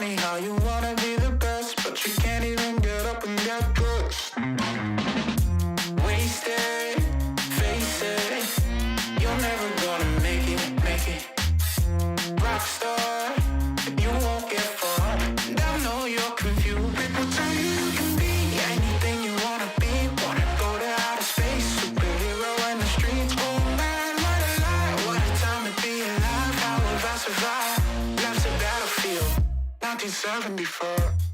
funny how you wanna be the best, but you can't even get up and get dressed. Wasted, face it, you're never gonna make it. Rockstar, you won't get far. And I know you're confused. People tell you you can be anything you wanna be. Wanna go to outer space, superhero in the streets. Oh man, what a lie, what a time to be alive. How have I survived? Life's a battlefield, 1974.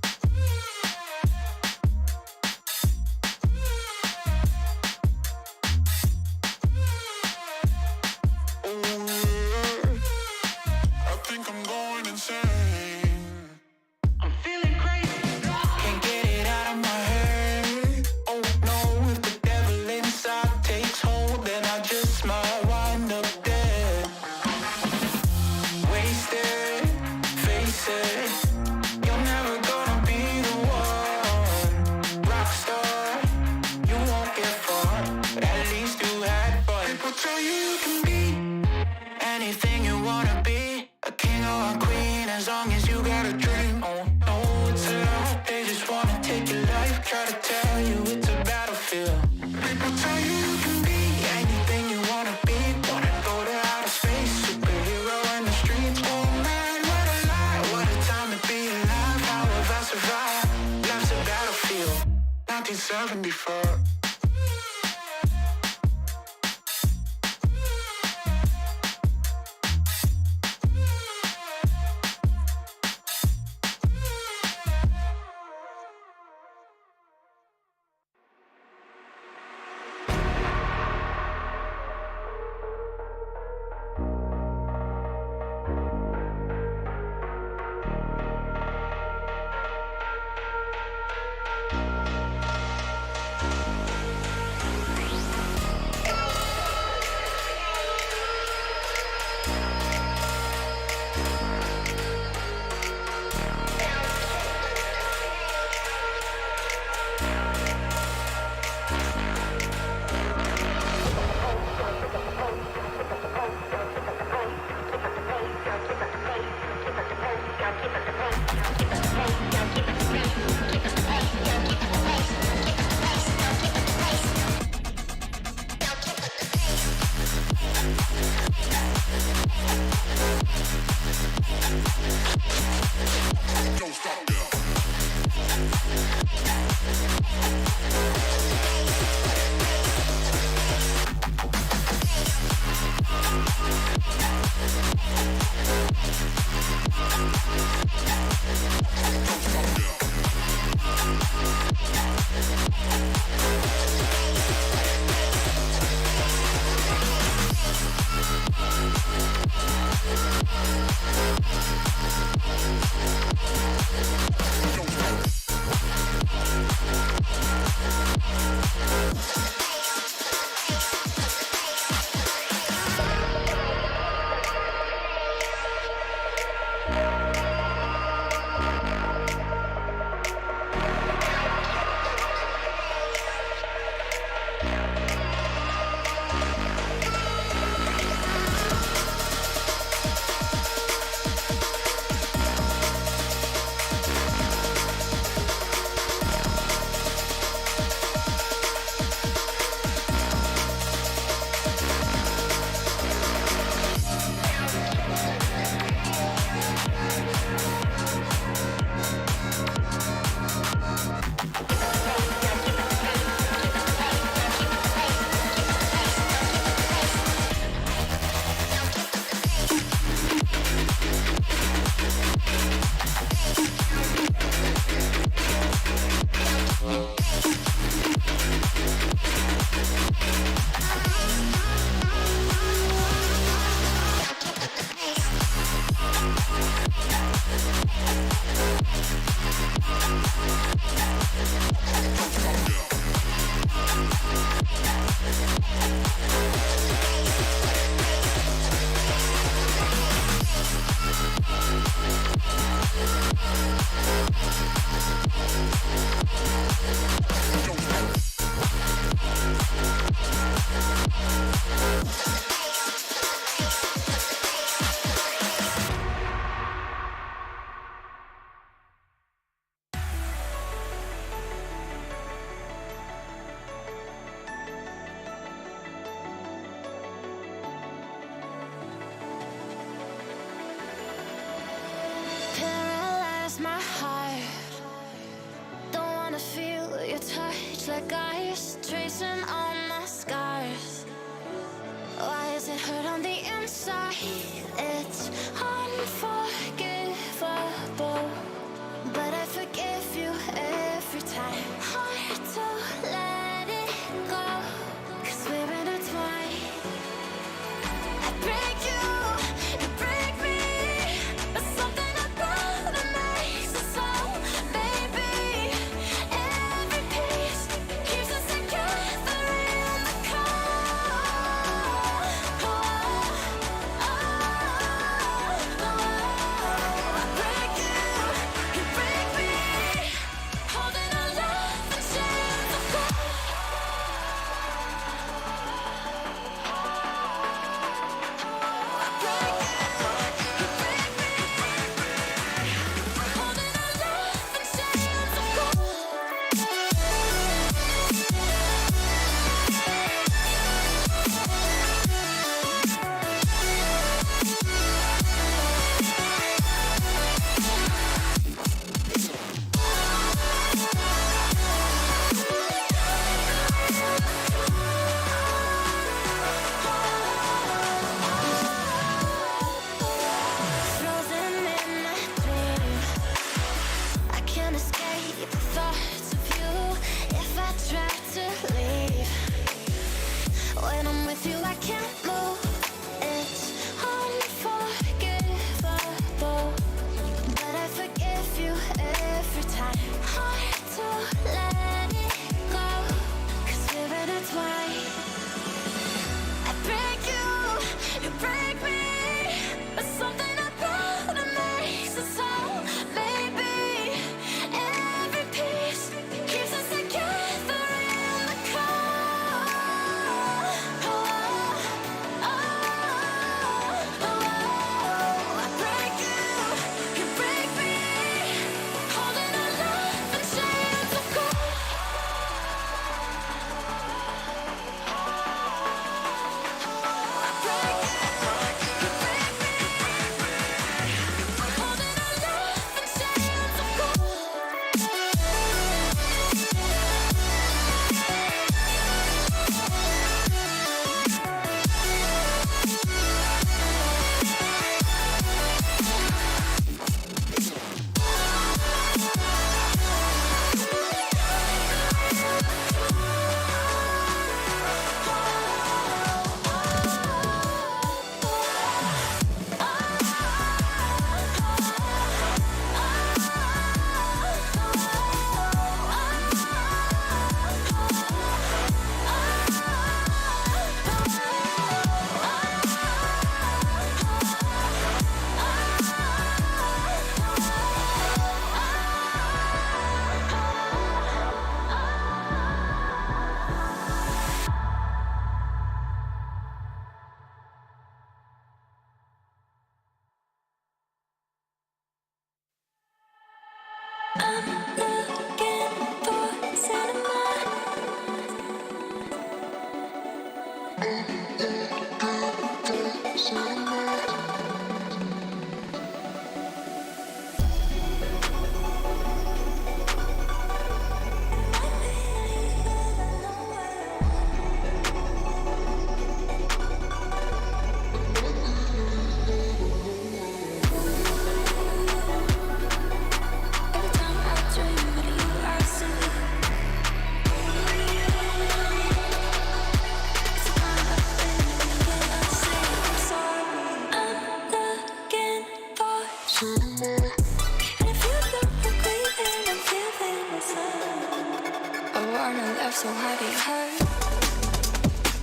so hard it hurts.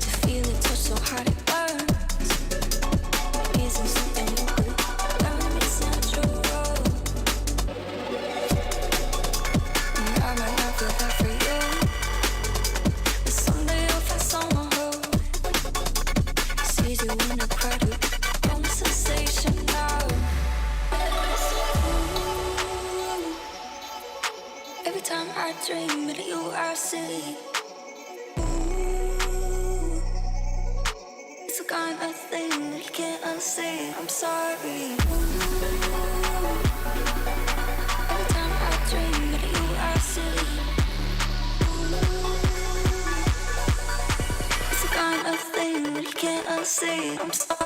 To feel it touch so hard it burns. Isn't something you could learn, it's natural. And I might not feel that for you, but someday you'll find someone who sees you in a crowded room, sensational. Every time I dream of you, I see. Ooh, it's the kind of thing that you can't unsee. I'm sorry. Ooh, every time I dream of you, I see. Ooh, it's the kind of thing that you can't unsee. I'm sorry.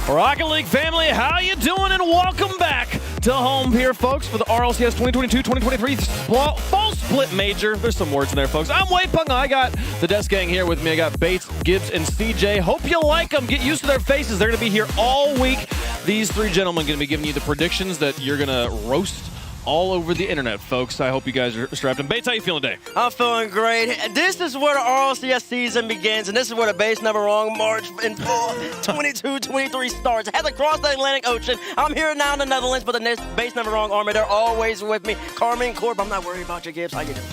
Rocket League family, how you doing? And welcome back to home here, folks, for the RLCS 2022-2023 Fall Split Major. There's some words in there, folks. I'm Wade Pung. I got the Desk Gang here with me. I got Bates, Gibbs, and CJ. Hope you like them. Get used to their faces. They're going to be here all week. These three gentlemen are going to be giving you the predictions that you're going to roast all over the internet, folks. I hope you guys are strapped in. Bates, how you feeling today? I'm feeling great. This is where the RLCS season begins, and this is where the Base Never Wrong March in 22-23 starts. Had to cross the Atlantic Ocean. I'm here now in the Netherlands, but the Base Never Wrong Army, they're always with me. KCorp, I'm not worried about you, Gibbs. How you doing?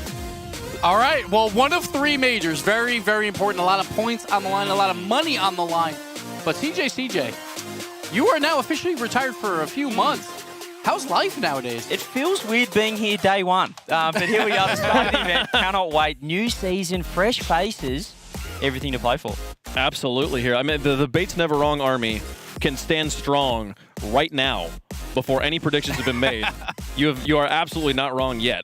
All right, well, one of three majors. Very, very important. A lot of points on the line, a lot of money on the line. But CJ, you are now officially retired for a few months. How's life nowadays? It feels weird being here day one, but here we are, the start of the event. Cannot wait. New season, fresh faces, everything to play for. Absolutely here. I mean, the Bates Never Wrong Army can stand strong right now before any predictions have been made. You are absolutely not wrong yet.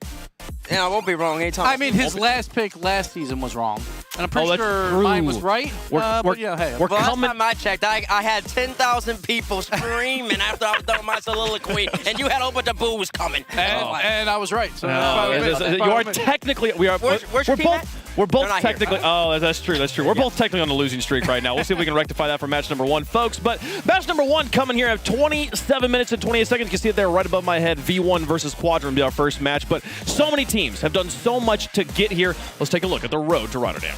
Yeah, I won't be wrong anytime. I mean, his last pick last season was wrong. And I'm pretty sure true. mine was right. But yeah, hey. We're last coming. time I checked, I had 10,000 people screaming after I was done with my soliloquy, and you had a whole bunch of boos coming. And I was right. So You are technically. We are. Where's your team at? We're both They're not technically. here. Oh, that's true. That's true. We're both technically on the losing streak right now. We'll see if we can rectify that for match number one, folks. But match number one coming here at 27 minutes and 28 seconds. You can see it there right above my head. V1 versus Quadrant will be our first match. But so many teams have done so much to get here. Let's take a look at the road to Rotterdam.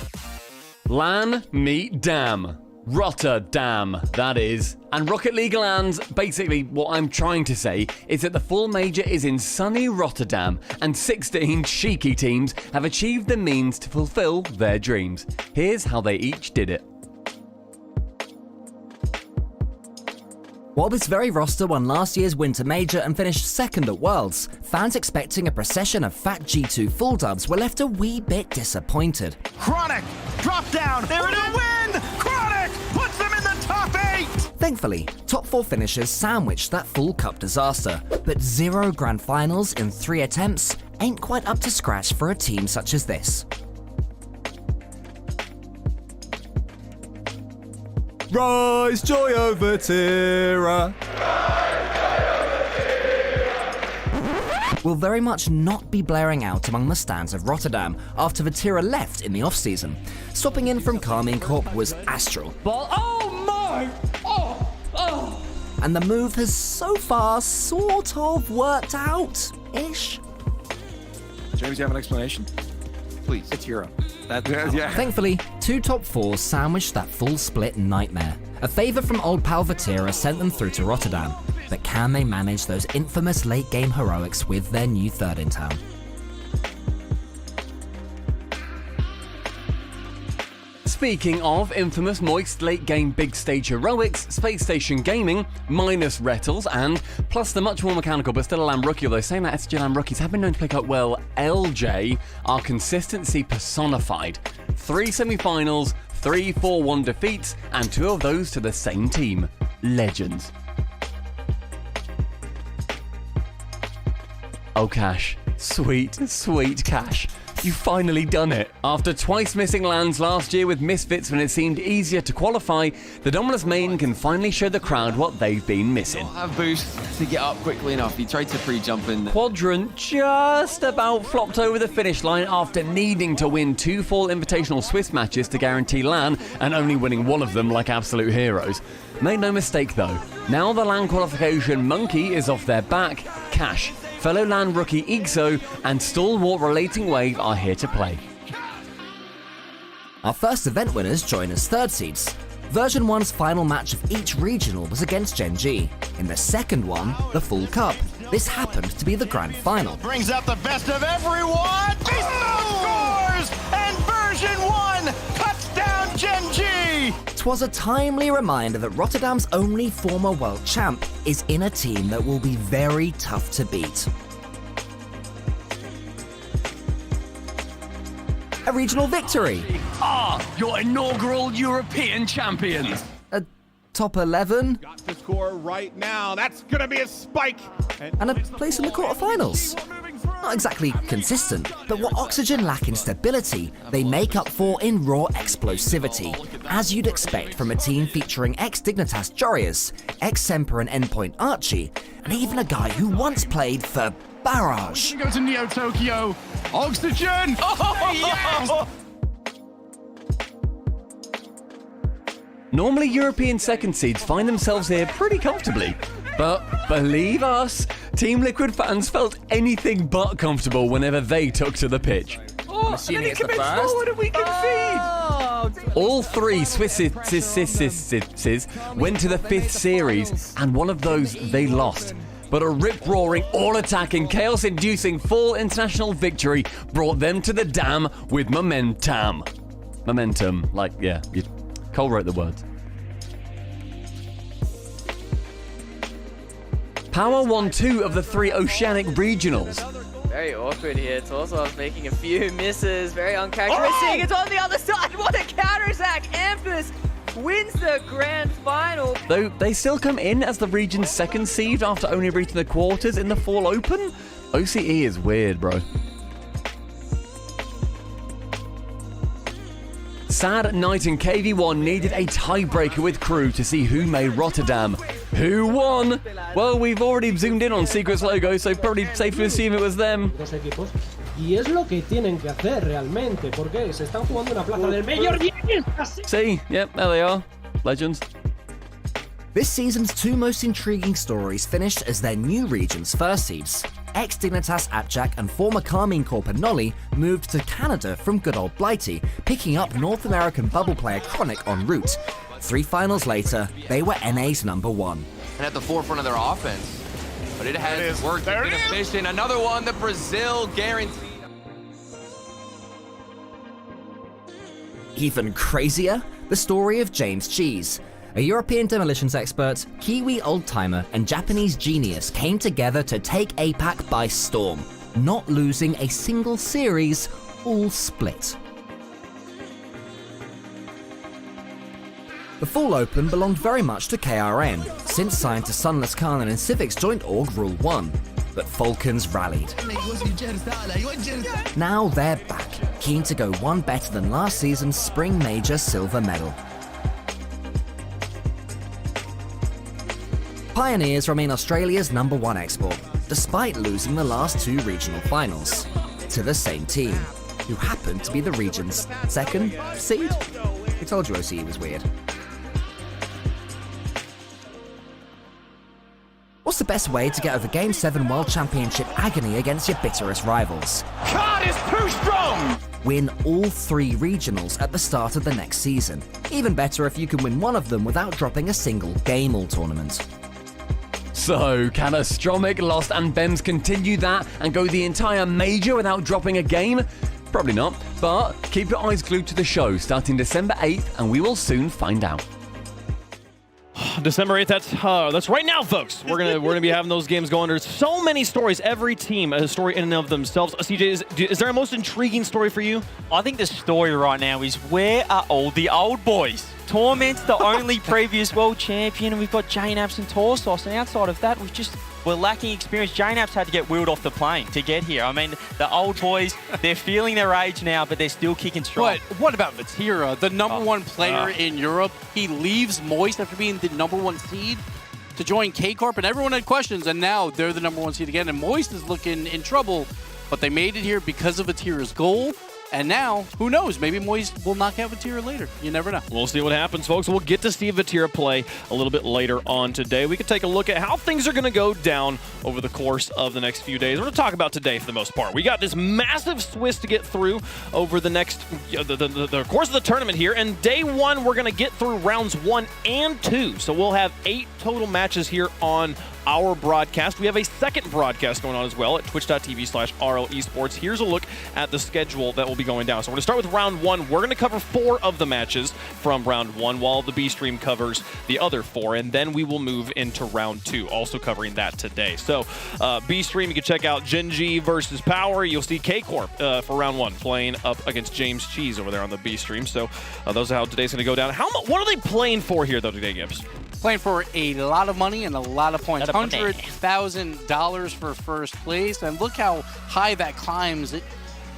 LAN meet Dam. Rotterdam, that is. And Rocket League LAN's, basically what I'm trying to say is that the Fall Major is in sunny Rotterdam and 16 cheeky teams have achieved the means to fulfill their dreams. Here's how they each did it. While this very roster won last year's Winter Major and finished second at Worlds, fans expecting a procession of fat G2 full dubs were left a wee bit disappointed. Chronic, drop down, they're in a win! Chronic puts them in the top 8! Thankfully, top 4 finishers sandwiched that full cup disaster, but 0 grand finals in 3 attempts ain't quite up to scratch for a team such as this. Rise, joy over Tira. Will very much not be blaring out among the stands of Rotterdam after Vatira left in the off-season. Swapping in from KCorp was Astral. Ball. Oh my! Oh! And the move has so far sort of worked out-ish. James, you have an explanation? Please. It's Hero. Thankfully, 2 top 4s sandwiched that full split nightmare. A favour from old pal Vatira sent them through to Rotterdam. But can they manage those infamous late game heroics with their new third in town? Speaking of infamous moist late game big stage heroics, Space Station Gaming, minus Rettles, and plus the much more mechanical but still a LAN rookie, although saying that SG LAN rookies have been known to play quite well, LJ are consistency personified. 3 semi-finals, 3 4-1 defeats, and 2 of those to the same team. Legends. Oh, Cash. Sweet, sweet Cash. You've finally done it. After twice missing LANs last year with Misfits when it seemed easier to qualify, the Dominus main can finally show the crowd what they've been missing. Not have boost to get up quickly enough. He tried to pre-jump in. Quadrant just about flopped over the finish line after needing to win 2 Fall Invitational Swiss matches to guarantee LAN and only winning one of them like absolute heroes. Made no mistake though, now the LAN qualification monkey is off their back. Cash, fellow LAN rookie Ixo, and stalwart Relating Wave are here to play. Our first event winners join as third seeds. Version 1's final match of each regional was against Gen G. In the second one, the full cup. This happened to be the grand final. Brings out the best of everyone! Scores! And version 1 cuts down Gen G! 'Twas a timely reminder that Rotterdam's only former world champ is in a team that will be very tough to beat. A regional victory. Your inaugural European champions. top 11, Got to score right now. That's going to be a spike. and a place in the quarterfinals. Not exactly consistent, but what Oxygen lack in stability, they make up for in raw explosivity, as you'd expect from a team featuring ex-Dignitas Jorius, ex-Semper and Endpoint Archie, and even a guy who once played for Barrage. Go to Neo Tokyo. Oxygen. Oh, yes. Normally, European second seeds find themselves here pretty comfortably. But believe us, Team Liquid fans felt anything but comfortable whenever they took to the pitch. I'm assuming it's the first. What did we concede? All three Swisses went to the 5th series, and one of those they lost. But a rip-roaring, all-attacking, chaos-inducing full international victory brought them to the dam with momentum. Momentum, like, yeah, Cole wrote the words. Power won 2 of the 3 Oceanic regionals. Very awkward here. Torsos making a few misses. Very uncharacteristic. It's on the other side. What a counterattack. Ampus wins the grand final. Though they still come in as the region's 2nd seed after only reaching the quarters in the Fall Open. OCE is weird, bro. Sad Knight and KV1 needed a tiebreaker with Crew to see who made Rotterdam. Who won? Well, we've already zoomed in on Secret's logo, so probably safe to assume it was them. Y es lo que tienen que hacer realmente, porque se están jugando una plaza del Major. See? Yep, there they are. Legends. This season's 2 most intriguing stories finished as their new region's first seeds. Ex-Dignitas Apjack and former KCorp and Nolly moved to Canada from good old Blighty, picking up North American bubble player Chronic en route. 3 finals later, they were NA's #1. And at the forefront of their offense. But it has worked. It's been efficient. Another one, the Brazil guaranteed. Even crazier, the story of James Cheese. A European demolitions expert, Kiwi old-timer, and Japanese genius came together to take APAC by storm, not losing a single series, all split. The Fall Open belonged very much to KRN, since signed to Sunless Kanan and Civic's joint org Rule 1. But Falcons rallied. Now they're back, keen to go one better than last season's Spring Major silver medal. Pioneers remain Australia's #1 export, despite losing the last 2 regional finals, to the same team, who happened to be the region's 2nd seed. I told you OCE was weird. What's the best way to get over Game 7 World Championship agony against your bitterest rivals? God is too strong. Win all 3 regionals at the start of the next season. Even better if you can win one of them without dropping a single game all-tournament. So, can Astromic, Lost and Bems continue that and go the entire major without dropping a game? Probably not, but keep your eyes glued to the show starting December 8th and we will soon find out. December 8th, that's right now, folks. We're gonna be having those games going. There's so many stories. Every team a story in and of themselves. CJ, is there a most intriguing story for you? I think the story right now is, where are all the old boys? Torment's the only previous world champion, and we've got JNAPS and Torsos, and outside of that, we're lacking experience. JNAPS had to get wheeled off the plane to get here. I mean, the old boys, they're feeling their age now, but they're still kicking strong. But what about Vatira, the #1 player in Europe? He leaves Moist after being the #1 seed to join KCorp, and everyone had questions, and now they're the #1 seed again, and Moist is looking in trouble, but they made it here because of Vatira's goal. And now, who knows? Maybe Moist will knock out Vatira later. You never know. We'll see what happens, folks. We'll get to see Vatira play a little bit later on today. We can take a look at how things are going to go down over the course of the next few days. We're going to talk about today for the most part. We got this massive Swiss to get through over the next the course of the tournament here. And day 1, we're going to get through rounds 1 and 2. So we'll have 8 total matches here on our broadcast. We have a second broadcast going on as well at twitch.tv/RL Esports. Here's a look at the schedule that will be going down. So we're going to start with round 1. We're going to cover 4 of the matches from round 1 while the B stream covers the other 4. And then we will move into round 2, also covering that today. So B stream, you can check out Genji versus Power. You'll see KCorp for round 1 playing up against James Cheese over there on the B stream. So those are how today's going to go down. What are they playing for here, though, today, Gibbs? playing for a lot of money and a lot of points. Lot of money. $100,000 for first place, and look how high that climbs.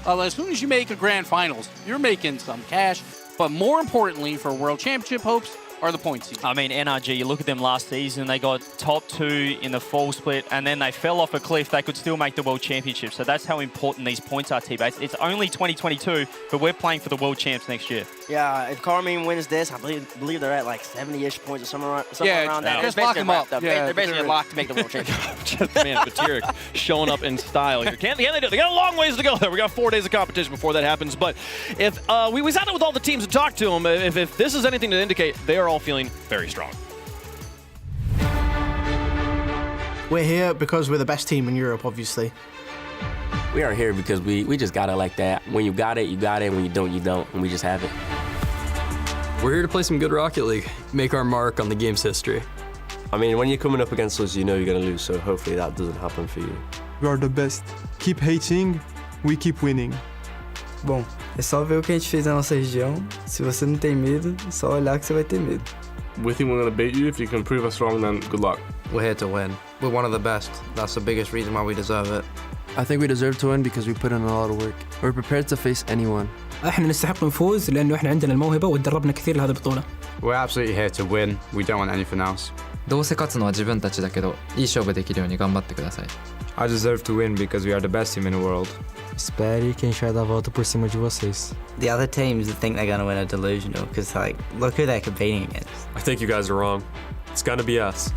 As soon as you make a grand finals, you're making some cash. But more importantly, for World Championship hopes, are the points. I mean, NRG, you look at them last season, they got top 2 in the fall split, and then they fell off a cliff. They could still make the World Championship. So that's how important these points are, T-Base. It's only 2022, but we're playing for the World Champs next year. Yeah, if Carmine wins this, I believe they're at like 70-ish points or somewhere around that. Just lock them up. They're basically locked to make the World Championship. Man, Batirek showing up in style here. Can they do it? They got a long ways to go there. We got 4 days of competition before that happens. But if we sat down with all the teams and talked to them, if this is anything to indicate, they are all feeling very strong. We're here because we're the best team in Europe, obviously. We are here because we just got it like that. When you got it, you got it. When you don't, you don't. And we just have it. We're here to play some good Rocket League, make our mark on the game's history. I mean, when you're coming up against us, you know you're going to lose, so hopefully that doesn't happen for you. We are the best. Keep hating, we keep winning. Bom, é só ver o que a gente fez na nossa região. Se você não tem medo, é só olhar que você vai ter medo. We think we're going to beat you. If you can prove us wrong, then good luck. We're here to win. We're one of the best. That's the biggest reason why we deserve it. I think we deserve to win because we put in a lot of work. We're prepared to face anyone. احنا نستحق نفوز لانه احنا عندنا الموهبه وتدربنا كثير لهذه البطوله. We're absolutely here to win. We don't want anything else. どうせ勝つのは自分たちだけど、いい勝負できるように頑張ってください。I deserve to win because we are the best team in the world. Espere que a gente vai dar a volta por cima de vocês. The other teams that think they're going to win are delusional because, like, look who they're competing against. I think you guys are wrong. It's going to be us.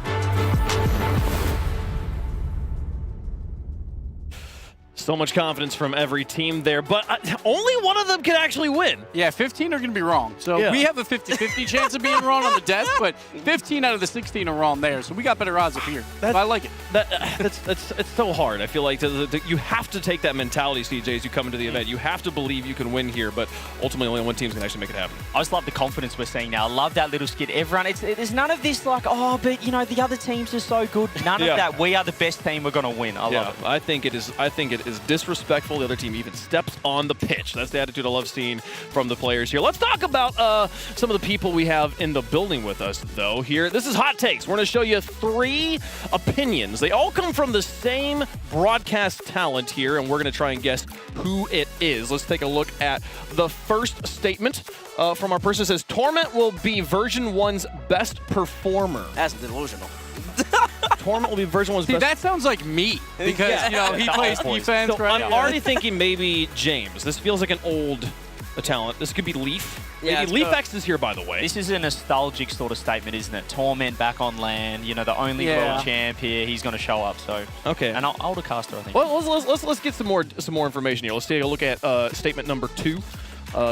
So much confidence from every team there, but only one of them can actually win. Yeah, 15 are going to be wrong. So we have a 50-50 chance of being wrong on the desk, but 15 out of the 16 are wrong there. So we got better odds up here. I like it. It's so hard. I feel like you have to take that mentality, CJ, as you come into the event. You have to believe you can win here, but ultimately only one team's going to actually make it happen. I just love the confidence we're seeing now. I love that little skit. Everyone, there's none of this like, oh, but you know, the other teams are so good. None of that. We are the best team. We're going to win. I love it. I think it is disrespectful. The other team even steps on the pitch. That's the attitude I love seeing from the players here. Let's talk about some of the people we have in the building with us, though, here. This is Hot Takes. We're going to show you 3 opinions. They all come from the same broadcast talent here, and we're going to try and guess who it is. Let's take a look at the first statement from our person. It says, Torment will be version 1's best performer. That's delusional. Torment will be version 1's best. That sounds like me because you know he plays defense. So I'm already thinking maybe James. This feels like an old talent. This could be Leaf. Yeah, Leaf X is here, by the way. This is a nostalgic sort of statement, isn't it? Torment back on land. You know, the only world champ here. He's going to show up. So okay, an older caster, I think. Well, let's get some more information here. Let's take a look at statement number 2.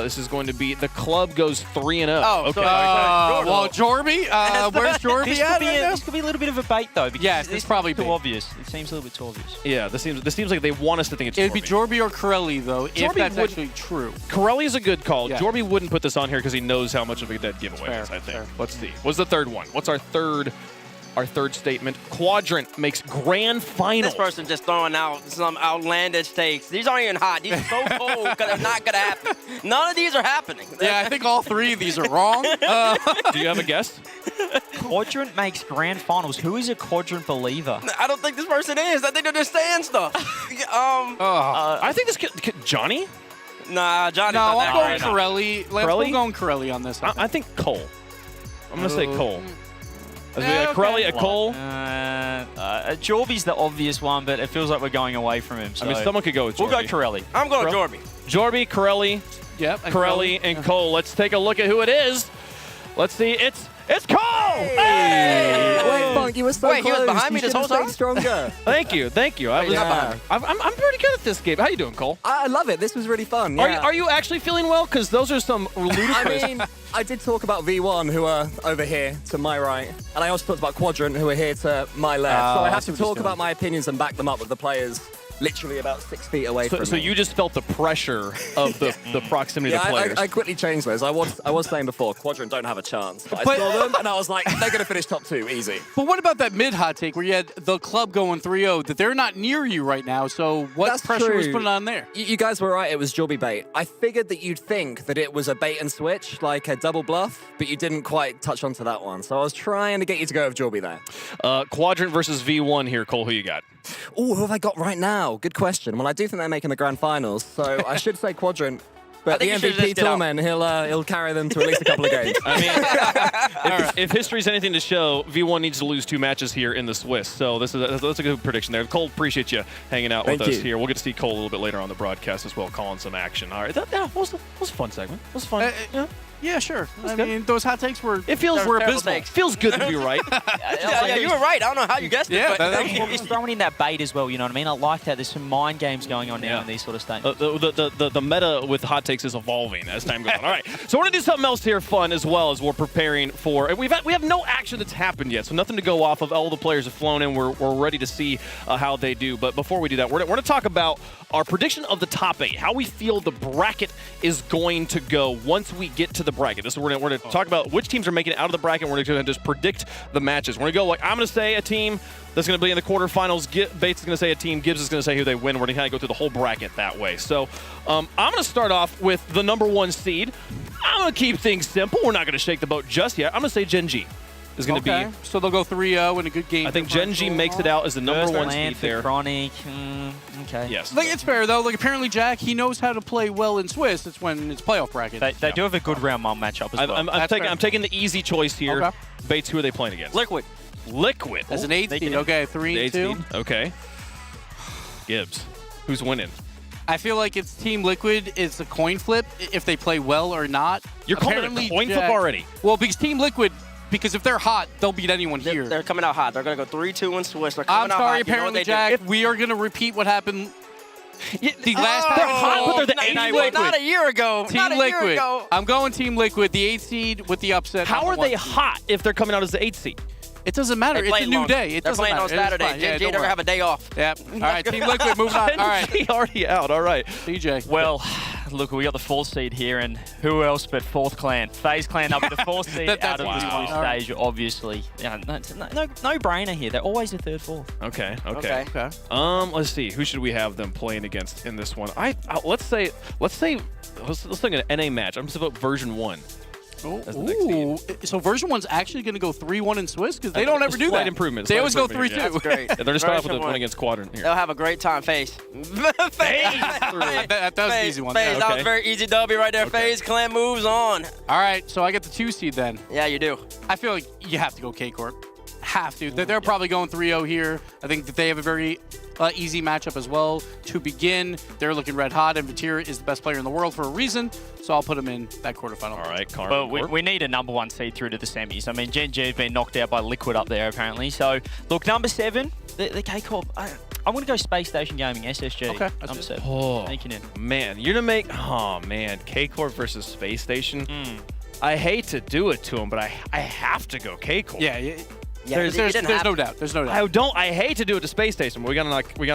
This is going to be the club goes 3-0. Oh, okay. Well, Jorby, where's Jorby at? This could be a little bit of a bait, though. Yes, it's probably too obvious. It seems a little bit too obvious. Yeah, this seems like they want us to think it's It'd be Jorby or Corelli, though, if that's actually true. Corelli is a good call. Yeah. Jorby wouldn't put this on here because he knows how much of a dead giveaway it is, I think. Fair. Let's see. What's the third one? What's our third statement? Quadrant makes grand final. This person just throwing out some outlandish takes. These aren't even hot. These are so cold because they're not going to happen. None of these are happening. Yeah, I think all 3 of these are wrong. Do you have a guess? Quadrant makes grand finals. Who is a Quadrant believer? I don't think this person is. I think they're just saying stuff. I think this could Johnny? Nah, Johnny's no, not that I'm going great. Corelli. We're going Corelli on this. I think Cole. I'm going to say Cole. Corelli at Cole. Jorby's the obvious one, but it feels like we're going away from him. So I mean, someone could go with Jorby. We'll go Corelli. I'm going Jorby. Jorby, Corelli, Corelli, and Cole. Let's take a look at who it is. Let's see. It's Cole! Hey! Wait, Funk, you were so close. He was behind me this whole time? Stronger. Thank you. I'm pretty good at this game. How you doing, Cole? I love it. This was really fun. Yeah. Are you actually feeling well? Because those are some ludicrous... I mean, I did talk about V1, who are over here to my right, and I also talked about Quadrant, who are here to my left. So I have to talk about my opinions and back them up with the players literally about 6 feet away from me. So you just felt the pressure of the proximity Yeah, of the players. I quickly changed those. I was saying before, Quadrant don't have a chance. But I saw them, and I was like, they're going to finish top 2, easy. But what about that mid hot take where you had the club going 3-0, that they're not near you right now, so what That's pressure true. was put on there? You guys were right, it was Jobby bait. I figured that you'd think that it was a bait and switch, like a double bluff, but you didn't quite touch onto that one. So I was trying to get you to go with Jobby there. Quadrant versus V1 here, Cole, who you got? Oh, who have I got right now? Good question. Well, I do think they're making the grand finals, so I should say Quadrant. But the MVP Toolman, he'll carry them to at least a couple of games. I mean, if history's anything to show, V1 needs to lose 2 matches here in the Swiss. So that's a good prediction there. Cole, appreciate you hanging out with us here. We'll get to see Cole a little bit later on the broadcast as well, calling some action. All right, that was a fun segment. It was fun. Yeah, sure. I mean, those hot takes were abysmal. Feels good to be right. Yeah, you were right. I don't know how you guessed it. But He's throwing in that bait as well, you know what I mean? I like that. There's some mind games going on now in these sort of statements. The meta with hot takes is evolving as time goes on. All right, so we're going to do something else here fun as well as we're preparing for. We have no action that's happened yet, so nothing to go off of. All the players have flown in. We're ready to see how they do. But before we do that, we're going to talk about our prediction of the top 8, how we feel the bracket is going to go once we get to the bracket. This is we're going to talk about which teams are making it out of the bracket. We're going to just predict the matches. We're going to go like I'm going to say a team that's going to be in the quarterfinals. Bates is going to say a team. Gibbs is going to say who they win. We're going to kind of go through the whole bracket that way. So I'm going to start off with the #1 seed. I'm going to keep things simple. We're not going to shake the boat just yet. I'm going to say Gen G is going to be. So they'll go 3-0 in a good game. I think Gen G makes it out as the #1 seed there. Chronic. Okay. Yes. Like, it's fair, though. Like, apparently, Jack, he knows how to play well in Swiss. It's when it's playoff bracket. They do have a good round 1 matchup as well. I'm taking the easy choice here. Okay. Bates, who are they playing against? Liquid. As an 8 seed. Okay, 3-2. Okay. Gibbs, who's winning? I feel like it's Team Liquid. It's a coin flip if they play well or not. You're calling it a coin flip already? Well, because Team Liquid, because if they're hot, they'll beat anyone here. They're coming out hot. They're going to go 3-2 in Swiss. I'm sorry, apparently, Jack. We are going to repeat what happened the last They're hot, but they're the Team 8 Liquid. Not a year ago. Team Liquid. I'm going Team Liquid, the 8 seed with the upset. How are they hot if they're coming out as the 8 seed? It doesn't matter. It's a new day. It doesn't matter. They're playing on Saturday. Gen G never have a day off. Yep. All right, Team Liquid, moving on. All right. Already out. All right. CJ. Well, look, we got the 4th seed here, and who else but 4th Clan? FaZe Clan up with the 4th seed out of this new stage, obviously. Yeah, no brainer here. They're always the 3rd, 4th. Okay. Let's see. Who should we have them playing against in this one? Let's think an NA match. I'm just about version 1. Ooh. So version 1's actually going to go 3-1 in Swiss because they don't ever do that. Improvement. They always go 3-2. That's great. They're just starting off with the one against Quadrant here. They'll have a great time. FaZe. That was an easy one. FaZe. That was a very easy W right there. FaZe Clan moves on. All right, so I get the 2 seed then. Yeah, you do. I feel like you have to go KCorp. Have to. They're probably going 3-0 here. I think that they have a very easy matchup as well. To begin, they're looking red hot, and Vatira is the best player in the world for a reason, so I'll put him in that quarterfinal. All right, Well, we need a #1 seed through to the semis. I mean, Gen G has been knocked out by Liquid up there, apparently. So, look, #7, the KCorp. I'm going to go Space Station Gaming, SSG. Okay, number 7. Oh, Thinking in. man. You're going to make... Oh, man. KCorp versus Space Station. I hate to do it to him, but I have to go KCorp. Yeah, there's no doubt. There's no doubt. I hate to do it to Space Station, but we gotta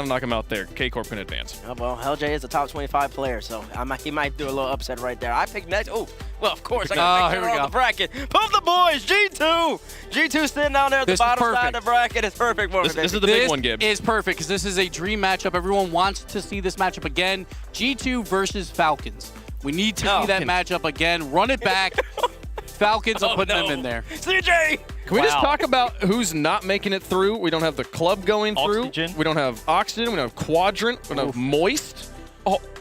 knock him out there. KCorp can advance. Oh, well, LJ is a top 25 player, so he might do a little upset right there. I picked next. Oh, well, of course I got to pick the bracket. Pump the boys, G2. G2 sitting down there at the bottom side of the bracket. It's perfect for me. This is the big one, Gibbs. This is perfect because this is a dream matchup. Everyone wants to see this matchup again. G2 versus Falcons. We need to see that matchup again. Run it back. Falcons, I'm putting them in there. CJ! Can we just talk about who's not making it through? We don't have the club going through. We don't have Oxygen. We don't have Quadrant. We don't have Moist.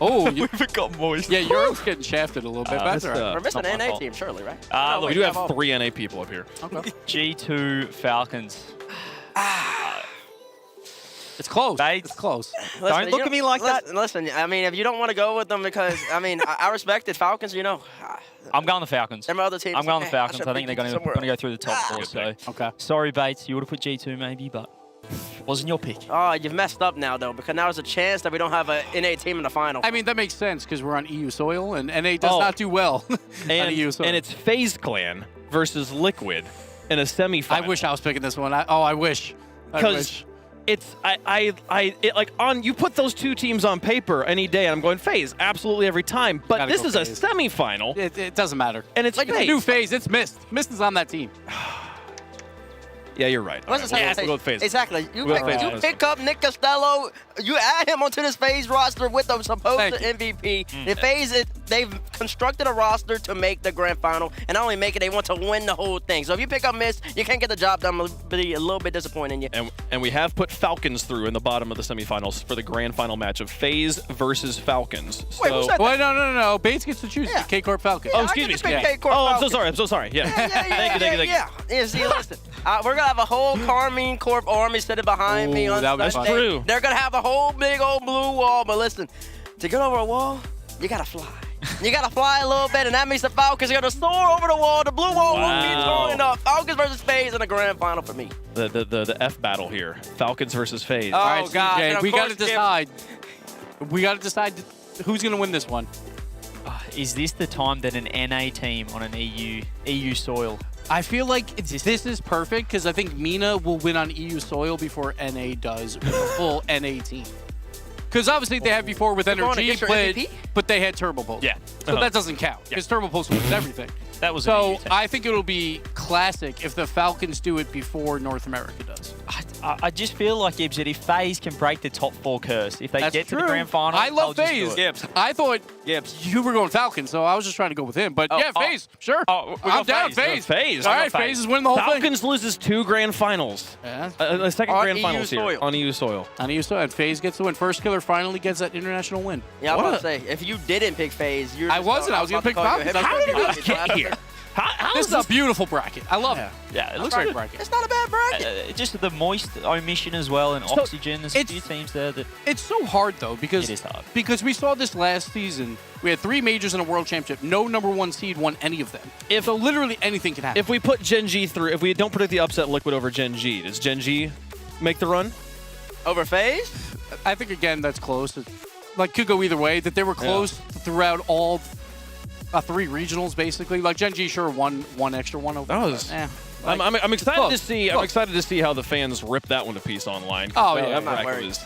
We forgot Moist. Yeah, Europe's getting shafted a little bit. That's all right. We're missing an NA team, surely, right? We do have 3 NA people up here. Okay. G2 Falcons. It's close. Bates. It's close. Listen, Don't look at me like that. Listen, I mean, if you don't want to go with them because, I mean, I respect it. Falcons, you know. I'm going the Falcons. Them other teams. I'm going the Falcons. I think they're going to go through the top 4. So, sorry, Bates. You would have put G2 maybe, but wasn't your pick. Oh, you've messed up now, though, because now there's a chance that we don't have an NA team in the final. I mean, that makes sense because we're on EU soil, and NA does not do well on EU soil. And it's FaZe Clan versus Liquid in a semifinal. I wish I was picking this one. I wish. Because you put those two teams on paper any day, and I'm going FaZe absolutely every time. But this is a semifinal. It doesn't matter. And it's like FaZe. It's a new FaZe. It's Mist. Mist is on that team. Yeah, you're right. We'll go with FaZe. Exactly. You pick up Nick Costello, you add him onto this FaZe roster with the supposed MVP. The FaZe, they've constructed a roster to make the grand final, and not only make it, they want to win the whole thing. So if you pick up Mist, you can't get the job done. It'll be a little bit disappointing you. And we have put Falcons through in the bottom of the semifinals for the grand final match of FaZe versus Falcons. Wait, what's that? Wait, no. Bates gets to choose the KCorp Falcons. Oh, excuse me. I'm so sorry. Yeah. Thank you. Yeah, see, listen. We're going to have a whole Carmine Corp army sitting behind me. That's true. They're going to have a whole big old blue wall. But listen, to get over a wall, you got to fly. You got to fly a little bit, and that means the Falcons are going to soar over the wall. The blue wall won't be tall enough. Falcons versus FaZe in the grand final for me. The F battle here. Falcons versus FaZe. Oh, all right, God. CJ, we got to decide. We got to decide who's going to win this one. Is this the time that an NA team on an EU soil? I feel like this is perfect because I think Mina will win on EU soil before NA does with a full NA team. Because obviously they had before with Energy, but they had Turbo Pulse. Yeah. So that doesn't count because Turbo Pulse wins everything. That was so I think it'll be classic if the Falcons do it before North America does. I just feel like, Gibbs, that if FaZe can break the top 4 curse, if they get to the grand final, I love FaZe. Gibbs. I thought you were going Falcons, so I was just trying to go with him. But FaZe, sure. I'm down FaZe. FaZe. All right, FaZe is winning the whole thing. Falcons loses 2 grand finals. Yeah. The second grand finals here on EU soil. On EU soil. And FaZe gets the win. First killer finally gets that international win. Yeah, I was about to say, if you didn't pick FaZe, you're I wasn't. I was going to pick Falcons. How did we get here? This is a beautiful bracket. I love it. Yeah, it looks like a bracket. It's not a bad bracket. Just the Moist omission as well, and Oxygen. There's a few teams there that... It's so hard, though, because it is hard. Because we saw this last season. We had 3 majors and a world championship. No #1 seed won any of them. So literally anything can happen. If we put Gen G through, if we don't predict the upset Liquid over Gen G, does Gen G make the run? Over FaZe? I think, again, that's close. Could go either way. That they were close throughout all... 3 regionals basically. Like Gen G sure one extra one over. I'm excited to see. I'm excited to see how the fans rip that one to piece online. Oh yeah, I'm not worried.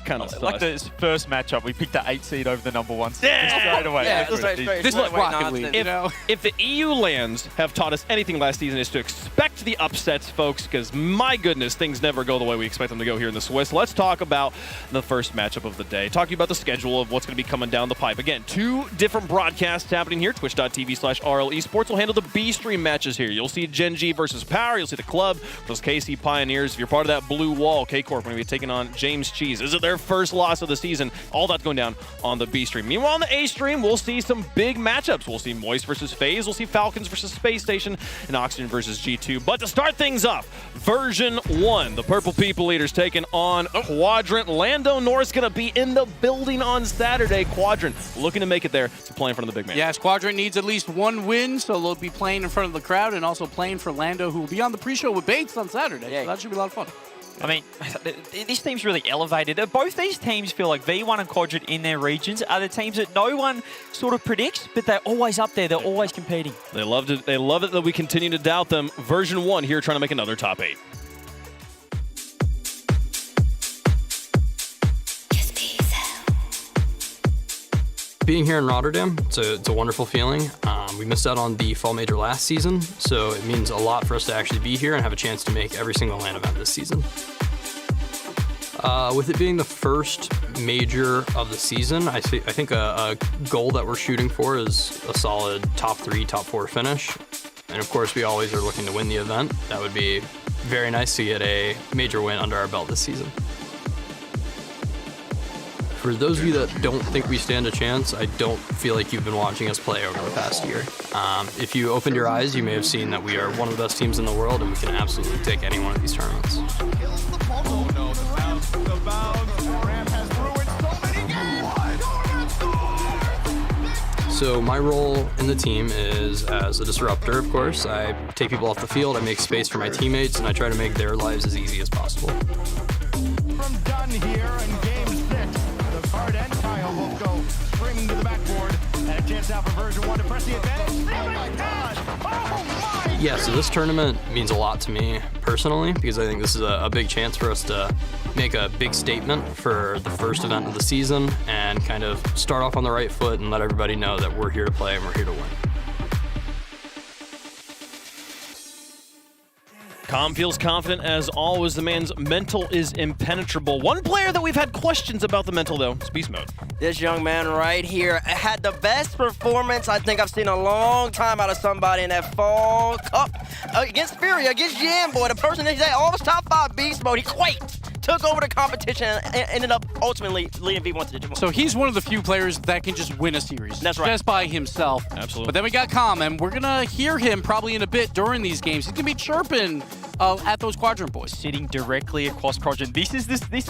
Kind of like the first matchup, we picked the 8 seed over the #1 seed straight away. Yeah, this is Rocket League. If the EU lands have taught us anything last season, is to expect the upsets, folks, because my goodness, things never go the way we expect them to go here in the Swiss. Let's talk about the first matchup of the day. Talking about the schedule of what's going to be coming down the pipe. Again, 2 different broadcasts happening here. Twitch.tv/RL Esports will handle the B stream matches here. You'll see Gen G versus Power. You'll see the club versus KC Pioneers. If you're part of that blue wall, KCorp going to be taking on James Cheese. Is it their first loss of the season? All that's going down on the B stream. Meanwhile, on the A stream, we'll see some big matchups. We'll see Moist versus FaZe. We'll see Falcons versus Space Station and Oxygen versus G2. But to start things off, version 1, the Purple People Eaters taking on Quadrant. Lando North's going to be in the building on Saturday. Quadrant looking to make it there to play in front of the big man. Yes, Quadrant needs at least 1 win, so they'll be playing in front of the crowd and also playing for Lando, who will be on the pre-show with Bates on Saturday. So that should be a lot of fun. I mean, this team's really elevated. Both these teams feel like V1 and Quadrant in their regions are the teams that no one sort of predicts, but they're always up there. They're always competing. They love it that we continue to doubt them. Version 1 here trying to make another top 8. Being here in Rotterdam, it's a wonderful feeling. We missed out on the Fall Major last season, so it means a lot for us to actually be here and have a chance to make every single LAN event this season. With it being the first major of the season, I think a goal that we're shooting for is a solid top 3, top 4 finish. And of course, we always are looking to win the event. That would be very nice to get a major win under our belt this season. For those of you that don't think we stand a chance, I don't feel like you've been watching us play over the past year. If you opened your eyes, you may have seen that we are one of the best teams in the world, and we can absolutely take any one of these tournaments. So my role in the team is as a disruptor, of course. I take people off the field, I make space for my teammates, and I try to make their lives as easy as possible. From done here in game 6, the card and Kyle will go spring to the backboard. And a chance now for version 1 to press the advantage. Oh my gosh! Oh my! Yeah, so this tournament means a lot to me personally because I think this is a big chance for us to make a big statement for the first event of the season and kind of start off on the right foot and let everybody know that we're here to play and we're here to win. Com feels confident as always. The man's mental is impenetrable. One player that we've had questions about the mental, though, is Beast Mode. This young man right here had the best performance I think I've seen in a long time out of somebody in that Fall Cup against Fury, against Jamboy, the person that all his top 5 Beast Mode. He quaked, took over the competition, and ended up ultimately leading V1 to the Division. So he's one of the few players that can just win a series. That's right. Just by himself. Absolutely. But then we got Com, and we're going to hear him probably in a bit during these games. He's going to be chirping at those Quadrant boys. Sitting directly across Quadrant. This is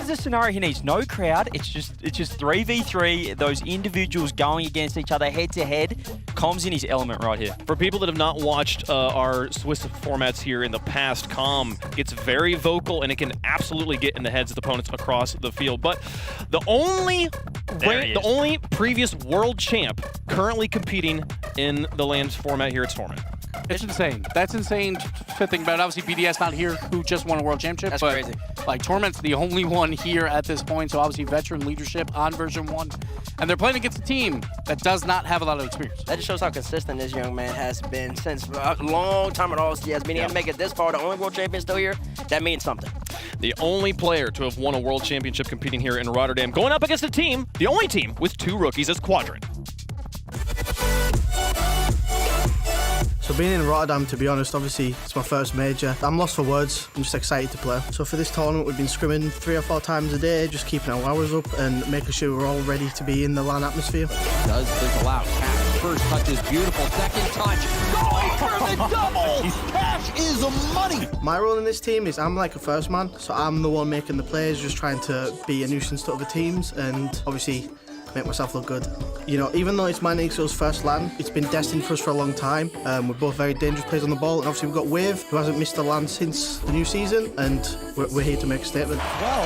a scenario he needs. No crowd. It's just 3v3. Those individuals going against each other head to head. Com's in his element right here. For people that have not watched our Swiss formats here in the past, Com gets very vocal and it can absolutely get in the heads of the opponents across the field. But the only previous world champ currently competing in the LAN format here at Torment. It's insane. That's insane to think about. Obviously, BDS not here, who just won a world championship. That's but crazy. Like, Torment's the only one here at this point, so obviously veteran leadership on version 1. And they're playing against a team that does not have a lot of experience. That just shows how consistent this young man has been since a long time at RLCS. Being able to make it this far, the only world champion still here, that means something. The only player to have won a world championship competing here in Rotterdam, going up against a team, the only team with 2 rookies as Quadrant. So being in Rotterdam, to be honest, obviously it's my first major. I'm lost for words. I'm just excited to play. So for this tournament, we've been scrimming 3 or 4 times a day, just keeping our hours up and making sure we're all ready to be in the LAN atmosphere. Does fizzle out. Cash, first touch is beautiful. Second touch, going for the double. Cash is money. My role in this team is I'm like a first man, so I'm the one making the plays, just trying to be a nuisance to other teams and obviously make myself look good. You know, even though it's my and Ixo's first LAN, it's been destined for us for a long time. We're both very dangerous players on the ball, and obviously we've got Wave, who hasn't missed a LAN since the new season, and we're here to make a statement. Well,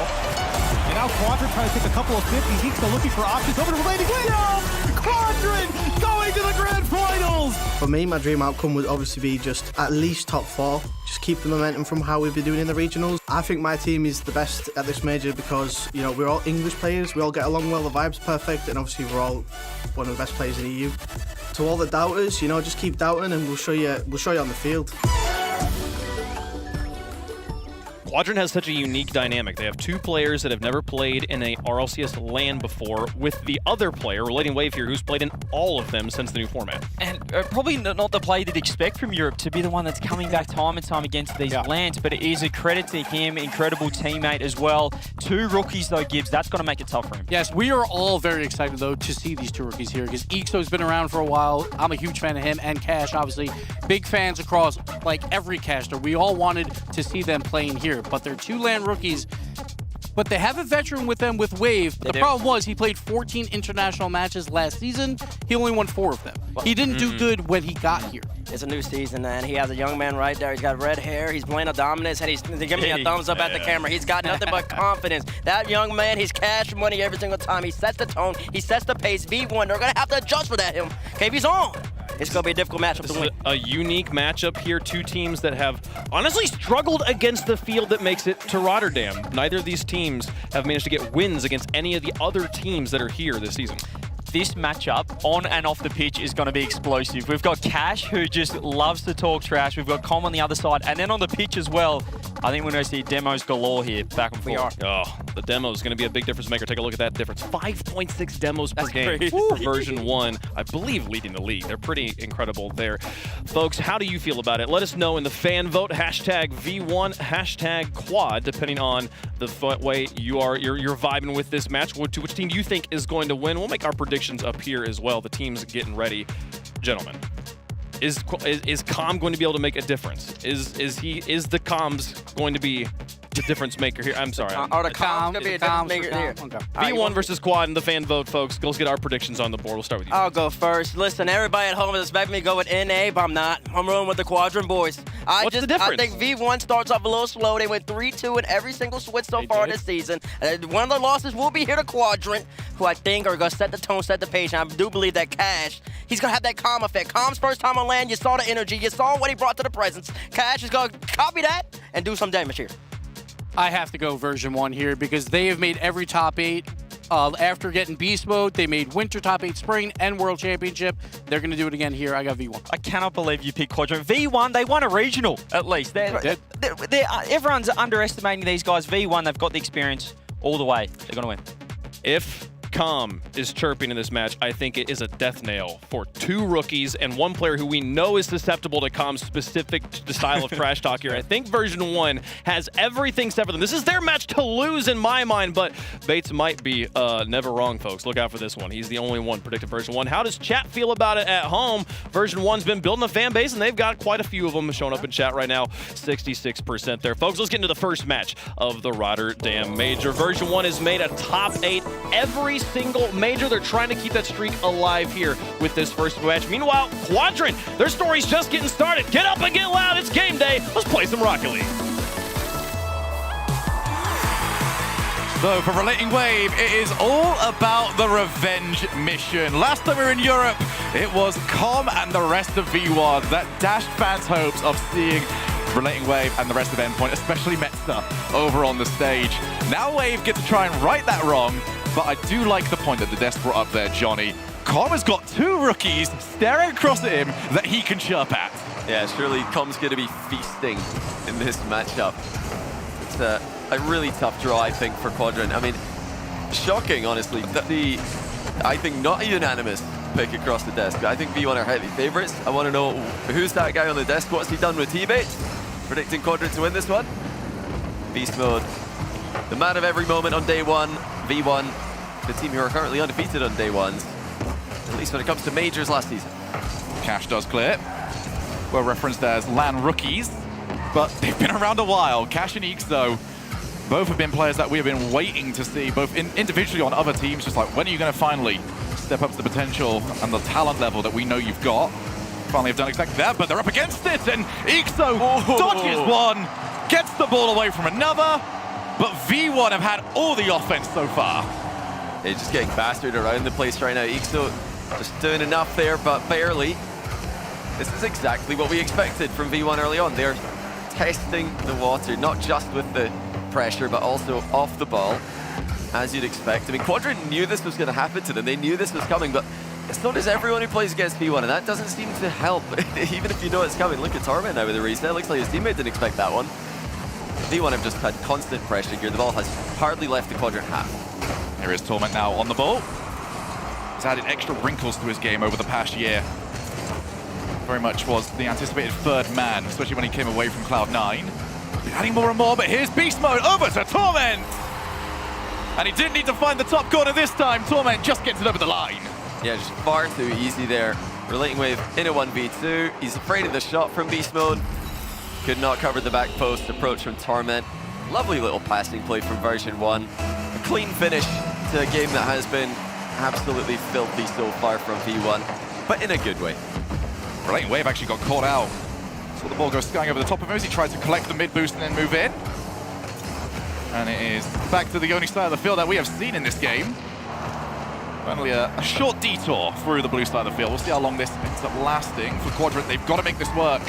and now Quadrant trying to take a couple of 50s. He's still looking for options over to the lady. Quadrant going to the grand finals! For me, my dream outcome would obviously be just at least top 4. Just keep the momentum from how we've been doing in the regionals. I think my team is the best at this major because, you know, we're all English players, we all get along well, the vibe's perfect, and obviously we're all one of the best players in the EU. To all the doubters, you know, just keep doubting and we'll show you on the field. Quadrant has such a unique dynamic. They have 2 players that have never played in a RLCS LAN before, with the other player, Relating Wave here, who's played in all of them since the new format. And probably not the player you'd expect from Europe to be the one that's coming back time and time against these LANs, but it is a credit to him, incredible teammate as well. 2 rookies though, Gibbs, that's going to make it tough for him. Yes, we are all very excited though to see these 2 rookies here because Ixo's been around for a while. I'm a huge fan of him and Cash, obviously. Big fans across like every caster. We all wanted to see them playing here, but they're 2 LAN rookies. But they have a veteran with them with Wave. The problem was he played 14 international matches last season. He only won 4 of them. He didn't do good when he got here. It's a new season, and he has a young man right there. He's got red hair. He's playing a dominance, and he's giving me a thumbs up at the camera. He's got nothing but confidence. That young man, he's cash money every single time. He sets the tone. He sets the pace. V1, they're going to have to adjust for that. Okay, if he's on, it's going to be a difficult matchup to win. A unique matchup here. 2 teams that have honestly struggled against the field that makes it to Rotterdam. Neither of these teams have managed to get wins against any of the other teams that are here this season. This matchup on and off the pitch is going to be explosive. We've got Cash, who just loves to talk trash. We've got Com on the other side. And then on the pitch as well, I think we're going to see demos galore here, back and forth. Oh, the demo is going to be a big difference maker. Take a look at that difference. 5.6 demos per game for version 1. I believe leading the league. They're pretty incredible there. Folks, how do you feel about it? Let us know in the fan vote. Hashtag V1, hashtag Quad, depending on the way you're vibing with this match. Which team do you think is going to win? We'll make our predictions up here as well. The team's getting ready. Gentlemen, is Com going to be able to make a difference? Is the comms going to be the difference maker here. I'm sorry. Or the comms could be a difference maker here. V1 versus Quad in the fan vote, folks. Let's get our predictions on the board. We'll start with you. I'll go first. Listen, everybody at home is expecting me to go with NA, but I'm not. I'm rolling with the Quadrant boys. What's the difference? I think V1 starts off a little slow. They went 3-2 in every single switch so far this season. One of the losses will be here to Quadrant, who I think are going to set the tone, set the pace. And I do believe that Cash, he's going to have that calm effect. Calm's first time on land, you saw the energy. You saw what he brought to the presence. Cash is going to copy that and do some damage here. I have to go version 1 here because they have made every top 8. After getting Beast Mode, they made Winter top 8 Spring and World Championship. They're going to do it again here. I got V1. I cannot believe you picked Quadrant. V1, they won a regional, at least. Everyone's underestimating these guys. V1, they've got the experience all the way. They're going to win. If Calm is chirping in this match, I think it is a death nail for 2 rookies and 1 player who we know is susceptible to Calm's specific style of trash talk here. I think version 1 has everything set for them. This is their match to lose in my mind, but Bates might be never wrong, folks. Look out for this one. He's the only one predicted version 1. How does chat feel about it at home? Version 1's been building a fan base, and they've got quite a few of them showing up in chat right now. 66% there. Folks, let's get into the first match of the Rotterdam Major. Version 1 has made a top 8 every single major. They're trying to keep that streak alive here with this first match. Meanwhile, Quadrant, their story's just getting started. Get up and get loud. It's game day. Let's play some Rocket League. So for Relating Wave, it is all about the revenge mission. Last time we were in Europe, it was Com and the rest of V1 that dashed fans' hopes of seeing Relating Wave and the rest of Endpoint, especially Metza, over on the stage. Now Wave get to try and right that wrong, but I do like the point that the desk brought up there, Johnny. Com has got 2 rookies staring across at him that he can chirp at. Yeah, surely Com's going to be feasting in this matchup. It's a really tough draw, I think, for Quadrant. I mean, shocking, honestly. I think not a unanimous pick across the desk. I think V1 are highly favorites. I want to know who's that guy on the desk. What's he done with T-Bait? Predicting Quadrant to win this one. Beast Mode. The man of every moment on day 1. V1, the team who are currently undefeated on day 1s. At least when it comes to majors last season. Cash does clear. Well referenced as LAN rookies, but they've been around a while. Cash and Eeks, though, both have been players that we have been waiting to see, both individually on other teams, just like, when are you going to finally step up to the potential and the talent level that we know you've got? Finally have done exactly that, but they're up against it, and Ixo dodges one, gets the ball away from another, but V1 have had all the offense so far. They're just getting bastard around the place right now. Ixo just doing enough there, but barely. This is exactly what we expected from V1 early on. They're testing the water, not just with the pressure, but also off the ball, as you'd expect. I mean, Quadrant knew this was going to happen to them. They knew this was coming, but it's not as everyone who plays against V1, and that doesn't seem to help, even if you know it's coming. Look at Torment now with the reset. Looks like his teammate didn't expect that one. V1 have just had constant pressure here. The ball has hardly left the Quadrant half. Here is Torment now on the ball. He's added extra wrinkles to his game over the past year. Very much was the anticipated 3rd man, especially when he came away from Cloud9. Been adding more and more, but here's Beast Mode over to Torment! And he didn't need to find the top corner this time. Torment just gets it over the line. Yeah, just far too easy there. Relating Wave in a 1v2. He's afraid of the shot from Beast Mode. Could not cover the back post approach from Torment. Lovely little passing play from version 1. A clean finish to a game that has been absolutely filthy so far from V1, but in a good way. Relating Wave actually got caught out. Saw the ball go skying over the top of him as he tried to collect the mid boost and then move in. And it is back to the only side of the field that we have seen in this game. Finally a short detour through the blue side of the field. We'll see how long this ends up lasting. For Quadrant, they've got to make this work.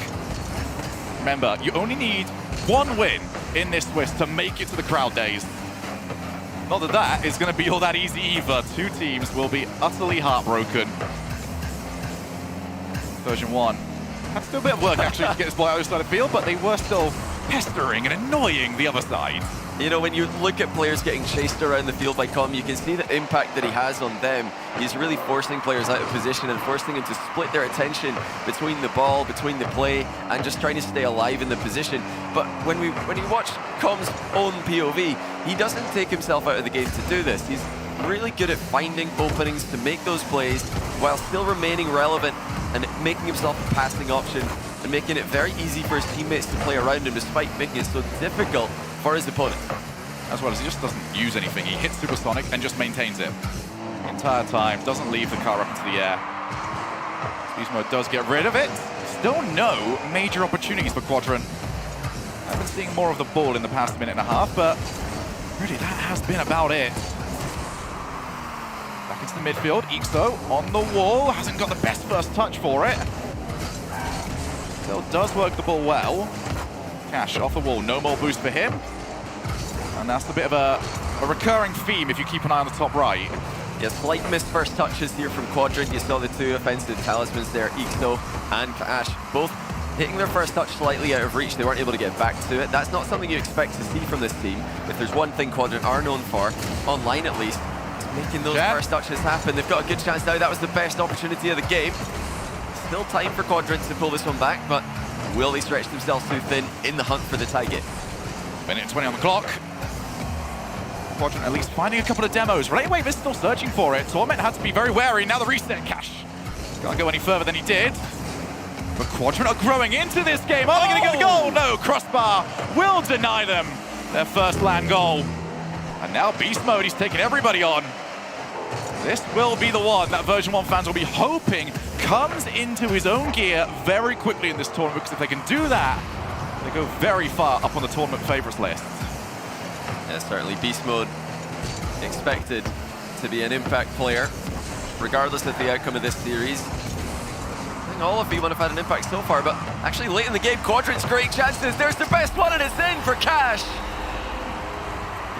Remember, you only need 1 win in this Swiss to make it to the crowd days. Not that that is going to be all that easy either. 2 teams will be utterly heartbroken. Version 1 had to do a bit of work actually to get this ball out of the side of the field, but they were still pestering and annoying the other side. You know, when you look at players getting chased around the field by Com, you can see the impact that he has on them. He's really forcing players out of position and forcing them to split their attention between the ball, between the play, and just trying to stay alive in the position. But when you watch Com's own POV, he doesn't take himself out of the game to do this. He's really good at finding openings to make those plays while still remaining relevant and making himself a passing option and making it very easy for his teammates to play around him, despite making it so difficult for his opponent. As well as he just doesn't use anything. He hits Supersonic and just maintains it the entire time. Doesn't leave the car up into the air. Beast Mode does get rid of it. Still no major opportunities for Quadrant. I've been seeing more of the ball in the past minute and a half, but really that has been about it. Back into the midfield. Ixo on the wall. Hasn't got the best first touch for it. Still does work the ball well. Cash off the wall. No more boost for him. And that's a bit of a recurring theme if you keep an eye on the top right. Yeah, slight missed first touches here from Quadrant. You saw the two offensive talismans there, Ixo and Cash, both hitting their first touch slightly out of reach. They weren't able to get back to it. That's not something you expect to see from this team. If there's one thing Quadrant are known for, online at least, it's making those first touches happen. They've got a good chance now. That was the best opportunity of the game. Still time for Quadrant to pull this one back, but will they stretch themselves too thin in the hunt for the tie game? Minute 20 on the clock. Quadrant at least finding a couple of demos. Wave is still searching for it. Torment had to be very wary. Now the reset. Cash can't go any further than he did. But Quadrant are growing into this game. Are they going to get the goal? No, Crossbar will deny them their first land goal. And now Beast Mode, he's taking everybody on. This will be the one that Version 1 fans will be hoping comes into his own gear very quickly in this tournament, because if they can do that, they go very far up on the tournament favorites list. Yeah, certainly Beast Mode expected to be an impact player, regardless of the outcome of this series. I think all of V1 have had an impact so far, but actually late in the game, Quadrant's great chances. There's the best one, and it's in for Cash.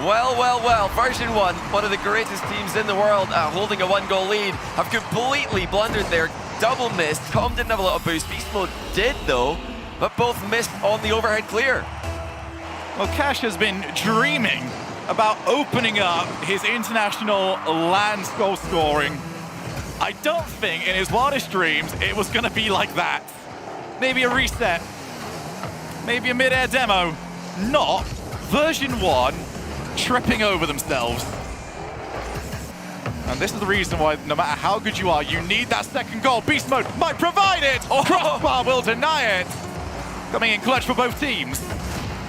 Well, well, well, Version 1, one of the greatest teams in the world at holding a one-goal lead, have completely blundered there. Double missed. Com didn't have a little boost. Beast Mode did, though, but both missed on the overhead clear. Well, Cash has been dreaming about opening up his international land goal scoring. I don't think in his wildest dreams it was going to be like that. Maybe a reset, maybe a mid-air demo, not Version 1 tripping over themselves. And this is the reason why no matter how good you are, you need that second goal. Beast Mode might provide it. Crossbar will deny it. Coming in clutch for both teams.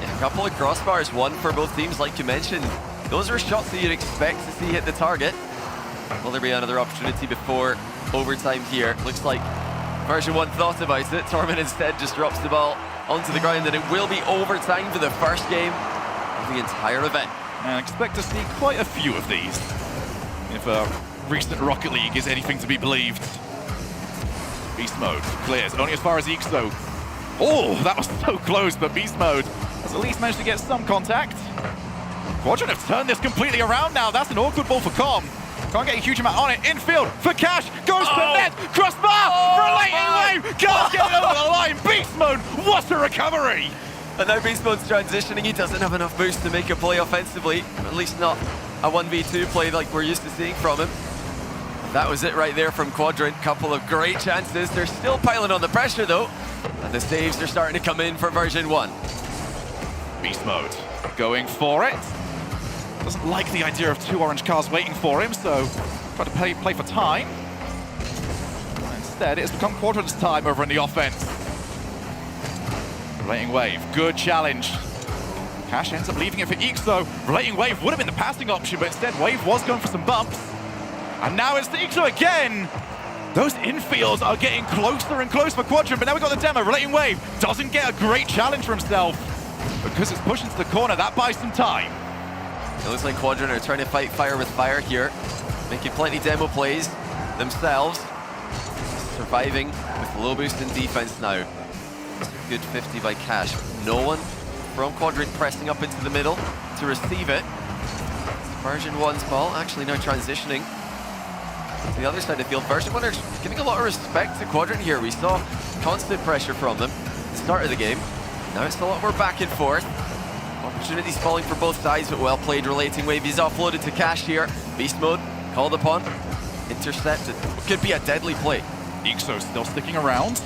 Yeah, a couple of crossbars, one for both teams, like you mentioned. Those are shots that you'd expect to see hit the target. Will there be another opportunity before overtime here? Looks like Version 1 thought about it. Torment instead just drops the ball onto the ground, and it will be overtime for the first game of the entire event. And I expect to see quite a few of these, if recent Rocket League is anything to be believed. Beast Mode clears, only as far as Ixo. Oh, that was so close, but Beast Mode has at least managed to get some contact. Quadrant have turned this completely around now. That's an awkward ball for Com. Can't get a huge amount on it. Infield for Cash. Goes for net. Crossbar. Relating wave. Can't get it over the line. Beast Mode. What a recovery. And now Beast Mode's transitioning. He doesn't have enough boost to make a play offensively. At least not a 1v2 play like we're used to seeing from him. That was it right there from Quadrant. Couple of great chances. They're still piling on the pressure though. And the saves are starting to come in for Version 1. Beast Mode going for it. Doesn't like the idea of two orange cars waiting for him, so try to play for time. Instead, it's become Quadrant's time over in the offense. Relating wave, good challenge. Cash ends up leaving it for Ixo. Relating wave would have been the passing option, but instead wave was going for some bumps. And now it's the Ixo again. Those infields are getting closer and closer for Quadrant, but now we've got the demo. Relating wave doesn't get a great challenge for himself. Because it's pushed into the corner, that buys some time. It looks like Quadrant are trying to fight fire with fire here, making plenty demo plays themselves, surviving with low boost in defense now. It's a good 50 by Cash. No one from Quadrant pressing up into the middle to receive it. It's Version 1's ball, actually now transitioning to the other side of the field. Version 1 are giving a lot of respect to Quadrant here. We saw constant pressure from them at the start of the game. Now it's a lot more back and forth. Opportunities falling for both sides, but well played. Relating wave is offloaded to Cash here. Beast Mode called upon, intercepted. Could be a deadly play. Ixo still sticking around.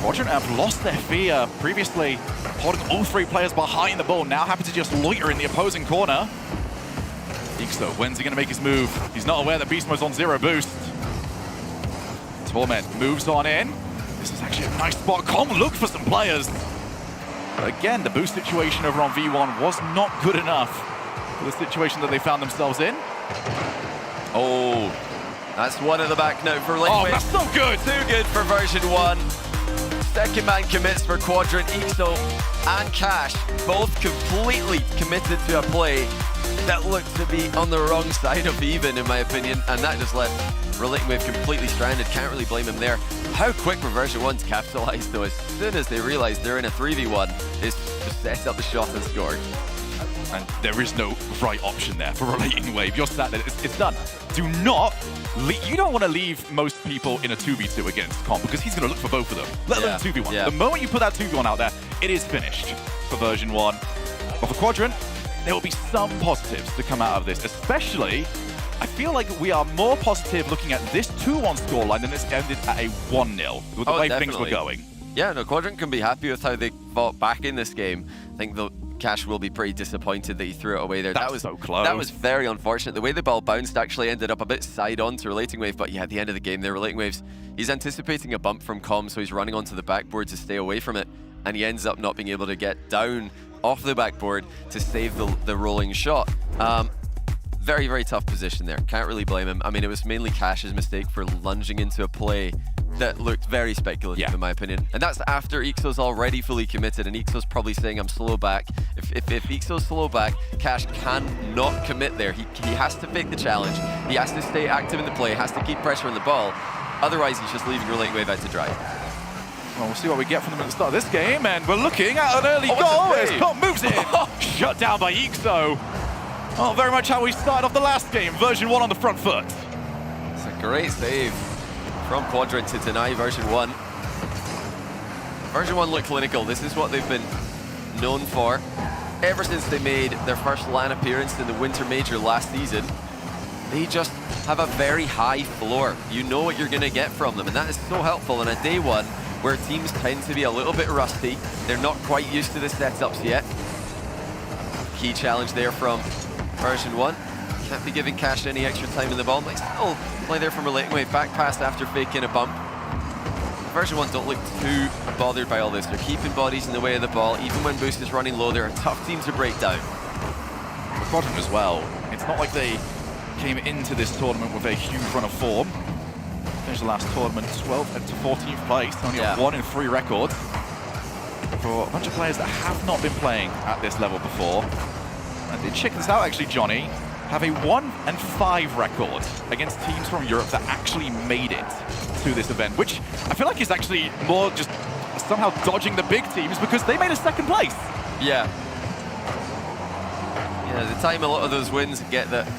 Quadrant have lost their fear previously, holding all three players behind the ball. Now happy to just loiter in the opposing corner. Ixo, when's he going to make his move? He's not aware that Beast Mode's on zero boost. Torment moves on in. This is actually a nice spot. Com look for some players. Again, the boost situation over on V1 was not good enough for the situation that they found themselves in. Oh, that's one at the back now for Liquid. Oh, that's so good! Too good for version 1. Second man commits for Quadrant, Ixo and Cash, both completely committed to a play that looked to be on the wrong side of even, in my opinion, and that just left Liquid completely stranded. Can't really blame him there. How quick were version 1 to capitalize, though, as soon as they realized they're in a 3v1, is to set up the shot and score. And there is no right option there for Relating Wave. You're sat there, it's done. Do not, you don't want to leave most people in a 2v2 against Comp, because he's going to look for both of them, let alone 2v1. Yeah. The moment you put that 2v1 out there, it is finished for version 1. But for Quadrant, there will be some positives to come out of this, especially, I feel like we are more positive looking at this 2-1 scoreline than this ended at a 1-0, with the way things were going. Yeah, no, Quadrant can be happy with how they fought back in this game. I think the Cash will be pretty disappointed that he threw it away there. That was so close. That was very unfortunate. The way the ball bounced actually ended up a bit side on to Relating Wave, but yeah, at the end of the game there, Relating Wave's, he's anticipating a bump from Com, so he's running onto the backboard to stay away from it, and he ends up not being able to get down off the backboard to save the rolling shot. Very, very tough position there. Can't really blame him. I mean, it was mainly Cash's mistake for lunging into a play that looked very speculative, in my opinion. And that's after Ixo's already fully committed, and Ixo's probably saying, I'm slow back. If Ixo's slow back, Cash cannot commit there. He has to fake the challenge. He has to stay active in the play, has to keep pressure on the ball. Otherwise, he's just leaving Relating Wave out to dry. Well, we'll see what we get from them at the start of this game, and we're looking at an early goal as Comp moves in. Shut down by Ixo. Oh, very much how we started off the last game. Version 1 on the front foot. It's a great save from Quadrant to deny version 1. Version 1 look clinical. This is what they've been known for ever since they made their first LAN appearance in the Winter Major last season. They just have a very high floor. You know what you're going to get from them, and that is so helpful on a day one where teams tend to be a little bit rusty. They're not quite used to the setups yet. Key challenge there from version 1. Can't be giving Cash any extra time in the ball. Might still play there from Relating Wave. Back pass after faking a bump. Version 1 don't look too bothered by all this. They're keeping bodies in the way of the ball. Even when boost is running low, they're a tough team to break down. For Quadrant as well, it's not like they came into this tournament with a huge run of form. Finished the last tournament 12th to 14th place, only a 1-3 record. For a bunch of players that have not been playing at this level before. And check this out actually, Johnny, have a 1-5 record against teams from Europe that actually made it to this event, which I feel like is actually more just somehow dodging the big teams because they made a second place. Yeah. Yeah, the time a lot of those wins get that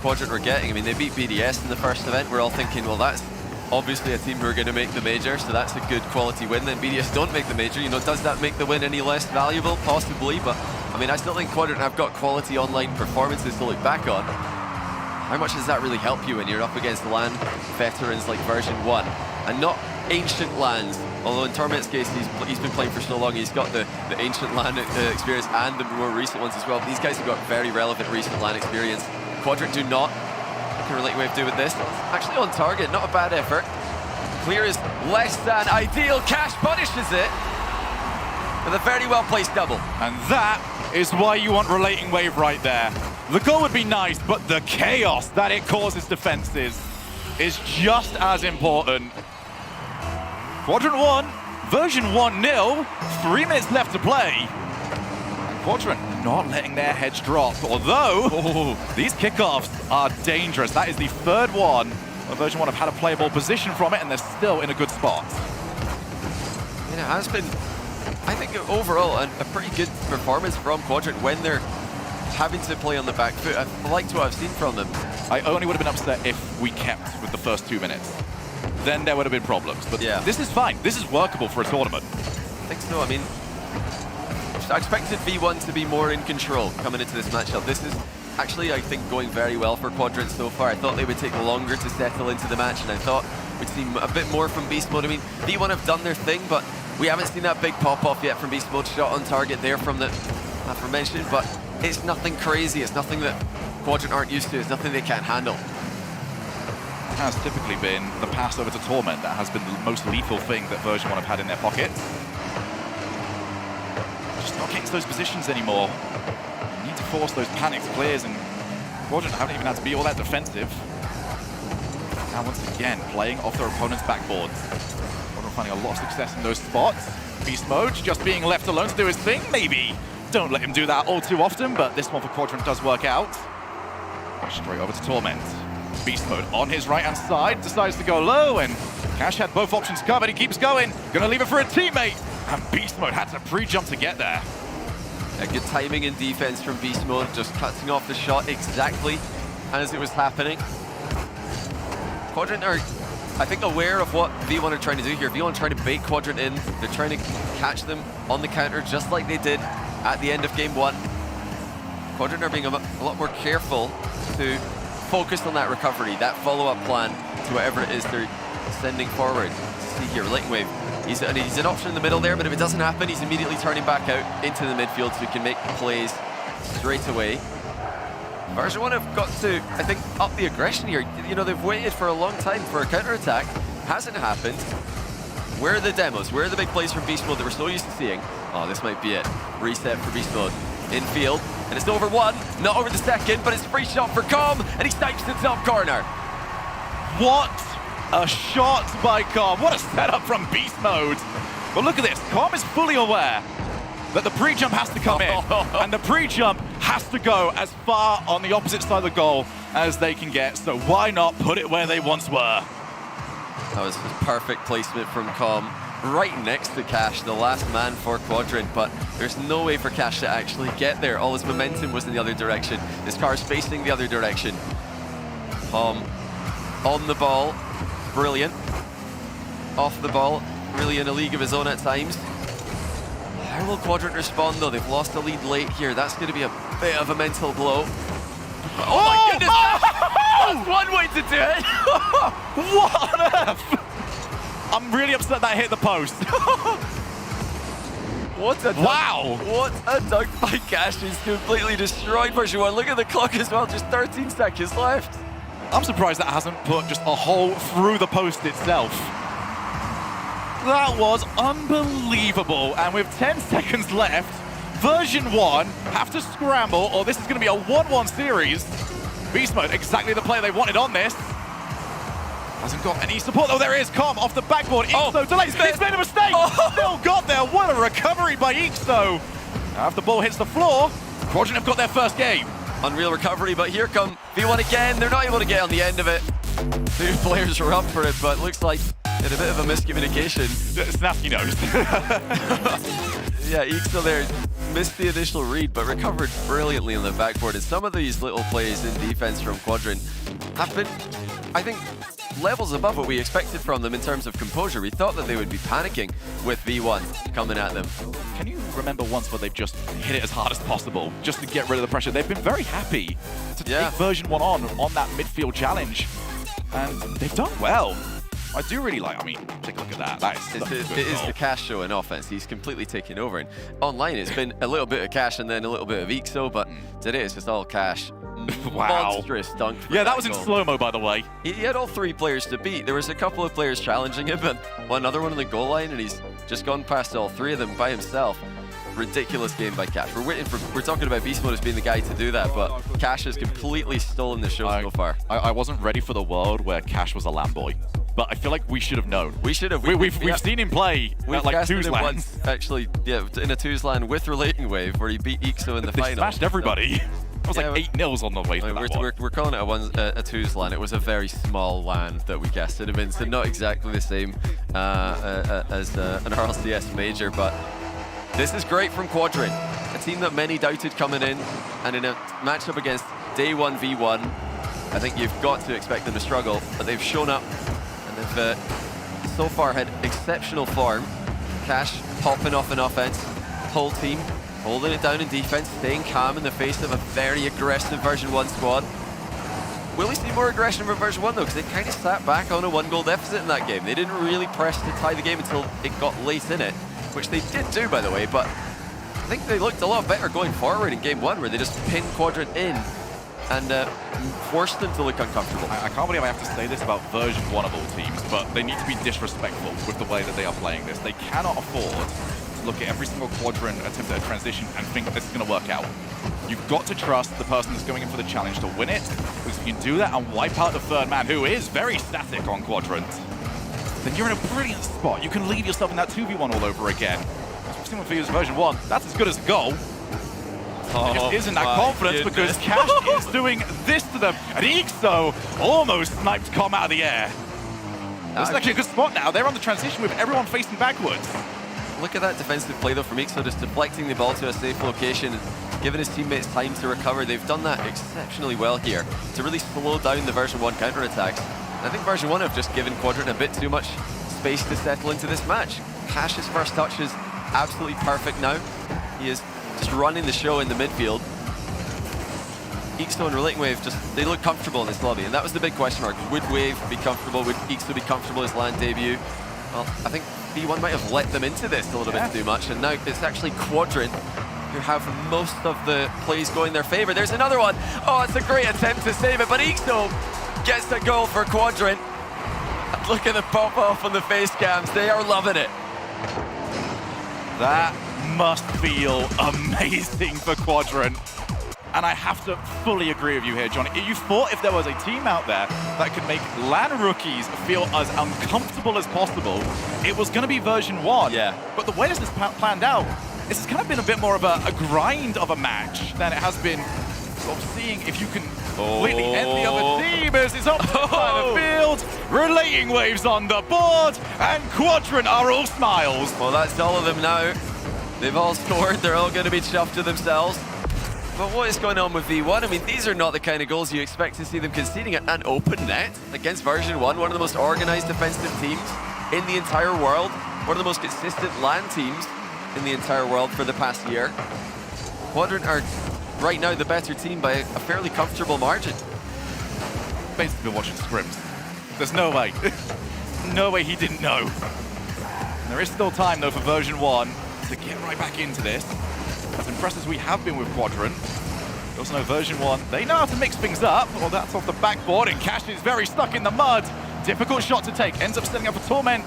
Quadrant were getting, I mean, they beat BDS in the first event. We're all thinking, well, that's obviously a team who are going to make the major, so that's a good quality win. Then BDS don't make the major, you know, does that make the win any less valuable? Possibly, but I mean, I still think Quadrant have got quality online performances to look back on. How much does that really help you when you're up against LAN veterans like version 1? And not ancient LANs, although in Torment's case, he's been playing for so long, he's got the ancient LAN experience and the more recent ones as well. These guys have got very relevant recent LAN experience. Quadrant do not. What can Relating Wave do with this? Actually on target, not a bad effort. Clear is less than ideal. Cash punishes it with a very well placed double. And that is why you want Relating Wave right there. The goal would be nice, but the chaos that it causes defenses is just as important. Quadrant 1, version 1-0, 3 minutes left to play. And Quadrant not letting their heads drop, although these kickoffs are dangerous. That is the third one. Version 1 have had a playable position from it, and they're still in a good spot. It has been, I think, overall a pretty good performance from Quadrant when they're having to play on the back foot. I've liked what I've seen from them. I only would have been upset if we kept with the first 2 minutes. Then there would have been problems. But this is fine. This is workable for a tournament. I think so. I mean, I expected V1 to be more in control coming into this matchup. This is actually, I think, going very well for Quadrant so far. I thought they would take longer to settle into the match, and I thought we'd see a bit more from Beast Mode. I mean, V1 have done their thing, but we haven't seen that big pop-off yet from Beast Mode. Shot on target there from the aforementioned, but it's nothing crazy. It's nothing that Quadrant aren't used to. It's nothing they can't handle. It has typically been the pass over to Torment that has been the most lethal thing that version 1 have had in their pocket. Just those positions anymore. You need to force those panicked clears, and Quadrant haven't even had to be all that defensive. Now once again, playing off their opponent's backboards. Quadrant finding a lot of success in those spots. Beast Mode just being left alone to do his thing, maybe. Don't let him do that all too often, but this one for Quadrant does work out. Straight over to Torment. Beast Mode on his right-hand side, decides to go low, and Cash had both options covered. He keeps going, gonna leave it for a teammate, and Beast Mode had to pre-jump to get there. A good timing in defense from Beast Mode, just cutting off the shot exactly as it was happening. Quadrant are, I think, aware of what V1 are trying to do here. V1 trying to bait Quadrant in. They're trying to catch them on the counter, just like they did at the end of game 1. Quadrant are being a lot more careful to focus on that recovery, that follow-up plan to whatever it is they're sending forward. See here, Lightning Wave. He's an option in the middle there, but if it doesn't happen, he's immediately turning back out into the midfield so he can make plays straight away. Version 1 have got to, I think, up the aggression here. You know, they've waited for a long time for a counter-attack. Hasn't happened. Where are the demos? Where are the big plays from Beast Mode that we're so used to seeing? Oh, this might be it. Reset for Beast Mode. Infield, and it's over one, not over the second, but it's a free shot for Com, and he snipes the top corner. What a shot by Com. What a setup from Beast Mode. But look at this. Com is fully aware that the pre-jump has to come in, and the pre-jump has to go as far on the opposite side of the goal as they can get, so why not put it where they once were? That was perfect placement from Com, right next to Cash, the last man for Quadrant, but there's no way for Cash to actually get there. All his momentum was in the other direction. His car's facing the other direction. Com on the ball, brilliant. Off the ball, really in a league of his own at times. How will Quadrant respond though? They've lost the lead late here. That's going to be a bit of a mental blow. Oh my goodness! That's one way to do it! What on earth? I'm really upset that hit the post. What a dunk. Wow! What a dunk by Cash. He's completely destroyed version 1. Look at the clock as well, just 13 seconds left. I'm surprised that hasn't put just a hole through the post itself. That was unbelievable, and with 10 seconds left, version 1 have to scramble, or this is going to be a 1-1 series. Beast Mode, exactly the play they wanted on this. Hasn't got any support, though. There is Com off the backboard. Ixo delays. He's made a mistake. Still got there. What a recovery by Ixo. Now, if the ball hits the floor, Quadrant have got their first game. Unreal recovery, but here come V1 again. They're not able to get on the end of it. 2 players were up for it, but looks like they had a bit of a miscommunication. Snappy nose. Yeah, Ixo there missed the initial read, but recovered brilliantly on the backboard. And some of these little plays in defense from Quadrant have been, I think, levels above what we expected from them in terms of composure. We thought that they would be panicking with V1 coming at them. Can you remember once where they've just hit it as hard as possible just to get rid of the pressure? They've been very happy to take version 1 on that midfield challenge, and they've done well. I do really like, I mean, take a look at that. It is the Cash show in offense. He's completely taken over. And online, it's been a little bit of Cash and then a little bit of Ixo, but today it's just all Cash. Wow. Monstrous dunk. Yeah, that was in slow-mo, by the way. He had all 3 players to beat. There was a couple of players challenging him, and another one on the goal line, and he's just gone past all 3 of them by himself. Ridiculous game by Cash. We're talking about Beast Mode as being the guy to do that, but Cash has completely stolen the show so far. I wasn't ready for the world where Cash was a LAN boy, but I feel like we should have known. We should have. We've seen him play at like casted 2's him LAN. once, actually, yeah, in a 2's LAN with Relating Wave, where he beat Ixo in the final. They smashed everybody. It was like 8-0s on the way to that one. We're calling it a 2's LAN. It was a very small LAN that we casted him in, so not exactly the same as an RLCS Major, but this is great from Quadrant. A team that many doubted coming in, and in a matchup against Day 1 V1, I think you've got to expect them to struggle, but they've shown up, and they've so far had exceptional form. Cash popping off in offense, whole team holding it down in defense, staying calm in the face of a very aggressive version 1 squad. Will we see more aggression from version 1 though? Because they kind of sat back on a 1-goal deficit in that game. They didn't really press to tie the game until it got late in it, which they did do, by the way, but I think they looked a lot better going forward in game 1, where they just pinned Quadrant in and forced them to look uncomfortable. I can't believe I have to say this about version 1 of all teams, but they need to be disrespectful with the way that they are playing this. They cannot afford look at every single Quadrant attempt at a transition and think that this is going to work out. You've got to trust the person that's going in for the challenge to win it, because if you can do that and wipe out the third man, who is very static on Quadrant, then you're in a brilliant spot. You can leave yourself in that 2v1 all over again. As we've seen with FaZe version 1, that's as good as a goal. It just isn't that confidence because Cash is doing this to them. And Ixo almost sniped Com out of the air. This is actually a good spot now. They're on the transition with everyone facing backwards. Look at that defensive play though from Ixo, just deflecting the ball to a safe location and giving his teammates time to recover. They've done that exceptionally well here to really slow down the version 1 counterattacks. And I think version 1 have just given Quadrant a bit too much space to settle into this match. Cash's first touch is absolutely perfect now. He is just running the show in the midfield. Ixo and Relating Wave they look comfortable in this lobby, and that was the big question mark. Would Wave be comfortable? Would Ixo be comfortable his LAN debut? Well, I think V1 might have let them into this a little bit too much, and now it's actually Quadrant who have most of the plays going their favor. There's another one. Oh, it's a great attempt to save it, but Ixo gets the goal for Quadrant. And look at the pop off on the face cams. They are loving it. That must feel amazing for Quadrant. And I have to fully agree with you here, John. You thought if there was a team out there that could make LAN rookies feel as uncomfortable as possible, it was going to be version 1. Yeah. But the way this is planned out, this has kind of been a bit more of a grind of a match than it has been sort of seeing if you can completely end the other team as it's up the side of the field. Relating Waves on the board, and Quadrant are all smiles. Well, that's all of them now. They've all scored. They're all going to be chuffed to themselves. But what is going on with V1? I mean, these are not the kind of goals you expect to see them conceding at an open net against version 1, one of the most organized defensive teams in the entire world, one of the most consistent LAN teams in the entire world for the past year. Quadrant are right now the better team by a fairly comfortable margin. Basically been watching scrims. There's no way. No way he didn't know. And there is still time though for version 1 to get right back into this. As impressed as we have been with Quadrant, we also know version 1, they know how to mix things up. Well, that's off the backboard, and Cash is very stuck in the mud. Difficult shot to take, ends up setting up a Torment.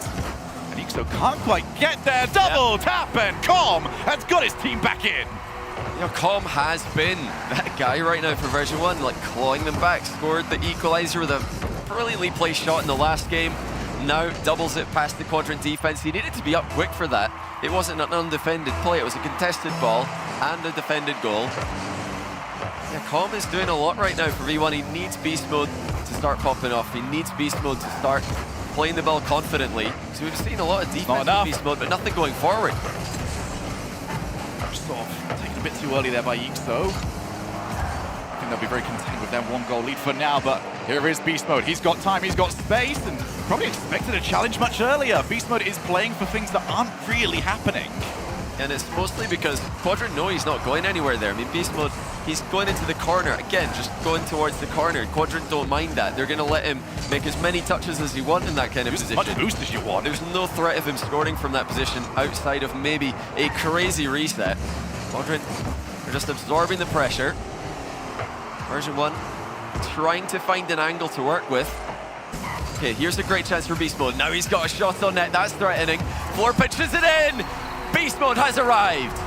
And Ixo can't quite get there. Double tap, and Com has got his team back in. You know, Com has been that guy right now for version 1, like clawing them back. Scored the equalizer with a brilliantly placed shot in the last game. Now doubles it past the Quadrant defense. He needed to be up quick for that. It wasn't an undefended play, it was a contested ball and a defended goal. Yeah, Com is doing a lot right now for V1. He needs beast mode to start popping off. He needs beast mode to start playing the ball confidently. So we've seen a lot of defense in beast mode, but nothing going forward. Sort of taken a bit too early there by Ixo. I think they'll be very content with their 1-goal lead for now, but here is beast mode. He's got time, he's got space, and probably expected a challenge much earlier. Beast mode is playing for things that aren't really happening. And it's mostly because Quadrant know he's not going anywhere there. I mean, beast mode, he's going into the corner. Again, just going towards the corner. Quadrant don't mind that. They're going to let him make as many touches as he wants in that kind of position. As much boost as you want. There's no threat of him scoring from that position outside of maybe a crazy reset. Quadrant are just absorbing the pressure. Version 1 trying to find an angle to work with. Okay, here's a great chance for beast mode. Now he's got a shot on net. That's threatening. Floor pitches it in. Beast mode has arrived.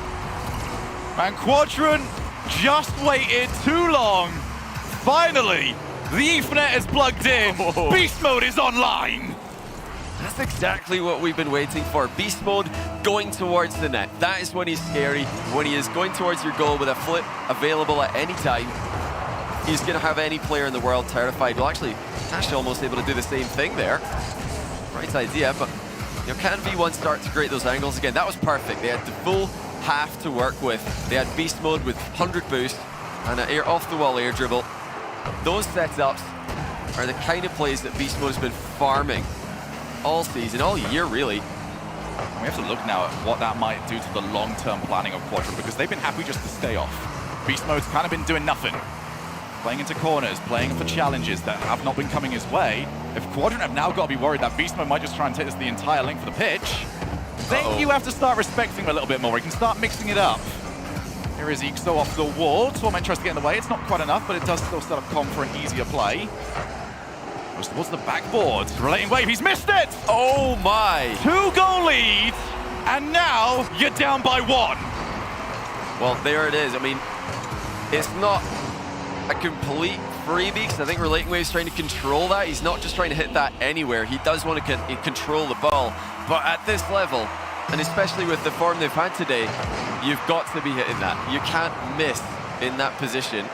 And Quadrant just waited too long. Finally, the Ethernet is plugged in. Beast mode is online. That's exactly what we've been waiting for. Beast mode going towards the net. That is when he's scary. When he is going towards your goal with a flip available at any time, he's going to have any player in the world terrified. Well, actually, Cash almost able to do the same thing there. Right idea, but you know, can V1 start to create those angles again? That was perfect. They had the full half to work with. They had beast mode with 100 boost and an off-the-wall air dribble. Those setups are the kind of plays that beast mode has been farming all season, all year, really. We have to look now at what that might do to the long-term planning of Quadrant, because they've been happy just to stay off. Beast mode's kind of been doing nothing. Playing into corners, playing for challenges that have not been coming his way. If Quadrant have now got to be worried that Beast mode might just try and take this the entire length of the pitch, then you have to start respecting him a little bit more. He can start mixing it up. Here is Ixo off the wall. Torment tries to get in the way. It's not quite enough, but it does still set up Com for an easier play. Goes towards the backboard. Relating Wave, he's missed it! Oh my! 2-goal lead, and now you're down by 1. Well, there it is. I mean, it's not a complete freebie, because I think Relating Wave's trying to control that. He's not just trying to hit that anywhere. He does want to control the ball. But at this level, and especially with the form they've had today, you've got to be hitting that. You can't miss in that position.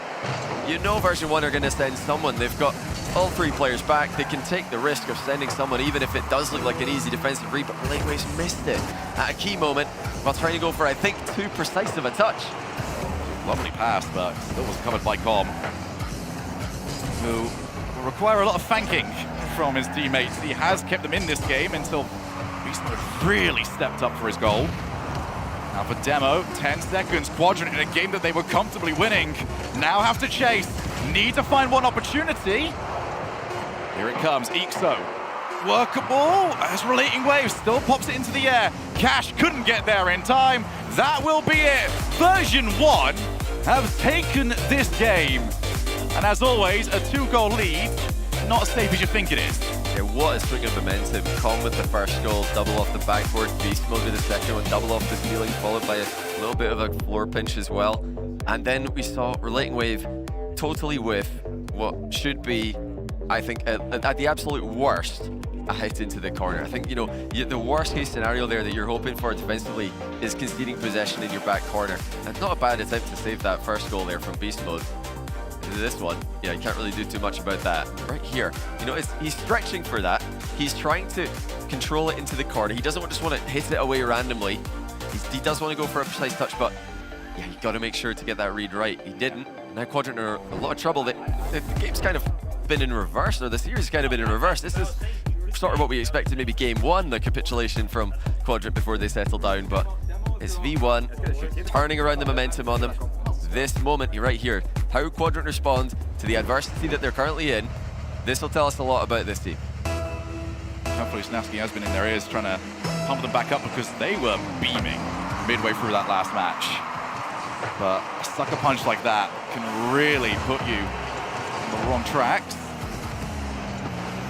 You know version 1 are going to send someone. They've got all 3 players back. They can take the risk of sending someone, even if it does look like an easy defensive read. But Relating Wave's missed it at a key moment while trying to go for, I think, too precise of a touch. Lovely pass, but still was covered by Com, who will require a lot of thanking from his teammates. He has kept them in this game until Beastmode really stepped up for his goal. Now for Demo, 10 seconds. Quadrant in a game that they were comfortably winning. Now have to chase. Need to find one opportunity. Here it comes, Ixo. Workable as Relating Wave still pops it into the air. Cash couldn't get there in time. That will be it. Version 1 have taken this game. And as always, a 2-goal lead, not as safe as you think it is. Yeah, what a swing of momentum. Com with the first goal, double off the backboard. Beast Mode with the second one, double off the ceiling, followed by a little bit of a floor pinch as well. And then we saw Relating Wave totally whiff what should be, I think, at the absolute worst, a hit into the corner. I think, you know, the worst case scenario there that you're hoping for defensively is conceding possession in your back corner. And not a bad attempt to save that first goal there from Beast Mode. This one, yeah, you can't really do too much about that. Right here, you know, he's stretching for that. He's trying to control it into the corner. He doesn't just want to hit it away randomly. He does want to go for a precise touch, but yeah, you got to make sure to get that read right. He didn't. Now Quadrant are in a lot of trouble. The game's kind of been in reverse, or the series has kind of been in reverse. This is sort of what we expected, maybe game 1, the capitulation from Quadrant before they settle down, but it's V1 turning around the momentum on them. This moment right here, how Quadrant respond to the adversity that they're currently in, this will tell us a lot about this team. Hopefully Snavsky has been in their ears trying to pump them back up, because they were beaming midway through that last match. But a sucker punch like that can really put you on the wrong tracks.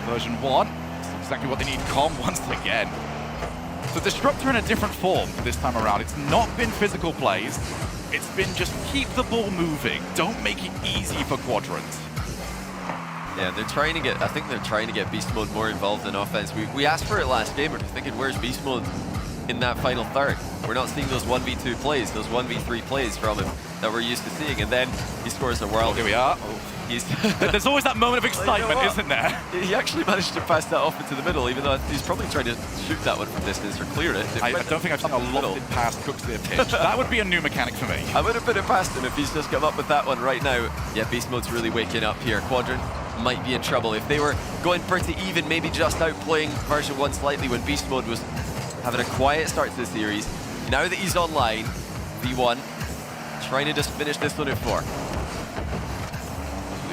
Version 1, that's exactly what they need. Com once again. The Disruptor in a different form this time around. It's not been physical plays. It's been just keep the ball moving. Don't make it easy for Quadrant. Yeah, they're trying to get, I think they're trying to get Beast Mode more involved in offense. We asked for it last game. We're thinking, where's Beast Mode in that final third? We're not seeing those 1v2 plays, those 1v3 plays from him that we're used to seeing. And then he scores a world. Here we are. There's always that moment of excitement, isn't there? He actually managed to pass that off into the middle, even though he's probably trying to shoot that one from distance or clear it. I don't think I've seen a lofted pass Cookspear pitch. That would be a new mechanic for me. I would have put it past him if he's just come up with that one right now. Yeah, Beast Mode's really waking up here. Quadrant might be in trouble. If they were going pretty even, maybe just outplaying version 1 slightly when Beast Mode was having a quiet start to the series, now that he's online, V1 trying to just finish this one at 4.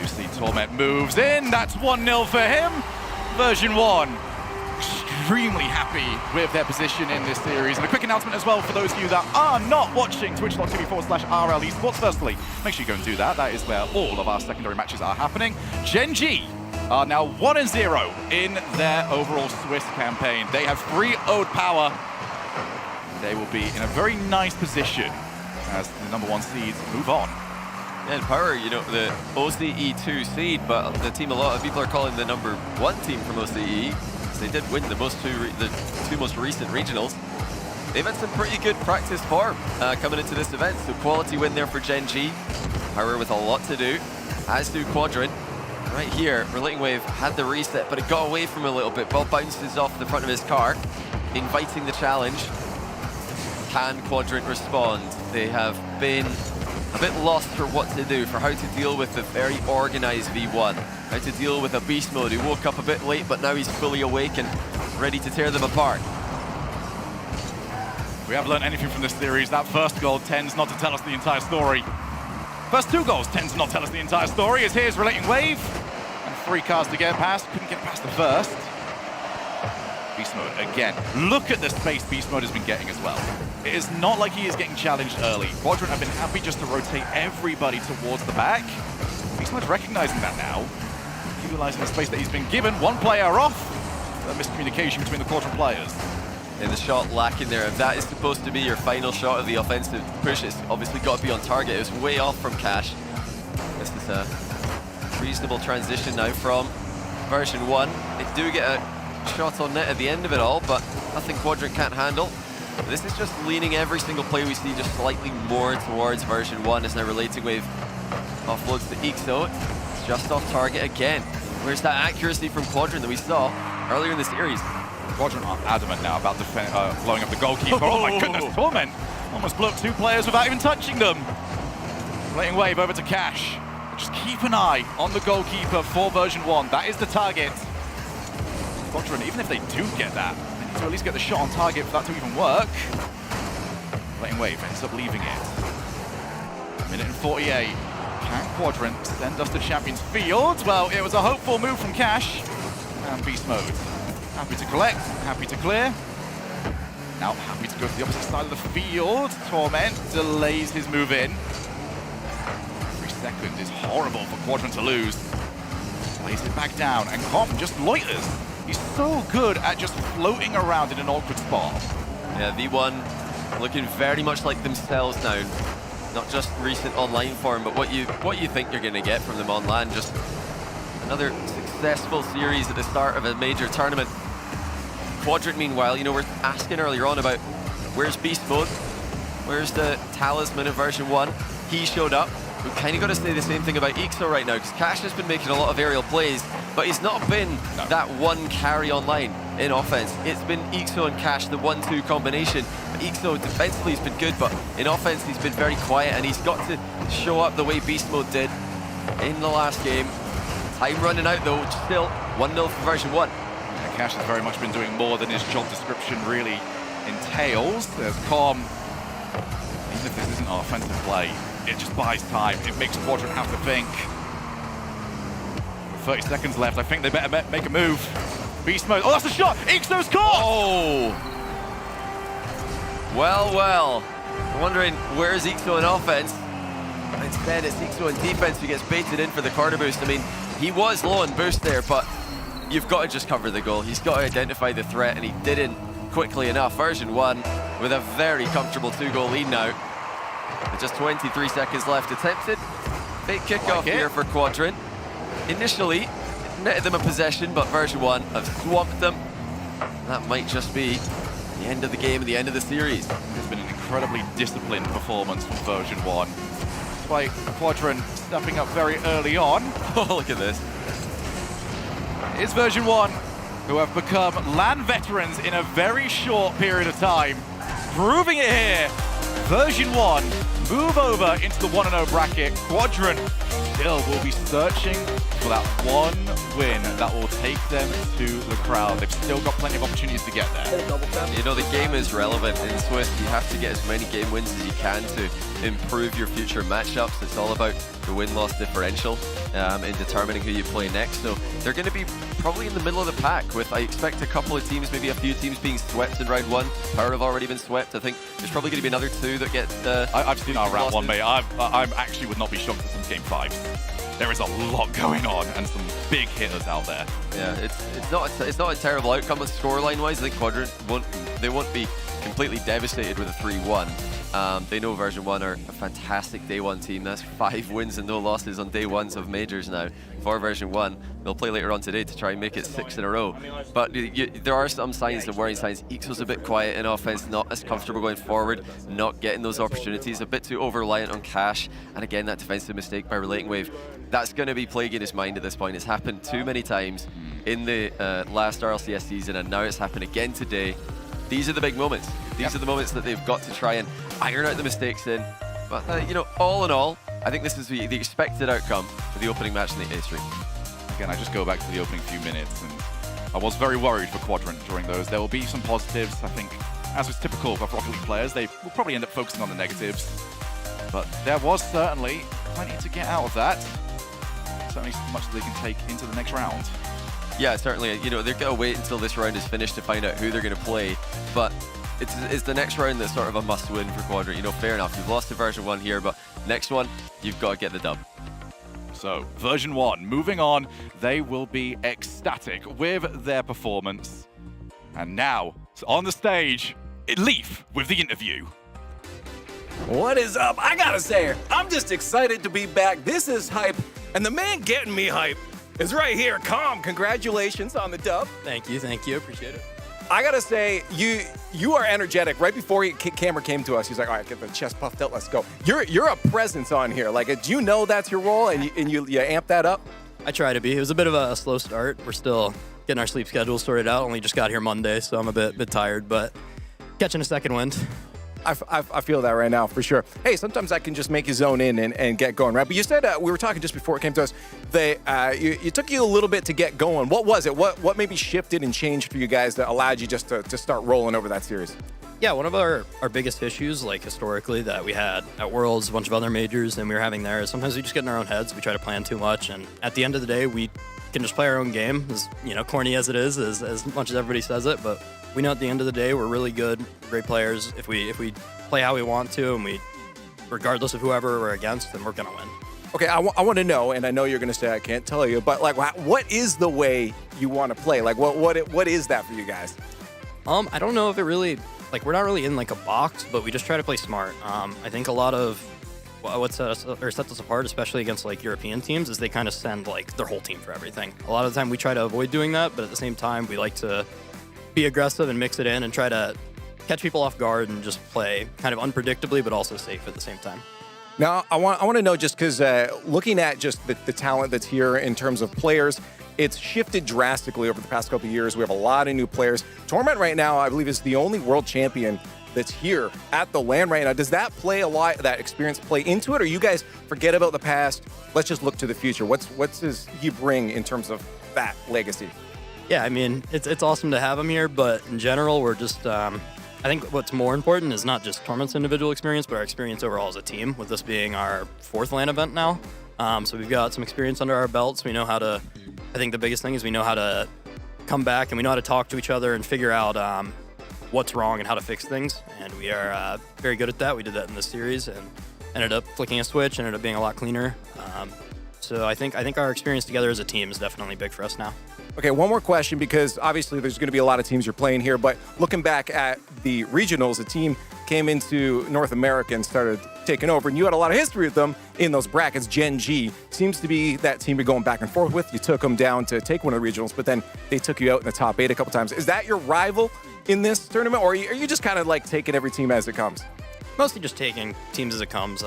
Lucy Torment moves in. That's 1-0 for him. Version 1 extremely happy with their position in this series. And a quick announcement as well for those of you that are not watching twitch.tv/RL Esports. Firstly, make sure you go and do that. That is where all of our secondary matches are happening. Gen G are now 1-0 in their overall Swiss campaign. They have 3 ode power. They will be in a very nice position as the #1 seeds move on. Yeah, and Power, you know, the OCE2 seed, but the team a lot of people are calling the #1 team from OCE. They did win the two most recent regionals. They've had some pretty good practice form coming into this event, so quality win there for Gen G. Power with a lot to do, as do Quadrant. Right here, Relating Wave had the reset, but it got away from him a little bit. Ball bounces off the front of his car, inviting the challenge. Can Quadrant respond? They have been a bit lost for what to do, for how to deal with the very organized V1. How to deal with a Beast Mode who woke up a bit late, but now he's fully awake and ready to tear them apart. If we have learned anything from this series, that first goal tends not to tell us the entire story. First 2 goals tend to not tell us the entire story, as here's Relating Wave. And 3 cars to get past, couldn't get past the first. Beast Mode again. Look at the space Beast Mode has been getting as well. It is not like he is getting challenged early. Quadrant have been happy just to rotate everybody towards the back. Beast Mode's recognizing that now, utilizing the space that he's been given. 1 player off. A miscommunication between the Quadrant players. And the shot lacking there. If that is supposed to be your final shot of the offensive push, it's obviously got to be on target. It was way off from Cash. This is a reasonable transition now from version 1. They do get a shot on net at the end of it all, but nothing Quadrant can't handle. This is just leaning every single play we see just slightly more towards version 1 as now Relating Wave offloads to Ixo. It's just off target again. Where's that accuracy from Quadrant that we saw earlier in the series? Quadrant are adamant now about blowing up the goalkeeper. Oh my goodness, Torment almost blew up 2 players without even touching them. Relating Wave over to Cash. Just keep an eye on the goalkeeper for version 1. That is the target. Quadrant, even if they do get that, they need to at least get the shot on target for that to even work. Relating Wave ends up leaving it. Minute and 48. Can Quadrant send us to Champions Field? Well, it was a hopeful move from Cash. And Beast Mode. Happy to collect, happy to clear. Now happy to go to the opposite side of the field. Torment delays his move in. 3 seconds is horrible for Quadrant to lose. Lays it back down, and KCorp just loiters. He's so good at just floating around in an awkward spot. Yeah, V1 looking very much like themselves now. Not just recent online form, but what you think you're going to get from them online. Just another successful series at the start of a major tournament. Quadrant, meanwhile, you know, we're asking earlier on about where's Beast Mode? Where's the talisman of version 1? He showed up. We've kind of got to say the same thing about Ixo right now, because Cash has been making a lot of aerial plays, but he's not been that one carry online in offense. It's been Ixo and Cash, the 1-2 combination. Ixo defensively has been good, but in offense he's been very quiet, and he's got to show up the way Beast Mode did in the last game. Time running out though, still 1-0 for version 1. Yeah, Cash has very much been doing more than his job description really entails. There's KCorp. Even if this isn't our offensive play, it just buys time. It makes Quadrant have to think. 30 seconds left. I think they better make a move. Beast Mode. Oh, that's a shot! Ixo's caught! Oh! Well, well. I'm wondering, where's Ixo in offense? Instead, it's Ixo in defense who gets baited in for the corner boost. I mean, he was low on boost there, but you've got to just cover the goal. He's got to identify the threat, and he didn't quickly enough. Version 1 with a very comfortable 2-goal lead now. With just 23 seconds left. Attempted fake kickoff here for Quadrant. Initially, it netted them a possession, but version 1 have swamped them. That might just be the end of the game and the end of the series. It's been an incredibly disciplined performance from version 1. Despite Quadrant stepping up very early on. Oh, look at this. It's version 1 who have become LAN veterans in a very short period of time. Proving it here. Version 1 move over into the 1-0 bracket. Quadrant still will be searching for that one win that will take them to the crowd. They've still got plenty of opportunities to get there. You know, the game is relevant in Swiss. You have to get as many game wins as you can to improve your future matchups. It's all about the win-loss differential in determining who you play next. So they're going to be probably in the middle of the pack with, I expect, a couple of teams, maybe a few teams being swept in round 1. Power have already been swept. I think there's probably going to be another 2 that get I've seen our round 1, mate. I actually would not be shocked at some game 5s. There is a lot going on and some big hitters out there. Yeah, it's not a terrible outcome scoreline-wise. I think Quadrant won't be completely devastated with a 3-1. They know version 1 are a fantastic day 1 team. That's 5 wins and no losses on day 1s of majors now for version 1. They'll play later on today to try and make it 6 in a row. But there are some signs, the worrying signs. Ixo's a bit quiet in offense, not as comfortable going forward, not getting those opportunities, a bit too over-reliant on Cash. And again, that defensive mistake by Relating Wave. That's going to be plaguing his mind at this point. It's happened too many times in the last RLCS season, and now it's happened again today. These are the big moments. These are the moments that they've got to try and iron out the mistakes in. But, you know, all in all, I think this is the expected outcome for the opening match in the A stream. Again, I just go back to the opening few minutes, and I was very worried for Quadrant during those. There will be some positives. I think, as is typical of Rocket League players, they will probably end up focusing on the negatives. But there was certainly plenty to get out of that. Certainly so much that they can take into the next round. Yeah, certainly. You know, they're going to wait until this round is finished to find out who they're going to play. But it's the next round that's sort of a must-win for Quadrant. You know, fair enough. You've lost to version 1 here, but next one, you've got to get the dub. So, version 1, moving on, they will be ecstatic with their performance. And now, on the stage. Leaf with the interview. What is up? I gotta say, I'm just excited to be back. This is hype, and the man getting me hype is right here. Calm, congratulations on the dub. Thank you, appreciate it. I gotta say, you are energetic. Right before Cameron came to us, he's like, all right, get the chest puffed out, let's go. You're a presence on here. Like, do you know that's your role, and you amp that up? I try to be. It was a bit of a slow start. We're still getting our sleep schedule sorted out. Only just got here Monday, so I'm a bit tired, but catching a second wind. I feel that right now, for sure. Hey, sometimes I can just make you zone in and get going, right? But you said, we were talking just before it came to us, it took you a little bit to get going. What was it? What maybe shifted and changed for you guys that allowed you just to start rolling over that series? Yeah, one of our biggest issues, like historically, that we had at Worlds, a bunch of other majors, and we were having there, is sometimes we just get in our own heads. We try to plan too much, and at the end of the day, we can just play our own game, as corny as it is, as much as everybody says it, but we know at the end of the day, we're really good, great players. If we play how we want to, and regardless of whoever we're against, then we're gonna win. Okay, I want to know, and I know you're gonna say I can't tell you, but like, what is the way you want to play? Like, what is that for you guys? I don't know if it really, like, we're not really in like a box, but we just try to play smart. I think a lot of what sets us apart, especially against like European teams, is they kind of send like their whole team for everything. A lot of the time we try to avoid doing that, but at the same time we like to be aggressive and mix it in and try to catch people off guard and just play kind of unpredictably, but also safe at the same time. Now, I want to know, just because looking at just the talent that's here in terms of players, it's shifted drastically over the past couple of years. We have a lot of new players. Torment right now, I believe, is the only world champion that's here at the LAN right now. Does that play a lot, that experience play into it, or you guys forget about the past, let's just look to the future? What does he bring in terms of that legacy? Yeah, I mean, it's awesome to have him here, but in general, we're just, I think what's more important is not just Torment's individual experience, but our experience overall as a team, with this being our 4th LAN event now. So we've got some experience under our belts. We know how to, I think the biggest thing is we know how to come back, and we know how to talk to each other and figure out what's wrong and how to fix things. And we are very good at that. We did that in this series and ended up flicking a switch, ended up being a lot cleaner. So I think our experience together as a team is definitely big for us now. Okay, one more question, because obviously there's going to be a lot of teams you're playing here, but looking back at the regionals, a team came into North America and started taking over, and you had a lot of history with them in those brackets. Gen G seems to be that team you're going back and forth with. You took them down to take one of the regionals, but then they took you out in the top 8 a couple times. Is that your rival in this tournament, or are you just kind of like taking every team as it comes? Mostly just taking teams as it comes.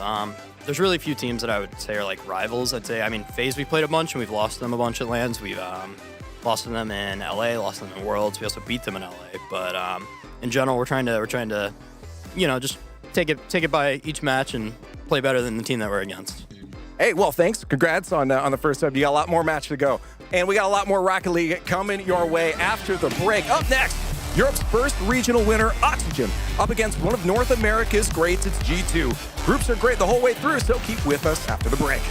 There's really few teams that I would say are like rivals. I'd say, I mean, FaZe we played a bunch, and we've lost them a bunch at LANs. We've lost to them in LA, lost them in Worlds. We also beat them in LA. But in general, we're trying to, just take it by each match and play better than the team that we're against. Hey, well, thanks. Congrats on the first time. You got a lot more match to go, and we got a lot more Rocket League coming your way after the break. Up next, Europe's first regional winner, Oxygen, up against one of North America's greats. It's G2. Groups are great the whole way through, so keep with us after the break.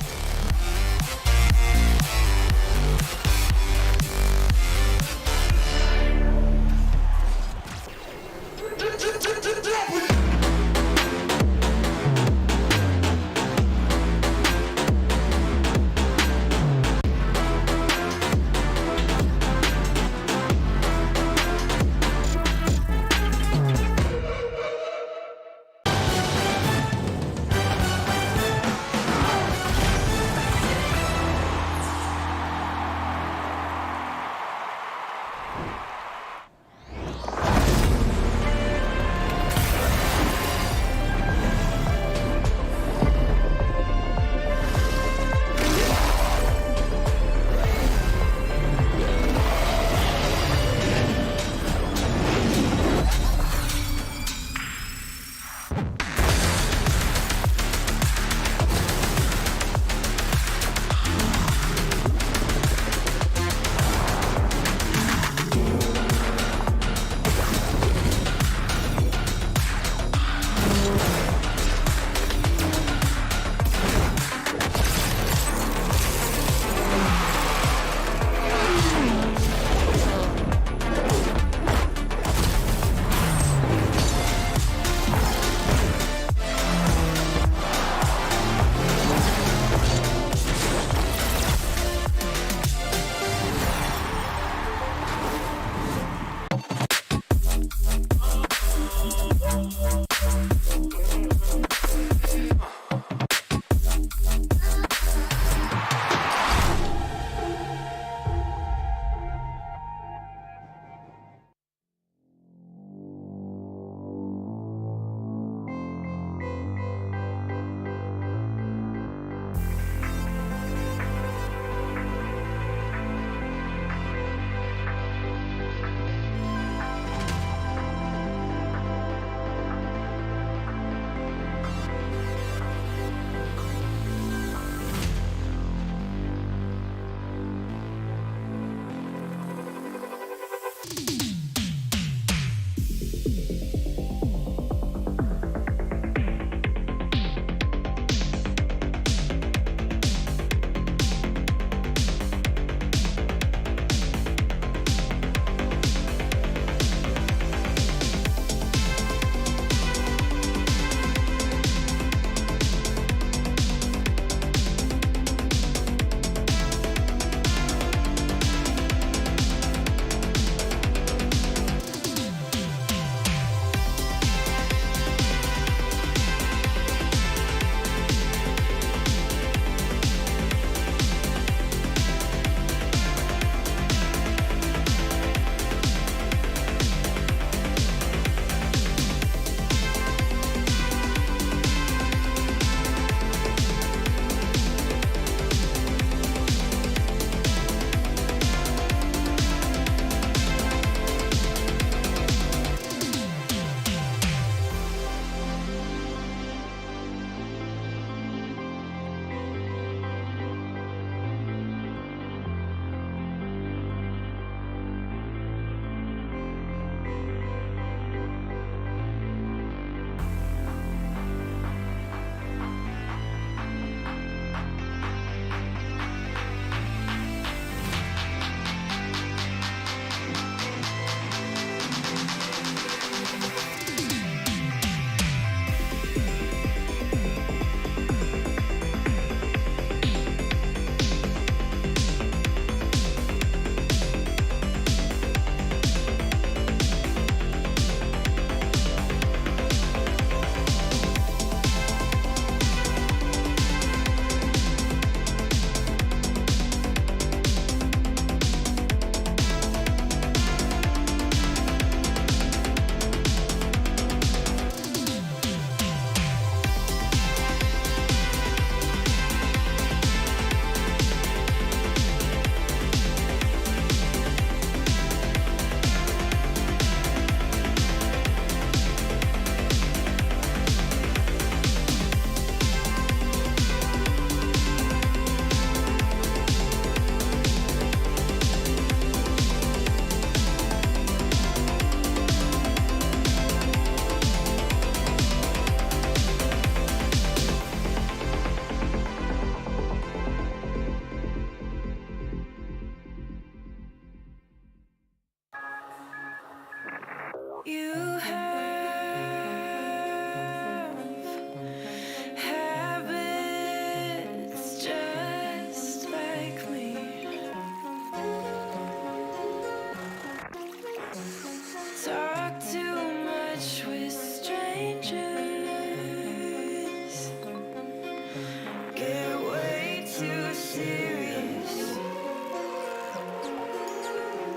get way too serious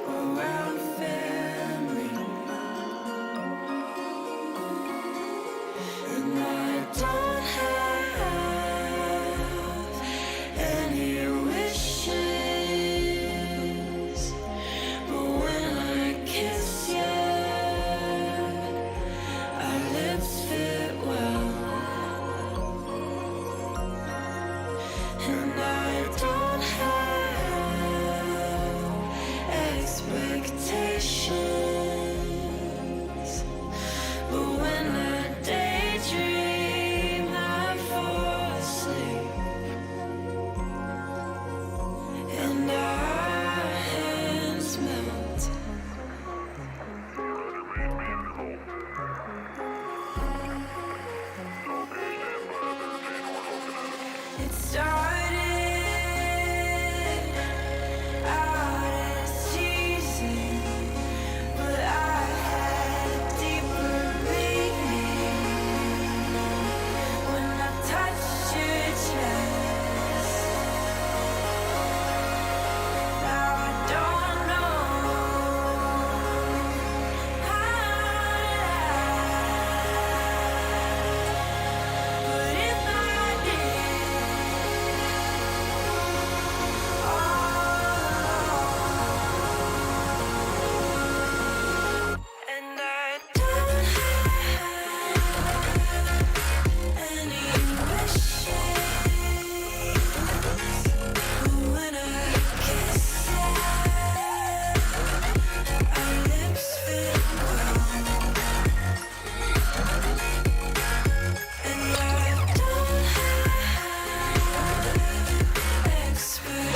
around family, and I don't have any wishes, but when I kiss you, our lips fit well, and I don't have expectations, but when I daydream, I fall asleep, and our hands melt. It started out as teasing, but I had a deeper meaning when I touched your chest. Now I don't know how to but if I and I don't have any wishes, but when I kiss you, our lips fit well, and I don't have expectations, but when I daydream, I fall asleep, and our hands melt.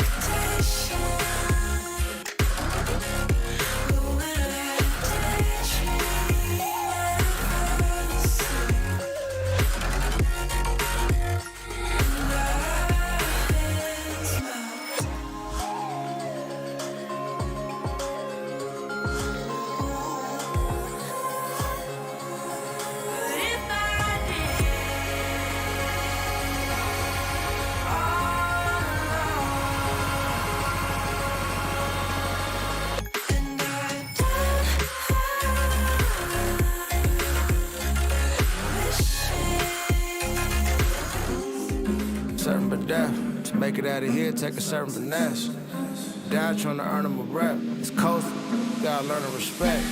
But if I Certain but death. To make it out of here, take a certain finesse. Die trying to earn him a rep. It's coastal, gotta learn to respect.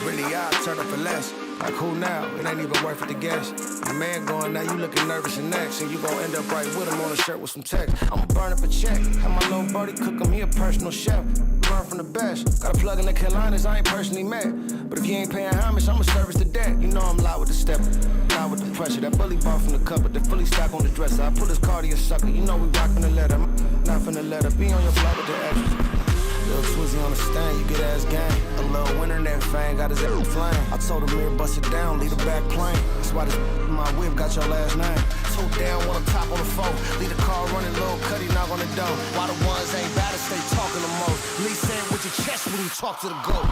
Really, I turn up for less. Like who now? It ain't even worth it to guess. Your man going now, you looking nervous and next, and you gon' end up right with him on a shirt with some text. I'ma burn up a check. Have my little birdie cook him, he a personal chef. Learn from the best. Got a plug in the Carolinas I ain't personally met. But if you ain't paying homage, I'ma service the debt. You know I'm loud with the step, loud with the pressure. That bully ball from the cupboard, the fully stock on the dresser. I put his car to your sucker. You know we rockin' the letter. Not finna let her be on your block with the extras. Little Twizzy on the stand, you get ass gang. A little winter net fang, got his ass flame. I told him mirror bust it down, leave the back plane. That's why this in my whip got your last name. Two down, one on top on the phone. Leave the car running, little cutty knock on the door. Why the ones ain't bad to stay talking the most. Lee say it with your chest when you talk to the goat.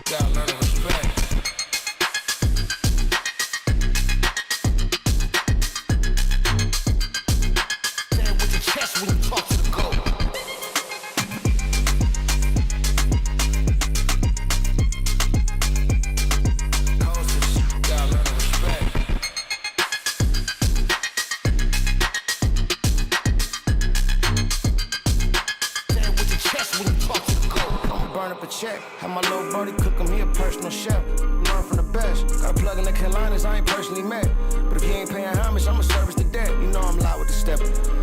Gotta learn to respect. Say it with your chest when you talk to the goat. Gotta learn to respect. Say it with your chest when you talk to the goat. I'ma burn up a check. Have my little birdie cook him, he a personal chef. Learn from the best. Got a plug in the Carolinas I ain't personally met. But if you ain't paying homage, I'ma service the debt. You know I'm loud with the step,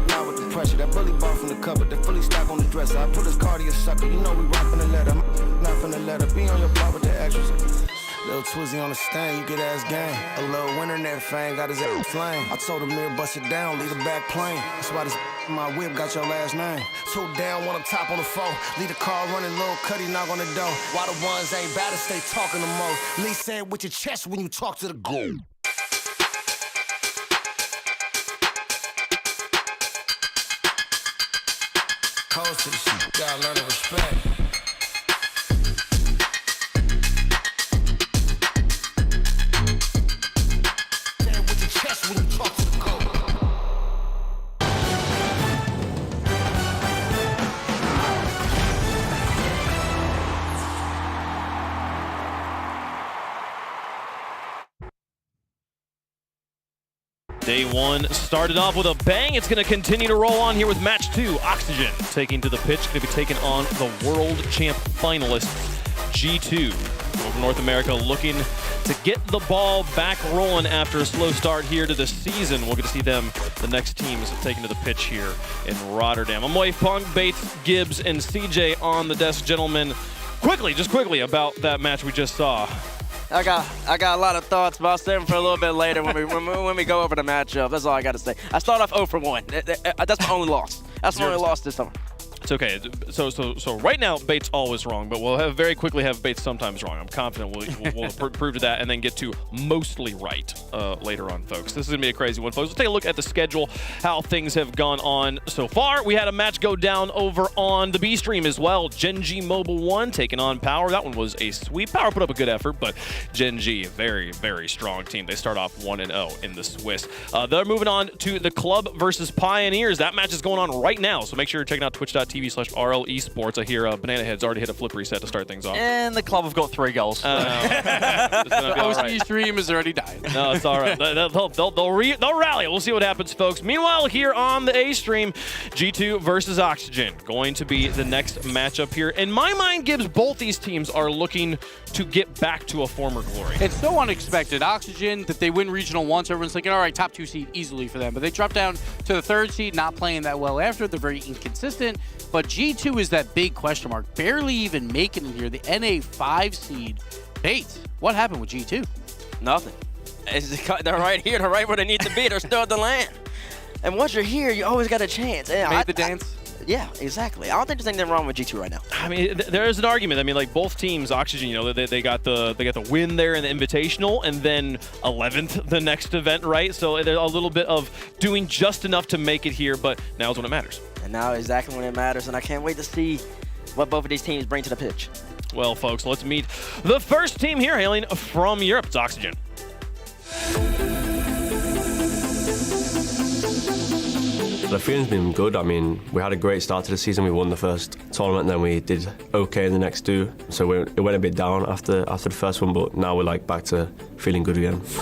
loud with the pressure. That bully ball from the cupboard, the fully stock on the dresser. I put his car to your sucker. You know we rockin' the letter. Not finna let her be on your block with the extras. Little Twizzy on the stand, you get ass gang. A little winter net fang, got his ass flame. I told him mirror bust it down, leave the back plane. That's why this in my whip got your last name. Two down, one up top on the phone. Leave the car running, little cutty knock on the door. Why the ones ain't bad to stay talking the most. Lee say it with your chest when you talk to the goal. Coast to the shit, gotta learn to respect. Day 1 started off with a bang. It's going to continue to roll on here with match 2. Oxygen taking to the pitch, going to be taking on the world champ finalists, G2. From North America looking to get the ball back rolling after a slow start here to the season. We'll get to see them, the next teams, taking to the pitch here in Rotterdam. I'm Wave Punk, Bates, Gibbs, and CJ on the desk. Gentlemen, just quickly about that match we just saw. I got a lot of thoughts, but I'll save them for a little bit later when we go over the matchup. That's all I got to say. I start off 0 for 1. That's my only loss. That's my only loss this summer. It's okay. So right now, Bates always wrong, but we'll very quickly have Bates sometimes wrong. I'm confident we'll prove to that and then get to mostly right later on, folks. This is going to be a crazy one, folks. Let's take a look at the schedule, how things have gone on so far. We had a match go down over on the B stream as well. Gen G Mobile 1 taking on Power. That one was a sweep. Power put up a good effort, but Gen G, very, very strong team. They start off 1-0 in the Swiss. They're moving on to the Club versus Pioneers. That match is going on right now, so make sure you're checking out twitch.tv/RL Esports. I hear Banana Head's already hit a flip reset to start things off. And the Club have got 3 goals. The OC stream is already dying. No, it's all right. They'll rally. We'll see what happens, folks. Meanwhile, here on the A stream, G2 versus Oxygen going to be the next matchup here. In my mind, Gibbs, both these teams are looking to get back to a former glory. It's so unexpected. Oxygen, that they win Regional 1, so everyone's thinking, all right, top 2 seed easily for them. But they drop down to the 3rd seed, not playing that well after. They're very inconsistent. But G2 is that big question mark, barely even making it here. The NA 5 seed. Bates, what happened with G2? Nothing. They're right here. They're right where they need to be. They're still at the land. And once you're here, you always got a chance. Made the dance? Yeah, exactly. I don't think there's anything wrong with G2 right now. I mean, there is an argument. I mean, like both teams, Oxygen, you know, they got the win there in the Invitational, and then 11th the next event, right? So there's a little bit of doing just enough to make it here, but now's when it matters. And now exactly when it matters, and I can't wait to see what both of these teams bring to the pitch. Well, folks, let's meet the first team here hailing from Europe. It's Oxygen. The feeling's been good. I mean, we had a great start to the season. We won the first tournament, and then we did okay in the next 2. So it went a bit down after the first one, but now we're like back to feeling good again. He's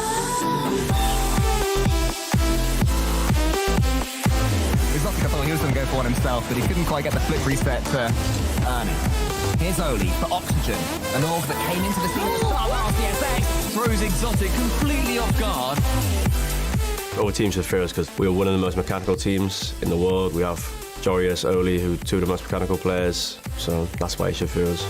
lost a couple. He was going to go for one himself, but he couldn't quite get the flip reset to earn it. Here's Oli for Oxygen, an org that came into the scene at the start of RLCS. Throws Exotic completely off guard. Our team should fear us because we're one of the most mechanical teams in the world. We have Jorius, Oli, who are 2 of the most mechanical players, so that's why he should fear us.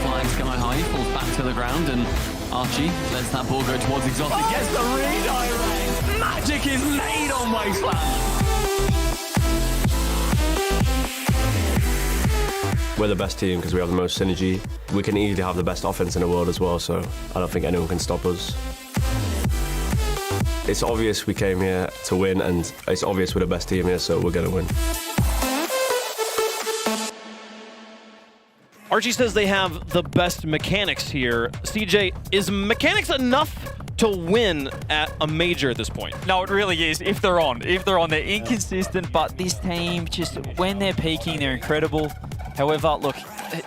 Flying sky high, falls back to the ground, and Archie lets that ball go towards Exotic. Gets the redirect! Magic is made on Wasteland! We're the best team because we have the most synergy. We can easily have the best offense in the world as well, so I don't think anyone can stop us. It's obvious we came here to win, and it's obvious we're the best team here, so we're going to win. Archie says they have the best mechanics here. CJ, is mechanics enough to win at a major at this point? No, it really is. If they're on, they're inconsistent, but this team, just when they're peaking, they're incredible. However, look,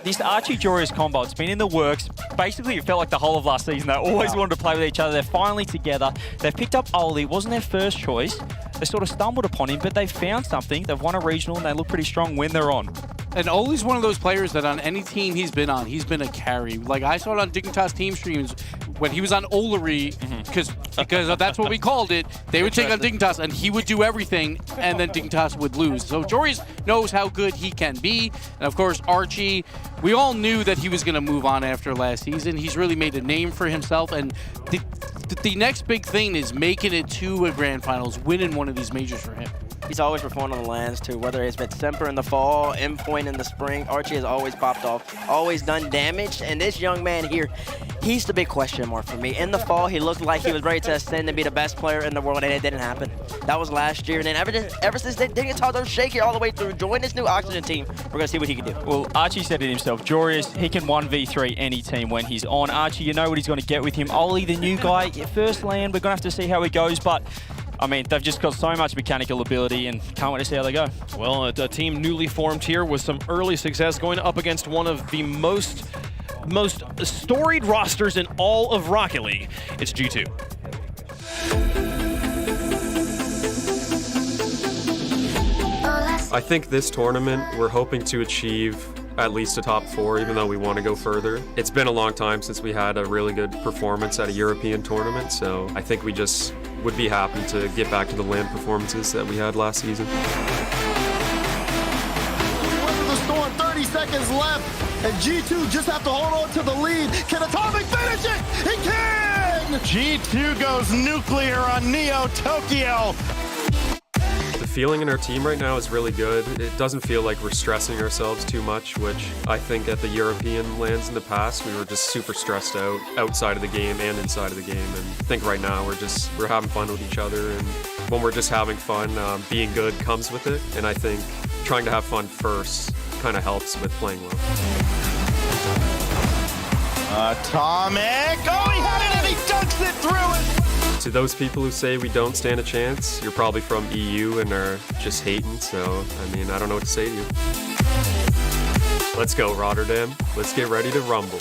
this Archie-Jorius combo, it's been in the works. Basically, it felt like the whole of last season. They always wanted to play with each other. They're finally together. They've picked up Oli. It wasn't their first choice. They sort of stumbled upon him, but they found something. They've won a regional, and they look pretty strong when they're on. And Oli's one of those players that on any team he's been on, he's been a carry. Like, I saw it on Dignitas team streams when he was on Olary, because that's what we called it. They would take on Dignitas, and he would do everything, and then Dignitas would lose. So Jorius knows how good he can be. And, of course, Archie, we all knew that he was going to move on after last season. He's really made a name for himself, and the next big thing is making it to a grand finals, winning one of these majors for him. He's always performed on the lands, too, whether it's been Semper in the fall, Endpoint in the spring. Archie has always popped off, always done damage, and this young man here, he's the big question mark for me. In the fall, he looked like he was ready to ascend and be the best player in the world, and it didn't happen. That was last year, and then ever since they didn't talk them shaky all the way through, join this new Oxygen team, we're going to see what he can do. Well, Archie said it himself. Jorius, he can 1v3 any team when he's on. Archie, you know what he's going to get with him. Oli, the new guy, first land, we're going to have to see how he goes, but I mean, they've just got so much mechanical ability and can't wait to see how they go. Well, a team newly formed here with some early success going up against one of the most most storied rosters in all of Rocket League. It's G2. I think this tournament, we're hoping to achieve at least a top 4, even though we want to go further. It's been a long time since we had a really good performance at a European tournament, so I think we just would be happy to get back to the LAN performances that we had last season. Weather the storm, 30 seconds left, and G2 just have to hold on to the lead. Can Atomic finish it? He can! G2 goes nuclear on Neo Tokyo. The feeling in our team right now is really good. It doesn't feel like we're stressing ourselves too much, which I think at the European LANs in the past, we were just super stressed out outside of the game and inside of the game. And I think right now we're having fun with each other. And when we're just having fun, being good comes with it. And I think trying to have fun first kind of helps with playing well. Atomic! Oh, he had it and he dunks it through it! To those people who say we don't stand a chance, you're probably from EU and are just hating, so, I mean, I don't know what to say to you. Let's go, Rotterdam. Let's get ready to rumble.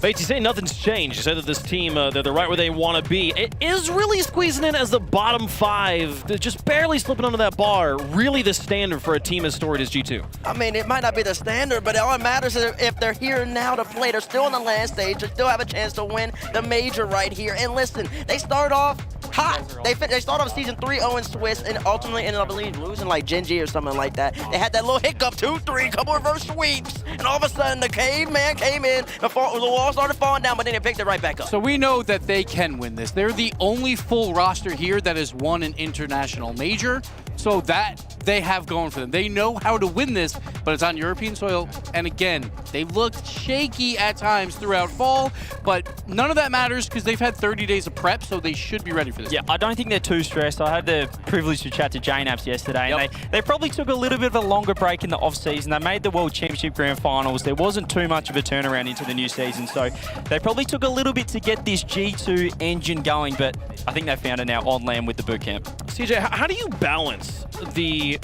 FaZe, you say nothing's changed. You said that this team, they're right where they want to be. It is really squeezing in as the bottom 5. They're just barely slipping under that bar. Really the standard for a team as storied as G2. I mean, it might not be the standard, but all that matters is if they're here now to play. They're still on the LAN stage. They still have a chance to win the major right here. And listen, they start off hot. They start off season 3 0 in Swiss and ultimately ended up, I believe, losing like Genji or something like that. They had that little hiccup, 2-3, couple reverse sweeps, and all of a sudden the caveman came in, the wall started falling down, but then they picked it right back up. So we know that they can win this. They're the only full roster here that has won an international major, so that they have going for them. They know how to win this, but it's on European soil. And again, they've looked shaky at times throughout fall, but none of that matters because they've had 30 days of prep, so they should be ready for this. Yeah, I don't think they're too stressed. I had the privilege to chat to JNAPS yesterday, and they probably took a little bit of a longer break in the off-season. They made the World Championship Grand Finals. There wasn't too much of a turnaround into the new season, so they probably took a little bit to get this G2 engine going, but I think they found it now on LAN with the bootcamp. CJ, how do you balance the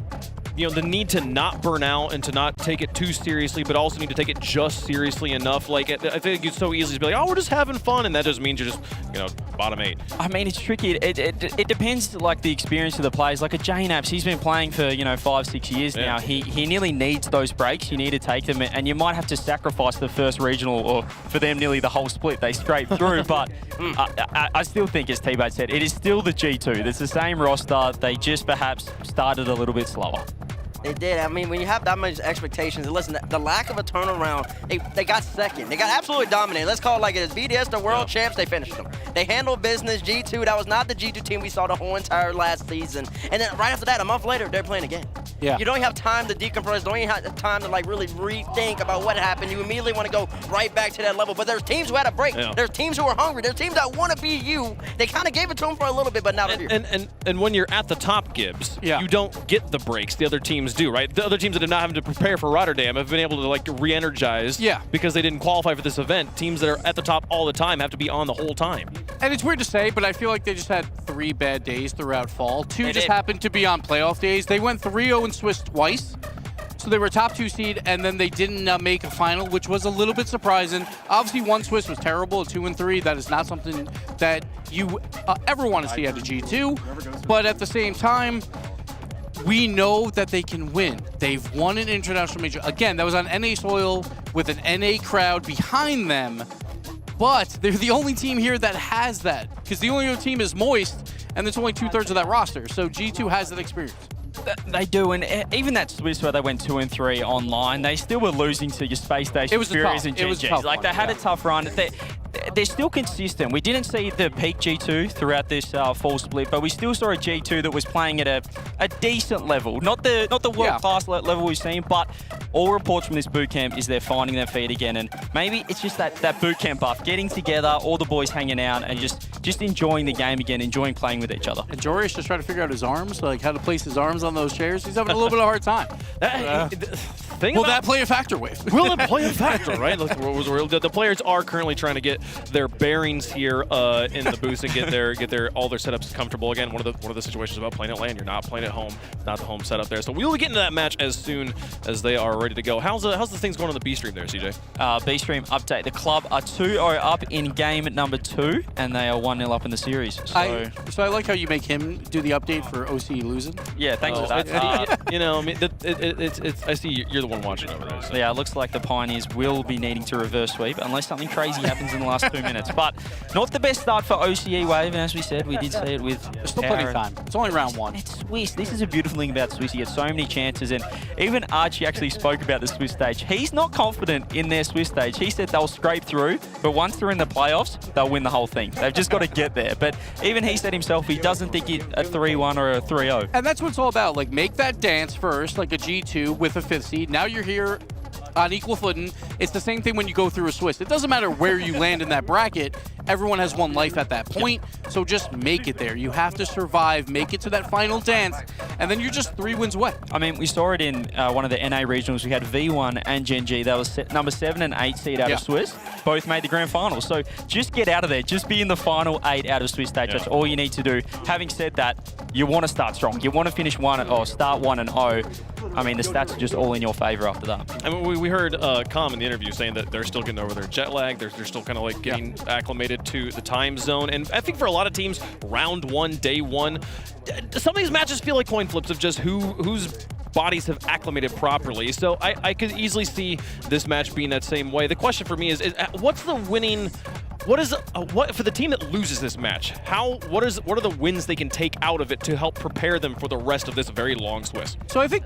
need to not burn out and to not take it too seriously, but also need to take it just seriously enough? Like, I think it's so easy to be like, oh, we're just having fun, and that just means you're just, bottom 8. I mean, it's tricky. It depends, like, the experience of the players. Like a JNAPS, he's been playing for, 5-6 years now. He nearly needs those breaks. You need to take them, and you might have to sacrifice the first regional, or for them, nearly the whole split. They scrape through, but I still think, as T-Bate said, it is still the G2. It's the same roster. They just perhaps started a little bit slower. They did. I mean, when you have that much expectations, and listen, the lack of a turnaround, they got second. They got absolutely dominated. Let's call it like it is. BDS, the world champs, they finished them. They handled business. G2, that was not the G2 team we saw the whole entire last season. And then right after that, a month later, they're playing again. Yeah. You don't even have time to decompress. Don't even have time to like really rethink about what happened. You immediately want to go right back to that level. But there's teams who had a break. Yeah. There's teams who are hungry. There's teams that want to be you. They kind of gave it to them for a little bit, but now they're here. And when you're at the top, Gibbs, you don't get the breaks the other teams do, right? The other teams that did not have to prepare for Rotterdam have been able to like re-energize because they didn't qualify for this event. Teams that are at the top all the time have to be on the whole time. And it's weird to say, but I feel like they just had 3 bad days throughout fall. 2 just happened to be on playoff days. They went 3-0 in Swiss twice. So they were top 2 seed, and then they didn't make a final, which was a little bit surprising. Obviously, 1 Swiss was terrible. 2-3, that is not something that you ever want to see at a G2. But at the same time, we know that they can win. They've won an international major. Again, that was on NA soil with an NA crowd behind them. But they're the only team here that has that, because the only other team is Moist, and there's only 2/3 of that roster. So G2 has that experience. They do, and even that Swiss where they went 2-3 online, they still were losing to your Space Station Furies and GGs. Like, they had a tough run. They're still consistent. We didn't see the peak G2 throughout this fall split, but we still saw a G2 that was playing at a decent level. Not the world-class level we've seen, but all reports from this bootcamp is they're finding their feet again, and maybe it's just that bootcamp buff, getting together, all the boys hanging out, and just enjoying the game again, enjoying playing with each other. And Jory's just trying to figure out his arms, like how to place his arms on those chairs. He's having a little bit of a hard time. thing Will about that play a factor, Wave? Will it play a factor, right? The players are currently trying to get their bearings here in the booth and get all their setups comfortable. Again, one of the situations about playing at LAN, you're not playing at home, not the home setup there. So we will get into that match as soon as they are ready to go. How's the things going on the B stream there, CJ? B stream update. The club are 2-0 up in game number 2, and they are 1-0 up in the series. So I like how you make him do the update for OC losing. Yeah, thanks for that. You know, I mean, I see you're the one watching over there. So. Yeah, it looks like the Pioneers will be needing to reverse sweep unless something crazy happens in the last 2 minutes. But not the best start for OCE Wave, and as we said, we did see it with There's still plenty of time. It's only round 1. It's Swiss. This is a beautiful thing about Swiss. You get so many chances, and even Archie actually spoke about the Swiss stage. He's not confident in their Swiss stage. He said they'll scrape through, but once they're in the playoffs, they'll win the whole thing. They've just got to get there. But even he said himself, he doesn't think it a 3-1 or a 3-0. And that's what it's all about. Like, make that dance first, like a G2 with a 5th seed. Now you're here on equal footing. It's the same thing when you go through a Swiss. It doesn't matter where you land in that bracket. Everyone has one life at that point, so just make it there. You have to survive, make it to that final dance, and then you're just 3 wins away. I mean, we saw it in one of the NA regionals. We had V1 and Gen G. That was number 7 and 8 seed out of Swiss. Both made the grand final. So just get out of there. Just be in the final 8 out of Swiss stage. That's all you need to do. Having said that, you want to start strong. You want to finish start 1-0. I mean, the stats are just all in your favor after that. I mean, we heard Com in the interview saying that they're still getting over their jet lag. They're still kind of like getting acclimated to the time zone. And I think for a lot of teams, round 1, day 1, some of these matches feel like coin flips of just whose bodies have acclimated properly. So I could easily see this match being that same way. The question for me is what's the winning... What for the team that loses this match? What are the wins they can take out of it to help prepare them for the rest of this very long Swiss? So I think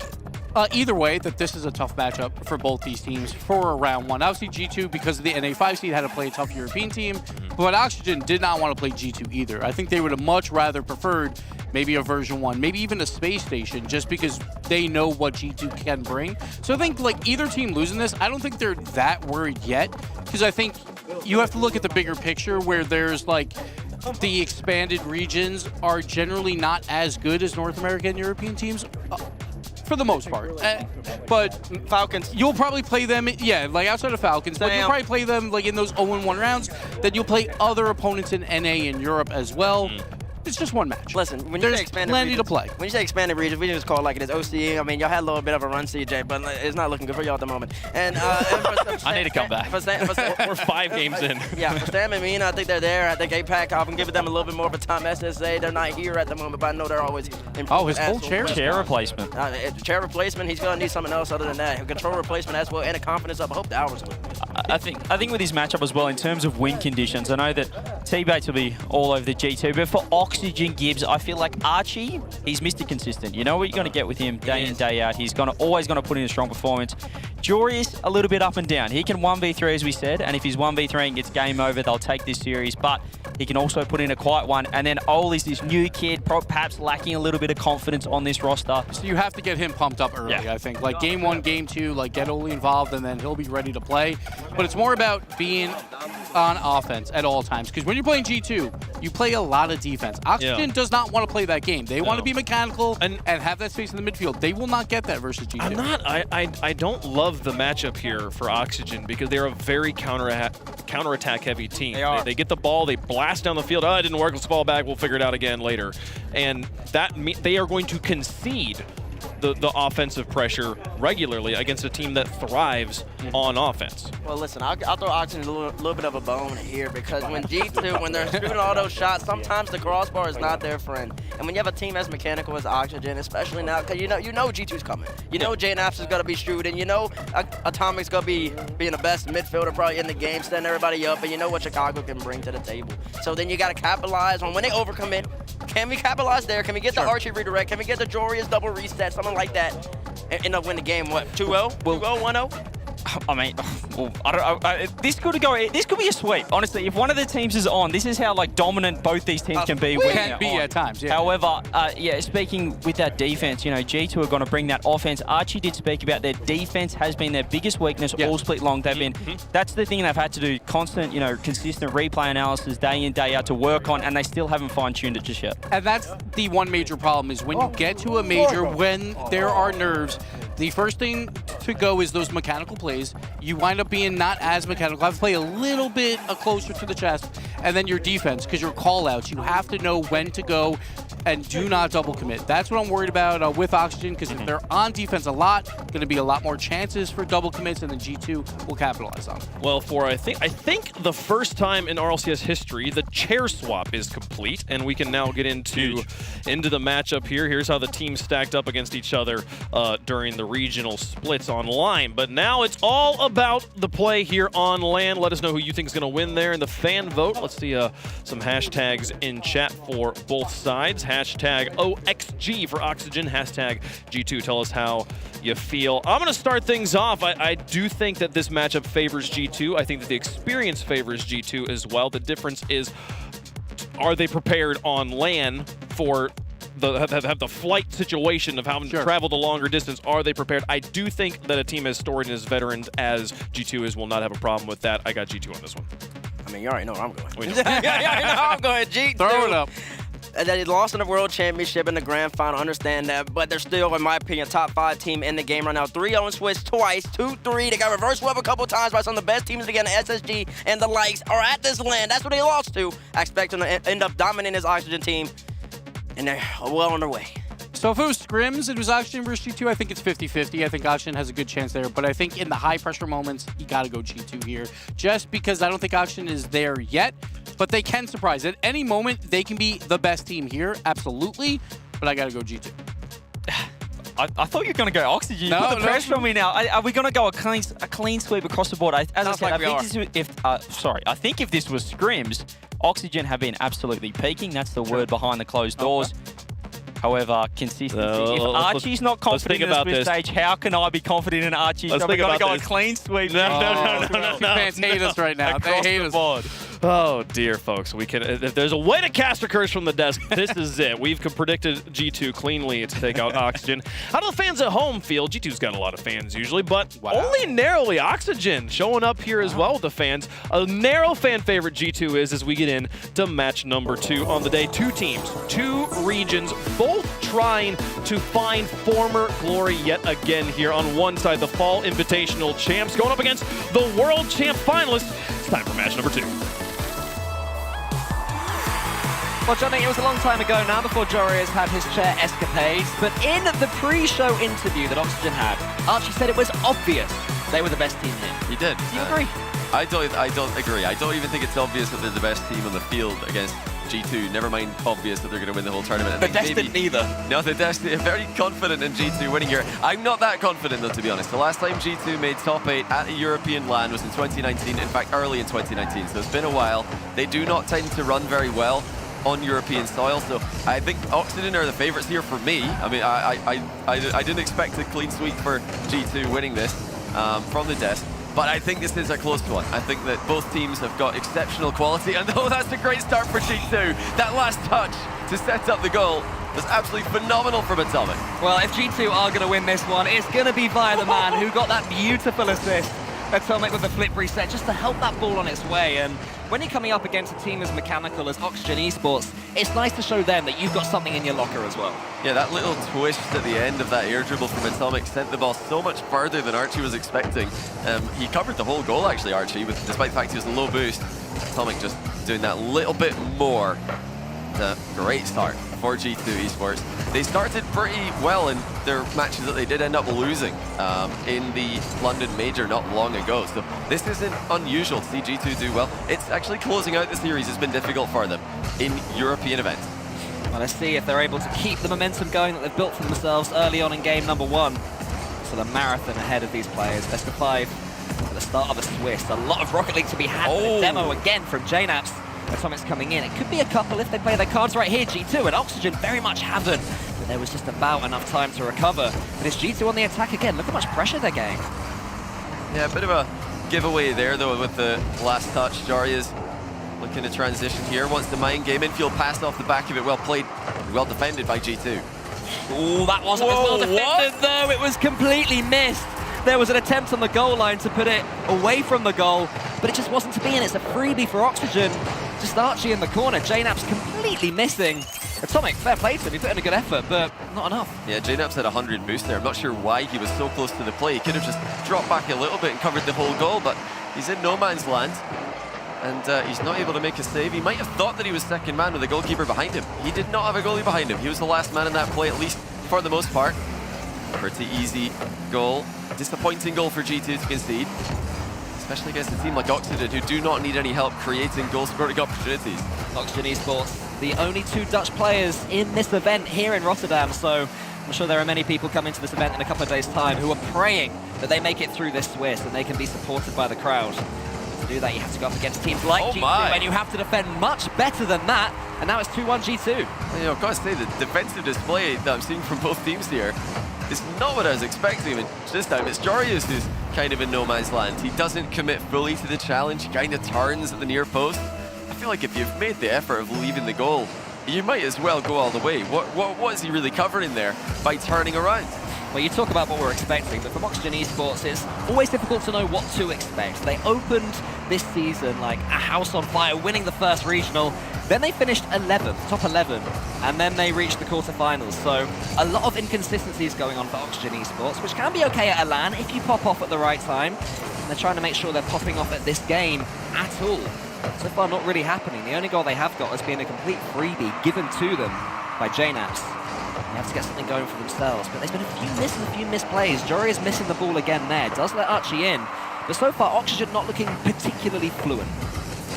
either way that this is a tough matchup for both these teams for round 1. Obviously G2, because of the NA 5 seed, had to play a tough European team, but Oxygen did not want to play G2 either. I think they would have much rather preferred maybe a version 1, maybe even a space station, just because they know what G2 can bring. So I think like either team losing this, I don't think they're that worried yet, because I think you have to look at the bigger picture where there's like the expanded regions are generally not as good as North American and European teams for the most part. But Falcons, you'll probably play them, like outside of Falcons, but you'll probably play them like in those 0-1 rounds. Then you'll play other opponents in NA in Europe as well. It's just one match. Listen, when you say expanded plenty regions, to play. When you say expanded regions, we just call it like it is OCE. I mean, y'all had a little bit of a run, CJ, but it's not looking good for y'all at the moment. And I need to come back. We're 5 games in. Yeah, for Sam and Mina, I think they're there. I think APAC, I've been giving them a little bit more of a time. SSA, they're not here at the moment, but I know they're always improving. Oh, his whole chair replacement. Chair replacement, he's going to need something else other than that. Control replacement as well, and a confidence up. I hope the hours good. I think with this matchup as well, in terms of win conditions, I know that T-Bates will be all over the G2, but for Oxygen Gibbs, I feel like Archie, he's Mr. Consistent. You know what you're going to get with him day in, day out. He's always going to put in a strong performance. Jorius, a little bit up and down. He can 1v3, as we said, and if he's 1v3 and gets game over, they'll take this series, but he can also put in a quiet one. And then Ol is this new kid, perhaps lacking a little bit of confidence on this roster. So you have to get him pumped up early, I think. Like game 1, game 2, like get Oli involved, and then he'll be ready to play. But it's more about being on offense at all times. Because when you're playing G2, you play a lot of defense. Oxygen does not want to play that game. They want to be mechanical and have that space in the midfield. They will not get that versus G2. I don't love the matchup here for Oxygen because they're a very counterattack heavy team. They get the ball, they blast down the field. Oh, it didn't work. Let's fall back. We'll figure it out again later. And that they are going to concede the offensive pressure regularly against a team that thrives on offense. Well, listen, I'll throw Oxygen a little bit of a bone here because when G2, when they're shooting all those shots, sometimes the crossbar is not their friend. And when you have a team as mechanical as Oxygen, especially now, because you know G2's coming. You know J-Naps is going to be shooting. You know Atomic's going to be being the best midfielder probably in the game, setting everybody up. And you know what Chicago can bring to the table. So then you got to capitalize on when they overcommit. Can we capitalize there? Can we get the Archie redirect? Can we get the Jorius double reset? Something like that. And end up winning the game, what, 2-0? 2-0, 1-0? I mean, I don't know. This could be a sweep. Honestly, if one of the teams is on, this is how like dominant both these teams can be. At times. Yeah. However, speaking with that defense, you know, G2 are going to bring that offense. Archie did speak about their defense has been their biggest weakness all split long. They've been. That's the thing they've had to do constant, you know, consistent replay analysis day in day out to work on, and they still haven't fine-tuned it just yet. And that's the one major problem is when you get to a major, when there are nerves. The first thing to go is those mechanical plays. You wind up being not as mechanical. Have to play a little bit closer to the chest. And then your defense, because your call-outs, you have to know when to go and do not double commit. That's what I'm worried about with Oxygen, because if they're on defense a lot, going to be a lot more chances for double commits, and then G2 will capitalize on it. Well, for I think the first time in RLCS history, the chair swap is complete, and we can now get into the matchup here. Here's how the teams stacked up against each other during the regional splits online. But now it's all about the play here on LAN. Let us know who you think is going to win there in the fan vote. Let's see some hashtags in chat for both sides. Hashtag OXG for Oxygen. Hashtag G2. Tell us how you feel. I'm going to start things off. I do think that this matchup favors G2. I think that the experience favors G2 as well. The difference is, are they prepared on LAN for have the flight situation of having to travel the longer distance? Are they prepared? I do think that a team as storied and as veterans as G2 is will not have a problem with that. I got G2 on this one. I mean, you already know where I'm going. You already know I'm going G2. Throw it up. They lost in the World Championship in the Grand Final, understand that, but they're still, in my opinion, top 5 team in the game right now. 3-0 Swiss twice, 2-3. They got reverse swept a couple times by some of the best teams again. SSG and the likes are at this LAN. That's what they lost to. I expect them to end up dominating this Oxygen team, and they're well on their way. So if it was scrims, it was Oxygen versus G2, I think it's 50-50. I think Oxygen has a good chance there, but I think in the high-pressure moments, you got to go G2 here, just because I don't think Oxygen is there yet, but they can surprise. At any moment, they can be the best team here, absolutely, but I got to go G2. I thought you were going to go Oxygen. You put the pressure on me now. Are we going to go a clean sweep across the board? I think if this was scrims, Oxygen have been absolutely peaking. That's the word behind the closed doors. However, consistency. If Archie's not confident in this stage, how can I be confident in Archie? So we're going to go a clean sweep. No. Fans hate us right now. They hate us. Board. Oh dear, folks. We can. If there's a way to cast a curse from the desk, this is it. We've predicted G2 cleanly to take out Oxygen. How do the fans at home feel? G2's got a lot of fans usually, but only narrowly. Oxygen showing up here as well with the fans. A narrow fan favorite G2 is as we get in to match number 2 on the day. 2 teams, 2 regions, both trying to find former glory yet again here. On one side, the Fall Invitational champs going up against the World Champ finalists. It's time for match number 2. Well, Johnny, it was a long time ago now before Jorius had his chair escapades, but in the pre-show interview that Oxygen had, Archie said it was obvious they were the best team here. He did. Do you agree? I don't agree. I don't even think it's obvious that they're the best team on the field against G2. Never mind obvious that they're going to win the whole tournament. They're destined neither. No, they're destined. Very confident in G2 winning here. I'm not that confident though, to be honest. The last time G2 made top 8 at a European LAN was in 2019. In fact, early in 2019. So it's been a while. They do not tend to run very well on European soil, so I think Oxygen are the favourites here for me. I mean, I didn't expect a clean sweep for G2 winning this from the desk, but I think this is a close one. I think that both teams have got exceptional quality, and oh, that's a great start for G2. That last touch to set up the goal was absolutely phenomenal from Atomic. Well, if G2 are going to win this one, it's going to be via the man who got that beautiful assist. Atomic with the flip reset just to help that ball on its way. And when you're coming up against a team as mechanical as Oxygen Esports, it's nice to show them that you've got something in your locker as well. Yeah, that little twist at the end of that air dribble from Atomic sent the ball so much further than Archie was expecting. He covered the whole goal actually, Archie, despite the fact he was a low boost. Atomic just doing that little bit more. Great start for G2 Esports. They started pretty well in their matches that they did end up losing in the London Major not long ago. So this isn't unusual to see G2 do well. It's actually closing out the series has been difficult for them in European events. Well, let's see if they're able to keep the momentum going that they've built for themselves early on in game number 1. So the marathon ahead of these players. Best of 5 at the start of a Swiss. A lot of Rocket League to be had. A demo again from JNaps. Atomic's coming in. It could be a couple if they play their cards right here. G2 and Oxygen very much haven't. But there was just about enough time to recover. But it's G2 on the attack again. Look how much pressure they're getting. Yeah, a bit of a giveaway there, though, with the last touch. Jaria's looking to transition here. Wants the mind game. Infield pass off the back of it. Well played. Well defended by G2. Oh, that wasn't as well defended, though. It was completely missed. There was an attempt on the goal line to put it away from the goal, but it just wasn't to be, and it's a freebie for Oxygen. Just Archie in the corner. JNap's completely missing. Atomic, fair play to him. He put in a good effort, but not enough. Yeah, JNAP's had 100 boost there. I'm not sure why he was so close to the play. He could have just dropped back a little bit and covered the whole goal, but he's in no man's land. And he's not able to make a save. He might have thought that he was second man with the goalkeeper behind him. He did not have a goalie behind him. He was the last man in that play, at least for the most part. Pretty easy goal. Disappointing goal for G2 to concede, especially against a team like Oxygen, who do not need any help creating goal-scoring opportunities. Oxygen Esports, the only 2 Dutch players in this event here in Rotterdam, so I'm sure there are many people coming to this event in a couple of days' time who are praying that they make it through this Swiss and they can be supported by the crowd. To do that, you have to go up against teams like G2, and you have to defend much better than that, and now it's 2-1 G2. You know, I've got to say, the defensive display that I'm seeing from both teams here is not what I was expecting. And this time, it's Jorius who's kind of in no man's land. He doesn't commit fully to the challenge. He kind of turns at the near post. I feel like if you've made the effort of leaving the goal, you might as well go all the way. What is he really covering there by turning around? Well, you talk about what we're expecting, but from Oxygen Esports, it's always difficult to know what to expect. They opened this season like a house on fire, winning the first regional. Then they finished 11th, top 11, and then they reached the quarterfinals. So a lot of inconsistencies going on for Oxygen Esports, which can be okay at a LAN if you pop off at the right time. And they're trying to make sure they're popping off at this game at all. So far, not really happening. The only goal they have got has been a complete freebie given to them by JNAPS. They have to get something going for themselves, but there's been a few misplays. Jory is missing the ball again there. Does let Archie in, but so far Oxygen not looking particularly fluent.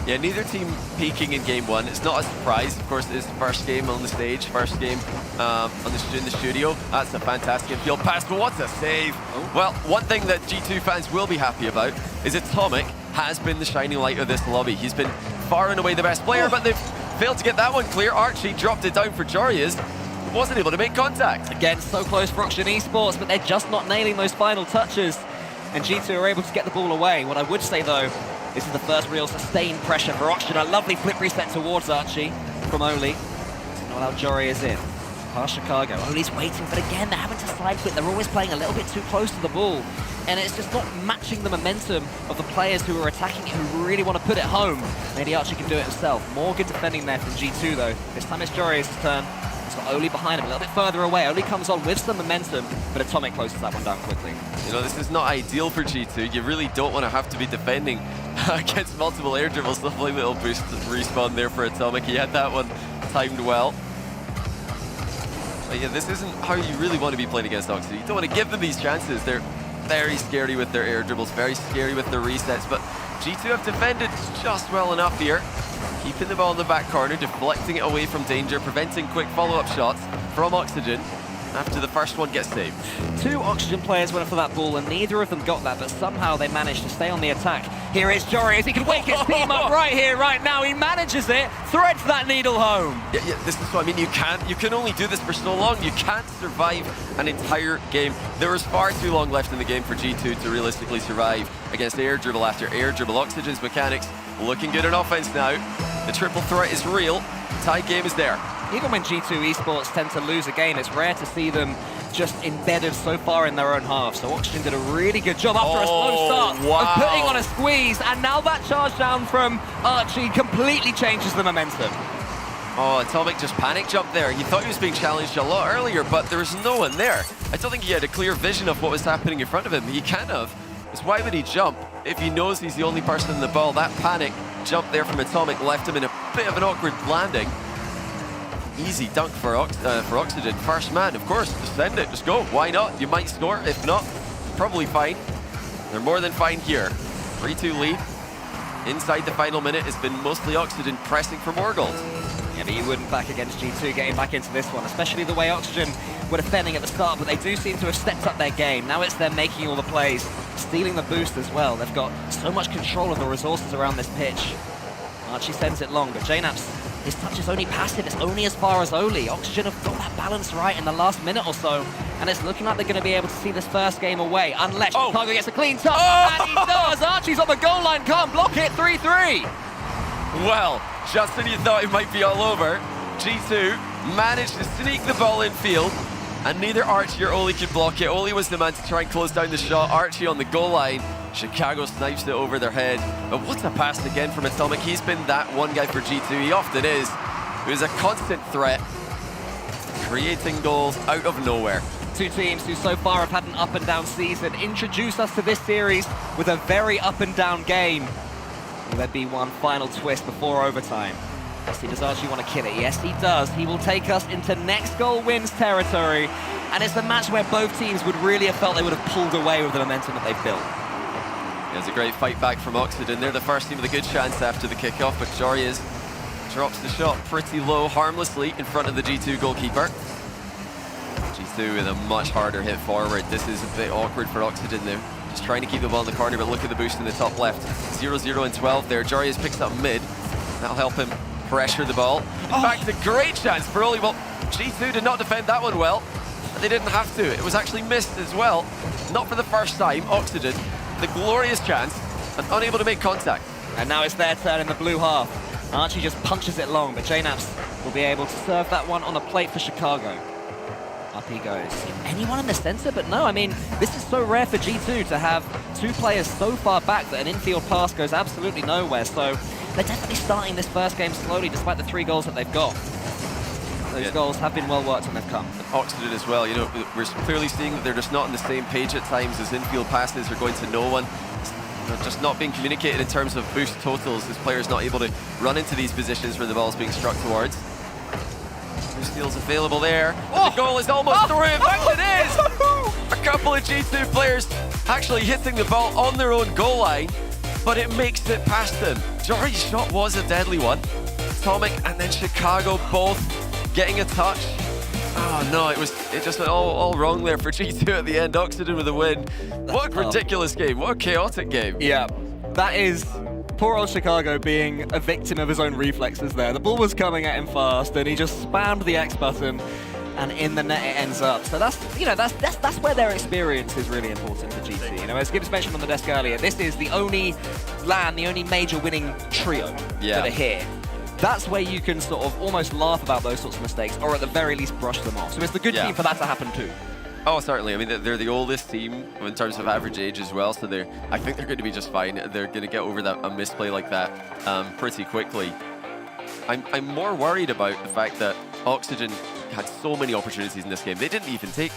Yeah, neither team peaking in game 1. It's not a surprise. Of course, it's the first game on the stage, first game in the studio. That's a fantastic field pass, but what a save. Well, one thing that G2 fans will be happy about is Atomic has been the shining light of this lobby. He's been far and away the best player, but they've failed to get that one clear. Archie dropped it down for Jorius. Wasn't able to make contact. Again, so close for Oxygen Esports, but they're just not nailing those final touches. And G2 are able to get the ball away. What I would say, though, this is the first real sustained pressure for Oxygen. A lovely flip reset towards Archie from Oli. Not allow Jory is in. Past Chicago. Oli's waiting, but again, they're having to slide quick. They're always playing a little bit too close to the ball. And it's just not matching the momentum of the players who are attacking it, who really want to put it home. Maybe Archie can do it himself. More good defending there from G2, though. This time it's Jory's turn. He's got Oli behind him, a little bit further away. Oli comes on with some momentum, but Atomic closes that one down quickly. You know, this is not ideal for G2. You really don't want to have to be defending against multiple air dribbles. Lovely little boost respawn there for Atomic. He had that one timed well. But yeah, this isn't how you really want to be playing against Oxygen. You don't want to give them these chances. They're very scary with their air dribbles, very scary with their resets, but G2 have defended just well enough here. Keeping the ball in the back corner, deflecting it away from danger, preventing quick follow-up shots from Oxygen after the first one gets saved. 2 Oxygen players went for that ball, and neither of them got that, but somehow they managed to stay on the attack. Here is Jory, as he can wake his team up right here, right now. He manages it, threads that needle home. Yeah, this is what I mean. You can only do this for so long. You can't survive an entire game. There was far too long left in the game for G2 to realistically survive against air dribble after air dribble. Oxygen's mechanics looking good in offense now. The triple threat is real. Tie game is there. Even when G2 Esports tend to lose a game, it's rare to see them just embedded so far in their own half. So Oxygen did a really good job after a slow start of putting on a squeeze, and now that charge down from Archie completely changes the momentum. Oh, Atomic just panic jumped there. He thought he was being challenged a lot earlier, but there was no one there. I don't think he had a clear vision of what was happening in front of him. He can have. Because why would he jump if he knows he's the only person in the ball? That panic jump there from Atomic left him in a bit of an awkward landing. Easy dunk for Oxygen. First man, of course, just send it, just go. Why not? You might score. If not, probably fine. They're more than fine here. 3-2 lead. Inside the final minute, it's been mostly Oxygen pressing for more goals. Yeah, but you wouldn't back against G2 getting back into this one, especially the way Oxygen were defending at the start, but they do seem to have stepped up their game. Now it's them making all the plays, stealing the boost as well. They've got so much control of the resources around this pitch. Archie sends it long, but JNAPS, his touch is only passive, it's only as far as Oli. Oxygen have got that balance right in the last minute or so, and it's looking like they're going to be able to see this first game away, unless Chicago gets a clean touch, and he does! Archie's on the goal line, can't block it, 3-3! Well, just when you thought it might be all over, G2 managed to sneak the ball in field, and neither Archie or Oli could block it. Oli was the man to try and close down the shot. Archie on the goal line. Chicago snipes it over their head. But what a pass again from Atomic. He's been that one guy for G2. He often is. He was a constant threat. creating goals out of nowhere. Two teams who so far have had an up and down season introduce us to this series with a very up and down game. Will there be one final twist before overtime? Does Archie want to kill it? Yes, he does. He will take us into next goal wins territory. And it's a match where both teams would really have felt they would have pulled away with the momentum that they've built. There's a great fight back from Oxygen. They're the first team with a good chance after the kickoff, but Jorias drops the shot pretty low, harmlessly, in front of the G2 goalkeeper. G2 with a much harder hit forward. This is a bit awkward for Oxygen there. Just trying to keep the ball in the corner, but look at the boost in the top left. 0-0 and 12 there. Jorias picks up mid. That'll help him pressure the ball. In fact, a great chance for Oli. Well, G2 did not defend that one well. They didn't have to. It was actually missed as well. Not for the first time. Oxygen, the glorious chance, and unable to make contact. And now it's their turn in the blue half. Archie just punches it long, but JNAPS will be able to serve that one on a plate for Chicago. Up he goes. Anyone in the center? But no, I mean, this is so rare for G2 to have two players so far back that an infield pass goes absolutely nowhere. So they're definitely starting this first game slowly, despite the 3 goals that they've got. Those goals have been well worked and they've come. Oxygen as well, you know, we're clearly seeing that they're just not on the same page at times as infield passes are going to no one. You know, just not being communicated in terms of boost totals. This player's not able to run into these positions where the ball's being struck towards. Two steals available there. The goal is almost through. In fact, it is! A couple of G2 players actually hitting the ball on their own goal line, but it makes it past them. Jory's shot was a deadly one. Atomic and then Chicago both getting a touch. Oh no, it just went all wrong there for G2 at the end. Oxygen with a win. What a ridiculous game. What a chaotic game. Yeah, that is poor old Chicago being a victim of his own reflexes there. The ball was coming at him fast and he just spammed the X button and in the net it ends up. So that's where their experience is really important for G2. You know, as Gibbs mentioned on the desk earlier, this is the only the only major winning trio that are here. That's where you can sort of almost laugh about those sorts of mistakes, or at the very least brush them off. So it's the good team for that to happen too. Oh, certainly. I mean, they're the oldest team in terms of average age as well, so I think they're going to be just fine. They're going to get over a misplay like that pretty quickly. I'm more worried about the fact that Oxygen had so many opportunities in this game. They didn't even take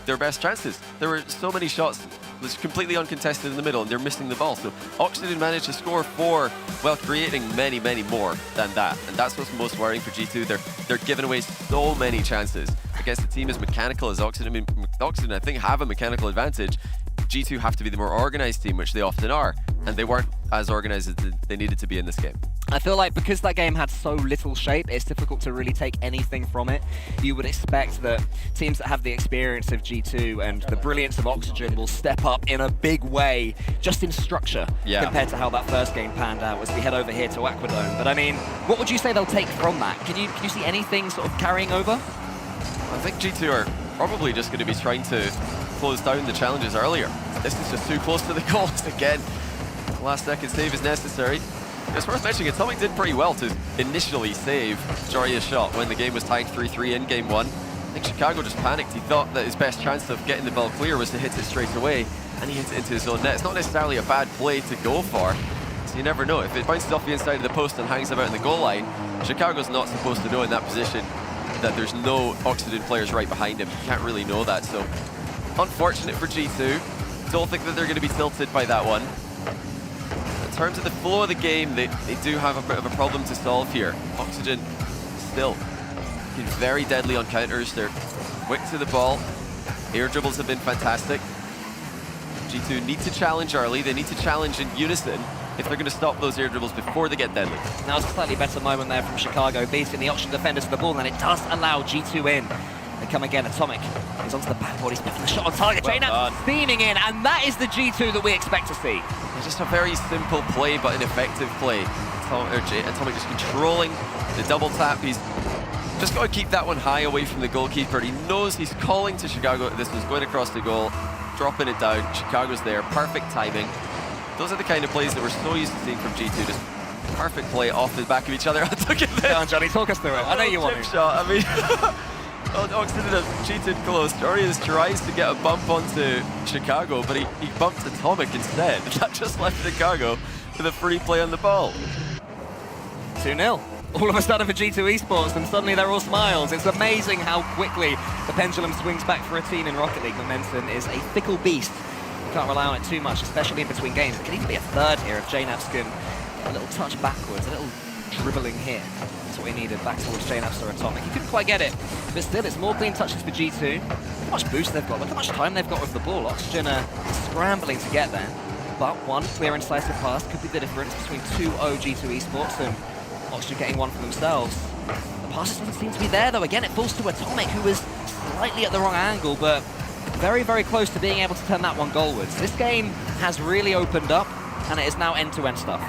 their best chances. There were so many shots that's completely uncontested in the middle, and they're missing the ball. So Oxygen managed to score 4 while creating many, many more than that. And that's what's most worrying for G2. They're giving away so many chances against a team as mechanical as Oxygen. I mean, Oxygen, I think, have a mechanical advantage. G2 have to be the more organized team, which they often are. And they weren't as organized as they needed to be in this game. I feel like because that game had so little shape, it's difficult to really take anything from it. You would expect that teams that have the experience of G2 and the brilliance of Oxygen will step up in a big way, just in structure, compared to how that first game panned out as we head over here to Aquadome. But I mean, what would you say they'll take from that? Can you see anything sort of carrying over? I think G2 are probably just going to be trying to close down the challenges earlier. This is just too close to the goals again. Last second save is necessary. It's worth mentioning Atomic did pretty well to initially save Joria's shot when the game was tied 3-3 in game 1. I think Chicago just panicked. He thought that his best chance of getting the ball clear was to hit it straight away, and he hit it into his own net. It's not necessarily a bad play to go for, so you never know. If it bounces off the inside of the post and hangs about in the goal line, Chicago's not supposed to know in that position that there's no Oxygen players right behind him. You can't really know that, so unfortunate for G2. Don't think that they're going to be tilted by that one. In terms of the flow of the game, they do have a bit of a problem to solve here. Oxygen still looking very deadly on counters. They're quick to the ball. Air dribbles have been fantastic. G2 need to challenge early. They need to challenge in unison if they're going to stop those air dribbles before they get deadly. Now it's a slightly better moment there from Chicago, beating the Oxygen defenders to the ball, and it does allow G2 in. They come again. Atomic is onto the backboard. He's putting the shot on target. JNAPS steaming in, and that is the G2 that we expect to see. It's just a very simple play, but an effective play. Atomic just controlling the double tap. He's just got to keep that one high away from the goalkeeper. He knows he's calling to Chicago. This was going across the goal, dropping it down. Chicago's there. Perfect timing. Those are the kind of plays that we're so used to seeing from G2. Just perfect play off the back of each other. Look at this. Come on, Johnny, talk us through it. I know you want to. Shot. I mean, Oxygen have cheated close. Jorias tries to get a bump onto Chicago, but he bumped Atomic instead. That just left Chicago with a free play on the ball. 2-0. all of a sudden for G2 Esports, and suddenly they're all smiles. It's amazing how quickly the pendulum swings back for a team in Rocket League. Momentum is a fickle beast. You can't rely on it too much, especially in between games. It could even be a third here if JNaps can get a little touch backwards, a little dribbling here. That's what we needed, back towards JNaps or Atomic. He couldn't quite get it, but still, it's more clean touches for G2. Look how much boost they've got, look how much time they've got with the ball. Oxygen are scrambling to get there, but one clear and decisive pass could be the difference between 2-0 G2 Esports and Oxygen getting one for themselves. The pass just doesn't seem to be there, though. Again, it falls to Atomic, who was slightly at the wrong angle, but very, very close to being able to turn that one goalwards. This game has really opened up, and it is now end-to-end stuff.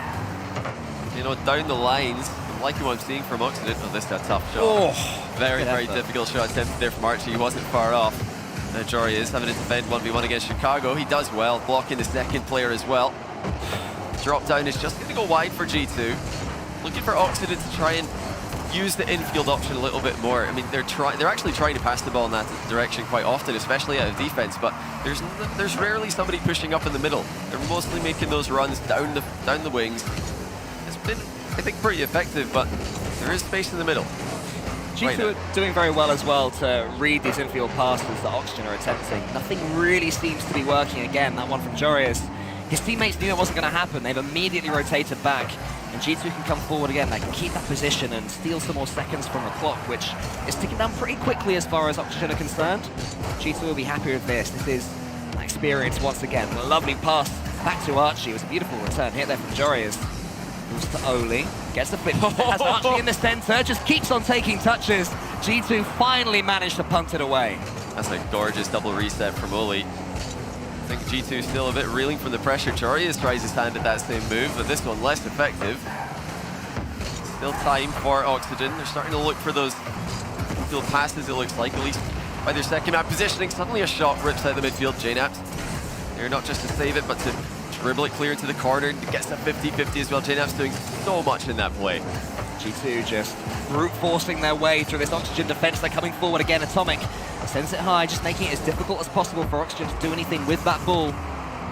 You know, down the lines, I'm liking what I'm seeing from Oxygen. Oh, this is a tough shot. Oh, very, very difficult shot attempted there from Archie. He wasn't far off. Jory is having to defend 1v1 against Chicago. He does well, blocking the second player as well. Drop down is just going to go wide for G2. Looking for Oxygen to try and use the infield option a little bit more. I mean, they're actually trying to pass the ball in that direction quite often, especially out of defense, but there's rarely somebody pushing up in the middle. They're mostly making those runs down the wings. It's been, I think, pretty effective, but there is space in the middle. G2 are doing very well as well to read these infield passes that Oxygen are attempting. Nothing really seems to be working again. That one from Jorius. His teammates knew it wasn't going to happen. They've immediately rotated back, and G2 can come forward again. They can keep that position and steal some more seconds from the clock, which is ticking down pretty quickly as far as Oxygen are concerned. G2 will be happy with this. This is an experience once again. A lovely pass back to Archie. It was a beautiful return hit there from Jorius. Moves to Oli, gets the flip, has Archie in the center, just keeps on taking touches. G2 finally managed to punt it away. That's a gorgeous double reset from Oli. I think G2 still a bit reeling from the pressure. Jorius tries his hand at that same move, but this one less effective. Still time for Oxygen. They're starting to look for those field passes, it looks like, at least by their second map positioning. Suddenly a shot rips out the midfield. JNaps, they're not just to save it, but to dribble it clear into the corner. Gets a 50-50 as well. JNaps doing so much in that play. G2 just brute forcing their way through this Oxygen defense. They're coming forward again. Atomic sends it high, just making it as difficult as possible for Oxygen to do anything with that ball.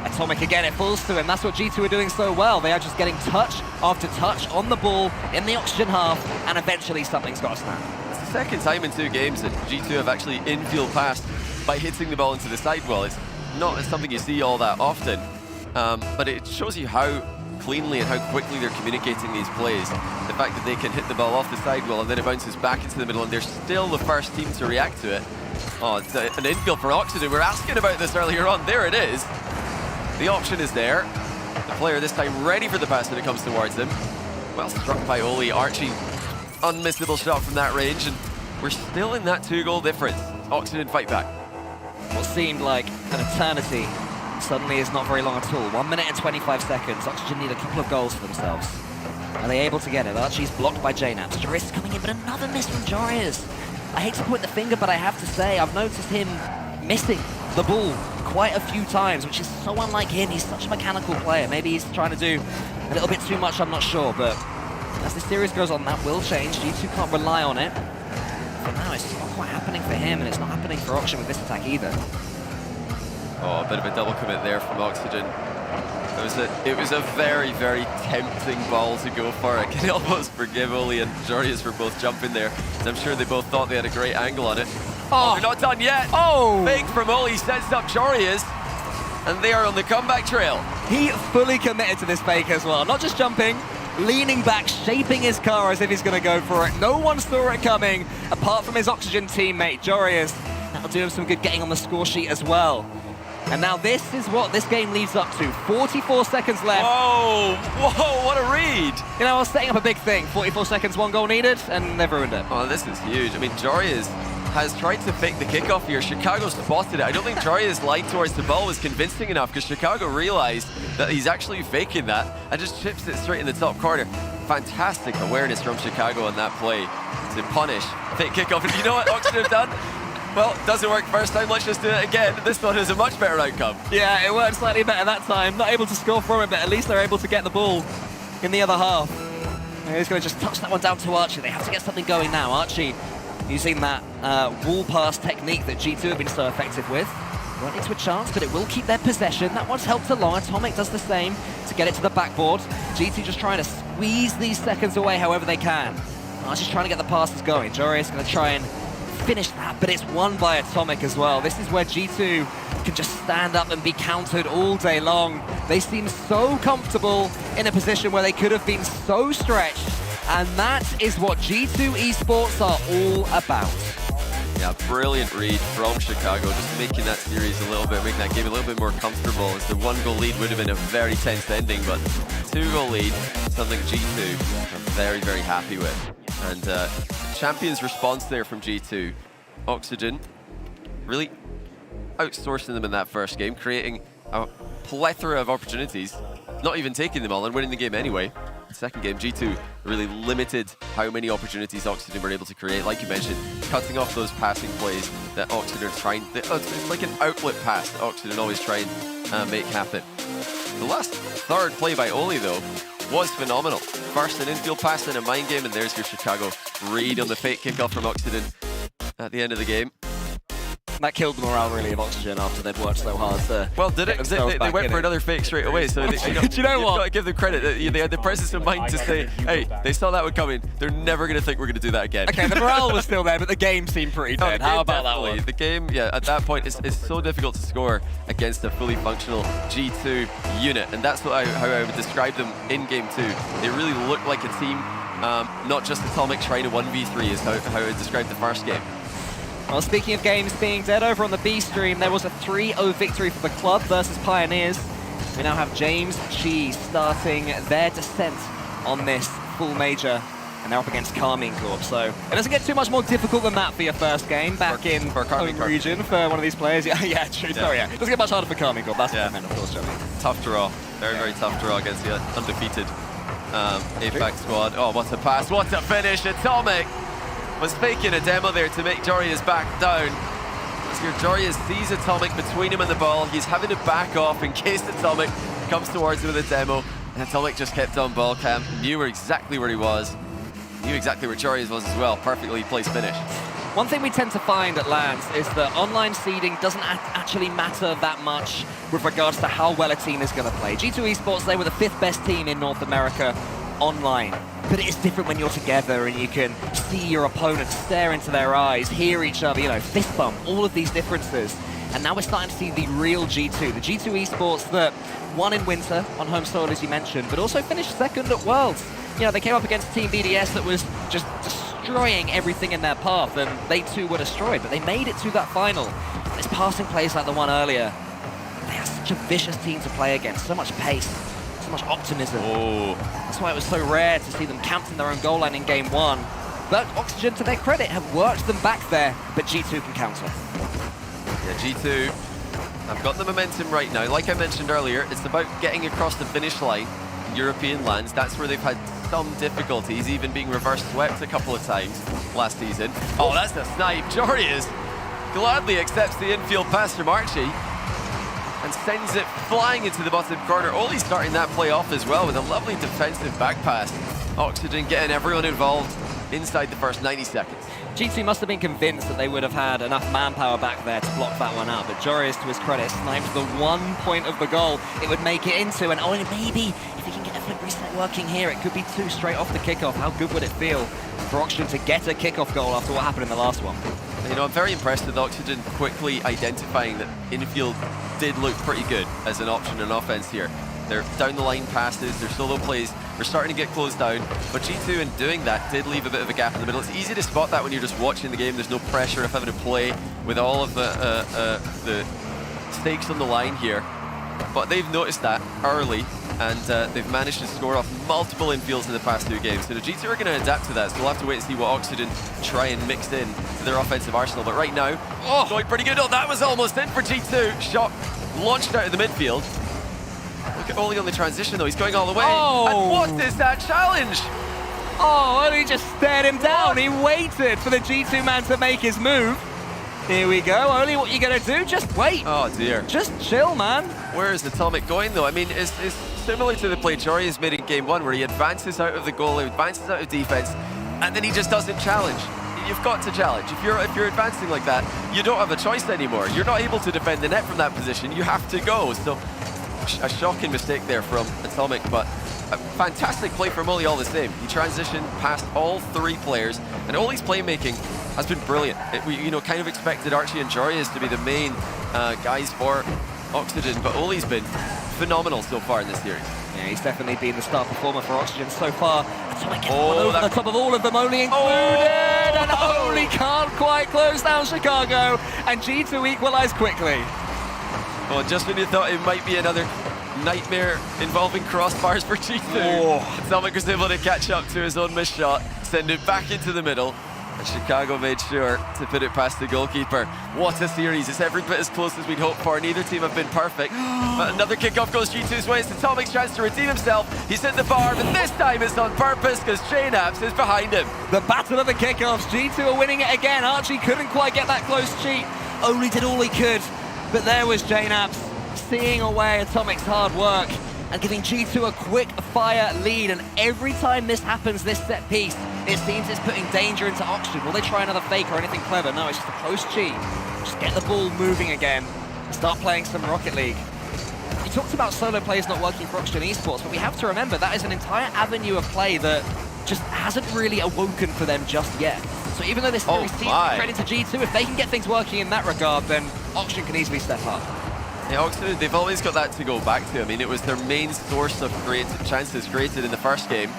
Atomic again, it falls to him. That's what G2 are doing so well. They are just getting touch after touch on the ball in the Oxygen half, and eventually something's got to snap. It's the second time in 2 games that G2 have actually infield passed by hitting the ball into the sidewall. It's not something you see all that often, but it shows you how cleanly and how quickly they're communicating these plays. The fact that they can hit the ball off the sidewall and then it bounces back into the middle and they're still the first team to react to it. Oh, it's an infield for Oxygen. We were asking about this earlier on. There it is. The option is there. The player this time ready for the pass when it comes towards him. Well struck by Oli. Archie, unmissable shot from that range, and we're still in that 2-goal difference. Oxygen fight back. What seemed like an eternity suddenly is not very long at all. 1 minute and 25 seconds. Oxygen need a couple of goals for themselves. Are they able to get it? Archie's blocked by JNaps. Jorius is coming in, but another miss from Jorius. I hate to point the finger, but I have to say, I've noticed him missing the ball quite a few times, which is so unlike him. He's such a mechanical player. Maybe he's trying to do a little bit too much, I'm not sure, but as the series goes on, that will change. G2 can't rely on it. For now, it's not quite happening for him, and it's not happening for Oxygen with this attack either. Oh, a bit of a double commit there from Oxygen. It was a very, very tempting ball to go for. I can almost forgive Oli and Jorius for both jumping there. I'm sure they both thought they had a great angle on it. Oh, they're not done yet. Oh! Fake from Oli sets up Jorius, and they are on the comeback trail. He fully committed to this fake as well. Not just jumping, leaning back, shaping his car as if he's going to go for it. No one saw it coming, apart from his Oxygen teammate, Jorius. That'll do him some good getting on the score sheet as well. And now this is what this game leads up to. 44 seconds left. Whoa, whoa, what a read. You know, I was setting up a big thing. 44 seconds, 1 goal needed, and they've ruined it. Oh, this is huge. I mean, Jorius has tried to fake the kickoff here. Chicago spotted it. I don't think Jorius' line towards the ball was convincing enough because Chicago realized that he's actually faking that and just chips it straight in the top corner. Fantastic awareness from Chicago on that play to punish fake kickoff. And you know what Oxygen have done? Well, doesn't work first time, let's just do it again. This one is a much better outcome. Yeah, it worked slightly better that time. Not able to score from it, but at least they're able to get the ball in the other half. And he's going to just touch that one down to Archie. They have to get something going now. Archie using that wall pass technique that G2 have been so effective with. Run into a chance, but it will keep their possession. That one's helped along. Atomic does the same to get it to the backboard. G2 just trying to squeeze these seconds away however they can. Oh, just trying to get the passes going. Joreous going to try and finish that, but it's won by Atomic as well. This is where G2 can just stand up and be countered all day long. They seem so comfortable in a position where they could have been so stretched, and that is what G2 Esports are all about. Yeah, brilliant read from Chicago, just making that series a little bit, making that game a little bit more comfortable. As the 1-goal lead would have been a very tense ending, but 2-goal lead, something G2 are very, very happy with. And Champions' response there from G2, Oxygen, really outsourcing them in that first game, creating a plethora of opportunities, not even taking them all and winning the game anyway. Second game, G2 really limited how many opportunities Oxygen were able to create. Like you mentioned, cutting off those passing plays that Oxygen are trying. It's like an outlet pass that Oxygen always try and make happen. The last third play by Oli, though, was phenomenal. First an infield pass and a mind game, and there's your Chicago read on the fake kickoff from Oxygen at the end of the game. That killed the morale, really, of Oxygen after they'd worked so hard to. Well, did it? They went for another fake straight away. So do you know what? Got to give them credit. They had the presence of mind to say, "Hey, they saw that one coming. They're never going to think we're going to do that again." Okay, the morale was still there, but the game seemed pretty dead. How about that one? The game, yeah, at that point, it's so difficult to score against a fully functional G2 unit, and that's how I would describe them in Game 2. They really look like a team, not just Atomic trying to 1v3 is how I would describe the first game. Well, speaking of games being dead, over on the B stream, there was a 3-0 victory for the club versus Pioneers. We now have James Cheese starting their descent on this full major, and they're up against KCorp. So it doesn't get too much more difficult than that for your first game back in home region for one of these players. Yeah, true. Sorry, yeah. It doesn't get much harder for KCorp. That's what I meant, of course, Johnny. Tough draw. Very, very tough draw against the undefeated APAC squad. Oh, what a pass. What a finish. Atomic was faking a demo there to make Jorius back down. As here, Jorius sees Atomic between him and the ball. He's having to back off in case Atomic comes towards him with a demo. And Atomic just kept on ball cam, knew exactly where he was, knew exactly where Jorius was as well. Perfectly placed finish. One thing we tend to find at LANs is that online seeding doesn't actually matter that much with regards to how well a team is going to play. G2 Esports, they were the 5th best team in North America online. But it is different when you're together and you can see your opponent, stare into their eyes, hear each other, you know, fist bump, all of these differences. And now we're starting to see the real G2, the G2 Esports that won in winter on home soil, as you mentioned, but also finished second at Worlds. You know, they came up against Team BDS that was just destroying everything in their path, and they too were destroyed, but they made it to that final. And it's passing plays like the one earlier. They are such a vicious team to play against, so much pace, so much optimism. Oh. That's why it was so rare to see them camped in their own goal line in Game 1. But Oxygen, to their credit, have worked them back there, but G2 can counter. Yeah, G2 have got the momentum right now. Like I mentioned earlier, it's about getting across the finish line in European lands. That's where they've had some difficulties, even being reverse swept a couple of times last season. Oh, that's a snipe. Jorius gladly accepts the infield pass from Archie and sends it flying into the bottom corner. Oli starting that play off as well with a lovely defensive back pass. Oxygen getting everyone involved inside the first 90 seconds. G2 must have been convinced that they would have had enough manpower back there to block that one out, but Jorius, to his credit, sniped the 1 point of the goal it would make it into, and only maybe if he can get a flip reset working here, it could be 2 straight off the kickoff. How good would it feel for Oxygen to get a kickoff goal after what happened in the last one? You know, I'm very impressed with Oxygen quickly identifying that infield did look pretty good as an option in offense here. Their down-the-line passes, their solo plays, they're starting to get closed down, but G2 in doing that did leave a bit of a gap in the middle. It's easy to spot that when you're just watching the game. There's no pressure of having to play with all of the stakes on the line here, but they've noticed that early, and they've managed to score off multiple infields in the past 2 games. So the G2 are going to adapt to that, so we'll have to wait and see what Oxygen try and mix in to their offensive arsenal. But right now, going pretty good. Oh, that was almost in for G2. Shot launched out of the midfield. Look at Oli on the transition, though. He's going all the way. Oh. And what is that challenge? Oh, Oli just stared him down. He waited for the G2 man to make his move. Here we go. Oli, what you going to do? Just wait. Oh, dear. Just chill, man. Where is Atomic going, though? I mean, it's similar to the play Jorius made in Game 1, where he advances out of the goal, he advances out of defense, and then he just doesn't challenge. You've got to challenge. If you're advancing like that, you don't have a choice anymore. You're not able to defend the net from that position. You have to go. So a shocking mistake there from Atomic, but a fantastic play from Oli all the same. He transitioned past all 3 players, and Oli's playmaking has been brilliant. We kind of expected Archie and Jorius to be the main guys for Oxygen, but Oli's been phenomenal so far in this series. Yeah, he's definitely been the star performer for Oxygen so far. Atomic gets one over the top of all of them, Oli included, and Oli can't quite close down Chicago, and G2 equalize quickly. Well, just when you thought it might be another nightmare involving crossbars for G2, Atomic was able to catch up to his own missed shot, send it back into the middle, and Chicago made sure to put it past the goalkeeper. What a series. It's every bit as close as we'd hoped for. Neither team have been perfect. But another kickoff goes G2's way. It's Atomic's chance to redeem himself. He's hit the bar, but this time it's on purpose because JNAPS is behind him. The battle of the kickoffs. G2 are winning it again. Archie couldn't quite get that close cheat. Oli did all he could. But there was JNAPS seeing away Atomic's hard work and giving G2 a quick fire lead. And every time this happens, this set piece, it seems it's putting danger into Oxygen. Will they try another fake or anything clever? No, it's just a post cheat. Just get the ball moving again. Start playing some Rocket League. You talked about solo plays not working for Oxygen Esports, but we have to remember that is an entire avenue of play that just hasn't really awoken for them just yet. So even though this series seems to be credit to G2, if they can get things working in that regard, then Oxygen can easily step up. Yeah, Oxygen, they've always got that to go back to. I mean, it was their main source of chances created in the first game.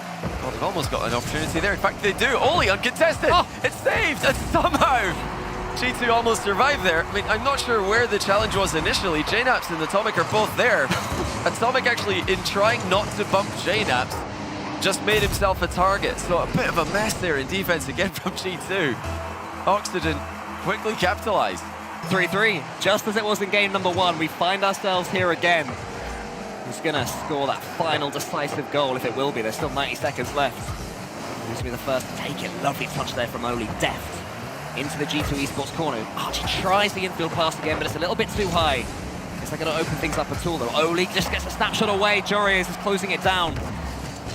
Well, they've almost got an opportunity there. In fact, they do. Oli uncontested. It's saved, and somehow G2 almost survived there. I mean, I'm not sure where the challenge was initially. JNAPS and Atomic are both there. Atomic actually, in trying not to bump JNAPS, just made himself a target. So a bit of a mess there in defense again from G2. Oxygen quickly capitalized. 3-3, just as it was in game number 1, we find ourselves here again. Who's gonna score that final decisive goal, if it will be? There's still 90 seconds left. Who's gonna be the first to take it? Lovely touch there from Oli, deft. Into the G2 Esports corner. Archie tries the infield pass again, but it's a little bit too high. Is that gonna open things up at all though? Oli just gets a snapshot away, Jorius is closing it down.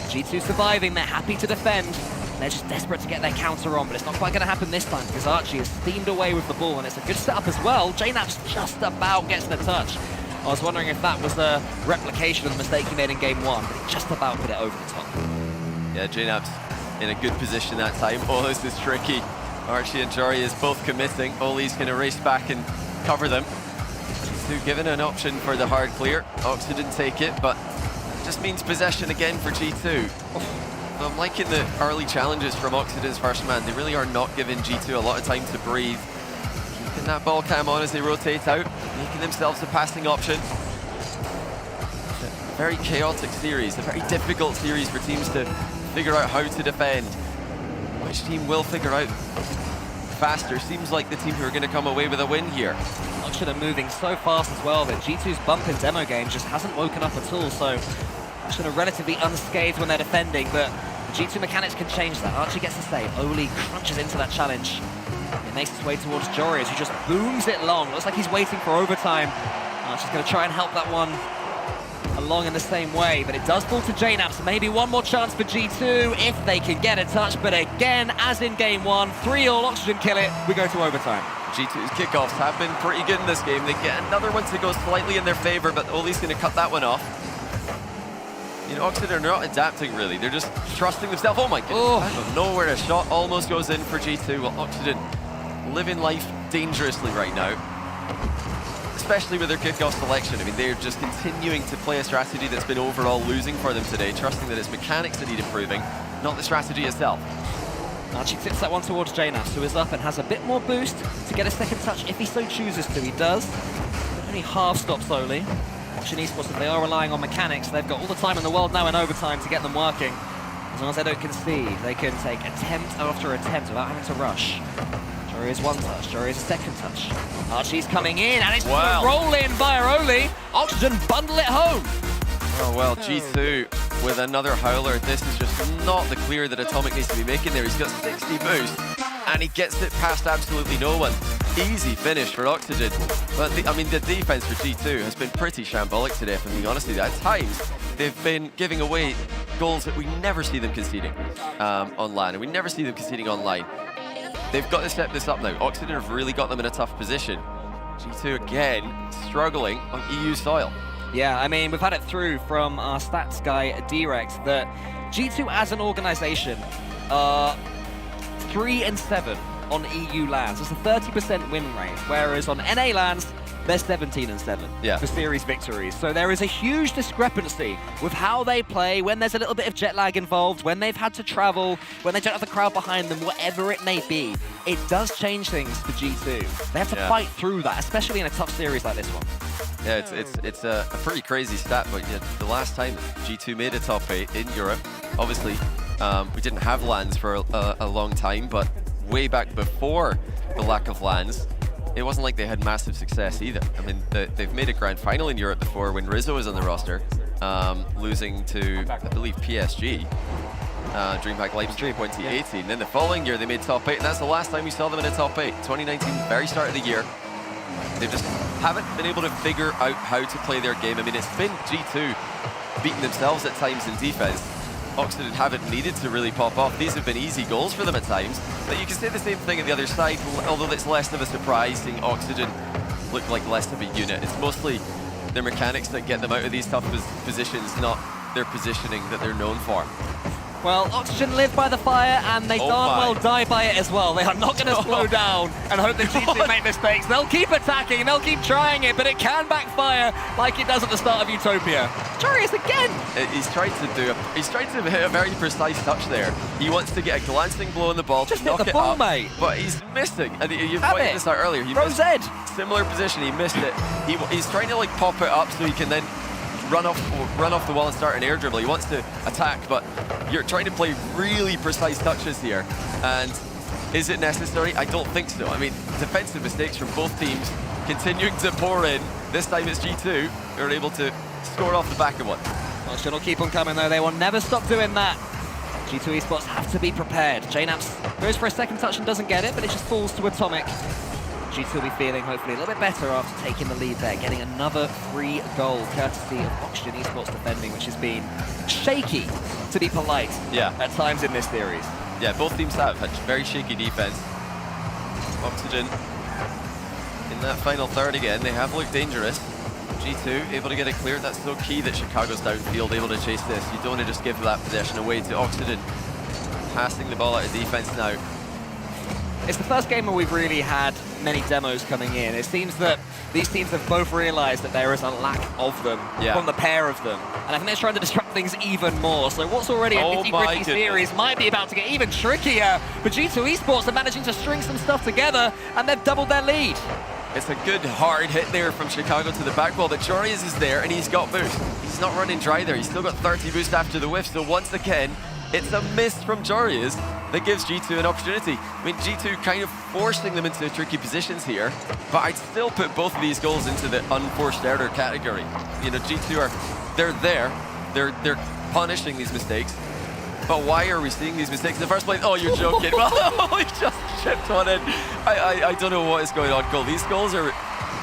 G2 surviving, they're happy to defend. They're just desperate to get their counter on, but it's not quite going to happen this time because Archie is steamed away with the ball, and it's a good setup as well. JNAPS just about gets the touch. I was wondering if that was a replication of the mistake he made in game 1, but he just about put it over the top. Yeah, JNAPS in a good position that time. Oh, this is tricky. Archie and Jory is both committing. Oli's going to race back and cover them. G2 given an option for the hard clear. Oxygen take it, but it just means possession again for G2. I'm liking the early challenges from Oxygen's first man. They really are not giving G2 a lot of time to breathe. Keeping that ball cam on as they rotate out, making themselves a passing option. It's a very chaotic series, a very difficult series for teams to figure out how to defend. Which team will figure out faster? Seems like the team who are going to come away with a win here. Oxygen are moving so fast as well that G2's bump in demo game just hasn't woken up at all, so Oxygen are relatively unscathed when they're defending, but G2 mechanics can change that. Archie gets the save. Oli crunches into that challenge. It makes its way towards Jorius, who just booms it long. Looks like he's waiting for overtime. Archie's going to try and help that one along in the same way, but it does fall to JNAPS. Maybe one more chance for G2 if they can get a touch, but again, as in game 1, 3-all, Oxygen kill it. We go to overtime. G2's kickoffs have been pretty good in this game. They get another one to go slightly in their favor, but Oli's going to cut that one off. You know, Oxygen are not adapting really. They're just trusting themselves. Oh my goodness. Out of nowhere, a shot almost goes in for G2. Well, Oxygen living life dangerously right now, especially with their kickoff selection. I mean, they're just continuing to play a strategy that's been overall losing for them today, trusting that it's mechanics that need improving, not the strategy itself. Archie tips that one towards JNAPS, who is up and has a bit more boost to get a second touch if he so chooses to. He does. Only half stops Oli. Oxygen Esports, if they are relying on mechanics, they've got all the time in the world now in overtime to get them working. As long as they don't concede, they can take attempt after attempt without having to rush. Jory is one touch, Jory is a second touch. Archie's coming in, and it's a roll in by Oli. Oxygen bundle it home. Oh well, G2 with another howler. This is just not the clear that Atomic needs to be making there. He's got 60 boost, and he gets it past absolutely no one. Easy finish for Oxygen. But the defense for G2 has been pretty shambolic today, if I'm being honest with you. At times, they've been giving away goals that we never see them conceding on LAN, and we never see them conceding online. They've got to step this up now. Oxygen have really got them in a tough position. G2 again struggling on EU soil. Yeah, I mean, we've had it through from our stats guy, Direct, that G2 as an organization are 3-7 on EU lands. It's a 30% win rate, whereas on NA lands, they're 17-7 for series victories. So there is a huge discrepancy with how they play when there's a little bit of jet lag involved, when they've had to travel, when they don't have the crowd behind them, whatever it may be. It does change things for G2. They have to fight through that, especially in a tough series like this one. Yeah, it's a pretty crazy stat, but the last time G2 made a top 8 in Europe, obviously we didn't have LANs for a long time, but way back before the lack of LANs, it wasn't like they had massive success either. I mean, they've made a grand final in Europe before when Rizzo was on the roster, losing to, I believe, PSG. DreamHack Leipzig 2018. Then the following year they made top 8, and that's the last time we saw them in a top 8. 2019, very start of the year. They just haven't been able to figure out how to play their game. I mean, it's been G2 beating themselves at times in defense. Oxygen haven't needed to really pop off. These have been easy goals for them at times. But you can say the same thing at the other side, although it's less of a surprise seeing Oxygen look like less of a unit. It's mostly their mechanics that get them out of these tough positions, not their positioning that they're known for. Well, Oxygen live by the fire, and they darn well die by it as well. They are not going to slow down and hope that G2 make mistakes. They'll keep attacking, they'll keep trying it, but it can backfire like it does at the start of Utopia. Joreuz again! He's trying to hit a very precise touch there. He wants to get a glancing blow on the ball Just to knock hit the it ball, up, mate. But he's missing. And you pointed this out earlier. He missed similar position. He missed it. He's trying to like pop it up so he can then run off the wall and start an air dribble. He wants to attack, but you're trying to play really precise touches here. And is it necessary? I don't think so. I mean, defensive mistakes from both teams continuing to pour in. This time it's G2 who are able to score off the back of one. Oxygen will keep on coming though. They will never stop doing that. G2 Esports have to be prepared. JNaps goes for a second touch and doesn't get it, but it just falls to Atomic. G2 will be feeling hopefully a little bit better after taking the lead there, getting another free goal courtesy of Oxygen Esports defending, which has been shaky, to be polite, at times in this series. Yeah, both teams have had very shaky defense. Oxygen in that final third again, they have looked dangerous. G2 able to get it cleared. That's so key that Chicago's downfield able to chase this. You don't want to just give that possession away to Oxygen. Passing the ball out of defense now. It's the first game where we've really had many demos coming in. It seems that these teams have both realized that there is a lack of them from the pair of them. And I think they're trying to disrupt things even more. So what's already a nitty-gritty series might be about to get even trickier. But G2 Esports are managing to string some stuff together, and they've doubled their lead. It's a good hard hit there from Chicago to the back wall, but Joreuz is there and he's got boost. He's not running dry there. He's still got 30 boost after the whiff. So once again, it's a miss from Joreuz that gives G2 an opportunity. I mean, G2 kind of forcing them into tricky positions here, but I'd still put both of these goals into the unforced error category. You know, G2 they're punishing these mistakes. But why are we seeing these mistakes in the first place? Oh, you're joking. Well, he just chipped one in. I don't know what is going on, Cole. These goals are,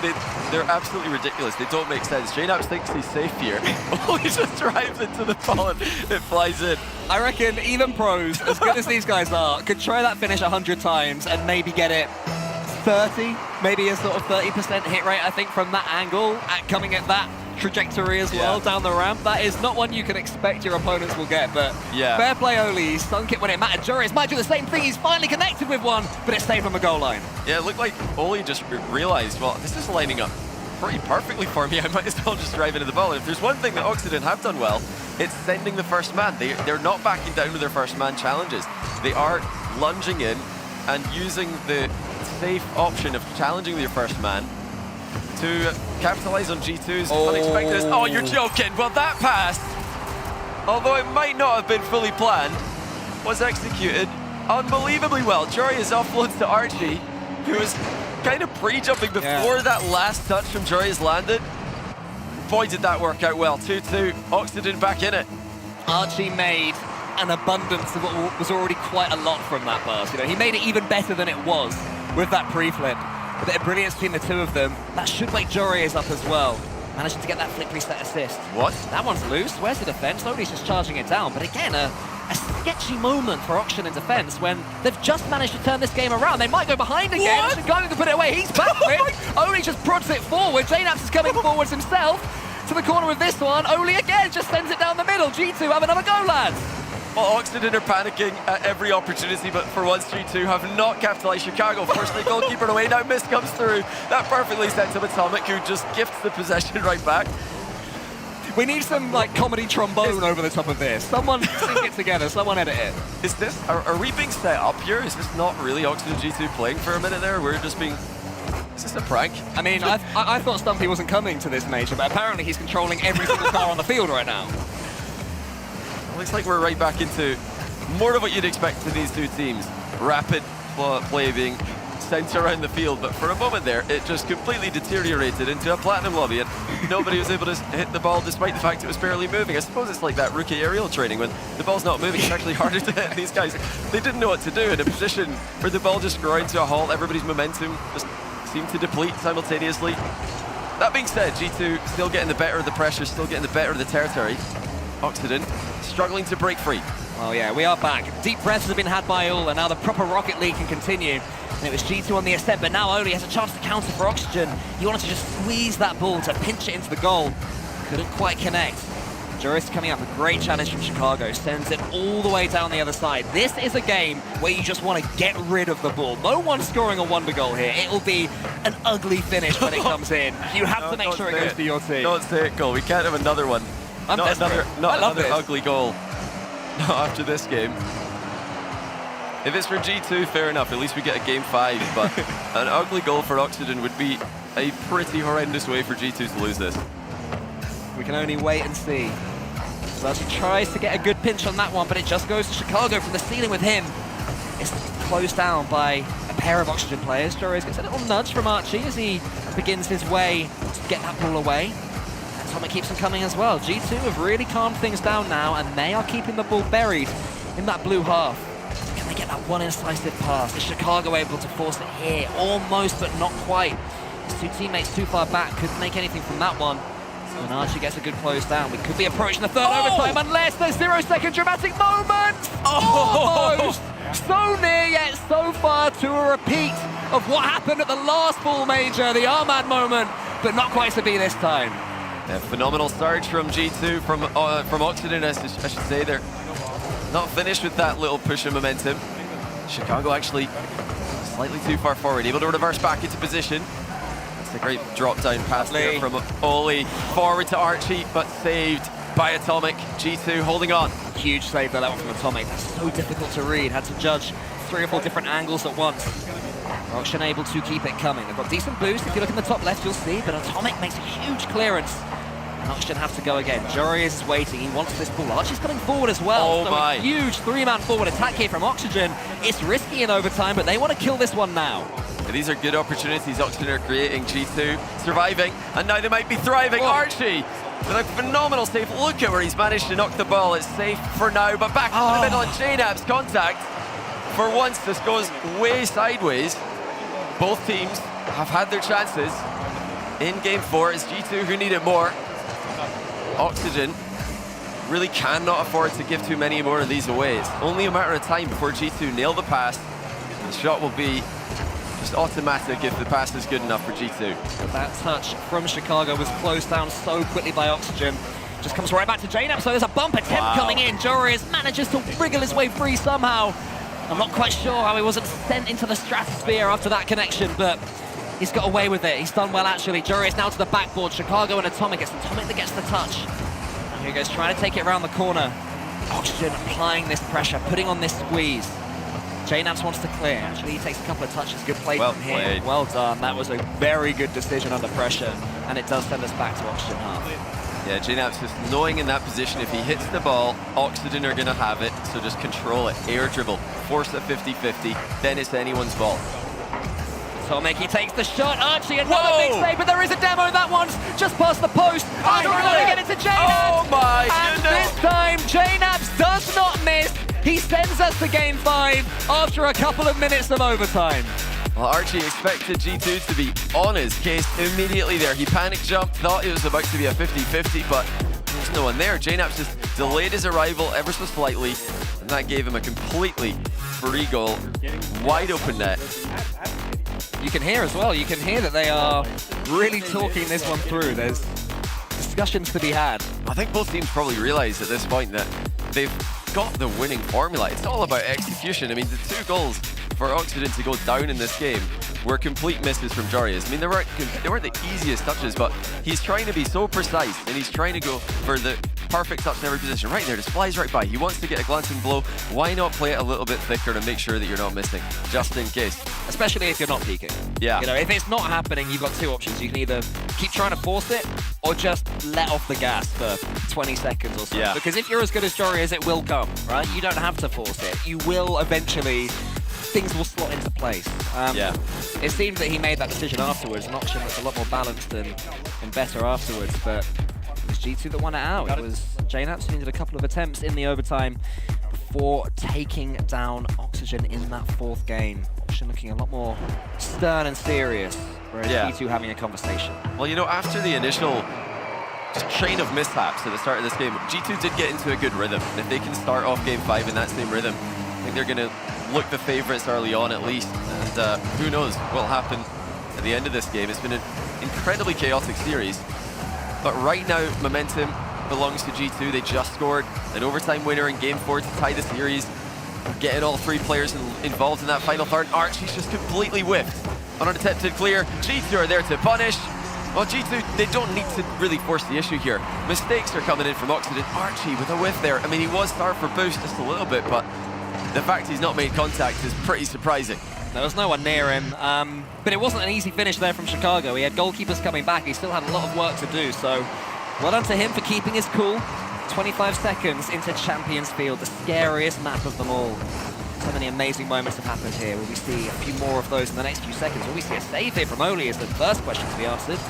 they're absolutely ridiculous. They don't make sense. JNaps thinks he's safe here. Oh, he just drives into the ball and it flies in. I reckon even pros, as good as these guys are, could try that finish 100 times and maybe get it 30, maybe a sort of 30% hit rate, I think, from that angle, coming at that trajectory as well down the ramp. That is not one you can expect your opponents will get, but fair play Oli. He stunk it when it mattered. Joreuz might do the same thing. He's finally connected with one, but it's saved from the goal line. Yeah, it looked like Oli just realized, well, this is lining up pretty perfectly for me. I might as well just drive into the ball. And if there's one thing that Oxygen have done well, it's sending the first man. They're not backing down with their first man challenges. They are lunging in and using the safe option of challenging their first man to capitalize on G2's unexpected. Oh, you're joking. Well, that pass, although it might not have been fully planned, was executed unbelievably well. Joreuz offloads to Archie, who was kind of pre-jumping before that last touch from Joreuz landed. Boy, did that work out well. 2-2, Oxygen back in it. Archie made an abundance of what was already quite a lot from that pass. You know, he made it even better than it was with that pre-flip. A bit of brilliance between the two of them. That should wake Joreuz up as well. Managing to get that flick reset assist. What? That one's loose. Where's the defense? Nobody's just charging it down. But again, a sketchy moment for Oxygen in defense when they've just managed to turn this game around. They might go behind again. Chicago can put it away. He's back. Only just prods it forward. JNaps is coming forwards himself. to the corner with this one. Oli again just sends it down the middle. G2 have another go, lads. Well, Oxygen are panicking at every opportunity, but for once, G2 have not capitalized Chicago. Fortunately, goalkeeper away. Now Mist comes through. That perfectly sets up Atomic, who just gifts the possession right back. We need some like comedy trombone over the top of this. Someone sing it together. Someone edit it. Is this? Are we being set up here? Is this not really Oxygen G2 playing for a minute there? We're just being. Is this a prank? I mean, I thought Stumpy wasn't coming to this major, but apparently he's controlling every single car on the field right now. Looks like we're right back into more of what you'd expect from these two teams. Rapid play being sent around the field, but for a moment there, it just completely deteriorated into a platinum lobby, and nobody was able to hit the ball despite the fact it was barely moving. I suppose it's like that rookie aerial training. When the ball's not moving, it's actually harder to hit. These guys, they didn't know what to do in a position where the ball just ground to a halt. Everybody's momentum just seemed to deplete simultaneously. That being said, G2 still getting the better of the pressure, still getting the better of the territory. Oxygen struggling to break free. Oh yeah, we are back. Deep breaths have been had by all, and now the proper Rocket League can continue. And it was G2 on the ascent, but now Oli has a chance to counter for Oxygen. He wanted to just squeeze that ball to pinch it into the goal. Couldn't quite connect. Juris coming up, a great challenge from Chicago, sends it all the way down the other side. This is a game where you just want to get rid of the ball. No one's scoring a wonder goal here. It will be an ugly finish when it comes in. You have to make sure it goes to your team. Don't say it, goal. We can't have another one. Not another ugly goal. Not after this game. If it's for G2, fair enough. At least we get a game 5. But an ugly goal for Oxygen would be a pretty horrendous way for G2 to lose this. We can only wait and see. So as he tries to get a good pinch on that one, but it just goes to Chicago from the ceiling with him. It's closed down by a pair of Oxygen players. Joris gets a little nudge from Archie as he begins his way to get that ball away. And Atomic keeps him coming as well. G2 have really calmed things down now, and they are keeping the ball buried in that blue half. Can they get that one incisive pass? Is Chicago able to force it here? Almost, but not quite. His two teammates too far back, couldn't make anything from that one. And Archie gets a good close down. We could be approaching the third overtime unless there's 0-second dramatic moment! Almost! So near yet so far to a repeat of what happened at the last Fall Major, the Armad moment, but not quite to be this time. Yeah, phenomenal surge from G2, from Oxygen, I should say. They're not finished with that little push of momentum. Chicago actually slightly too far forward, able to reverse back into position. A great drop-down pass there from Oli. Forward to Archie, but saved by Atomic. G2 holding on. Huge save there, that one from Atomic. That's so difficult to read. Had to judge 3 or 4 different angles at once. Oxygen able to keep it coming. They've got decent boost. If you look in the top left, you'll see, but Atomic makes a huge clearance. And Oxygen have to go again. Joris is waiting. He wants this ball. Archie's coming forward as well. Oh so my. A huge 3-man forward attack here from Oxygen. It's risky in overtime, but they want to kill this one now. These are good opportunities Oxygen are creating. G2 surviving, and now they might be thriving. Archie with a phenomenal save. Look at where he's managed to knock the ball. It's safe for now, but back in the middle, and JNAB's contact. For once, this goes way sideways. Both teams have had their chances. In game 4, it's G2 who need it more. Oxygen really cannot afford to give too many more of these away. It's only a matter of time before G2 nail the pass. The shot will be just automatic if the pass is good enough for G2. But that touch from Chicago was closed down so quickly by Oxygen. Just comes right back to JNAB, so there's a bump attempt coming in. Joris manages to wriggle his way free somehow. I'm not quite sure how he wasn't sent into the stratosphere after that connection, but he's got away with it. He's done well, actually. Joris now to the backboard. Chicago and Atomic. It's Atomic that gets the touch. And here he goes, trying to take it around the corner. Oxygen applying this pressure, putting on this squeeze. JNABs wants to clear. Actually, he takes a couple of touches. Good play from him. Well done. That was a very good decision under pressure, and it does send us back to Oxygen half. Yeah, JNABs just knowing in that position, if he hits the ball, Oxygen are going to have it, so just control it. Air dribble, force it 50-50, then it's anyone's ball. Atomic, he takes the shot. Archie, another big save, but there is a demo. That one's just past the post. And we're going to get it to JNABs. Oh my and goodness. this time, JNABs does not miss. He sends us to game 5 after a couple of minutes of overtime. Well, Archie expected G2 to be on his case immediately there. He panic jumped, thought it was about to be a 50-50, but there's no one there. JNABs just delayed his arrival ever so slightly, and that gave him a completely free goal. Wide open net. You can hear as well, you can hear that they are really talking this one through. There's discussions to be had. I think both teams probably realize at this point that they've got the winning formula. It's all about execution. I mean, the 2 goals for Oxygen to go down in this game were complete misses from Jarius. I mean, they weren't the easiest touches, but he's trying to be so precise, and he's trying to go for the perfect touch in every position. Right there, just flies right by. He wants to get a glancing blow. Why not play it a little bit thicker and make sure that you're not missing, just in case? Especially if you're not peeking. Yeah. You know, if it's not happening, you've got 2 options. You can either keep trying to force it, or just let off the gas for 20 seconds or so. Yeah. Because if you're as good as Jarius, it will come, right? You don't have to force it. You will eventually... things will slot into place. It seemed that he made that decision afterwards, an option that's a lot more balanced and better afterwards, but it was G2 that won it out. It was JNaps who needed a couple of attempts in the overtime before taking down Oxygen in that 4th game. Oxygen looking a lot more stern and serious, whereas G2 having a conversation. Well, you know, after the initial chain of mishaps at the start of this game, G2 did get into a good rhythm. And if they can start off game 5 in that same rhythm, I think they're going to look the favourites early on at least, and who knows what will happen at the end of this game. It's been an incredibly chaotic series, but right now momentum belongs to G2. They just scored an overtime winner in game 4 to tie the series, getting all 3 players involved in that final third. Archie's just completely whiffed on an attempted clear. G2 are there to punish. Well, G2, they don't need to really force the issue here. Mistakes are coming in from Oxygen. Archie with a whiff there. I mean, he was starved for boost just a little bit, but the fact he's not made contact is pretty surprising. There was no one near him, but it wasn't an easy finish there from Chicago. He had goalkeepers coming back. He still had a lot of work to do, so well done to him for keeping his cool. 25 seconds into Champions Field, the scariest map of them all. So many amazing moments have happened here. Will we see a few more of those in the next few seconds? Will we see a save here from Oli is the first question to be answered.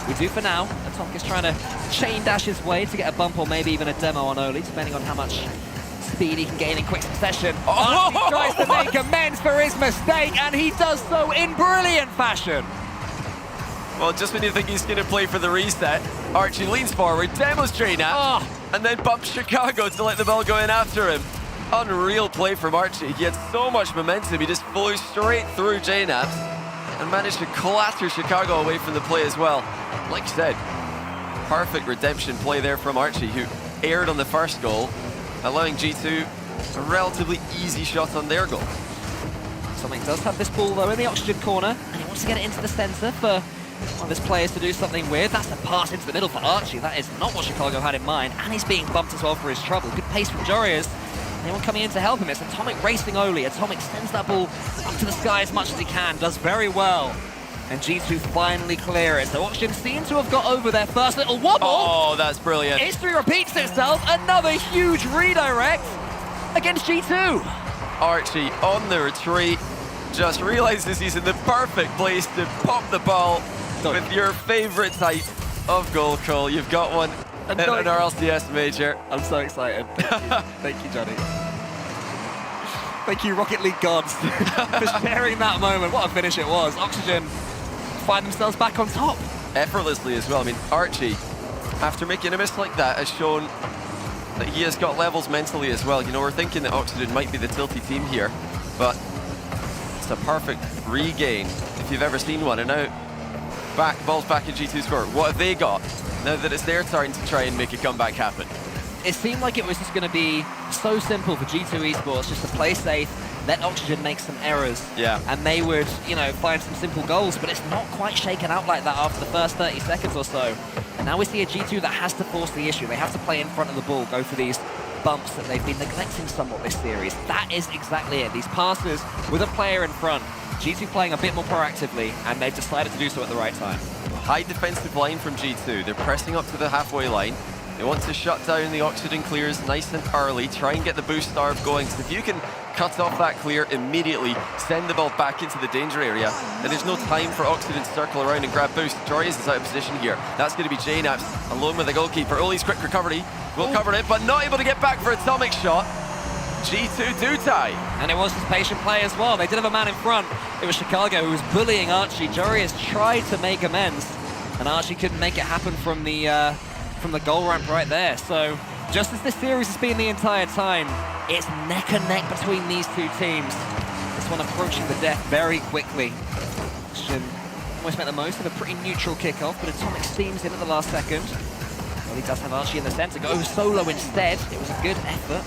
We do for now. Atomic is trying to chain dash his way to get a bump or maybe even a demo on Oli, depending on how much speed he can gain in quick succession. He tries to make amends for his mistake, and he does so in brilliant fashion. Well, just when you think he's going to play for the reset, Archie leans forward, demos JNaps, and then bumps Chicago to let the ball go in after him. Unreal play from Archie. He had so much momentum, he just flew straight through JNaps and managed to clatter Chicago away from the play as well. Like you said, perfect redemption play there from Archie, who aired on the first goal, allowing G2 a relatively easy shot on their goal. Something does have this ball though in the Oxygen corner, and he wants to get it into the centre for one of his players to do something with. That's a pass into the middle for Archie. That is not what Chicago had in mind, and he's being bumped as well for his trouble. Good pace from Jarius. Anyone coming in to help him? It's Atomic racing Oli. Atomic sends that ball up to the sky as much as he can, does very well. And G2 finally clear it. So Oxygen seem to have got over their first little wobble. Oh, that's brilliant. History repeats itself. Another huge redirect against G2. Archie on the retreat, just realizes he's in the perfect place to pop the ball with your favorite type of goal call. You've got one in an RLCS Major. I'm so excited. Thank you, Thank you, Johnny. Thank you, Rocket League gods, for sharing that moment. What a finish it was. Oxygen find themselves back on top. Effortlessly as well. I mean, Archie, after making a miss like that, has shown that he has got levels mentally as well. You know, we're thinking that Oxygen might be the tilty team here, but it's a perfect regain if you've ever seen one. And now, ball's back in G2's court. What have they got now that it's their turn to try and make a comeback happen? It seemed like it was just going to be so simple for G2 Esports just to play safe, let Oxygen make some errors, and they would, you know, find some simple goals, but it's not quite shaken out like that after the first 30 seconds or so. And now we see a G2 that has to force the issue. They have to play in front of the ball, go for these bumps that they've been neglecting somewhat this series. That is exactly it. These passes with a player in front. G2 playing a bit more proactively, and they've decided to do so at the right time. High defensive line from G2. They're pressing up to the halfway line. They want to shut down the Oxygen clears nice and early, try and get the boost starve going. So if you can cut off that clear immediately, send the ball back into the danger area, then there's no time for Oxygen to circle around and grab boost. Jarius is out of position here. That's going to be JNaps alone with the goalkeeper. Oli's quick recovery will cover it, but not able to get back for Atomic shot. G2 do tie. And it was his patient play as well. They did have a man in front. It was Chicago who was bullying Archie. Jarius tried to make amends, and Archie couldn't make it happen from the goal ramp right there. So just as this series has been the entire time, it's neck and neck between these two teams. This one approaching the death very quickly. Should almost make the most of a pretty neutral kickoff, but Atomic steams in at the last second. Well, he does have Archie in the center. Goes solo instead. It was a good effort.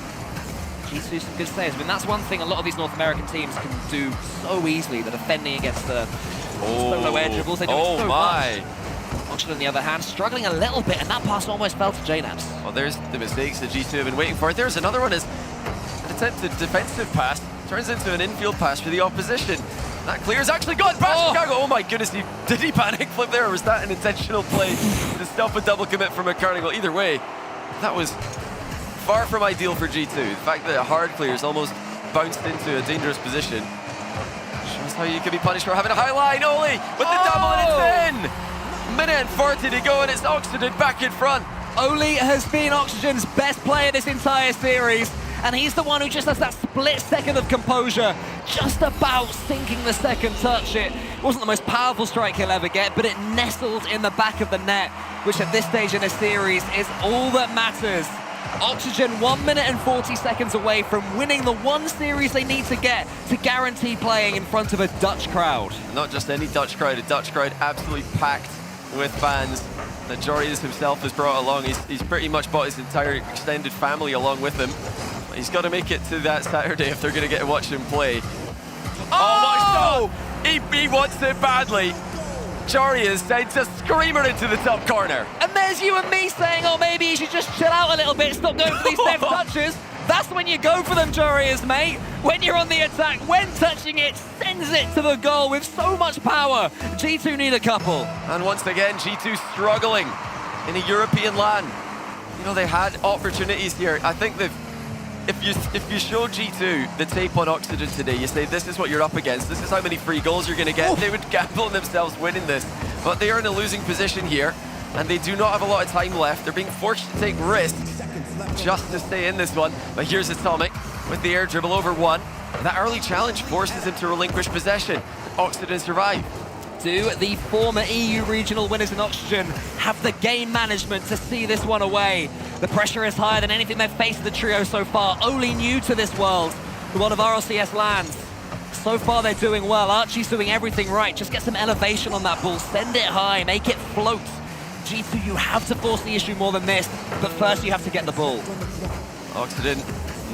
G2 some good saves. I mean, that's one thing a lot of these North American teams can do so easily. They're defending against the solo air dribbles. They do it so much. Oxygen, on the other hand, struggling a little bit, and that pass almost fell to JNABS. Well, there's the mistakes that G2 have been waiting for. There's another one. Is an attempted defensive pass turns into an infield pass for the opposition. That clear is actually gone past Chicago. Oh my goodness, did he panic flip there, or was that an intentional play to stop a double commit from a Carnival? Either way, that was far from ideal for G2. The fact that a hard clear is almost bounced into a dangerous position shows how you can be punished for having a high line. Oli with the double, and it's in! Minute and 40 to go, and it's Oxygen back in front. Oli has been Oxygen's best player this entire series, and he's the one who just has that split second of composure, just about sinking the second touch. It wasn't the most powerful strike he'll ever get, but it nestled in the back of the net, which at this stage in the series is all that matters. Oxygen 1 minute and 40 seconds away from winning the one series they need to get to guarantee playing in front of a Dutch crowd. Not just any Dutch crowd, a Dutch crowd absolutely packed with fans that Jorius himself has brought along. He's pretty much brought his entire extended family along with him. He's got to make it to that Saturday if they're going to get to watch him play. Oh my God! He wants it badly. Jorius sends a screamer into the top corner. And there's you and me saying, oh, maybe you should just chill out a little bit, stop going for these left touches. That's when you go for them, Jorius, mate. When you're on the attack, when touching it, sends it to the goal with so much power. G2 need a couple. And once again, G2 struggling in a European LAN. You know, they had opportunities here. I think that if you show G2 the tape on Oxygen today, you say this is what you're up against, this is how many free goals you're going to get, they would gamble on themselves winning this. But they are in a losing position here, and they do not have a lot of time left. They're being forced to take risks just to stay in this one. But here's Atomic with the air dribble over one. That early challenge forces him to relinquish possession. Oxygen survive. Do the former EU regional winners in Oxygen have the game management to see this one away? The pressure is higher than anything they've faced the trio so far. Only new to this world, the one of RLCS lands. So far they're doing well. Archie's doing everything right. Just get some elevation on that ball, send it high, make it float. G2, you have to force the issue more than this, but first you have to get the ball. Oxygen,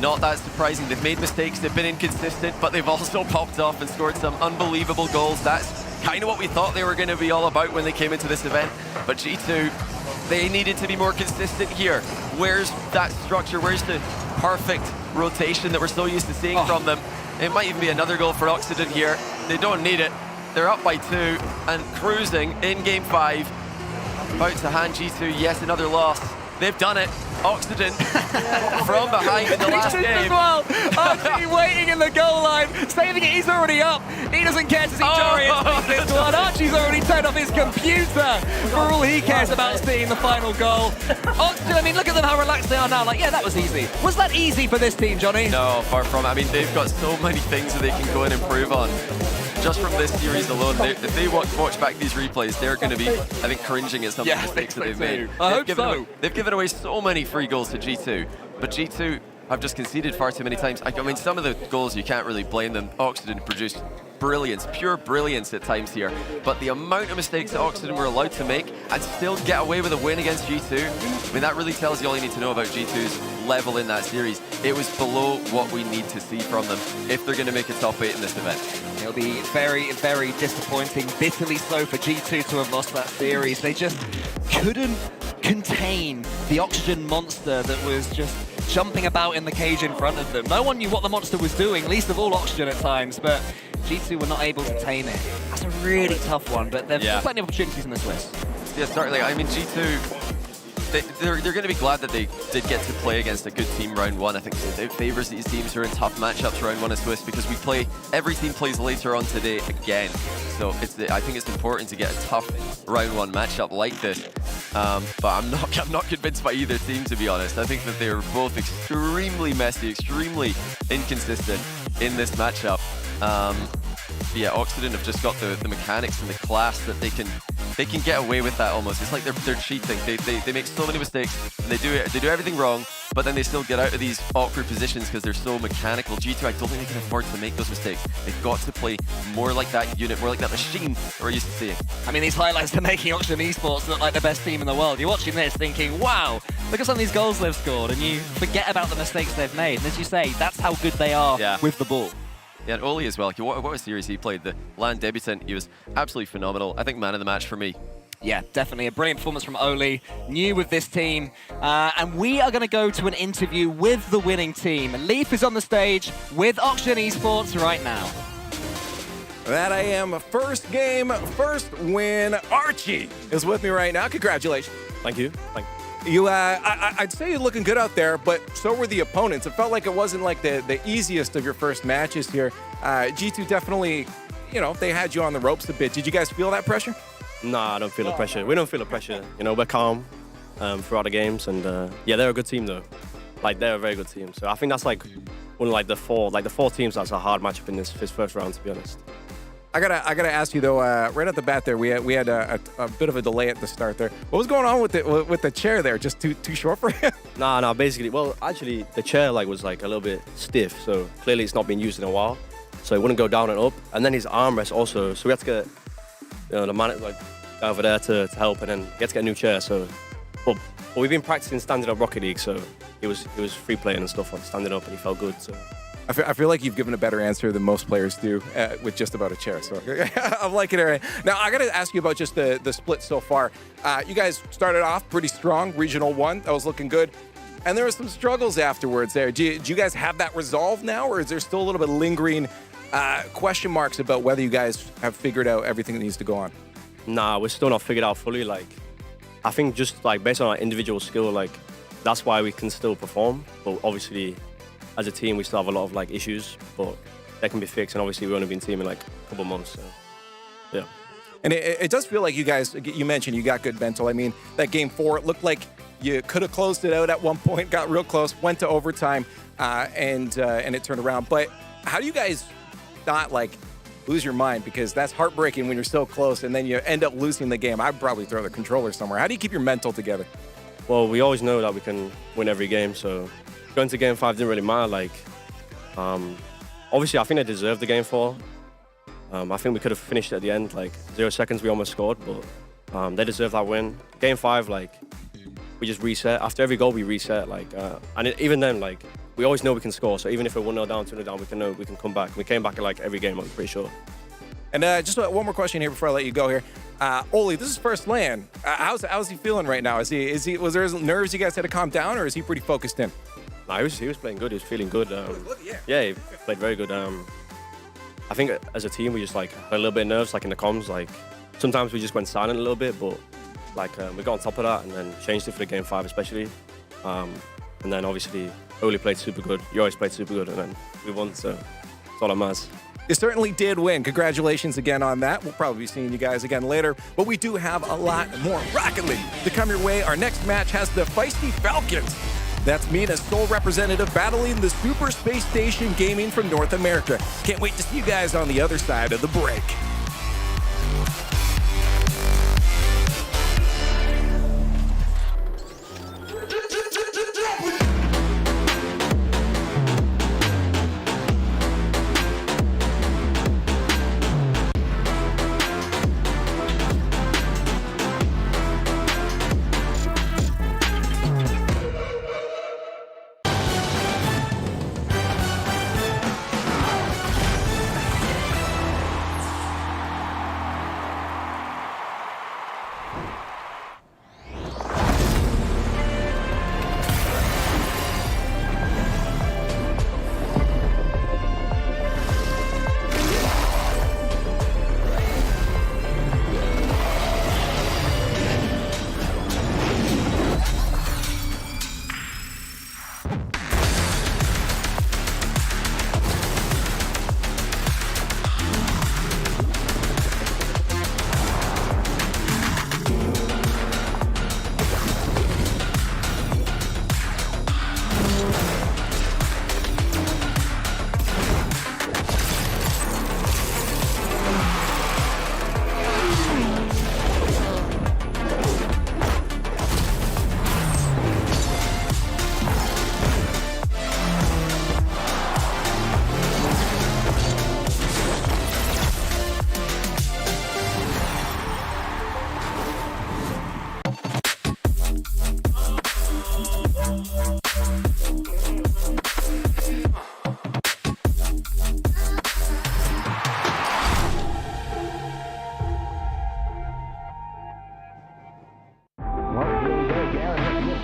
not that surprising. They've made mistakes, they've been inconsistent, but they've also popped off and scored some unbelievable goals. That's kind of what we thought they were going to be all about when they came into this event. But G2, they needed to be more consistent here. Where's that structure? Where's the perfect rotation that we're so used to seeing from them? It might even be another goal for Oxygen here. They don't need it. They're up by 2 and cruising in game 5. About to hand G2 yet another loss. They've done it. Oxygen from behind in the last game. As well. Archie waiting in the goal line, saving it. He's already up. He doesn't care to see Jorius beat this one. Archie's already turned off his computer for all he cares about seeing the final goal. Oxygen, I mean, look at them how relaxed they are now. Like, yeah, that was easy. Was that easy for this team, Johnny? No, far from it. I mean, they've got so many things that they can go and improve on. Just from this series alone, if they watch back these replays, they're going to be, I think, cringing at some of the mistakes that they've made. They've given away so many free goals to G2, but G2 have just conceded far too many times. I mean, some of the goals, you can't really blame them. Oxygen produced brilliance, pure brilliance at times here, but the amount of mistakes that Oxygen were allowed to make and still get away with a win against G2, I mean, that really tells you all you need to know about G2's level in that series. It was below what we need to see from them if they're going to make a top 8 in this event. It'll be very, very disappointing, bitterly so, for G2 to have lost that series. They just couldn't contain the Oxygen monster that was just jumping about in the cage in front of them. No one knew what the monster was doing, least of all Oxygen at times, but G2 were not able to tame it. That's a really tough one, but there's plenty of opportunities in the Swiss. Yeah, certainly. I mean, G2, they're going to be glad that they did get to play against a good team round 1. I think it favours these teams who are in tough matchups round 1 of Swiss, because every team plays later on today again. So I think it's important to get a tough round 1 matchup like this. But I'm not convinced by either team, to be honest. I think that they are both extremely messy, extremely inconsistent in this matchup. Yeah, Oxygen have just got the mechanics and the class that they can get away with that almost. It's like they're cheating. They make so many mistakes and they do everything wrong, but then they still get out of these awkward positions because they're so mechanical. G2, I don't think they can afford to make those mistakes. They've got to play more like that unit, more like that machine that we're used to seeing. I mean, these highlights are making Auction Esports look like the best team in the world. You're watching this thinking, wow, look at some of these goals they've scored, and you forget about the mistakes they've made. And as you say, that's how good they are with the ball. Yeah, and Oli as well. What a series he played. The LAN debutant, he was absolutely phenomenal. I think man of the match for me. Yeah, definitely a brilliant performance from Oli, new with this team. And we are going to go to an interview with the winning team. Leaf is on the stage with Auction Esports right now. That I am. First game, first win. Archie is with me right now. Congratulations. Thank you. You, I'd say you're looking good out there, but so were the opponents. It felt like it wasn't like the easiest of your first matches here. G2 definitely, they had you on the ropes a bit. Did you guys feel that pressure? Nah, I don't feel the pressure. We don't feel the pressure. We're calm throughout the games, and yeah, they're a good team though. Like they're a very good team. So I think that's like one of the four teams that's a hard matchup in this first round, to be honest. I gotta ask you though. Right at the bat there, we had a bit of a delay at the start there. What was going on with the chair there? Just too short for you? Nah. Basically, well, actually, the chair was a little bit stiff, so clearly it's not been used in a while, so it wouldn't go down and up. And then his armrest also, so we had to get the man over there to help, and then he had to get a new chair. So, but we've been practicing standing up Rocket League, so he was free playing and stuff on standing up, and he felt good. So. I feel like you've given a better answer than most players do with just about a chair. So I'm liking it. Right now, I got to ask you about just the split so far. You guys started off pretty strong, Regional 1. That was looking good. And there were some struggles afterwards there. Do you guys have that resolved now, or is there still a little bit of lingering question marks about whether you guys have figured out everything that needs to go on? Nah, we're still not figured out fully. I think just based on our individual skill, that's why we can still perform. But obviously, as a team, we still have a lot of issues, but they can be fixed. And obviously, we've only been teaming a couple months, so yeah. And it does feel like you guys, you mentioned you got good mental. I mean, that game 4, it looked like you could have closed it out at one point, got real close, went to overtime, and it turned around. But how do you guys not lose your mind? Because that's heartbreaking when you're so close and then you end up losing the game. I'd probably throw the controller somewhere. How do you keep your mental together? Well, we always know that we can win every game, so going to game 5 didn't really matter. Obviously, I think they deserved the game 4. I think we could have finished at the end, 0 seconds we almost scored, but they deserve that win. Game 5, we just reset. After every goal, we reset. Even then, we always know we can score. So even if we're 1-0 down, 2-0 down, we can know we can come back. We came back in every game, I'm pretty sure. And just one more question here before I let you go here. Oli, this is first LAN. How's he feeling right now? Was there nerves you guys had to calm down, or is he pretty focused in? No, he was playing good. He was feeling good. Yeah, he played very good. I think as a team, we just had a little bit of nerves, in the comms. Sometimes we just went silent a little bit, but we got on top of that and then changed it for the game 5 especially. And then obviously Oli played super good. You always played super good, and then we won. So that's all that matters. You certainly did win. Congratulations again on that. We'll probably be seeing you guys again later, but we do have a lot more Rocket League to come your way. Our next match has the Feisty Falcons. That's me as sole representative battling the Super Space Station Gaming from North America. Can't wait to see you guys on the other side of the break.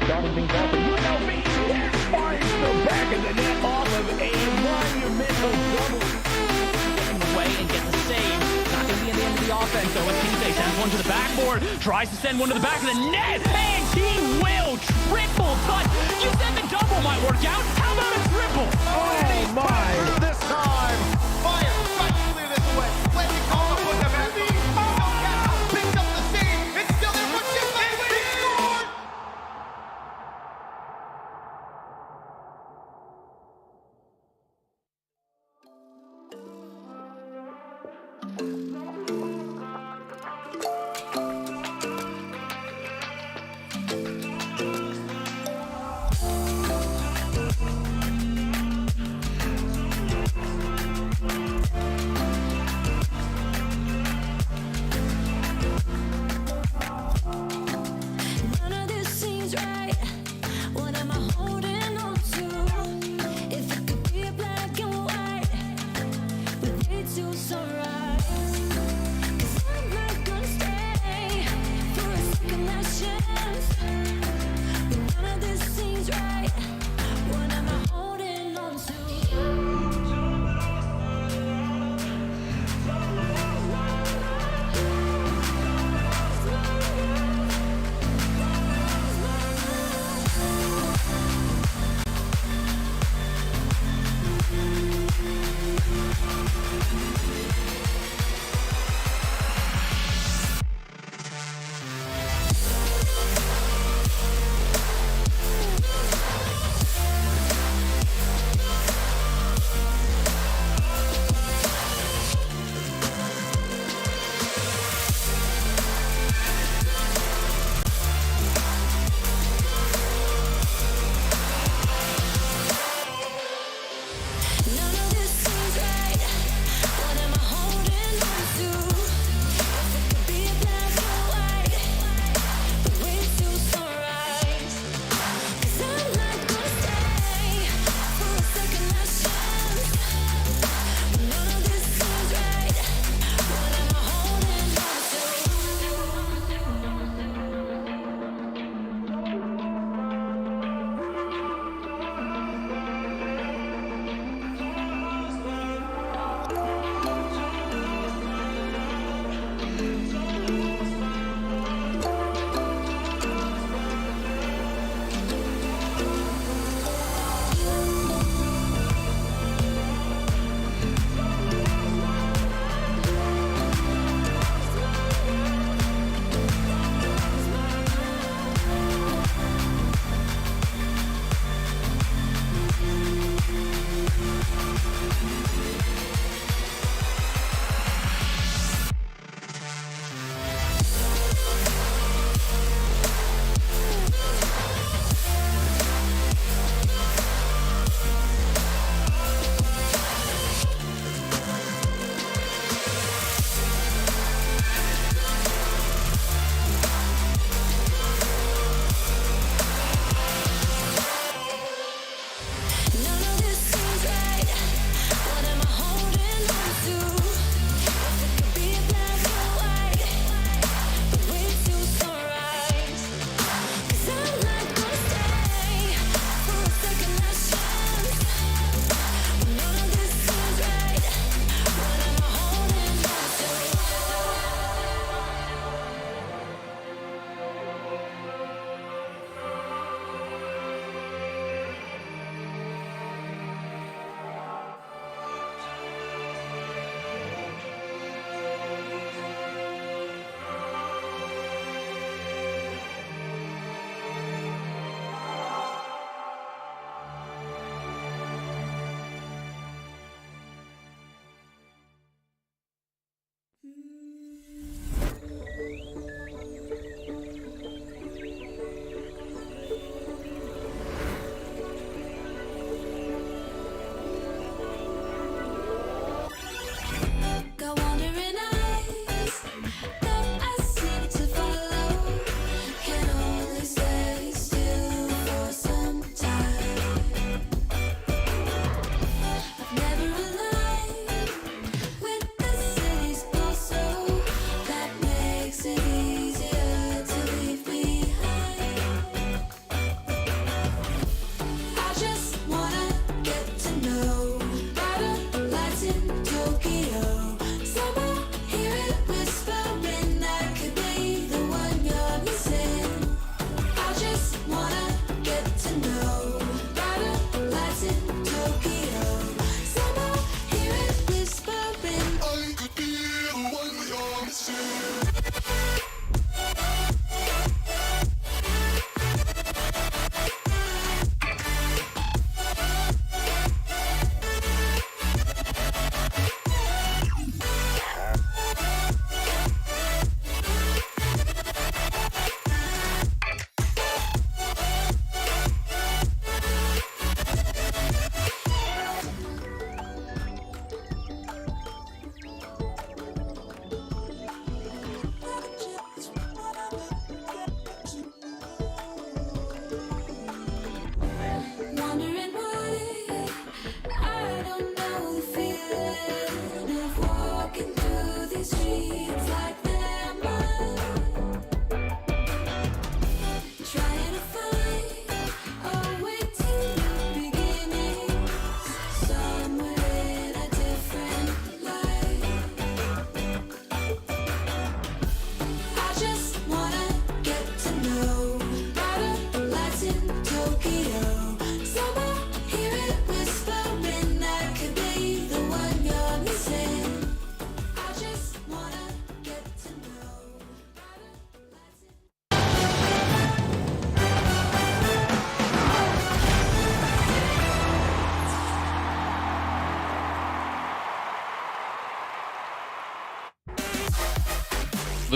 starting things off. But you know me, finds the back of the net off of a monumental double. Getting away and gets a save. Not going to be in the end of the offense, though. As TJ sends one to the backboard, tries to send one to the back of the net, and he will triple touch. You said the double might work out. How about a triple? Oh my! This time, fire, try to clear this away. Let me call the one back. Picked up the steam. It's still there for Chip. He scored!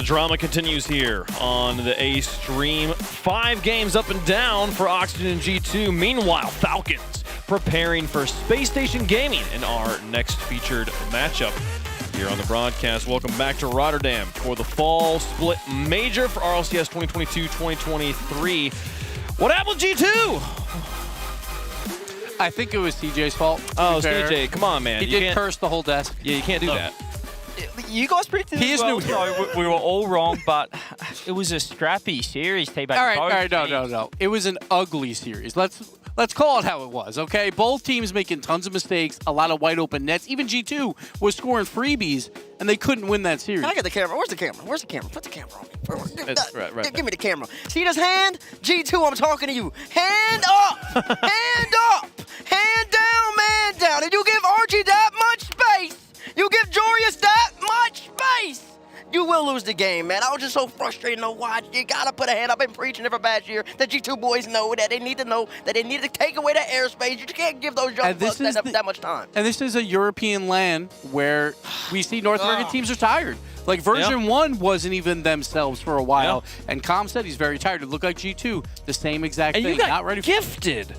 the drama continues here on the A stream. 5 games up and down for Oxygen G2. Meanwhile, Falcons preparing for Space Station Gaming in our next featured matchup here on the broadcast. Welcome back to Rotterdam for the Fall Split Major for RLCS 2022-2023. What happened, G2? I think it was CJ's fault. Oh, CJ, come on, man. He did curse the whole desk. Yeah, you can't do that. You guys predicted He as is well, new. so we were all wrong, but it was a scrappy series. All right, no. It was an ugly series. Let's call it how it was, okay? Both teams making tons of mistakes, a lot of wide open nets. Even G2 was scoring freebies, and they couldn't win that series. I got the camera. Where's the camera? Where's the camera? Put the camera on me. Right. Give me the camera. See this hand? G2, I'm talking to you. Hand up! Hand up! Hand down, man down. And you give Archie that much space. You give Jorius that much space. You will lose the game, man. I was just so frustrated to watch. You gotta put a hand up and preaching every bad year. The G2 boys know that they need to take away that airspace. You can't give those young bucks that much time. And this is a European land where we see North American teams are tired. Like version 1 wasn't even themselves for a while. And Com said he's very tired. It looked like G2, the same exact And thing. you got Not ready gifted.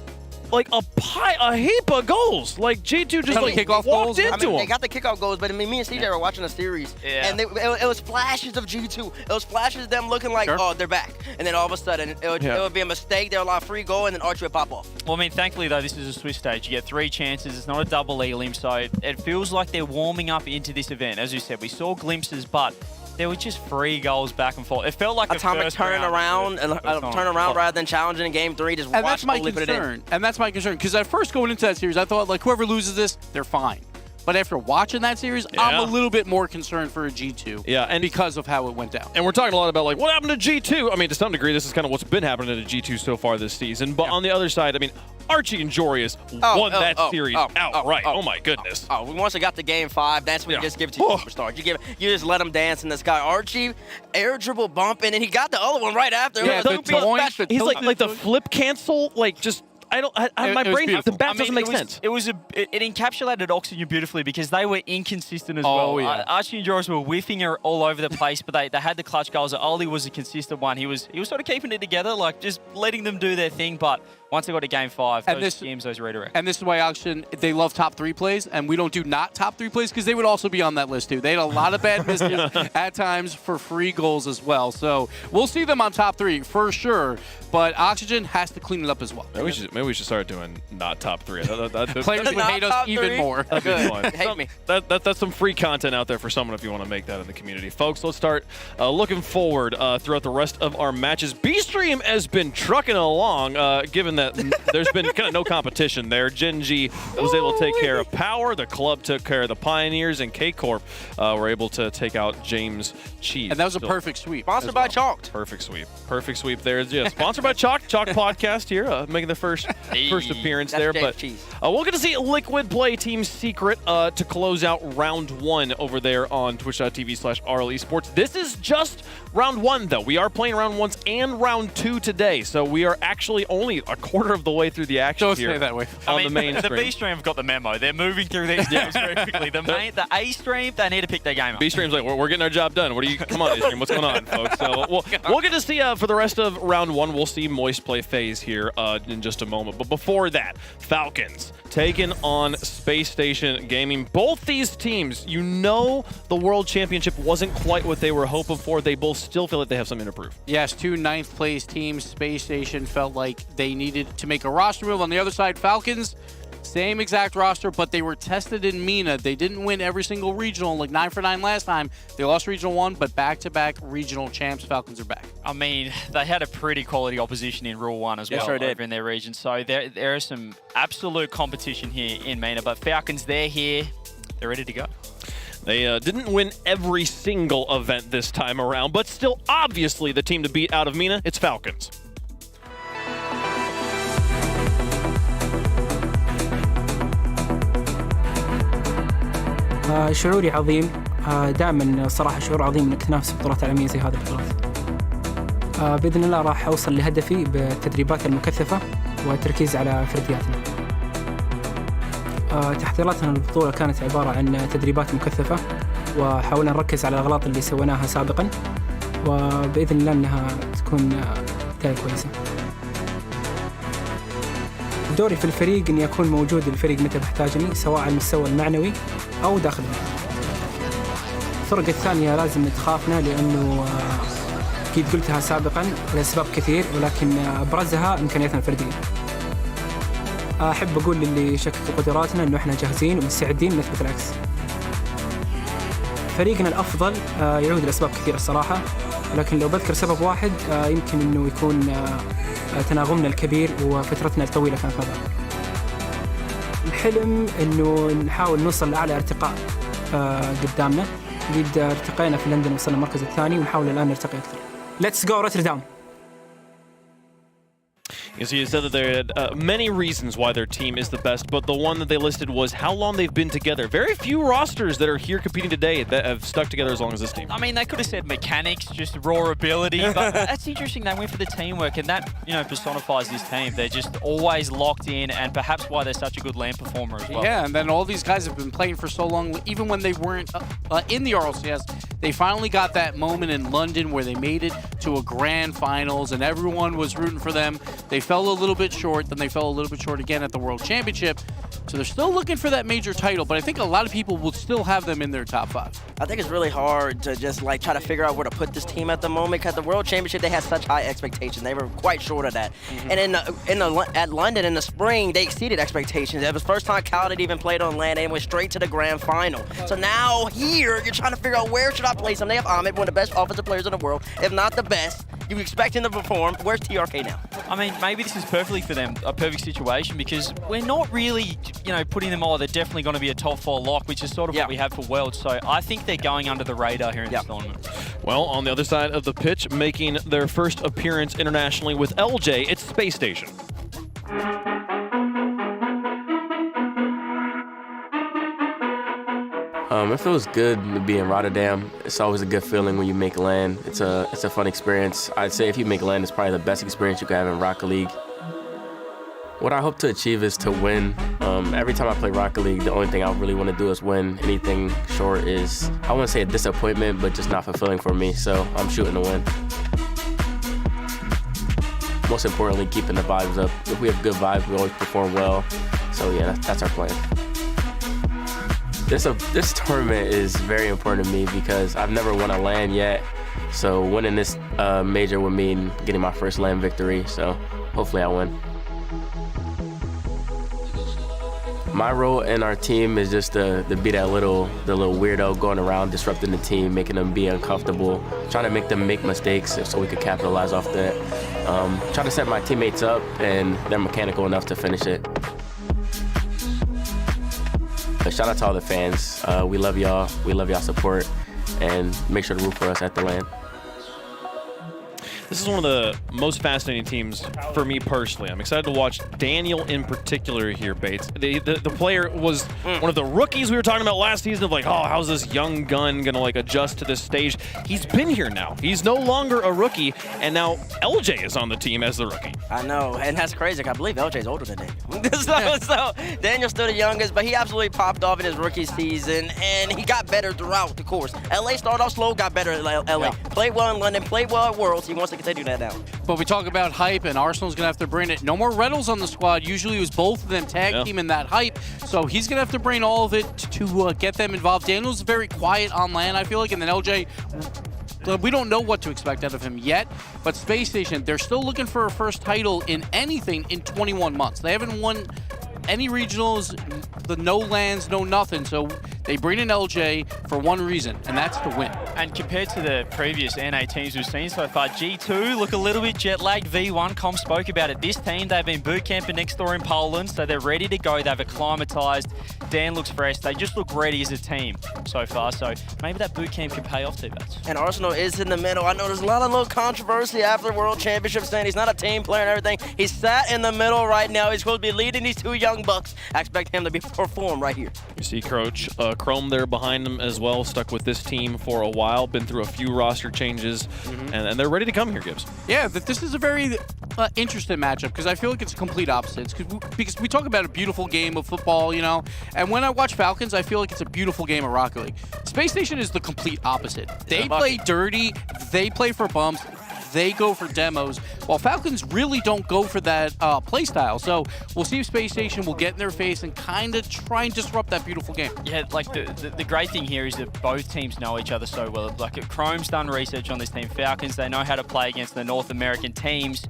Like a heap of goals. Like G2 just like kickoff walked goals. into them. They got the kickoff goals, but I mean, me and CJ were watching the series, and it was flashes of G2. It was flashes of them looking like, oh, they're back. And then all of a sudden, it would be a mistake. There would be a lot of free goal, and then Archie would pop off. Well, I mean, thankfully, though, this is a Swiss stage. You get 3 chances. It's not a double elim, so it feels like they're warming up into this event. As you said, we saw glimpses, but there were just 3 goals back and forth. It felt like Atomic turning around rather than challenging in game 3. Just And watch that's my Oli put it in. concern. And that's my concern. Because at first going into that series, I thought, like, whoever loses this, they're fine. But after watching that series, I'm a little bit more concerned for a G2. Yeah, and because of how it went down. And we're talking a lot about, like, what happened to G2? I mean, to some degree, this is kind of what's been happening to G2 so far this season. But on the other side, I mean, Archie and Jorius won that series outright. Oh, my goodness. Once they got to game 5, that's when you just give it to your superstars. You just let them dance in the sky. Archie, air dribble bump, and then he got the other one right after. Yeah, he's like the flip cancel, like just. My brain, the bat doesn't make sense. It encapsulated Oxygen beautifully because they were inconsistent as well. Yeah. Archie and Joris were whiffing her all over the place, but they had the clutch goals. Oli was a consistent one. He was sort of keeping it together, like just letting them do their thing. But once they got to game 5, those redirects. And this is why Oxygen, they love top 3 plays, and we don't do not top 3 plays because they would also be on that list too. They had a lot of bad misses at times for free goals as well. So we'll see them on top 3 for sure. But Oxygen has to clean it up as well. Maybe we should start doing not top 3. Players would hate us even more. That'd be fun. Hate me. That's some free content out there for someone if you want to make that in the community. Folks, let's start looking forward throughout the rest of our matches. B-Stream has been trucking along, given that there's been kind of no competition there. Gen.G was able to take care of Power. The club took care of the Pioneers, and KCorp were able to take out James Cheese. And that was a perfect sweep. Sponsored by Chalk. Perfect sweep. Perfect sweep there. Yeah, sponsored by Chalk Podcast here, making the first appearance there. But we'll get to see Liquid play Team Secret to close out round 1 over there on twitch.tv/RL Esports. This is just round 1, though. We are playing round 1s and round 2 today, so we are actually only a quarter of the way through the action Don't here say that way. on the main The stream. B stream have got the memo. They're moving through these games very quickly. The A stream, they need to pick their game up. B stream's like, we're getting our job done. Come on, A stream, what's going on, folks? So we'll get to see for the rest of round 1. We'll see Moist play FaZe here in just a moment. But before that, Falcons taking on Space Station Gaming. Both these teams, the World Championship wasn't quite what they were hoping for. They both still feel like they have something to improve. Yes, 2 9th place teams. Space Station felt like they needed to make a roster move. On the other side, Falcons, same exact roster, but they were tested in MENA. They didn't win every single regional, like 9 for 9 last time. They lost Regional 1, but back-to-back regional champs. Falcons are back. I mean, they had a pretty quality opposition in Rule 1 as well over in their region. So there is some absolute competition here in MENA, but Falcons, they're here. They're ready to go. They didn't win every single event this time around, but still, obviously, the team to beat out of MENA, it's Falcons. شعوري عظيم. دائما صراحة شعور عظيم انك تنافس في بطولات عالمية زي هذه البطولات. بإذن الله راح أوصل لهدفي بالتدريبات المكثفة والتركيز على فردياتنا. تحضيراتنا للبطولة كانت عبارة عن تدريبات مكثفة وحاولنا نركز على الأغلاط اللي سويناها سابقا وبإذن الله أنها تكون بداية كويسة. دوري في الفريق إني أكون موجود للفريق متى بحتاجني، سواء على المستوى المعنوي أو داخل الملعب. الفرق الثانية لازم تخافنا، لأنه أكيد قلتها سابقا لأسباب كثير، ولكن أبرزها إمكانياتنا الفردية. أحب أقول للي يشكك في قدراتنا إنه إحنا جاهزين ومستعدين نثبت العكس. فريقنا الأفضل يعود لأسباب كثيرة الصراحة، لكن لو بذكر سبب واحد يمكن إنه يكون تناغمنا الكبير وفترتنا الطويلة كانت مع بعض. الحلم إنه نحاول نوصل لأعلى ارتقاء قدامنا. قد ارتقينا في لندن وصلنا المركز الثاني، ونحاول الآن نرتقي أكثر. Let's go Rotterdam! You see, you said that there are many reasons why their team is the best, but the one that they listed was how long they've been together. Very few rosters that are here competing today that have stuck together as long as this team. I mean, they could have said mechanics, just raw ability, but that's interesting. They went for the teamwork, and that, you know, personifies this team. They're just always locked in, and perhaps why they're such a good LAN performer as well. Yeah, and then all these guys have been playing for so long, even when they weren't in the RLCS, they finally got that moment in London where they made it to a grand finals, and everyone was rooting for them. They fell a little bit short, then they fell a little bit short again at the World Championship. So they're still looking for that major title, but I think a lot of people will still have them in their top 5. I think it's really hard to just like try to figure out where to put this team at the moment, because the World Championship, they had such high expectations. They were quite short of that. And at London in the spring, they exceeded expectations. It was the first time Cal had even played on LAN and went straight to the grand final. So now here, you're trying to figure out where should I place them. They have Ahmed, one of the best offensive players in the world, if not the best. You expect him to perform. Where's TRK now? I mean, maybe this is perfectly for them, a perfect situation, because we're not really, you know, putting them all. They're definitely going to be a top 4 lock, which is sort of what we have for Worlds. So I think they're going under the radar here in this tournament. Well, on the other side of the pitch, making their first appearance internationally with LJ, it's Space Station. It feels good to be in Rotterdam. It's always a good feeling when you make LAN. It's a fun experience. I'd say if you make LAN, it's probably the best experience you could have in Rocket League. What I hope to achieve is to win. Every time I play Rocket League, the only thing I really want to do is win. Anything short is, I wouldn't say a disappointment, but just not fulfilling for me. So I'm shooting to win. Most importantly, keeping the vibes up. If we have good vibes, we always perform well. So yeah, that's our plan. This tournament is very important to me because I've never won a LAN yet. So winning this major would mean getting my first LAN victory. So hopefully I win. My role in our team is just to be the little weirdo going around disrupting the team, making them be uncomfortable, trying to make them make mistakes so we could capitalize off that. Trying to set my teammates up, and they're mechanical enough to finish it. But shout out to all the fans. We love y'all. We love y'all's support, and make sure to root for us at the LAN. This is one of the most fascinating teams for me personally. I'm excited to watch Daniel in particular here, Bates. The player was one of the rookies we were talking about last season of like, oh, how's this young gun gonna like adjust to this stage? He's been here now. He's no longer a rookie, and now LJ is on the team as the rookie. I know, and that's crazy. I believe LJ's older than Daniel. so Daniel's still the youngest, but he absolutely popped off in his rookie season, and he got better throughout the course. LA started off slow, got better at LA. Yeah. Played well in London, played well at Worlds. He wants to continue that now. But we talk about hype, and Arsenal's going to have to bring it. No more Reynolds on the squad. Usually it was both of them tag team in that hype. So he's going to have to bring all of it to get them involved. Daniel's very quiet on LAN, I feel like, and then LJ, we don't know what to expect out of him yet. But Space Station, they're still looking for a first title in anything in 21 months. They haven't won any regionals, the no lands, no nothing. So they bring in LJ for one reason, and that's to win. And compared to the previous NA teams we've seen so far, G2 look a little bit jet-lagged. V1, Com spoke about it. This team, they've been boot camping next door in Poland, so they're ready to go. They've acclimatized. Dan looks fresh. They just look ready as a team so far, so maybe that boot camp can pay off too much. And Arsenal is in the middle. I know there's a lot of little controversy after the World Championship saying he's not a team player and everything. He's sat in the middle right now. He's supposed to be leading these two young bucks. I expect him to perform right here. You see Coach Chrome there behind them as well, stuck with this team for a while, been through a few roster changes, and they're ready to come here, Gibbs. Yeah, this is a very interesting matchup because I feel like it's a complete opposite. Because we talk about a beautiful game of football, you know, and when I watch Falcons, I feel like it's a beautiful game of Rocket League. Space Station is the complete opposite. They play dirty, they play for bumps, they go for demos, while Falcons really don't go for that play style. So we'll see if Space Station will get in their face and kind of try and disrupt that beautiful game. Yeah, like the great thing here is that both teams know each other so well. Like Chrome's done research on this team. Falcons, they know how to play against the North American teams.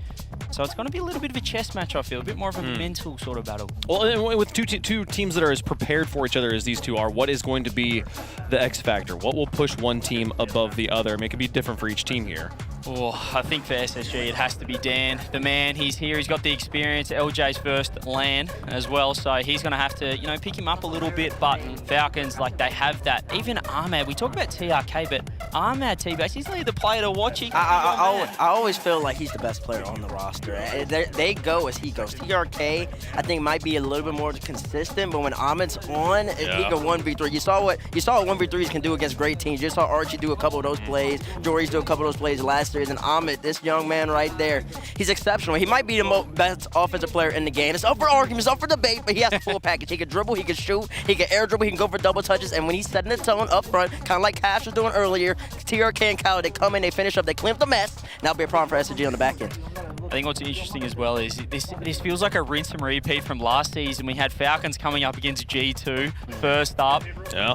So it's going to be a little bit of a chess match, I feel. A bit more of a mental sort of battle. Well, and with two teams that are as prepared for each other as these two are, what is going to be the X factor? What will push one team above the other? I mean, it could be different for each team here. Oh, I think for SSG, it has to be Dan. The man, he's here. He's got the experience. LJ's first LAN as well, so he's going to have to, you know, pick him up a little bit. But Falcons, like, they have that. Even Ahmad, we talk about TRK, but Ahmad T-Base, he's the player to watch. I always feel like he's the best player on the roster. They go as he goes. TRK, I think, might be a little bit more consistent, but when Ahmed's on, he can 1v3. You saw what 1v3s can do against great teams. You saw Archie do a couple of those plays. Jory's do a couple of those plays last series, and Ahmed, this young man right there, he's exceptional. He might be the best offensive player in the game. It's up for arguments, up for debate, but he has a full package. He can dribble, he can shoot, he can air dribble, he can go for double touches, and when he's setting the tone up front, kind of like Cash was doing earlier, TRK and Kyle, they come in, they finish up, they clean up the mess, and that'll be a problem for SSG on the back end. I think what's interesting as well is this feels like a rinse and repeat from last season. We had Falcons coming up against G2 first up,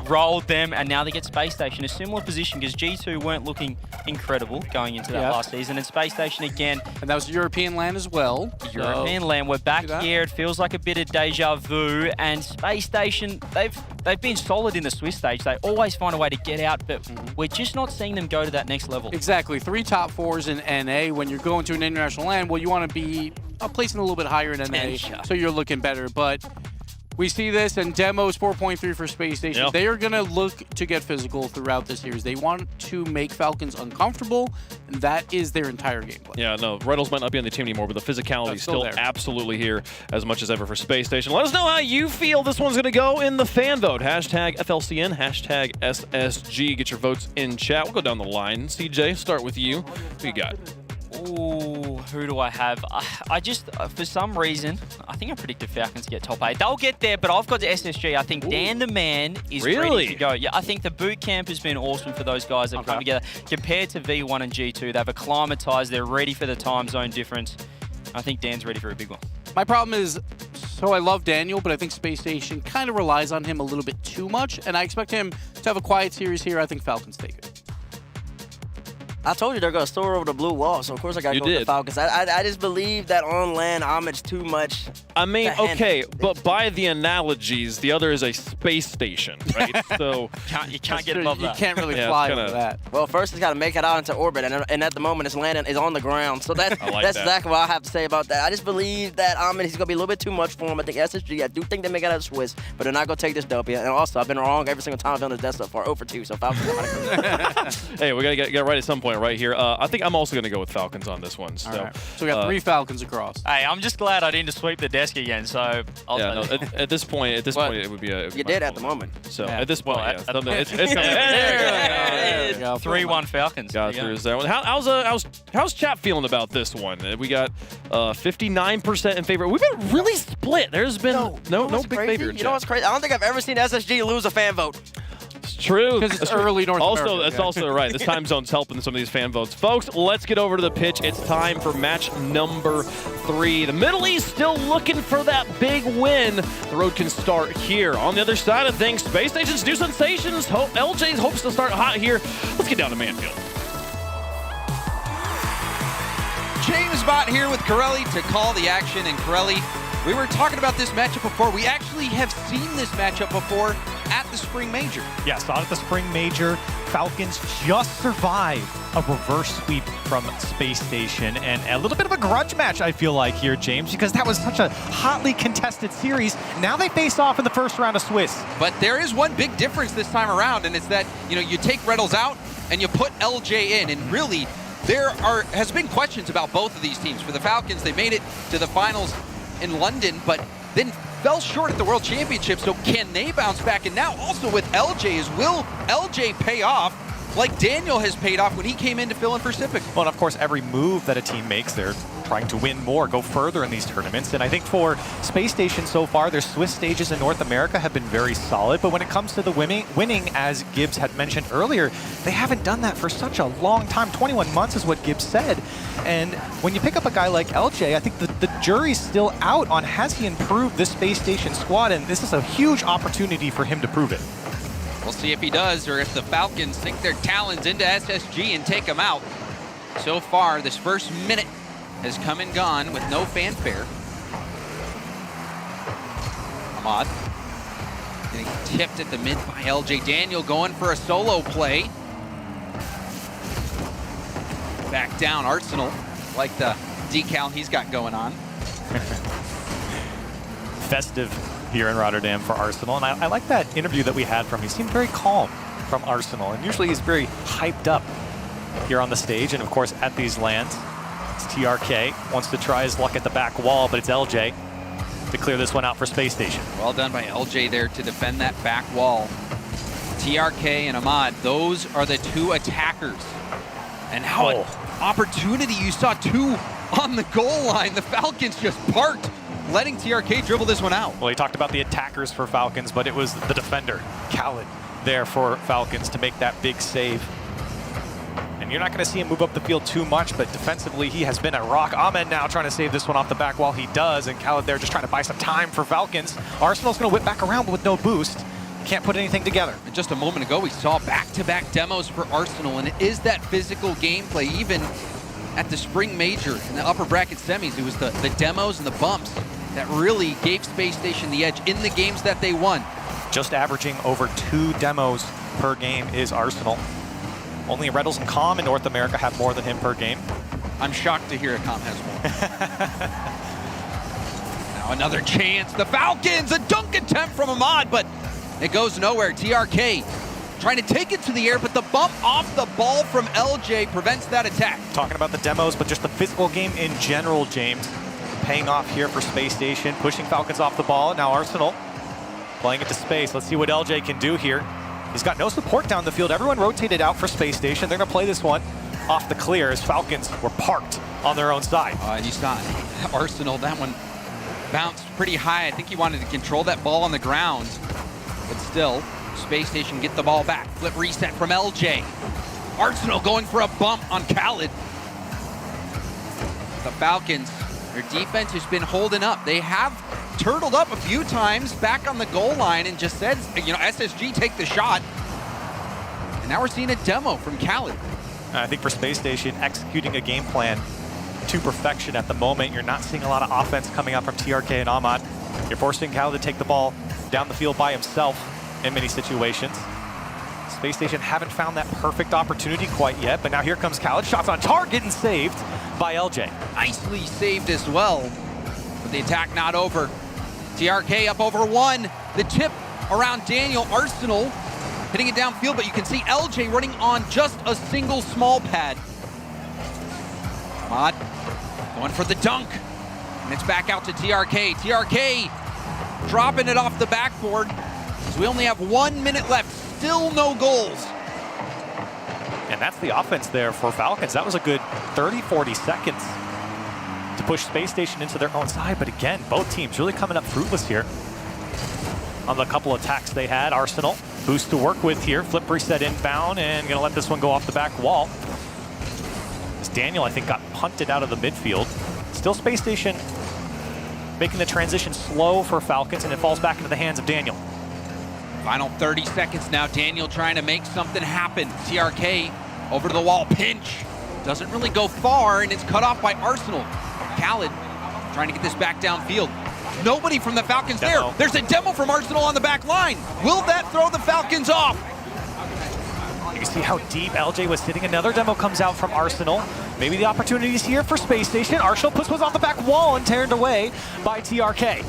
rolled them, and now they get Space Station. A similar position because G2 weren't looking incredible going into that last season, and Space Station again. And that was European LAN as well. European LAN. We're back here. It feels like a bit of deja vu, and Space Station, they've been solid in the Swiss stage. They always find a way to get out, but we're just not seeing them go to that next level. Exactly. 3 top 4s in NA. When you're going to an international LAN, well, you want to be placing a little bit higher in NA, so you're looking better. But we see this, and demos 4.3 for Space Station. Yep. They are going to look to get physical throughout this series. They want to make Falcons uncomfortable, and that is their entire gameplay. Yeah, no, Reynolds might not be on the team anymore, but the physicality is still absolutely here as much as ever for Space Station. Let us know how you feel this one's going to go in the fan vote. Hashtag FLCN, hashtag SSG. Get your votes in chat. We'll go down the line. CJ, start with you. Who you got? Ooh, who do I have? I just, for some reason, I think I predicted Falcons to get top 8. They'll get there, but I've got the SSG. I think Dan the man is ready to go. Yeah, I think the boot camp has been awesome for those guys that come together. Compared to V1 and G2, they've acclimatized. They're ready for the time zone difference. I think Dan's ready for a big one. My problem is, so I love Daniel, but I think Space Station kind of relies on him a little bit too much, and I expect him to have a quiet series here. I think Falcons take it. I told you they're going to store over the blue wall, so of course I got to go with the Falcons. I just believe that on LAN, Ahmed's too much. I mean, okay, but by the analogies, the other is a space station, right? So you can't get above that. You can't really fly over that. Well, first it's got to make it out into orbit, and at the moment it's landing is on the ground. So that's exactly what I have to say about that. I just believe that Ahmed, he's going to be a little bit too much for him. I think SSG, I do think they make it out of Swiss, but they're not going to take this W. And also, I've been wrong every single time I've done this death so far, 0-2, so Falcons. Hey, we got to get right at some point right here. I think I'm also going to go with Falcons on this one. So, so we got 3 Falcons across. Hey, I'm just glad I didn't sweep the desk again. So I'll at this point, it would be a. You did at the moment. So at this point, it's 3-1 Falcons. Got through that one. How's chat feeling about this one? We got 59% in favor. We've been really split. There's been no big favor. You know what's crazy? I don't think I've ever seen SSG lose a fan vote. It's true. Because it's early North America. That's also right. This time zone's helping some of these fan votes. Folks, let's get over to the pitch. It's time for match number 3. The Middle East still looking for that big win. The road can start here. On the other side of things, Space Station's new sensations. LJ's hopes to start hot here. Let's get down to Manfield. James Bott here with Corelli to call the action. And Corelli, we were talking about this matchup before. We actually have seen this matchup before at the Spring Major. Yeah, saw it at the Spring Major. Falcons just survived a reverse sweep from Space Station, and a little bit of a grudge match, I feel like, here, James, because that was such a hotly contested series. Now they face off in the first round of Swiss. But there is one big difference this time around, and it's that, you take Reynolds out and you put LJ in, and really, there has been questions about both of these teams. For the Falcons, they made it to the finals in London, but then fell short at the World Championship, so can they bounce back? And now also with LJ, will LJ pay off like Daniel has paid off when he came in to fill in for Sipic? Well, and of course, every move that a team makes, they're trying to win more, go further in these tournaments. And I think for Space Station so far, their Swiss stages in North America have been very solid. But when it comes to the winning, as Gibbs had mentioned earlier, they haven't done that for such a long time. 21 months is what Gibbs said. And when you pick up a guy like LJ, I think the jury's still out on has he improved this Space Station squad, and this is a huge opportunity for him to prove it. We'll see if he does, or if the Falcons sink their talons into SSG and take him out. So far, this first minute has come and gone with no fanfare. Ahmad getting tipped at the mid by LJ. Daniel going for a solo play. Back down, Arsenal, like the decal he's got going on. Festive here in Rotterdam for Arsenal, and I like that interview that we had from him. He seemed very calm from Arsenal, and usually he's very hyped up here on the stage, and of course at these lands. It's TRK, wants to try his luck at the back wall, but it's LJ to clear this one out for Space Station. Well done by LJ there to defend that back wall. TRK and Ahmad, those are the two attackers. And how an opportunity, you saw two on the goal line. The Falcons just parked, letting TRK dribble this one out. Well, he talked about the attackers for Falcons, but it was the defender, Khaled, there for Falcons to make that big save. And you're not going to see him move up the field too much, but defensively he has been a rock. Ahmed now trying to save this one off the back wall. He does, and Khaled there just trying to buy some time for Falcons. Arsenal's going to whip back around, but with no boost. Can't put anything together. And just a moment ago, we saw back-to-back demos for Arsenal, and it is that physical gameplay. Even at the Spring Major in the upper bracket semis, it was the demos and the bumps that really gave Space Station the edge in the games that they won. Just averaging over 2 demos per game is Arsenal. Only Reddles and Calm in North America have more than him per game. I'm shocked to hear Calm has more. Now another chance. The Falcons, a dunk attempt from Ahmad, but it goes nowhere. TRK trying to take it to the air, but the bump off the ball from LJ prevents that attack. Talking about the demos, but just the physical game in general, James, paying off here for Space Station, pushing Falcons off the ball. Now Arsenal playing it to space. Let's see what LJ can do here. He's got no support down the field. Everyone rotated out for Space Station. They're going to play this one off the clear as Falcons were parked on their own side. And you saw Arsenal, that one bounced pretty high. I think he wanted to control that ball on the ground. But still, Space Station get the ball back. Flip reset from LJ. Arsenal going for a bump on Khaled. The Falcons, their defense has been holding up. They have turtled up a few times back on the goal line and just said, you know, SSG take the shot. And now we're seeing a demo from Khaled. I think for Space Station, executing a game plan to perfection at the moment. You're not seeing a lot of offense coming out from TRK and Ahmad. You're forcing Khaled to take the ball down the field by himself in many situations. Space Station haven't found that perfect opportunity quite yet, but now here comes Khaled. Shots on target and saved by LJ. Nicely saved as well, but the attack not over. TRK up over 1. The tip around Daniel. Arsenal hitting it downfield, but you can see LJ running on just a single small pad. Ahmad going for the dunk, and it's back out to TRK. TRK dropping it off the backboard. So we only have 1 minute left, still no goals. And that's the offense there for Falcons. That was a good 30, 40 seconds to push Space Station into their own side. But again, both teams really coming up fruitless here on the couple attacks they had. Arsenal, boost to work with here. Flip reset inbound and gonna let this one go off the back wall. As Daniel, I think, got punted out of the midfield. Still Space Station making the transition slow for Falcons, and it falls back into the hands of Daniel. Final 30 seconds now. Daniel trying to make something happen. TRK over to the wall, pinch. Doesn't really go far, and it's cut off by Arsenal. Khaled trying to get this back downfield. Nobody from the Falcons there. There's a demo from Arsenal on the back line. Will that throw the Falcons off? You can see how deep LJ was sitting. Another demo comes out from Arsenal. Maybe the opportunity's here for Space Station. Arsenal puts one off the back wall and turned away by TRK.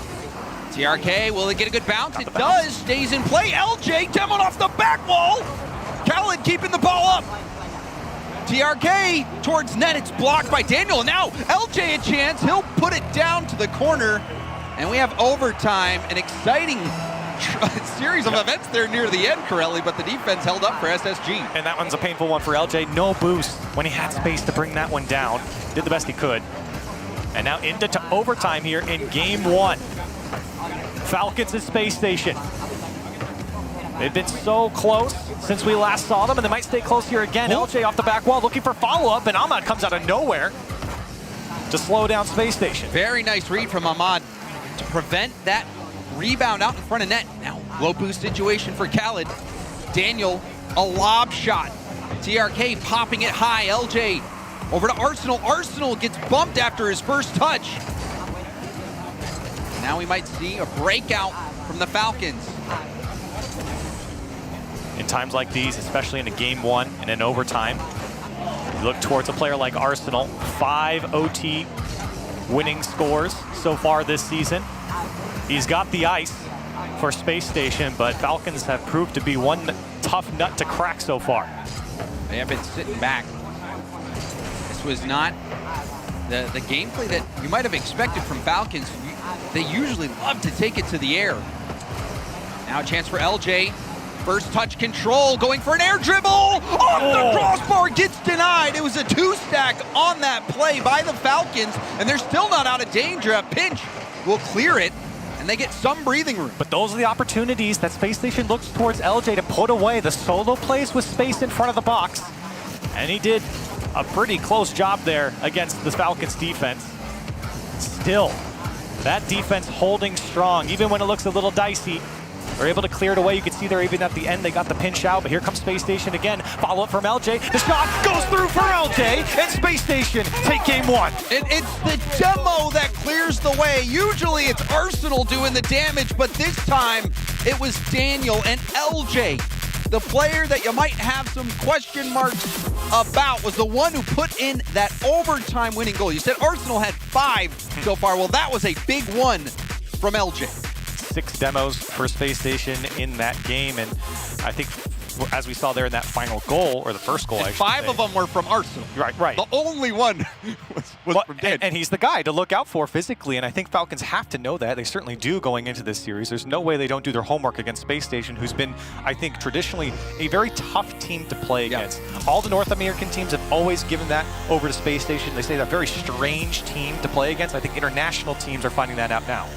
TRK, will it get a good bounce? It does, stays in play. LJ demoed off the back wall. Khaled keeping the ball up. TRK towards net, it's blocked by Daniel. Now LJ a chance, he'll put it down to the corner. And we have overtime, an exciting series of events there near the end, Corelli, but the defense held up for SSG. And that one's a painful one for LJ. No boost when he had space to bring that one down. Did the best he could. And now into overtime here in game 1. Falcons at Space Station. They've been so close since we last saw them, and they might stay close here again. LJ off the back wall looking for follow-up, and Ahmad comes out of nowhere to slow down Space Station. Very nice read from Ahmad to prevent that rebound out in front of net. Now, low boost situation for Khaled. Daniel, a lob shot. TRK popping it high. LJ over to Arsenal. Arsenal gets bumped after his first touch. Now we might see a breakout from the Falcons. In times like these, especially in a game 1 and in overtime, you look towards a player like Arsenal. 5 OT winning scores so far this season. He's got the ice for Space Station, but Falcons have proved to be one tough nut to crack so far. They have been sitting back. This was not the gameplay that you might have expected from Falcons. They usually love to take it to the air. Now a chance for LJ. First touch control, going for an air dribble. Off the crossbar, gets denied. It was a 2-stack on that play by the Falcons, and they're still not out of danger. A pinch will clear it, and they get some breathing room. But those are the opportunities that Space Station looks towards LJ to put away. The solo plays with space in front of the box, and he did a pretty close job there against the Falcons defense. Still, that defense holding strong, even when it looks a little dicey. They're able to clear it away. You can see there even at the end they got the pinch out, but here comes Space Station again. Follow up from LJ. The shot goes through for LJ, and Space Station take game 1. And it's the demo that clears the way. Usually it's Arsenal doing the damage, but this time it was Daniel and LJ. The player that you might have some question marks about was the one who put in that overtime winning goal. You said Arsenal had 5 so far. Well, that was a big one from LJ. 6 demos for Space Station in that game, and I think as we saw there in that final goal, or the first goal, and 5 of them were from Arsenal. Right. The only one was from Dan. And he's the guy to look out for physically, and I think Falcons have to know that. They certainly do going into this series. There's no way they don't do their homework against Space Station, who's been, I think, traditionally a very tough team to play against. All the North American teams have always given that over to Space Station. They say they're a very strange team to play against. I think international teams are finding that out now.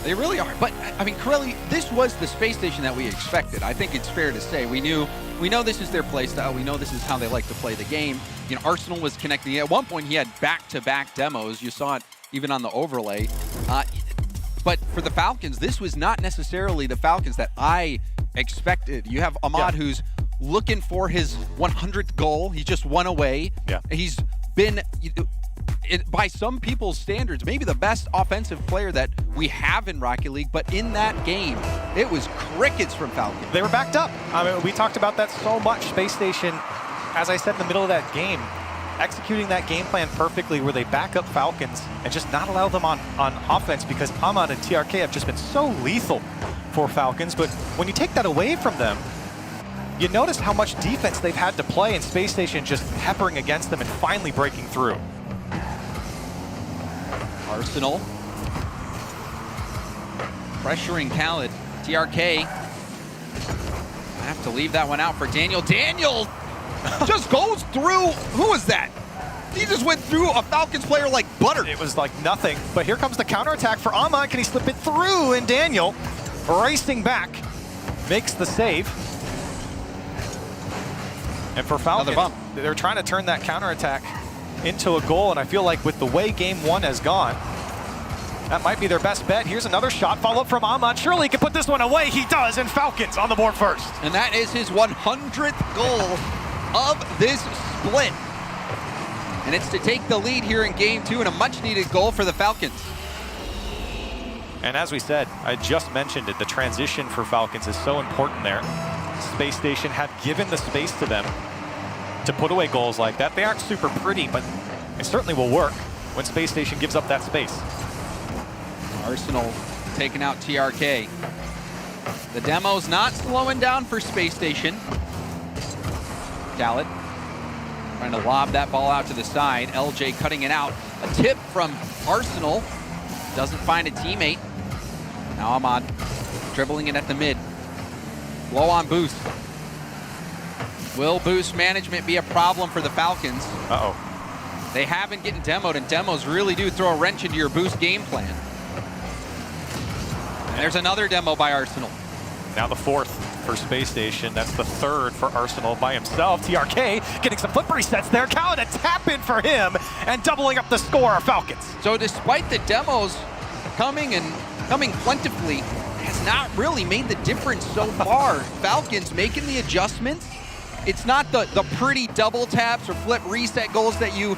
They really are. But, I mean, Corelli, this was the Space Station that we expected. I think it's fair to say. We know this is their play style. We know this is how they like to play the game. You know, Arsenal was connecting. At one point, he had back-to-back demos. You saw it even on the overlay. But for the Falcons, this was not necessarily the Falcons that I expected. You have Ahmad, who's looking for his 100th goal. He's just one away. Yeah. He's been... by some people's standards, maybe the best offensive player that we have in Rocket League, but in that game, it was crickets from Falcons. They were backed up. I mean, we talked about that so much. Space Station, as I said in the middle of that game, executing that game plan perfectly where they back up Falcons and just not allow them on offense, because Ahmad and TRK have just been so lethal for Falcons. But when you take that away from them, you notice how much defense they've had to play, and Space Station just peppering against them and finally breaking through. Arsenal pressuring Khaled. TRK. I have to leave that one out for Daniel. Daniel just goes through. Who was that? He just went through a Falcons player like butter. It was like nothing. But here comes the counterattack for Ahmad. Can he slip it through? And Daniel racing back makes the save. And for Falcons, they're trying to turn that counterattack into a goal, and I feel like with the way game 1 has gone, that might be their best bet. Here's another shot, follow-up from Ahmad. Surely he can put this one away. He does, and Falcons on the board first. And that is his 100th goal of this split. And it's to take the lead here in game 2, and a much-needed goal for the Falcons. And as we said, I just mentioned it, the transition for Falcons is so important there. Space Station had given the space to them to put away goals like that. They aren't super pretty, but it certainly will work when Space Station gives up that space. Arsenal taking out TRK. The demo's not slowing down for Space Station. Khaled trying to lob that ball out to the side. LJ cutting it out. A tip from Arsenal. Doesn't find a teammate. Now Ahmad dribbling it at the mid. Low on boost. Will boost management be a problem for the Falcons? Uh-oh. They have been getting demoed, and demos really do throw a wrench into your boost game plan. And there's another demo by Arsenal. Now the 4th for Space Station. That's the 3rd for Arsenal by himself. TRK getting some flip resets there. Khaled, a tap in for him and doubling up the score, Falcons. So despite the demos coming plentifully, has not really made the difference so far. Falcons making the adjustments. It's not the pretty double taps or flip reset goals that you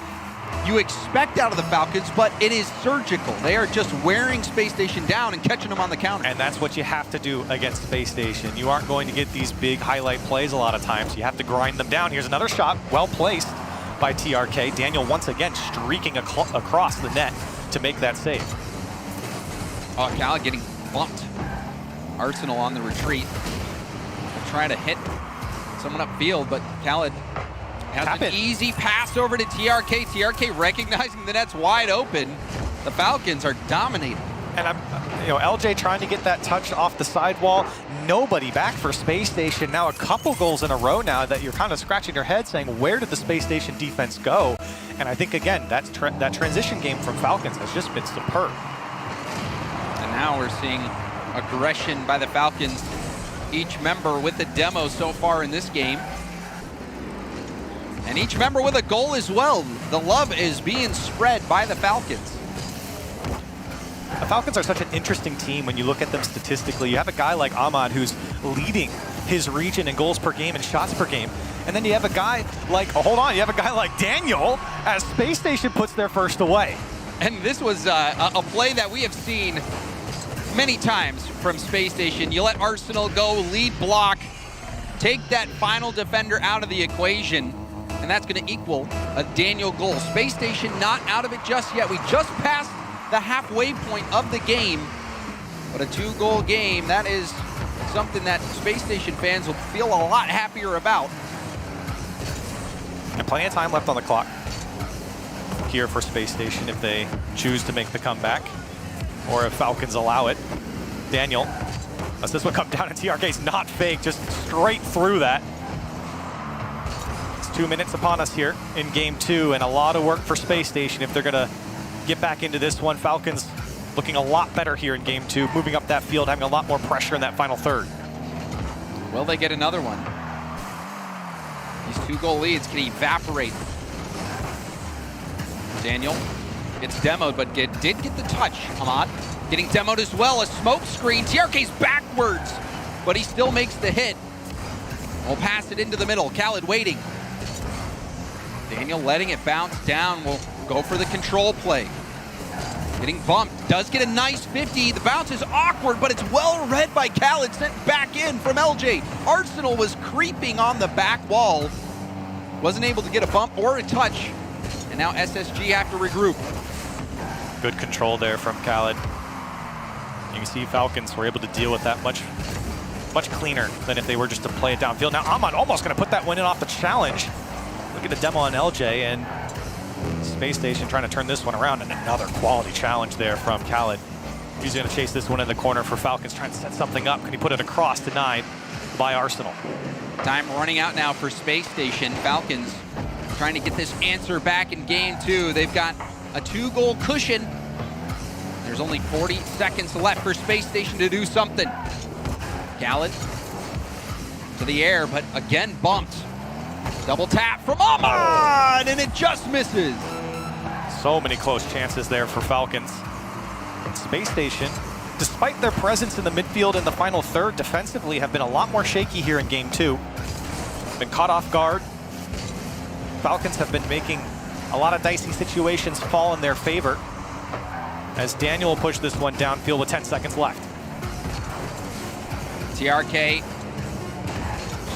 expect out of the Falcons, but it is surgical. They are just wearing Space Station down and catching them on the counter. And that's what you have to do against Space Station. You aren't going to get these big highlight plays a lot of times. You have to grind them down. Here's another shot, well placed by TRK. Daniel once again streaking across the net to make that save. Oh, Khaled getting bumped. Arsenal on the retreat. They'll try to hit someone upfield, but Khaled has an easy pass over to TRK. TRK recognizing the net's wide open. The Falcons are dominating. And LJ trying to get that touch off the sidewall. Nobody back for Space Station. Now a couple goals in a row now that you're kind of scratching your head saying, where did the Space Station defense go? And I think, again, that transition game from Falcons has just been superb. And now we're seeing aggression by the Falcons. Each member with a demo so far in this game. And each member with a goal as well. The love is being spread by the Falcons. The Falcons are such an interesting team when you look at them statistically. You have a guy like Ahmad who's leading his region in goals per game and shots per game. And then you have a guy like, you have a guy like Daniel as Space Station puts their first away. And this was a play that we have seen many times from Space Station. You let Arsenal go, lead block, take that final defender out of the equation, and that's going to equal a Daniel goal. Space Station not out of it just yet. We just passed the halfway point of the game, but a 2-goal game, that is something that Space Station fans will feel a lot happier about. And plenty of time left on the clock here for Space Station if they choose to make the comeback, or if Falcons allow it. Daniel, as this one come down and TRK's not fake, just straight through that. It's 2 minutes upon us here in game 2, and a lot of work for Space Station if they're gonna get back into this one. Falcons looking a lot better here in game 2, moving up that field, having a lot more pressure in that final third. Will they get another one? These 2-goal leads can evaporate. Daniel gets demoed, but did get the touch. Ahmad getting demoed as well. A smoke screen. TRK's backwards, but he still makes the hit. We'll pass it into the middle. Khaled waiting. Daniel letting it bounce down. Will go for the control play. Getting bumped. Does get a nice 50. The bounce is awkward, but it's well read by Khaled. Sent back in from LJ. Arsenal was creeping on the back wall. Wasn't able to get a bump or a touch. And now SSG have to regroup. Good control there from Khaled. You can see Falcons were able to deal with that much cleaner than if they were just to play it downfield. Now Ahmad almost going to put that one in off the challenge. Look at the demo on LJ, and Space Station trying to turn this one around, and another quality challenge there from Khaled. He's going to chase this one in the corner for Falcons, trying to set something up. Can he put it across? Denied by Arsenal. Time running out now for Space Station. Falcons trying to get this answer back in game 2. They've got a 2-goal cushion. There's only 40 seconds left for Space Station to do something. Khaled to the air, but again bumped. Double tap from Ahmad, and it just misses. So many close chances there for Falcons. Space Station, despite their presence in the midfield in the final third, defensively have been a lot more shaky here in game 2. Been caught off guard. Falcons have been making a lot of dicey situations fall in their favor, as Daniel will push this one downfield with 10 seconds left. TRK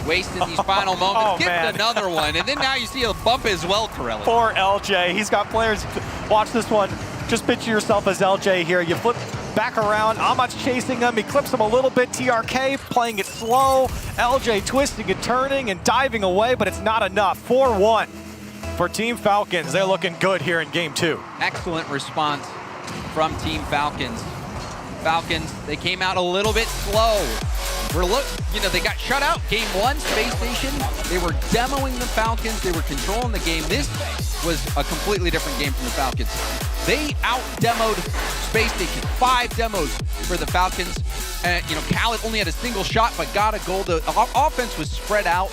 wasting these final moments. Gets another one, and then now you see a bump as well, Corelli. Poor LJ. He's got players. Watch this one. Just picture yourself as LJ here. You flip back around. Ahmad's chasing him. He clips him a little bit. TRK playing it slow. LJ twisting and turning and diving away, but it's not enough. 4-1 for Team Falcons. They're looking good here in game 2. Excellent response from Team Falcons. Falcons, they came out a little bit slow. They got shut out game 1, Space Station. They were demoing the Falcons. They were controlling the game. This was a completely different game from the Falcons. They out-demoed Space Station. 5 demos for the Falcons. Khaled only had a single shot, but got a goal. The offense was spread out.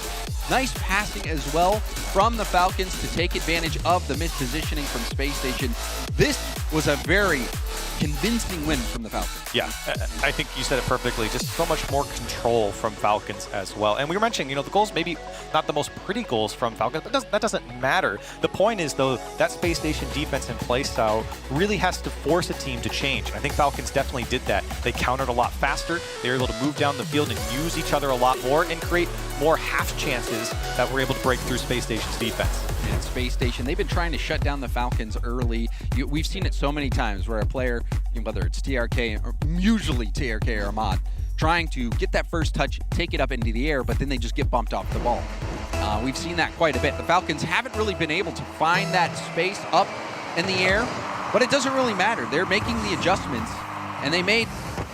Nice passing as well from the Falcons to take advantage of the mispositioning from Space Station. This was a very convincing win from the Falcons. Yeah, I think you said it perfectly. Just so much more control from Falcons as well. And we were mentioning, the goals, maybe not the most pretty goals from Falcons, but that doesn't matter. The point is, though, that Space Station defense and play style really has to force a team to change. And I think Falcons definitely did that. They countered a lot faster. They were able to move down the field and use each other a lot more and create more half chances that were able to break through Space Station's defense. And Space Station, they've been trying to shut down the Falcons early. We've seen it so many times where a player, whether it's TRK, or usually TRK or Ahmad, trying to get that first touch, take it up into the air, but then they just get bumped off the ball. We've seen that quite a bit. The Falcons haven't really been able to find that space up in the air, but it doesn't really matter. They're making the adjustments, and they made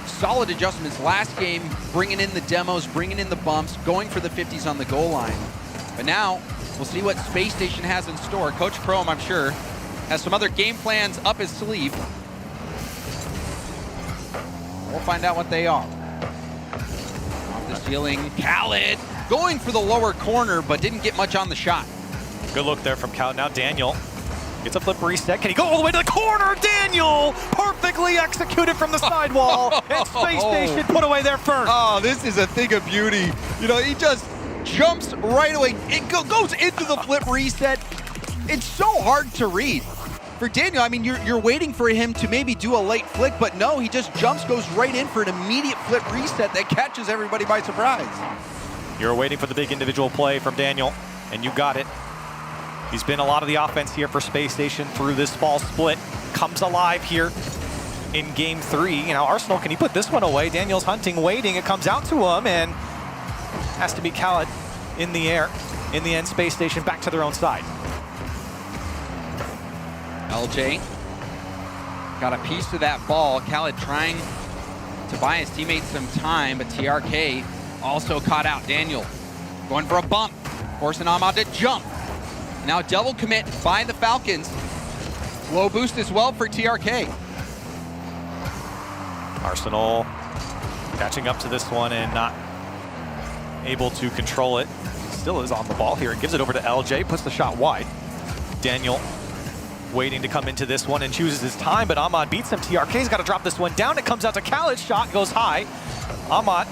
solid adjustments last game, bringing in the demos, bringing in the bumps, going for the 50s on the goal line. But now, we'll see what Space Station has in store. Coach Chrome, I'm sure, has some other game plans up his sleeve. We'll find out what they are. Off the ceiling, Khaled going for the lower corner, but didn't get much on the shot. Good look there from Khaled. Now Daniel gets a flip reset. Can he go all the way to the corner? Daniel perfectly executed from the sidewall. And Space Station put away there first. Oh, this is a thing of beauty. He just jumps right away. It goes into the flip reset. It's so hard to read. For Daniel, you're waiting for him to maybe do a late flick, but no, he just jumps, goes right in for an immediate flip reset that catches everybody by surprise. You're waiting for the big individual play from Daniel, and you got it. He's been a lot of the offense here for Space Station through this fall split. Comes alive here in game 3. Arsenal, can he put this one away? Daniel's hunting, waiting. It comes out to him, and has to be Khaled in the air. In the end, Space Station back to their own side. LJ got a piece of that ball. Khaled trying to buy his teammates some time, but TRK also caught out. Daniel going for a bump, forcing Ahmad to jump. Now a double commit by the Falcons. Low boost as well for TRK. Arsenal catching up to this one and not able to control it. Still is on the ball here and gives it over to LJ, puts the shot wide. Daniel waiting to come into this one and chooses his time, but Ahmad beats him. TRK's got to drop this one down. It comes out to Khaled. Shot goes high. Ahmad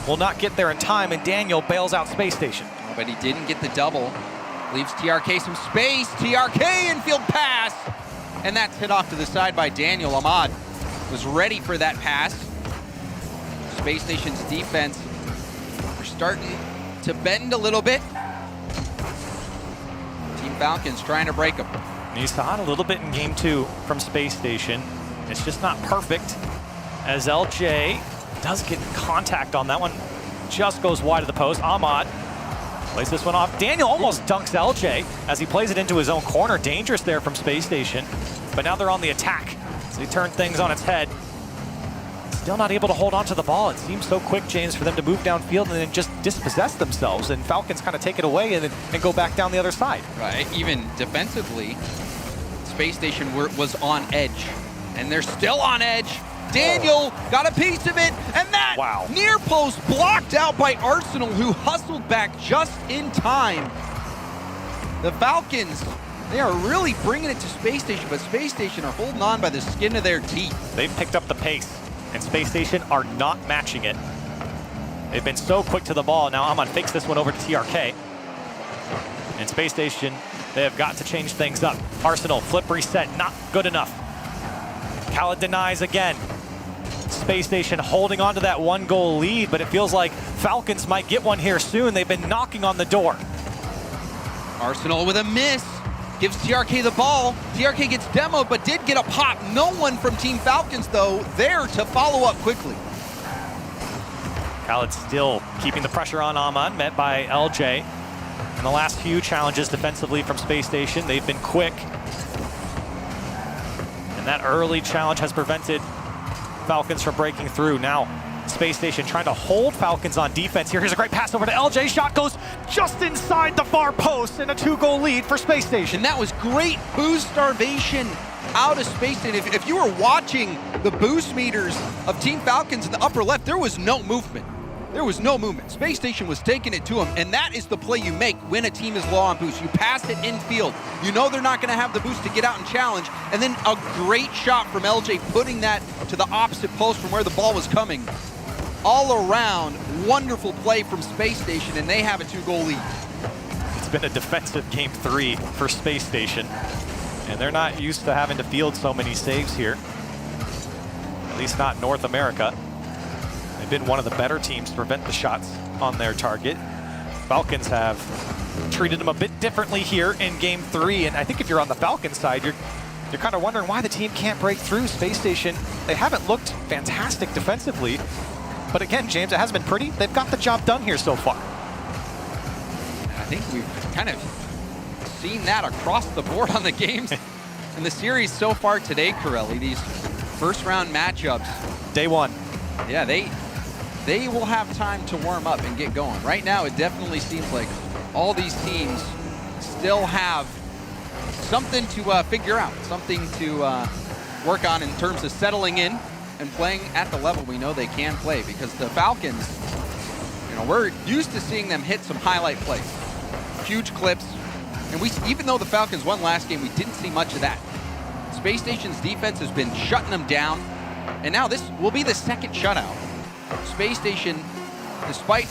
will not get there in time, and Daniel bails out Space Station. Oh, but he didn't get the double. Leaves TRK some space. TRK infield pass. And that's hit off to the side by Daniel. Ahmad was ready for that pass. Space Station's defense are starting to bend a little bit. Team Falcons trying to break them. You saw it a little bit in game 2 from Space Station. It's just not perfect, as LJ does get contact on that one. Just goes wide of the post. Ahmad plays this one off. Daniel almost dunks LJ as he plays it into his own corner. Dangerous there from Space Station. But now they're on the attack, so they turn things on its head. Still not able to hold on to the ball. It seems so quick, James, for them to move downfield and then just dispossess themselves. And Falcons kind of take it away and go back down the other side. Right, even defensively, Space Station was on edge. And they're still on edge. Daniel got a piece of it, and that near post blocked out by Arsenal, who hustled back just in time. The Falcons, they are really bringing it to Space Station, but Space Station are holding on by the skin of their teeth. They've picked up the pace, and Space Station are not matching it. They've been so quick to the ball. Now Ahmad fakes this one over to TRK. And Space Station, they have got to change things up. Arsenal, flip reset, not good enough. Khaled denies again. Space Station holding on to that 1-goal lead, but it feels like Falcons might get one here soon. They've been knocking on the door. Arsenal with a miss. Gives TRK the ball. TRK gets demoed, but did get a pop. No one from Team Falcons, though, there to follow up quickly. Khaled still keeping the pressure on Ahmad, met by LJ. And the last few challenges defensively from Space Station, they've been quick. And that early challenge has prevented Falcons from breaking through. Now, Space Station trying to hold Falcons on defense here. Here's a great pass over to LJ. Shot goes just inside the far post, and a 2-goal lead for Space Station. And that was great boost starvation out of Space Station. If you were watching the boost meters of Team Falcons in the upper left, there was no movement. There was no movement. Space Station was taking it to him, and that is the play you make when a team is low on boost. You pass it infield. You know they're not going to have the boost to get out and challenge, and then a great shot from LJ, putting that to the opposite post from where the ball was coming. All around, wonderful play from Space Station, and they have a 2-goal lead. It's been a defensive game 3 for Space Station, and they're not used to having to field so many saves here, at least not North America. They've been one of the better teams to prevent the shots on their target. Falcons have treated them a bit differently here in game 3, and I think if you're on the Falcons side, you're kind of wondering why the team can't break through. Space Station, they haven't looked fantastic defensively, but again, James, it hasn't been pretty. They've got the job done here so far. I think we've kind of seen that across the board on the games in the series so far today, Corelli. These first-round matchups. Day 1. Yeah, they will have time to warm up and get going. Right now, it definitely seems like all these teams still have something to figure out, something to work on in terms of settling in and playing at the level we know they can play, because the Falcons, we're used to seeing them hit some highlight plays, huge clips, and even though the Falcons won last game, we didn't see much of that. Space Station's defense has been shutting them down, and now this will be the second shutout. Space Station, despite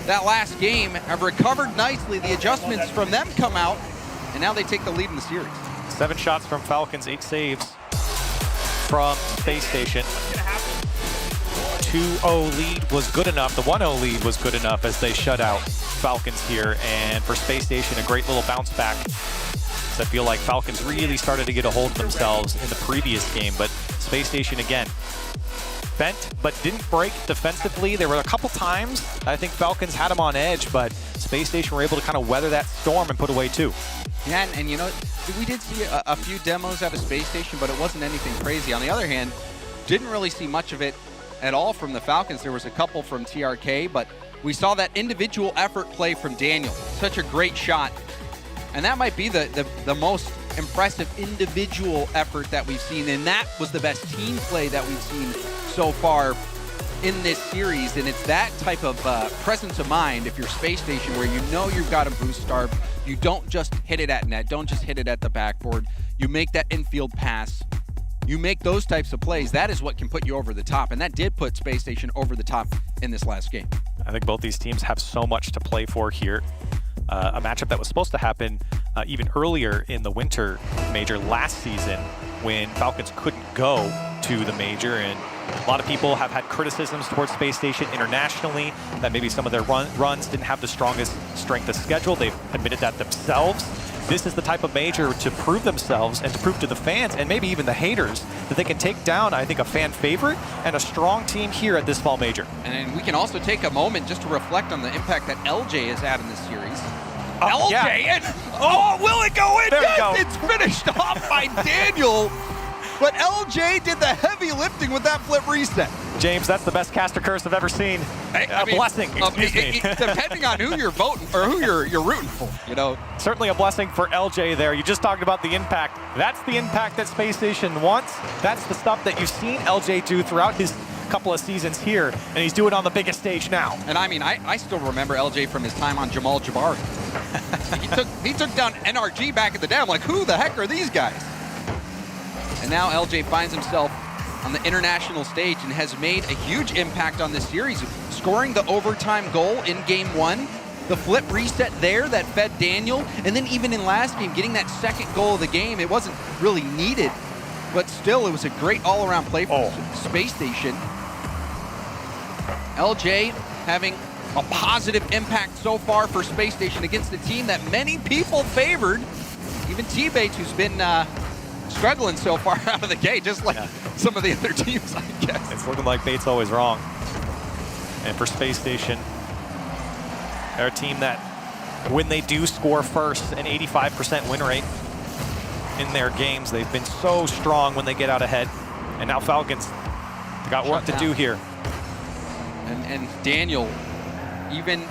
that last game, have recovered nicely. The adjustments from them come out, and now they take the lead in the series. 7 shots from Falcons, 8 saves from Space Station. 2-0 lead was good enough. The 1-0 lead was good enough as they shut out Falcons here. And for Space Station, a great little bounce back. So I feel like Falcons really started to get a hold of themselves in the previous game, but Space Station again bent but didn't break defensively. There were a couple times I think Falcons had them on edge, but Space Station were able to kind of weather that storm and put away 2. Yeah, and we did see a few demos out of Space Station, but it wasn't anything crazy. On the other hand, didn't really see much of it at all from the Falcons. There was a couple from TRK, but we saw that individual effort play from Daniel. Such a great shot. And that might be the most impressive individual effort that we've seen, and that was the best team play that we've seen so far in this series. And it's that type of presence of mind, if you're Space Station, where you know you've got a boost starve. You don't just hit it at net, don't just hit it at the backboard. You make that infield pass. You make those types of plays. That is what can put you over the top, and that did put Space Station over the top in this last game. I think both these teams have so much to play for here. A matchup that was supposed to happen even earlier in the winter major last season when Falcons couldn't go to the major, and a lot of people have had criticisms towards Space Station internationally that maybe some of their runs didn't have the strongest strength of schedule. They've admitted that themselves. This is the type of major to prove themselves and to prove to the fans and maybe even the haters that they can take down, I think, a fan favorite and a strong team here at this fall major. And we can also take a moment just to reflect on the impact that LJ has had in this series. LJ, yeah. And will it go in? There we Yes, go. it's finished off by Daniel. But LJ did the heavy lifting with that flip reset. James, that's the best caster curse I've ever seen. Blessing, excuse me. Depending on who you're voting or who you're rooting for, Certainly a blessing for LJ there. You just talked about the impact. That's the impact that Space Station wants. That's the stuff that you've seen LJ do throughout his couple of seasons here, and he's doing it on the biggest stage now. And I mean, I still remember LJ from his time on Jamal Jabari. he took down NRG back in the day. I'm like, who the heck are these guys? And now LJ finds himself on the international stage and has made a huge impact on this series, scoring the overtime goal in game 1, the flip reset there that fed Daniel, and then even in last game, getting that second goal of the game. It wasn't really needed, but still, it was a great all-around play for Space Station. LJ having a positive impact so far for Space Station against a team that many people favored. Even T-Bates, who's been struggling so far out of the gate, just like some of the other teams, I guess. It's looking like Bates always wrong. And for Space Station, they're a team that, when they do score first, an 85% win rate. in their games. They've been so strong when they get out ahead. And now Falcons, they got work to do here. And Daniel, even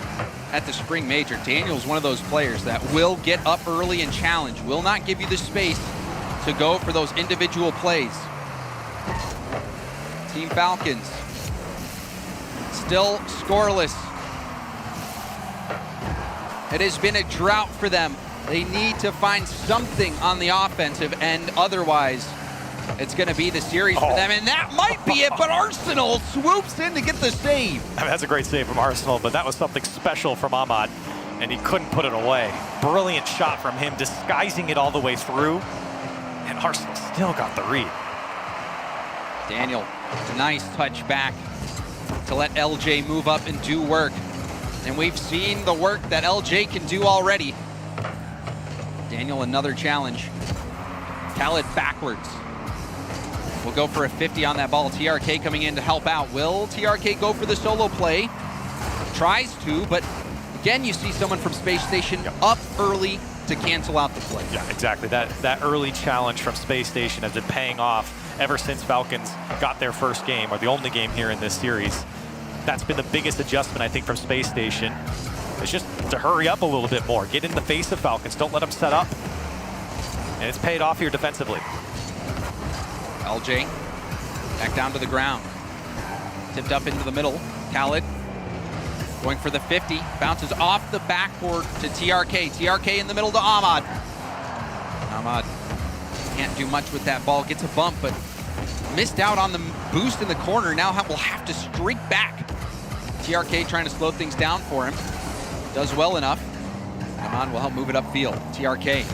at the spring major, Daniel's one of those players that will get up early and challenge, will not give you the space to go for those individual plays. Team Falcons still scoreless. It has been a drought for them. They need to find something on the offensive end, otherwise it's going to be the series for them, and that might be it, but Arsenal swoops in to get the save. I mean, that's a great save from Arsenal, but that was something special from Ahmad, and he couldn't put it away. Brilliant shot from him, disguising it all the way through, and Arsenal still got the read. Daniel, nice touch back to let LJ move up and do work. And we've seen the work that LJ can do already. Daniel, another challenge. Khaled backwards. We'll go for a 50 on that ball. TRK coming in to help out. Will TRK go for the solo play? Tries to, but again, you see someone from Space Station up early to cancel out the play. Yeah, exactly. That early challenge from Space Station has been paying off ever since Falcons got their first game, or the only game here in this series. That's been the biggest adjustment, I think, from Space Station. It's just to hurry up a little bit more. Get in the face of Falcons. Don't let them set up. And it's paid off here defensively. LJ back down to the ground. Tipped up into the middle. Khaled going for the 50. Bounces off the backboard to TRK. TRK in the middle to Ahmad. Ahmad can't do much with that ball. Gets a bump, but missed out on the boost in the corner. Now will have to streak back. TRK trying to slow things down for him. Does well enough. Ahmad will help move it upfield. TRK.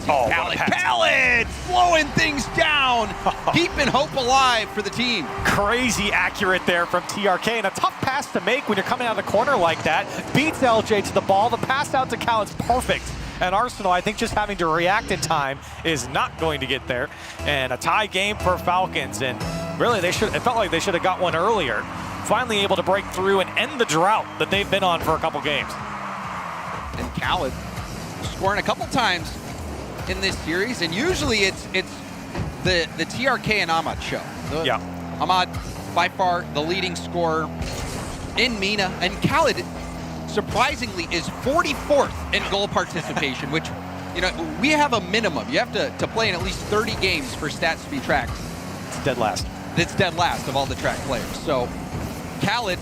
Khaled slowing things down, keeping hope alive for the team. Crazy accurate there from TRK, and a tough pass to make when you're coming out of the corner like that. Beats LJ to the ball. The pass out to Khaled's perfect. And Arsenal, I think just having to react in time is not going to get there. And a tie game for Falcons, and really it felt like they should have got one earlier. Finally able to break through and end the drought that they've been on for a couple games. And Khaled scoring a couple times in this series, and usually it's the TRK and Ahmad show. Ahmad, by far the leading scorer in MENA, and Khaled surprisingly is 44th in goal participation, which, you know, we have a minimum. You have to play in at least 30 games for stats to be tracked. It's dead last. It's dead last of all the track players. So Khaled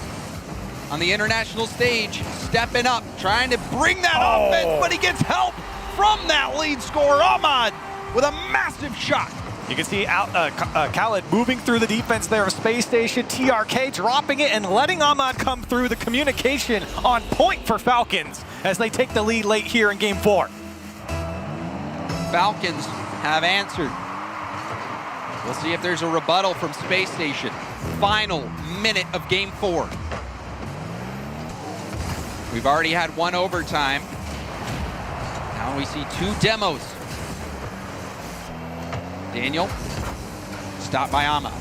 on the international stage, stepping up, trying to bring that offense, but he gets help from that lead scorer, Ahmad, with a massive shot. You can see Khaled moving through the defense there of Space Station. TRK dropping it and letting Ahmad come through. The communication on point for Falcons as they take the lead late here in Game 4. Falcons have answered. We'll see if there's a rebuttal from Space Station. Final minute of Game 4. We've already had one overtime. Now we see two demos. Daniel, stopped by Ahmad,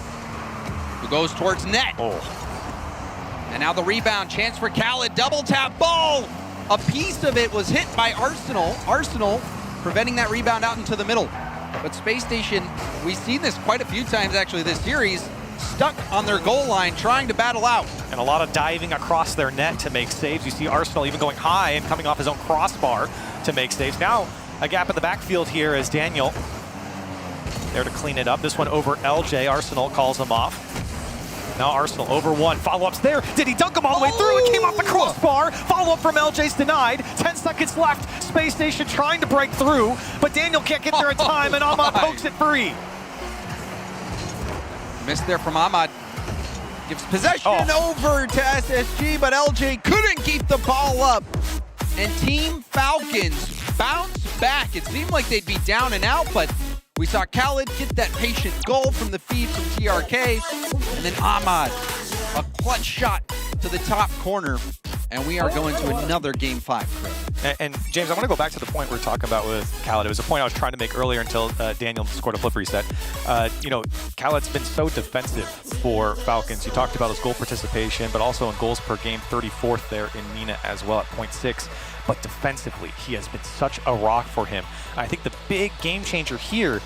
who goes towards net. And now the rebound, chance for Khaled, double tap ball. A piece of it was hit by Arsenal. Arsenal preventing that rebound out into the middle. But Space Station, we've seen this quite a few times actually this series, stuck on their goal line trying to battle out. And a lot of diving across their net to make saves. You see Arsenal even going high and coming off his own crossbar to make saves. Now a gap in the backfield here as Daniel there to clean it up. This one over LJ. Arsenal calls him off. Now Arsenal over one. Follow-ups there. Did he dunk him all the way through? It came off the crossbar. Follow-up from LJ's denied. 10 seconds left. Space Station trying to break through, but Daniel can't get there in time, and Ahmad pokes it free. Missed there from Ahmad. Gives possession over to SSG, but LJ couldn't keep the ball up. And Team Falcons bounce back. It seemed like they'd be down and out, but we saw Khaled get that patient goal from the feed from TRK, and then Ahmad, a clutch shot to the top corner, and we are going to another Game 5. And James, I want to go back to the point we were talking about with Khaled. It was a point I was trying to make earlier until Daniel scored a flip reset. Khaled's been so defensive for Falcons. You talked about his goal participation, but also in goals per game, 34th there in MENA as well at 0.6. But defensively, he has been such a rock for him. I think the big game changer here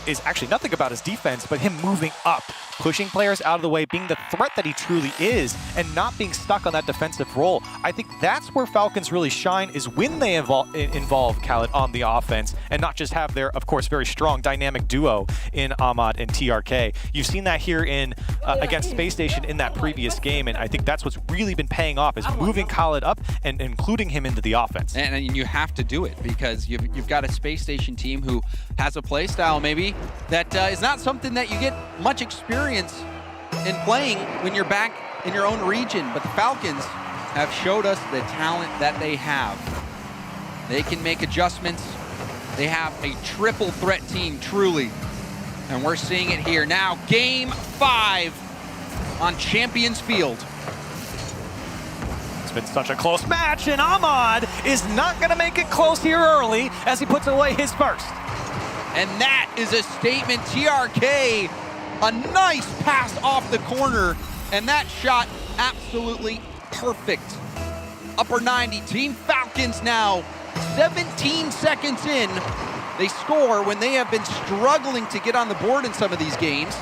is actually nothing about his defense, but him moving up, pushing players out of the way, being the threat that he truly is, and not being stuck on that defensive role. I think that's where Falcons really shine, is when they involve Khaled on the offense, and not just have their, of course, very strong dynamic duo in Ahmad and TRK. You've seen that here in against Space Station in that previous game, and I think that's what's really been paying off, is moving Khaled up and including him into the offense. And you have to do it, because you've got a Space Station team who has a play style maybe that is not something that you get much experience in playing when you're back in your own region. But the Falcons have showed us the talent that they have. They can make adjustments. They have a triple threat team, truly. And we're seeing it here now. Game 5 on Champions Field. It's been such a close match, and Ahmad is not going to make it close here early as he puts away his first. And that is a statement. TRK, a nice pass off the corner, and that shot absolutely perfect. Upper 90, Team Falcons now 17 seconds in. They score when they have been struggling to get on the board in some of these games.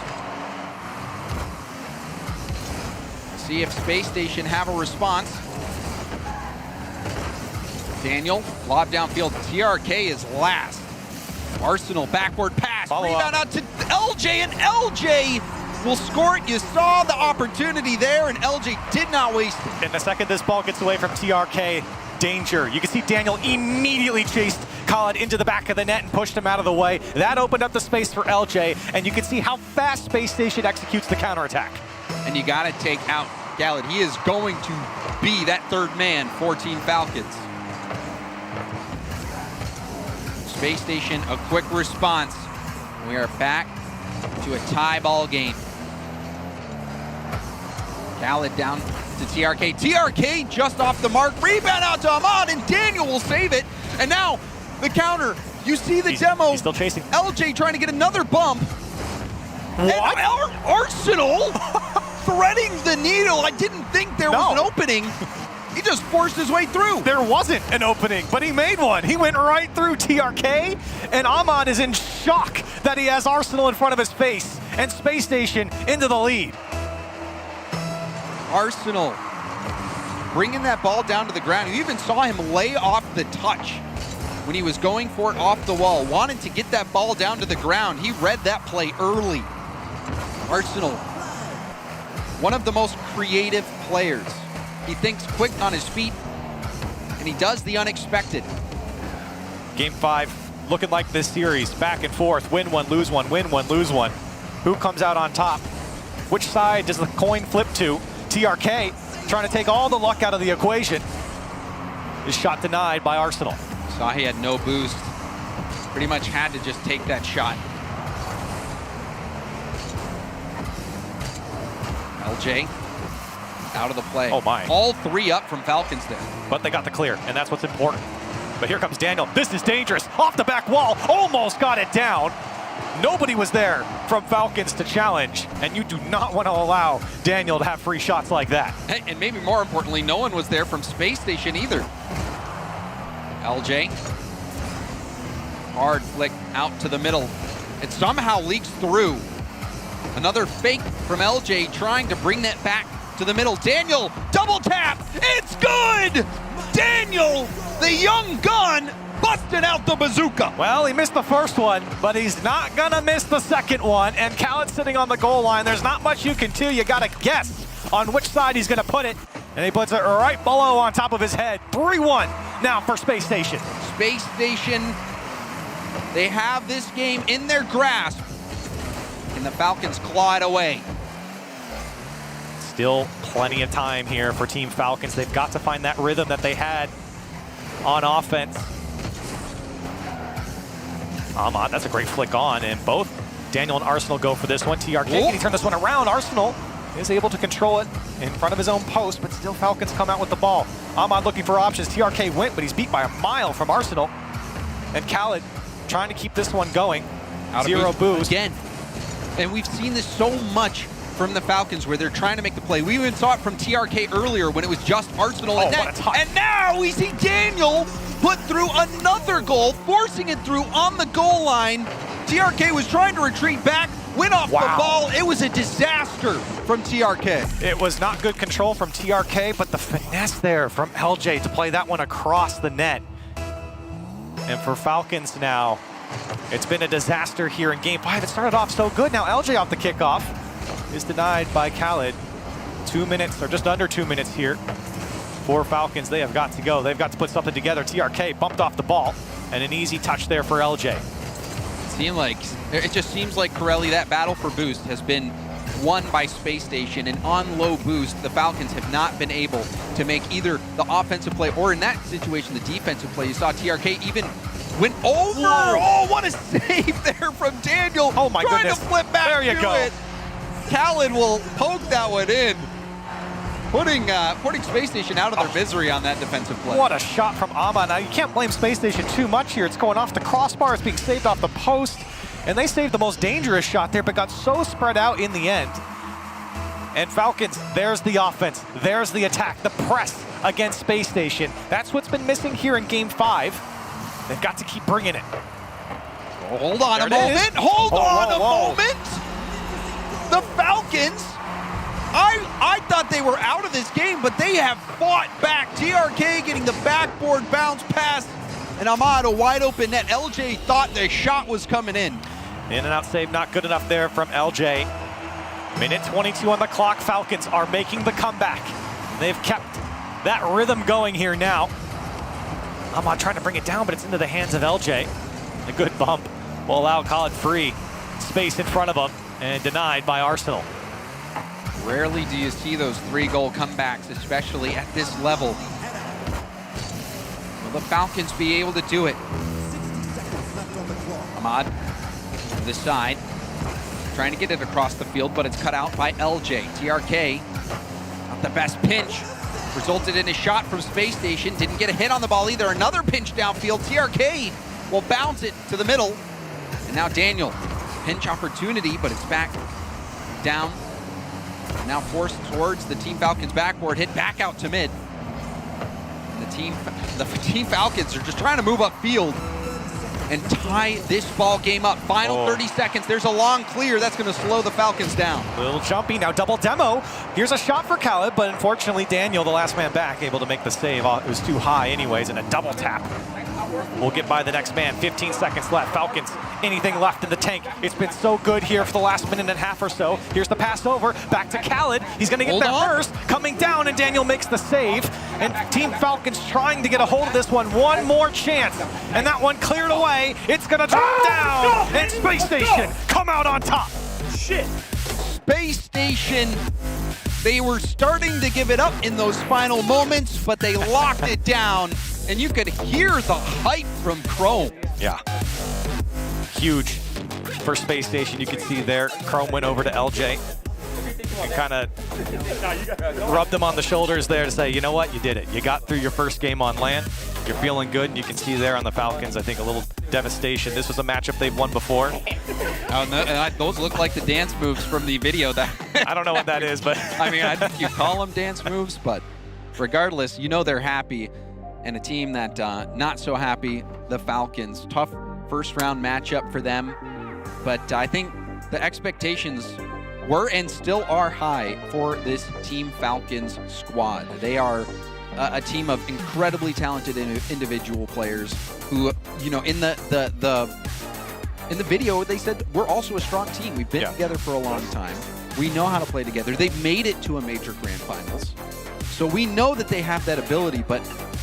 See if Space Station have a response. Daniel, lob downfield. TRK is last. Arsenal backward pass, rebound out to LJ, and LJ will score it. You saw the opportunity there, and LJ did not waste it. In the second this ball gets away from TRK, danger. You can see Daniel immediately chased Khaled into the back of the net and pushed him out of the way. That opened up the space for LJ, and you can see how fast Space Station executes the counterattack. And you got to take out Khaled. He is going to be that third man for Team Falcons. Space Station, a quick response. We are back to a tie ball game. Khaled down to TRK. TRK just off the mark. Rebound out to Ahmad, and Daniel will save it. And now the counter. You see the demo. He's still chasing. LJ trying to get another bump. What? And Arsenal threading the needle. I didn't think there was an opening. He just forced his way through. There wasn't an opening, but he made one. He went right through TRK, and Ahmad is in shock that he has Arsenal in front of his face and Space Station into the lead. Arsenal bringing that ball down to the ground. You even saw him lay off the touch when he was going for it off the wall. Wanted to get that ball down to the ground. He read that play early. Arsenal, one of the most creative players. He thinks quick on his feet, and he does the unexpected. Game 5, looking like this series, back and forth, win one, lose one, win one, lose one. Who comes out on top? Which side does the coin flip to? TRK trying to take all the luck out of the equation. His shot denied by Arsenal. Saw he had no boost. Pretty much had to just take that shot. LJ out of the play. Oh my. All three up from Falcons there. But they got the clear, and that's what's important. But here comes Daniel. This is dangerous. Off the back wall. Almost got it down. Nobody was there from Falcons to challenge, and you do not want to allow Daniel to have free shots like that. And maybe more importantly, no one was there from Space Station either. LJ. Hard flick out to the middle. It somehow leaks through. Another fake from LJ trying to bring that back to the middle. Daniel, double tap. It's good! Daniel, the young gun, busted out the bazooka. Well, he missed the first one, but he's not gonna miss the second one. And Khaled sitting on the goal line. There's not much you can do. You gotta guess on which side he's gonna put it. And he puts it right below on top of his head. 3-1 now for Space Station. Space Station, they have this game in their grasp. And the Falcons claw it away. Still plenty of time here for Team Falcons. They've got to find that rhythm that they had on offense. Ahmad, that's a great flick on, and both Daniel and Arsenal go for this one. TRK, can he turn this one around? Arsenal is able to control it in front of his own post, but still Falcons come out with the ball. Ahmad looking for options. TRK went, but he's beat by a mile from Arsenal. And Khaled trying to keep this one going. Zero boost. Again. And we've seen this so much from the Falcons where they're trying to make the play. We even saw it from TRK earlier when it was just Arsenal and net. And now we see Daniel put through another goal, forcing it through on the goal line. TRK was trying to retreat back, went off the ball. It was a disaster from TRK. It was not good control from TRK, but the finesse there from LJ to play that one across the net. And for Falcons now, it's been a disaster here in game 5. It started off so good. Now LJ off the kickoff is denied by Khaled. 2 minutes, or just under 2 minutes here for Falcons. They have got to go. They've got to put something together. TRK bumped off the ball, and an easy touch there for LJ. It just seems like Corelli, that battle for boost has been won by Space Station, and on low boost, the Falcons have not been able to make either the offensive play or in that situation, the defensive play. You saw TRK even went over. Oh, what a save there from Daniel. Oh my goodness. goodness. Trying to flip back there you to go. it. Khaled will poke that one in, putting Space Station out of their misery on that defensive play. What a shot from Ahmad. Now, you can't blame Space Station too much here. It's going off the crossbar. It's being saved off the post. And they saved the most dangerous shot there, but got so spread out in the end. And Falcons, there's the offense. There's the attack, the press against Space Station. That's what's been missing here in game 5. They've got to keep bringing it. Hold on a moment. Hold on a moment. The Falcons, I thought they were out of this game, but they have fought back. TRK getting the backboard bounce pass, and Ahmad a wide open net. LJ thought the shot was coming in. In and out save, not good enough there from LJ. Minute 22 on the clock. Falcons are making the comeback. They've kept that rhythm going here now. Ahmad trying to bring it down, but it's into the hands of LJ. A good bump will allow Khaled free space in front of him, and denied by Arsenal. Rarely do you see those 3-goal comebacks, especially at this level. Will the Falcons be able to do it? Ahmad to the side, trying to get it across the field, but it's cut out by LJ. TRK, not the best pinch. Resulted in a shot from Space Station. Didn't get a hit on the ball either. Another pinch downfield. TRK will bounce it to the middle. And now Daniel, pinch opportunity, but it's back down. Now forced towards the Team Falcons backboard, hit back out to mid. And the Team Falcons are just trying to move upfield and tie this ball game up. Final 30 seconds. There's a long clear. That's going to slow the Falcons down. Little jumpy. Now double demo. Here's a shot for Khaled, but unfortunately Daniel, the last man back, able to make the save. It was too high anyways, and a double tap. We'll get by the next man. 15 seconds left. Falcons, anything left in the tank. It's been so good here for the last minute and a half or so. Here's the pass over. Back to Khaled. He's going to get there first. Coming down, and Daniel makes the save. And Team Falcons trying to get a hold of this one. One more chance. And that one cleared away. It's going to drop down. And Space Station come out on top. Shit. Space Station, they were starting to give it up in those final moments, but they locked it down. And you could hear the hype from Chrome. Yeah. Huge for Space Station. You can see there, Chrome went over to LJ and kind of rubbed him on the shoulders there to say, you know what, you did it. You got through your first game on LAN. You're feeling good, and you can see there on the Falcons, I think, a little devastation. This was a matchup they've won before. Oh, no, those look like the dance moves from the video. I don't know what that is, but... I mean, I think you call them dance moves, but regardless, you know they're happy. And a team that not so happy, the Falcons. Tough first-round matchup for them. But I think the expectations were and still are high for this Team Falcons squad. They are a team of incredibly talented individual players who, you know, in the video, they said, we're also a strong team. We've been together for a long time. We know how to play together. They've made it to a major grand finals. So we know that they have that ability, but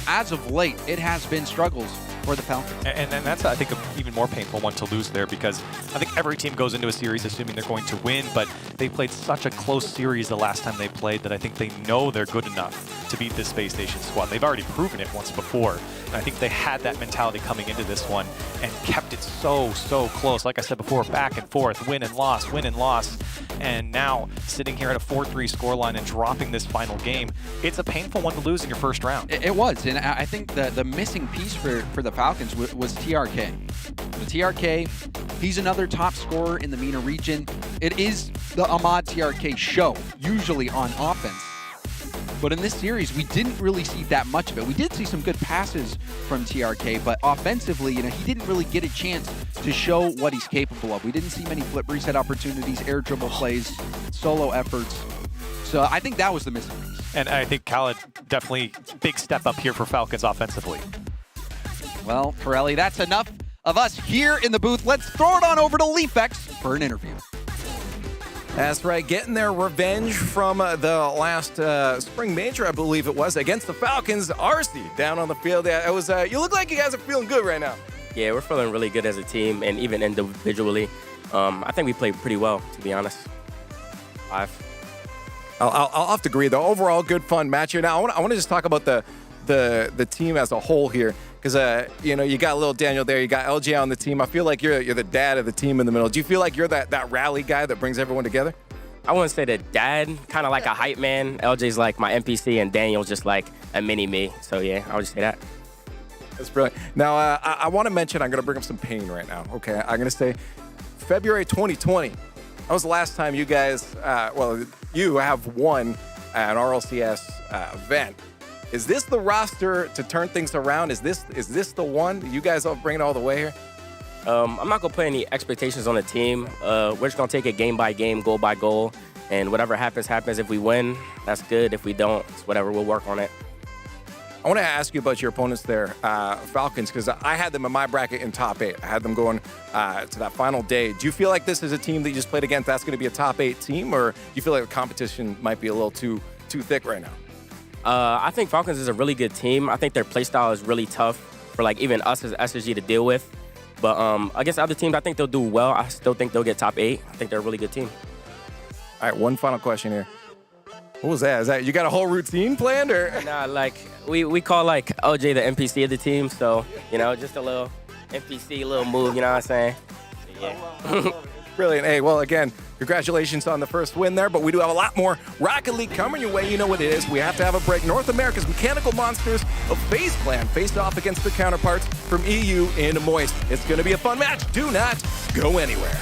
as of late, it has been struggles for the Falcons. And that's, I think, an even more painful one to lose there, because I think every team goes into a series assuming they're going to win, but they played such a close series the last time they played that I think they know they're good enough to beat this Space Station squad. They've already proven it once before. And I think they had that mentality coming into this one and kept it so close. Like I said before, back and forth, win and loss, win and loss. And now sitting here at a 4-3 scoreline and dropping this final game, it's a painful one to lose in your first round. It was, and I think the missing piece for the Falcons was TRK. The TRK, he's another top scorer in the MENA region. It is the Ahmad TRK show, usually on offense. But in this series, we didn't really see that much of it. We did see some good passes from TRK, but offensively, he didn't really get a chance to show what he's capable of. We didn't see many flip reset opportunities, air dribble plays, solo efforts. So I think that was the missing piece. And I think Khaled, definitely big step up here for Falcons offensively. Well, Pirelli, that's enough of us here in the booth. Let's throw it on over to LeafX for an interview. That's right, getting their revenge from the last spring major, I believe it was, against the Falcons. RC down on the field. It was. You look like you guys are feeling good right now. Yeah, we're feeling really good as a team and even individually. I think we played pretty well, to be honest. I'll have to agree, though. Overall, good, fun match here. Now, I want to just talk about the team as a whole here, because you got little Daniel there, you got LJ on the team. I feel like you're the dad of the team in the middle. Do you feel like you're that rally guy that brings everyone together? I wouldn't say the dad, kind of like a hype man. LJ's like my NPC, and Daniel's just like a mini-me. So, yeah, I would just say that. That's brilliant. Now, I want to mention, I'm going to bring up some pain right now, okay? I'm going to say February 2020. That was the last time you guys, you have won an RLCS event. Is this the roster to turn things around? Is this the one? You guys all bring it all the way here? I'm not going to put any expectations on the team. We're just going to take it game by game, goal by goal, and whatever happens, happens. If we win, that's good. If we don't, it's whatever. We'll work on it. I want to ask you about your opponents there, Falcons, because I had them in my bracket in top 8. I had them going to that final day. Do you feel like this is a team that you just played against that's going to be a top 8 team, or do you feel like the competition might be a little too thick right now? I think Falcons is a really good team. I think their play style is really tough for like even us as SSG to deal with. But against other teams, I think they'll do well. I still think they'll get top 8. I think they're a really good team. All right, one final question here. What was that? Is that you got a whole routine planned, or? Nah, like we call like OJ the NPC of the team, so just a little NPC, little move. You know what I'm saying? Yeah. Brilliant. Hey, well, again, congratulations on the first win there, but we do have a lot more Rocket League coming your way. You know what it is. We have to have a break. North America's mechanical monsters of FaZe Clan faced off against their counterparts from EU in Moist. It's going to be a fun match. Do not go anywhere.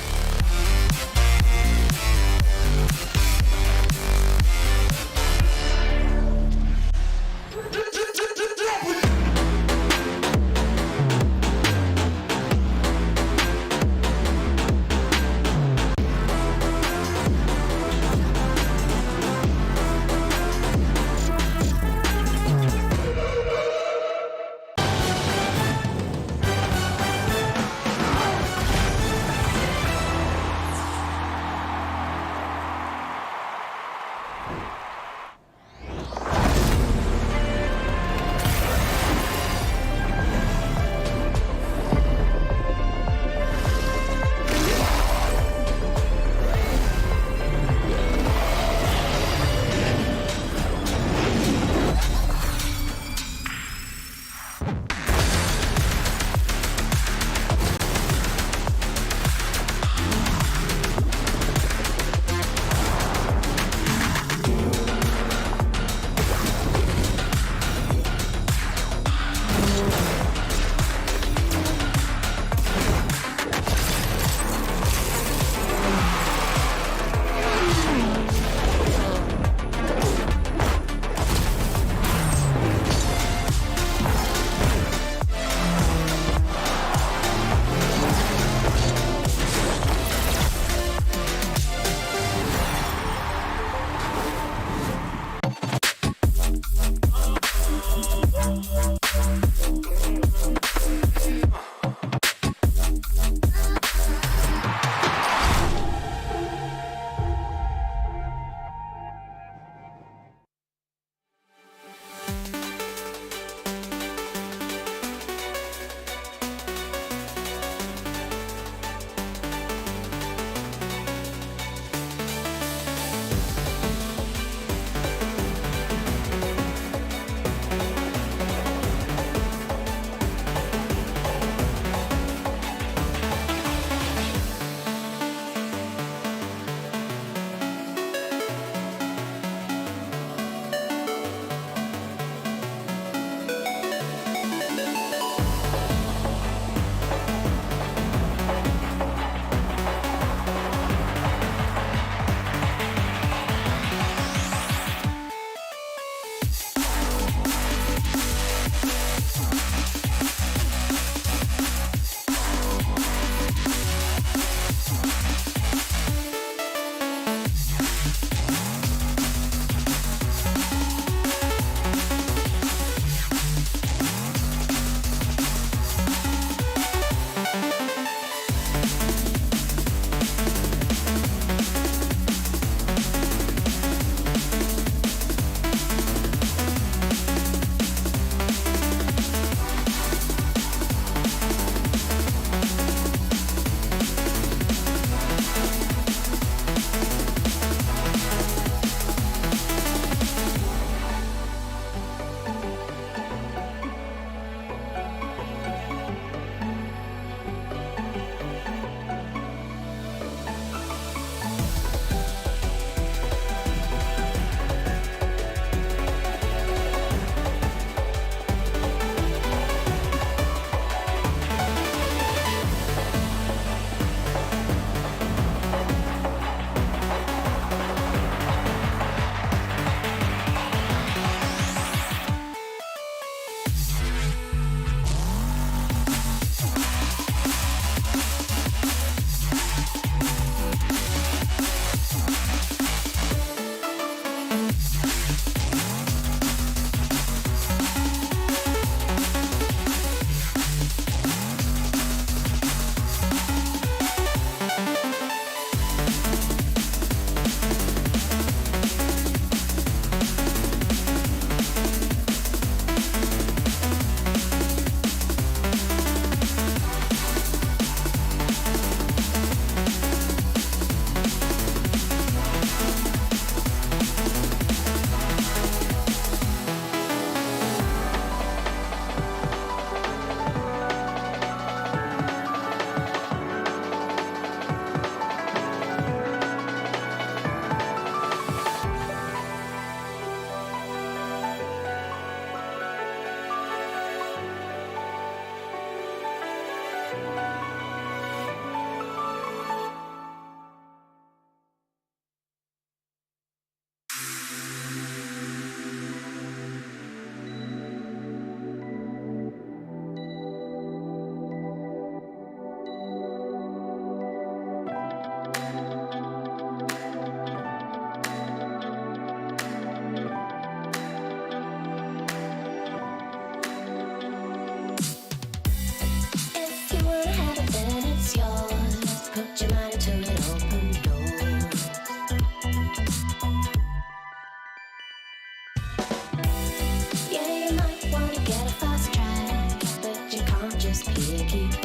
just piggyback.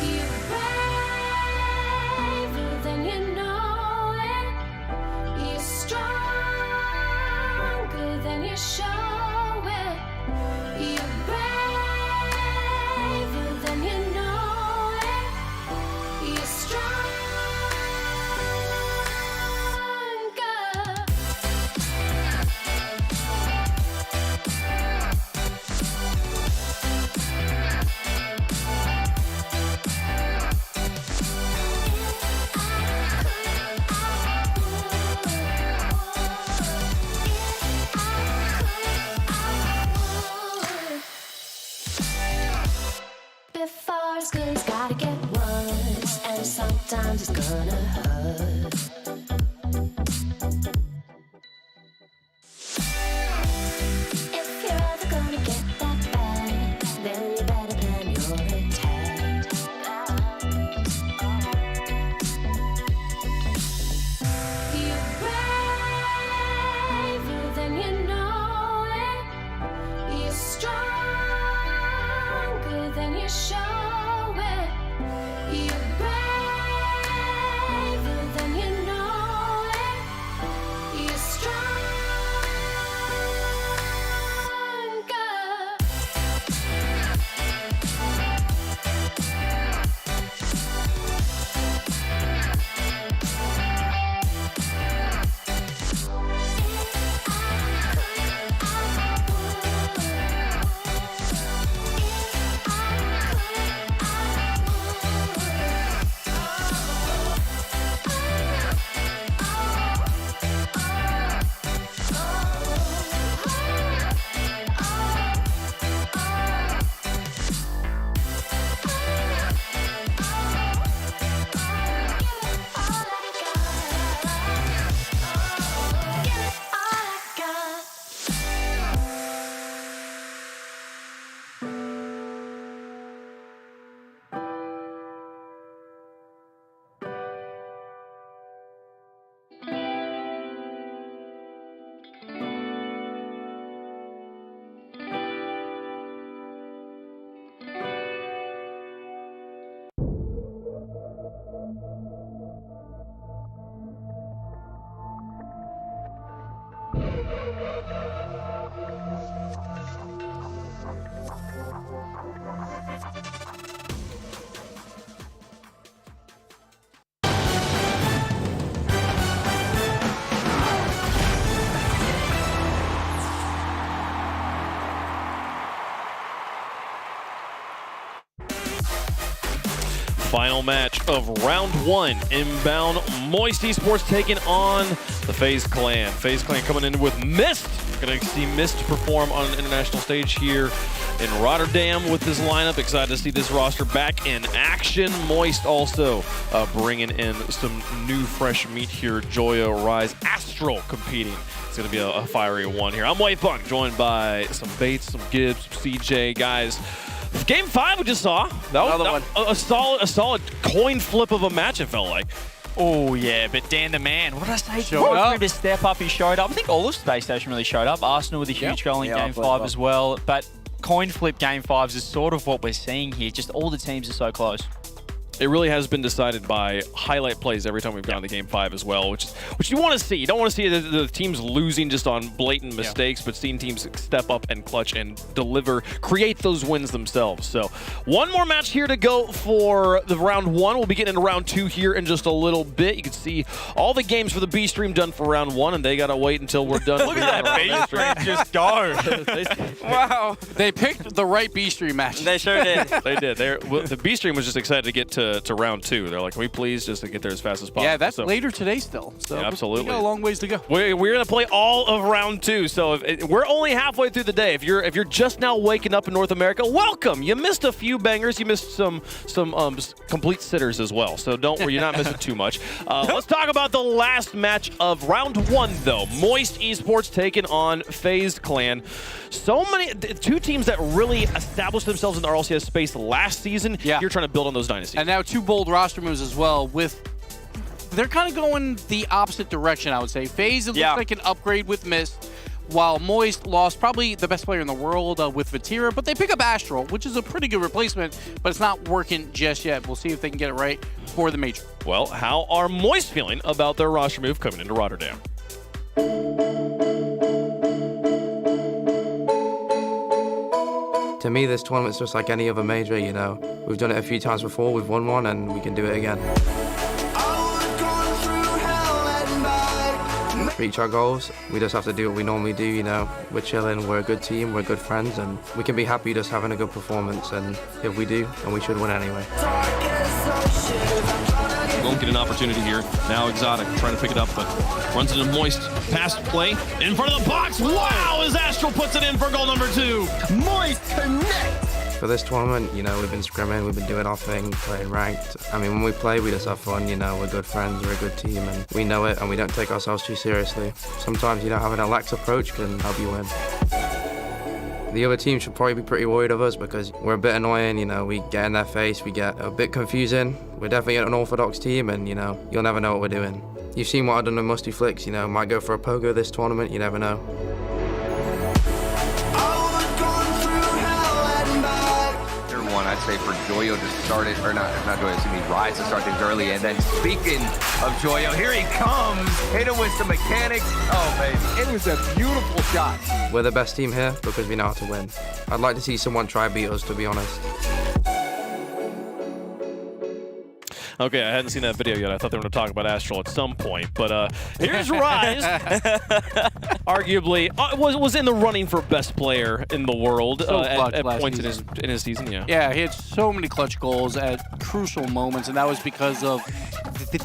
You're braver than you know it. You're stronger than you show it. You're braver than you know it. You're stronger. Before it's good, it's gotta get worse, and sometimes it's gonna hurt. If you're ever gonna get that bad, then you better plan your attack. You're braver than you know it. You're stronger than you show it. You're braver than you know it. You're stronger. Final match of round one. Inbound, Moist Esports taking on the FaZe Clan. FaZe Clan coming in with Mist. Gonna see Mist perform on an international stage here in Rotterdam with this lineup. Excited to see this roster back in action. Moist also bringing in some new fresh meat here. Joya, Rise, Astral competing. It's gonna be a fiery one here. I'm White Punk, joined by some Bates, some Gibbs, some CJ, guys. Game 5 we just saw. That was a solid coin flip of a match, it felt like. Oh, yeah, but Dan the man, what did I say? Showed For him to step up, he showed up. I think all of Space Station really showed up. Arsenal with a huge goal in Game 5 as well. But coin flip Game 5s is sort of what we're seeing here. Just all the teams are so close. It really has been decided by highlight plays every time we've gone to Game 5 as well, which you want to see. You don't want to see the teams losing just on blatant mistakes, but seeing teams step up and clutch and deliver, create those wins themselves. So one more match here to go for the round one. We'll be getting into round two here in just a little bit. You can see all the games for the B stream done for round one, and they got to wait until we're done. Look at that B stream just go. Wow. They picked the right B stream match. They sure did. They did. The B stream was just excited to get to round two. They're like, can we please just get there as fast as possible? Yeah, that's later today still. So yeah, absolutely. We got a long ways to go. We're going to play all of round two. So we're only halfway through the day. If you're just now waking up in North America, welcome. You missed a few bangers. You missed some complete sitters as well. So don't worry, you're not missing too much. Let's talk about the last match of round one, though. Moist Esports taking on FaZe Clan. So many, two teams that really established themselves in the RLCS space last season. Yeah. You're trying to build on those dynasties. And now two bold roster moves as well. They're kind of going the opposite direction, I would say. FaZe, it looks like an upgrade with Mist. while Moist lost probably the best player in the world with Vatira, but they pick up Astral, which is a pretty good replacement, but it's not working just yet. We'll see if they can get it right for the Major. Well, how are Moist feeling about their roster move coming into Rotterdam? To me, this tournament's just like any other major, you know. We've done it a few times before, we've won one, and we can do it again. Reach our goals, we just have to do what we normally do, you know. We're chilling, we're a good team, we're good friends, and we can be happy just having a good performance, and if we do, then we should win anyway. Won't get an opportunity here. Now Exotic trying to pick it up, but runs into Moist. Pass play in front of the box. Wow, as Astral puts it in for goal number 2. Moist connect! For this tournament, you know, we've been scrimming, we've been doing our thing, playing ranked. I mean, when we play, we just have fun, you know, we're good friends, we're a good team, and we know it, and we don't take ourselves too seriously. Sometimes, you know, having a lax approach can help you win. The other team should probably be pretty worried of us because we're a bit annoying, you know, we get in their face, we get a bit confusing. We're definitely an unorthodox team and, you know, you'll never know what we're doing. You've seen what I've done with Musty Flicks, you know, might go for a pogo this tournament, you never know. One, I'd say for Joyo to start it, or not Joyo, excuse me, Rise to start things early. And then speaking of Joyo, here he comes, hit him with some mechanics. Oh, baby, it was a beautiful shot. We're the best team here because we know how to win. I'd like to see someone try beat us, to be honest. Okay, I hadn't seen that video yet. I thought they were going to talk about Astral at some point. But here's Rise. Arguably, was in the running for best player in the world at points in his season. Yeah. Yeah, he had so many clutch goals at crucial moments, and that was because of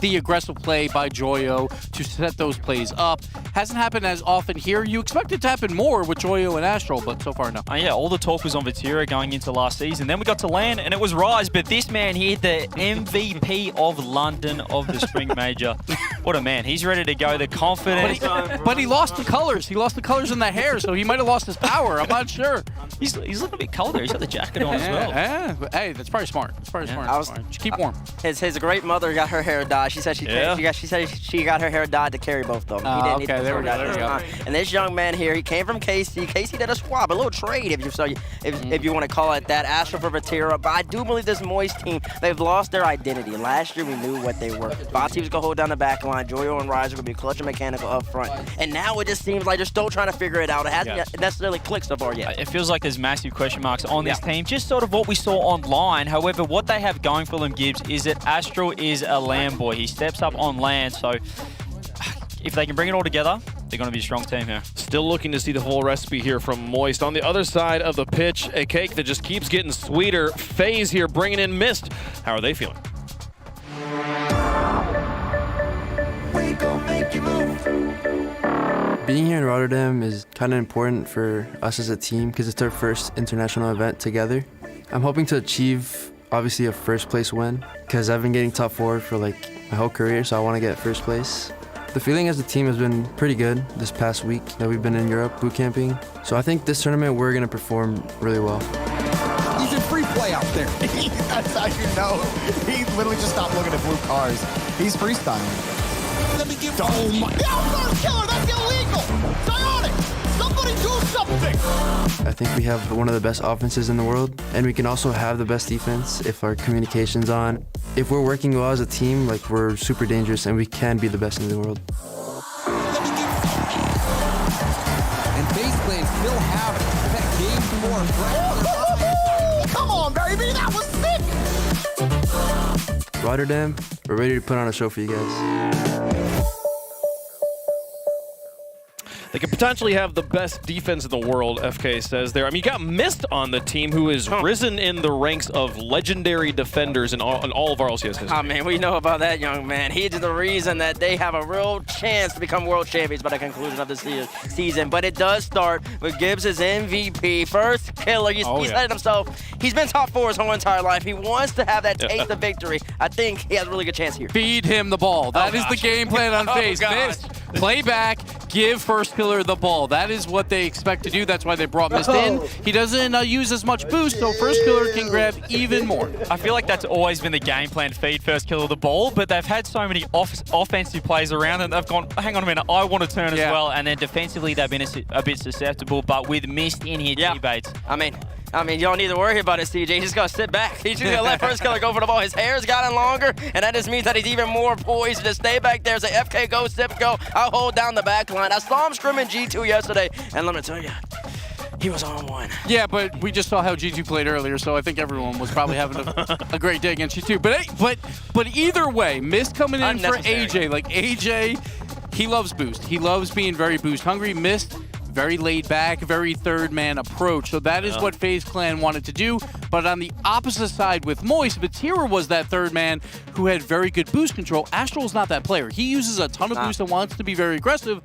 the aggressive play by Joyo to set those plays up. Hasn't happened as often here. You expect it to happen more with Joyo and Astral, but so far no. Yeah, all the talk was on Vatira going into last season. Then we got to LAN, and it was Rise. But this man here, the MVP of London of the Spring Major. What a man. He's ready to go. The confidence. But he lost the colors. He lost the colors in the hair, so he might have lost his power. I'm not sure. He's looking a bit colder. He's got the jacket on as well. Yeah, hey, that's probably smart. That's probably smart. Just keep warm. His great mother got her hair dyed. She said she got her hair dyed to carry both of them. He didn't need okay, there we go. And this young man here, he came from KC. KC did a swap, a little trade, if you want to call it that. Astral for Vatira. But I do believe this Moist team, they've lost their identity. Last year we knew what they were. Botsy was gonna hold down the back line. Joyo and Rise are gonna be clutch and mechanical up front. And now it just seems like they're still trying to figure it out. It hasn't necessarily clicked so far yet. It feels like there's massive question marks on this team. Just sort of what we saw online. However, what they have going for them, Gibbs, is that Astral is a LAN boy. He steps up on LAN, so if they can bring it all together, they're going to be a strong team here. Still looking to see the whole recipe here from Moist. On the other side of the pitch, a cake that just keeps getting sweeter. FaZe here bringing in Mist. How are they feeling? Being here in Rotterdam is kind of important for us as a team because it's our first international event together. I'm hoping to achieve, obviously, a first place win because I've been getting top 4 for like my whole career, so I want to get first place. The feeling as a team has been pretty good this past week that we've been in Europe boot camping. So I think this tournament we're going to perform really well. He's in free play out there. That's how you know. He literally just stopped looking at blue cars. He's freestyling. Let me give oh my first killer, that's illegal! Psionic! Somebody do something! I think we have one of the best offenses in the world, and we can also have the best defense if our communication's on. If we're working well as a team, like we're super dangerous and we can be the best in the world. And FaZe Clan still have that game 4. Come on, baby, that was sick! Rotterdam, we're ready to put on a show for you guys. They could potentially have the best defense in the world, FK says there. I mean, you got Mist on the team, who has risen in the ranks of legendary defenders in all of RLCS history. I mean, we know about that young man. He's the reason that they have a real chance to become world champions by the conclusion of the season. But it does start with Gibbs' MVP, first killer. He said it himself. He's been top 4 his whole entire life. He wants to have that taste of victory. I think he has a really good chance here. Feed him the ball. That is the game plan on FaZe. Mist, play back, Give First Killer the ball. That is what they expect to do. That's why they brought Mist in. He doesn't use as much boost, so First Killer can grab even more. I feel like that's always been the game plan, feed First Killer the ball, but they've had so many offensive plays around and they've gone, hang on a minute, I want to turn as well, and then defensively they've been a bit susceptible, but with Mist in here, T-Bates. I mean, you don't need to worry about it, CJ. He's just going to sit back. He's just going to let First Killer go for the ball. His hair's gotten longer, and that just means that he's even more poised to stay back there. Say, FK go, Sip go. I'll hold down the back line. I saw him scrimming G2 yesterday, and let me tell you, he was on one. Yeah, but we just saw how G2 played earlier, so I think everyone was probably having a great day against G2. But either way, Mist coming in for AJ. Like, AJ, he loves boost. He loves being very boost hungry. Mist, very laid back, very third man approach. So that is what FaZe Clan wanted to do. But on the opposite side with Moist, Vatira was that third man who had very good boost control. Astral's not that player. He uses a ton of boost and wants to be very aggressive,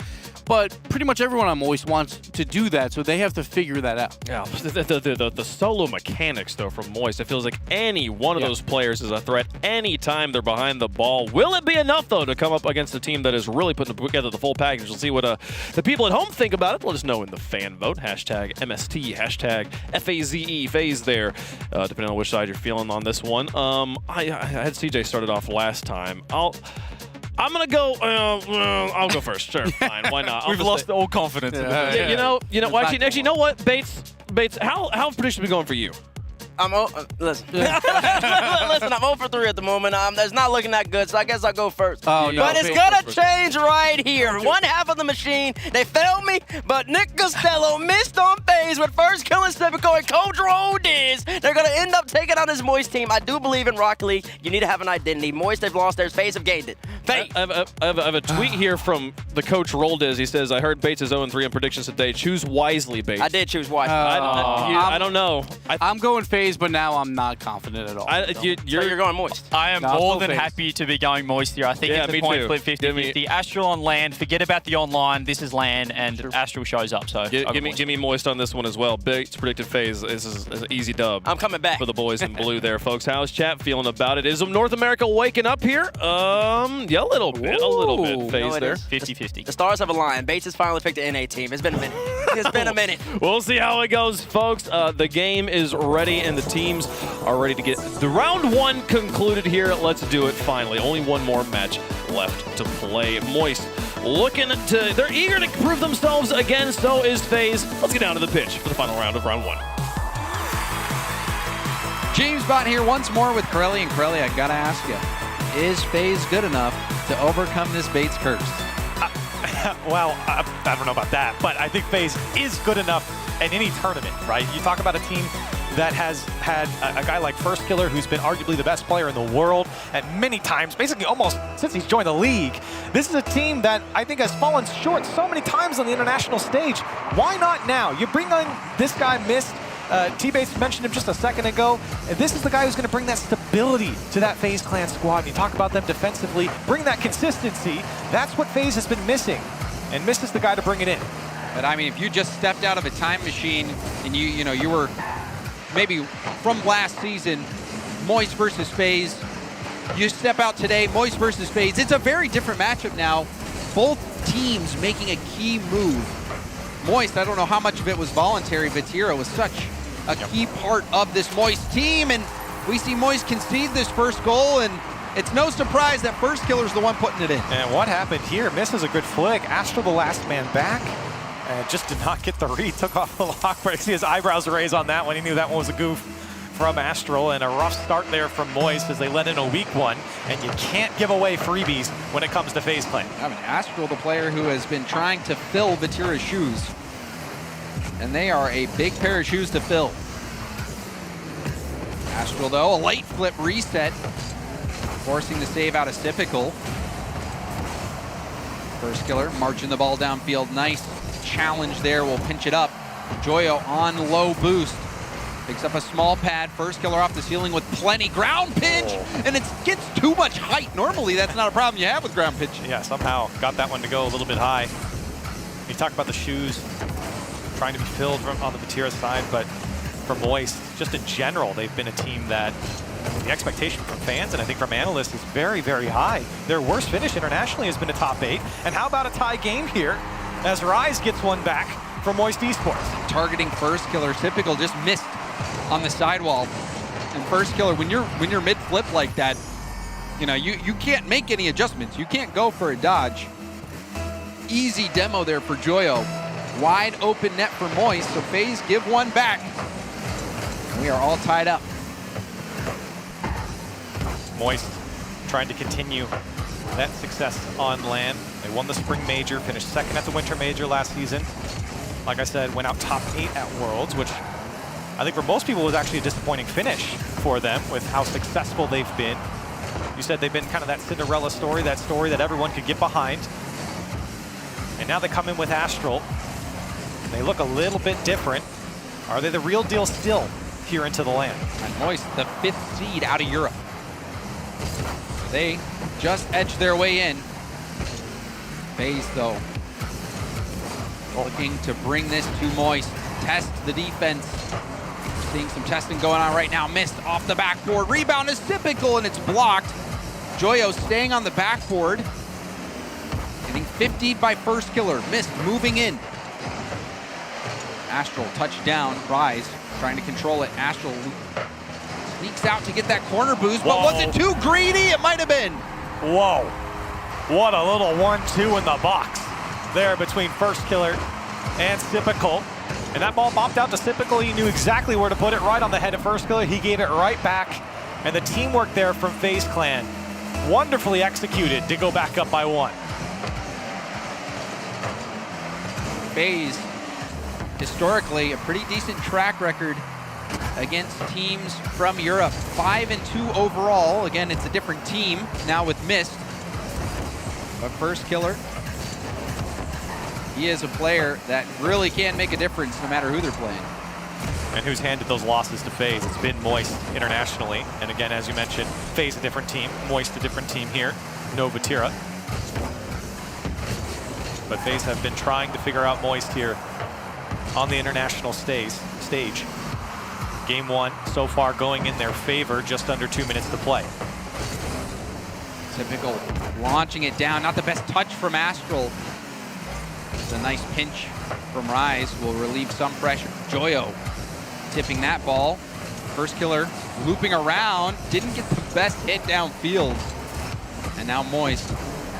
but pretty much everyone on Moist wants to do that, so they have to figure that out. Yeah, the solo mechanics, though, from Moist, it feels like any one of those players is a threat anytime they're behind the ball. Will it be enough, though, to come up against a team that is really putting together the full package? We'll see what the people at home think about it. Let us know in the fan vote. Hashtag MST, hashtag FAZE, FaZe there, depending on which side you're feeling on this one. I had CJ started off last time. I'm gonna go. I'll go first. Sure, fine. Why not? We've lost all confidence. You know. Well, actually, you know what, Bates. How predictions been going for you? Listen. Listen, I'm 0 for 3 at the moment. It's not looking that good, so I guess I'll go first. Oh, no. But it's gonna change right here. One half of the machine, they failed me, but Nick Costello missed on FaZe with First Kill and Civico and Kodro Diz. They're gonna end up taking on this Moist team. I do believe in Rocket League. You need to have an identity. Moist, they've lost theirs. FaZe have gained it. I have a tweet here from the coach Roldiz. He says, I heard Bates is 0-3 in predictions today. Choose wisely, Bates. I did choose wisely. I don't know. I'm going FaZe, but now I'm not confident at all. You're going Moist. I am more than happy to be going Moist here. I think it's a point split 50-50. Astral on land. Forget about the online. This is land, and Astral shows up. So give me Moist on this one as well. Bates predicted FaZe. This is an easy dub. I'm coming back for the boys in blue there, folks. How's chat feeling about it? Is North America waking up here? Yeah, a little bit. FaZe there. 50-50. The stars have aligned. Bates has finally picked the NA team. It's been a minute. It's been a minute. We'll see how it goes, folks. The game is ready, and the teams are ready to get the round 1 concluded here. Let's do it finally. Only one more match left to play. Moist they're eager to prove themselves again. So is FaZe. Let's get down to the pitch for the final round of round 1. James Bott here once more with Corelli. And Corelli, I gotta ask you, is FaZe good enough to overcome this Bates curse? Well, I don't know about that, but I think FaZe is good enough in any tournament, right? You talk about a team that has had a guy like First Killer, who's been arguably the best player in the world at many times, basically almost since he's joined the league. This is a team that I think has fallen short so many times on the international stage. Why not now? You bring on this guy, Mist. T-Bates mentioned him just a second ago. And this is the guy who's going to bring that stability to that FaZe Clan squad. You talk about them defensively, bring that consistency. That's what FaZe has been missing. And Mist is the guy to bring it in. But I mean, if you just stepped out of a time machine and you were maybe from last season, Moist versus FaZe, you step out today, Moist versus FaZe, it's a very different matchup now. Both teams making a key move. Moist, I don't know how much of it was voluntary. Vatira was such a key part of this Moist team, and we see Moist concede this first goal, and it's no surprise that First Killer's the one putting it in. And what happened here? Misses a good flick. Astro, the last man back, just did not get the read. Took off the lock break. See his eyebrows raise on that one. He knew that one was a goof from Astral, and a rough start there from Moist as they let in a weak one. And you can't give away freebies when it comes to FaZe Clan. I mean, Astral, the player who has been trying to fill Vatira's shoes. And they are a big pair of shoes to fill. Astral, though, a late flip reset, forcing the save out of Typical. First Killer marching the ball downfield. Nice challenge there. We'll pinch it up. Joyo on low boost. Picks up a small pad. First Killer off the ceiling with plenty. Ground pinch, and it gets too much height. Normally, that's not a problem you have with ground pinch. Yeah, somehow got that one to go a little bit high. You talk about the shoes trying to be filled on the Vatira side, but for Moist, just in general, they've been a team that the expectation from fans and I think from analysts is very, very high. Their worst finish internationally has been a top 8. And how about a tie game here? as Rise gets one back from Moist Esports. Targeting First Killer, Typical just missed on the sidewall. And First Killer, when you're mid-flip like that, you know, you can't make any adjustments. You can't go for a dodge. Easy demo there for Joyo. Wide open net for Moist, so FaZe give one back. We are all tied up. Moist trying to continue that success on LAN. They won the Spring Major, finished second at the Winter Major last season. Like I said, went out top 8 at Worlds, which I think for most people was actually a disappointing finish for them with how successful they've been. You said they've been kind of that Cinderella story, that story that everyone could get behind. And now they come in with Astral. They look a little bit different. Are they the real deal still here into the LAN? And Moist, the 5th seed out of Europe. They just edged their way in. FaZe, though, looking to bring this to Moist. Test the defense. Seeing some testing going on right now. Missed off the backboard. Rebound is Typical, and it's blocked. Joyo staying on the backboard. Getting 50'd by First Killer. Missed, moving in. Astral touchdown. Rise trying to control it. Astral sneaks out to get that corner boost, but was it too greedy? It might have been. Whoa. What a little 1-2 in the box there between First Killer and Typical. And that ball bopped out to Typical. He knew exactly where to put it, right on the head of First Killer. He gave it right back. And the teamwork there from FaZe Clan, wonderfully executed to go back up by 1. FaZe, historically, a pretty decent track record against teams from Europe. 5-2 overall. Again, it's a different team now with Mist. But First Killer, he is a player that really can make a difference no matter who they're playing. And who's handed those losses to FaZe? It's been Moist internationally. And again, as you mentioned, FaZe a different team, Moist a different team here, no Vatira. But FaZe have been trying to figure out Moist here on the international stage. Game 1 so far going in their favor, just under 2 minutes to play. Typical launching it down, not the best touch from Astral. It's a nice pinch from Rise, will relieve some pressure. Joyo tipping that ball. First Killer looping around, didn't get the best hit downfield. And now Moist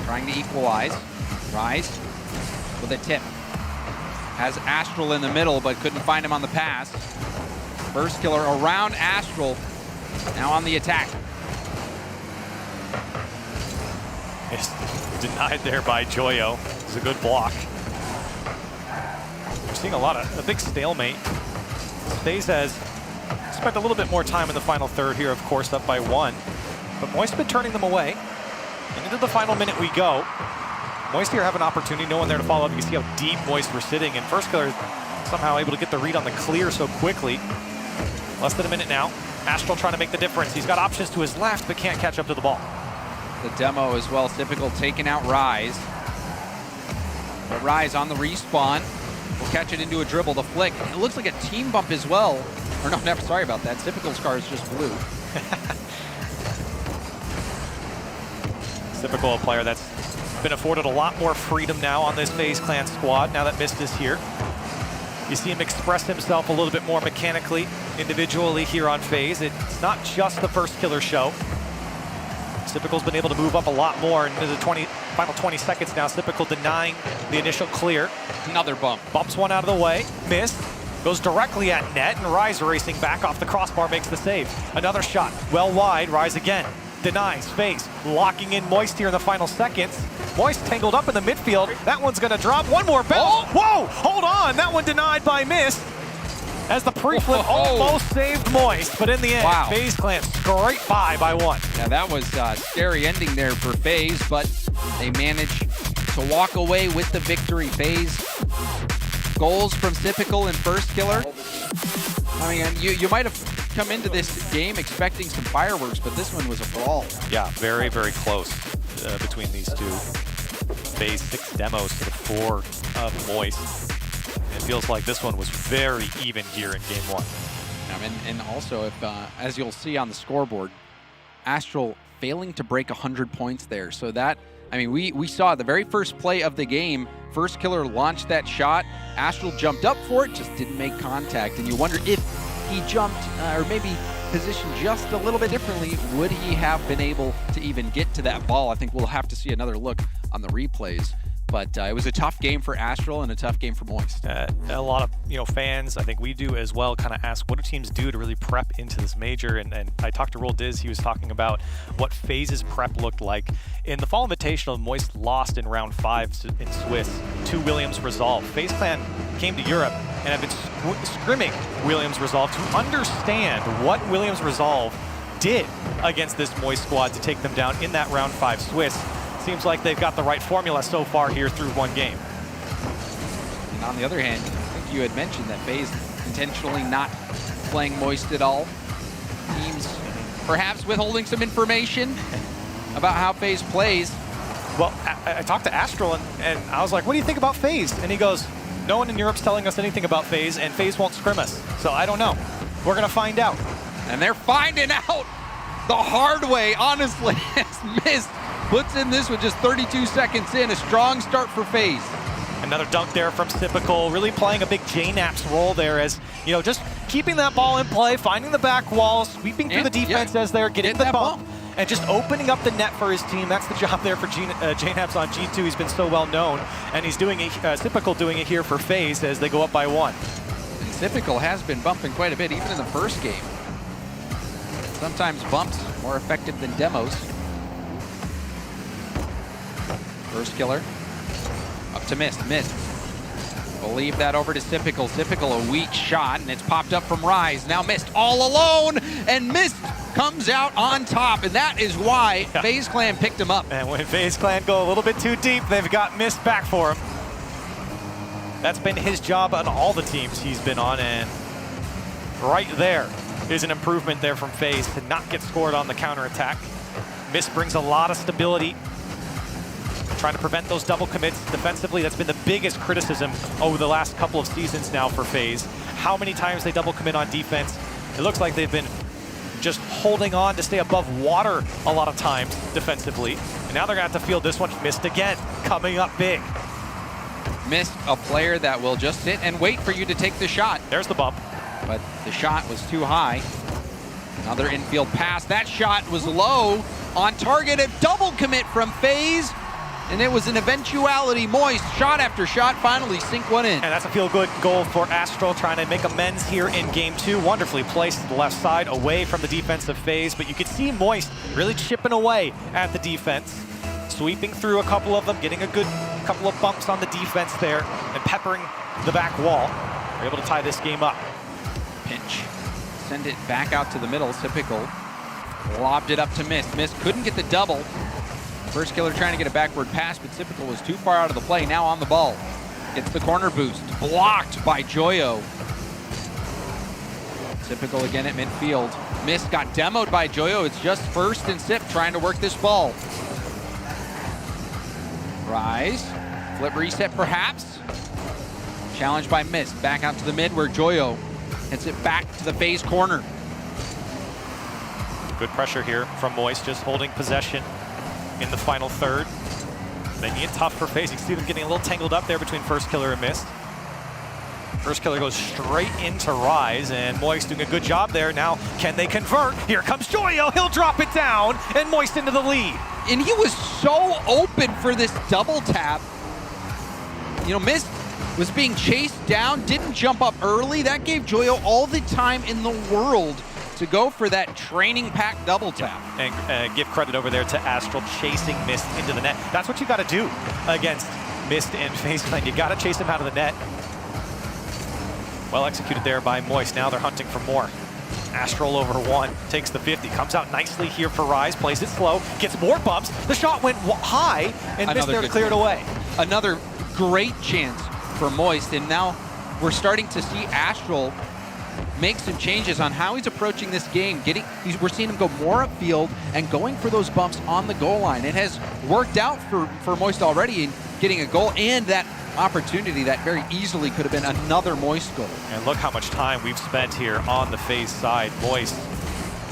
trying to equalize. Rise with a tip. Has Astral in the middle, but couldn't find him on the pass. First Killer around Astral, now on the attack. It's denied there by Joyo. It's a good block. We're seeing a big stalemate. FaZe has spent a little bit more time in the final third here, of course, up by 1. But Moist been turning them away. And into the final minute we go. Moist here have an opportunity, no one there to follow up. You can see how deep Moist were sitting, and First Killer somehow able to get the read on the clear so quickly. Less than a minute now. Astral trying to make the difference. He's got options to his left, but can't catch up to the ball. The demo as well, Typical taking out Rise. But Rise on the respawn. Will catch it into a dribble, the flick. It looks like a team bump as well. Or no, never, sorry about that. Typical's car is just blue. Typical, a player that's been afforded a lot more freedom now on this FaZe Clan squad, now that Mist is here. You see him express himself a little bit more mechanically, individually here on FaZe. It's not just the First Killer show. Typical's been able to move up a lot more into the final 20 seconds now. Typical denying the initial clear. Another bump. Bumps one out of the way. Mist goes directly at net, and Rise racing back off the crossbar makes the save. Another shot, well wide. Rise again. Denies. FaZe locking in Moist here in the final seconds. Moist tangled up in the midfield. That one's going to drop. One more bounce. Whoa! Hold on. That one denied by Mist. As the pre-flip almost saved Moist, but in the end, FaZe Clan straight by 1. Now that was a scary ending there for FaZe, but they managed to walk away with the victory. FaZe goals from Typical and First Killer. I mean, you might have come into this game expecting some fireworks, but this one was a brawl. Yeah, very, very close between these two. FaZe 6 demos to the 4 of Moist. It feels like this one was very even here in game 1. And also, if as you'll see on the scoreboard, Astral failing to break 100 points there. So that, I mean, we saw the very first play of the game, First Killer launched that shot, Astral jumped up for it, just didn't make contact. And you wonder if he jumped or maybe positioned just a little bit differently, would he have been able to even get to that ball? I think we'll have to see another look on the replays. But it was a tough game for Astral and a tough game for Moist. A lot of fans, I think we do as well, kind of ask what do teams do to really prep into this major. And I talked to Roll Diz, he was talking about what FaZe's prep looked like. In the Fall Invitational, Moist lost in round 5 in Swiss to Williams Resolve. FaZe Clan came to Europe and have been scrimming Williams Resolve to understand what Williams Resolve did against this Moist squad to take them down in that round 5 Swiss. Seems like they've got the right formula so far here through one game. And on the other hand, I think you had mentioned that FaZe intentionally not playing Moist at all. Teams perhaps withholding some information about how FaZe plays. Well, I talked to Astral and I was like, what do you think about FaZe? And he goes, no one in Europe's telling us anything about FaZe, and FaZe won't scrim us. So I don't know. We're going to find out. And they're finding out the hard way, honestly, as Mist puts in this with just 32 seconds in. A strong start for FaZe. Another dunk there from Typical, really playing a big JNAP's role there as, just keeping that ball in play, finding the back wall, sweeping through the defense as they're getting the bump, and just opening up the net for his team. That's the job there for JNAP's on G2. He's been so well known, and he's doing it, Typical doing it here for FaZe as they go up by 1. And Typical has been bumping quite a bit, even in the first game. Sometimes bumps more effective than demos. First Killer up to Mist. Mist will leave that over to Typical. Typical, a weak shot, and it's popped up from Rise. Now Mist all alone, and Mist comes out on top, and that is why FaZe Clan picked him up. And when FaZe Clan go a little bit too deep, they've got Mist back for him. That's been his job on all the teams he's been on, and right there is an improvement there from FaZe to not get scored on the counterattack. Mist brings a lot of stability, trying to prevent those double commits defensively. That's been the biggest criticism over the last couple of seasons now for FaZe. How many times they double commit on defense. It looks like they've been just holding on to stay above water a lot of times defensively. And now they're gonna have to field this one. Mist again, coming up big. Mist, a player that will just sit and wait for you to take the shot. There's the bump. But the shot was too high. Another infield pass. That shot was low on target. A double commit from FaZe. And it was an eventuality. Moist, shot after shot, finally sink one in. And that's a feel-good goal for Astral, trying to make amends here in game 2. Wonderfully placed to the left side, away from the defensive FaZe. But you could see Moist really chipping away at the defense, sweeping through a couple of them, getting a good couple of bumps on the defense there, and peppering the back wall. They're able to tie this game up. Pinch. Send it back out to the middle. Typical. Lobbed it up to Mist. Mist couldn't get the double. First Killer trying to get a backward pass, but Typical was too far out of the play. Now on the ball. Gets the corner boost. Blocked by Joyo. Typical again at midfield. Mist got demoed by Joyo. It's just First and Sip trying to work this ball. Rise. Flip reset perhaps. Challenged by Mist. Back out to the mid where Joyo hits it back to the FaZe corner. Good pressure here from Moist, just holding possession in the final third. Making it tough for FaZe. You can see them getting a little tangled up there between First Killer and Mist. First Killer goes straight into Rise, and Moist doing a good job there. Now, can they convert? Here comes Joyo. He'll drop it down, and Moist into the lead. And he was so open for this double tap. Mist was being chased down, didn't jump up early. That gave Joyo all the time in the world to go for that training pack double tap. And give credit over there to Astral chasing Mist into the net. That's what you got to do against Mist and FaZe Clan. You got to chase him out of the net. Well executed there by Moist. Now they're hunting for more. Astral over 1, takes the 50, comes out nicely here for Rise, plays it slow, gets more bumps. The shot went high, and Mist there cleared away. Another great chance for Moist, and now we're starting to see Astral make some changes on how he's approaching this game. We're seeing him go more upfield and going for those bumps on the goal line. It has worked out for Moist already in getting a goal, and that opportunity that very easily could have been another Moist goal. And look how much time we've spent here on the FaZe side. Moist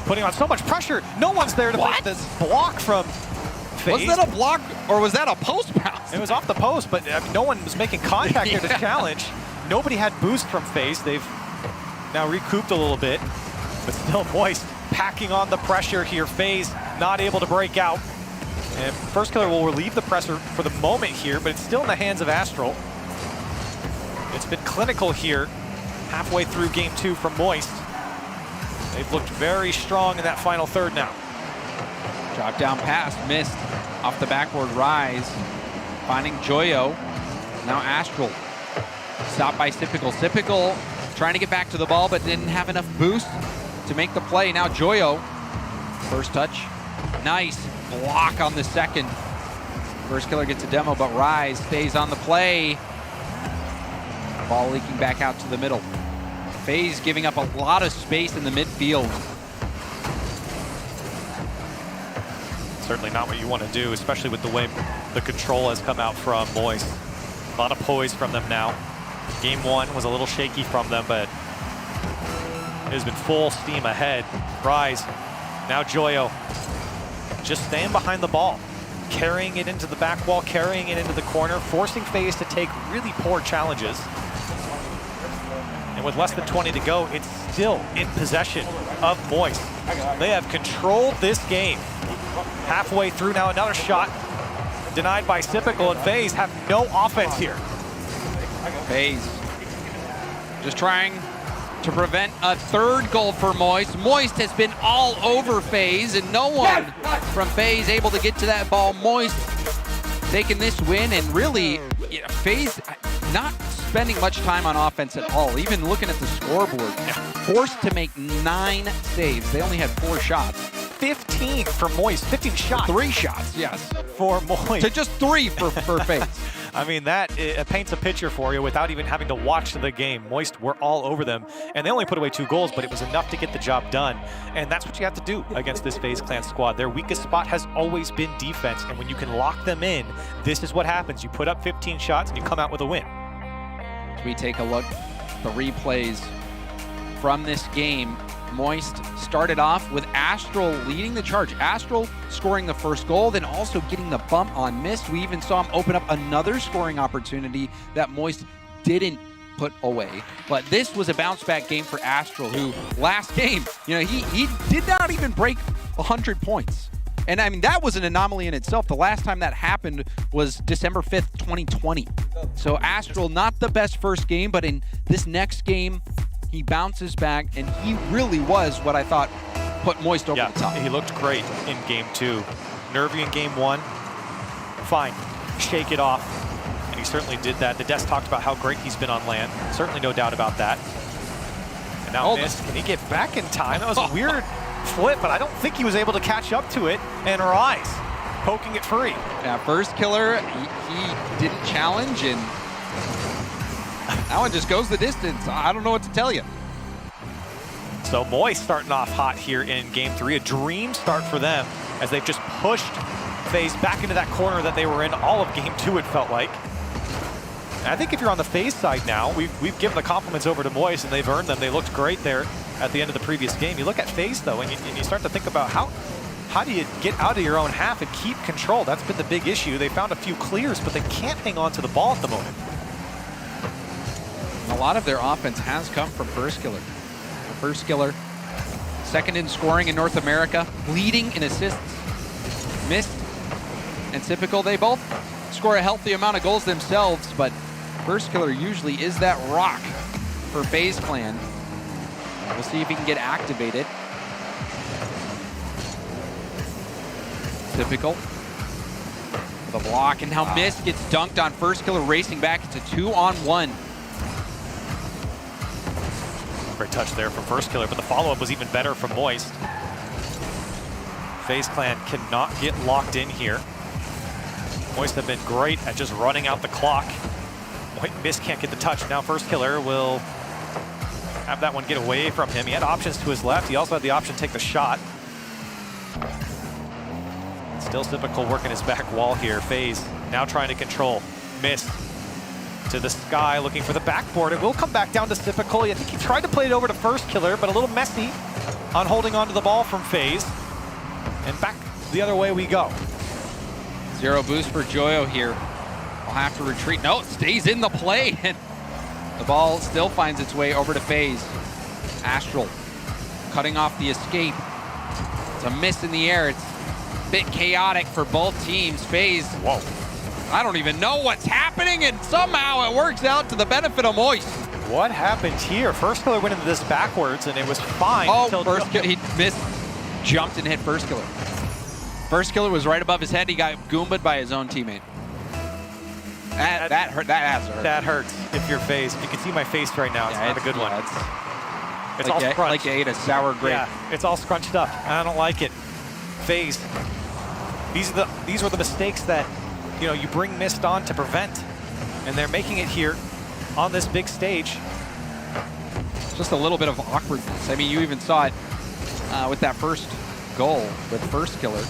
putting on so much pressure. No one's there to make this block from FaZe. Was that a block or was that a post bounce? It was off the post, but I mean, no one was making contact here to challenge. Nobody had boost from FaZe. They've now recouped a little bit, but still Moist packing on the pressure here. FaZe not able to break out. And First Killer will relieve the pressure for the moment here, but it's still in the hands of Astral. It's been clinical here halfway through game 2 from Moist. They've looked very strong in that final third now. Drop down pass, missed. Off the backboard, Rise. Finding Joyo. Now Astral. Stopped by Typical. Typical trying to get back to the ball, but didn't have enough boost to make the play. Now Joyo. First touch. Nice block on the second. First Killer gets a demo, but Rise stays on the play. Ball leaking back out to the middle. FaZe giving up a lot of space in the midfield. Certainly not what you want to do, especially with the way the control has come out from Moist. A lot of poise from them now. Game 1 was a little shaky from them, but it has been full steam ahead. Rise, now Joyo, just staying behind the ball, carrying it into the back wall, carrying it into the corner, forcing FaZe to take really poor challenges. And with less than 20 to go, it's still in possession of Moist. They have controlled this game. Halfway through now, another shot denied by Typical, and FaZe have no offense here. FaZe just trying to prevent a third goal for Moist. Moist has been all over FaZe, and no one from FaZe able to get to that ball. Moist taking this win, and really, FaZe not spending much time on offense at all. Even looking at the scoreboard, forced to make 9 saves. They only had 4 shots. 15 for Moist, 15 shots. 3 shots, yes. For Moist. To just 3 for FaZe. I mean, that paints a picture for you without even having to watch the game. Moist were all over them, and they only put away 2 goals, but it was enough to get the job done. And that's what you have to do against this FaZe Clan squad. Their weakest spot has always been defense, and when you can lock them in, this is what happens. You put up 15 shots, and you come out with a win. As we take a look at the replays from this game, Moist started off with Astral leading the charge. Astral scoring the first goal, then also getting the bump on Mist. We even saw him open up another scoring opportunity that Moist didn't put away. But this was a bounce back game for Astral, who last game, he did not even break 100 points. And I mean, that was an anomaly in itself. The last time that happened was December 5th, 2020. So Astral, not the best first game, but in this next game, he bounces back, and he really was what I thought put Moist over the top. He looked great in game 2. Nervy in game 1, fine, shake it off, and he certainly did that. The Desk talked about how great he's been on land, certainly no doubt about that. And now Mist, can he get back in time? That was a weird flip, but I don't think he was able to catch up to it, and Rise poking it free. Yeah, First Killer, he didn't challenge, and that one just goes the distance. I don't know what to tell you. So Moist starting off hot here in game 3. A dream start for them as they've just pushed FaZe back into that corner that they were in all of game 2, it felt like. And I think if you're on the FaZe side now, we've given the compliments over to Moist, and they've earned them. They looked great there at the end of the previous game. You look at FaZe, though, and you start to think about how do you get out of your own half and keep control? That's been the big issue. They found a few clears, but they can't hang on to the ball at the moment. A lot of their offense has come from First Killer. First Killer, second in scoring in North America, leading in assists. Mist and Typical, they both score a healthy amount of goals themselves, but First Killer usually is that rock for FaZe Clan. We'll see if he can get activated. Typical with a block, and now Mist gets dunked on. First Killer racing back. It's a 2-on-1. Great touch there from First Killer, but the follow-up was even better from Moist. FaZe Clan cannot get locked in here. Moist have been great at just running out the clock. Mist can't get the touch. Now First Killer will have that one get away from him. He had options to his left. He also had the option to take the shot. Still Typical working his back wall here. FaZe now trying to control. Mist to the sky, looking for the backboard. It will come back down to Typical. I think he tried to play it over to First Killer, but a little messy. on holding onto the ball from FaZe. And back the other way we go. 0 boost for Joyo here. I'll have to retreat. No, it stays in the play. And the ball still finds its way over to FaZe. Astral cutting off the escape. It's a miss in the air. It's a bit chaotic for both teams. FaZe, whoa. I don't even know what's happening, and somehow it works out to the benefit of Moist. What happened here? First Killer went into this backwards, and it was fine. Oh, until first killer, he missed, jumped and hit First Killer. First Killer was right above his head. He got goomba'd by his own teammate. That hurt. That has to hurt. That hurts if you're FaZe. You can see my face right now. It's not a good one. It's like all scrunched. Like you ate a sour grape. Yeah, it's all scrunched up. I don't like it. FaZe. These were the mistakes that you bring Mist on to prevent, and they're making it here on this big stage. Just a little bit of awkwardness. I mean, you even saw it with that first goal with First Killer.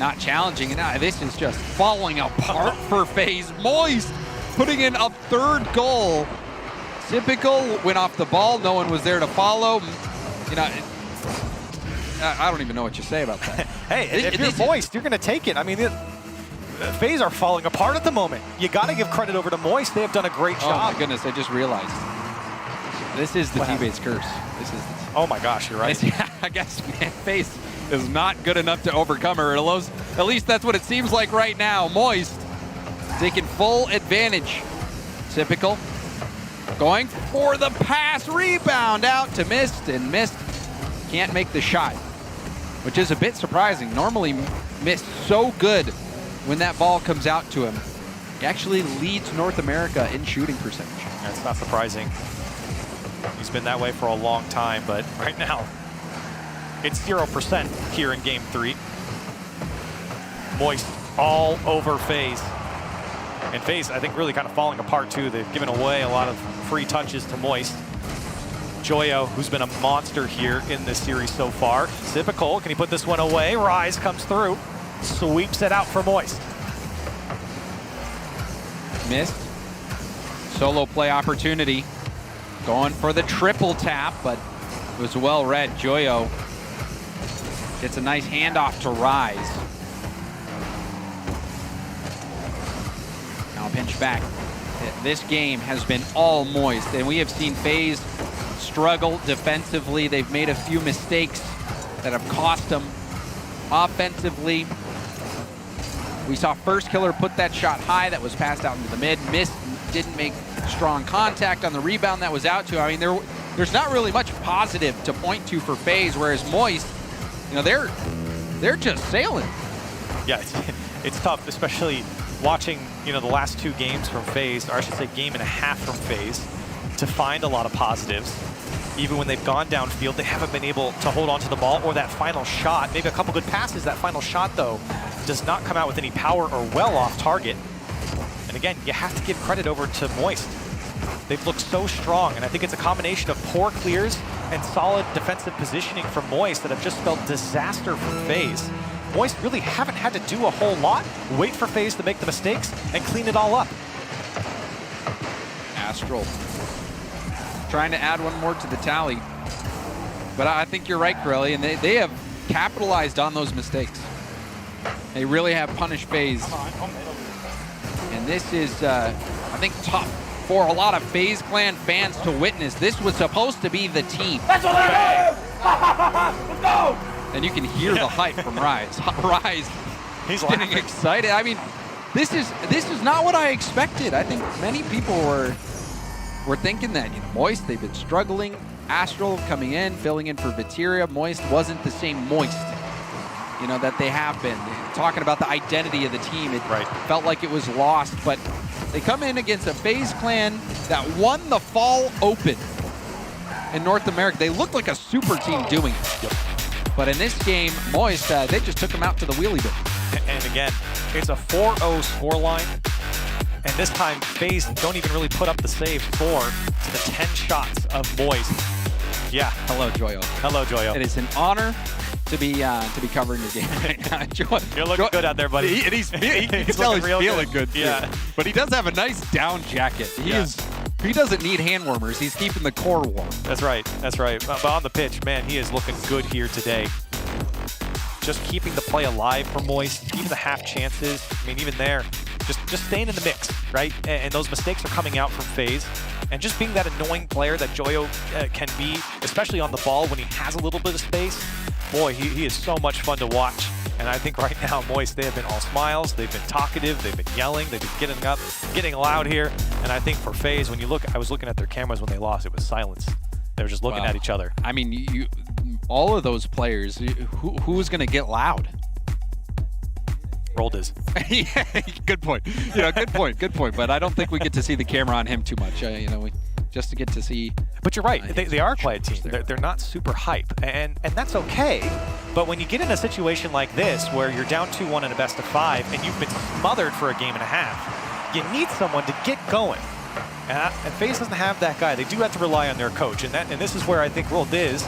Not challenging, and now this is just falling apart for FaZe. Moist putting in a 3rd goal. Typical went off the ball. No one was there to follow. I don't even know what you say about that. Hey, if you're Moist, you're going to take it. I mean, FaZe are falling apart at the moment. You got to give credit over to Moist. They have done a great job. Oh my goodness, I just realized. This is the T-Base's curse. This is. Oh my gosh, you're right. I guess FaZe is not good enough to overcome her. At least that's what it seems like right now. Moist taking full advantage. Typical. Going for the pass, rebound out to Mist, and Mist can't make the shot, which is a bit surprising. Normally, Mist so good when that ball comes out to him. He actually leads North America in shooting percentage. That's not surprising. He's been that way for a long time, but right now, it's 0% here in Game 3. Moist all over FaZe. And FaZe, I think, really kind of falling apart, too. They've given away a lot of free touches to Moist. Joyo, who's been a monster here in this series so far. Typical, can he put this one away? Rise comes through, sweeps it out for Moist. Missed. Solo play opportunity. Going for the triple tap, but it was well read. Joyo gets a nice handoff to Rise. Now pinch back. This game has been all Moist, and we have seen FaZe struggle defensively. They've made a few mistakes that have cost them. Offensively, we saw First Killer put that shot high that was passed out into the mid. Mist didn't make strong contact on the rebound that was out to. I mean, there's not really much positive to point to for FaZe, whereas Moist, they're just sailing. Yeah, it's tough, especially watching, the last 2 games from FaZe, or I should say game and a half from FaZe, to find a lot of positives. Even when they've gone downfield, they haven't been able to hold on to the ball or that final shot. Maybe a couple good passes. That final shot, though, does not come out with any power or well off target. And again, you have to give credit over to Moist. They've looked so strong, and I think it's a combination of poor clears and solid defensive positioning from Moist that have just spelled disaster for FaZe. Moist really haven't had to do a whole lot. Wait for FaZe to make the mistakes and clean it all up. Astral trying to add one more to the tally. But I think you're right, Corelli, and they have capitalized on those mistakes. They really have punished FaZe. And this is, I think, tough for a lot of FaZe Clan fans to witness. This was supposed to be the team. That's what I do! Let's go! And you can hear the hype from Rise. Rise, he's getting excited. I mean, this is not what I expected. I think many people were thinking that, Moist, they've been struggling. Astral coming in, filling in for Viteria. Moist wasn't the same Moist, that they have been. Talking about the identity of the team, it felt like it was lost, but they come in against a FaZe Clan that won the Fall Open in North America. They looked like a super team doing it. But in this game, Moist, they just took them out to the wheelie bin. And again, it's a 4-0 scoreline. And this time, FaZe don't even really put up the save 4 to the 10 shots of Moist. Yeah. Hello, Joyo. Hello, Joyo. It is an honor to be covering your game right now. You're looking good out there, buddy. He's feeling good. Yeah. But he does have a nice down jacket. He is He doesn't need hand warmers. He's keeping the core warm. That's right. That's right. But on the pitch, man, he is looking good here today. Just keeping the play alive for Moist, even the half chances. I mean, even there, just staying in the mix, right? And those mistakes are coming out from FaZe. And just being that annoying player that Joyo can be, especially on the ball when he has a little bit of space. Boy, he is so much fun to watch. And I think right now, Moist, they have been all smiles. They've been talkative. They've been yelling. They've been getting up, getting loud here. And I think for FaZe, when you look, I was looking at their cameras when they lost. It was silence. They were just looking at each other. I mean, all of those players, who's going to get loud? Rolled is. Yeah, good point. Good point. Good point. But I don't think we get to see the camera on him too much. Just to get to see. But you're right. They are a quiet team. They're not super hype, and that's okay. But when you get in a situation like this, where you're down 2-1 in a best-of-5, and you've been smothered for a game and a half, you need someone to get going. And FaZe doesn't have that guy. They do have to rely on their coach, and this is where I think Roll Diz,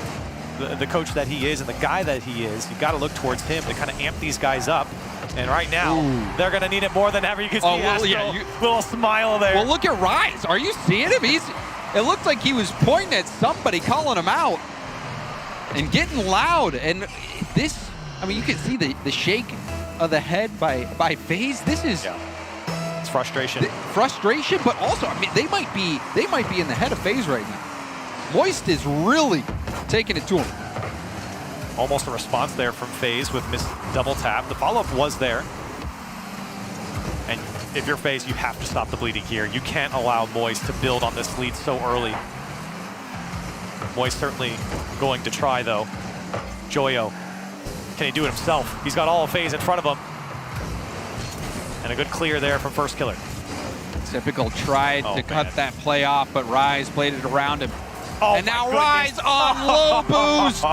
the coach that he is and the guy that he is, you've got to look towards him to kind of amp these guys up. And right now, they're going to need it more than ever. You can see little smile there. Well, look at Rise. Are you seeing him? It looked like he was pointing at somebody, calling him out, and getting loud. And this, I mean, you can see the shake of the head by FaZe. This is it's frustration. Frustration, but also, I mean, they might be in the head of FaZe right now. Moist is really taking it to him. Almost a response there from FaZe with missed double tap. The follow-up was there. And if you're FaZe, you have to stop the bleeding here. You can't allow Moist to build on this lead so early. Moist certainly going to try, though. Joyo, can he do it himself? He's got all of FaZe in front of him. And a good clear there from First Killer. Typical tried to cut that play off, but Rise played it around him. Oh, and now Rise on low boost.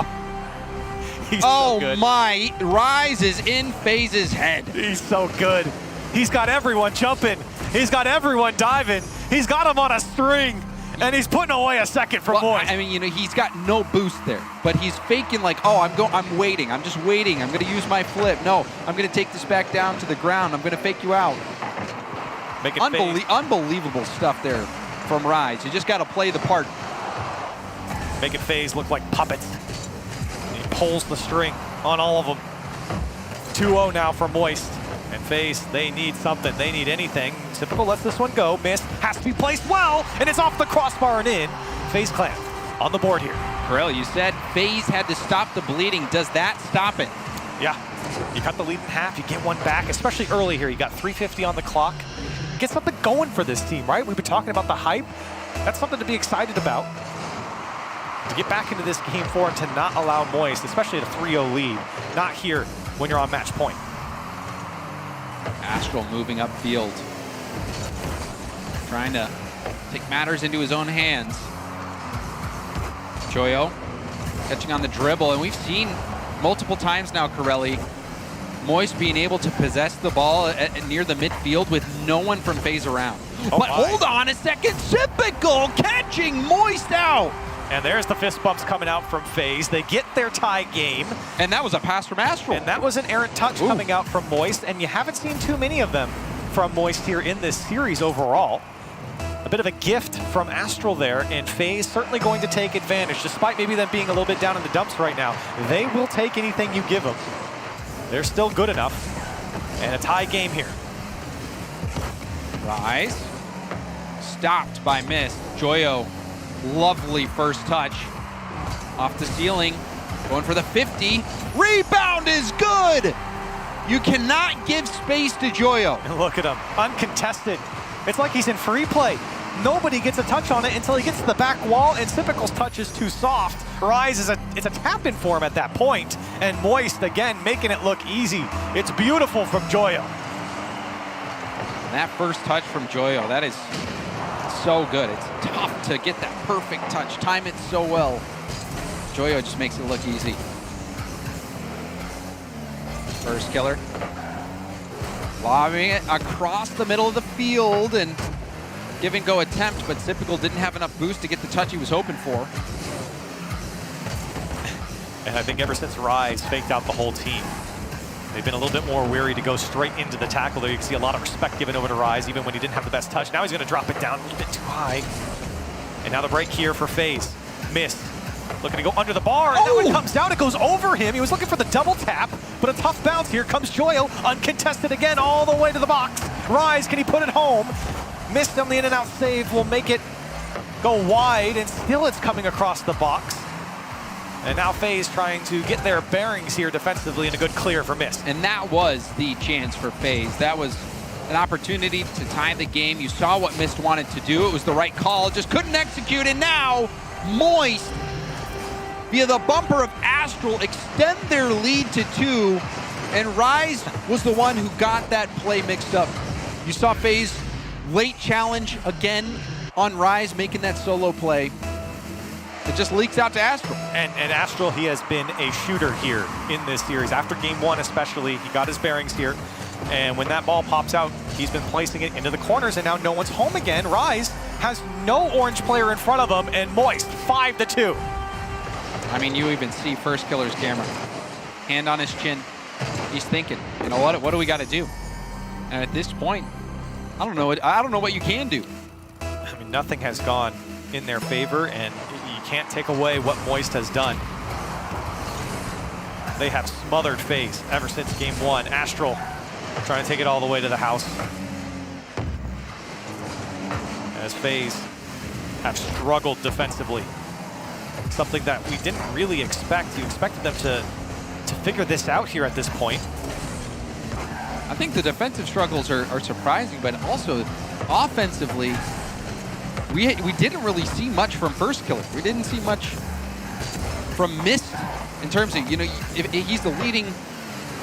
So good. My, Rise is in FaZe's head. He's so good. He's got everyone jumping. He's got everyone diving. He's got him on a string. And he's putting away a second for Moist. I mean, he's got no boost there, but he's faking like, oh, I'm waiting. I'm just waiting. I'm going to use my flip. No, I'm going to take this back down to the ground. I'm going to fake you out. Make it unbelievable stuff there from Rise. You just got to play the part. Making FaZe look like puppets. He pulls the string on all of them. 2-0 now for Moist. And FaZe, they need something. They need anything. Typical lets this one go. Missed. Has to be placed well. And it's off the crossbar and in. FaZe Clan on the board here. Corell, you said FaZe had to stop the bleeding. Does that stop it? Yeah. You cut the lead in half. You get one back, especially early here. You got 3:50 on the clock. Get something going for this team, right? We've been talking about the hype. That's something to be excited about. To get back into this game 4 and to not allow Moist, especially at a 3-0 lead, not here when you're on match point. Astral moving upfield. Trying to take matters into his own hands. Joyo catching on the dribble, and we've seen multiple times now, Corelli, Moist being able to possess the ball near the midfield with no one from FaZe around. But hold on a second, Typical catching Moist out. And there's the fist bumps coming out from FaZe. They get their tie game. And that was a pass from Astral. And that was an errant touch coming out from Moist, and you haven't seen too many of them from Moist here in this series overall. A bit of a gift from Astral there, and FaZe certainly going to take advantage, despite maybe them being a little bit down in the dumps right now. They will take anything you give them. They're still good enough. And a tie game here. Rise. Stopped by Miss. Joyo, lovely first touch. Off the ceiling. Going for the 50. Rebound is good! You cannot give space to Joyo. And look at him, uncontested. It's like he's in free play. Nobody gets a touch on it until he gets to the back wall, and Typical's touch is too soft. Rise it's a tap-in for him at that point, and Moist, again, making it look easy. It's beautiful from Joyo. And that first touch from Joyo, that is so good. It's tough to get that perfect touch, time it so well. Joyo just makes it look easy. First Killer. Lobbing it across the middle of the field, and give and go attempt, but Typical didn't have enough boost to get the touch he was hoping for. And I think ever since Rise faked out the whole team, they've been a little bit more wary to go straight into the tackle there. You can see a lot of respect given over to Rise, even when he didn't have the best touch. Now he's going to drop it down a little bit too high. And now the break here for FaZe. Missed. Looking to go under the bar, and that one comes down. It goes over him. He was looking for the double tap, but a tough bounce. Here comes Joyo, uncontested again, all the way to the box. Rise, can he put it home? Missed on the in-and-out save, will make it go wide, and still it's coming across the box. And now FaZe trying to get their bearings here defensively, and a good clear for Mist. And that was the chance for FaZe. That was an opportunity to tie the game. You saw what Mist wanted to do. It was the right call, just couldn't execute, and now Moist, via the bumper of Astral, extend their lead to 2, and Rise was the one who got that play mixed up. You saw FaZe late challenge again on Rise, making that solo play. It just leaks out to Astral. And Astral, he has been a shooter here in this series. After game 1 especially, he got his bearings here. And when that ball pops out, he's been placing it into the corners, and now no one's home again. Rise has no orange player in front of him, and Moist, 5-2. I mean, you even see First Killer's camera. Hand on his chin. He's thinking, you know what do we got to do? And at this point, I don't know what you can do. I mean, nothing has gone in their favor, and you can't take away what Moist has done. They have smothered FaZe ever since game 1. Astral trying to take it all the way to the house. As FaZe have struggled defensively. Something that we didn't really expect. You expected them to figure this out here at this point. I think the defensive struggles are surprising, but also offensively, we didn't really see much from First Killer. We didn't see much from Mist in terms of, if he's the leading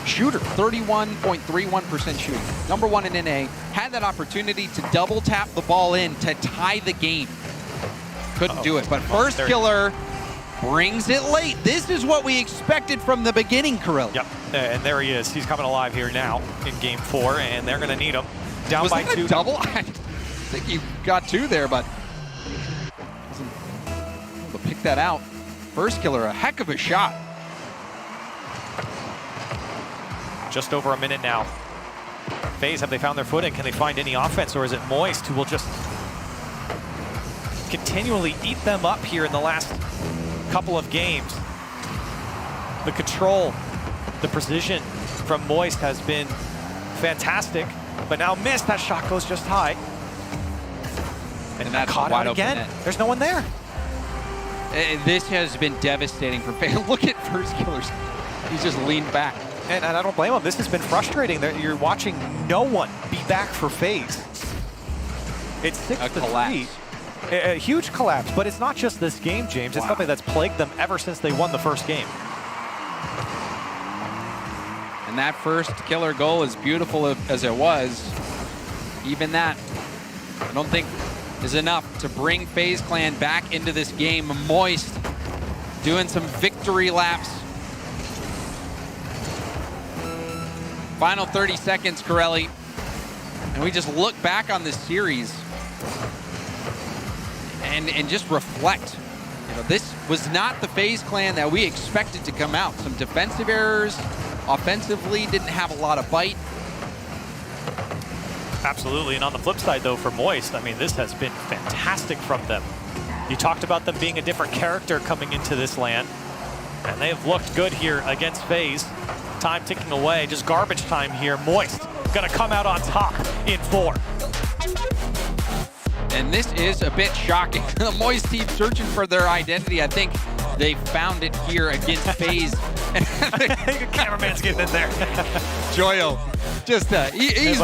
shooter, 31.31% shooting. Number 1 in NA, had that opportunity to double tap the ball in to tie the game. Couldn't do it, but First Killer brings it late. This is what we expected from the beginning, Corell. Yep, and there he is. He's coming alive here now in game 4, and they're going to need him. Down Was by that 2. A double? I think he got 2 there, but wasn't able to pick that out. First Killer, a heck of a shot. Just over a minute now. FaZe, have they found their footing? Can they find any offense, or is it Moist who will just continually eat them up here in the last couple of games? The control, the precision from Moist has been fantastic, but now Mist, that shot goes just high. And that's caught wide out open again. net. There's no one there. This has been devastating for FaZe. Look at First Killers. He's just leaned back. And I don't blame him. This has been frustrating. You're watching no one be back for FaZe. It's 6-3. A huge collapse, but it's not just this game, James. It's something that's plagued them ever since they won the first game. And that First Killer goal, as beautiful as it was, even that, I don't think is enough to bring FaZe Clan back into this game. Moist doing some victory laps. Final 30 seconds, Corelli. And we just look back on this series and just reflect. This was not the FaZe Clan that we expected to come out. Some defensive errors, offensively didn't have a lot of bite. Absolutely, and on the flip side though, for Moist, I mean, this has been fantastic from them. You talked about them being a different character coming into this LAN, and they have looked good here against FaZe. Time ticking away, just garbage time here. Moist gonna come out on top in 4. And this is a bit shocking. The Moist team searching for their identity. I think they found it here against FaZe. The cameraman's getting in there. Joyo, just he's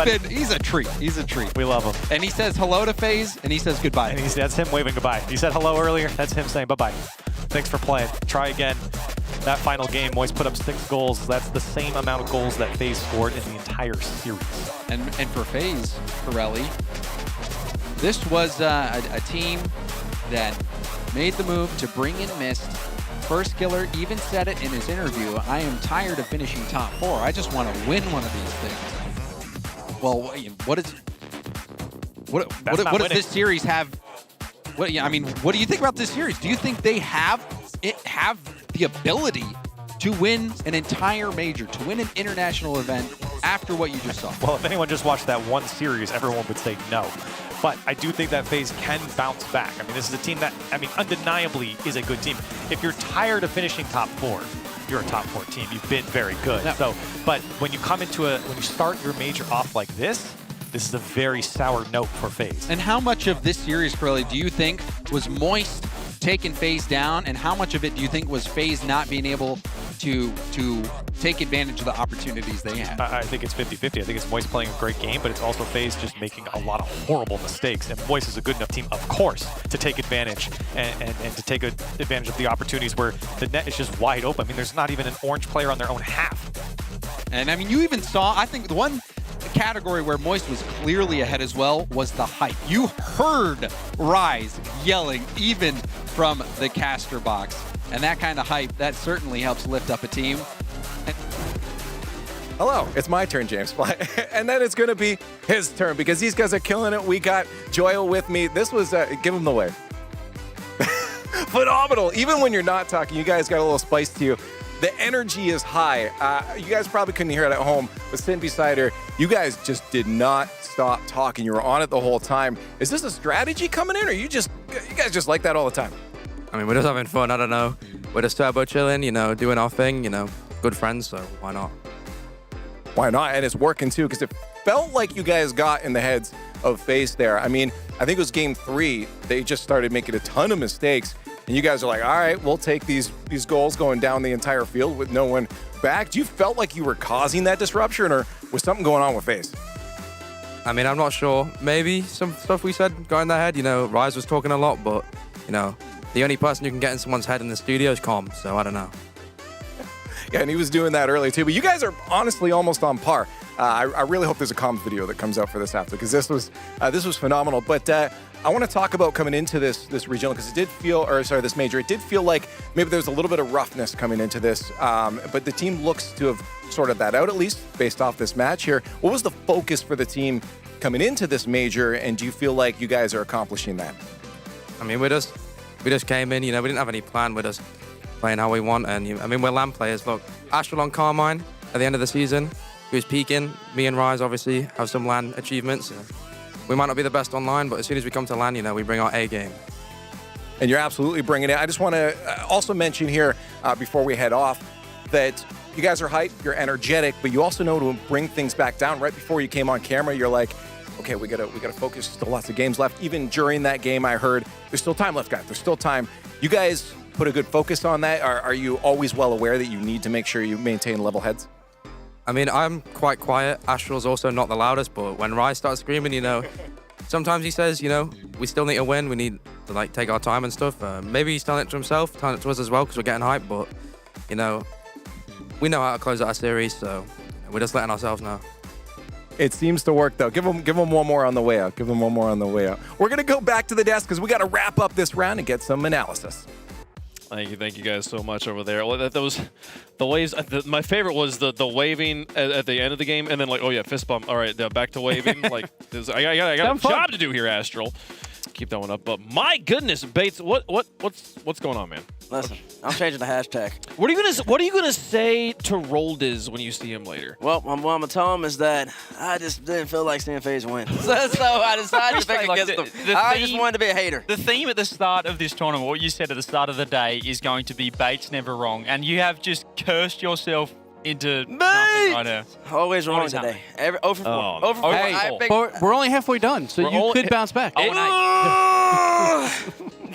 a treat. He's a treat. We love him. And he says hello to FaZe, and he says goodbye. And that's him waving goodbye. He said hello earlier. That's him saying bye-bye. Thanks for playing. Try again. That final game, Moist put up 6 goals. That's the same amount of goals that FaZe scored in the entire series. And for FaZe, Pirelli, this was a team that made the move to bring in Mist. First Killer even said it in his interview, I am tired of finishing top 4. I just want to win one of these things. Well, what does this series have? What do you think about this series? Do you think they have the ability to win an entire major, to win an international event after what you just saw? Well, if anyone just watched that one series, everyone would say no. but I do think that FaZe can bounce back. I mean, this is a team that, I mean, undeniably is a good team. If you're tired of finishing top 4, you're a top 4 team. You've been very good. Yep. So, but when you come into when you start your major off like this is a very sour note for FaZe. And how much of this series, Curly, do you think was Moist taking FaZe down, and how much of it do you think was FaZe not being able to take advantage of the opportunities they had? I think it's 50-50. I think it's Moist playing a great game, but it's also FaZe just making a lot of horrible mistakes. And Moist is a good enough team, of course, to take advantage and to take advantage of the opportunities where the net is just wide open. I mean, there's not even an orange player on their own half. And I mean, you even saw, I think the one category where Moist was clearly ahead as well was the hype. You heard Rise yelling even from the caster box. And that kind of hype, that certainly helps lift up a team. Hello, it's my turn, James. And then it's going to be his turn because these guys are killing it. We got Joyo with me. This was, give him the wave. Phenomenal. Even when you're not talking, you guys got a little spice to you. The energy is high. You guys probably couldn't hear it at home, but sitting beside her, you guys just did not stop talking. You were on it the whole time. Is this a strategy coming in, or you guys just like that all the time? I mean, we're just having fun. I don't know. We're just turbo chilling, you know, doing our thing, you know, good friends, so why not? Why not? And it's working too, because it felt like you guys got in the heads of FaZe there. I mean, I think it was game 3. They just started making a ton of mistakes. And you guys are like, all right, we'll take these goals going down the entire field with no one back. Do you felt like you were causing that disruption, or was something going on with FaZe? I mean, I'm not sure. Maybe some stuff we said got in their head. You know, Rise was talking a lot, but, you know, the only person who can get in someone's head in the studio is Calm, so I don't know. Yeah, and he was doing that earlier too. But you guys are honestly almost on par. I really hope there's a comms video that comes out for this after, because this was phenomenal. But I want to talk about coming into this regional, because it did feel, or sorry, this major, it did feel like maybe there's a little bit of roughness coming into this. But the team looks to have sorted that out, at least based off this match here. What was the focus for the team coming into this major, and do you feel like you guys are accomplishing that? I mean, we just came in, you know, we didn't have any plan. We're just playing how we want, and I mean, we're LAN players. Look, Astral on Carmine at the end of the season, he was peaking. Me and Rise obviously have some LAN achievements. We might not be the best online, but as soon as we come to LAN, you know, we bring our A game. And you're absolutely bringing it. I just want to also mention here before we head off that you guys are hyped, you're energetic, but you also know to bring things back down. Right before you came on camera, you're like, okay, we gotta focus. Still lots of games left. Even during that game, I heard there's still time left, guys. There's still time. You guys put a good focus on that. Are you always well aware that you need to make sure you maintain level heads? I mean, I'm quite quiet. Astral's also not the loudest, but when Rise starts screaming, you know, sometimes he says, you know, we still need to win. We need to, like, take our time and stuff. Maybe he's telling it to himself, telling it to us as well, because we're getting hyped, but, you know, we know how to close out a series, so we're just letting ourselves know. It seems to work, though. Give them one more on the way out. Give them one more on the way out. We're going to go back to the desk because we got to wrap up this round and get some analysis. Thank you guys so much over there. Well, those the waves. My favorite was the waving at the end of the game, and then like, oh yeah, fist bump. All right, back to waving. Like, I got a job to do here, Astral. Keep that one up. But my goodness, Bates, what's going on, man? Listen, I'm changing the hashtag. What are you gonna say to Roldiz when you see him later? Well, what I'm gonna tell him is that I just didn't feel like seeing FaZe win, so I decided to pick against them. I just wanted to be a hater. The theme at the start of this tournament, what you said at the start of the day, is going to be Bates never wrong, and you have just cursed yourself into nothing right now. Always wrong today. Over 4. Over 4. Hey, we're only halfway done, so you could bounce back.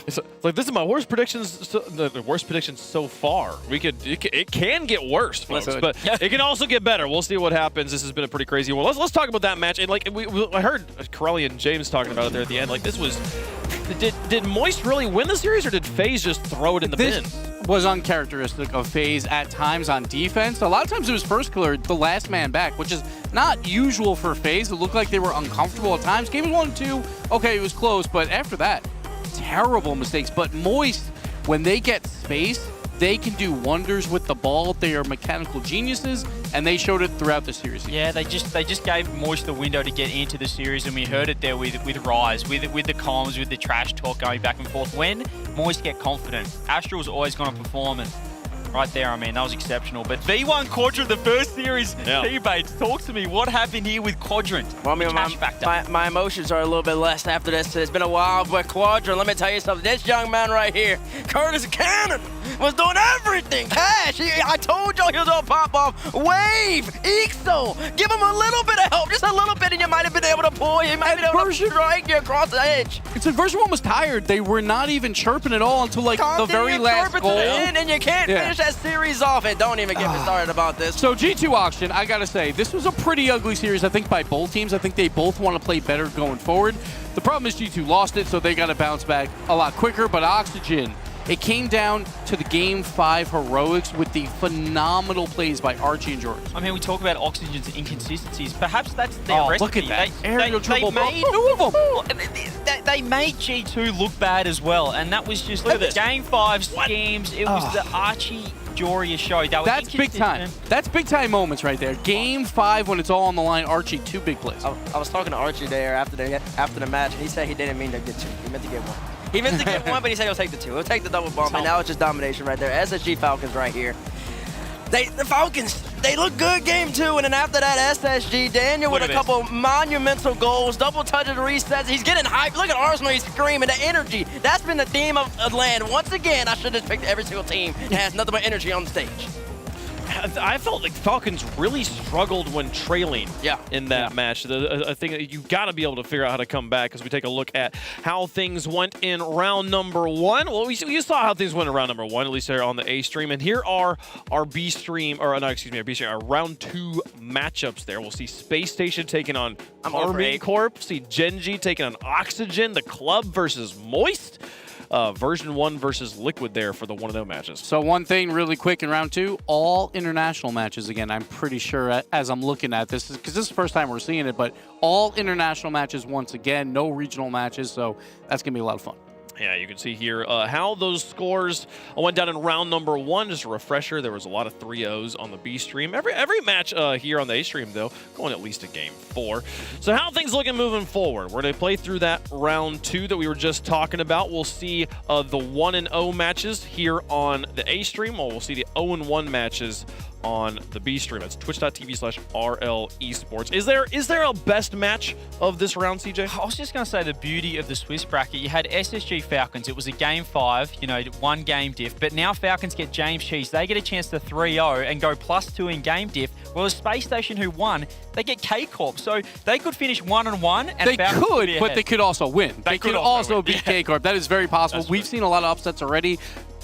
It's like, this is my worst predictions. The worst predictions so far. It can get worse, folks, but it can also get better. We'll see what happens. This has been a pretty crazy one. Let's talk about that match. And like I heard Corelli and James talking about it there at the end. Like, this was. Did Moist really win the series, or did FaZe just throw it in the bin? Was uncharacteristic of FaZe at times on defense. A lot of times it was first killer, the last man back, which is not usual for FaZe. It looked like they were uncomfortable at times. Games 1 and 2, okay, it was close, but after that, terrible mistakes. But Moist, when they get space, they can do wonders with the ball. They are mechanical geniuses, and they showed it throughout the series. Yeah, they just gave Moist the window to get into the series, and we heard it there with Rise, with the comms, with the trash talk going back and forth. When Moist get confident, Astral's always going to perform, and right there, I mean, that was exceptional. But V1 Quadrant, the first series, teammates, talk to me. What happened here with Quadrant? Well, I mean, my emotions are a little bit less after this. It's been a while, but Quadrant, let me tell you something. This young man right here, Curtis Cannon, was doing everything. Cash, I told y'all he was going to pop off. Wave, Ixo, give him a little bit of help, just a little bit, and you might have been able to pull you. You might have been able to strike you across the edge. It's like version 1 was tired. They were not even chirping at all until like the very last goal. And you can't finish that series off, and don't even get me started about this. So G2 auction, I gotta say, this was a pretty ugly series, I think, by both teams. I think they both want to play better going forward. The problem is G2 lost it, so they got to bounce back a lot quicker. But Oxygen, it came down to the Game 5 heroics with the phenomenal plays by Archie and George. I mean, we talk about Oxygen's inconsistencies. Perhaps that's their recipe. Look at that. Aerial triple made, they made G2 look bad as well, and that was just Game 5 schemes. It was the Archie Joria show. That's big time. That's big time moments right there. Game 5 when it's all on the line. Archie, 2 big plays. I was talking to Archie there after the match, and he said he didn't mean to get 2. He meant to get 1. He meant to get 1, but he said he'll take the 2. He'll take the double bump, and now it's just domination right there. SSG Falcons right here. The Falcons, they look good game 2, and then after that, SSG, Daniel with a couple monumental goals, double touches, resets. He's getting hyped. Look at Arsenal, he's screaming. The energy, that's been the theme of LAN. Once again, I should have picked every single team that has nothing but energy on the stage. I felt like the Falcons really struggled when trailing in that match. I think you've got to be able to figure out how to come back as we take a look at how things went in round number 1. Well, you saw how things went in round number 1, at least there on the A stream. And here are our B stream, or no, excuse me, our B stream, our round 2 matchups there. We'll see Space Station taking on KCorp, see Genji taking on Oxygen, the club versus Moist. Version 1 versus Liquid there for the 1-0 matches. So one thing really quick in round 2, all international matches again, I'm pretty sure as I'm looking at this, because this is the first time we're seeing it, but all international matches once again, no regional matches, so that's going to be a lot of fun. Yeah, you can see here how those scores went down in round number 1. Just a refresher, there was a lot of 3-0s on the B stream. Every match here on the A stream, though, going at least to game 4. So how are things looking moving forward? We're going to play through that round 2 that we were just talking about. We'll see the 1-0 matches here on the A stream, while we'll see the 0-1 matches on the B stream. It's twitch.tv/RL Esports. Is there a best match of this round, CJ? I was just going to say the beauty of the Swiss bracket. You had SSG Falcons. It was a game 5, 1 game diff. But now Falcons get James Cheese. They get a chance to 3-0 and go +2 in game diff. Whereas Space Station, who won, they get KCorp. So they could finish 1-1. And they could, but they could also win. They could also beat KCorp. That is very possible. We've seen a lot of upsets already.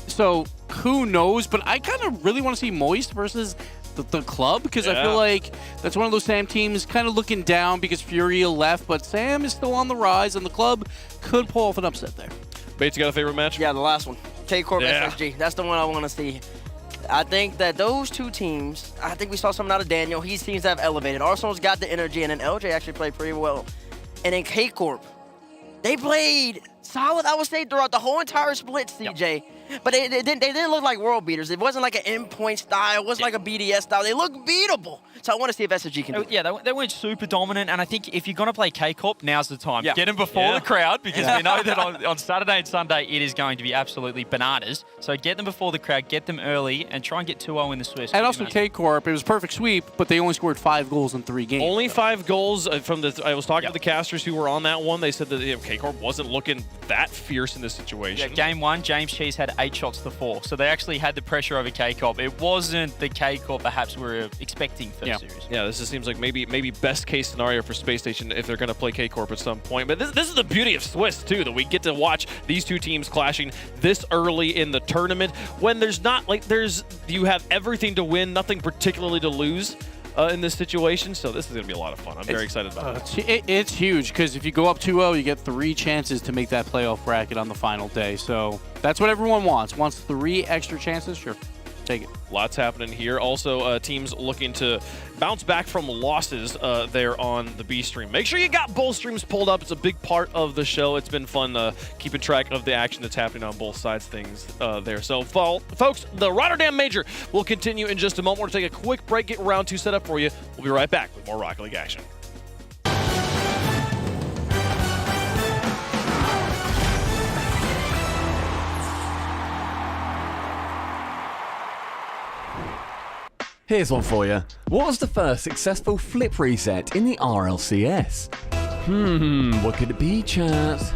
So who knows? But I kind of really want to see Moist versus the club, because I feel like that's one of those Sam teams kind of looking down because Furia left, but Sam is still on the rise, and the club could pull off an upset there. Bates, you got a favorite match? Yeah, the last one. KCorp SSG. That's the one I want to see. I think that those two teams, I think we saw something out of Daniel. He seems to have elevated. Arsenal's got the energy, and then LJ actually played pretty well. And then KCorp, they played solid, I would say, throughout the whole entire split, CJ. Yep. But they didn't look like world beaters. It wasn't like an endpoint style. It wasn't like a BDS style. They looked beatable. So I want to see if SSG can do it. Yeah, they weren't super dominant. And I think if you're going to play KCorp, now's the time. Get them before the crowd, because we know that on Saturday and Sunday, it is going to be absolutely bananas. So get them before the crowd, get them early, and try and get 2-0 in the Swiss. And also KCorp, it was a perfect sweep, but they only scored 5 goals in 3 games. Only 5 goals from the. I was talking to the casters who were on that one. They said that KCorp wasn't looking that fierce in this situation. Yeah, game 1, James Cheese had 8 shots to 4. So they actually had the pressure over KCorp. It wasn't the KCorp perhaps we were expecting for the series. Yeah, this seems like maybe best case scenario for Space Station if they're going to play KCorp at some point. But this is the beauty of Swiss, too, that we get to watch these two teams clashing this early in the tournament when there's not like you have everything to win, nothing particularly to lose. In this situation, so this is going to be a lot of fun. I'm very excited about it. It's huge, because if you go up 2-0, you get 3 chances to make that playoff bracket on the final day. So that's what everyone wants. Wants 3 extra chances? Sure. Take it. Lots happening here. Also, teams looking to bounce back from losses there on the B stream. Make sure you got both streams pulled up. It's a big part of the show. It's been fun keeping track of the action that's happening on both sides things there. So, folks, the Rotterdam Major will continue in just a moment. We're going to take a quick break, get round 2 set up for you. We'll be right back with more Rocket League action. Here's one for you. What was the first successful flip reset in the RLCS? What could it be, chat?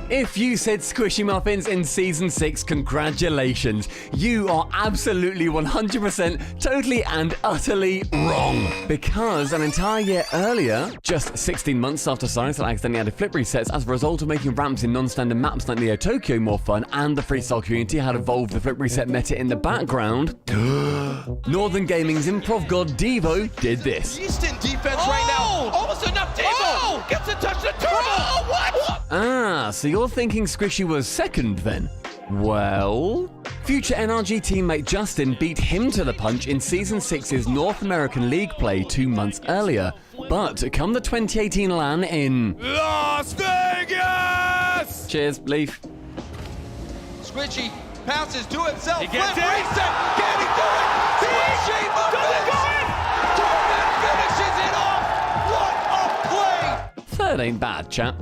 If you said Squishy Muffins in Season 6, congratulations. You are absolutely 100% totally and utterly wrong. Because an entire year earlier, just 16 months after Science had accidentally added flip resets as a result of making ramps in non-standard maps like Neo Tokyo more fun, and the freestyle community had evolved the flip reset meta in the background, Northern Gaming's improv god Devo did this. East in defense right now. Almost enough. Devo gets a touch to turbo. Oh, what? So you're thinking Squishy was second then? Well, future NRG teammate Justin beat him to the punch in Season 6's North American League play 2 months earlier. But come the 2018 LAN in Las Vegas! Cheers, Leaf. Squishy passes to himself. He gets Flip it. reset. Can he do it? Squishy Doesn't go in. Torment finishes it off. What a play! Third ain't bad, chat.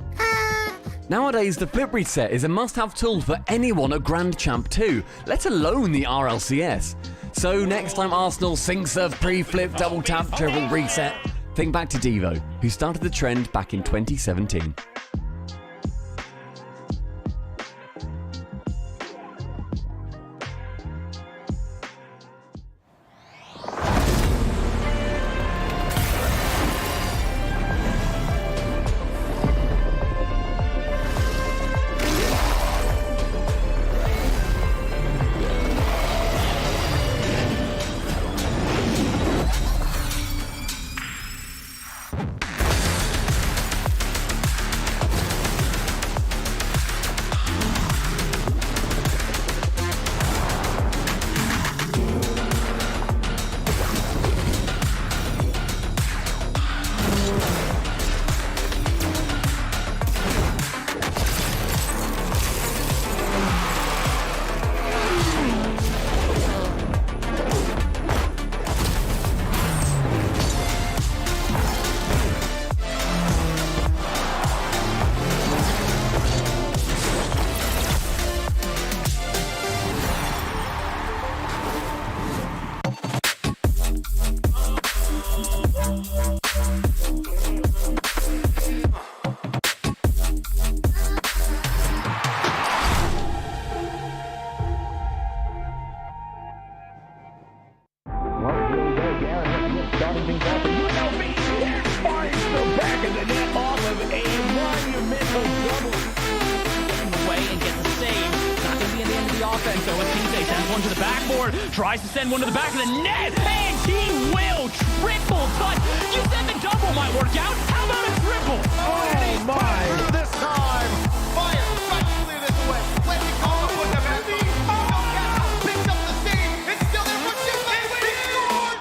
Nowadays, the flip reset is a must-have tool for anyone at Grand Champ 2, let alone the RLCS. So next time Arsenal sinks a pre-flip double tap triple reset, think back to Devo, who started the trend back in 2017. Tries to send one to the back of the net, and he will triple touch. You said the double might work out. How about a triple? Oh my! This time, fire! Try to clear this away. Landing call to put them at the. Oh, picks up the steam. It's still there for Jim. He scored!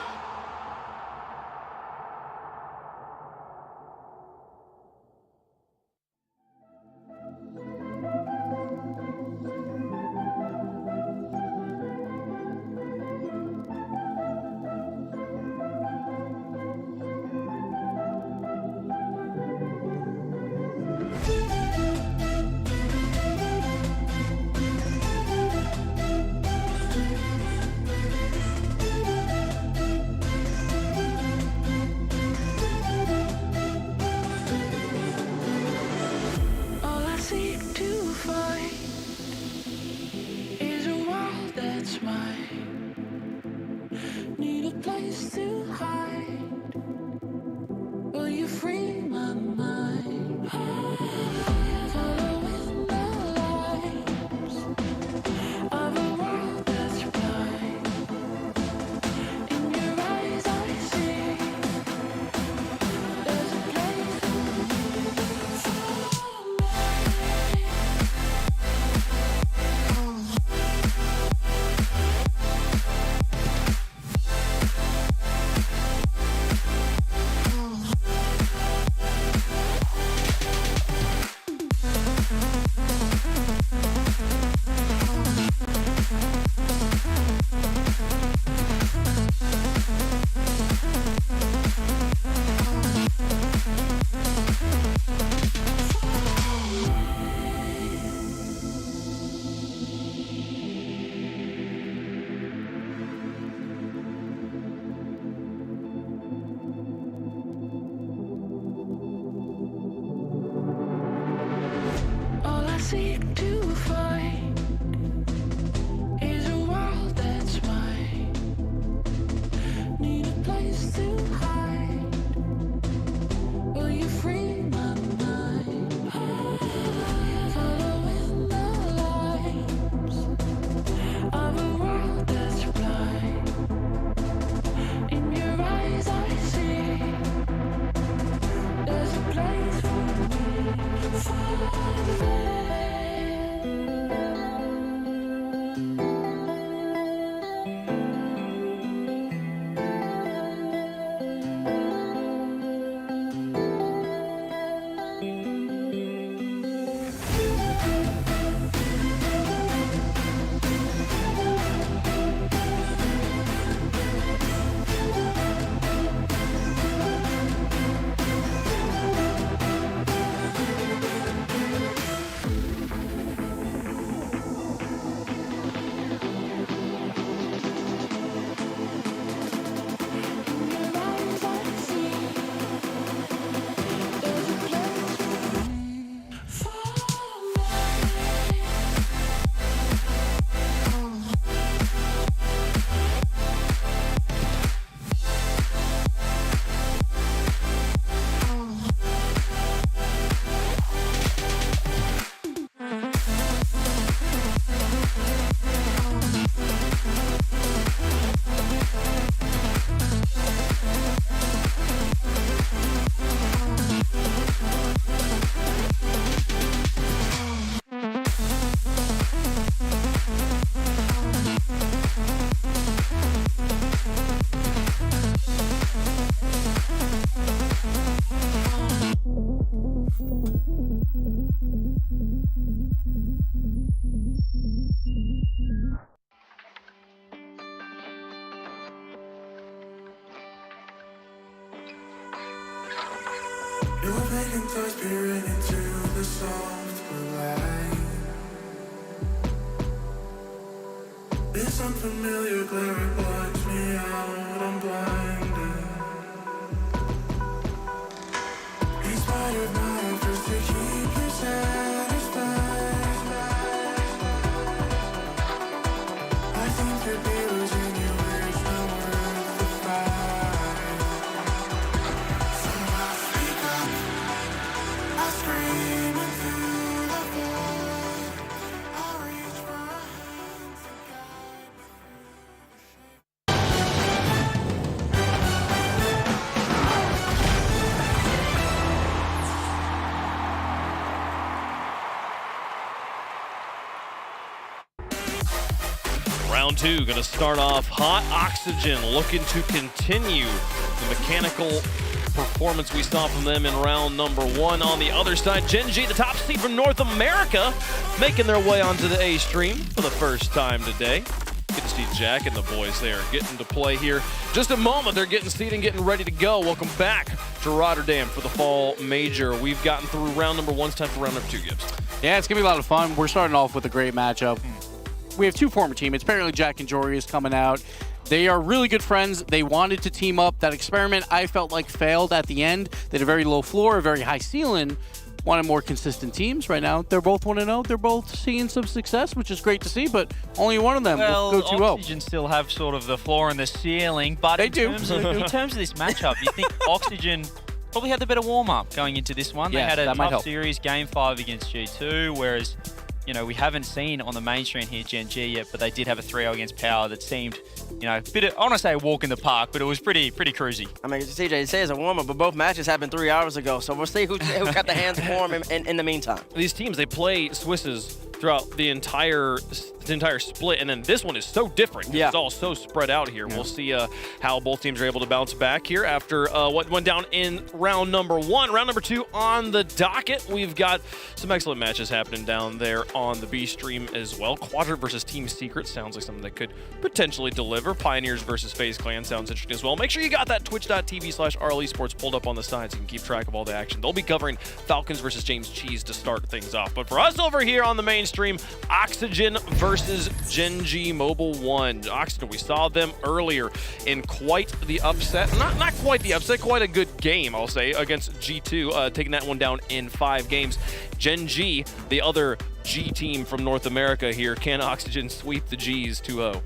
seek to find is a world that's mine. Need a place to hide. Will you free my mind? Following the lines of a world that's blind. In your eyes I see there's a place for me. Your vacant thoughts peering into the soft blue light. This unfamiliar glare blocks me out, I'm blinded. Inspired my efforts to keep you satisfied. I seem to be losing you, it's not worth the fight. So I speak up, I scream into the void. I reach for a hand to guide me Round 2 going to start off hot. Oxygen looking to continue the mechanical performance we saw from them in round number 1. On the other side, Gen G, the top seed from North America, making their way onto the A stream for the first time today. Good to see Jack and the boys there getting to play here. Just a moment, they're getting seated and getting ready to go. Welcome back to Rotterdam for the Fall Major. We've gotten through round number 1. It's time for round number 2, Gibbs. Yeah, it's going to be a lot of fun. We're starting off with a great matchup. We have 2 former teammates. Apparently, Jack and Jory is coming out. They are really good friends. They wanted to team up. That experiment, I felt like, failed at the end. They had a very low floor, a very high ceiling. Wanted more consistent teams. Right now, they're both 1-0. They're both seeing some success, which is great to see, but only one of them will go 2-0. Oxygen still have sort of the floor and the ceiling, but They in do. terms of this matchup, you think Oxygen probably had the better warm-up going into this one. Yes, they had a that might tough help. series, Game 5 against G2, whereas, you know, we haven't seen on the mainstream here Gen G yet, but they did have a 3-0 against Power that seemed, you know, a bit of, I want to say a walk in the park, but it was pretty cruisy. I mean, CJ, it says a warm-up, but both matches happened 3 hours ago, so we'll see who got the hands warm in the meantime. These teams, they play Swisses throughout the entire split, and then this one is so different. Yeah. It's all so spread out here. Yeah. We'll see how both teams are able to bounce back here after what went down in round number 1. Round number 2 on the docket. We've got some excellent matches happening down there on the B stream as well. Quadrant versus Team Secret sounds like something that could potentially deliver. Pioneers versus FaZe Clan sounds interesting as well. Make sure you got that twitch.tv/RL Esports pulled up on the side so you can keep track of all the action. They'll be covering Falcons versus James Cheese to start things off. But for us over here on the main stream, Oxygen versus versus Gen G Mobile 1. Oxygen, we saw them earlier in quite the upset. Not quite the upset, quite a good game, I'll say, against G2, taking that one down in 5 games. Gen G, the other G team from North America here. Can Oxygen sweep the Gs 2-0?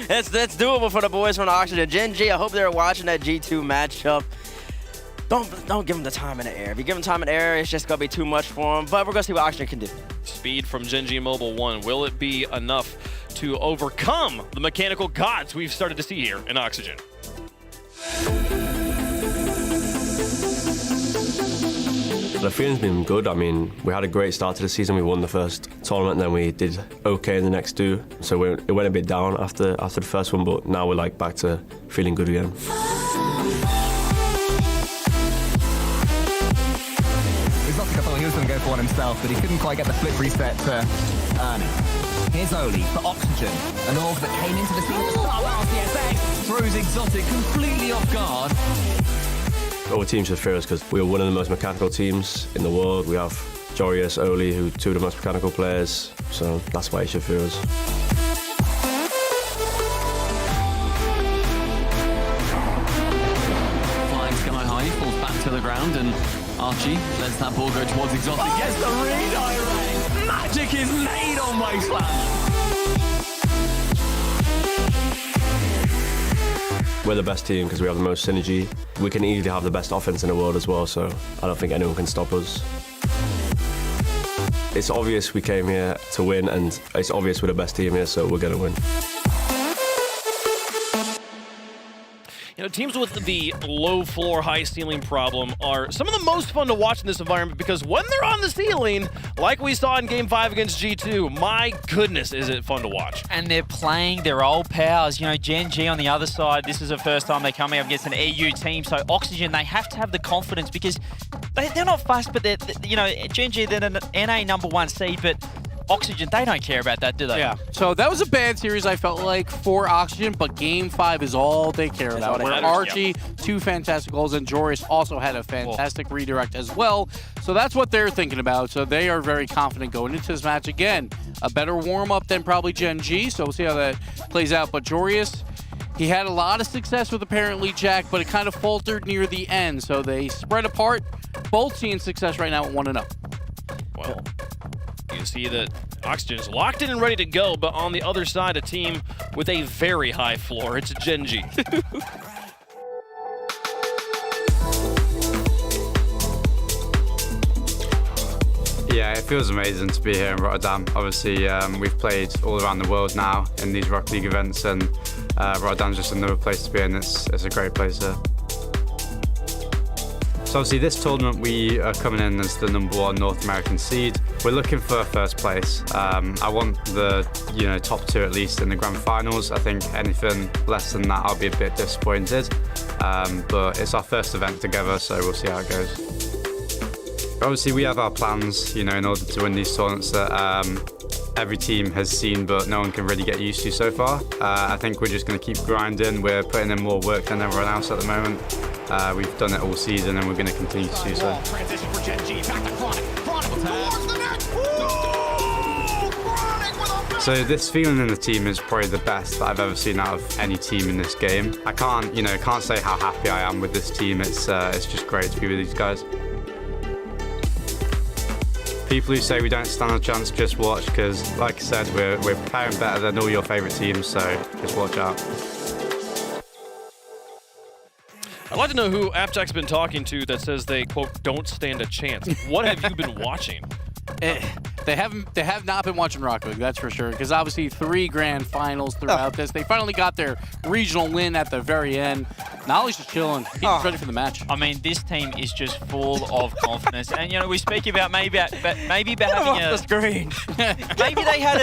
That's doable for the boys from Oxygen. Gen G, I hope they're watching that G2 matchup. Don't give them the time in the air. If you give them time in the air, it's just going to be too much for them. But we're going to see what Oxygen can do. Speed from Gen G Mobile 1. Will it be enough to overcome the mechanical gods we've started to see here in Oxygen? The feeling's been good. I mean, we had a great start to the season. We won the first tournament, and then we did okay in the next 2. So it went a bit down after the first one, but now we're like back to feeling good again. He was going to go for one himself, but he couldn't quite get the flip reset to earn it. Here's Oli for Oxygen, an org that came into the scene at the start of RLCS. Throws Exotic completely off guard. Our team should fear us because we are one of the most mechanical teams in the world. We have Jorius, Oli, who are 2 of the most mechanical players, so that's why he should fear us. Flying sky high, falls back to the ground, and Archie lets that ball go towards Exotic. Gets the redirect! Magic is made on Wasteland! We're the best team because we have the most synergy. We can easily have the best offense in the world as well, so I don't think anyone can stop us. It's obvious we came here to win, and it's obvious we're the best team here, so we're going to win. You know, teams with the low floor, high ceiling problem are some of the most fun to watch in this environment because when they're on the ceiling, like we saw in Game 5 against G2, my goodness, is it fun to watch. And they're playing their old powers. You know, Gen G on the other side, this is the first time they're coming up against an EU team, so Oxygen, they have to have the confidence because they're not fast, but they're, you know, Gen G, they're an NA #1 seed, but Oxygen, they don't care about that, do they? Yeah. So that was a bad series, I felt like, for Oxygen, but Game 5 is all they care about. Where Archie, 2 fantastic goals, and Joris also had a fantastic redirect as well. So that's what they're thinking about. So they are very confident going into this match. Again, a better warm-up than probably Gen G, so we'll see how that plays out. But Joris, he had a lot of success with apparently Jack, but it kind of faltered near the end. So they spread apart, both seeing success right now at 1-0. Well, you see that Oxygen is locked in and ready to go, but on the other side, a team with a very high floor. It's Gen G. Yeah, it feels amazing to be here in Rotterdam. Obviously, we've played all around the world now in these Rocket League events, and Rotterdam's just another place to be in. It's a great place here. So obviously this tournament we are coming in as the #1 North American seed. We're looking for first place. I want the top 2 at least in the grand finals. I think anything less than that I'll be a bit disappointed. But it's our first event together, so we'll see how it goes. Obviously we have our plans, in order to win these tournaments that every team has seen but no one can really get used to so far. I think we're just going to keep grinding. We're putting in more work than everyone else at the moment. We've done it all season and we're going to continue to do so. Transition for Gen G, back to Chronic. Chronic towards the net. Chronic with a... So this feeling in the team is probably the best that I've ever seen out of any team in this game. I can't say how happy I am with this team. It's just great to be with these guys. People who say we don't stand a chance, just watch, because like I said, we're preparing better than all your favourite teams, so just watch out. I'd like to know who Appjack's been talking to that says they, quote, don't stand a chance. What have you been watching? They have not been watching Rocket League, that's for sure, because obviously 3 grand finals throughout this. They finally got their regional win at the very end. Nolly's just chilling. He's ready for the match. I mean, this team is just full of confidence. And, we speak about maybe about having the screen. Maybe they had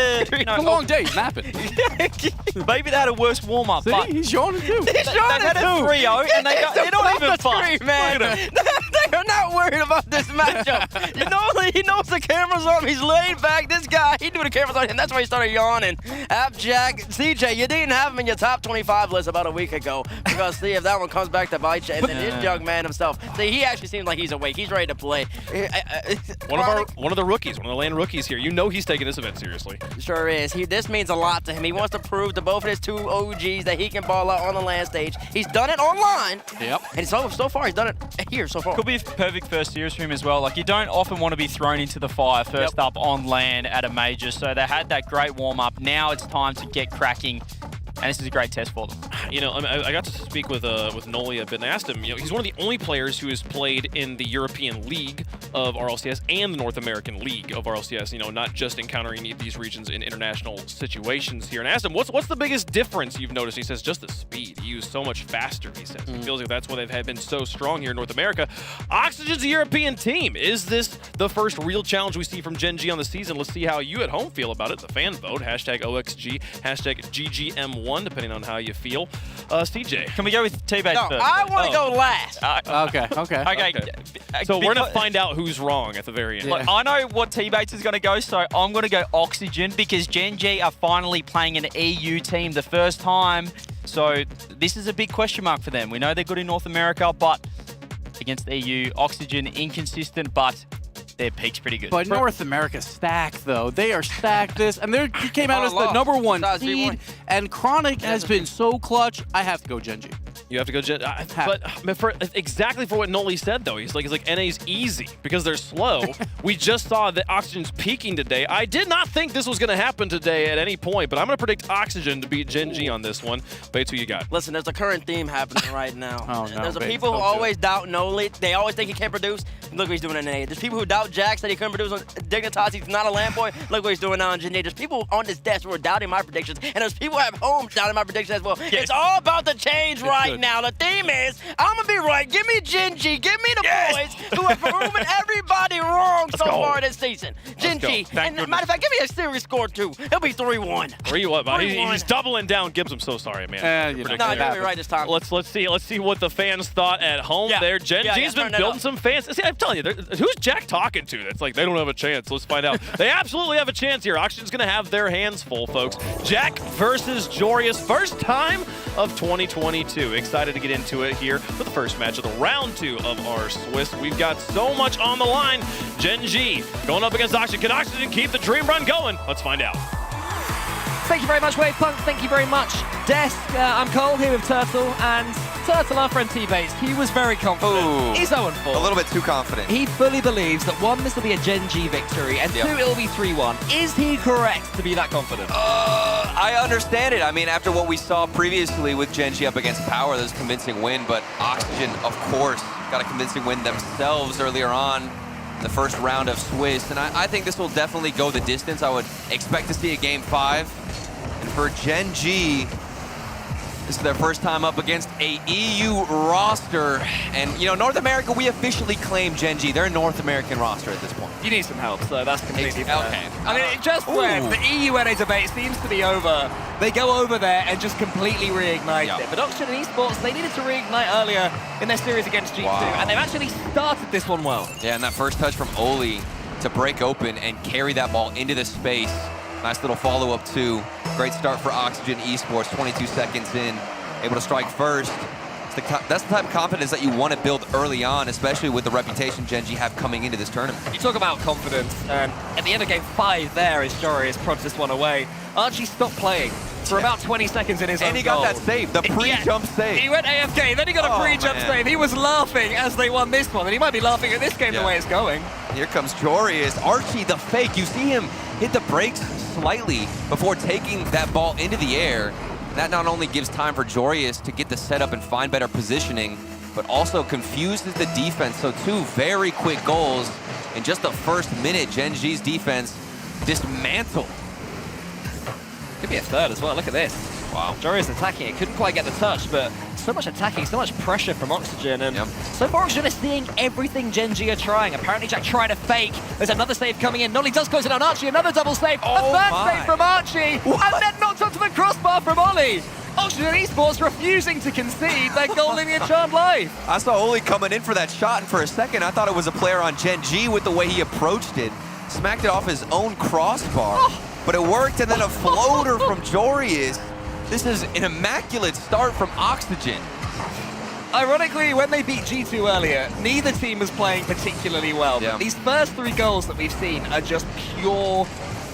a long day, he's napping. Maybe they had a worse warm-up. See, but he's yawning too. They've had a 3-0, and they're not even fussed. Man. They're not worried about this matchup. He knows the camera's on him. He's laid back. This guy, he knew the camera's on him. That's why he started yawning. Appjack, CJ, you didn't have him in your top 25 list about a week ago. Because see if that that one comes back to bite you. And then his young man himself. See, he actually seems like he's awake. He's ready to play. One of the rookies, one of the LAN rookies here. You know he's taking this event seriously. Sure is. This means a lot to him. He wants to prove to both of his two OGs that he can ball out on the LAN stage. He's done it online. Yep. And so far, he's done it here so far. Could be a perfect first series for him as well. Like, you don't often want to be thrown into the fire first up on LAN at a major. So they had that great warm-up. Now it's time to get cracking. And this is a great test for them. You know, I got to speak with Noli a bit, and I asked him, you know, he's one of the only players who has played in the European League of RLCS and the North American League of RLCS, you know, not just encountering these regions in international situations here. And I asked him, what's the biggest difference you've noticed? He says, just the speed. He was so much faster, he says. He feels like that's why they've been so strong here in North America. Oxygen's a European team. Is this the first real challenge we see from Gen G on the season? Let's see how you at home feel about it. The fan vote, hashtag OXG, hashtag GGM1, depending on how you feel. CJ. Can we go with T-Base No, first? I want to go last. Okay. So we're going to find out who's wrong at the very end. Look, I know what T-Bates is going to go, so I'm going to go Oxygen because Gen G are finally playing an EU team the first time. So this is a big question mark for them. We know they're good in North America, but against the EU, Oxygen inconsistent, but their peak's pretty good. But North America stacked, though. They are stacked this, and they came out as the #1 seed, and Chronic has been so clutch. I have to go Gen G. You have to go Gen. But exactly for what Noli said, though, he's like NA's easy because they're slow. We just saw that Oxygen's peaking today. I did not think this was going to happen today at any point, but I'm going to predict Oxygen to beat Gen G on this one. Bates, who you got? Listen, there's a current theme happening right now. Oh, no, There's Bates, people who don't do always doubt Noli. They always think he can't produce. Look what he's doing in NA. There's people who doubt Jax that he couldn't produce on Dignitas. He's not a land boy. Look what he's doing now in Gen G. There's people on this desk who are doubting my predictions, and there's people at home doubting my predictions as well. Yes. It's all about to change right now. The theme is, I'm going to be right. Give me Gen G. Give me the boys who have proven everybody wrong so far this season. Gen G. And matter of fact, give me a series score, too. He'll be 3-1. 3-1, man. 3-1. He's doubling down. Gibbs, I'm so sorry, man. No, you're going to be right this time. Let's see what the fans thought at home there. Gen G's been building some fans. See, I'm telling you, who's Jack talking to? That's like, they don't have a chance. Let's find out. They absolutely have a chance here. Oxygen's going to have their hands full, folks. Jack versus Jorius. First time of 2022. Excited to get into it here for the first match of the round 2 of our Swiss. We've got so much on the line. Gen G going up against Oxygen. Can Oxygen keep the dream run going? Let's find out. Thank you very much, Wave Punk. Thank you very much, Desk. I'm Cole here with Turtle, and Turtle, our friend T-Base, he was very confident. Ooh, he's 0-4. A little bit too confident. He fully believes that 1, this will be a Gen G victory, and 2, it'll be 3-1. Is he correct to be that confident? I understand it. I mean, after what we saw previously with Gen G up against Power, that was a convincing win, but Oxygen, of course, got a convincing win themselves earlier on in the first round of Swiss, and I think this will definitely go the distance. I would expect to see a Game 5. And for Gen G, this is their first time up against a EU roster. And, you know, North America, we officially claim Gen G. They're a North American roster at this point. You need some help, so that's completely fair. Okay. I mean, just when the EU-NA debate seems to be over, they go over there and just completely reignite it. But Oxygen and Esports, they needed to reignite earlier in their series against G2, and they've actually started this one well. Yeah, and that first touch from Oli to break open and carry that ball into the space. Nice little follow-up, too. Great start for Oxygen Esports, 22 seconds in, able to strike first. That's the type of confidence that you want to build early on, especially with the reputation Gen G have coming into this tournament. You talk about confidence, and at the end of Game 5 there, as Jorius prods this one away, Archie stopped playing for about 20 seconds in his own And he got goal. that save, the pre-jump save. He went AFK, then he got a pre-jump save. He was laughing as they won this one, and he might be laughing at this game the way it's going. Here comes Jorius. Archie, the fake. You see him hit the brakes slightly before taking that ball into the air. That not only gives time for Jorius to get the setup and find better positioning, but also confuses the defense. So 2 very quick goals in just the first minute. Gen G's defense dismantled. Could be a third as well. Look at this. Wow. Jorius attacking it. Couldn't quite get the touch, but so much attacking, so much pressure from Oxygen. And so far, Oxygen is seeing everything Gen G are trying. Apparently, Jack tried to fake. There's another save coming in. Nolly does close it on Archie. Another double save. A third save from Archie. And then knocked onto the crossbar from Ollie. Oxygen Esports refusing to concede their goal in the Enchant Life. I saw Oli coming in for that shot, and for a second, I thought it was a player on Gen G with the way he approached it. Smacked it off his own crossbar. But it worked, and then a floater from Jorius. This is an immaculate start from Oxygen. Ironically, when they beat G2 earlier, neither team was playing particularly well. But these first 3 goals that we've seen are just pure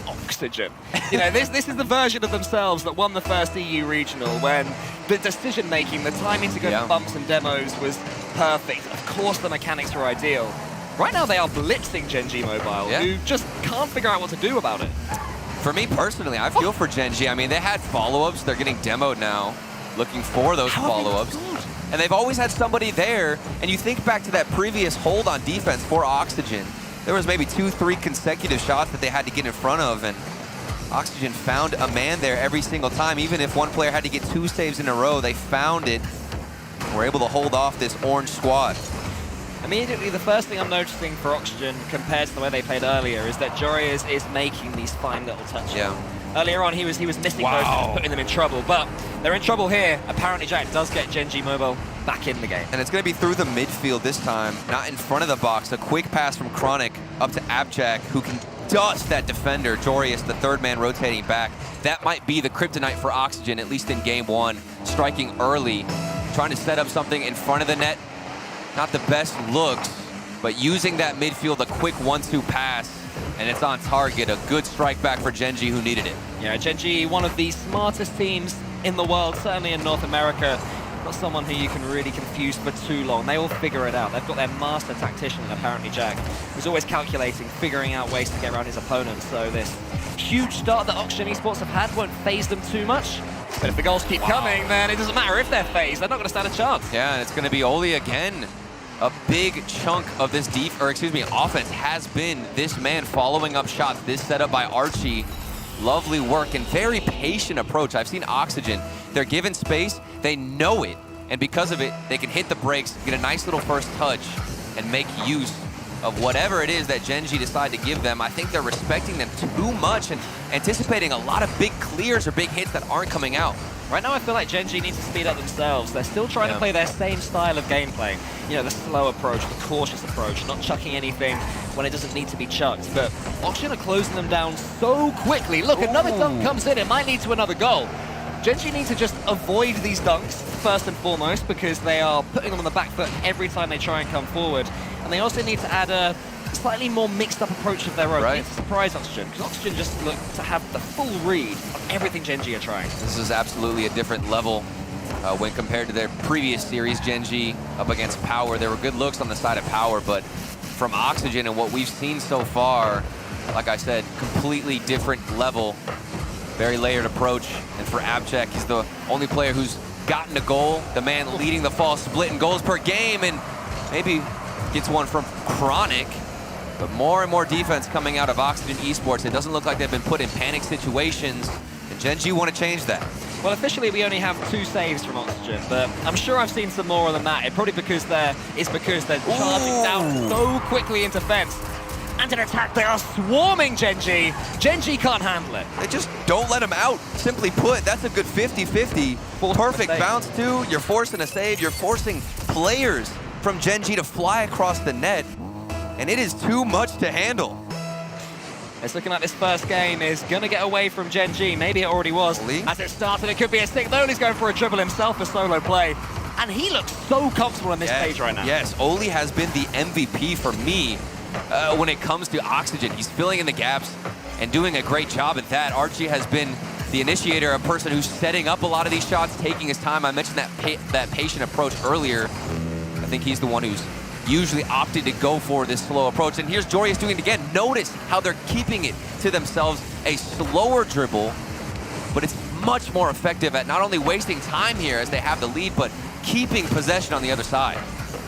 oxygen. You know, this is the version of themselves that won the first EU regional when the decision-making, the timing to go to bumps and demos was perfect. Of course, the mechanics were ideal. Right now, they are blitzing Gen.G Mobile, who just can't figure out what to do about it. For me personally, I feel for Gen.G. I mean, they had follow-ups. They're getting demoed now, looking for those follow-ups. And they've always had somebody there. And you think back to that previous hold on defense for Oxygen. There was maybe 2-3 consecutive shots that they had to get in front of. And Oxygen found a man there every single time. Even if one player had to get 2 saves in a row, they found it. We're able to hold off this orange squad. Immediately, the first thing I'm noticing for Oxygen compared to the way they played earlier is that Jorius is making these fine little touches. Earlier on, he was missing those, putting them in trouble. But they're in trouble here. Apparently, Jack does get Gen.G Mobile back in the game. And it's going to be through the midfield this time, not in front of the box. A quick pass from Chronic up to Abjack, who can dust that defender, Jorius, the 3rd man rotating back. That might be the kryptonite for Oxygen, at least in game 1. Striking early, trying to set up something in front of the net. Not the best looks, but using that midfield, a quick 1-2 pass, and it's on target. A good strike back for Gen.G, who needed it. Yeah, Gen.G, one of the smartest teams in the world, certainly in North America. Not someone who you can really confuse for too long. They all figure it out. They've got their master tactician, apparently Jack, who's always calculating, figuring out ways to get around his opponents. So this huge start that Oxygen Esports have had won't phase them too much. But if the goals keep coming, then it doesn't matter if they're phased. They're not going to stand a chance. Yeah, and it's going to be Oli again. A big chunk of this offense has been this man following up shots. This setup by Archie. Lovely work and very patient approach. I've seen Oxygen. They're given space, they know it, and because of it, they can hit the brakes, get a nice little first touch, and make use of whatever it is that Gen.G decide to give them. I think they're respecting them too much and anticipating a lot of big clears or big hits that aren't coming out. Right now, I feel like Gen.G needs to speed up themselves. They're still trying to play their same style of gameplay. You know, the slow approach, the cautious approach, not chucking anything when it doesn't need to be chucked. But Oxygen are closing them down so quickly. Look, another dunk comes in. It might lead to another goal. Gen.G need to just avoid these dunks, first and foremost, because they are putting them on the back foot every time they try and come forward. And they also need to add a slightly more mixed up approach of their own. They need to surprise Oxygen, because Oxygen just look to have the full read on everything Gen.G are trying. This is absolutely a different level when compared to their previous series. Gen.G up against Power. There were good looks on the side of Power, but from Oxygen and what we've seen so far, like I said, completely different level. Very layered approach. And for Abjack, he's the only player who's gotten a goal. The man leading the fall split in goals per game, and maybe gets one from Chronic. But more and more defense coming out of Oxygen Esports. It doesn't look like they've been put in panic situations, and Gen.G want to change that. Well, officially we only have 2 saves from Oxygen, but I'm sure I've seen some more than that. It's probably because they're charging down so quickly into fence. And an attack, they are swarming Gen.G. Gen.G can't handle it. They just don't let him out. Simply put, that's a good 50-50. Perfect bounce too. You're forcing a save. You're forcing players from Gen.G to fly across the net. And it is too much to handle. It's looking like this first game is going to get away from Gen.G. Maybe it already was. As it started, it could be a stick. Oli's going for a dribble himself for solo play. And he looks so comfortable on this stage right now. Yes, Oli has been the MVP for me when it comes to Oxygen. He's filling in the gaps and doing a great job at that. Archie has been the initiator, a person who's setting up a lot of these shots, taking his time. I mentioned that patient approach earlier. I think he's the one who's usually opted to go for this slow approach. And here's Jorius doing it again. Notice how they're keeping it to themselves. A slower dribble, but it's much more effective at not only wasting time here as they have the lead, but keeping possession on the other side.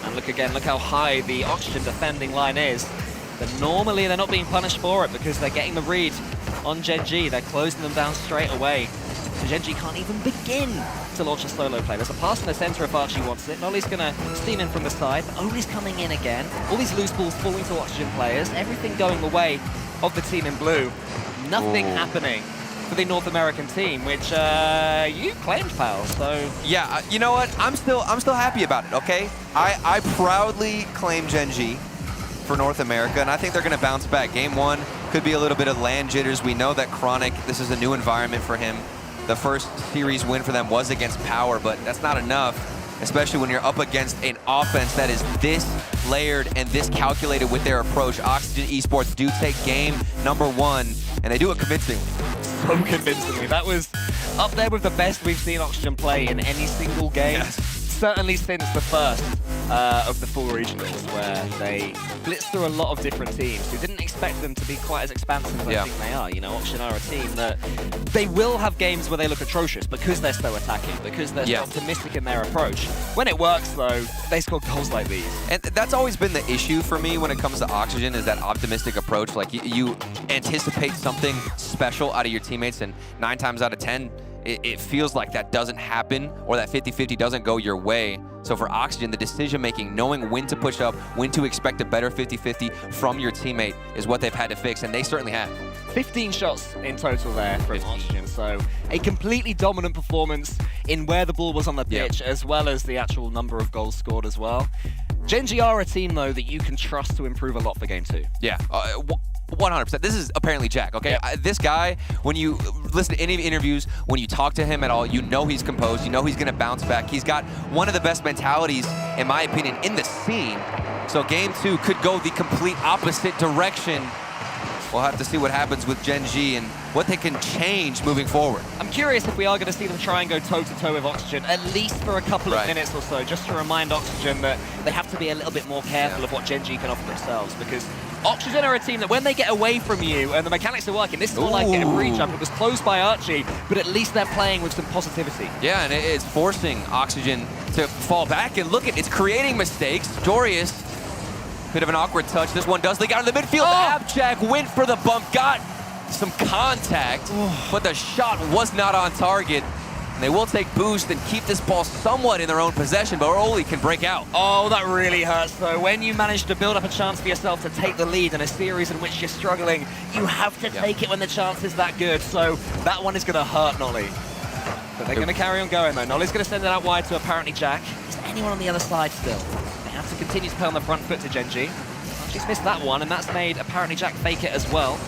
And look again, look how high the Oxygen defending line is. But normally they're not being punished for it because they're getting the read on Gen.G. They're closing them down straight away. So Gen.G can't even begin to launch a solo play. There's a pass in the center if Archie wants it. Nolly's gonna steam in from the side. Oli's coming in again. All these loose balls falling to Oxygen players. Everything going the way of the team in blue. Nothing happening for the North American team, which you claimed, pal. So yeah, you know what? I'm still happy about it. Okay, I proudly claim Gen.G for North America, and I think they're going to bounce back. Game 1 could be a little bit of land jitters. We know that Chronic, this is a new environment for him. The first series win for them was against Power, but that's not enough. especially when you're up against an offense that is this layered and this calculated with their approach. Oxygen Esports do take game number 1, and they do it convincingly. So convincingly. That was up there with the best we've seen Oxygen play in any single game. Yes. Certainly since the first of the full regionals, where they blitzed through a lot of different teams. We didn't expect them to be quite as expansive as I think they are. You know, Oxygen are a team that they will have games where they look atrocious because they're so attacking, because they're so optimistic in their approach. When it works, though, they score goals like these. And that's always been the issue for me when it comes to Oxygen, is that optimistic approach. Like, you anticipate something special out of your teammates, and 9 times out of 10, it feels like that doesn't happen, or that 50-50 doesn't go your way. So for Oxygen, the decision-making, knowing when to push up, when to expect a better 50-50 from your teammate is what they've had to fix, and they certainly have. 15 shots in total there from Oxygen, so a completely dominant performance in where the ball was on the pitch, as well as the actual number of goals scored as well. Gen G are a team, though, that you can trust to improve a lot for Game 2. Yeah. 100%. This is apparently Jack, okay? This guy, when you listen to any interviews, when you talk to him at all, you know he's composed, you know he's going to bounce back. He's got one of the best mentalities, in my opinion, in the scene. So Game 2 could go the complete opposite direction. We'll have to see what happens with Gen G and what they can change moving forward. I'm curious if we are going to see them try and go toe-to-toe with Oxygen, at least for a couple of minutes or so, just to remind Oxygen that they have to be a little bit more careful of what Gen G can offer themselves, because Oxygen are a team that when they get away from you and the mechanics are working, this is more like a free jump. It was closed by Archie, but at least they're playing with some positivity. Yeah, and it's forcing Oxygen to fall back, and look, it's creating mistakes. Jorius, bit of an awkward touch. This one does leak out of the midfield. Abjack went for the bump, got some contact, but the shot was not on target. And they will take boost and keep this ball somewhat in their own possession, but Oli can break out. Oh, that really hurts, though. When you manage to build up a chance for yourself to take the lead in a series in which you're struggling, you have to take it when the chance is that good. So that one is going to hurt Nolly. But they're going to carry on going, though. Nolly's going to send it out wide to apparently Jack. Is there anyone on the other side still? They have to continue to play on the front foot to Gen G. She's missed that one, and that's made apparently Jack fake it as well.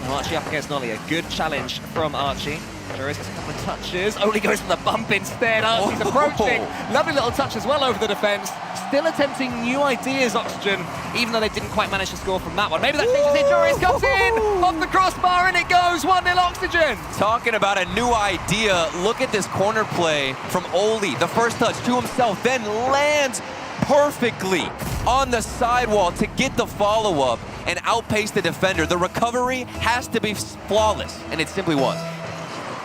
And Archie up against Nolly. A good challenge from Archie. There is a couple of touches. Only goes for the bump instead. Archie's approaching. Lovely little touch as well over the defense. Still attempting new ideas, Oxygen, even though they didn't quite manage to score from that one. Maybe that changes it. Jorius comes in off the crossbar, and it goes 1-0 Oxygen. Talking about a new idea. Look at this corner play from Oli. The first touch to himself, then lands perfectly on the sidewall to get the follow-up and outpace the defender. The recovery has to be flawless, and it simply was.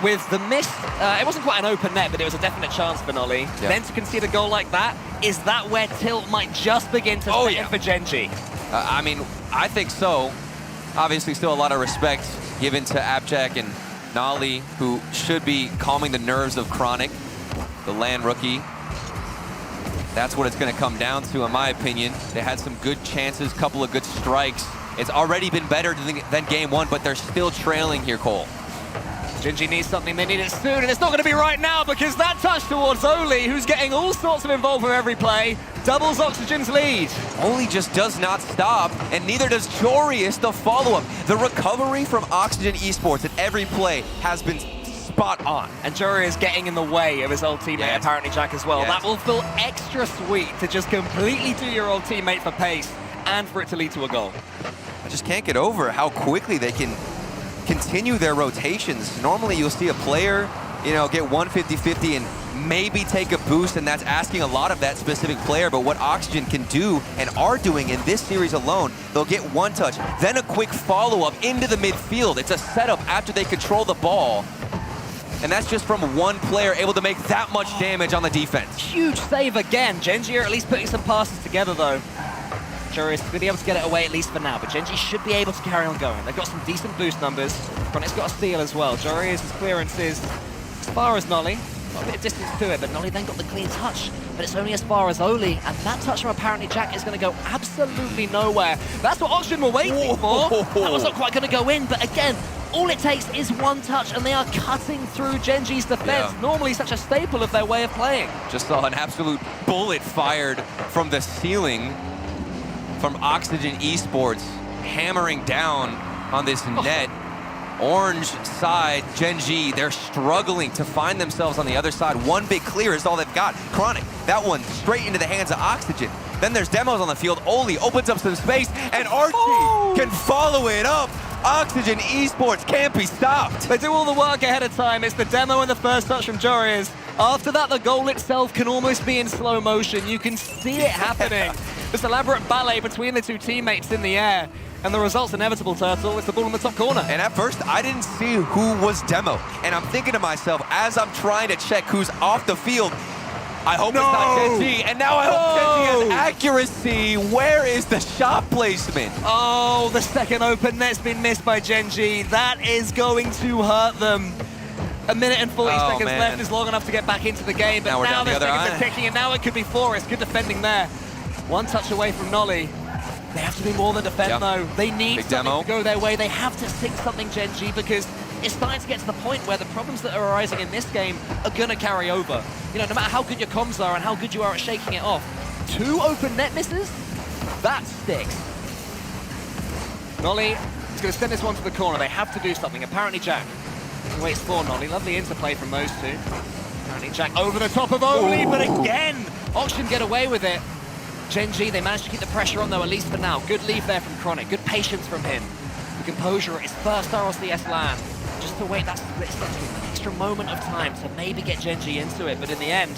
With the miss, it wasn't quite an open net, but it was a definite chance for Nolly. Then to concede a goal like that, is that where tilt might just begin to set in for Gen G? I mean, I think so. Obviously, still a lot of respect given to Abjack and Nolly, who should be calming the nerves of Chronic, the LAN rookie. That's what it's going to come down to, in my opinion. They had some good chances, couple of good strikes. It's already been better than Game 1, but they're still trailing here, Cole. Gen G needs something, they need it soon, and it's not going to be right now, because that touch towards Oli, who's getting all sorts of involvement with every play, doubles Oxygen's lead. Oli just does not stop, and neither does Jorius, the follow-up. The recovery from Oxygen Esports at every play has been spot on. And Jorius getting in the way of his old teammate, apparently Jack as well. That will feel extra sweet to just completely do your old teammate for pace, and for it to lead to a goal. I just can't get over how quickly they can continue their rotations. Normally you'll see a player, you know, get 150-50 and maybe take a boost, and that's asking a lot of that specific player. But what Oxygen can do and are doing in this series alone, they'll get one touch, then a quick follow-up into the midfield. It's a setup after they control the ball. And that's just from one player able to make that much damage on the defense. Huge save again. Gen G are at least putting some passes together, though. Jorius will be able to get it away at least for now, but Gen G should be able to carry on going. They've got some decent boost numbers. Chronic's got a steal as well. Jorius' clearance is as far as Nolly. Got a bit of distance to it, but Nolly then got the clean touch. But it's only as far as Oli, and that touch from apparently Jack is going to go absolutely nowhere. That's what Oxygen were waiting for. That was not quite going to go in, but again, all it takes is one touch, and they are cutting through Gen G's defense. Normally such a staple of their way of playing. Just saw an absolute bullet fired from the ceiling from Oxygen Esports, hammering down on this net. Orange side, Gen G, they're struggling to find themselves on the other side. One big clear is all they've got. Chronic That one straight into the hands of Oxygen. Then there's demos on the field. Oli opens up some space, and Archie can follow it up. Oxygen Esports can't be stopped. They do all the work ahead of time. It's the demo and the first touch from Joris. After that, the goal itself can almost be in slow motion. You can see it happening. This elaborate ballet between the two teammates in the air. And the result's inevitable, Turtle. It's the ball in the top corner. And at first, I didn't see who was demo. And I'm thinking to myself, as I'm trying to check who's off the field, I hope it's not Gen G. And now I hope Gen G has accuracy. Where is the shot placement? Oh, the second open net's been missed by Gen G. That is going to hurt them. A minute and 40 seconds left is long enough to get back into the game. But now the seconds are ticking, and now it could be Forrest. Good defending there. One touch away from Nolly. They have to do more than defend, though. They need something to go their way. They have to sink something, Gen G, because it's starting to get to the point where the problems that are arising in this game are going to carry over. You know, no matter how good your comms are and how good you are at shaking it off, 2 open net misses? That sticks. Nolly is going to send this one to the corner. They have to do something. Apparently, Jack waits for Nolly. Lovely interplay from those two. Apparently, Jack over the top of Oli, but again, Oxygen get away with it. Gen G, they managed to keep the pressure on, though, at least for now. Good leave there from Chronic. Good patience from him. The composure at his first RLCS LAN. Just to wait that split second, an extra moment of time to maybe get Gen G into it. But in the end,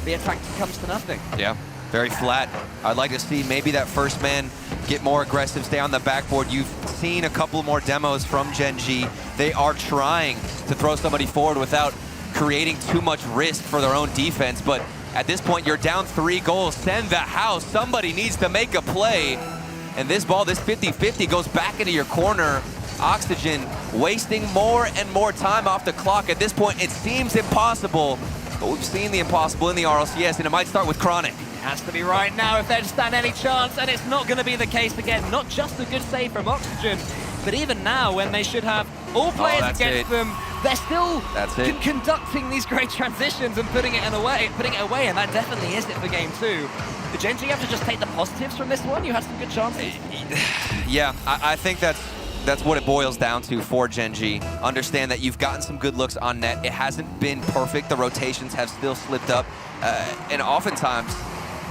the attack comes to nothing. Yeah, very flat. I'd like to see maybe that first man get more aggressive, stay on the backboard. You've seen a couple more demos from Gen G. They are trying to throw somebody forward without creating too much risk for their own defense. But at this point, you're down 3 goals. Send the house. Somebody needs to make a play. And this ball, this 50-50, goes back into your corner. Oxygen wasting more and more time off the clock. At this point, it seems impossible. But we've seen the impossible in the RLCS, and it might start with Chronic. Has to be right now if they stand any chance, and it's not going to be the case again. Not just a good save from Oxygen, but even now, when they should have all players against them, they're still conducting these great transitions and putting it away, and that definitely is it for game 2. Did Gen G have to just take the positives from this one? You had some good chances. Yeah, I think that's what it boils down to for Gen G. Understand that you've gotten some good looks on net. It hasn't been perfect. The rotations have still slipped up, and oftentimes,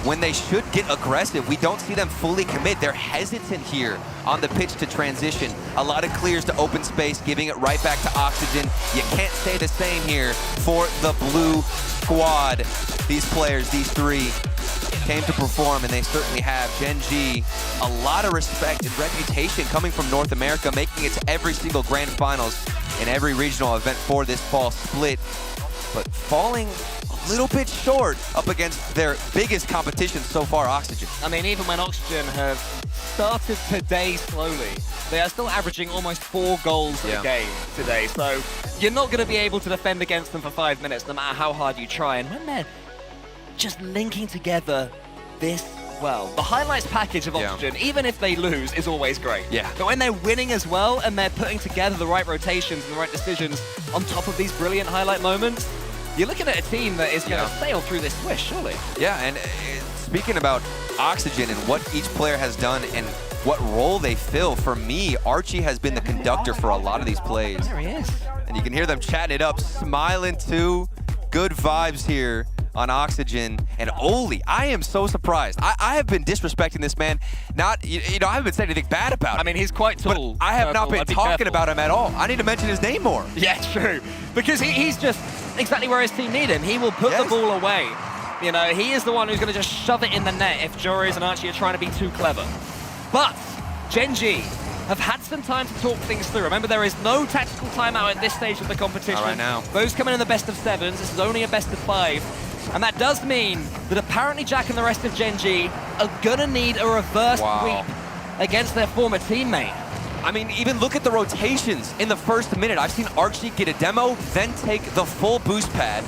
when they should get aggressive, we don't see them fully commit. They're hesitant here on the pitch to transition. A lot of clears to open space, giving it right back to Oxygen. You can't say the same here for the blue squad. These players, these 3, came to perform, and they certainly have. Gen G, a lot of respect and reputation coming from North America, making it to every single grand finals and every regional event for this fall split, but falling a little bit short up against their biggest competition so far, Oxygen. I mean, even when Oxygen have started today slowly, they are still averaging almost 4 goals a game today, so you're not going to be able to defend against them for 5 minutes, no matter how hard you try. And when they're just linking together this well, the highlights package of Oxygen, even if they lose, is always great. Yeah. But when they're winning as well, and they're putting together the right rotations and the right decisions on top of these brilliant highlight moments, you're looking at a team that is going to sail through this swish, surely. Yeah, and speaking about Oxygen and what each player has done and what role they fill, for me, Archie has been the conductor for a lot of these plays. There he is. And you can hear them chatting it up, smiling too. Good vibes here on Oxygen. And Oli, I am so surprised. I have been disrespecting this man. Not, you know, I haven't said anything bad about him. I mean, he's quite tall. But I have not been talking about him at all. I need to mention his name more. Yeah, true. Because he's just exactly where his team need him. He will put the ball away. You know, he is the one who's going to just shove it in the net if Joris and Archie are trying to be too clever. But Gen G have had some time to talk things through. Remember, there is no tactical timeout at this stage of the competition. Not right now. Those come in the best of 7s. This is only a best of 5. And that does mean that apparently Jack and the rest of Gen G are gonna need a reverse sweep against their former teammate. I mean, even look at the rotations in the first minute. I've seen Archie get a demo, then take the full boost pad.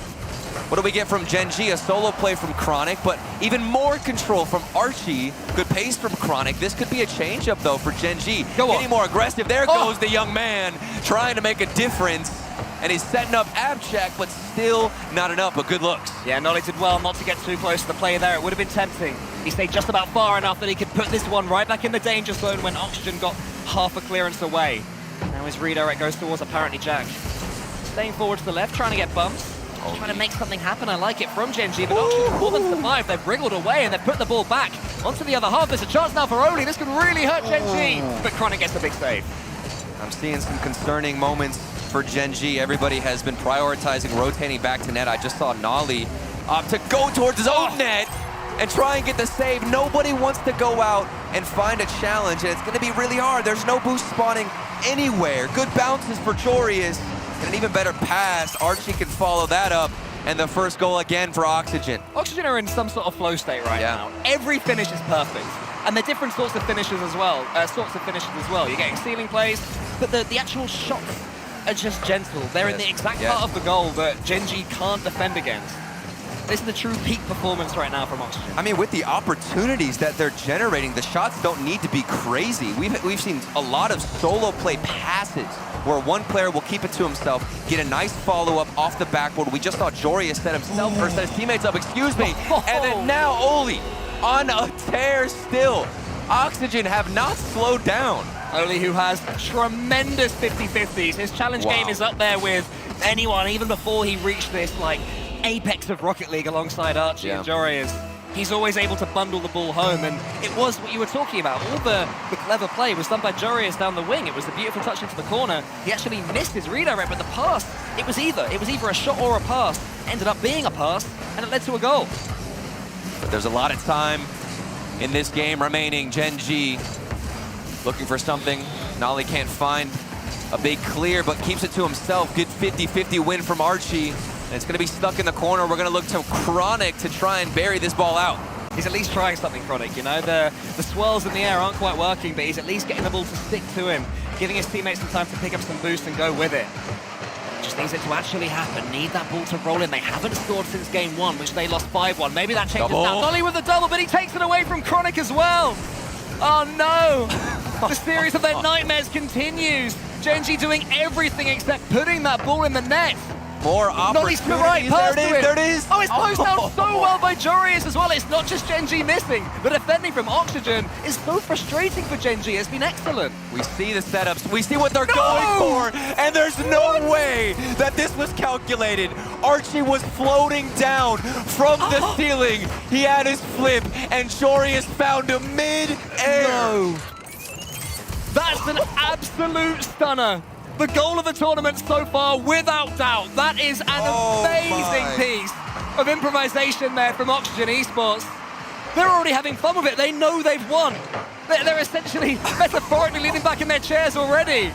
What do we get from Gen G? A solo play from Chronic, but even more control from Archie. Good pace from Chronic. This could be a change-up, though, for Gen G. Getting more aggressive. There goes the young man trying to make a difference. And he's setting up Abcheck, but still not enough, but good looks. Yeah, Nolly did well not to get too close to the play there. It would have been tempting. He stayed just about far enough that he could put this one right back in the danger zone when Oxygen got half a clearance away. Now his redirect goes towards apparently Jack. Staying forward to the left, trying to get bumps. Trying to make something happen. I like it from Gen G, but Oxygen more than survived. They've wriggled away and they've put the ball back onto the other half. There's a chance now for Oli. This could really hurt Gen G, but Chronic gets the big save. I'm seeing some concerning moments for Gen G. Everybody has been prioritizing rotating back to net. I just saw Nolly opt to go towards his own net and try and get the save. Nobody wants to go out and find a challenge, and it's going to be really hard. There's no boost spawning anywhere. Good bounces for Jorius, and an even better pass. Archie can follow that up, and the first goal again for Oxygen. Oxygen are in some sort of flow state right now. Every finish is perfect. And they're different sorts of finishes as well. You're getting ceiling plays, but the actual shots are just gentle. They're in the exact part of the goal that Gen G can't defend against. This is the true peak performance right now from Oxygen. I mean, with the opportunities that they're generating, the shots don't need to be crazy. We've seen a lot of solo play passes where one player will keep it to himself, get a nice follow-up off the backboard. We just saw Jorius set himself, or set his teammates up, excuse me. And then now Oli on a tear still. Oxygen have not slowed down. Oli, who has tremendous 50-50s. His challenge game is up there with anyone, even before he reached this, like, apex of Rocket League alongside Archie and Jorius. He's always able to bundle the ball home, and it was what you were talking about. All the clever play was done by Jorius down the wing. It was the beautiful touch into the corner. He actually missed his redirect, but the pass, it was either a shot or a pass. Ended up being a pass, and it led to a goal. But there's a lot of time in this game remaining. Gen G looking for something. Nolly can't find a big clear, but keeps it to himself. Good 50-50 win from Archie. And it's going to be stuck in the corner. We're going to look to Chronic to try and bury this ball out. He's at least trying something, Chronic, you know? The swirls in the air aren't quite working, but he's at least getting the ball to stick to him, giving his teammates some time to pick up some boost and go with it. Just needs it to actually happen. Need that ball to roll in. They haven't scored since game 1, which they lost 5-1. Maybe that changes now. Nolly with the double, but he takes it away from Chronic as well. Oh no! The series of their nightmares continues. Gen G doing everything except putting that ball in the net. More opportunities. Nolly's the right pass to him. There it is. Oh, it's closed down so well by Jorius as well. It's not just Gen G missing. The defending from Oxygen is so frustrating for Gen G. It's been excellent. We see the setups. We see what they're going for. And there's no way that this was calculated. Archie was floating down from the ceiling. He had his flip, and Jorius found him mid-air. No. That's an absolute stunner. The goal of the tournament so far, without doubt. That is an amazing piece of improvisation there from Oxygen Esports. They're already having fun with it. They know they've won. They're essentially metaphorically leaning back in their chairs already.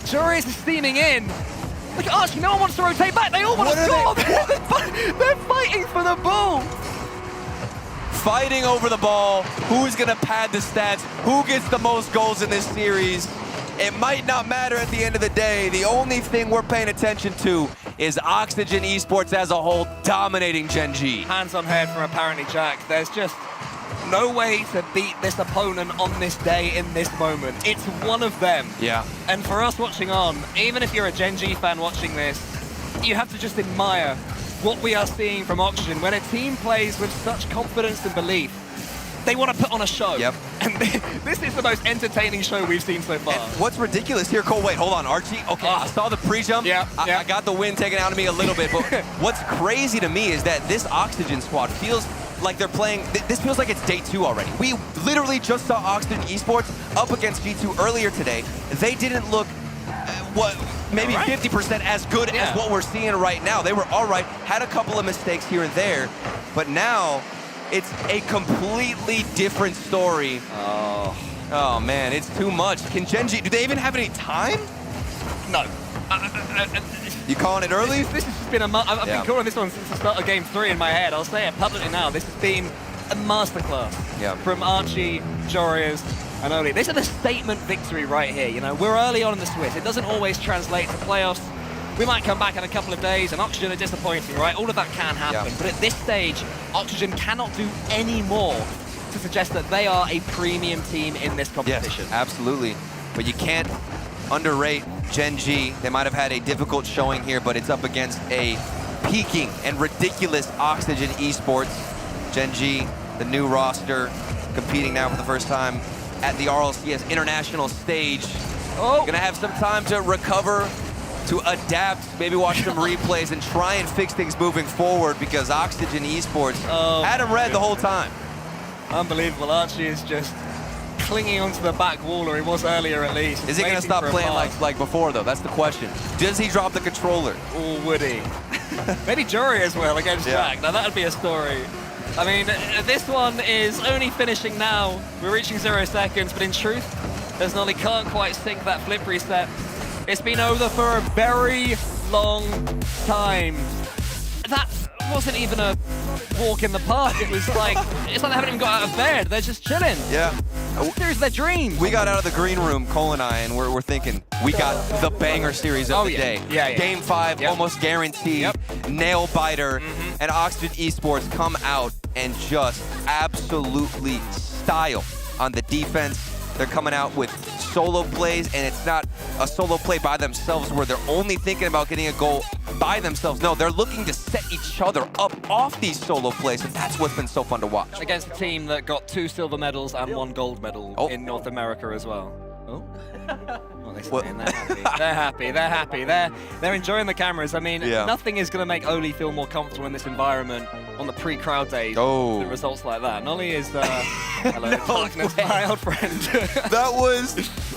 Jorius is steaming in. Look at Archie, no one wants to rotate back. They all want to score. They're fighting for the ball. Fighting over the ball. Who's going to pad the stats? Who gets the most goals in this series? It might not matter at the end of the day. The only thing we're paying attention to is Oxygen Esports as a whole dominating Gen G. Hands on head from apparently Jack. There's just no way to beat this opponent on this day in this moment. It's one of them. Yeah. And for us watching on, even if you're a Gen G fan watching this, you have to just admire what we are seeing from Oxygen. When a team plays with such confidence and belief, they want to put on a show. Yep. And this is the most entertaining show we've seen so far. And what's ridiculous here, Cole, wait, hold on, Archie. Okay, I saw the pre-jump. I got the wind taken out of me a little bit, but what's crazy to me is that this Oxygen squad feels like they're playing, this feels like it's day 2 already. We literally just saw Oxygen Esports up against G2 earlier today. They didn't look, maybe 50% as good as what we're seeing right now. They were all right, had a couple of mistakes here and there, but now, it's a completely different story. Oh man, it's too much. Can Gen G, do they even have any time? No. You calling it early? This has been I've been calling this one since the start of game 3 in my head. I'll say it publicly now. This has been a masterclass from Archie, Jorius, and Oli. This is a statement victory right here. You know, we're early on in the Swiss. It doesn't always translate to playoffs. We might come back in a couple of days, and Oxygen are disappointing, right? All of that can happen. But at this stage, Oxygen cannot do any more to suggest that they are a premium team in this competition. Yes, absolutely. But you can't underrate Gen G. They might have had a difficult showing here, but it's up against a peaking and ridiculous Oxygen Esports. Gen G, the new roster, competing now for the first time at the RLCS international stage. Gonna have some time to recover to adapt, maybe watch some replays and try and fix things moving forward because Oxygen Esports had him read the whole time. Unbelievable. Archie is just clinging onto the back wall, or he was earlier at least. Is he going to stop playing like before, though? That's the question. Does he drop the controller? Or would he? Maybe Jury as well against Jack. Now, that would be a story. I mean, this one is only finishing now. We're reaching 0 seconds, but in truth, there's Nolly can't quite sink that flip reset. It's been over for a very long time. That wasn't even a walk in the park. It was like, it's like they haven't even got out of bed. They're just chilling. Yeah. Here's their dreams. We got out of the green room, Cole and I, and we're thinking we got the banger series of the day. Yeah. Game 5, almost guaranteed, nail biter, and Oxygen Esports come out and just absolutely style on the defense. They're coming out with solo plays, and it's not a solo play by themselves where they're only thinking about getting a goal by themselves. No, they're looking to set each other up off these solo plays, and that's what's been so fun to watch. Against a team that got 2 silver medals and 1 gold medal in North America as well. Well, they're happy. They're happy. They're enjoying the cameras. I mean, nothing is going to make Oli feel more comfortable in this environment on the pre-crowd days. The results like that. Nolly is hello, darkness, my old friend. That was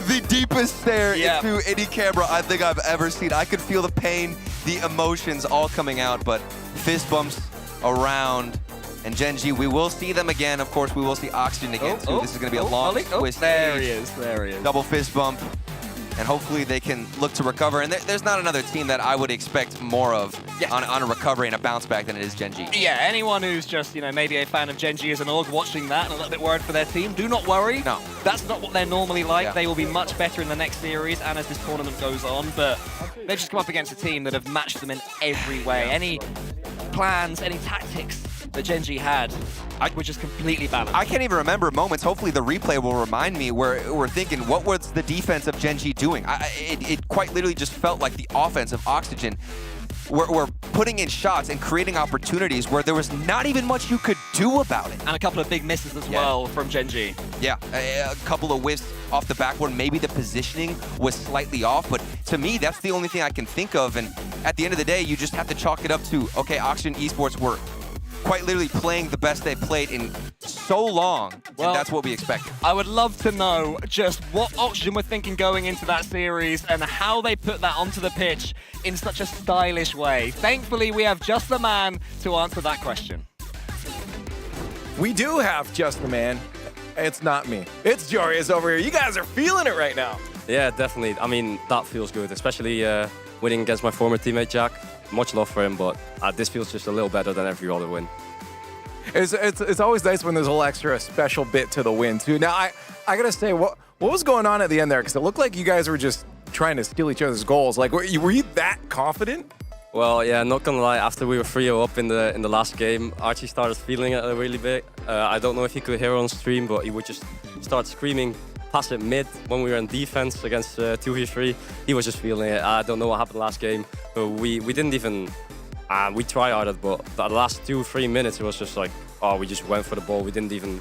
the deepest stare into any camera I think I've ever seen. I could feel the pain, the emotions all coming out, but fist bumps around. And Genji, we will see them again. Of course, we will see Oxygen again, too. This is going to be a long twist. There he is. There he is. Double fist bump. And hopefully they can look to recover. And there's not another team that I would expect more of on a recovery and a bounce back than it is Genji. Yeah, anyone who's just, maybe a fan of Genji as an org watching that and a little bit worried for their team, do not worry. No. That's not what they're normally like. They will be much better in the next series and as this tournament goes on. But they've just come up against a team that have matched them in every way. Any plans, any tactics that Genji had were just completely balanced. I can't even remember moments. Hopefully the replay will remind me where we're thinking, what was the defense of Genji doing? It quite literally just felt like the offense of Oxygen were putting in shots and creating opportunities where there was not even much you could do about it. And a couple of big misses as well from Genji. Yeah, a couple of whiffs off the backboard. Maybe the positioning was slightly off, but to me, that's the only thing I can think of. And at the end of the day, you just have to chalk it up to, okay, Oxygen Esports were quite literally playing the best they've played in so long, and that's what we expected. I would love to know just what Oxygen were thinking going into that series and how they put that onto the pitch in such a stylish way. Thankfully, we have just the man to answer that question. We do have just the man. It's not me. It's Jorius over here. You guys are feeling it right now. Yeah, definitely. I mean, that feels good, especially winning against my former teammate, Jack. Much love for him, but this feels just a little better than every other win. It's always nice when there's a little extra special bit to the win, too. Now, I got to say, what was going on at the end there? Because it looked like you guys were just trying to steal each other's goals. Like, were you that confident? Well, yeah, not gonna lie, after we were 3-0 up in the last game, Archie started feeling it a really bit. I don't know if he could hear on stream, but he would just start screaming, pass it mid when we were in defense against 2v3. He was just feeling it. I don't know what happened last game, but we didn't even, we try-harded, but the last 2-3 minutes, it was just like, oh, we just went for the ball. We didn't even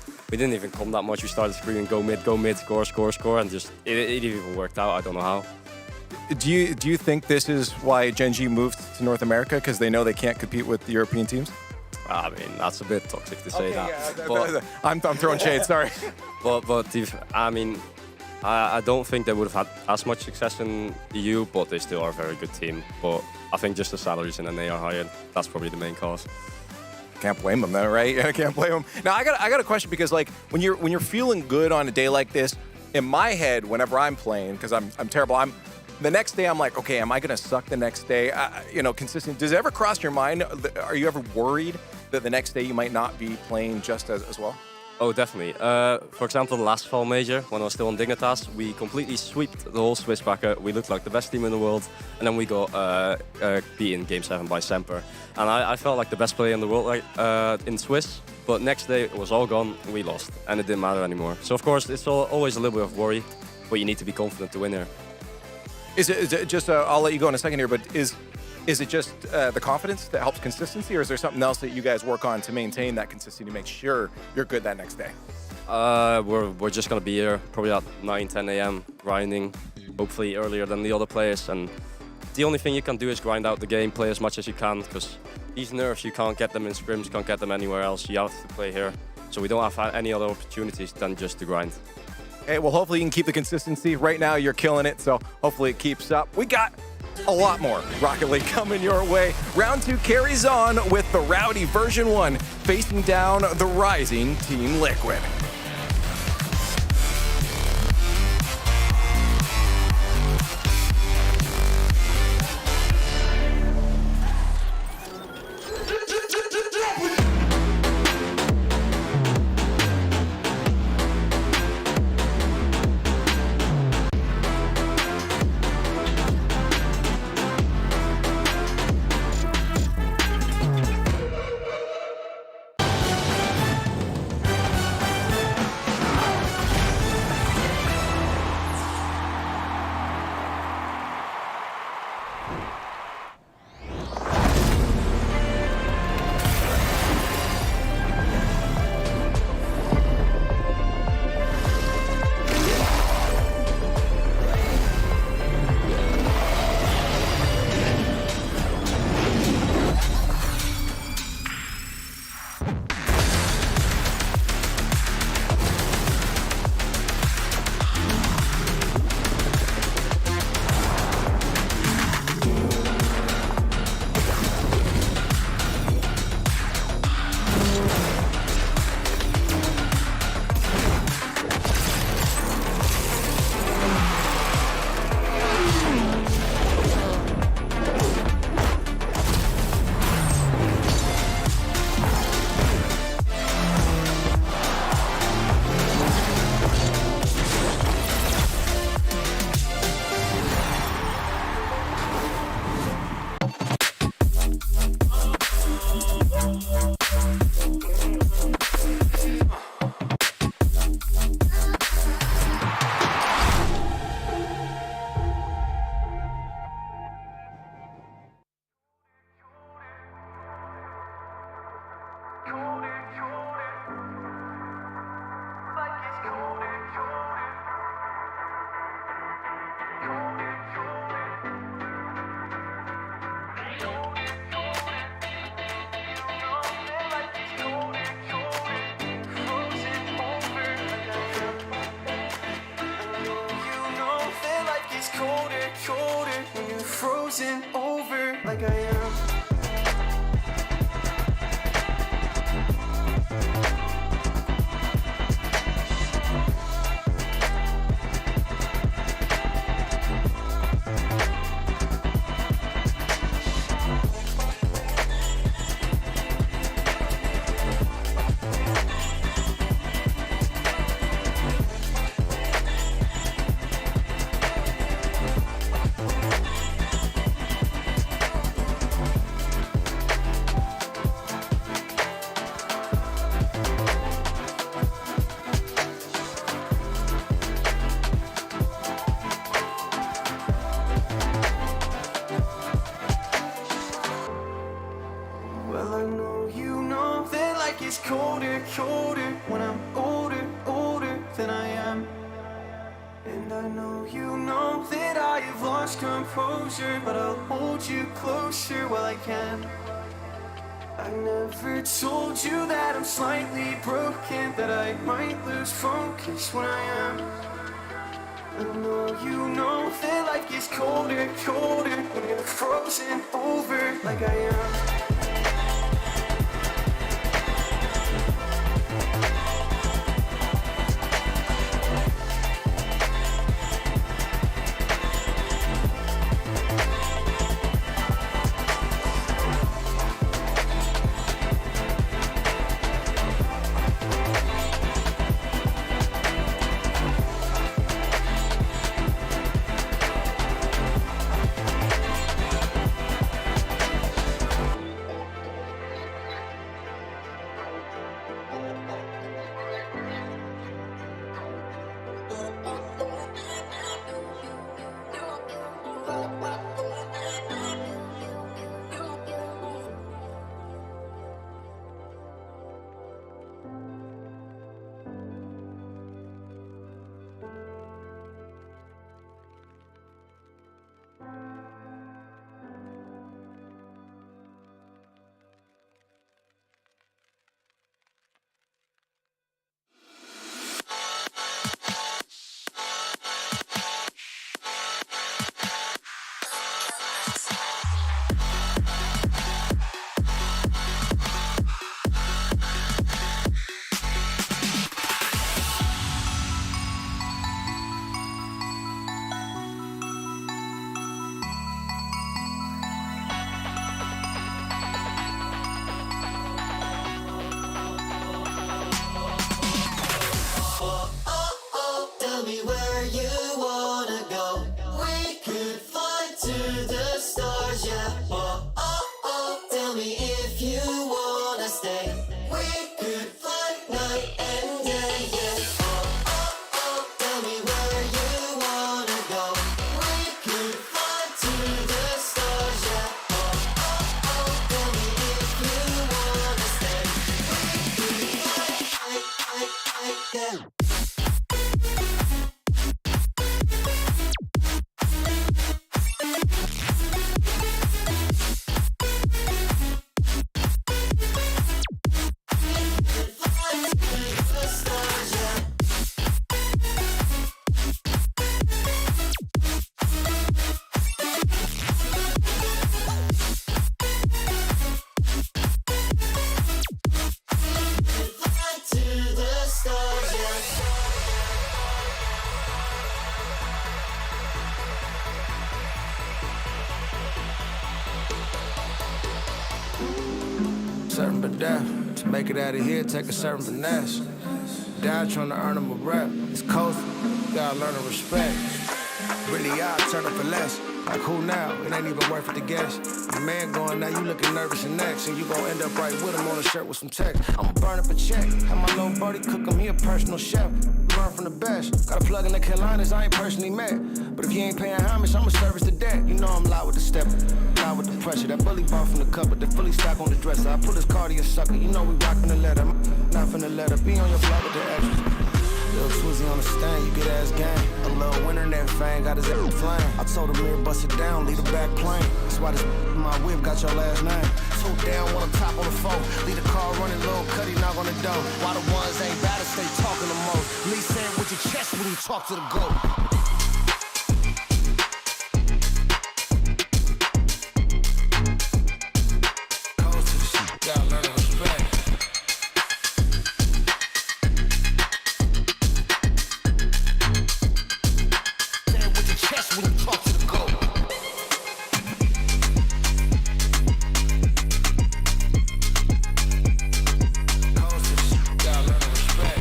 come that much. We started screaming, go mid, score, and just, it even worked out. I don't know how. Do you think this is why Genji moved to North America? Because they know they can't compete with the European teams? I mean, that's a bit toxic to say that. Yeah, but, I'm throwing shade, sorry. But I mean, I don't think they would have had as much success in EU, but they still are a very good team. But I think just the salaries in NA are higher. That's probably the main cause. Can't blame them, though, right? I can't blame them. Now, I got a question because, like, when you're feeling good on a day like this, in my head, whenever I'm playing, because I'm terrible, the next day I'm like, okay, am I gonna suck the next day? Consistent. Does it ever cross your mind? Are you ever worried that the next day you might not be playing just as well? Oh, definitely. For example, the last Fall Major, when I was still on Dignitas, we completely swept the whole Swiss bracket. We looked like the best team in the world, and then we got beaten Game 7 by Semper. And I felt like the best player in the world in Swiss, but next day it was all gone, we lost, and it didn't matter anymore. So of course, it's always a little bit of worry, but you need to be confident to win here. Is it just, I'll let you go in a second here, but is it just the confidence that helps consistency, or is there something else that you guys work on to maintain that consistency to make sure you're good that next day? We're just going to be here probably at 9, 10 a.m. grinding, hopefully earlier than the other players. And the only thing you can do is grind out the game, play as much as you can, because these nerfs, you can't get them in scrims, you can't get them anywhere else. You have to play here. So we don't have any other opportunities than just to grind. Hey, well, hopefully you can keep the consistency. Right now, you're killing it, so hopefully it keeps up. We got a lot more Rocket League coming your way. Round 2 carries on with the Rowdy version 1 facing down the rising Team Liquid. Frozen over like I am. Well, I know you know that like it's colder, colder when I'm older, older than I am. And I know you know that I have lost composure, but I'll hold you closer while I can. I never told you that I'm slightly broken, that I might lose focus when I am. I know you know that life gets colder, colder when you're frozen over like I am. where you wanna go. We could fly to the stars, yeah. Oh, oh, oh, tell me if you wanna stay. We could fly night and day, yeah. Oh, oh, oh, tell me where you wanna go. We could fly to the stars, yeah. Oh, oh, oh, tell me if you wanna stay. We could fly, yeah. Certain but death. To make it out of here, take a certain finesse. Down trying to earn him a rep. It's coast, gotta learn to respect. Really, I turn up for less. Like who now? It ain't even worth it to guess. The man going now, you looking nervous and next. And you gon' end up right with him on a shirt with some text. I'ma burn up a check. Have my little birdie cook him, he a personal chef. Learn from the best. Got a plug in the Carolinas, I ain't personally met. But if you ain't paying homage, I'ma service the debt. You know I'm loud with the step, loud with the pressure. That bully ball from the cup, but the fully stock on the dresser. I put his cardio sucker, you know we rockin' the letter. Not finna let her be on your block with the extras. Little Twizzy on the stand, you get ass gang. A little winner in that fang, got his ass flame. I told him mirror bust it down, leave the back plane. That's why this my whip got your last name. Two down, one on top on the phone. Leave the car running, little cutty knock on the door. Why the ones ain't bad to stay talking the most. Lee saying with your chest when you talk to the goat. Gotta learn to respect. Say it with your chest when you talk to the goat. Gotta learn to respect.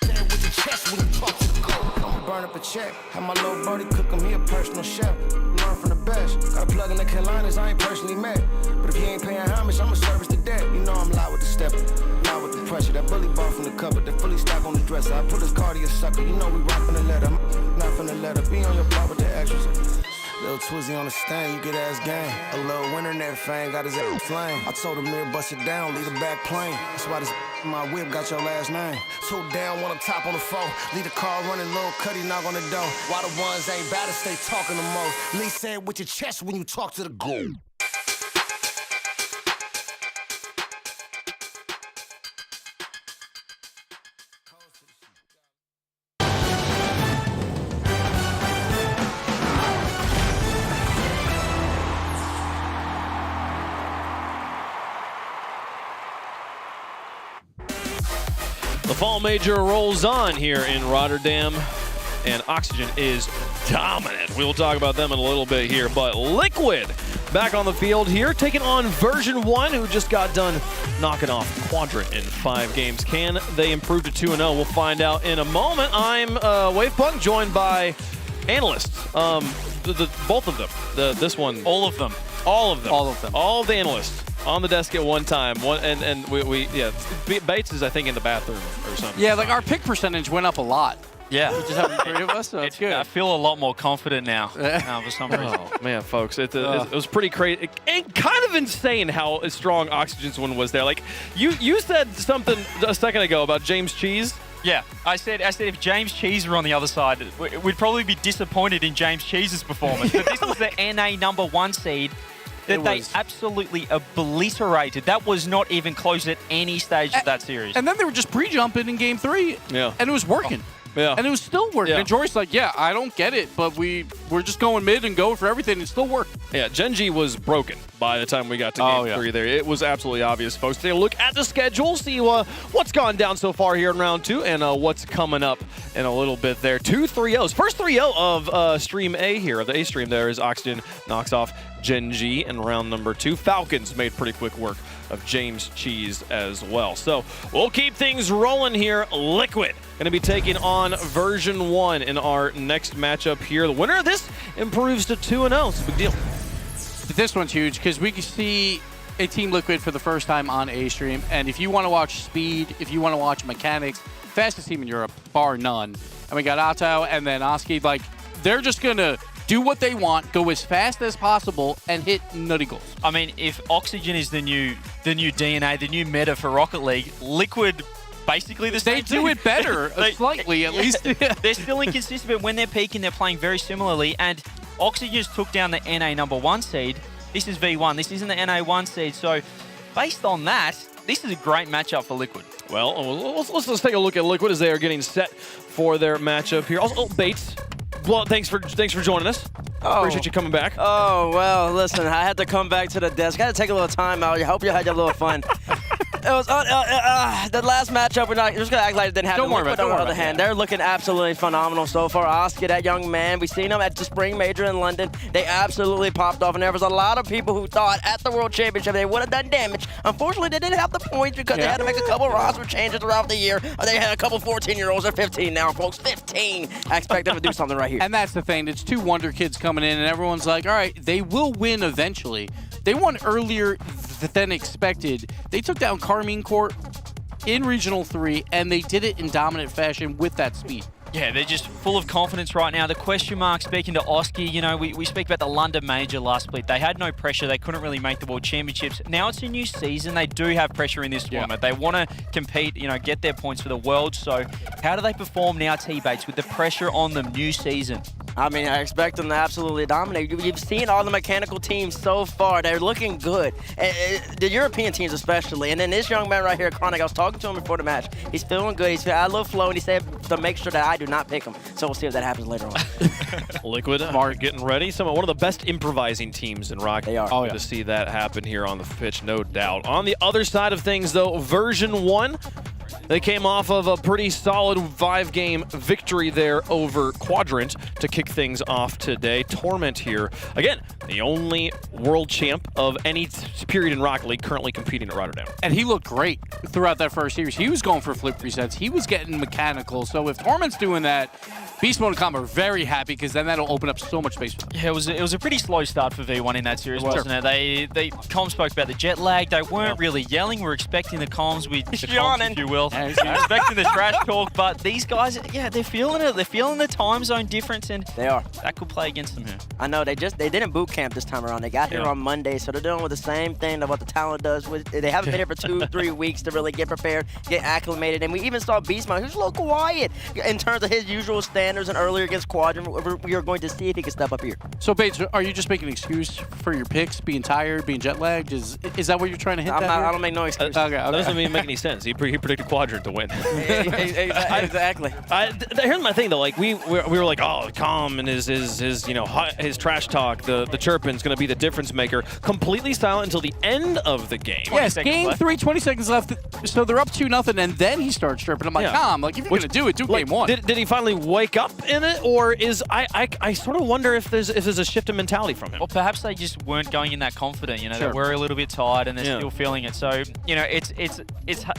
Say it with your chest when you talk to the goat. I'ma burn up a check. Have my little birdie cook him, he a personal chef. Learn from the best. Got a plug in the Carolinas, I ain't personally met. But if you ain't paying homage, I'ma service the debt. You know I'm loud with the step, loud with the pressure. That bully ball from the cupboard, the fully stock on the dresser. I put his cardio sucker, you know we rockin' the letter. Not finna let her be on your block with the extras. Little Twizzy on the stand, you get ass gang. A little winner in that fang, got his ass flame. I told him mirror bust it down, leave the back plane. That's why this my whip got your last name. Two down, one on top on the phone. Leave the car running, little cutty knock on the door. Why the ones ain't bad to stay talking the most. Lee say it with your chest when you talk to the goal. The Fall Major rolls on here in Rotterdam, and Oxygen is dominant. We'll talk about them in a little bit here, but Liquid back on the field here, taking on Version 1, who just got done knocking off Quadrant in 5 games. Can they improve to 2-0? We'll find out in a moment. I'm Wavepunk, joined by analysts, both of them. This one. All of them. All of them. All of them. All of the analysts on the desk at one time. Bates is, I think, in the bathroom or something. Yeah, like our pick percentage went up a lot. Yeah. We just have 3 of us, so it's good. I feel a lot more confident now for some reason. Oh, man, folks, it was pretty crazy. And kind of insane how strong Oxygen's one was there. Like, you said something a second ago about James Cheese. Yeah, I said if James Cheese were on the other side, we'd probably be disappointed in James Cheese's performance. But this was the NA #1 seed that they absolutely obliterated. That was not even close at any stage of that series. And then they were just pre-jumping in Game 3, yeah, and it was working. Yeah. And it was still working. Yeah. And Jory's like, yeah, I don't get it, but we're just going mid and going for everything. It still worked. Yeah, Genji was broken by the time we got to Game 3 there. It was absolutely obvious, folks. Take a look at the schedule, see what's gone down so far here in round 2 and what's coming up in a little bit there. 2 3-0s. First 3-0 of Stream A here, of the A stream there, is Oxygen knocks off Gen G in round number 2. Falcons made pretty quick work of James Cheese as well. So we'll keep things rolling here. Liquid going to be taking on version 1 in our next matchup here. The winner of this improves to 2-0. It's a big deal. This one's huge because we can see a Team Liquid for the first time on A-Stream. And if you want to watch speed, if you want to watch mechanics, fastest team in Europe, bar none. And we got Otto and then Oski. Like, they're just going to do what they want, go as fast as possible, and hit nutty goals. I mean, if Oxygen is the new DNA, the new meta for Rocket League, Liquid basically the same. They do it better, slightly at least. They're still inconsistent, but when they're peaking, they're playing very similarly. And Oxygen just took down the NA number 1 seed. This is V1. This isn't the NA 1 seed. So based on that, this is a great matchup for Liquid. Well, let's take a look at Liquid as they are getting set for their matchup here. Also, Bates. Well, thanks for joining us. Appreciate you coming back. Oh, well, listen, I had to come back to the desk. I had to take a little time out. I hope you had a little fun. It was the last matchup. We're just gonna act like it didn't happen. Don't worry about it. On the other hand, they're looking absolutely phenomenal so far. Oscar, that young man, we've seen him at the Spring Major in London. They absolutely popped off, and there was a lot of people who thought at the World Championship they would have done damage. Unfortunately, they didn't have the points because they had to make a couple roster changes throughout the year. They had a couple 14-year-olds or 15 now, folks. 15. I expect them to do something right here. And that's the thing. It's 2 wonder kids coming in, and everyone's like, all right, they will win eventually. They won earlier than expected. They took down KCorp in Regional 3, and they did it in dominant fashion with that speed. Yeah, they're just full of confidence right now. The question mark, speaking to Oski, you know, we speak about the London Major last split. They had no pressure. They couldn't really make the World Championships. Now it's a new season. They do have pressure in this tournament. They want to compete, you know, get their points for the World. So how do they perform now, T-Bates, with the pressure on them, new season? I mean, I expect them to absolutely dominate. You've seen all the mechanical teams so far. They're looking good. The European teams especially. And then this young man right here, Chronic, I was talking to him before the match. He's feeling good. He's feeling a little flow, and he said to make sure that I do not pick him. So we'll see if that happens later on. Liquid are getting ready. One of the best improvising teams in Rocket. They are. Oh, yeah. To see that happen here on the pitch, no doubt. On the other side of things, though, version 1. They came off of a pretty solid 5-game victory there over Quadrant to kick things off today. Torment here. Again, the only world champ of any period in Rocket League currently competing at Rotterdam. And he looked great throughout that first series. He was going for flip resets. He was getting mechanical. So if Torment's doing that, Beast Mode and Com are very happy because then that'll open up so much space for them. Yeah, it was a pretty slow start for V1 in that series, wasn't it? Com spoke about the jet lag. They weren't really yelling. We're expecting the comms with the comms, if you will. We're expecting the trash talk, but these guys, yeah, they're feeling it. They're feeling the time zone difference, and they are. That could play against them here. I know they didn't boot camp this time around. They got here on Monday, so they're dealing with the same thing that what the talent does. They haven't been here for 2-3 weeks to really get prepared, get acclimated, and we even saw Beastmon, who's a little quiet in terms of his usual standards, and earlier against Quadrant, we are going to see if he can step up here. So, Bates, are you just making an excuse for your picks, being tired, being jet lagged? Is that what you're trying to hit? I don't make no excuse. Okay. That doesn't even make any sense. He predicted Quadrant to win. Exactly. Here's my thing though. Like we were like, oh, Com and his his trash talk, the chirping's gonna be the difference maker. Completely silent until the end of the game. Yes, game 3, 20 seconds left. So they're up 2-0, and then he starts chirping. I'm like, Com, like if you're gonna do it, do game 1. Did he finally wake up in it, or is I sort of wonder if there's a shift in mentality from him? Well, perhaps they just weren't going in that confident. You know, they were a little bit tired and they're still feeling it. So you know, it's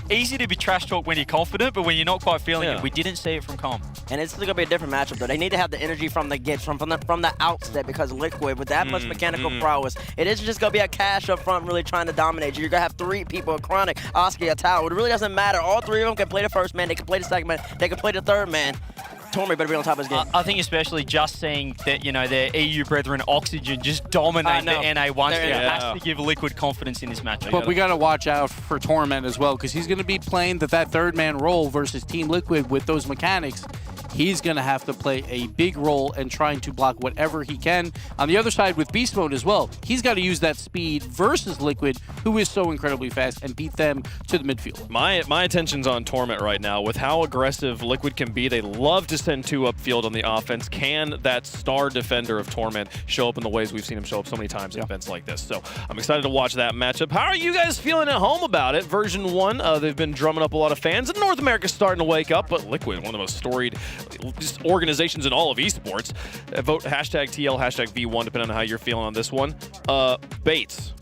easy to be trash talk when you're confident, but when you're not quite feeling it, we didn't see it from Com. And it's going to be a different matchup, though. They need to have the energy from the get, from the outset, because Liquid, with that much mechanical prowess, it is just going to be a cash up front really trying to dominate you. You're going to have 3 people, Chronic, Oski, Tao. It really doesn't matter. All 3 of them can play the first man, they can play the second man, they can play the third man. Torment better be on top of his game. I think especially just seeing that, you know, their EU brethren Oxygen just dominate the NA once. It has to give Liquid confidence in this matchup. But we got to watch out for Torment as well, because he's going to be playing that third man role versus Team Liquid with those mechanics. He's going to have to play a big role in trying to block whatever he can. On the other side with Beast Mode as well, he's got to use that speed versus Liquid, who is so incredibly fast, and beat them to the midfield. My attention's on Torment right now. With how aggressive Liquid can be, they love to send 2 upfield on the offense. Can that star defender of Torment show up in the ways we've seen him show up so many times in events like this? So I'm excited to watch that matchup. How are you guys feeling at home about it? Version 1, they've been drumming up a lot of fans, and North America's starting to wake up, but Liquid, one of the most storied just organizations in all of esports. Vote hashtag TL, hashtag V1, depending on how you're feeling on this one. Bates,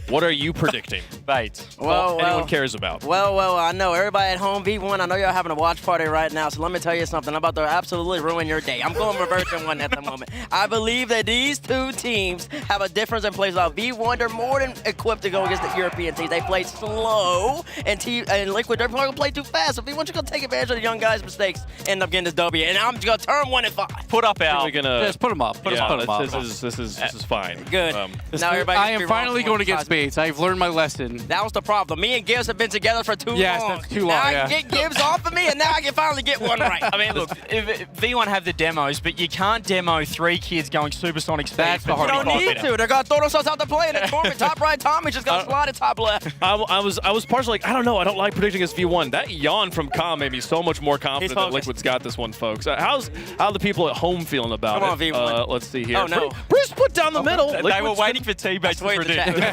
what are you predicting? Bates. Anyone cares about? Well, I know everybody at home, V1, I know y'all having a watch party right now, so let me tell you something. I'm about to absolutely ruin your day. I'm going with version 1 at the moment. I believe that these two teams have a difference in play style. V1, they're more than equipped to go against the European teams. They play slow, and Liquid, they're probably going to play too fast. So V1's going to take advantage of the young guys' mistakes, end up getting this W. And I'm going to turn 1 and 5. Put up our. Just put them up. Put them up. This is fine. Good. Now everybody I am finally going against Bates. I've learned my lesson. That was the problem. Me and Gibbs have been together for too long. Yes, that's too long. Now I can get Gibbs off of me, and now I can finally get one right. I mean, look, if V1 have the demos, but you can't demo 3 kids going supersonic speed. That's the hard part. You don't need to. They're going to throw themselves out the play, and the tournament top right Tommy just going to slide it top left. I was partially like, I don't know. I don't like predicting against V1. That yawn from Com made me so much more confident that Liquid's got this one, folks. How are the people at home feeling about Come on, it? V1. Let's see here. Oh, no. Bruce put down the middle. They were waiting for T-Bates to predict.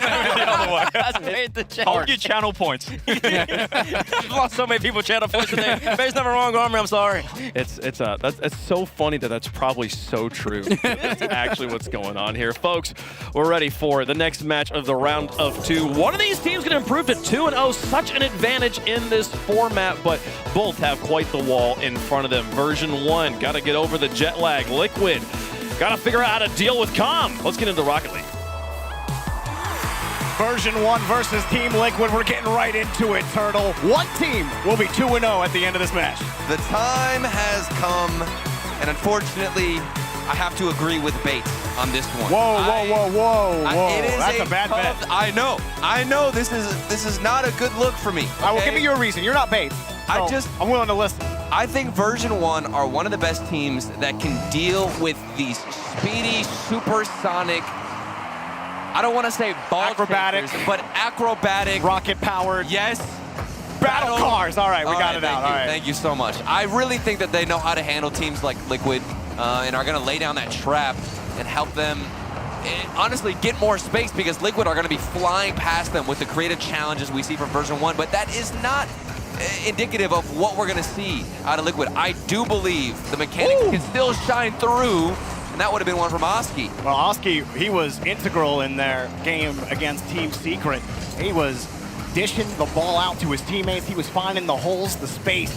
Hold your channel points. I've lost so many people channel points today. Base number wrong, Armory. I'm sorry. It's so funny that's probably so true. That's actually what's going on here, folks. We're ready for the next match of the round of 2. One of these teams can improve to 2-0. Such an advantage in this format, but both have quite the wall in front of them. Version 1 got to get over the jet lag. Liquid got to figure out how to deal with Com. Let's get into Rocket League. Version 1 versus Team Liquid. We're getting right into it, Turtle. One team will be 2-0 at the end of this match. The time has come, and unfortunately, I have to agree with Bates on this one. Whoa. That's a bad tough bet. I know. This is not a good look for me. Okay? All right, well, give me your reason. You're not Bates. So I'm willing to listen. I think Version 1 are one of the best teams that can deal with these speedy, supersonic, I don't want to say ball acrobatic, chasers, but acrobatic. Rocket-powered. Yes. Battle cars. All right, we got it out. All right. Thank you so much. I really think that they know how to handle teams like Liquid and are going to lay down that trap and help them, honestly, get more space because Liquid are going to be flying past them with the creative challenges we see from Version 1, but that is not indicative of what we're going to see out of Liquid. I do believe the mechanics can still shine through, and that would have been one from Oski. Well, Oski, he was integral in their game against Team Secret. He was dishing the ball out to his teammates. He was finding the holes, the space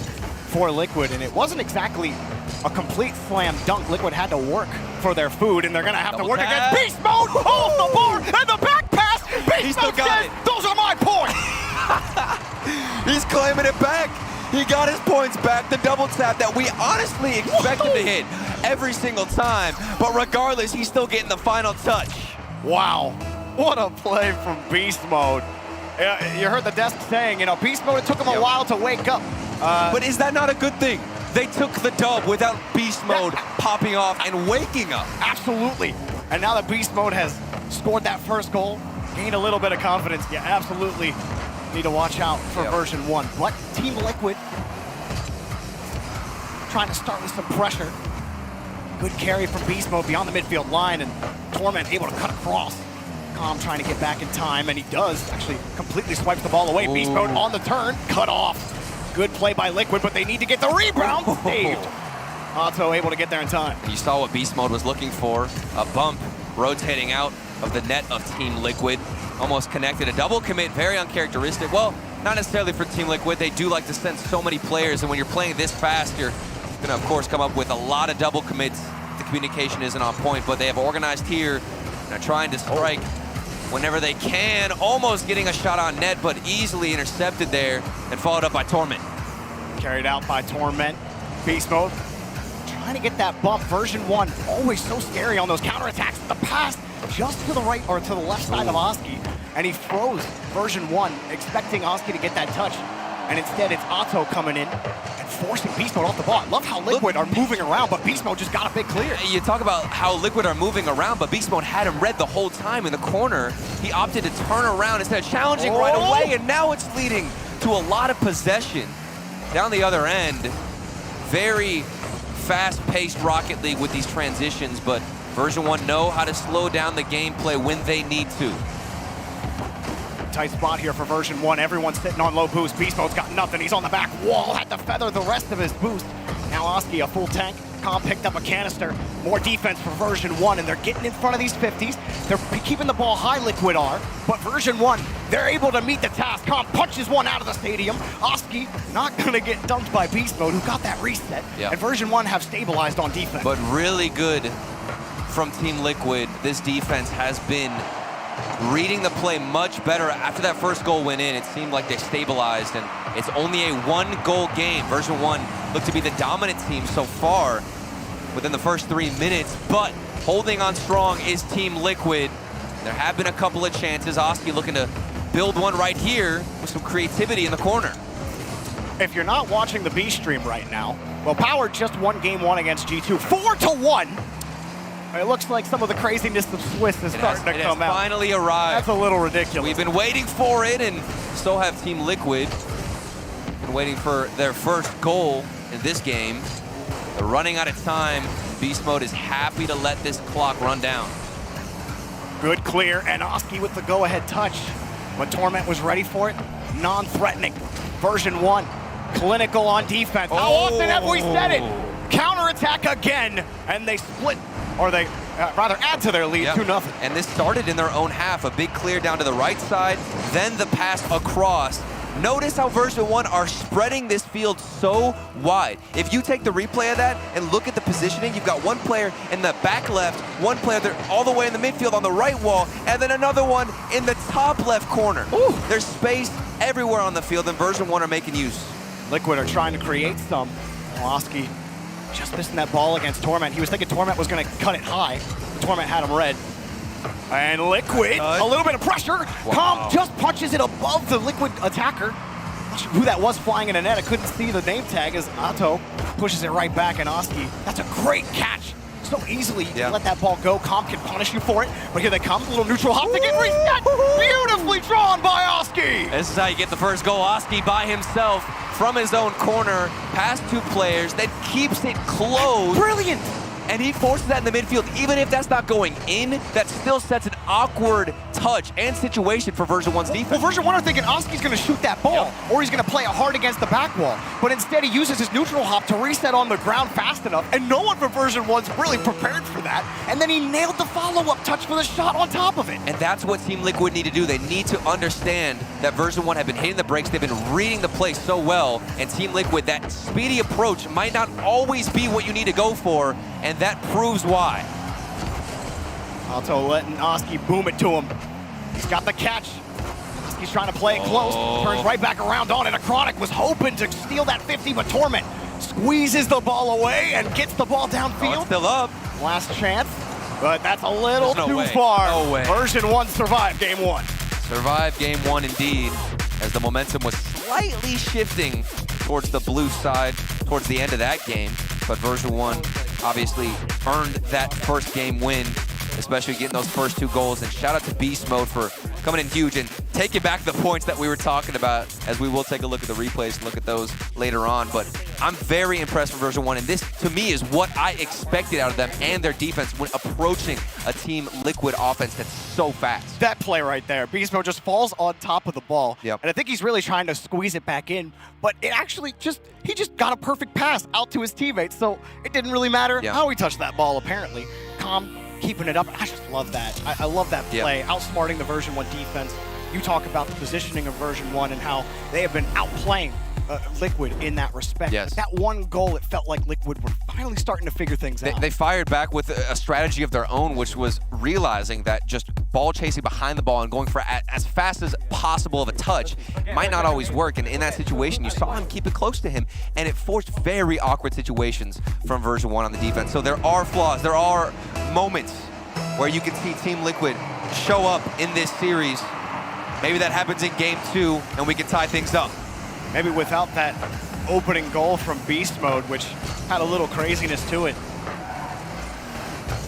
for Liquid, and it wasn't exactly a complete slam dunk. Liquid had to work for their food, and they're going to have to work against Beast Mode off the bar, and the back pass. Beast Mode says, those are my points. He's claiming it back. He got his points back. The double tap that we honestly expected to hit every single time. But regardless, he's still getting the final touch. Wow. What a play from Beast Mode. You heard the desk saying, Beast Mode, it took him a while to wake up. But is that not a good thing? They took the dub without Beast Mode popping off and waking up. Absolutely. And now that Beast Mode has scored that first goal, gained a little bit of confidence, you absolutely need to watch out for Version 1. But Team Liquid trying to start with some pressure. Good carry from Beast Mode beyond the midfield line, and Torment able to cut across. Com trying to get back in time, and he does. Actually completely swipes the ball away. Ooh. Beast Mode on the turn, cut off. Good play by Liquid, but they need to get the rebound. Saved. Otto able to get there in time. You saw what Beast Mode was looking for. A bump rotating out of the net of Team Liquid. Almost connected. A double commit, very uncharacteristic. Well, not necessarily for Team Liquid. They do like to send so many players, and when you're playing this fast, you're going to, of course, come up with a lot of double commits. The communication isn't on point, but they have organized here and are trying to strike whenever they can. Almost getting a shot on net, but easily intercepted there and followed up by Torment. Carried out by Torment. Beast Mode trying to get that bump. Version 1 always so scary on those counterattacks. The pass just to the right or to the left side of Oski, and he froze Version 1, expecting Oski to get that touch, and instead it's Otto coming in and forcing Beast Mode off the ball. I love how Liquid are moving around, but Beast Mode just got a big clear. You talk about how Liquid are moving around, but Beast Mode had him read the whole time in the corner. He opted to turn around instead of challenging right away, and now it's leading to a lot of possession. Down the other end, very fast-paced Rocket League with these transitions, but Version 1 know how to slow down the gameplay when they need to. Tight spot here for Version 1. Everyone's sitting on low boost. Beast Mode's got nothing. He's on the back wall. Had to feather the rest of his boost. Now Now Oski, a full tank. Calm picked up a canister. More defense for version 1, and they're getting in front of these 50s. They're keeping the ball high, Liquid are, but version 1, they're able to meet the task. Calm punches one out of the stadium. Oski not gonna get dumped by Beast Mode, who got that reset. Yeah. And version 1 have stabilized on defense. But really good from Team Liquid. This defense has been reading the play much better. After that first goal went in, it seemed like they stabilized, and it's only a 1-goal game. Version 1 looked to be the dominant team so far within the first 3 minutes, but holding on strong is Team Liquid. There have been a couple of chances. Oski looking to build one right here with some creativity in the corner. If you're not watching the B stream right now, well, Power just won game 1 against G2, 4-1. It looks like some of the craziness of Swiss is starting to come out. Finally arrived. That's a little ridiculous. We've been waiting for it, and so have Team Liquid. Been waiting for their first goal in this game. They're running out of time. Beast Mode is happy to let this clock run down. Good clear, and Oski with the go-ahead touch. When Torment was ready for it, non-threatening. Version 1, clinical on defense. How often have we said it? Counterattack again, and they split, or they rather add to their lead, 2-0. And this started in their own half. A big clear down to the right side, then the pass across. Notice how version 1 are spreading this field so wide. If you take the replay of that and look at the positioning, you've got one player in the back left, one player there all the way in the midfield on the right wall, and then another one in the top left corner. Ooh. There's space everywhere on the field, and version 1 are making use. Liquid are trying to create some. Oski just missing that ball against Torment. He was thinking Torment was going to cut it high. Torment had him red. And Liquid, a little bit of pressure. Wow. Calm just punches it above the Liquid attacker. Not sure who that was flying in a net. I couldn't see the name tag as Otto pushes it right back, and Oski, that's a great catch. So easily you can let that ball go. Calm can punish you for it, but here they come. A little neutral hop to get reset. Beautifully drawn by Oski. This is how you get the first goal. Oski by himself from his own corner, past 2 players, then keeps it closed. Brilliant. And he forces that in the midfield. Even if that's not going in, that still sets an awkward touch and situation for version 1's defense. Well, version 1 are thinking Oski's going to shoot that ball, or he's going to play it hard against the back wall. But instead, he uses his neutral hop to reset on the ground fast enough, and no one from version 1's really prepared for that. And then he nailed the follow-up touch for the shot on top of it. And that's what Team Liquid need to do. They need to understand that version 1 have been hitting the brakes. They've been reading the play so well. And Team Liquid, that speedy approach might not always be what you need to go for, and that proves why. Otto letting Oski boom it to him. He's got the catch. Oski's trying to play it close. Turns right back around on it. Achronic was hoping to steal that 50, but Torment squeezes the ball away and gets the ball downfield. It's still up. Last chance, but that's a little too way. far. No way. Version 1 survived game 1. Survived game 1 indeed, as the momentum was slightly shifting towards the blue side towards the end of that game. But version 1 obviously earned that first game win, especially getting those first 2 goals. And shout out to Beast Mode for coming in huge and taking back the points that we were talking about, as we will take a look at the replays and look at those later on. But I'm very impressed with version 1, and this to me is what I expected out of them and their defense when approaching a Team Liquid offense that's so fast. That play right there, Beast Mode just falls on top of the ball. Yep. And I think he's really trying to squeeze it back in, but it actually he just got a perfect pass out to his teammates, so it didn't really matter how he touched that ball, apparently. Calm keeping it up. I just love that. I love that play, outsmarting the version 1 defense. You talk about the positioning of version 1 and how they have been outplaying Liquid in that respect. Yes. That one goal, it felt like Liquid were finally starting to figure things out. They fired back with a strategy of their own, which was realizing that just ball chasing behind the ball and going for as fast as possible of a touch might not always work. And in that situation, you saw him keep it close to him, and it forced very awkward situations from version 1 on the defense. So there are flaws. There are moments where you can see Team Liquid show up in this series. Maybe that happens in game 2, and we can tie things up. Maybe without that opening goal from Beast Mode, which had a little craziness to it.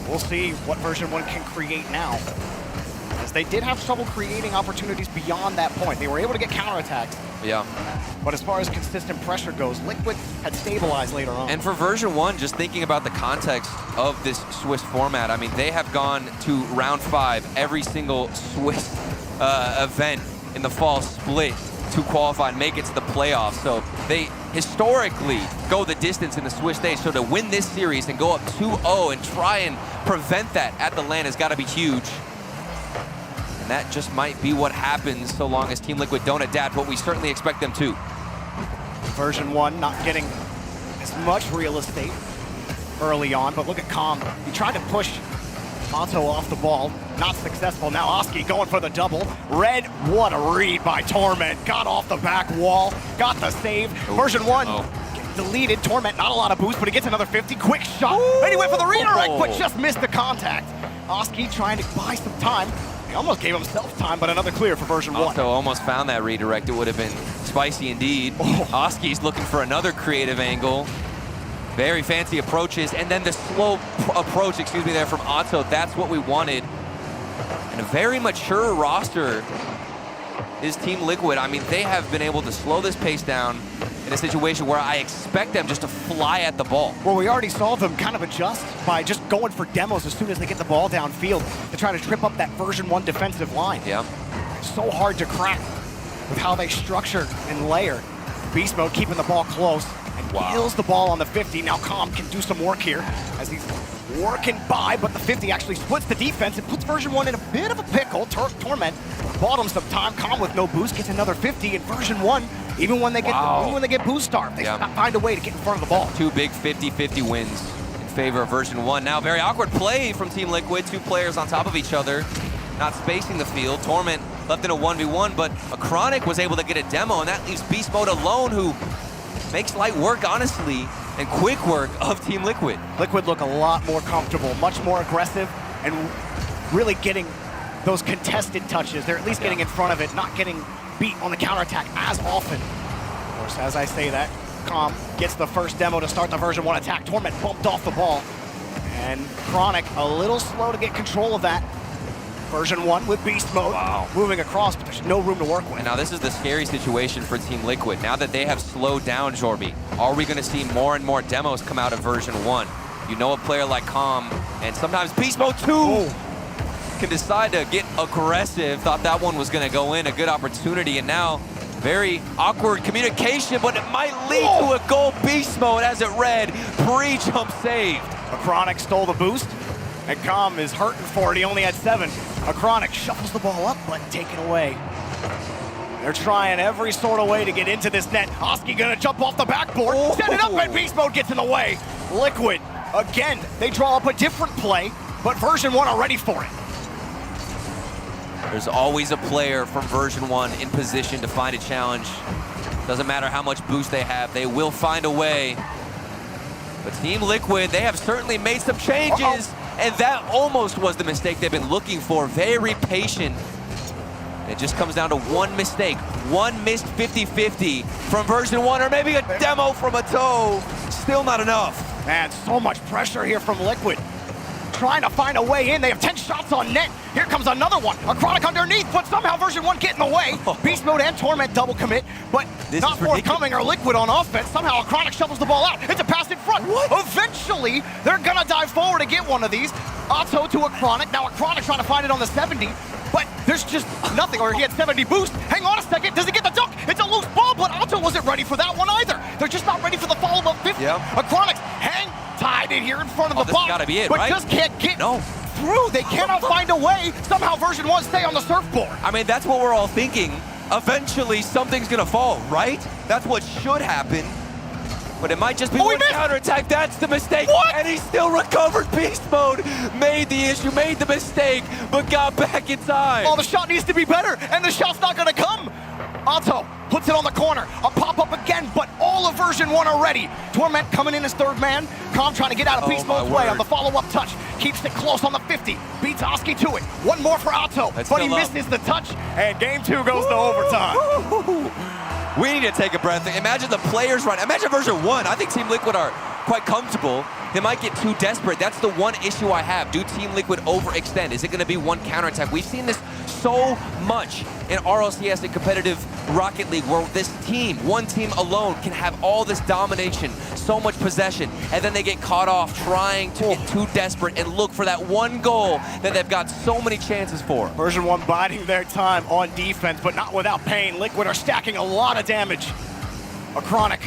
We'll see what version 1 can create now, as they did have trouble creating opportunities beyond that point. They were able to get counterattacks. Yeah. But as far as consistent pressure goes, Liquid had stabilized later on. And for version 1, just thinking about the context of this Swiss format, I mean, they have gone to round 5 every single Swiss event in the fall split. to qualify and make it to the playoffs. So they historically go the distance in the Swiss stage. So to win this series and go up 2-0 and try and prevent that at the LAN has got to be huge. And that just might be what happens so long as Team Liquid don't adapt, but we certainly expect them to. Version 1 not getting as much real estate early on, but look at Calm. He tried to push Otto off the ball, not successful. Now Oski going for the double. Red, what a read by Torment. Got off the back wall, got the save. Version 1 deleted. Torment, not a lot of boost, but he gets another 50. Quick shot, and he went for the redirect, but just missed the contact. Oski trying to buy some time. He almost gave himself time, but another clear for Version 1. Otto almost found that redirect. It would have been spicy indeed. Oski's looking for another creative angle. Very fancy approaches, and then the slow approach, there from Otto. That's what we wanted. And a very mature roster is Team Liquid. I mean, they have been able to slow this pace down in a situation where I expect them just to fly at the ball. Well, we already saw them kind of adjust by just going for demos as soon as they get the ball downfield to try to trip up that Version 1 defensive line. Yeah. So hard to crack with how they structure and layer. Beast Mode keeping the ball close. Kills the ball on the 50. Now Calm can do some work here as he's working by, but the 50 actually splits the defense and puts Version 1 in a bit of a pickle. Torment bought him some time. Calm with no boost gets another 50, and Version 1, even when they get boost starved, they find a way to get in front of the ball. Two big 50-50 wins in favor of Version 1. Now very awkward play from Team Liquid. Two players on top of each other, not spacing the field. Torment left in a 1v1, but a Chronic was able to get a demo, and that leaves Beast Mode alone, who makes light work, honestly, and quick work of Team Liquid. Liquid look a lot more comfortable, much more aggressive, and really getting those contested touches. They're at least getting in front of it, not getting beat on the counterattack as often. Of course, as I say that, Calm gets the first demo to start the Version 1 attack. Torment bumped off the ball, and Chronic a little slow to get control of that. Version 1 with Beast Mode moving across, but there's no room to work with. And now this is the scary situation for Team Liquid. Now that they have slowed down Jorby, are we going to see more and more demos come out of Version 1? You know, a player like Calm, and sometimes Beast Mode 2 can decide to get aggressive. Thought that one was going to go in, a good opportunity, and now very awkward communication, but it might lead to a goal. Beast Mode as it read, pre-jump saved. A Chronic stole the boost, and Calm is hurting for it. He only had 7. A Chronic shuffles the ball up, but taken away. They're trying every sort of way to get into this net. Oski gonna jump off the backboard, set it up, and Beast Mode gets in the way. Liquid, again, they draw up a different play, but Version 1 are ready for it. There's always a player from Version 1 in position to find a challenge. Doesn't matter how much boost they have, they will find a way. But Team Liquid, they have certainly made some changes, and that almost was the mistake they've been looking for. Very patient. It just comes down to one mistake. One missed 50-50 from Version 1, or maybe a demo from a toe. Still not enough. Man, so much pressure here from Liquid. Trying to find a way in. They have 10 shots on net. Here comes another one. A Chronic underneath, but somehow Version 1 get in the way. Beast Mode and Torment double commit, but not forthcoming are Liquid on offense. Somehow a Chronic shovels the ball out. It's a pass in front. Eventually, they're gonna dive forward to get one of these. Otto to a Chronic. Now a Chronic trying to find it on the 70, but there's just nothing, or he had 70 boost. Hang on a second, does he get the dunk? It's a loose ball, but Otto wasn't ready for that one either. They're just not ready for the follow-up 50. A Chronic hang tied in here in front of the box, gotta be it, but right? just can't get through. They cannot find a way. Somehow Version 1 stay on the surfboard. I mean, that's what we're all thinking. Eventually, something's gonna fall, right? That's what should happen. But it might just be one counterattack. That's the mistake. And he still recovered. Beast Mode made the issue, made the mistake, but got back in time. Oh, the shot needs to be better, and the shot's not gonna come. Otto puts it on the corner. A pop-up again, but all of Version 1 are ready. Torment coming in as third man. Calm trying to get out of Beast Mode's way on the follow-up touch. Keeps it close on the 50. Beats Oski to it. One more for Otto, but he misses the touch, and game 2 goes to overtime. We need to take a breath. Imagine the players run. Imagine Version 1. I think Team Liquid are quite comfortable. They might get too desperate. That's the one issue I have. Do Team Liquid overextend? Is it going to be one counterattack? We've seen this so much in RLCS and competitive Rocket League where this team, one team alone, can have all this domination, so much possession, and then they get caught off trying to get too desperate and look for that one goal that they've got so many chances for. Version 1 biding their time on defense, but not without pain. Liquid are stacking a lot of damage. Chronic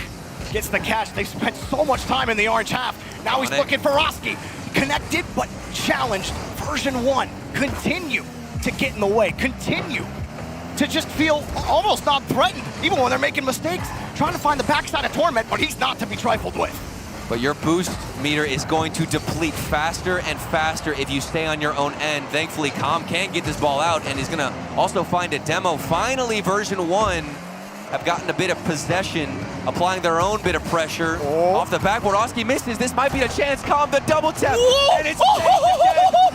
gets the catch. They've spent so much time in the orange half. Now he's looking for Oski. Connected, but challenged. Version 1 continue to get in the way. Continue to just feel almost not threatened, even when they're making mistakes. Trying to find the backside of Torment, but he's not to be trifled with. But your boost meter is going to deplete faster and faster if you stay on your own end. Thankfully, Calm can get this ball out and is going to also find a demo. Finally, Version 1 have gotten a bit of possession, applying their own bit of pressure. Off the backboard, Oski misses. This might be a chance. Calm the double tap. And it's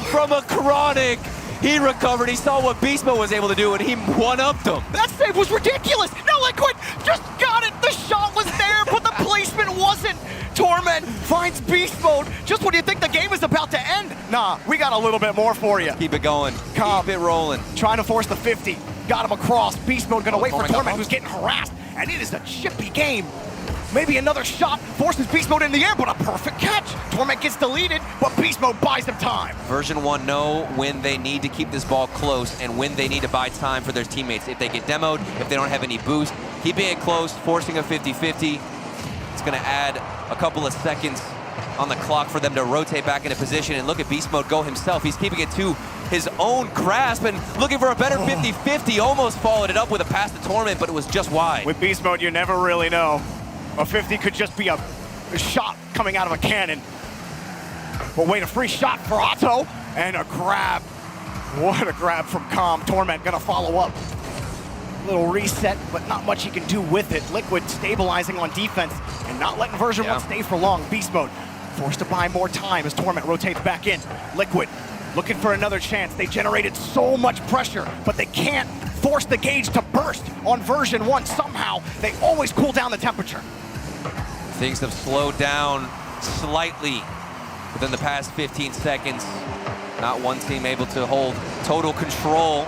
from a Chronic. He recovered. He saw what Beast Mode was able to do, and he one-upped him. That save was ridiculous. No, Liquid just got it. The shot was there, but the placement wasn't. Torment finds Beast Mode just when you think the game is about to end. Nah, we got a little bit more for you. Keep it going. Calm. Keep it rolling. Trying to force the 50. Got him across. Beast Mode gonna wait for Torment, who's getting harassed. And it is a chippy game. Maybe another shot forces Beast Mode in the air, but a perfect catch. Torment gets deleted, but Beast Mode buys him time. Version 1 know when they need to keep this ball close and when they need to buy time for their teammates. If they get demoed, if they don't have any boost, keeping it close, forcing a 50-50. It's gonna add a couple of seconds on the clock for them to rotate back into position, and look at Beast Mode go himself. He's keeping it to his own grasp and looking for a better 50-50. Almost followed it up with a pass to Torment, but it was just wide. With Beast Mode, you never really know. A 50 could just be a shot coming out of a cannon. But wait, a free shot for Otto, and a grab. What a grab from Calm. Torment gonna follow up. Little reset, but not much he can do with it. Liquid stabilizing on defense and not letting Version 1 stay for long. Beast Mode forced to buy more time as Torment rotates back in. Liquid looking for another chance. They generated so much pressure, but they can't force the gauge to burst on Version 1. Somehow, they always cool down the temperature. Things have slowed down slightly within the past 15 seconds. Not one team able to hold total control.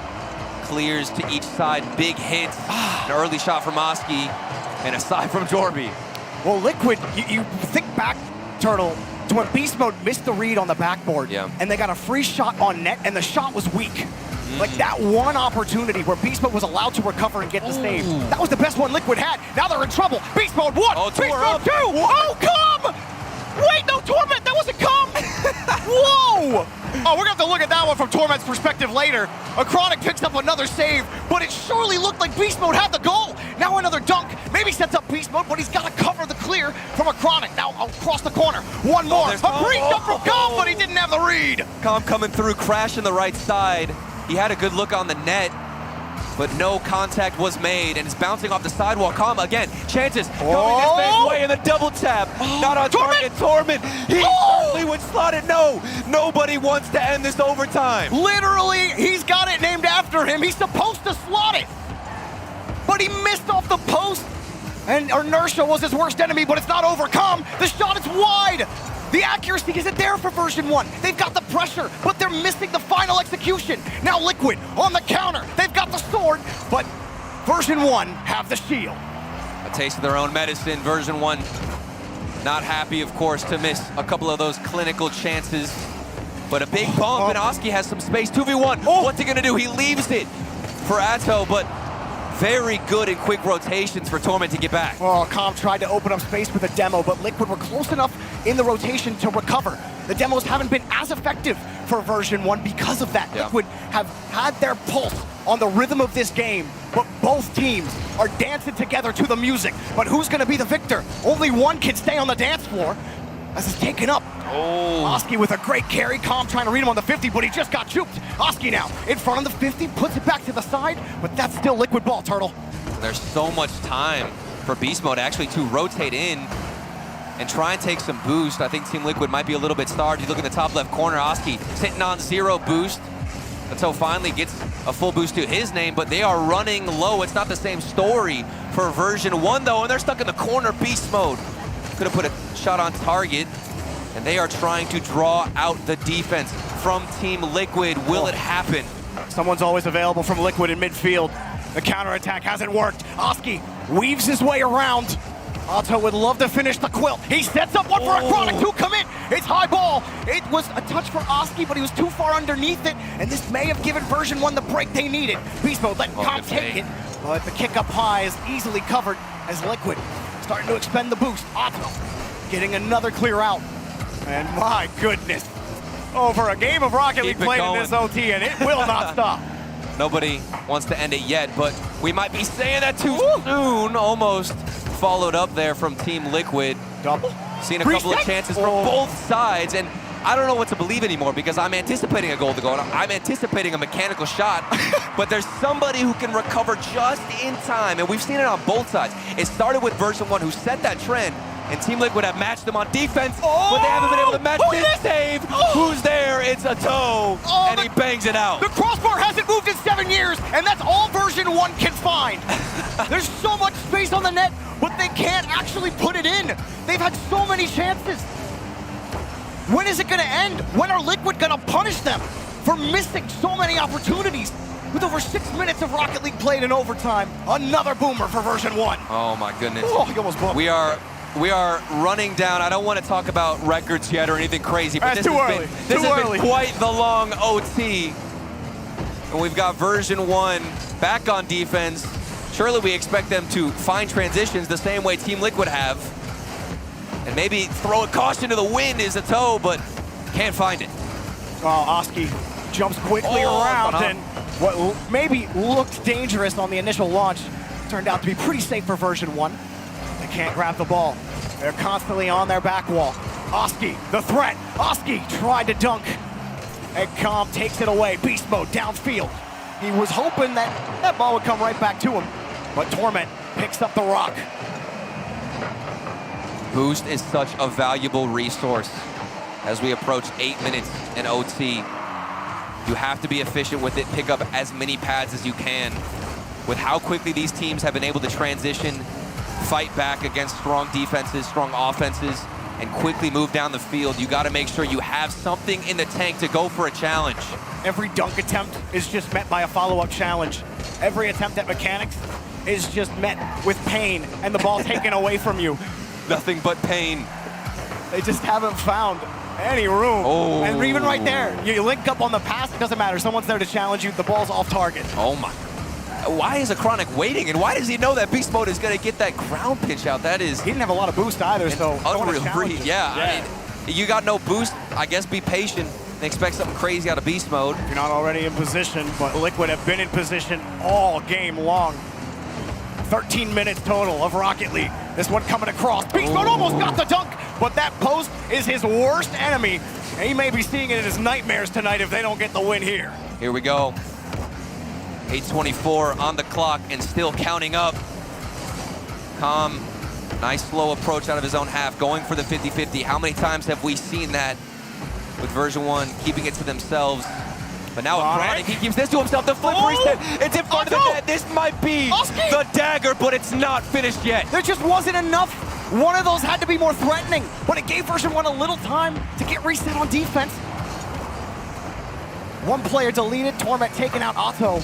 Clears to each side, big hits. An early shot from Oski, and a side from Dorby. Well, Liquid, you think back, Turtle, to when Beast Mode missed the read on the backboard, and they got a free shot on net, and the shot was weak. Like that one opportunity where Beast Mode was allowed to recover and get the save. That was the best one Liquid had. Now they're in trouble. Beast Mode 1, Beast Mode 2. Oh, come! Wait, no, Torment, that wasn't come! Whoa! Oh, we're gonna have to look at that one from Torment's perspective later. A Chronic picks up another save, but it surely looked like Beast Mode had the goal. Now another dunk, maybe sets up Beast Mode, but he's gotta cover the clear from a Chronic. Now across the corner, one more. A free jump from Calm, but he didn't have the read. Calm coming through, crashing the right side. He had a good look on the net, but no contact was made, and it's bouncing off the sidewalk. Calm again, chances going this man's way in the double tap. Not on target, Torment. He certainly would slot it. No, nobody wants to end this overtime. Literally, he's got it named after him. He's supposed to slot it, but he missed off the post, and inertia was his worst enemy, but it's not overcome. The shot is wide. The accuracy isn't there for Version 1. They've got the pressure, but they're missing the final execution. Now Liquid on the counter. They've got the sword, but Version 1 have the shield. A taste of their own medicine. Version 1 not happy, of course, to miss a couple of those clinical chances, but a big bump, and Oski has some space. 2v1. What's he gonna do? He leaves it for Atto, but very good in quick rotations for Torment to get back. Oh, Calm tried to open up space with a demo, but Liquid were close enough in the rotation to recover. The demos haven't been as effective for Version 1 because of that. Liquid have had their pulse on the rhythm of this game, but both teams are dancing together to the music. But who's gonna be the victor? Only one can stay on the dance floor. As it's taken up. Oski with a great carry. Calm trying to read him on the 50, but he just got juked. Oski now in front of the 50, puts it back to the side, but that's still Liquid ball, Turtle. There's so much time for Beast Mode actually to rotate in and try and take some boost. I think Team Liquid might be a little bit starved. You look in the top left corner, Oski sitting on 0 boost until finally gets a full boost to his name, but they are running low. It's not the same story for Version 1 though, and they're stuck in the corner. Beast Mode could have put a shot on target, and they are trying to draw out the defense from Team Liquid. Will it happen? Someone's always available from Liquid in midfield. The counterattack hasn't worked. Oski weaves his way around. Otto would love to finish the quilt. He sets up one for Iconic to commit. It's high ball. It was a touch for Oski, but he was too far underneath it, and this may have given version 1 the break they needed. Beast Mode letting Comp take it, but the kick up high is easily covered as Liquid starting to expend the boost. Otto getting another clear out. And my goodness, over a game of Rocket League played in this OT, and it will not stop. Nobody wants to end it yet, but we might be saying that too soon. Almost followed up there from Team Liquid. Double? Seen a couple of chances from both sides, and I don't know what to believe anymore because I'm anticipating a goal to go, and I'm anticipating a mechanical shot, but there's somebody who can recover just in time, and we've seen it on both sides. It started with version 1 who set that trend, and Team Liquid have matched them on defense, but they haven't been able to match this save. Who's there? It's a toe, and he bangs it out. The crossbar hasn't moved in 7 years, and that's all version 1 can find. There's so much space on the net, but they can't actually put it in. They've had so many chances. When is it gonna end? When are Liquid gonna punish them for missing so many opportunities? With over 6 minutes of Rocket League played in overtime, another boomer for version 1. Oh my goodness. Oh, he almost bumped. We are running down. I don't want to talk about records yet or anything crazy, but this has been quite the long OT. And we've got version 1 back on defense. Surely we expect them to find transitions the same way Team Liquid have. And maybe throw a caution to the wind is a toe, but can't find it. Oh, Oski jumps quickly around, and what maybe looked dangerous on the initial launch turned out to be pretty safe for version 1. They can't grab the ball. They're constantly on their back wall. Oski, the threat. Oski tried to dunk. And Comp takes it away. Beast Mode downfield. He was hoping that that ball would come right back to him, but Torment picks up the rock. Boost is such a valuable resource as we approach 8 minutes in OT. You have to be efficient with it, pick up as many pads as you can. With how quickly these teams have been able to transition, fight back against strong defenses, strong offenses, and quickly move down the field, you got to make sure you have something in the tank to go for a challenge. Every dunk attempt is just met by a follow-up challenge. Every attempt at mechanics is just met with pain and the ball taken away from you. Nothing but pain. They just haven't found any room. Oh. And even right there, you link up on the pass, it doesn't matter. Someone's there to challenge you, the ball's off target. Oh my. Why is Iconic waiting? And why does he know that Beast Mode is going to get that ground pitch out? That is... He didn't have a lot of boost either, so... Unreal read. Yeah, I mean, you got no boost. I guess be patient and expect something crazy out of Beast Mode. You're not already in position, but Liquid have been in position all game long. 13 minutes total of Rocket League. This one coming across. Beast Mode almost got the dunk, but that post is his worst enemy. And he may be seeing it in his nightmares tonight if they don't get the win here. Here we go. 8:24 on the clock and still counting up. Calm, nice slow approach out of his own half, going for the 50-50. How many times have we seen that with version 1, keeping it to themselves? But now Iconic, he keeps this to himself. The flip reset, it's in front of the net. This might be the dagger, but it's not finished yet. There just wasn't enough. One of those had to be more threatening, but it gave version 1 a little time to get reset on defense. One player deleted, Torment taking out Otto.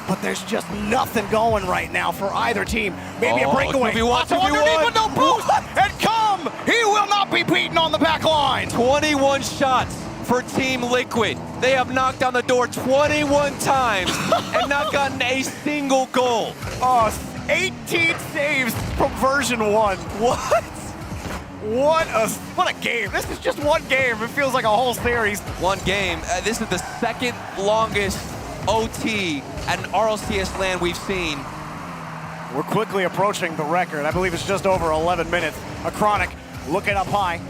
But there's just nothing going right now for either team. Maybe a breakaway. Otto underneath with no boost. And come, he will not be beaten on the back line. 21 shots for Team Liquid. They have knocked on the door 21 times and not gotten a single goal. 18 saves from version 1. What a game. This is just one game. It feels like a whole series. One game. This is the second longest OT at an RLCS LAN we've seen. We're quickly approaching the record. I believe it's just over 11 minutes. Iconic looking up high.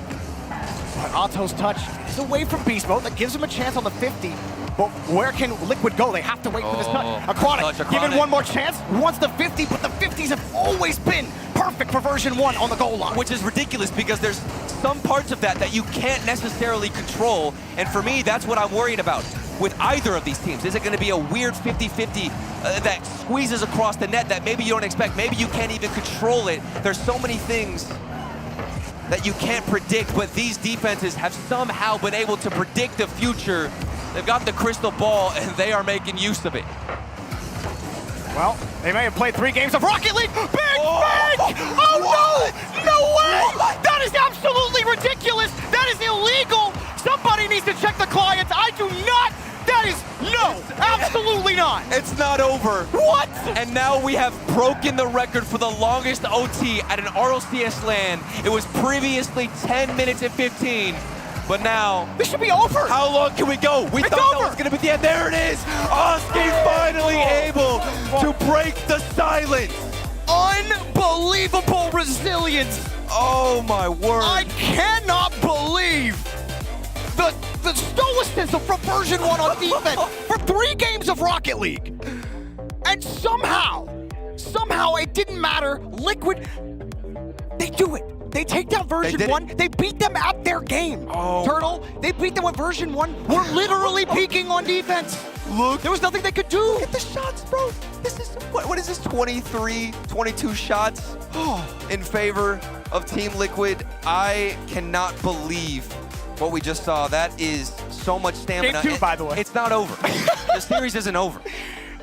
But Otto's touch is away from Beast Mode. That gives him a chance on the 50. But where can Liquid go? They have to wait for this touch. Iconic, given one more chance, wants the 50, but the 50s have always been perfect for version 1 on the goal line. Which is ridiculous because there's some parts of that you can't necessarily control. And for me, that's what I'm worried about with either of these teams. Is it going to be a weird 50-50 that squeezes across the net that maybe you don't expect? Maybe you can't even control it. There's so many things that you can't predict, but these defenses have somehow been able to predict the future. They've got the crystal ball, and they are making use of it. Well, they may have played 3 games of Rocket League. Big fake! Oh no! No way! That is absolutely ridiculous! That is illegal! Somebody needs to check the clients. I do not. That is no, absolutely not. It's not over. What? And now we have broken the record for the longest OT at an RLCS LAN. It was previously 10 minutes and 15. But now, this should be over. How long can we go? We thought that was going to be the end. There it is. Oski finally able to break the silence. Unbelievable resilience. Oh my word. I cannot believe the stoicism from version 1 on defense for 3 games of Rocket League. And somehow it didn't matter. Liquid, they do it. They take down version 1. They beat them at their game. Turtle, they beat them with version 1. We're literally peaking on defense. Look. There was nothing they could do. Look at the shots, bro. This is, what is this, 23, 22 shots in favor of Team Liquid. I cannot believe what we just saw. That is so much stamina. Game 2, by the way. It's not over. The series isn't over.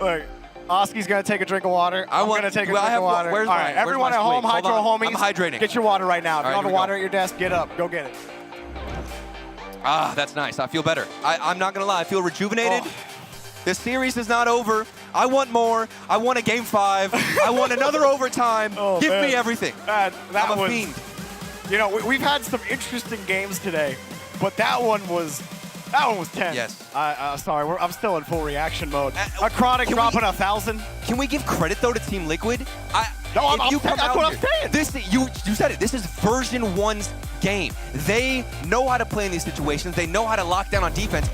Look, Oski's gonna take a drink of water. I'm gonna take a drink of water. Where's All my, right, everyone where's at my home, squeak? hydro Hold on. homies. I'm hydrating. Get your water right now. If All you right, don't have here we water go. at your desk, get up. Go get it. Ah, that's nice. I feel better. I'm not gonna lie. I feel rejuvenated. The series is not over. I want more. I want a game 5. I want another overtime. Give me everything. That I'm a was, fiend. You know, we've had some interesting games today, but that one was 10. Yes. Sorry, I'm still in full reaction mode. A Chronic dropping 1,000. Can we give credit though to Team Liquid? That's what I'm saying. You said it. This is version 1's game. They know how to play in these situations. They know how to lock down on defense.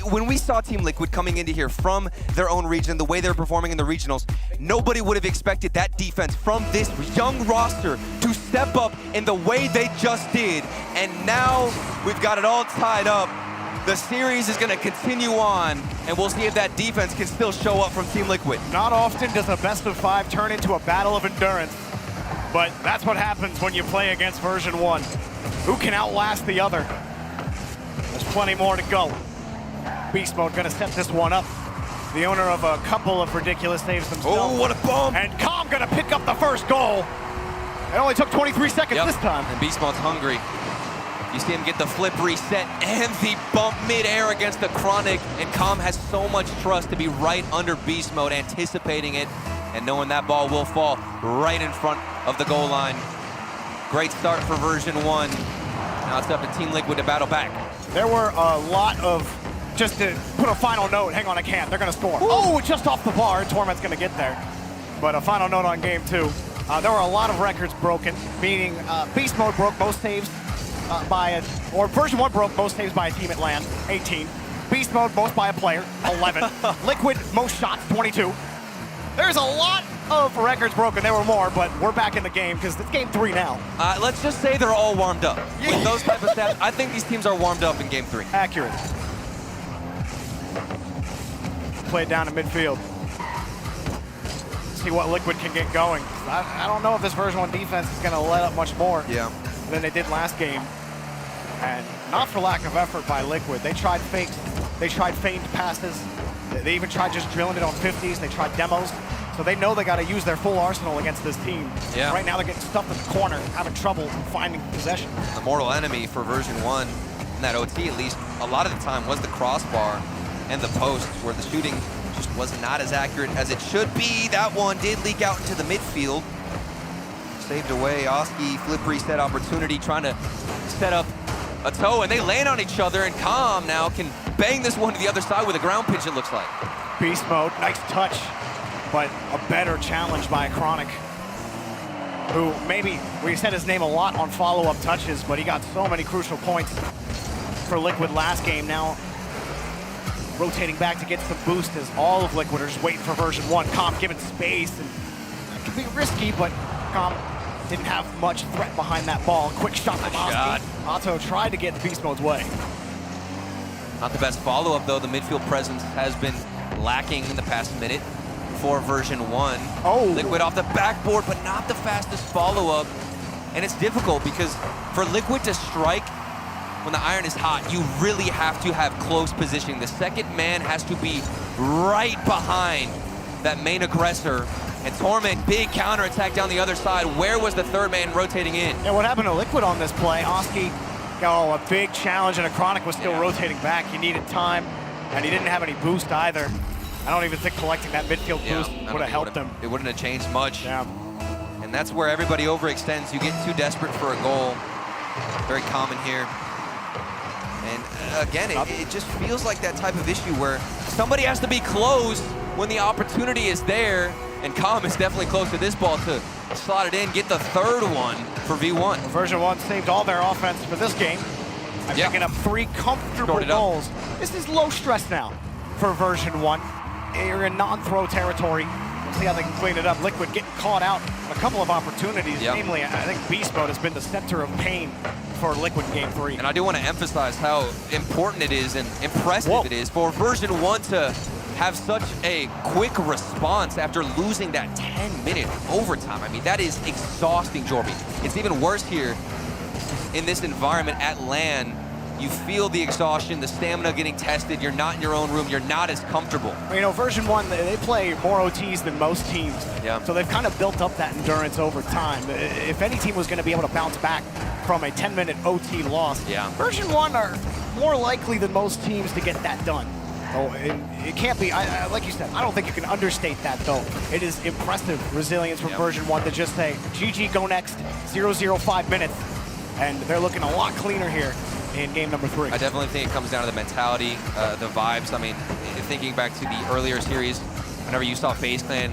When we saw Team Liquid coming into here from their own region, the way they're performing in the regionals, nobody would have expected that defense from this young roster to step up in the way they just did. And now we've got it all tied up. The series is going to continue on, and we'll see if that defense can still show up from Team Liquid. Not often does a best of 5 turn into a battle of endurance, but that's what happens when you play against version 1. Who can outlast the other? There's plenty more to go. Beast Mode gonna set this one up. The owner of a couple of ridiculous saves himself. Oh, what a bomb! And Calm gonna pick up the first goal. It only took 23 seconds this time. And Beast Mode's hungry. You see him get the flip reset and the bump mid-air against the Chronic. And Calm has so much trust to be right under Beast Mode, anticipating it and knowing that ball will fall right in front of the goal line. Great start for version 1. Now it's up to Team Liquid to battle back. There were a lot of, just to put a final note, hang on, I can't, they're gonna score. Oh, just off the bar, Torment's gonna get there. But a final note on game 2. There were a lot of records broken, meaning Beast Mode broke most saves or version 1 broke most saves by a team at LAN, 18. Beast Mode most by a player, 11. Liquid most shots, 22. There's a lot of records broken. There were more, but we're back in the game because it's game 3 now. Let's just say they're all warmed up. With those type of stats, I think these teams are warmed up in game 3. Accurate. Play it down in midfield. See what Liquid can get going. I don't know if this version 1 defense is going to let up much more than they did last game. And not for lack of effort by Liquid. They tried fakes. They tried feigned passes. They even tried just drilling it on 50s. They tried demos. So they know they got to use their full arsenal against this team. Yeah. Right now they're getting stuffed in the corner, having trouble finding possession. The mortal enemy for version 1, in that OT at least, a lot of the time was the crossbar and the post, where the shooting just was not as accurate as it should be. That one did leak out into the midfield. Saved away. Oski flip reset opportunity, trying to set up a toe, and they land on each other, and Calm now can bang this one to the other side with a ground pitch, it looks like. Beast Mode, nice touch, but a better challenge by Chronic, who maybe, we said his name a lot on follow-up touches, but he got so many crucial points for Liquid last game. Now rotating back to get some boost as all of Liquid are just waiting for version 1. Calm given space, and that could be risky, but Calm didn't have much threat behind that ball. Quick shot from Oski. Otto tried to get in Beast Mode's way. Not the best follow-up, though. The midfield presence has been lacking in the past minute for version 1. Oh. Liquid off the backboard, but not the fastest follow-up. And it's difficult because for Liquid to strike when the iron is hot, you really have to have close positioning. The second man has to be right behind that main aggressor. And Torment, big counterattack down the other side. Where was the third man rotating in? Yeah, what happened to Liquid on this play? Oski, a big challenge, and Acronic was still rotating back. He needed time, and he didn't have any boost either. I don't even think collecting that midfield boost would have helped him. It wouldn't have changed much. Yeah. And that's where everybody overextends. You get too desperate for a goal. Very common here. And again, it just feels like that type of issue where somebody has to be close when the opportunity is there. And Calm is definitely close to this ball to slot it in, get the third one for V1. Version 1 saved all their offense for this game. I'm picking up 3 comfortable goals. This is low stress now for Version 1. You're in non-throw territory. We'll see how they can clean it up. Liquid getting caught out on a couple of opportunities. Namely, I think Beast Mode has been the center of pain for Liquid in Game 3. And I do want to emphasize how important it is and impressive it is for Version 1 to have such a quick response after losing that 10-minute overtime. I mean, that is exhausting, Jorby. It's even worse here in this environment at LAN. You feel the exhaustion, the stamina getting tested. You're not in your own room. You're not as comfortable. You know, Version 1, they play more OTs than most teams. So they've kind of built up that endurance over time. If any team was going to be able to bounce back from a 10-minute OT loss, Version 1 are more likely than most teams to get that done. Oh, it can't be, like you said, I don't think you can understate that, though. It is impressive resilience from Version 1 to just say, GG, go next, 0-0-5 minutes. And they're looking a lot cleaner here in game number 3. I definitely think it comes down to the mentality, the vibes. I mean, thinking back to the earlier series, whenever you saw FaZe Clan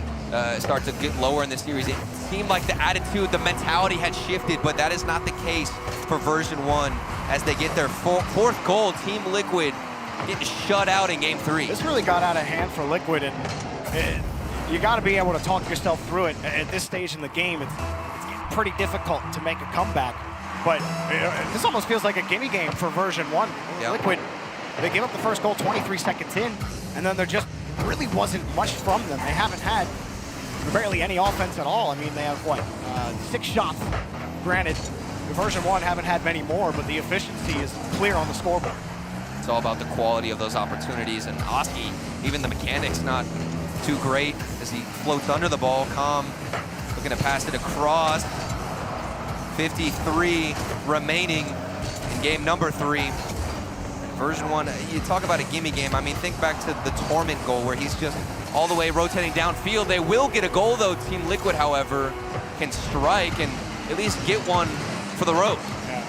start to get lower in the series, it seemed like the attitude, the mentality had shifted, but that is not the case for Version 1 as they get their fourth goal. Team Liquid getting shut out in game 3. This really got out of hand for Liquid, and you got to be able to talk yourself through it. At this stage in the game, it's pretty difficult to make a comeback. But this almost feels like a gimme game for Version 1. Liquid, they gave up the first goal 23 seconds in, and then there just really wasn't much from them. They haven't had barely any offense at all. I mean, they have, 6 shots. Granted, Version 1 haven't had many more, but the efficiency is clear on the scoreboard. It's all about the quality of those opportunities. And Oski, even the mechanics not too great as he floats under the ball. Calm looking to pass it across. 53 remaining in game number 3. Version 1, you talk about a gimme game. I mean, think back to the Torment goal where he's just all the way rotating downfield. They will get a goal, though. Team Liquid, however, can strike and at least get one for the road.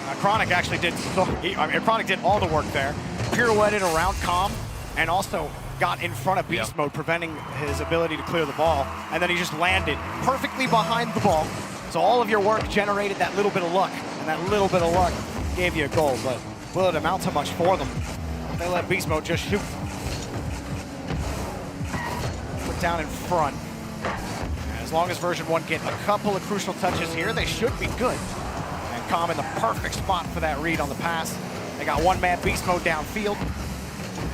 Acronic actually did, Acronic did all the work there. Pirouetted around Calm and also got in front of Beast Mode, preventing his ability to clear the ball. And then he just landed perfectly behind the ball. So all of your work generated that little bit of luck, and that little bit of luck gave you a goal. But will it amount to much for them? They let Beast Mode just shoot. Put down in front. And as long as Version 1 get a couple of crucial touches here, they should be good. And Calm in the perfect spot for that read on the pass. They got one-man Beast Mode downfield.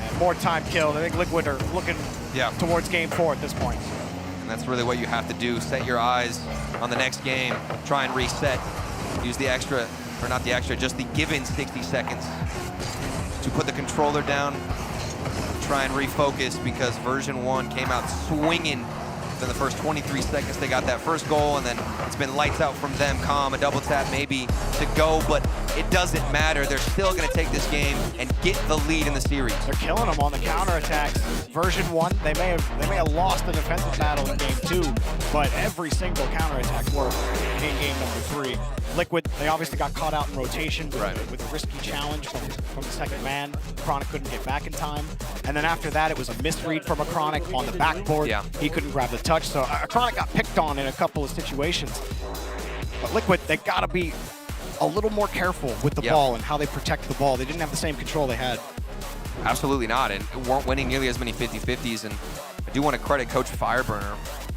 And more time killed. I think Liquid are looking towards game 4 at this point. And that's really what you have to do. Set your eyes on the next game. Try and reset. Use the extra, or not the extra, just the given 60 seconds to put the controller down. Try and refocus because Version 1 came out swinging. In the first 23 seconds, they got that first goal, and then it's been lights out from them. Calm, a double tap maybe to go, but it doesn't matter. They're still going to take this game and get the lead in the series. They're killing them on the counterattacks. Version 1, they may have lost the defensive battle in game 2, but every single counterattack worked in game number 3. Liquid, they obviously got caught out in rotation with a risky challenge from the second man. Acronic couldn't get back in time. And then after that, it was a misread from Acronic on the backboard. He couldn't grab the touch, so Acronic got picked on in a couple of situations. But Liquid, they gotta be a little more careful with the ball and how they protect the ball. They didn't have the same control they had. Absolutely not, and weren't winning nearly as many 50-50s. And I do want to credit Coach Fireburner.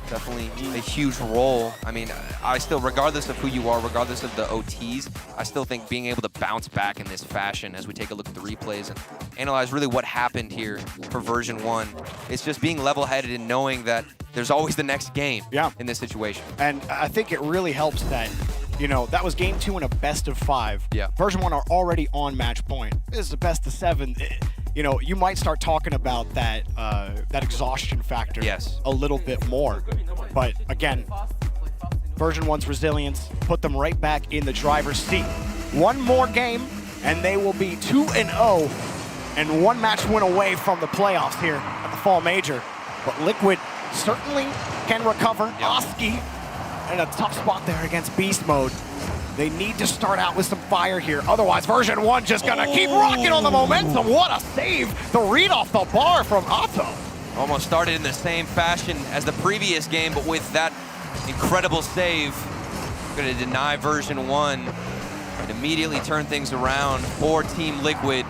Definitely a huge role. I mean, I still, regardless of who you are, regardless of the OTs, I still think being able to bounce back in this fashion as we take a look at the replays and analyze really what happened here for Version 1. It's just being level-headed and knowing that there's always the next game in this situation. And I think it really helps that, you know, that was game 2 in a best of 5. Version 1 are already on match point. This is a best of 7. you know, you might start talking about that that exhaustion factor a little bit more. But again, version 1's resilience put them right back in the driver's seat. One more game, and they will be 2-0 and one match win away from the playoffs here at the Fall Major. But Liquid certainly can recover. Oski in a tough spot there against Beast Mode. They need to start out with some fire here. Otherwise, version 1 just gonna keep rocking on the momentum. What a save. The read off the bar from Otto. Almost started in the same fashion as the previous game, but with that incredible save, gonna deny version 1 and immediately turn things around for Team Liquid.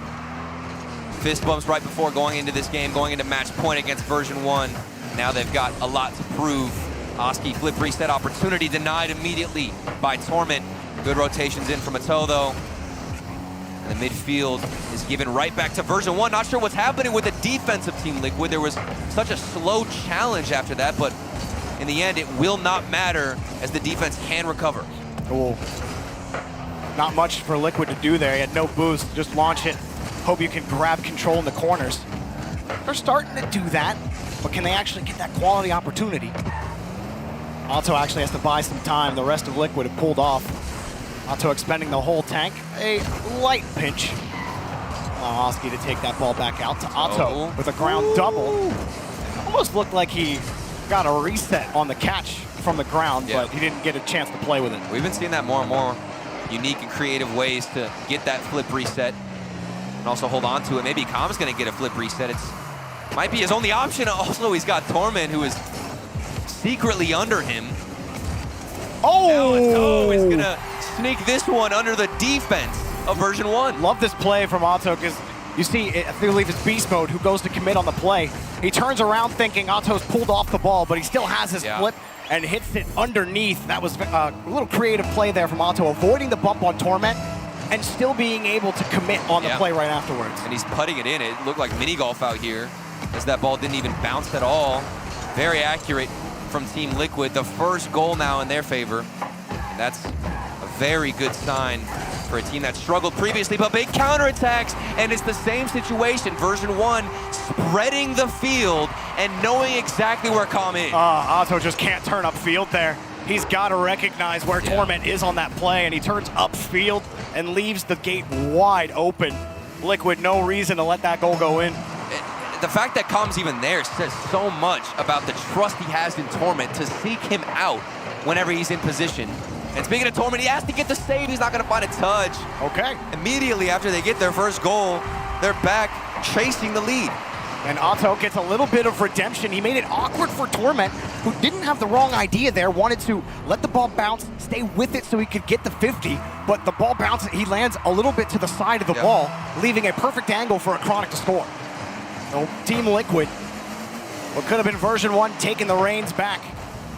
Fist bumps right before going into this game, going into match point against version 1. Now they've got a lot to prove. Oski flip reset opportunity denied immediately by Torment. Good rotations in from Ato though. And the midfield is given right back to version 1. Not sure what's happening with the defense of Team Liquid. There was such a slow challenge after that, but in the end, it will not matter as the defense can recover. Oh, not much for Liquid to do there. He had no boost, just launch it. Hope you can grab control in the corners. They're starting to do that, but can they actually get that quality opportunity? Otto actually has to buy some time. The rest of Liquid have pulled off. Otto expending the whole tank. A light pinch. Oski to take that ball back out to Otto with a ground double. Almost looked like he got a reset on the catch from the ground, but he didn't get a chance to play with it. We've been seeing that more and more. Unique and creative ways to get that flip reset and also hold on to it. Maybe Com's gonna get a flip reset. It's might be his only option. Also, he's got Torment, who is secretly under him. Now Ato is gonna sneak this one under the defense of version 1. Love this play from Otto because you see, I believe it's Beast Mode who goes to commit on the play. He turns around thinking Otto's pulled off the ball, but he still has his flip and hits it underneath. That was a little creative play there from Otto, avoiding the bump on Torment and still being able to commit on the play right afterwards. And he's putting it in. It looked like mini golf out here as that ball didn't even bounce at all. Very accurate from Team Liquid. The first goal now in their favor. That's a very good sign for a team that struggled previously, but big counterattacks, and it's the same situation. Version 1 spreading the field and knowing exactly where Com is. Otto just can't turn upfield there. He's got to recognize where Torment is on that play, and he turns upfield and leaves the gate wide open. Liquid, no reason to let that goal go in. The fact that Com's even there says so much about the trust he has in Torment to seek him out whenever he's in position. And speaking of Torment, he has to get the save. He's not going to find a touch. Okay. Immediately after they get their first goal, they're back chasing the lead. And Otto gets a little bit of redemption. He made it awkward for Torment, who didn't have the wrong idea there, wanted to let the ball bounce, stay with it so he could get the 50, but the ball bounces, he lands a little bit to the side of the ball, leaving a perfect angle for a Chronic to score. So Team Liquid, what could have been version 1, taking the reins back.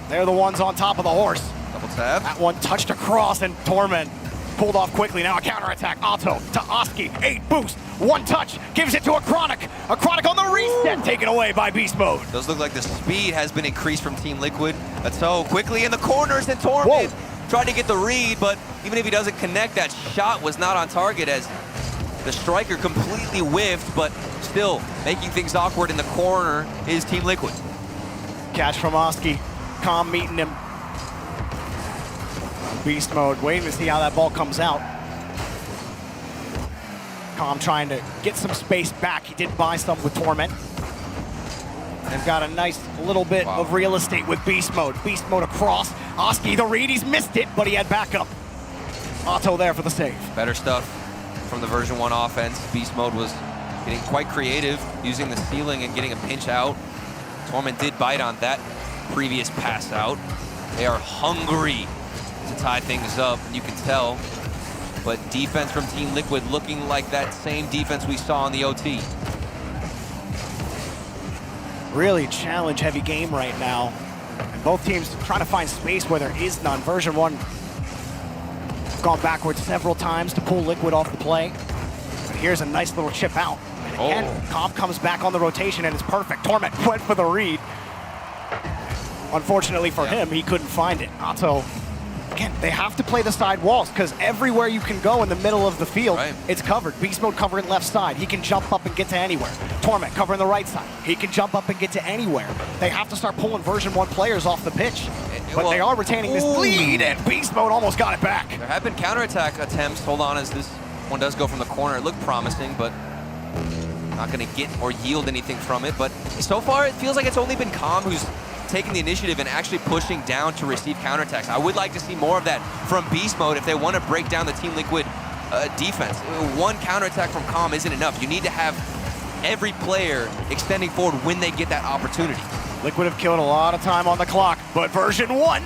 They're the ones on top of the horse. Double tap. That one touched across, and Torment pulled off quickly. Now a counterattack. Otto to Oski. 8 boost. 1 touch. Gives it to a Chronic. A Chronic on the reset. Taken away by Beast Mode. Those look like the speed has been increased from Team Liquid. Ato quickly in the corners, and Torment tried to get the read, but even if he doesn't connect, that shot was not on target as the striker completely whiffed, but still making things awkward in the corner is Team Liquid. Catch from Oski. Com meeting him. Beast Mode, waiting to see how that ball comes out. Com trying to get some space back. He did buy some with Torment. They've got a nice little bit of real estate with Beast Mode. Beast Mode across. Oski, the read, he's missed it, but he had backup. Otto there for the save. Better stuff from the version 1 offense. Beast Mode was getting quite creative, using the ceiling and getting a pinch out. Torment did bite on that previous pass out. They are hungry to tie things up, you can tell. But defense from Team Liquid looking like that same defense we saw in the OT. Really challenge-heavy game right now. And both teams trying to find space where there is none. Version 1 gone backwards several times to pull Liquid off the play. But here's a nice little chip out. And again, Comp comes back on the rotation, and it's perfect. Torment went for the read. Unfortunately for him, he couldn't find it. Otto again, they have to play the side walls because everywhere you can go in the middle of the field, it's covered. Beast Mode covering left side. He can jump up and get to anywhere. Torment covering the right side. He can jump up and get to anywhere. They have to start pulling version 1 players off the pitch. But they are retaining this lead, and Beast Mode almost got it back. There have been counterattack attempts. Hold on, as this one does go from the corner. It looked promising, but not going to get or yield anything from it. But so far, it feels like it's only been Calm who's taking the initiative and actually pushing down to receive counterattacks. I would like to see more of that from Beast Mode if they want to break down the Team Liquid defense. One counterattack from Calm isn't enough. You need to have every player extending forward when they get that opportunity. Liquid have killed a lot of time on the clock, but version 1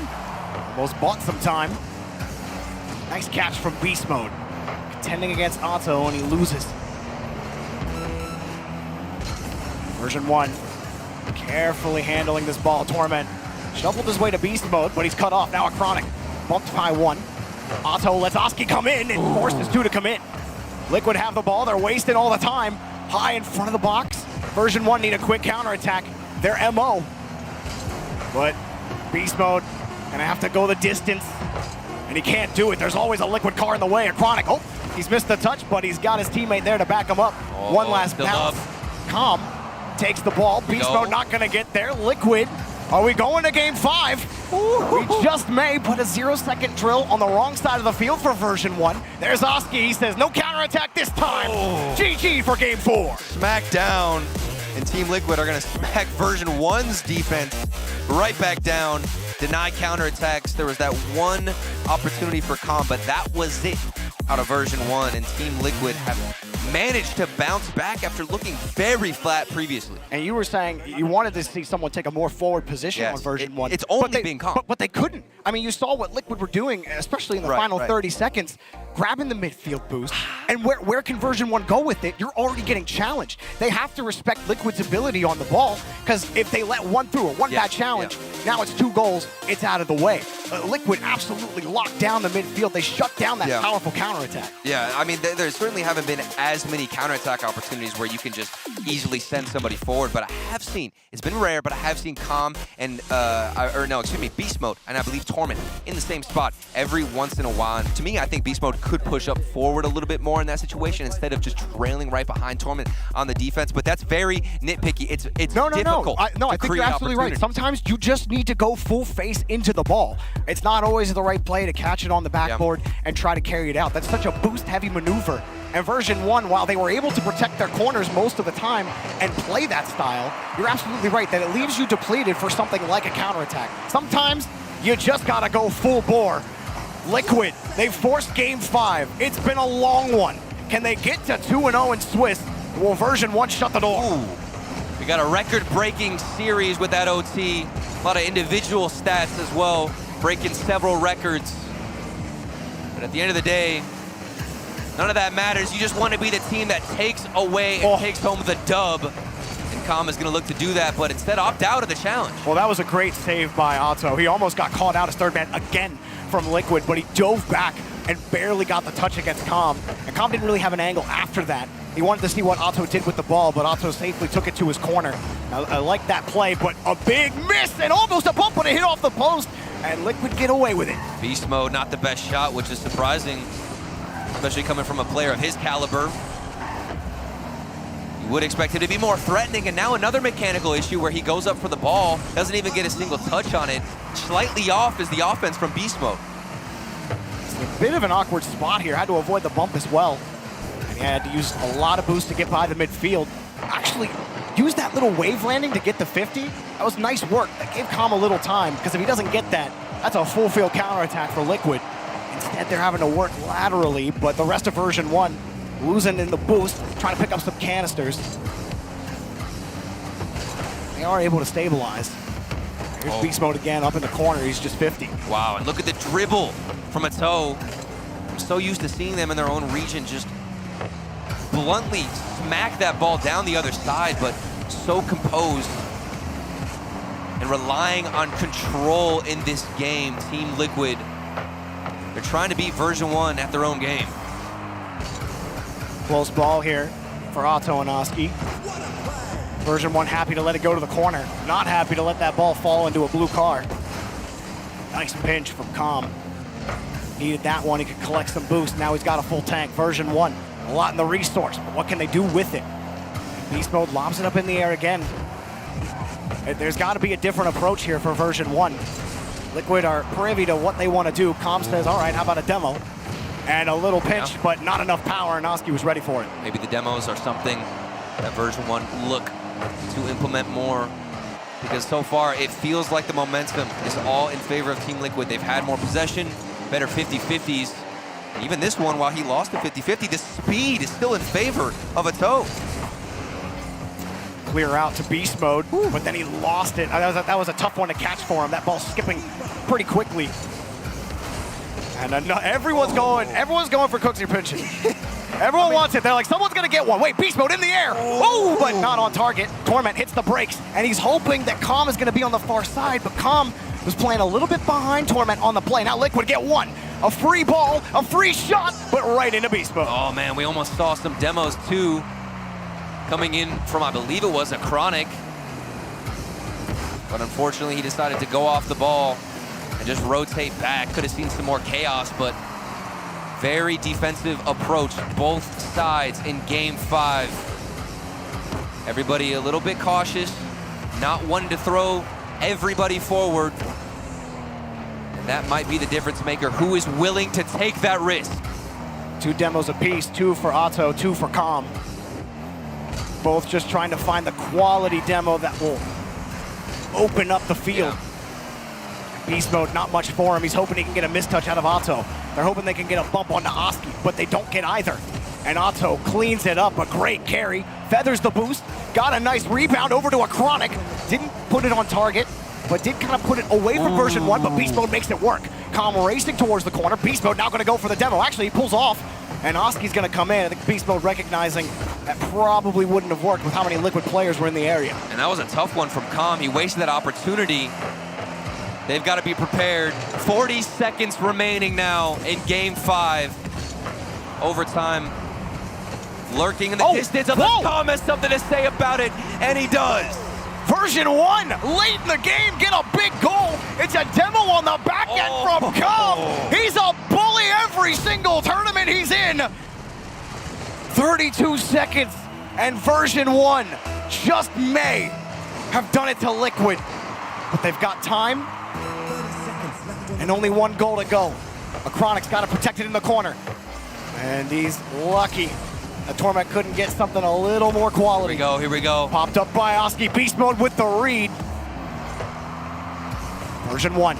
almost bought some time. Nice catch from Beast Mode. Contending against Otto, and he loses. Version 1 carefully handling this ball. Torment shuffled his way to Beast Mode, but he's cut off. Now a Chronic bumped by 1. Otto lets Oski come in and forces 2 to come in. Liquid have the ball. They're wasting all the time. High in front of the box. Version 1 need a quick counterattack. Their MO. But Beast Mode gonna have to go the distance, and he can't do it. There's always a Liquid car in the way. A Chronic, oh, he's missed the touch, but he's got his teammate there to back him up. One last bounce. Calm takes the ball. Beast Mode not gonna get there. Liquid, are we going to game 5? We just may put a 0-second drill on the wrong side of the field for version 1. There's Oski, he says no counterattack this time. GG for game 4. Smackdown. And Team Liquid are going to smack version 1's defense right back down, deny counterattacks. There was that one opportunity for Calm, but that was it out of version 1. And Team Liquid have managed to bounce back after looking very flat previously. And you were saying you wanted to see someone take a more forward position on version 1. It's only being Calm. But they couldn't. I mean, you saw what Liquid were doing, especially in the final 30 seconds, grabbing the midfield boost. And where can version 1 go with it? You're already getting challenged. They have to respect Liquid's ability on the ball, because if they let 1 through, one bad challenge, now it's 2 goals, it's out of the way. Liquid absolutely locked down the midfield. They shut down that powerful counterattack. Yeah, I mean, there certainly haven't been as many counterattack opportunities where you can just easily send somebody forward, but I have seen, it's been rare, but I have seen Calm and, Beast Mode, and I believe Torment in the same spot every once in a while. And to me, I think Beast Mode could push up forward a little bit more in that situation instead of just trailing right behind Torment on the defense, but that's very nitpicky. It's difficult I think you're absolutely right. Sometimes you just need to go full face into the ball. It's not always the right play to catch it on the backboard and try to carry it out. That's such a boost-heavy maneuver. And version 1, while they were able to protect their corners most of the time and play that style, you're absolutely right that it leaves you depleted for something like a counterattack. Sometimes you just gotta go full bore. Liquid, they forced game 5. It's been a long one. Can they get to 2-0 in Swiss? Will version 1 shut the door? Ooh. We got a record-breaking series with that OT. A lot of individual stats as well, breaking several records. But at the end of the day, none of that matters. You just want to be the team that takes away and takes home the dub. And Calm is going to look to do that, but instead opt out of the challenge. Well, that was a great save by Otto. He almost got caught out as third man again from Liquid, but he dove back and barely got the touch against Calm. And Calm didn't really have an angle after that. He wanted to see what Otto did with the ball, but Otto safely took it to his corner. I like that play, but a big miss and almost a bump, but it hit off the post, and Liquid get away with it. Beast Mode, not the best shot, which is surprising, especially coming from a player of his caliber. You would expect him to be more threatening, and now another mechanical issue where he goes up for the ball, doesn't even get a single touch on it. Slightly off is the offense from Beast Mode. It's a bit of an awkward spot here. Had to avoid the bump as well. And he had to use a lot of boost to get by the midfield. Actually, used that little wave landing to get the 50. That was nice work. That gave Calm a little time, because if he doesn't get that, that's a full field counterattack for Liquid. Instead, they're having to work laterally, but the rest of version 1 losing in the boost, trying to pick up some canisters. They are able to stabilize. Here's Beast Mode again, up in the corner. He's just 50. Wow, and look at the dribble from a toe. I'm so used to seeing them in their own region just bluntly smack that ball down the other side, but so composed and relying on control in this game. Team Liquid, they're trying to beat version 1 at their own game. Close ball here for Otto and Oski. Version 1 happy to let it go to the corner. Not happy to let that ball fall into a blue car. Nice pinch from Calm. Needed that one. He could collect some boost. Now he's got a full tank. Version 1. A lot in the resource, but what can they do with it? Beast Mode lobs it up in the air again. There's got to be a different approach here for version 1. Liquid are privy to what they want to do. Com says, all right, how about a demo? And a little pinch, but not enough power, and Oski was ready for it. Maybe the demos are something that version 1 look to implement more, because so far it feels like the momentum is all in favor of Team Liquid. They've had more possession, better 50-50s. Even this one, while he lost the 50-50, the speed is still in favor of Ato. Clear out to Beast Mode, but then he lost it. That was a tough one to catch for him. That ball skipping pretty quickly. And everyone's going for Cooks or Pinches. Everyone wants it. They're like, someone's going to get one. Wait, Beast Mode in the air. Oh, but not on target. Torment hits the brakes, and he's hoping that Calm is going to be on the far side, but Calm was playing a little bit behind Torment on the play. Now Liquid get one. A free ball, a free shot, but right into Beast Mode. Oh, man, we almost saw some demos, too. Coming in from, I believe it was a Chronic. But unfortunately, he decided to go off the ball and just rotate back. Could have seen some more chaos, but very defensive approach, both sides in game 5. Everybody a little bit cautious, not one to throw everybody forward. And that might be the difference maker. Who is willing to take that risk? 2 demos apiece, 2 for Otto, 2 for Calm. Both just trying to find the quality demo that will open up the field. Yeah. Beast Mode, not much for him. He's hoping he can get a mistouch out of Otto. They're hoping they can get a bump onto Oski, but they don't get either. And Otto cleans it up, a great carry, feathers the boost, got a nice rebound over to a Chronic. Didn't put it on target, but did kind of put it away from version 1, but Beast Mode makes it work. Calm racing towards the corner. Beast Mode now going to go for the demo. Actually, he pulls off, and Oski's going to come in. I think Beast Mode recognizing that probably wouldn't have worked with how many Liquid players were in the area. And that was a tough one from Calm. He wasted that opportunity. They've got to be prepared. 40 seconds remaining now in game 5. Overtime lurking in the distance. Unless Calm has something to say about it, and he does. Version 1, late in the game, get a big goal. It's a demo on the back end from Calm. He's a bully every single tournament he's in. 32 seconds, and version 1 just may have done it to Liquid. But they've got time, and only 1 goal to go. A Chronic's got to protect it in the corner. And he's lucky. The Torment couldn't get something a little more quality. Here we go. Popped up by Oski. Beast Mode with the read. Version 1,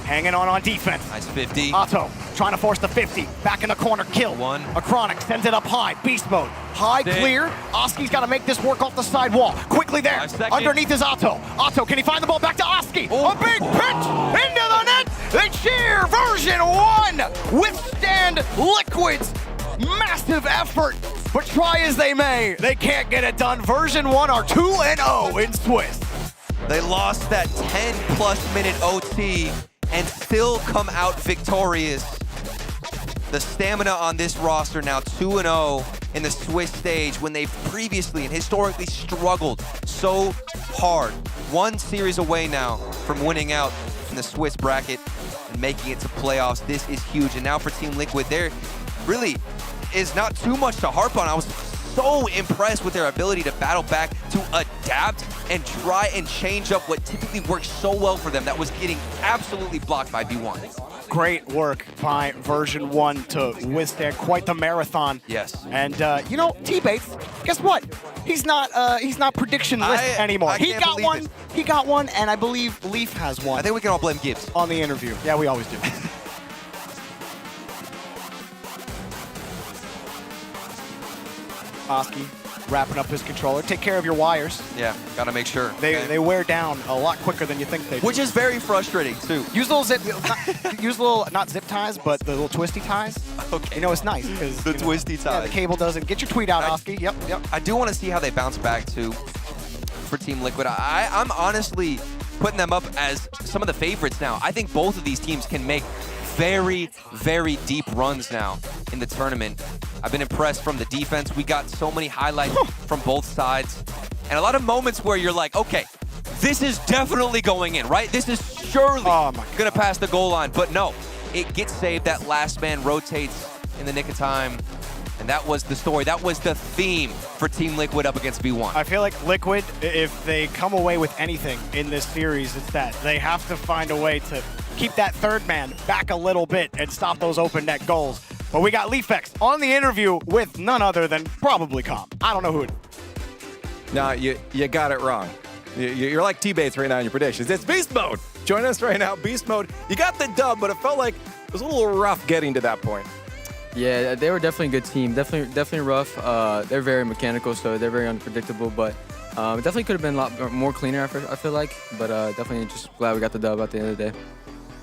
hanging on defense. Nice 50. Otto trying to force the 50. Back in the corner, kill. 1. A Chronic sends it up high. Beast Mode, high clear. Oski's got to make this work off the side wall. Quickly there. Underneath is Otto. Otto, can he find the ball back to Oski? A big pitch into the net. They cheer. Version 1 withstand Liquid's massive effort. But try as they may, they can't get it done. Version 1 are 2-0 in Swiss. They lost that 10+ minute OT and still come out victorious. The stamina on this roster now 2-0 in the Swiss stage when they've previously and historically struggled so hard. 1 series away now from winning out in the Swiss bracket and making it to playoffs. This is huge. And now for Team Liquid, there really is not too much to harp on. I was so impressed with their ability to battle back, to adapt and try and change up what typically works so well for them that was getting absolutely blocked by B1. Great work by version 1 to withstand quite the marathon. Yes. And you know, T-Bates, guess what? He's not prediction list anymore. He got one. He got one, and I believe Leaf has one. I think we can all blame Gibbs on the interview. Yeah, we always do. Oski wrapping up his controller. Take care of your wires. Yeah, gotta make sure. They wear down a lot quicker than you think they do. Which is very frustrating too. Use little not zip ties, but the little twisty ties. Okay. You know, it's nice because the twisty ties. Yeah, the cable doesn't. Get your tweet out, Oski. Yep. I do want to see how they bounce back too for Team Liquid. I'm honestly putting them up as some of the favorites now. I think both of these teams can make very, very deep runs now in the tournament. I've been impressed from the defense. We got so many highlights from both sides. And a lot of moments where you're like, okay, this is definitely going in, right? This is surely going to pass the goal line. But no, it gets saved. That last man rotates in the nick of time. And that was the story. That was the theme for Team Liquid up against V1. I feel like Liquid, if they come away with anything in this series, it's that they have to find a way to keep that third man back a little bit and stop those open net goals. But we got Leafex on the interview with none other than probably Com. I don't know who. Nah, you got it wrong. You're like T-Bates right now in your predictions. It's Beast Mode. Join us right now, Beast Mode. You got the dub, but it felt like it was a little rough getting to that point. Yeah, they were definitely a good team. Definitely rough. They're very mechanical, so they're very unpredictable. But it definitely could have been a lot more cleaner, I feel like. But definitely just glad we got the dub at the end of the day.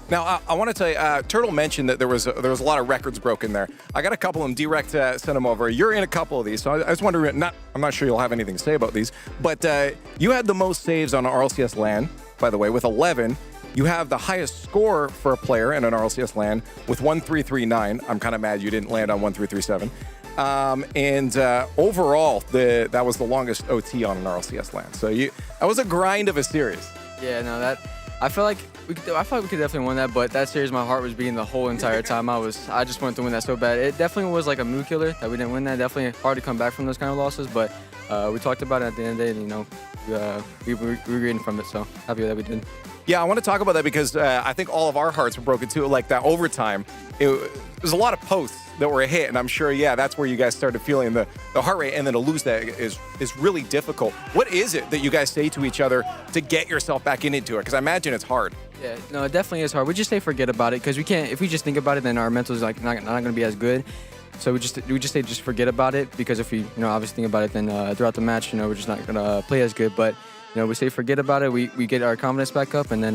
Now, I want to tell you, Turtle mentioned that there was a lot of records broken there. I got a couple of them. Direct sent them over. You're in a couple of these, so I was wondering. I'm not sure you'll have anything to say about these, but you had the most saves on RLCS LAN, by the way, with 11. You have the highest score for a player in an RLCS LAN with 1339. I'm kind of mad you didn't land on 1337. And overall, that was the longest OT on an RLCS LAN. So that was a grind of a series. Yeah, no, I feel like we could definitely win that, but that series my heart was beating the whole entire time. I just wanted to win that so bad. It definitely was like a mood killer that we didn't win that. Definitely hard to come back from those kind of losses, but we talked about it at the end of the day, and we were reading from it, so happy that we did. Yeah, I want to talk about that because I think all of our hearts were broken too. Like that overtime, there's a lot of posts that were a hit, and I'm sure, that's where you guys started feeling the heart rate, and then to lose that is really difficult. What is it that you guys say to each other to get yourself back into it? Because I imagine it's hard. Yeah, no, it definitely is hard. We just say forget about it because we can't. If we just think about it, then our mental is like not going to be as good. So we just say just forget about it because if we obviously think about it, then throughout the match, we're just not going to play as good. But we say forget about it. We get our confidence back up, and then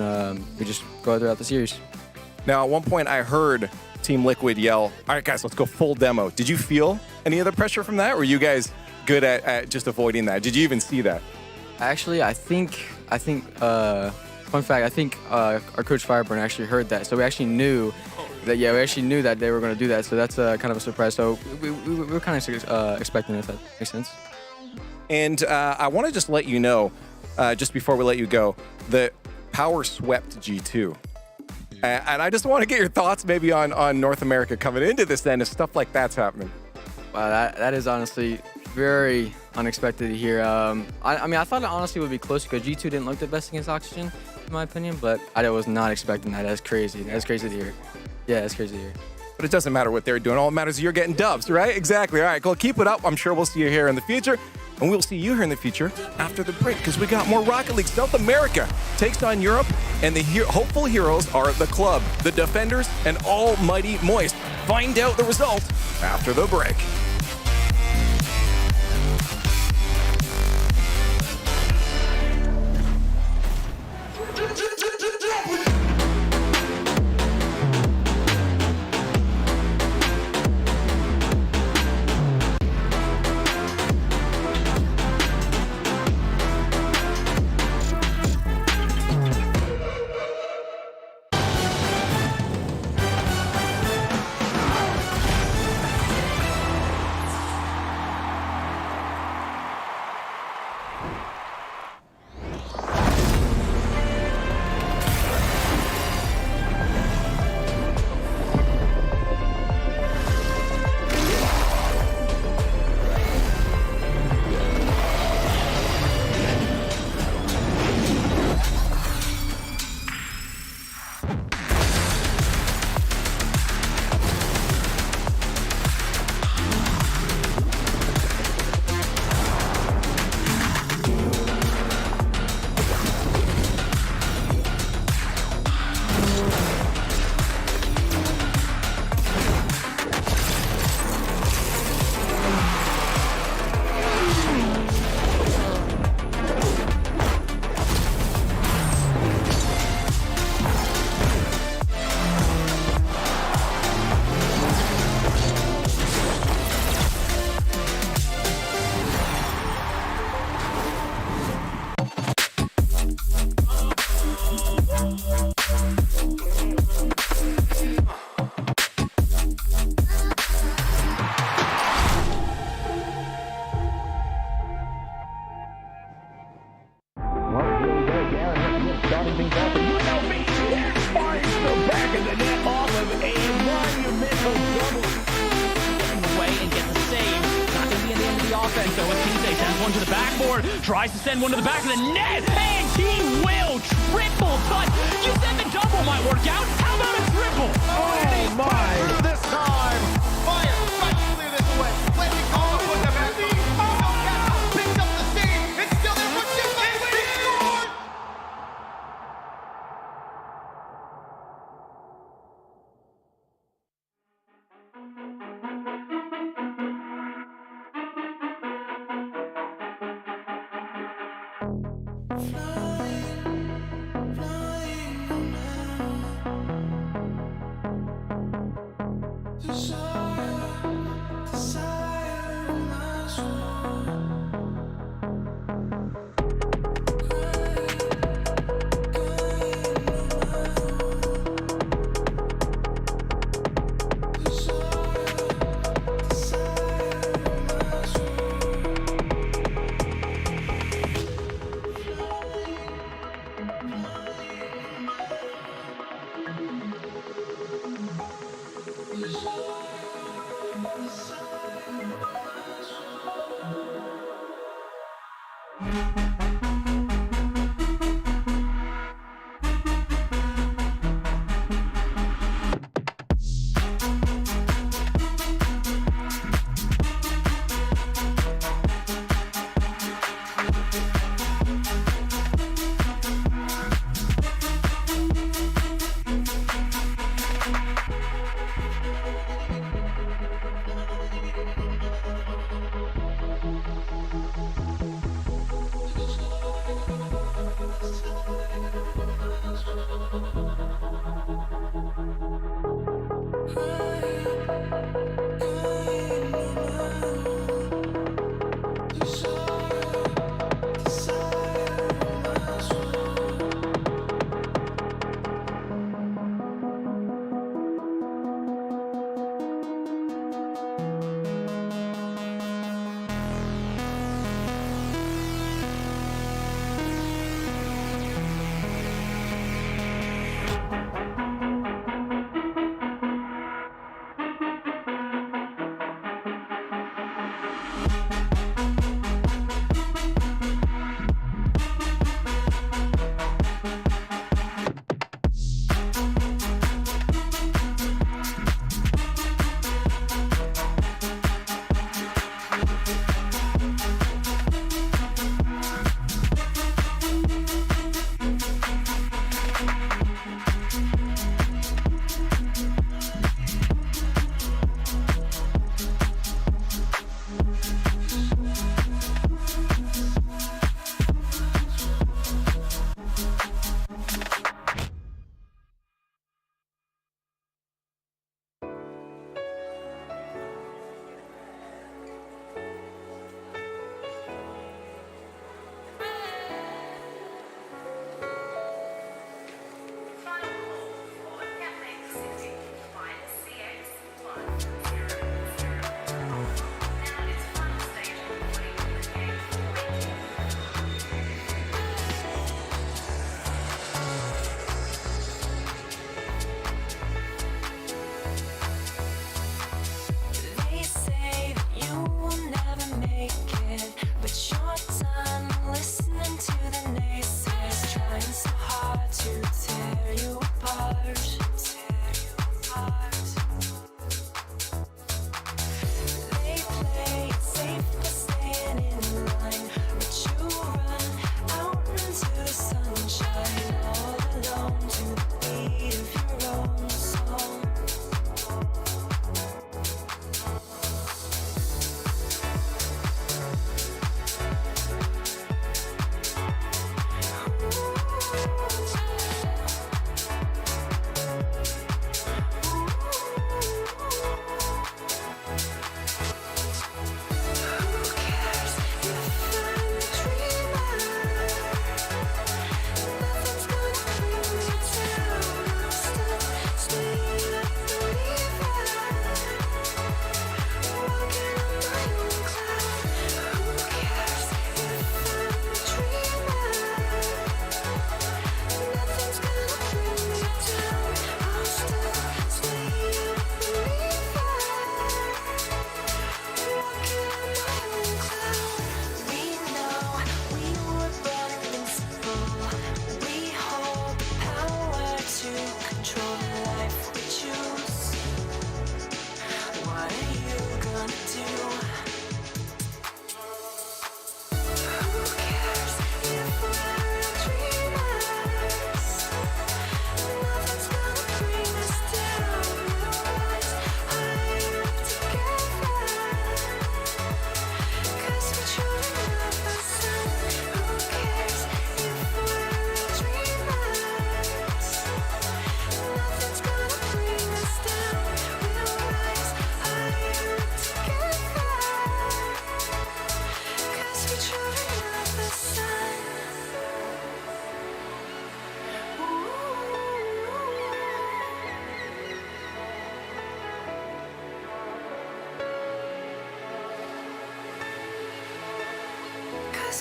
we just go throughout the series. Now, at one point, I heard Team Liquid yell, "All right, guys, let's go full demo." Did you feel any other pressure from that? Or were you guys good at just avoiding that? Did you even see that? Actually, I think. Fun fact, I think our coach Fireburn actually heard that, so we actually knew that. Yeah, we actually knew that they were going to do that, so that's kind of a surprise. So we were kind of expecting it, if that makes sense. And I want to just let you know, just before we let you go, that Power swept G2. And I just want to get your thoughts maybe on North America coming into this then, if stuff like that's happening. Wow, that is honestly very unexpected to hear. I mean, I thought it honestly would be close because G2 didn't look the best against Oxygen, in my opinion, but I was not expecting that. That's crazy. That's crazy to hear. Yeah, that's crazy to hear. But it doesn't matter what they're doing. All that matters is you're getting dubs, right? Exactly. All right, well, keep it up. I'm sure we'll see you here in the future. And we'll see you here in the future after the break because we got more Rocket League. South America takes on Europe, and the hopeful heroes are the Club, the Defenders, and Almighty Moist. Find out the result after the break. one to the backboard, tries to send one to the back of the net, and he will triple touch. You said the double might work out. How about a triple? Oh my! This time, fire, try to clear this away. Landing on the foot of Andy. Picks up the steam. It's still there for Jim. He scored!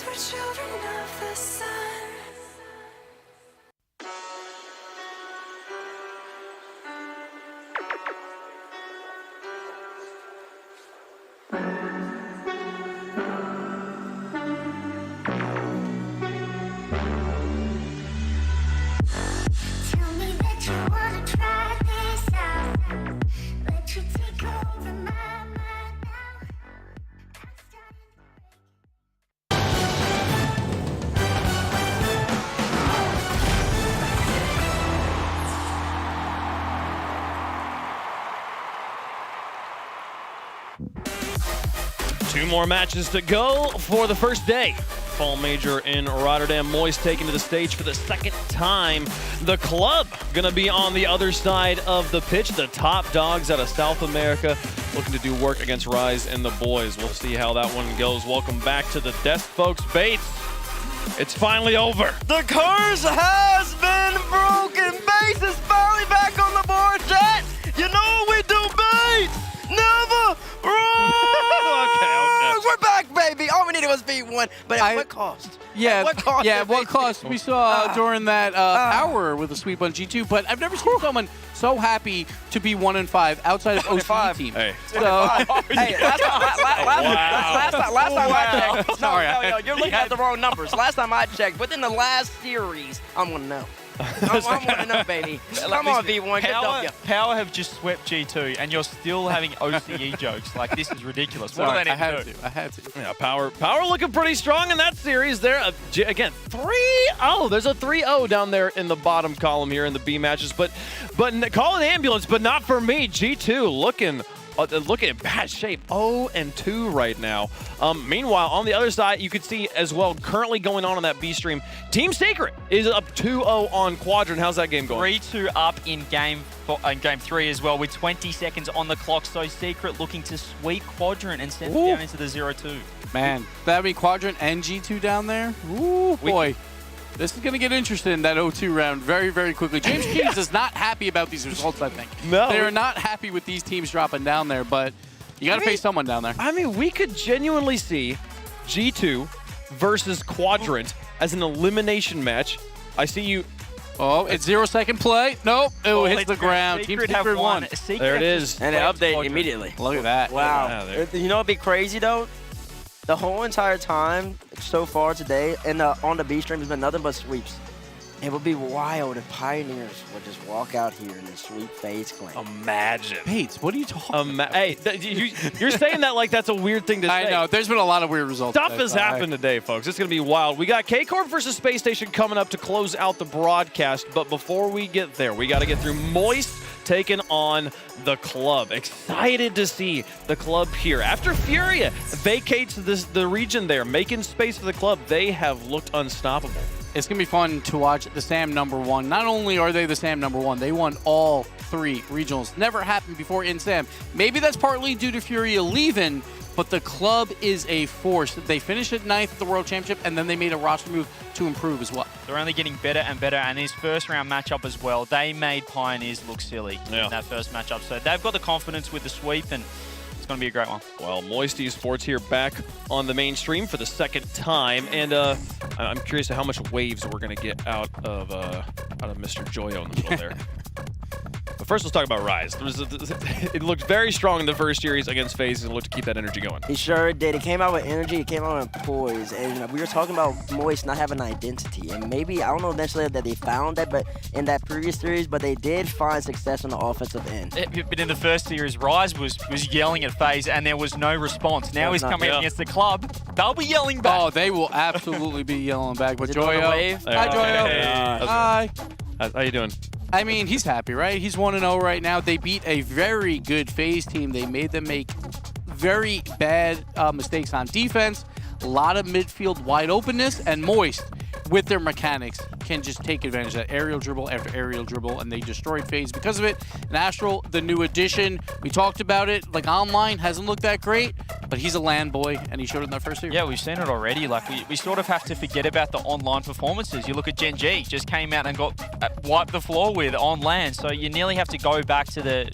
'cause we're children of the sun. Tell me that you wanna try this out. Let you take over my mind now. Two more matches to go for the first day. Fall Major in Rotterdam. Moist taken to the stage for the second time. The club gonna be on the other side of the pitch. The top dogs out of South America looking to do work against Rise and the boys. We'll see how that one goes. Welcome back to the desk, folks. Bates, it's finally over. The curse has been broken. Bates is finally back on the board, Jet. You know what we do, Bates. Never wrong. Okay. We're back, baby. All we needed was V1, but at what cost? Yeah, At what cost? yeah. What cost? We saw during that power with a sweep on G2, but I've never seen someone so happy to be 1-5 outside of OCE team. Hey, Hey, last time I checked. Sorry, No, you're looking at the wrong numbers. Last time I checked, within the last series, I'm gonna know. I want to know, baby. Come on, V1. Get W. Power have just swept G2, and you're still having OCE jokes. Like, this is ridiculous. What do they need to do? I had to. Yeah, Power looking pretty strong in that series. There again, 3-0. There's a 3-0 down there in the bottom column here in the B matches. But call an ambulance, but not for me. G2 looking in bad shape. 0-2 right now. Meanwhile, on the other side, you could see as well, currently going on that B stream, Team Secret is up 2-0 on Quadrant. How's that game going? 3-2 up in game 3 as well, with 20 seconds on the clock. So Secret looking to sweep Quadrant and send it down into the 0-2. Man, that'd be Quadrant and G2 down there. Ooh, boy. This is going to get interesting in that 0-2 round very, very quickly. James Keys is not happy about these results, I think. No. They're not happy with these teams dropping down there, but you got to face someone down there. I mean, we could genuinely see G2 versus Quadrant as an elimination match. I see you. Oh, it's 0-second play. Nope. Oh, it hits the ground. Team Secret won. There it is. And an update immediately. Look at that. Wow. You know what'd be crazy, though? The whole entire time so far today and on the B stream has been nothing but sweeps. It would be wild if Pioneers would just walk out here and just sweep FaZe Clan. Imagine. Bates, what are you talking about? Hey, you're saying that like that's a weird thing to say. I know. There's been a lot of weird results. Stuff has happened today, folks. It's going to be wild. We got KCorp versus Space Station coming up to close out the broadcast. But before we get there, we got to get through Moist taking on the club. Excited to see the club here. After Furia vacates the region there, making space for the club, they have looked unstoppable. It's going to be fun to watch the SAM #1. Not only are they the SAM #1, they won all 3 regionals. Never happened before in SAM. Maybe that's partly due to Furia leaving, but the club is a force. They finished at 9th at the World Championship, and then they made a roster move to improve as well. They're only getting better and better, and his first round matchup as well, they made Pioneers look silly in that first matchup. So they've got the confidence with the sweep, and it's going to be a great one. Well, Moist Esports here back on the mainstream for the second time, and I'm curious to how much waves we're going to get out of Mr. Joyo in the middle there. But first, let's talk about Rise. It looked very strong in the first series against FaZe and looked to keep that energy going. He sure did. It came out with energy. It came out with poise. And we were talking about Moist not having an identity. And maybe, I don't know necessarily that they found that but in that previous series, but they did find success on the offensive end. But in the first series, Rise was yelling at FaZe, and there was no response. Now he's coming against the club. They'll be yelling back. Oh, they will absolutely be yelling back. But Joyo. Hi, Joyo. Hey. Hi. How you doing? I mean, he's happy, right? He's 1-0 right now. They beat a very good FaZe team. They made them make very bad mistakes on defense. A lot of midfield wide openness, and Moist, with their mechanics, can just take advantage of that aerial dribble after aerial dribble, and they destroyed FaZe because of it. And Astral, the new addition, we talked about it, like online, hasn't looked that great. But he's a LAN boy, and he showed it in that first series. Yeah, we've seen it already. Like, we sort of have to forget about the online performances. You look at Gen G, just came out and got wiped the floor with on LAN. So you nearly have to go back to the,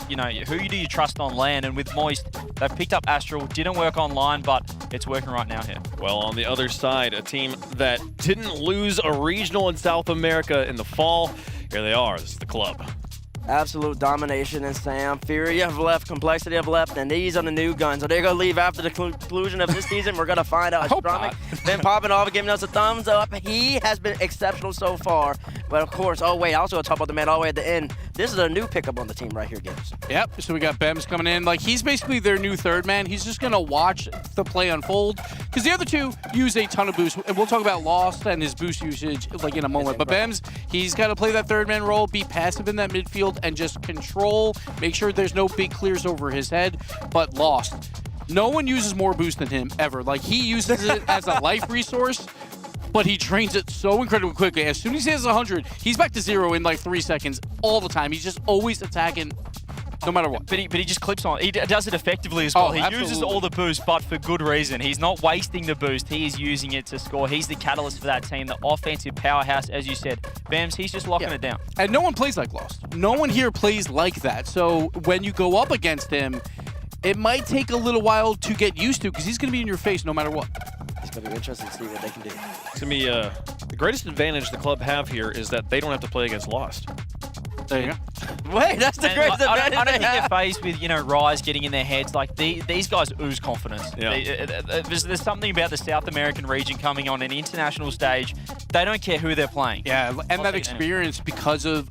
who do you trust on LAN? And with Moist, they've picked up Astral. Didn't work online, but it's working right now here. Well, on the other side, a team that didn't lose a regional in South America in the fall. Here they are. This is the club. Absolute domination in Sam. Fury have left, Complexity have left, and these are the new guns. Are they going to leave after the conclusion of this season? We're going to find out. Stromic been popping off and giving us a thumbs up. He has been exceptional so far. But of course, oh wait, also a top of the man all the way at the end. This is a new pickup on the team right here, Gibbs. Yep, so we got Bems coming in. Like, he's basically their new third man. He's just going to watch the play unfold. Because the other two use a ton of boost. And we'll talk about Lost and his boost usage like in a moment. But Bems, he's got to play that third man role, be passive in that midfield, and just control, make sure there's no big clears over his head. But Lost, no one uses more boost than him ever. Like, he uses it as a life resource, but he drains it so incredibly quickly. As soon as he has 100, he's back to 0 in like 3 seconds all the time. He's just always attacking no matter what. But he just clips on. He does it effectively as well. He uses all the boost, but for good reason. He's not wasting the boost. He is using it to score. He's the catalyst for that team, the offensive powerhouse, as you said. Bams, he's just locking it down. And no one plays like Lost. No one here plays like that. So when you go up against him, it might take a little while to get used to because he's going to be in your face no matter what. It's going to be interesting to see what they can do. It's going to be the greatest advantage the club have here is that they don't have to play against Lost. There you go. Wait, that's the greatest advantage. I don't think they're phased with, Rise getting in their heads. Like, these guys ooze confidence. Yeah. There's something about the South American region coming on an international stage. They don't care who they're playing. Yeah, and that experience because of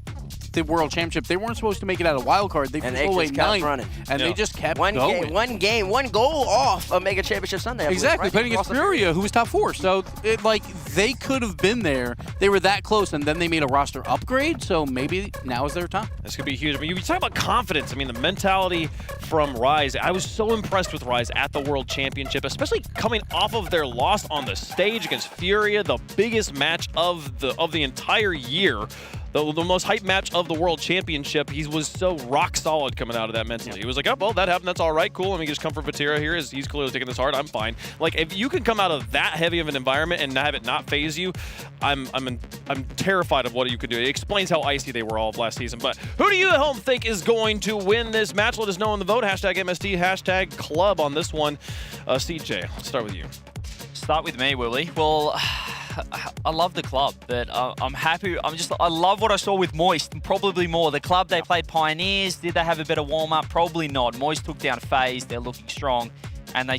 the World Championship. They weren't supposed to make it out of wild card. They flew away 9th, and they just kept going. One goal off of Mega Championship Sunday. Exactly, playing against Furia, who was top 4. So, they could have been there. They were that close, and then they made a roster upgrade, so maybe now is their time. This could be huge. I mean, you talk about confidence. I mean, the mentality from Rise. I was so impressed with Rise at the World Championship, especially coming off of their loss on the stage against Furia, the biggest match of the entire year. The most hyped match of the World Championship. He was so rock solid coming out of that mentally. He was like, oh, well, that happened. That's all right. Cool. Let me just comfort Vatira here. He's clearly taking this hard. I'm fine. Like, if you can come out of that heavy of an environment and have it not phase you, I'm terrified of what you could do. It explains how icy they were all of last season. But who do you at home think is going to win this match? Let us know in the vote. Hashtag MST, hashtag club on this one. CJ, let's start with you. Start with me, Willie. Well, I love the club, but I'm happy. I love what I saw with Moist, and probably more. The club, they played Pioneers. Did they have a better warm-up? Probably not. Moist took down FaZe. They're looking strong, and they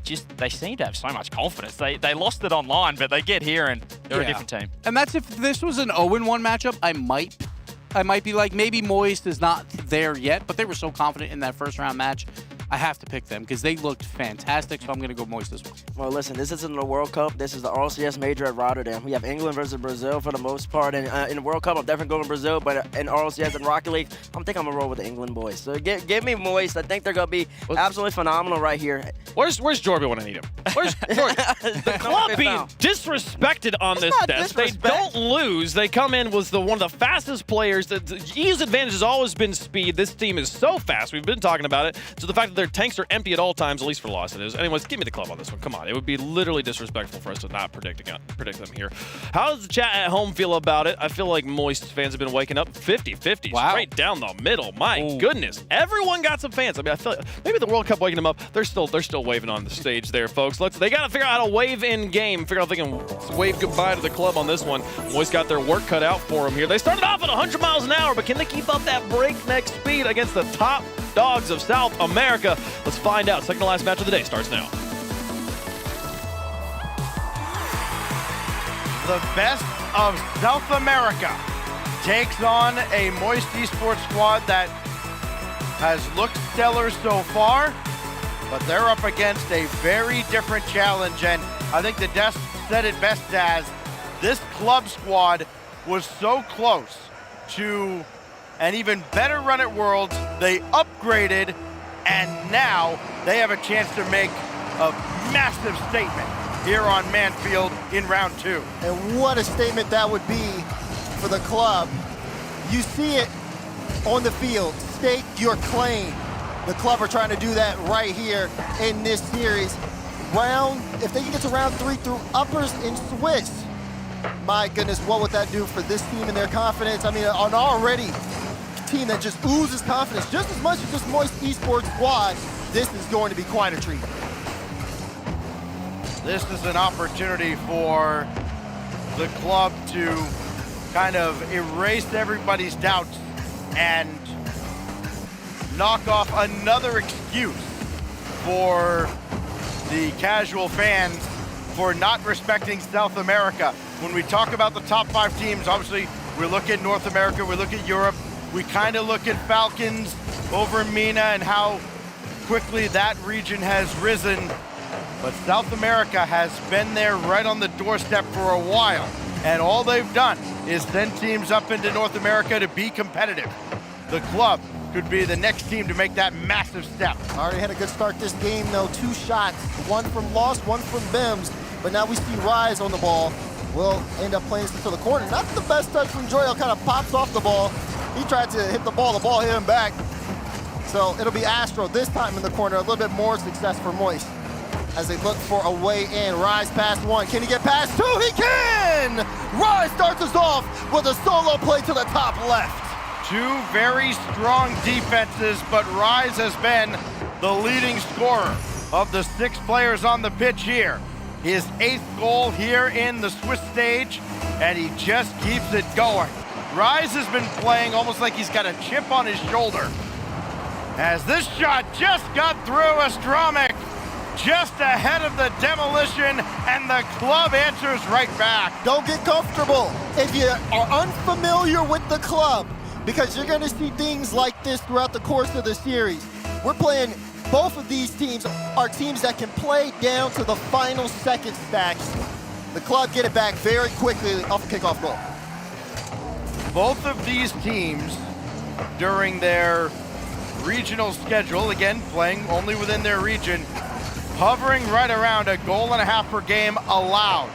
seem to have so much confidence. They lost it online, but they get here, and they're a different team. And that's if this was an 0-1 matchup, I might be like, maybe Moist is not there yet, but they were so confident in that first-round match. I have to pick them because they looked fantastic, so I'm going to go Moist this one. Well, listen, this isn't the World Cup. This is the RLCS Major at Rotterdam. We have England versus Brazil for the most part. And in the World Cup, I'm definitely going Brazil, but in RLCS and Rocket League, I think I'm going to roll with the England boys. So give me Moist. I think they're going to be absolutely phenomenal right here. Where's Jorby when I need him? Where's Jorby? The club being disrespected on this desk. They don't lose. They come in with one of the fastest players. The EU's advantage has always been speed. This team is so fast. We've been talking about it. So the fact that their tanks are empty at all times, at least for Lost it is. Anyways, give me the club on this one. Come on. It would be literally disrespectful for us to not predict them here. How does the chat at home feel about it? I feel like Moist fans have been waking up 50-50 straight down the middle. My goodness. Everyone got some fans. I mean, I feel like maybe the World Cup waking them up. They're still waving on the stage there, folks. They got to figure out how to wave in game. Figure out if they can wave goodbye to the club on this one. Moist got their work cut out for them here. They started off at 100 miles an hour, but can they keep up that breakneck speed against the top dogs of South America? Let's find out. Second to last match of the day starts now. The best of South America takes on a Moist Esports squad that has looked stellar so far, but they're up against a very different challenge, and I think the desk said it best as this club squad was so close to an even better run at Worlds. They upgraded, and now they have a chance to make a massive statement here on Manfield in round 2. And what a statement that would be for the club. You see it on the field. Stake your claim. The club are trying to do that right here in this series. round, if they can get to round 3 through uppers in Swiss, my goodness, what would that do for this team and their confidence? I mean, an already team that just oozes confidence just as much as this Moist Esports squad, this is going to be quite a treat. This is an opportunity for the club to kind of erase everybody's doubts and knock off another excuse for the casual fans for not respecting South America. When we talk about the top 5 teams, obviously we look at North America, we look at Europe, we kind of look at Falcons over MENA and how quickly that region has risen. But South America has been there right on the doorstep for a while. And all they've done is send teams up into North America to be competitive. The club could be the next team to make that massive step. Already had a good start this game though, 2 shots, one from Lost, one from Bims, but now we see Rise on the ball. Will end up playing this to the corner. Not the best touch from Joyo, kind of pops off the ball. He tried to hit the ball hit him back. So it'll be Astro this time in the corner, a little bit more success for Moist as they look for a way in. Rise past 1, can he get past 2? He can! Rise starts us off with a solo play to the top left. 2 very strong defenses, but Rise has been the leading scorer of the 6 players on the pitch here. His 8th goal here in the Swiss stage, and he just keeps it going. Rise has been playing almost like he's got a chip on his shoulder. As this shot just got through Astromic, just ahead of the demolition, and the club answers right back. Don't get comfortable if you are unfamiliar with the club, because you're going to see things like this throughout the course of the series. We're playing, both of these teams are teams that can play down to the final second stacks. The club get it back very quickly off the kickoff goal. Both of these teams, during their regional schedule, again, playing only within their region, hovering right around a goal and a half per game allowed.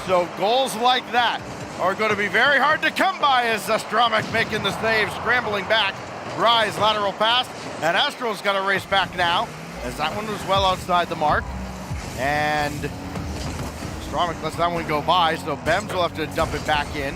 So goals like that are going to be very hard to come by as Astromic making the save, scrambling back. Rise lateral pass, and Astro's got to race back now, as that one was well outside the mark. And Astromic lets that one go by, so Bems will have to dump it back in.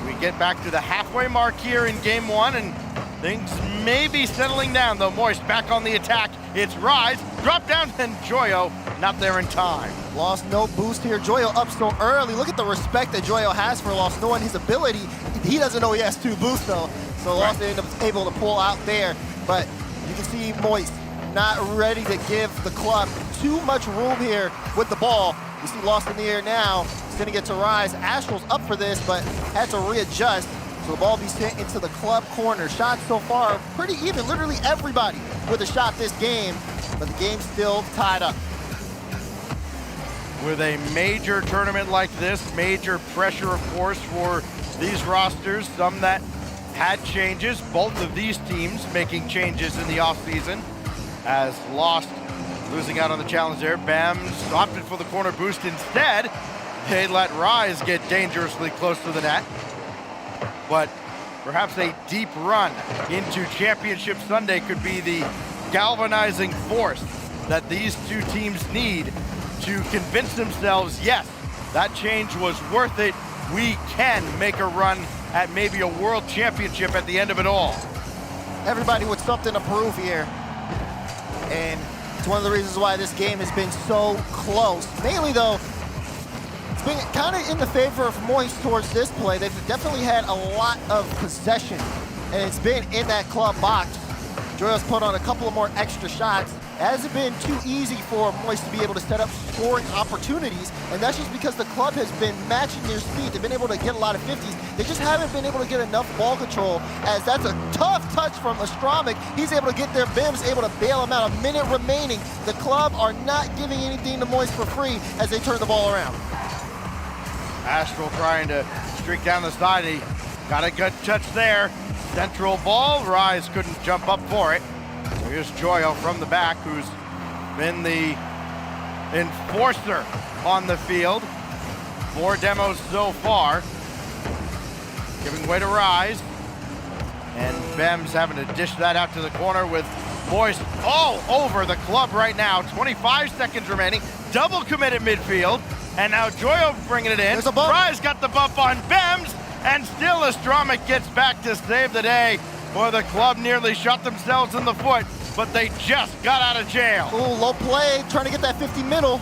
We get back to the halfway mark here in game 1, and things may be settling down, though. Moist back on the attack. It's Rise, drop down, and Joyo not there in time. Lost no boost here. Joyo up so early. Look at the respect that Joyo has for Lost, knowing his ability. He doesn't know he has 2 boosts, though. So Lost ended up able to pull out there. But you can see Moist not ready to give the club too much room here with the ball. You see Lost in the air now, sending it to Rise. Astral's up for this, but had to readjust. So the ball be sent into the club corner. Shots so far pretty even. Literally everybody with a shot this game, but the game's still tied up. With a major tournament like this, major pressure, of course, for these rosters, some that had changes. Both of these teams making changes in the offseason, as Lost losing out on the challenge there. Bams opted for the corner boost instead. They let Rise get dangerously close to the net. But perhaps a deep run into Championship Sunday could be the galvanizing force that these 2 teams need to convince themselves, yes, that change was worth it. We can make a run at maybe a world championship at the end of it all. Everybody with something to prove here. And it's one of the reasons why this game has been so close. Mainly, though, it's been kind of in the favor of Moist towards this play. They've definitely had a lot of possession, and it's been in that club box. Joyo's put on a couple of more extra shots. It hasn't been too easy for Moist to be able to set up scoring opportunities, and that's just because the club has been matching their speed. They've been able to get a lot of 50s. They just haven't been able to get enough ball control, as that's a tough touch from Astromic. He's able to get their Bims, able to bail him out. A minute remaining. The club are not giving anything to Moist for free as they turn the ball around. Astral trying to streak down the side. He got a good touch there. Central ball. Rise couldn't jump up for it. So here's Joyo from the back, who's been the enforcer on the field. 4 demos so far. Giving way to Rise. And Bems having to dish that out to the corner with Moist all over the club right now. 25 seconds remaining. Double commit at midfield. And now Joyo bringing it in. Rise got the bump on Bems. And still Astromic gets back to save the day. Boy, the club nearly shot themselves in the foot, but they just got out of jail. Ooh, low play, trying to get that 50 middle.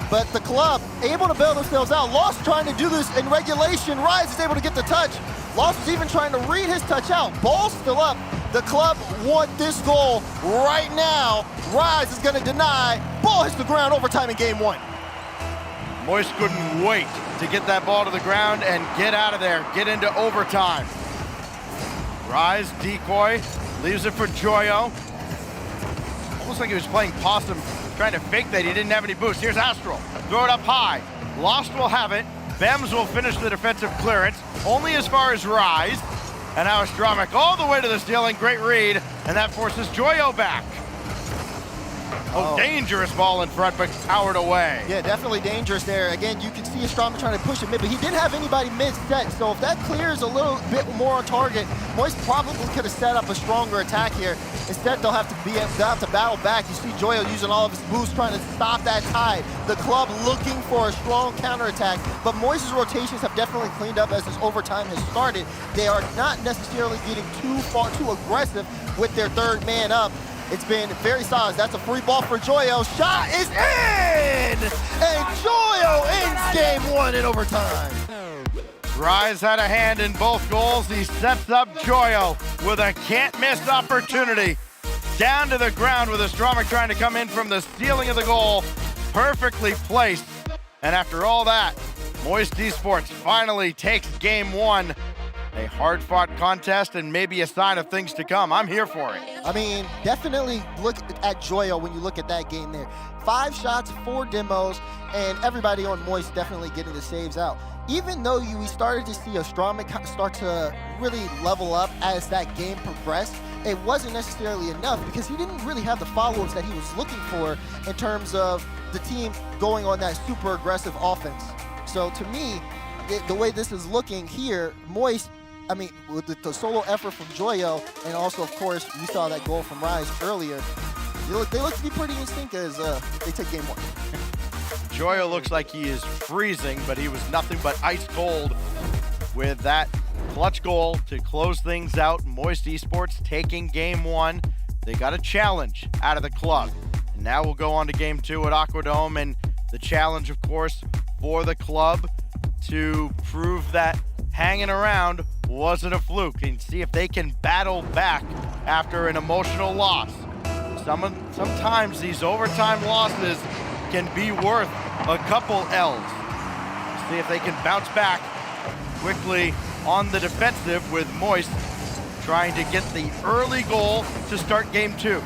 But the club able to bail themselves out. Lost trying to do this in regulation. Rise is able to get the touch. Lost is even trying to read his touch out. Ball's still up. The club want this goal right now. Rise is going to deny. Ball hits the ground, overtime in game 1. Moist couldn't wait to get that ball to the ground and get out of there, get into overtime. Rise, decoy, leaves it for Joyo. Almost like he was playing possum, trying to fake that he didn't have any boost. Here's Astral, throw it up high. Lost will have it. Bems will finish the defensive clearance, only as far as Rise. And now Astromic all the way to the stealing, great read, and that forces Joyo back. Oh, dangerous ball in front, but powered away. Yeah, definitely dangerous there. Again, you can see Astromic trying to push it mid, but he didn't have anybody mid-set, so if that clears a little bit more on target, Moist probably could have set up a stronger attack here. Instead, they'll have to battle back. You see Joyo using all of his boost trying to stop that tide. The club looking for a strong counterattack, but Moist's rotations have definitely cleaned up as this overtime has started. They are not necessarily getting too aggressive with their third man up. It's been very solid. That's a free ball for Joyo. Shot is in! And Joyo ends game 1 in overtime. Rise had a hand in both goals. He sets up Joyo with a can't-miss opportunity. Down to the ground with Astromic trying to come in from the ceiling of the goal. Perfectly placed. And after all that, Moist Esports finally takes game 1. A hard-fought contest and maybe a sign of things to come. I'm here for it. I mean, definitely look at Joyo when you look at that game there. 5 shots, 4 demos, and everybody on Moist definitely getting the saves out. Even though we started to see Astromic start to really level up as that game progressed, it wasn't necessarily enough because he didn't really have the follow-ups that he was looking for in terms of the team going on that super aggressive offense. So to me, the way this is looking here, Moist, I mean, with the solo effort from Joyo, and also, of course, we saw that goal from Rise earlier, they look to be pretty in sync as they take game 1. Joyo looks like he is freezing, but he was nothing but ice cold with that clutch goal to close things out. Moist Esports taking game 1. They got a challenge out of the club. And now we'll go on to game 2 at Aquadome, and the challenge, of course, for the club to prove that hanging around wasn't a fluke and see if they can battle back after an emotional loss. Sometimes these overtime losses can be worth a couple L's. See if they can bounce back quickly on the defensive with Moist trying to get the early goal to start game 2.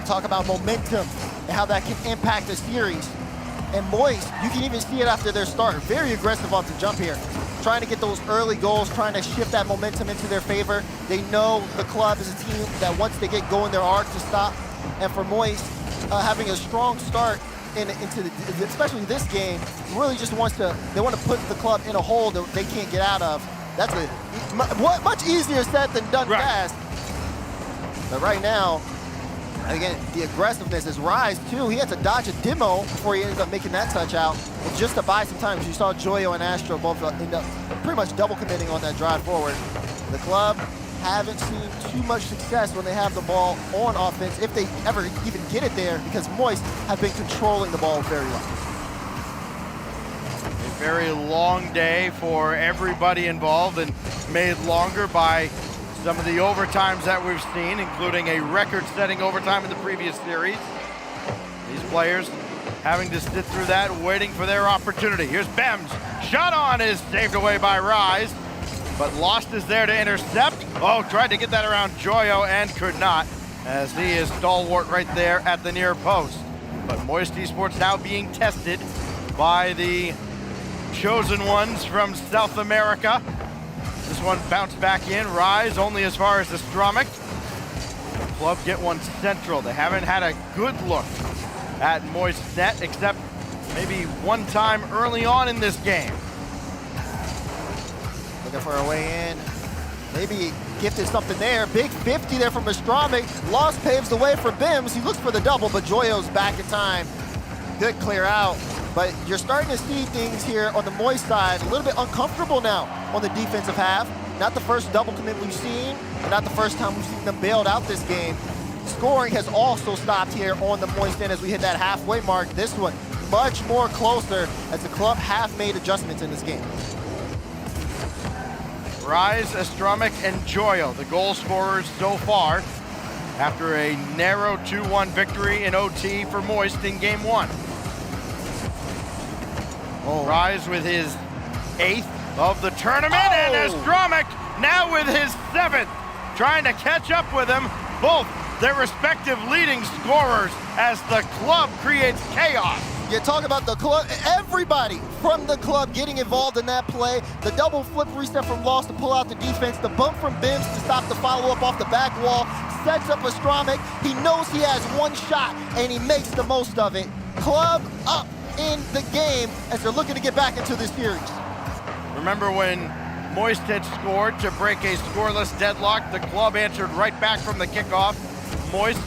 Talk about momentum and how that can impact the series. And Moist, you can even see it after their start. Very aggressive off the jump here. Trying to get those early goals, trying to shift that momentum into their favor. They know the club is a team that once they get going, they're hard to stop. And for Moist, having a strong start especially this game, really just they want to put the club in a hole that they can't get out of. That's much easier said than done fast. But right now, again, the aggressiveness is Rise too. He had to dodge a demo before he ended up making that touch out. And just to buy some time, you saw Joyo and Astro both end up pretty much double committing on that drive forward. The club haven't seen too much success when they have the ball on offense, if they ever even get it there, because Moist have been controlling the ball very well. A very long day for everybody involved, and made longer by some of the overtimes that we've seen, including a record-setting overtime in the previous series. These players having to sit through that, waiting for their opportunity. Here's Bems. Shot on is saved away by Rise, but Lost is there to intercept. Oh, tried to get that around Joyo and could not, as he is stalwart right there at the near post. But Moist Esports now being tested by the chosen ones from South America. This one bounced back in. Rise only as far as Astromic. Club get one central. They haven't had a good look at Moist net, except maybe one time early on in this game. Looking for a way in. Maybe gifted something there. Big 50 there from Astramic. Lost paves the way for Bims. He looks for the double, but Joyo's back in time. Good clear out. But you're starting to see things here on the Moist side a little bit uncomfortable now on the defensive half. Not the first double commit we've seen, and not the first time we've seen them bailed out this game. Scoring has also stopped here on the Moist end as we hit that halfway mark. This one much more closer as the club have made adjustments in this game. Rise, Astramic, and Joyo, the goal scorers so far after a narrow 2-1 victory in OT for Moist in game 1. Rise with his 8th of the tournament, and Astramic now with his 7th, trying to catch up with him, both their respective leading scorers as the club creates chaos. You talk about the club, everybody from the club getting involved in that play. The double flip reset from Lost to pull out the defense. The bump from Bims to stop the follow-up off the back wall. Sets up Astramic. He knows he has one shot, and he makes the most of it. Club up in the game as they're looking to get back into this series. Remember when Moist had scored to break a scoreless deadlock? The club answered right back from the kickoff. Moist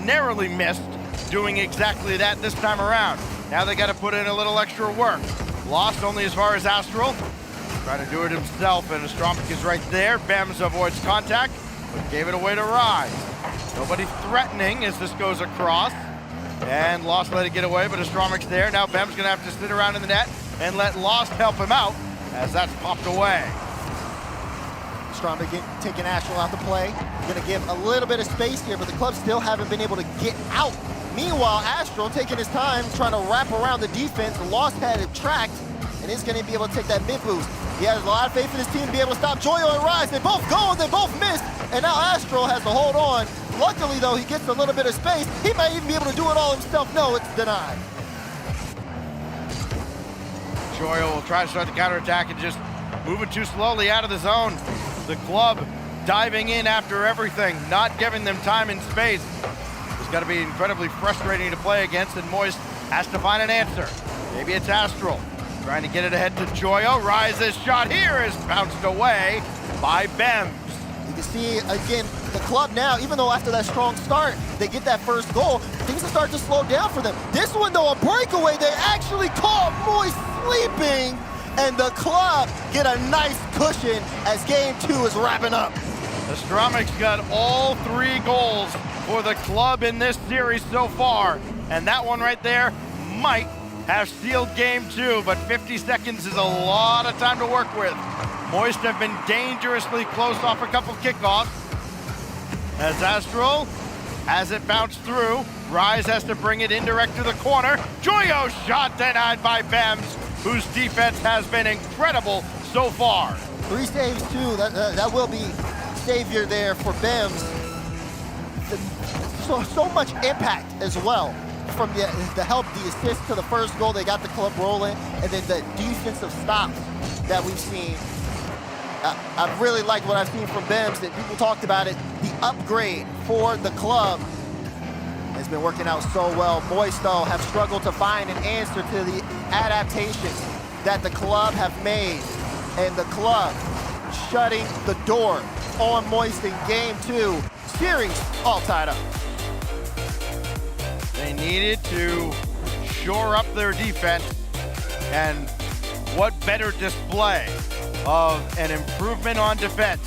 narrowly missed doing exactly that this time around. Now they got to put in a little extra work. Lost only as far as Astral. Trying to do it himself, and Astramic is right there. Bems avoids contact, but gave it away to Rise. Nobody threatening as this goes across. And Lost let it get away, but Astromic's there. Now Bem's gonna have to sit around in the net and let Lost help him out as that's popped away. Astramic taking Astral out to play. Gonna give a little bit of space here, but the club still haven't been able to get out. Meanwhile, Astral taking his time, trying to wrap around the defense. Lost had it tracked, and is gonna be able to take that mid boost. He has a lot of faith in his team to be able to stop Joyo and Rise. They both go, they both miss, and now Astral has to hold on. Luckily, though, he gets a little bit of space. He might even be able to do it all himself. No, it's denied. Joyo will try to start the counterattack and just moving too slowly out of the zone. The club diving in after everything, not giving them time and space. It's got to be incredibly frustrating to play against, and Moist has to find an answer. Maybe it's Astral. Trying to get it ahead to Joyo. Rise's shot here is bounced away by Bems. You can see, again, the club now, even though after that strong start, they get that first goal, things will start to slow down for them. This one, though, a breakaway, they actually caught Moist sleeping, and the club get a nice cushion as game 2 is wrapping up. Astromic's got all 3 goals for the club in this series so far, and that one right there might have sealed game 2, but 50 seconds is a lot of time to work with. Moist have been dangerously close off a couple kickoffs. As Astral has it bounced through, Rise has to bring it indirect to the corner. Joyo's shot denied by Bems, whose defense has been incredible so far. 3 saves too, that will be savior there for Bems. So much impact as well from the help, the assist to the first goal. They got the club rolling, and then the defensive stops that we've seen. I've really liked what I've seen from Bems, that people talked about it. The upgrade for the club has been working out so well. Moist, though, have struggled to find an answer to the adaptations that the club have made. And the club shutting the door on Moist in game 2. Series all tied up. They needed to shore up their defense, and what better display of an improvement on defense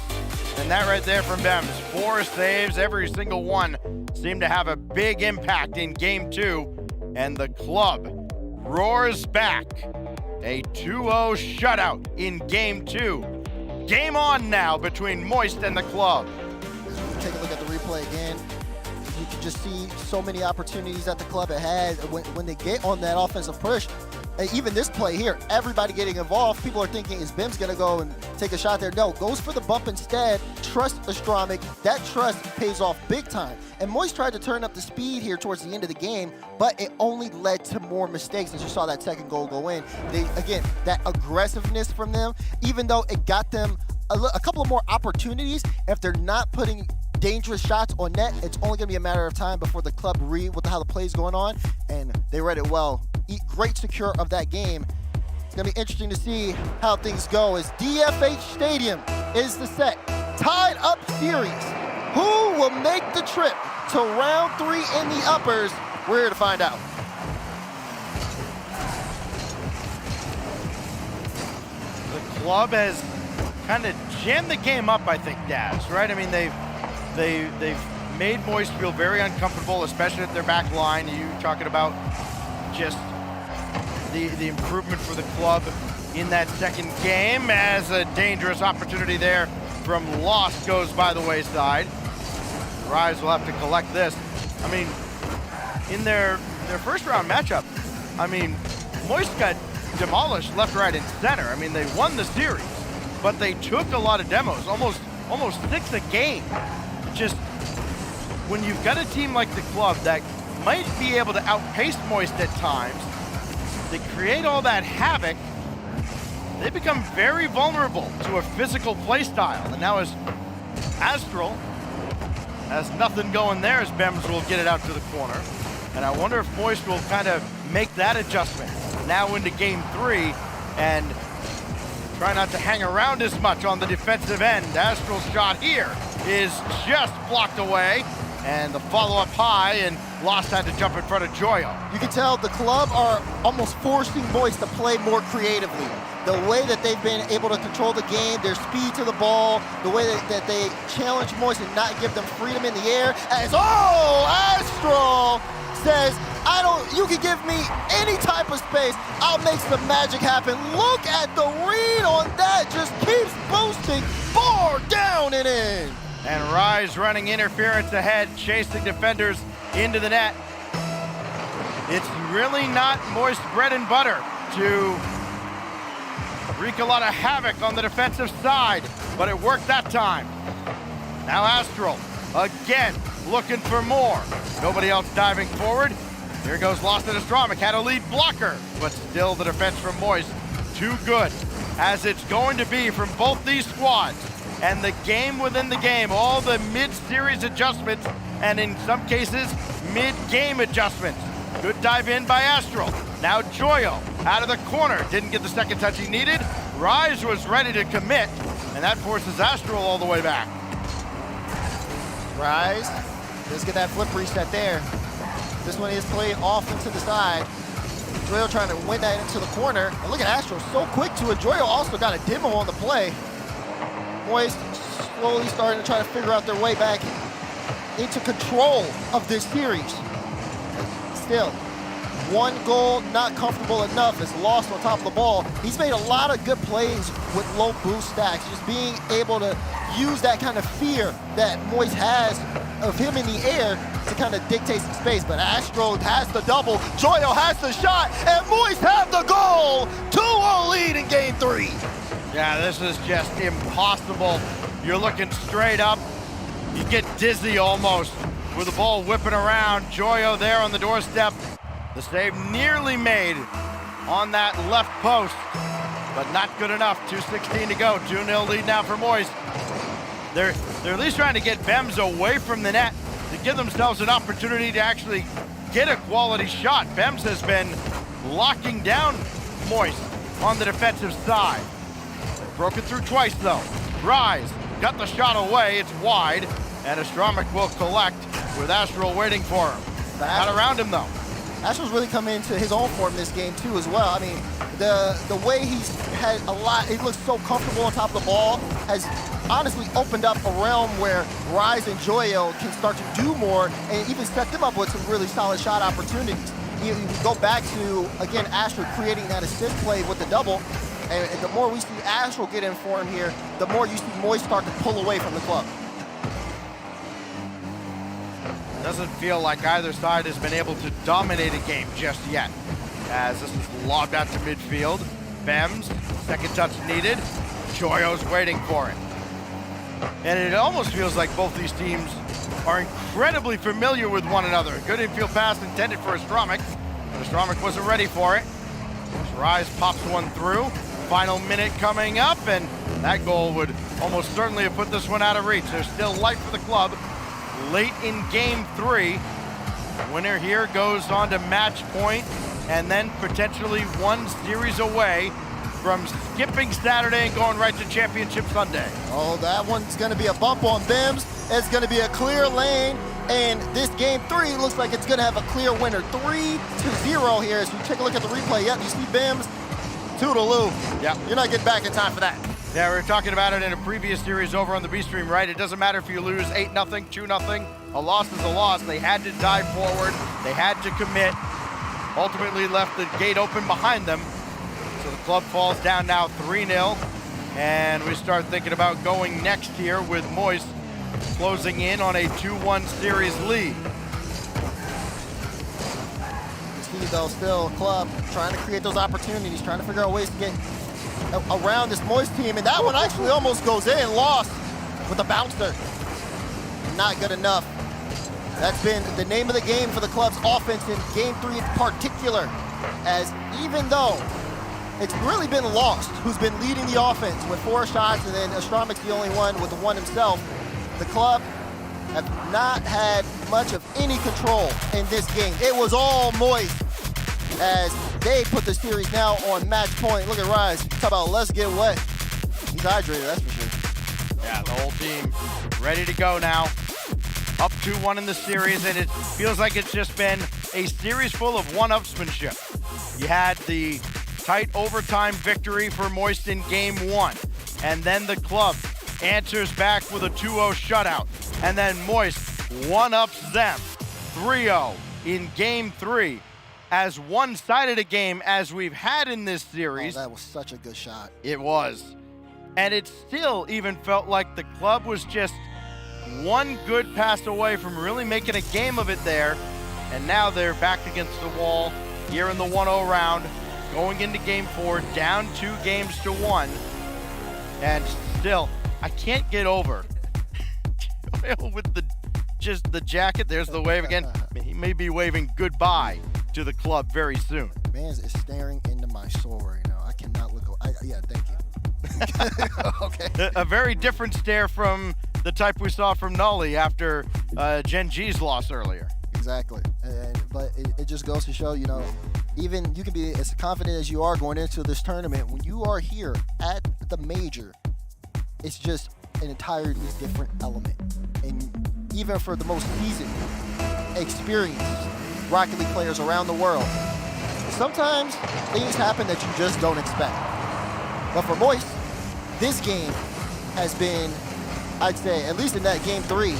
than that right there from Bems. 4 saves, every single one seemed to have a big impact in game 2, and the club roars back. A 2-0 shutout in game 2. Game on now between Moist and the club. Take a look at the replay again. You can just see so many opportunities that the club had when they get on that offensive push. And even this play here, everybody getting involved. People are thinking, is Bims gonna go and take a shot there? No, goes for the bump instead. Trust Astramic. That trust pays off big time. And Moist tried to turn up the speed here towards the end of the game, but it only led to more mistakes as you saw that second goal go in. Again, that aggressiveness from them, even though it got them a couple of more opportunities, if they're not putting dangerous shots on net, it's only gonna be a matter of time before the club read how the play's going on, and they read it well. Great secure of that game. It's gonna be interesting to see how things go as DFH Stadium is the set tied up series. Who will make the trip to round 3 in the uppers? We're here to find out. The club has kind of jammed the game up, I think, Daz, right? I mean, they've made Moist feel very uncomfortable, especially at their back line. You talking about just the improvement for the club in that second game, as a dangerous opportunity there from Lost goes by the wayside. Rise will have to collect this. I mean, in their first round matchup, I mean, Moist got demolished left, right, and center. I mean, they won the series, but they took a lot of demos, almost 6 a game. Just when you've got a team like the club that might be able to outpace Moist at times, they create all that havoc, they become very vulnerable to a physical play style. And now as Astral has nothing going there, as Bems will get it out to the corner. And I wonder if Moist will kind of make that adjustment now into game 3 and try not to hang around as much on the defensive end. Astral's shot here is just blocked away, and the follow-up high, and Lost had to jump in front of Joyo. You can tell the club are almost forcing Moist to play more creatively. The way that they've been able to control the game, their speed to the ball, the way that they challenge Moist and not give them freedom in the air. As, Astral says, you can give me any type of space, I'll make some magic happen. Look at the read on that, just keeps boosting, 4 down and in. And Rise running interference ahead, chasing defenders into the net. It's really not Moist bread and butter to wreak a lot of havoc on the defensive side, but it worked that time. Now Astral, again, looking for more. Nobody else diving forward. Here goes Lost and Astromic, had a lead blocker, but still the defense from Moist, too good, as it's going to be from both these squads. And the game within the game, all the mid-series adjustments, and in some cases, mid-game adjustments. Good dive in by Astral. Now Joyo out of the corner, didn't get the second touch he needed. Rise was ready to commit, and that forces Astral all the way back. Rise, let's get that flip reset there. This one is played off into the side. Joyo trying to win that into the corner. And look at Astral, so quick to it. Joyo also got a demo on the play. Moist slowly starting to try to figure out their way back into control of this series. Still, 1 goal, not comfortable enough, is Lost on top of the ball. He's made a lot of good plays with low boost stacks, just being able to use that kind of fear that Moist has of him in the air to kind of dictate some space. But Astro has the double, Joyo has the shot, and Moist have the goal! 2-0 lead in game 3. Yeah, this is just impossible. You're looking straight up. You get dizzy almost with the ball whipping around. Joyo there on the doorstep. The save nearly made on that left post, but not good enough. 2:16 to go. 2-0 lead now for Moist. They're at least trying to get Bems away from the net to give themselves an opportunity to actually get a quality shot. Bems has been locking down Moist on the defensive side. Broke it through twice though. Rise got the shot away, it's wide, and Astromic will collect with Astral waiting for him. Not around him though. Astral's really come into his own form this game too as well. I mean, the way he's had a lot, he looks so comfortable on top of the ball, has honestly opened up a realm where Rise and Joyo can start to do more and even set them up with some really solid shot opportunities. You go back to, again, Astral creating that assist play with the double, and the more we see Astral get in form here, the more you see Moist start to pull away from the club. Doesn't feel like either side has been able to dominate a game just yet, as this is lobbed out to midfield. Bems, second touch needed. Joyo's waiting for it. And it almost feels like both these teams are incredibly familiar with one another. Good infield pass intended for Astromic, but Astromic wasn't ready for it. Rise pops one through. Final minute coming up, and that goal would almost certainly have put this one out of reach. There's still life for the club. Late in game 3, winner here goes on to match point, and then potentially one series away from skipping Saturday and going right to Championship Sunday. Oh, that one's going to be a bump on Bims. It's going to be a clear lane. And this game 3 looks like it's going to have a clear winner. 3-0 here. As you take a look at the replay, yep, you see Bims, toodaloo. Yeah. You're not getting back in time for that. Yeah, we were talking about it in a previous series over on the B stream, right? It doesn't matter if you lose 8-0, 2-0. A loss is a loss. They had to dive forward. They had to commit. Ultimately left the gate open behind them. So the club falls down now 3-0. And we start thinking about going next here with Moist closing in on a 2-1 series lead. See, though, still club trying to create those opportunities, trying to figure out ways to get around this Moist team. And that one actually almost goes in, lost with a bouncer. Not good enough. That's been the name of the game for the club's offense in game 3 in particular, as even though it's really been Lost who's been leading the offense with 4 shots, and then Astromic's the only one with the 1 himself. The club have not had much of any control in this game. It was all Moist as they put the series now on match point. Look at Rise. Talk about let's get wet. He's hydrated, that's for sure. Yeah, the whole team ready to go now. Up 2-1 in the series, and it feels like it's just been a series full of one-upsmanship. You had the tight overtime victory for Moist in game 1, and then the club answers back with a 2-0 shutout, and then Moist one-ups them 3-0 in game 3. As one-sided a game as we've had in this series. Oh, that was such a good shot. It was. And it still even felt like the club was just one good pass away from really making a game of it there. And now they're back against the wall here in the 1-0 round, going into game 4, down 2-1. And still, I can't get over with the jacket. There's the wave again. He may be waving goodbye to the club very soon. Man is staring into my soul right now. I cannot look. Yeah, thank you. Okay. A very different stare from the type we saw from Nolly after Gen G's loss earlier. Exactly. But it just goes to show, even you can be as confident as you are going into this tournament. When you are here at the major, it's just an entirely different element. And even for the most seasoned, experienced Rocket League players around the world, sometimes things happen that you just don't expect. But for Moist, this game has been, I'd say, at least in that game 3,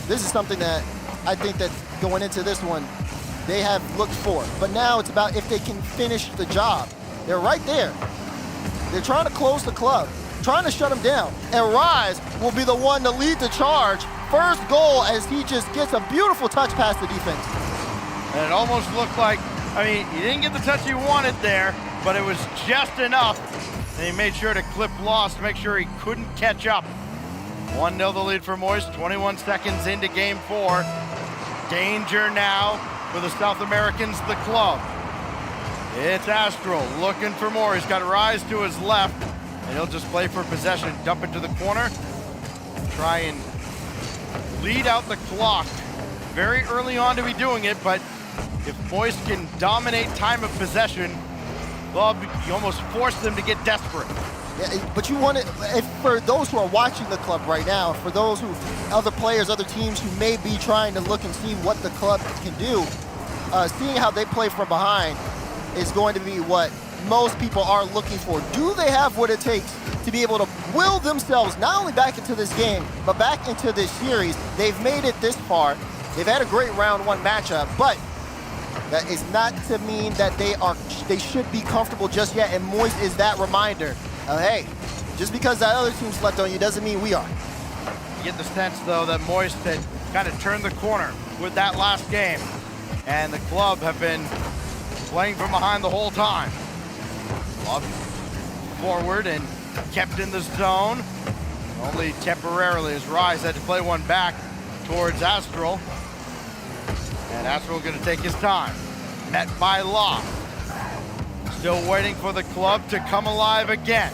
this is something that I think that going into this one, they have looked for. But now it's about if they can finish the job. They're right there. They're trying to close the club, trying to shut them down. And Rise will be the one to lead the charge. First goal as he just gets a beautiful touch past the defense. And it almost looked like, he didn't get the touch he wanted there, but it was just enough. And he made sure to clip Lost to make sure he couldn't catch up. 1-0 the lead for Moist, 21 seconds into game 4. Danger now for the South Americans, the club. It's Astral looking for more. He's got Rise to his left, and he'll just play for possession, dump it to the corner, try and lead out the clock. Very early on to be doing it, but if Moist can dominate time of possession, club, you almost force them to get desperate. Yeah, but you want it, for those who are watching the club right now, for those who, other players, other teams who may be trying to look and see what the club can do, seeing how they play from behind is going to be what most people are looking for. Do they have what it takes to be able to will themselves not only back into this game, but back into this series? They've made it this far. They've had a great round 1 matchup, but that is not to mean that they should be comfortable just yet, and Moist is that reminder. Hey, just because that other team slept on you doesn't mean we are. You get the sense, though, that Moist had kind of turned the corner with that last game, and the club have been playing from behind the whole time. Club forward and kept in the zone, only temporarily as Rise had to play one back towards Astral. And Astral going to take his time. Met by Lost. Still waiting for the club to come alive again.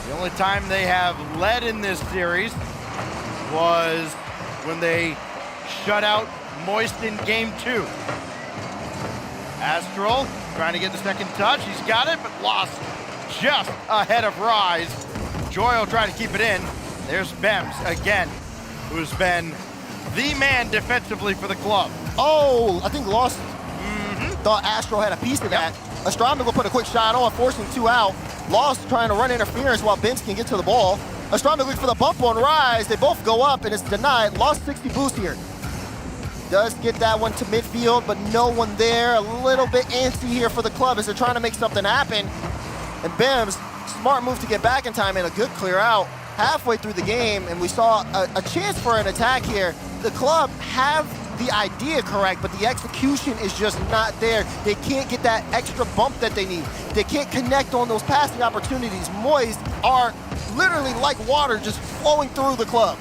The only time they have led in this series was when they shut out Moist in game 2. Astral trying to get the second touch. He's got it, but lost just ahead of Rise. Joyo trying to keep it in. There's Bems again, who's been the man defensively for the club. Oh, I think Lost thought Astro had a piece of that. Astromik will put a quick shot on, forcing 2 out. Lost trying to run interference while Bems can get to the ball. Astromik looks for the bump on Rise. They both go up, and it's denied. Lost 60 boost here. Does get that one to midfield, but no one there. A little bit antsy here for the club as they're trying to make something happen. And Bems, smart move to get back in time and a good clear out halfway through the game. And we saw a chance for an attack here. The club have the idea correct, but the execution is just not there. They can't get that extra bump that they need. They can't connect on those passing opportunities. Moist are literally like water just flowing through the club.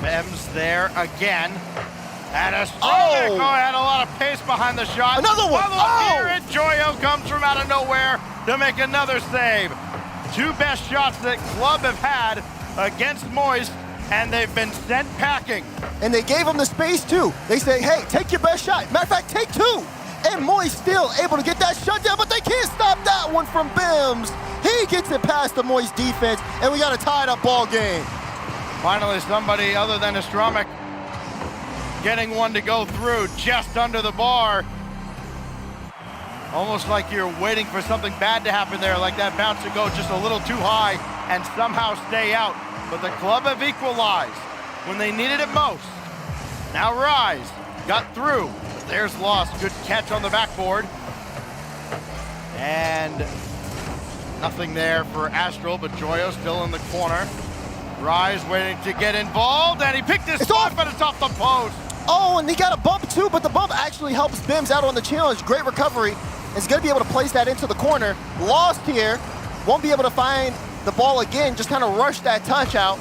Bems there again. And Astromik had a lot of pace behind the shot. Another one. Here, and Joyo comes from out of nowhere to make another save. 2 best shots that club have had against Moist, and they've been sent packing. And they gave him the space too. They say, hey, take your best shot. Matter of fact, take 2. And Moist still able to get that shutdown, but they can't stop that one from Bems. He gets it past the Moist defense, and we got a tied up ball game. Finally, somebody other than Astromik getting one to go through just under the bar. Almost like you're waiting for something bad to happen there, like that bounce to go just a little too high and somehow stay out. But the club have equalized when they needed it most. Now Rise got through. There's Lost. Good catch on the backboard. And nothing there for Astral, but Joyo still in the corner. Rise waiting to get involved, and he picked his spot, but it's off the post. Oh, and he got a bump too, but the bump actually helps Bems out on the challenge. Great recovery. Is going to be able to place that into the corner. Lost here. Won't be able to find the ball again. Just kind of rush that touch out.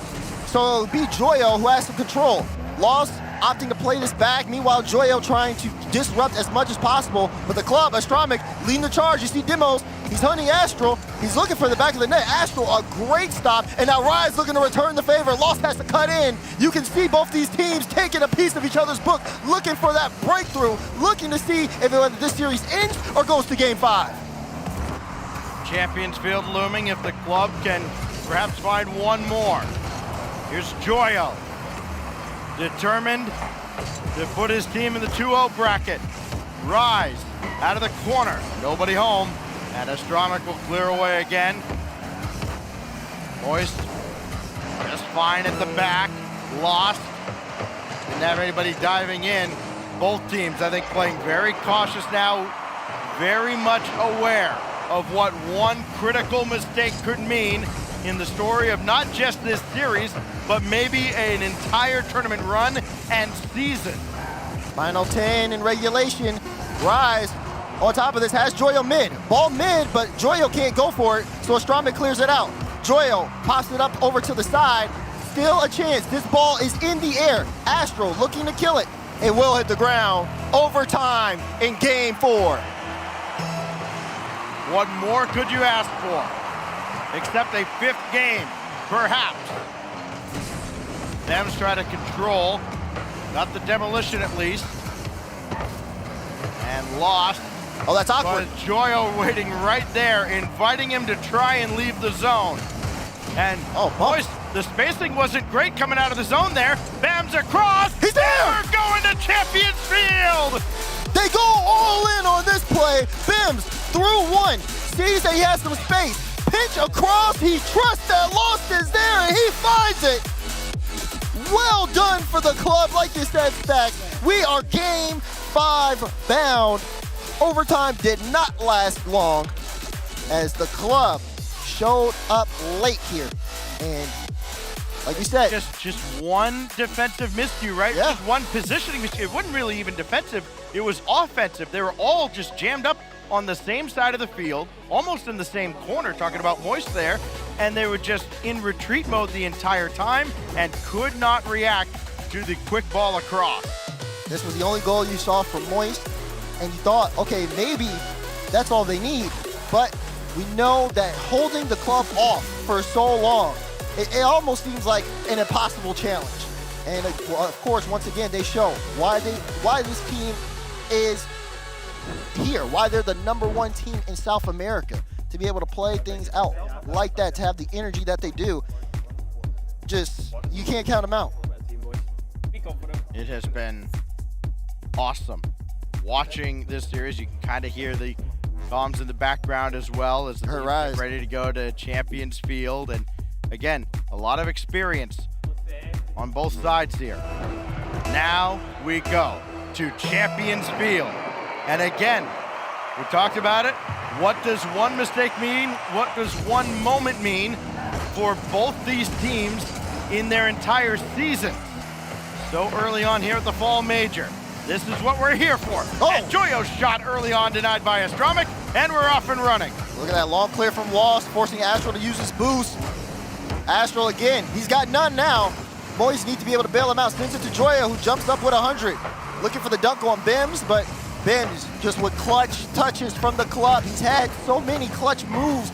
So it'll be Joyo who has some control. Lost opting to play this back. Meanwhile, Joyo trying to disrupt as much as possible. But the club, Astromik, leading the charge. You see Demos. He's hunting Astral. He's looking for the back of the net. Astral, a great stop. And now Rise looking to return the favor. Lost has to cut in. You can see both these teams taking a piece of each other's book, looking for that breakthrough, looking to see if this series ends or goes to Game 5. Champions Field looming if the club can perhaps find one more. Here's Joyo, determined to put his team in the 2-0 bracket. Rise out of the corner, nobody home, and Astromik will clear away again. Moist just fine at the back, Lost. Didn't have anybody diving in. Both teams, I think, playing very cautious now, very much aware of what one critical mistake could mean in the story of not just this series, but maybe an entire tournament run and season. Final 10 in regulation. Rise, on top of this, has Joyo mid. Ball mid, but Joyo can't go for it, so Astromik clears it out. Joyo pops it up over to the side. Still a chance. This ball is in the air. Astro looking to kill it. It will hit the ground. Overtime in Game 4. What more could you ask for? Except a 5th game, perhaps. Bems try to control. Got the demolition at least. And Lost. Oh, that's awkward. But Joyo waiting right there, inviting him to try and leave the zone. And boys, the spacing wasn't great coming out of the zone there. Bems across. He's there! We're going to Champions Field! They go all in on this play. Bems through one. Sees that he has some space. Pinch across. He trusts that Lost is there, and he finds it. Well done for the club, like you said, Stack. We are Game 5 bound. Overtime did not last long as the club showed up late here. And like you said, just one defensive miscue, right? Yeah. Just one positioning miscue. It wasn't really even defensive. It was offensive. They were all just jammed up on the same side of the field, almost in the same corner, talking about Moist there, and they were just in retreat mode the entire time and could not react to the quick ball across. This was the only goal you saw from Moist, and you thought, okay, maybe that's all they need. But we know that holding the club off for so long, it almost seems like an impossible challenge. And of course, once again, they show why this team is here, why they're the #1 team in South America. To be able to play things out like that, to have the energy that they do, just, you can't count them out. It has been awesome watching this series. You can kind of hear the comms in the background as well as the teams get ready to go to Champions Field. And again, a lot of experience on both sides here. Now we go to Champions Field. And again, we talked about it. What does one mistake mean? What does one moment mean for both these teams in their entire season? So early on here at the Fall Major. This is what we're here for. And Joyo's shot early on denied by Astromic, and we're off and running. Look at that long clear from Lost, forcing Astral to use his boost. Astral again, he's got none now. Moist needs to be able to bail him out. Sends it to Joyo, who jumps up with 100. Looking for the dunk on Bims, but Bims just with clutch touches from the club. He's had so many clutch moves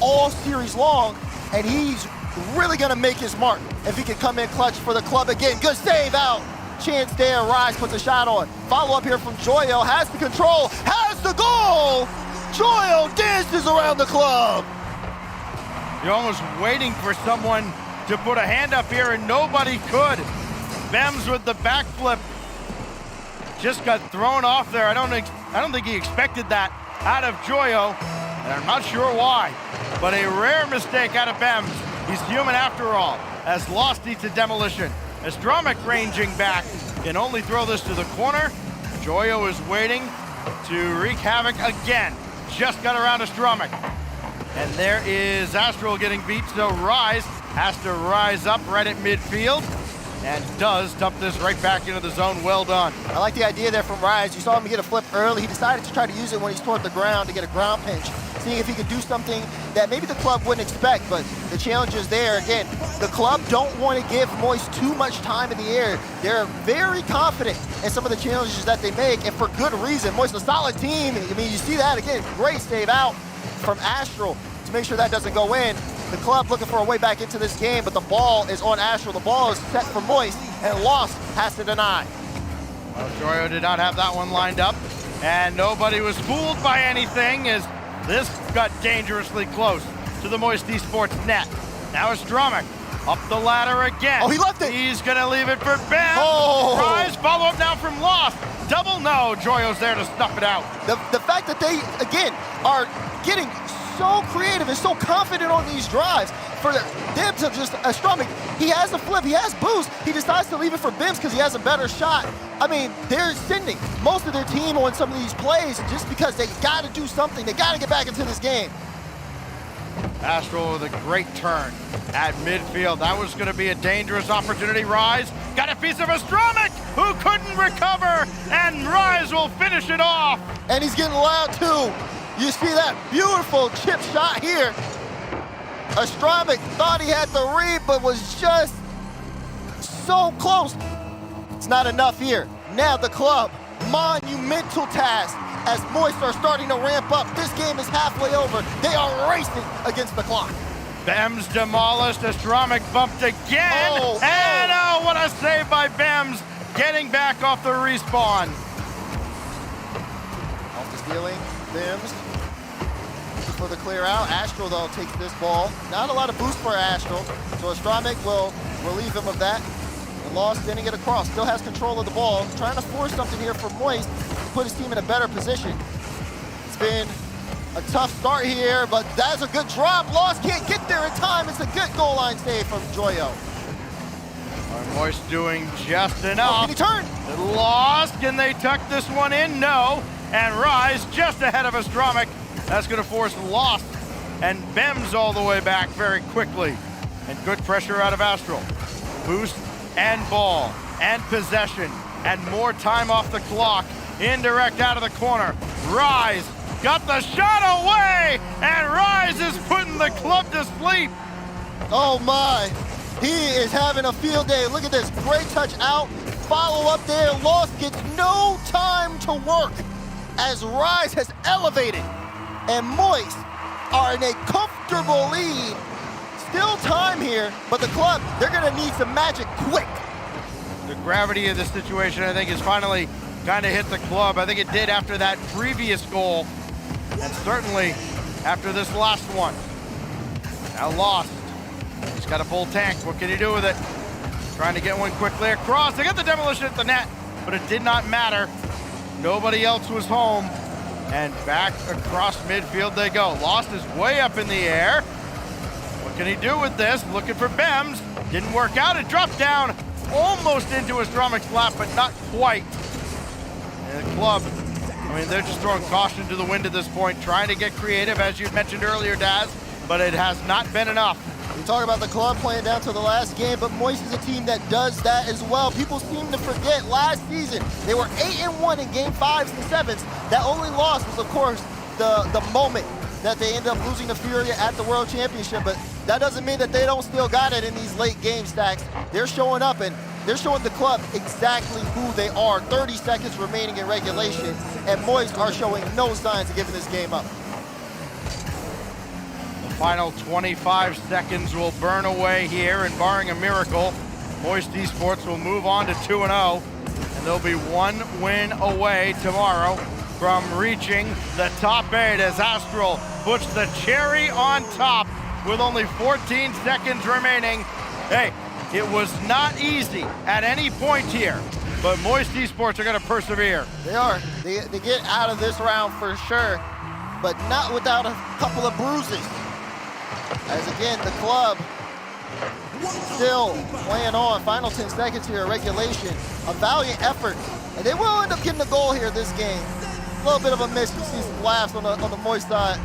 all series long, and he's really gonna make his mark if he can come in clutch for the club again. Good save out. Chance there, Rise puts a shot on. Follow up here from Joyo, has the control, has the goal! Joyo dances around the club. You're almost waiting for someone to put a hand up here, and nobody could. Bems with the backflip just got thrown off there. I don't think he expected that out of Joyo, and I'm not sure why. But a rare mistake out of Bems. He's human after all, as Lost eats a demolition. Astromic ranging back can only throw this to the corner. Joyo is waiting to wreak havoc again. Just got around Astromic. And there is Astral getting beat, so Rise has to rise up right at midfield and does dump this right back into the zone. Well done. I like the idea there from Rise. You saw him get a flip early. He decided to try to use it when he's toward the ground to get a ground pinch, seeing if he could do something that maybe the club wouldn't expect, but the challenge is there. Again, the club don't want to give Moist too much time in the air. They're very confident in some of the challenges that they make, and for good reason. Moist a solid team. I mean, you see that again. Great save out from Astral to make sure that doesn't go in. The club looking for a way back into this game, but the ball is on Astral. The ball is set for Moist, and Lost has to deny. Well, Joyo did not have that one lined up, and nobody was fooled by anything as this got dangerously close to the Moist Esports net. Now Astromic up the ladder again. Oh, he left it. He's gonna leave it for Ben. Oh. Rise, follow up now from Lost. Double no, Joyo's there to snuff it out. The fact that they, again, are getting so creative and so confident on these drives, for them to just, Astromic, he has a flip, he has boost, he decides to leave it for Bims because he has a better shot. I mean, they're sending most of their team on some of these plays just because they got to do something, they got to get back into this game. Astral with a great turn at midfield. That was going to be a dangerous opportunity. Rise got a piece of Astromic, who couldn't recover, and Rise will finish it off. And he's getting loud too. You see that beautiful chip shot here. Astromic thought he had the read, but was just so close. It's not enough here. Now the club, monumental task as Moist are starting to ramp up. This game is halfway over. They are racing against the clock. Bems demolished, Astromic bumped again, and oh, what a save by Bems, getting back off the respawn. Off the stealing, Bims for the clear out. Astral, though, takes this ball. Not a lot of boost for Astral, so Astromic will relieve him of that. And Lost didn't get across. Still has control of the ball. Trying to force something here for Moist to put his team in a better position. It's been a tough start here, but that's a good drop. Lost can't get there in time. It's a good goal line save from Joyo. Moist doing just enough. Can he turn? Lost, can they tuck this one in? No. And Rise just ahead of Astromic. That's going to force Lost and Bems all the way back very quickly. And good pressure out of Astral. Boost and ball and possession and more time off the clock. Indirect out of the corner. Rise got the shot away, and Rise is putting the club to sleep. Oh my, he is having a field day. Look at this, great touch out, follow up there. Lost gets no time to work as Rise has elevated, and Moist are in a comfortable lead. Still time here, but the club, they're gonna need some magic quick. The gravity of the situation, I think, is finally kind of hit the club. I think it did after that previous goal, and certainly after this last one. Now Lost. He's got a full tank. What can he do with it? Trying to get one quickly across. They got the demolition at the net, but it did not matter. Nobody else was home. And back across midfield they go. Lost is way up in the air. What can he do with this? Looking for Bems. Didn't work out. It dropped down almost into a Stromic's lap, but not quite. And the club, I mean, they're just throwing caution to the wind at this point, trying to get creative, as you mentioned earlier, Daz, but it has not been enough. We talk about the club playing down to the last game, but Moist is a team that does that as well. People seem to forget last season, they were 8-1 in game 5s and 7s. That only loss was, of course, the moment that they ended up losing to Furia at the World Championship, but that doesn't mean that they don't still got it in these late game stacks. They're showing up, and they're showing the club exactly who they are. 30 seconds remaining in regulation, and Moist are showing no signs of giving this game up. Final 25 seconds will burn away here, and barring a miracle, Moist Esports will move on to 2-0, and they'll be one win away tomorrow from reaching the top 8 as Astral puts the cherry on top with only 14 seconds remaining. Hey, it was not easy at any point here, but Moist Esports are going to persevere. They are. They get out of this round for sure, but not without a couple of bruises. As again, the club still playing on. Final 10 seconds here, regulation. A valiant effort. And they will end up getting a goal here this game. A little bit of a miss. You see some laughs on the Moist side.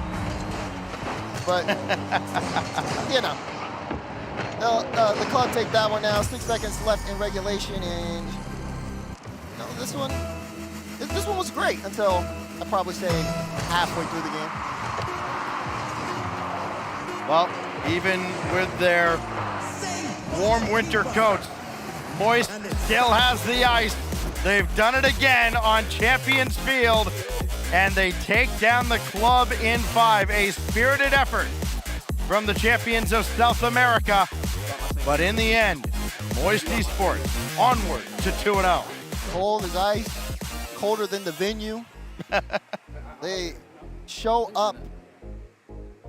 But, you know, the club take that one now. 6 seconds left in regulation. And, you know, this one was great until I'd probably say halfway through the game. Well, even with their warm winter coats, Moist still has the ice. They've done it again on Champions Field, and they take down the club in 5. A spirited effort from the champions of South America. But in the end, Moist Esports onward to 2-0. Cold as ice, colder than the venue. They show up,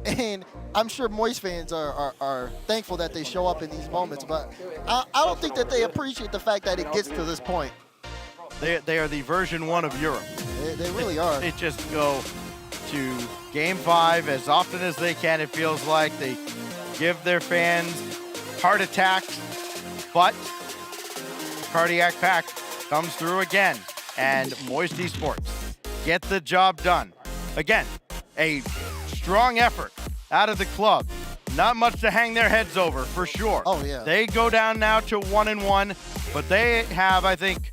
and I'm sure Moist fans are thankful that they show up in these moments, but I don't think that they appreciate the fact that it gets to this point. They are the version 1 of Europe. They really are. They just go to game 5 as often as they can, it feels like. They give their fans heart attacks, but Cardiac Pack comes through again, and Moist Esports get the job done. Again, a strong effort out of the club. Not much to hang their heads over, for sure. Oh, yeah. They go down now to 1-1, but they have, I think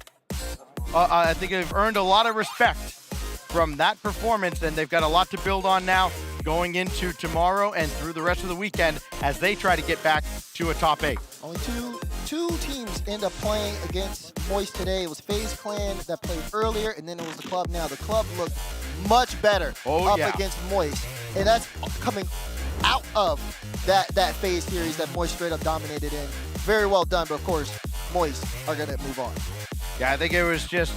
they've earned a lot of respect from that performance, and they've got a lot to build on now going into tomorrow and through the rest of the weekend as they try to get back to a top 8. Only two teams end up playing against Moist today. It was FaZe Clan that played earlier, and then it was the club now. The club looked much better against Moist, and that's coming out of that FaZe series that Moist straight up dominated in. Very well done, but of course, Moist are going to move on. Yeah, I think it was just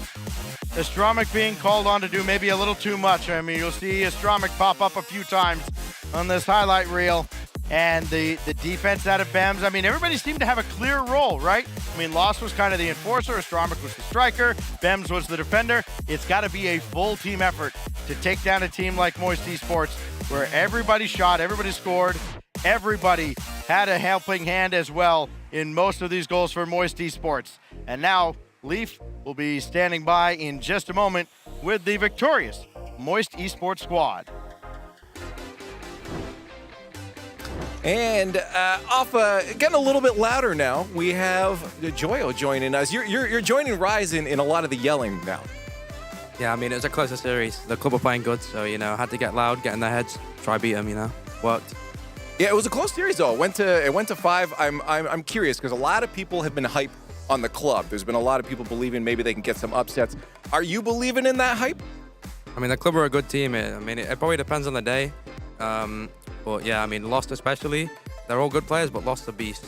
Astromic being called on to do maybe a little too much. I mean, you'll see Astromic pop up a few times on this highlight reel. And the defense out of Bems, I mean, everybody seemed to have a clear role, right? I mean, Lost was kind of the enforcer, Astromic was the striker, Bems was the defender. It's got to be a full team effort to take down a team like Moist Esports, where everybody shot, everybody scored, everybody had a helping hand as well in most of these goals for Moist Esports. And now, Leaf will be standing by in just a moment with the victorious Moist Esports squad. And getting a little bit louder now, we have Joyo joining us. You're joining Ryzen in a lot of the yelling now. Yeah, I mean, it was a closer series. The club were playing good, so, you know, had to get loud, get in their heads, try beat them, you know. Worked. Yeah, it was a close series, though. It went to 5. I'm curious, because a lot of people have been hyped on the club. There's been a lot of people believing maybe they can get some upsets. Are you believing in that hype? I mean, the club are a good team. I mean, it probably depends on the day. But yeah, I mean, Lost especially, they're all good players, but Lost a beast.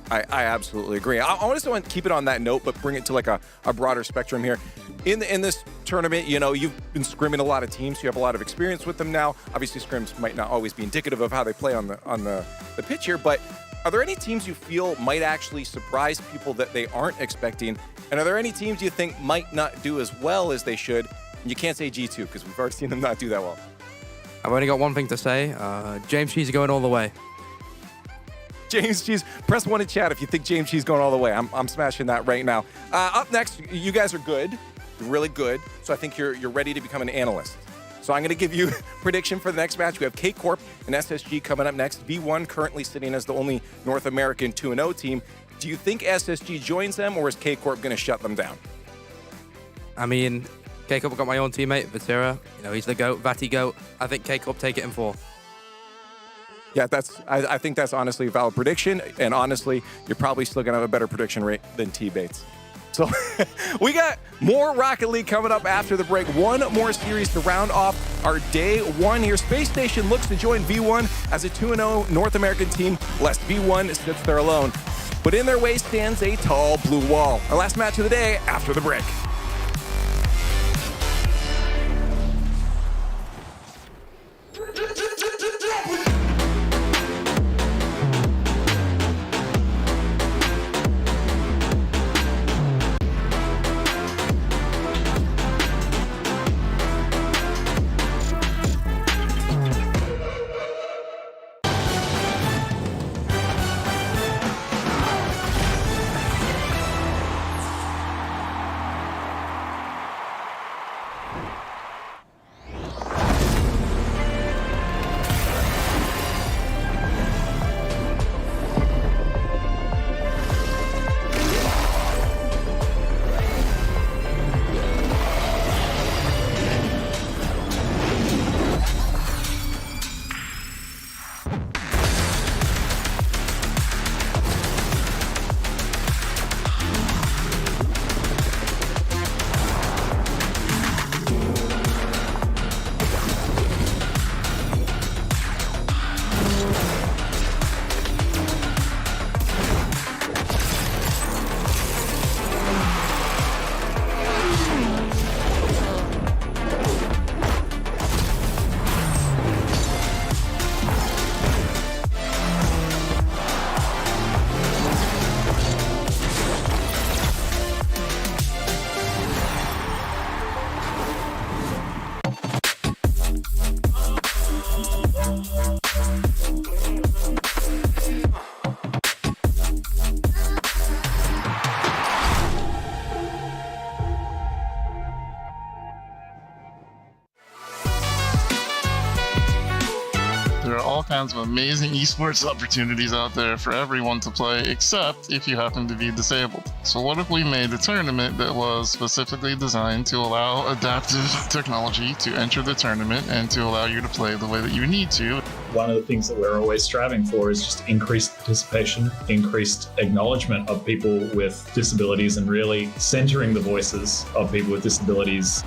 I absolutely agree. I just want to keep it on that note, but bring it to like a broader spectrum here. In this tournament, you know, you've been scrimming a lot of teams. You have a lot of experience with them now. Obviously, scrims might not always be indicative of how they play on the pitch here, but are there any teams you feel might actually surprise people that they aren't expecting? And are there any teams you think might not do as well as they should? And you can't say G2 because we've already seen them not do that well. I've only got one thing to say. James Cheese going all the way. James Cheese, press 1 in chat if you think James Cheese going all the way. I'm smashing that right now. Up next, you guys are good. You're really good. So I think you're ready to become an analyst. So I'm going to give you a prediction for the next match. We have KCorp and SSG coming up next. V1 currently sitting as the only North American 2-0 team. Do you think SSG joins them, or is KCorp going to shut them down? I mean, KCorp got my own teammate, Vatira. You know, he's the GOAT, Vati GOAT. I think KCorp take it in 4. Yeah, I think that's honestly a valid prediction. And honestly, you're probably still going to have a better prediction rate than T-Bates. So we got more Rocket League coming up after the break. One more series to round off our day 1 here. Space Station looks to join V1 as a 2-0 North American team, lest V1 sits there alone. But in their way stands a tall blue wall. Our last match of the day after the break. There are all kinds of amazing esports opportunities out there for everyone to play, except if you happen to be disabled. So what if we made a tournament that was specifically designed to allow adaptive technology to enter the tournament and to allow you to play the way that you need to? One of the things that we're always striving for is just increased participation, increased acknowledgement of people with disabilities, and really centering the voices of people with disabilities.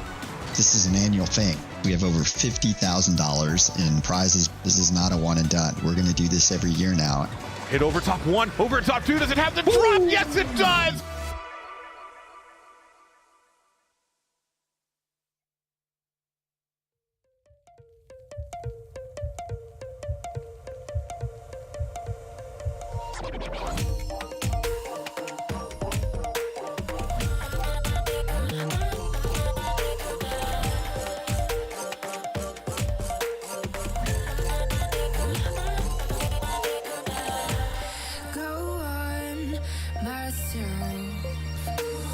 This is an annual thing. We have over $50,000 in prizes. This is not a one and done. We're going to do this every year now. Hit over top 1, over top 2. Does it have the drop? Yes, it does!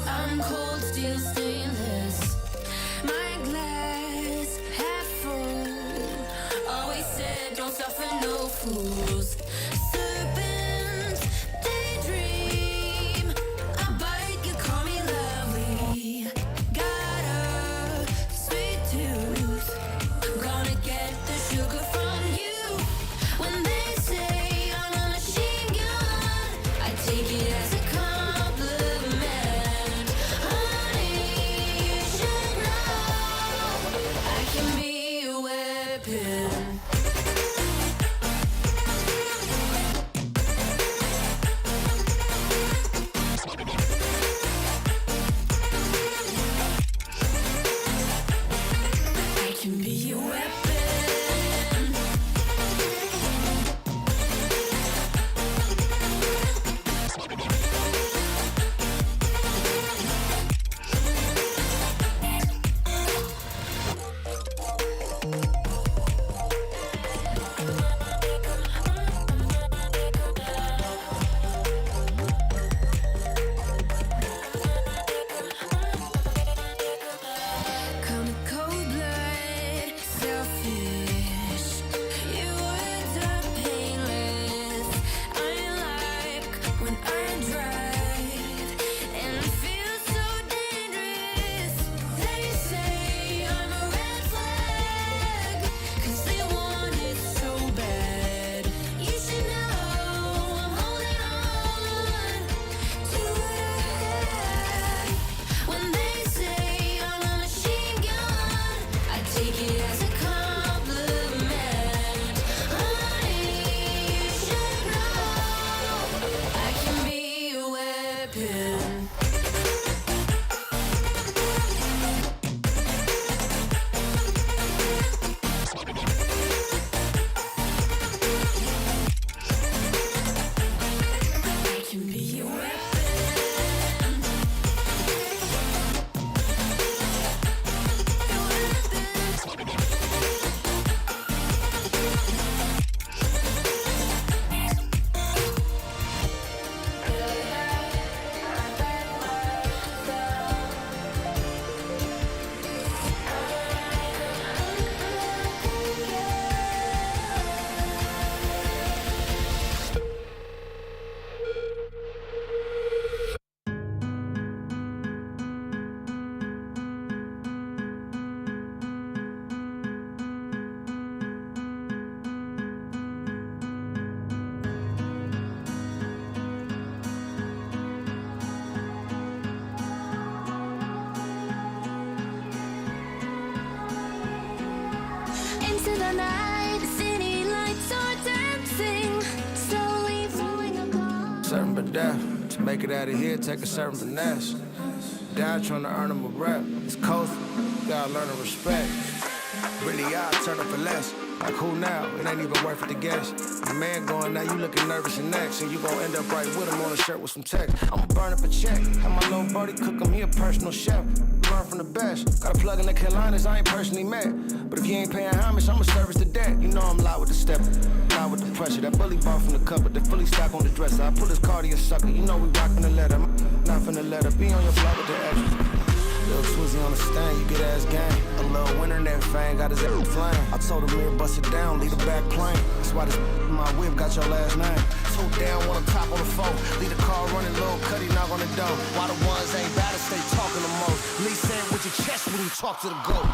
I'm cold steel stainless. My glass half full. Always said don't suffer no fools. Serpents daydream. I bite, you call me lovely. Got a sweet tooth. I'm gonna get the sugar from you. When they say I'm a machine gun, I take it as a death. To make it out of here, take a certain finesse. Die trying to earn them a rep. It's coast, gotta learn to respect. Really, I turn up for less. Like who now? It ain't even worth it to guess. The man going now, you looking nervous and next. And you gon' end up right with him on a shirt with some text. I'ma burn up a check. Have my little buddy cook him, he a personal chef. Learn from the best. Got a plug in the Carolinas I ain't personally met. But if you ain't paying homage, I'ma service the debt. You know I'm loud with the step, loud with the pressure. That bully bar from the cupboard, the fully stock on the dresser. I put his cardio sucker, you know we rockin' the letter. Not finna let her be on your flight with the extras. Little Twizzy on the stand, you get ass gang. A little winner in that fang, got his ass flame. I told him mirror bust it down, leave the back plane. That's why this in my whip got your last name. Two down, one on top on the phone. Leave the car running, little cutty knock on the door. Why the ones ain't bad to stay talking the most. Lee saying with your chest when you talk to the GOAT.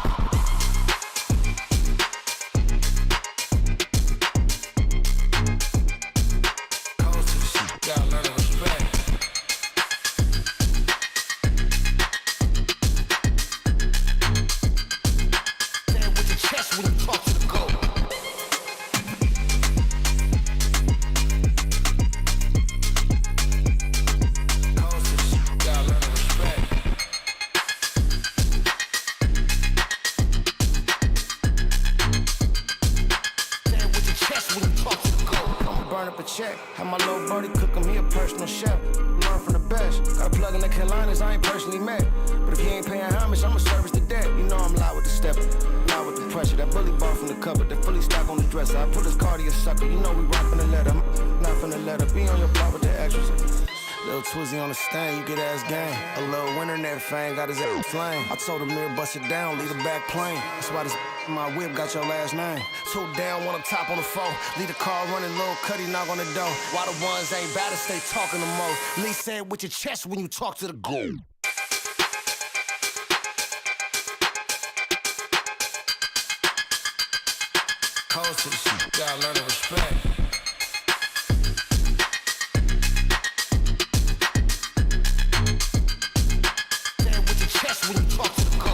Gotta learn to respect. When you talk to the GOAT. Gotta learn to respect. Stand with your chest when you talk to the GOAT. I'ma burn up a check. Have my little buddy cook him, he a personal chef. Learn from the best. Got a plug in the Carolinas I ain't personally met. But if you ain't paying homage, I'ma service the debt. You know I'm loud with the step. With the pressure, that bully bar from the cupboard, the fully stock on the dresser. I put his cardio sucker, you know we rockin' the letter. Not finna let her be on your block with the extras. Little Twizzy on the stand, you get ass gang. A little winner in that fang, got his ass flame. I told him mirror bust it down, leave the back plane. That's why this in my whip got your last name. Two down, one up top on the phone. Leave the car running, little cutty knock on the door. Why the ones ain't bad to stay talking the most. Lee said with your chest when you talk to the GOAT. Coast to the shit, gotta learn to respect. Stand with your chest when you talk to the GOAT.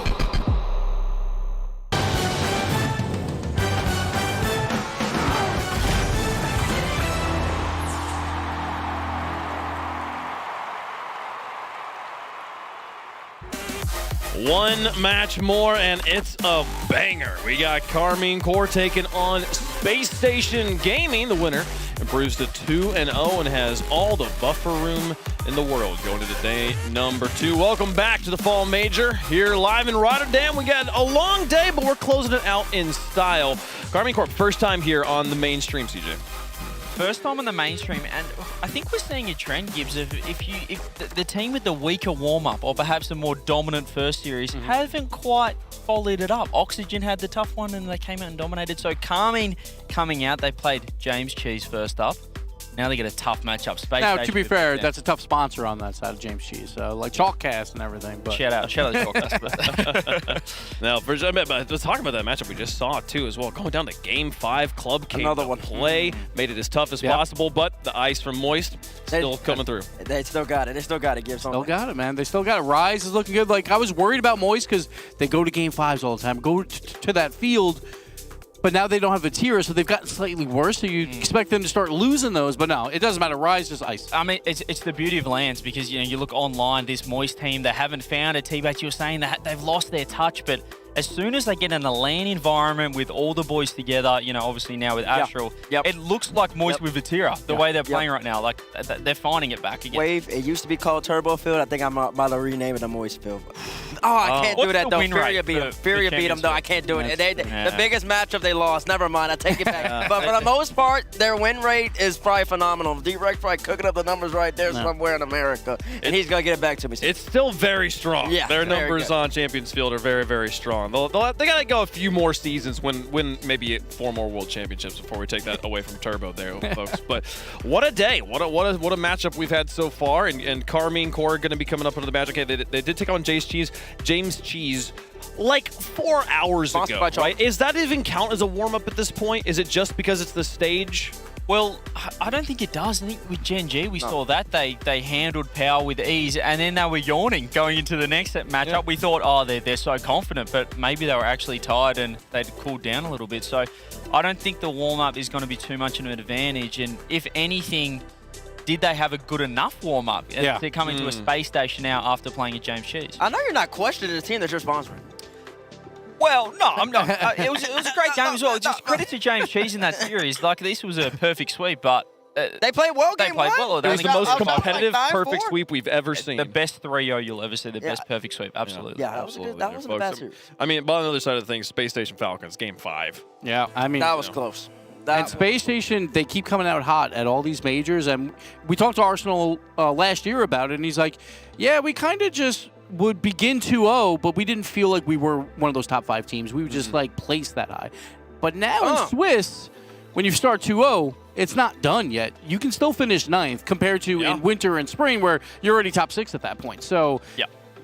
One match more, and it's a banger. We got KCorp taking on Space Station Gaming. The winner improves to 2-0 and has all the buffer room in the world going into day number 2. Welcome back to the Fall Major here live in Rotterdam. We got a long day, but we're closing it out in style. KCorp, first time here on the mainstream, CJ. First time on the mainstream, and I think we're seeing a trend, Gibbs, of if the team with the weaker warm-up or perhaps a more dominant first series haven't quite followed it up. Oxygen had the tough one and they came out and dominated. So Carmine coming out, they played James Cheese first up. Now they get a tough matchup. Space now, Station to be fair, that's a tough sponsor on that side of James Cheese. Like Chalkcast and everything. But shout out to Chalkcast. Now, let's talk about that matchup we just saw, too, as well. Going down to Game 5, Club came to play, made it as tough as possible, but the ice from Moist still coming through. They still got it. They still got it, Gibbs. Still got it, man. They still got it. Rise is looking good. Like, I was worried about Moist because they go to Game 5s all the time, go to that field. But now they don't have Vatira, so they've gotten slightly worse. So you expect them to start losing those, but no, it doesn't matter. Rise is ice. I mean, it's the beauty of LANs because you look online, this Moist team, they haven't found a T-Back. You were saying that they've lost their touch, but as soon as they get in a LAN environment with all the boys together, obviously now with Astral, it looks like Moist with Vatira, the way they're playing right now. Like, they're finding it back again. Wave, it used to be called Turbo Field. I think I'm about to rename it a Moist Field. Oh, I can't do that, though. Furia beat them. Furia beat them, though. I can't do it. The biggest matchup they lost. Never mind. I take it back. But for the most part, their win rate is probably phenomenal. D-Rex probably cooking up the numbers right there somewhere in America. And he's going to get it back to me. It's still very strong. Yeah, their numbers on Champions Field are very, very strong. They got to go a few more seasons, win maybe 4 more World Championships before we take that away from Turbo there, folks. But what a day. What a matchup we've had so far. And KCorp going to be coming up into the match. Okay, they did take on James Cheese like 4 hours ago, right? Is that even count as a warm-up at this point? Is it just because it's the stage? Well, I don't think it does. I think with Gen G, we saw that. They handled Power with ease, and then they were yawning going into the next matchup. Yeah. We thought, oh, they're so confident, but maybe they were actually tired and they'd cooled down a little bit. So I don't think the warm-up is going to be too much of an advantage. And if anything, did they have a good enough warm-up to come into a space station now after playing at James Cheese? I know you're not questioning the team that you're sponsoring. Well, no, I'm not. It was a great game as well. Just credit to James Cheese in that series. Like, this was a perfect sweep, but... they played well game one. It was the most competitive, perfect sweep we've ever seen. The best 3-0 you'll ever see. The best perfect sweep. Absolutely. Yeah, that wasn't a bad series. I mean, but on the other side of things, Space Station Falcons, Game 5. Yeah, I mean... That was close. And Space Station, they keep coming out hot at all these majors. And we talked to Arsenal last year about it, and he's like, yeah, we kind of just would begin 2-0, but we didn't feel like we were one of those top 5 teams. We would just, like, place that high. But now in Swiss, when you start 2-0, it's not done yet. You can still finish 9th compared to in winter and spring where you're already top 6 at that point. So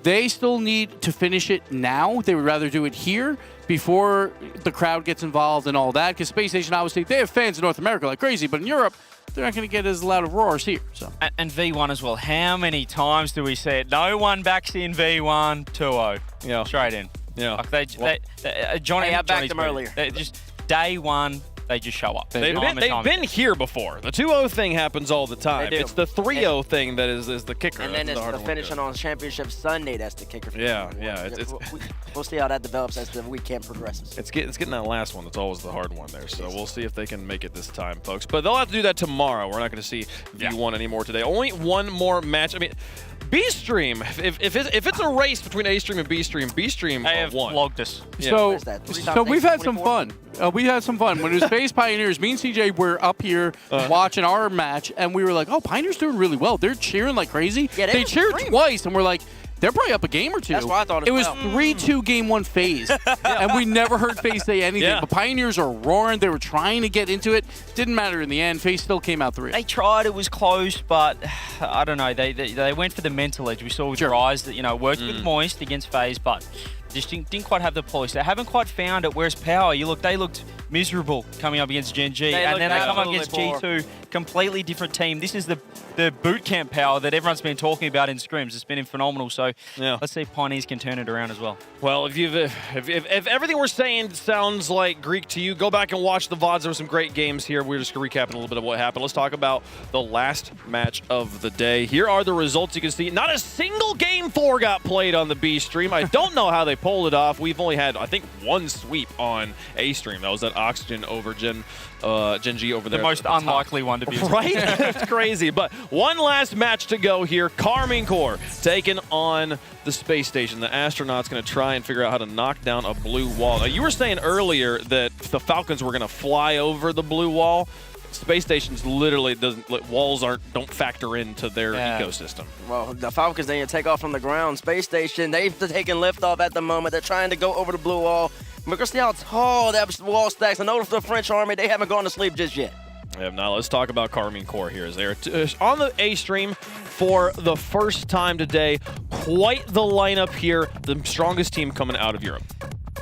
they still need to finish it now. They would rather do it here before the crowd gets involved and all that. Because Space Station, obviously, they have fans in North America like crazy, but in Europe, they're not going to get as loud of roars here. So and V1 as well. How many times do we see it? No one backs in V1, 2-0. Yeah. Straight in. Yeah. Like Johnny, I backed them earlier. They just day one, they just show up. They've been here before. The 2-0 thing happens all the time. It's the 3-0 thing that is the kicker. And then that's it's the finishing on Championship Sunday that's the kicker. Yeah. We'll see how that develops as the weekend progresses. It's getting that last one that's always the hard one there. So we'll see if they can make it this time, folks. But they'll have to do that tomorrow. We're not going to see V1 anymore today. Only one more match. I mean, B-Stream, if it's a race between A-Stream and B-Stream, B-Stream have won. logged us. So we've had some fun. We had some fun. When it was Space Pioneers, me and CJ were up here watching our match, and we were like, oh, Pioneers doing really well. They're cheering like crazy. Yeah, they cheered twice, and we're like, they're probably up a game or two. That's what I thought it was 3-2 game 1 FaZe. And we never heard FaZe say anything. Yeah. But Pioneers are roaring. They were trying to get into it. Didn't matter in the end. FaZe still came out 3. They tried. It was close, but I don't know. They went for the mental edge. We saw with Rise that, worked with Moist against FaZe, but just didn't quite have the polish. They haven't quite found it. Whereas Power, they looked miserable coming up against Gen G. And then they come up against G2, completely different team. This is the boot camp Power that everyone's been talking about in scrims. It's been phenomenal. So let's see if Pioneers can turn it around as well. Well, if everything we're saying sounds like Greek to you, go back and watch the VODs. There were some great games here. We're just recapping a little bit of what happened. Let's talk about the last match of the day. Here are the results you can see. Not a single Game 4 got played on the B stream. I don't know how they pulled it off. We've only had, I think, one sweep on A stream. That was that Oxygen over Gen G over there. The most unlikely one to be. Right? It's crazy. But one last match to go here. KCorp taking on the space station. The astronaut's going to try and figure out how to knock down a blue wall. Now, you were saying earlier that the Falcons were going to fly over the blue wall. Space stations literally walls don't factor into their ecosystem. Well, the Falcons, they take off from the ground. Space station, they've taken liftoff at the moment. They're trying to go over the blue wall. We're going to see how tall that wall stacks. I know the French army, they haven't gone to sleep just yet. Now let's talk about KCorp here. As they're on the A stream for the first time today. Quite the lineup here. The strongest team coming out of Europe.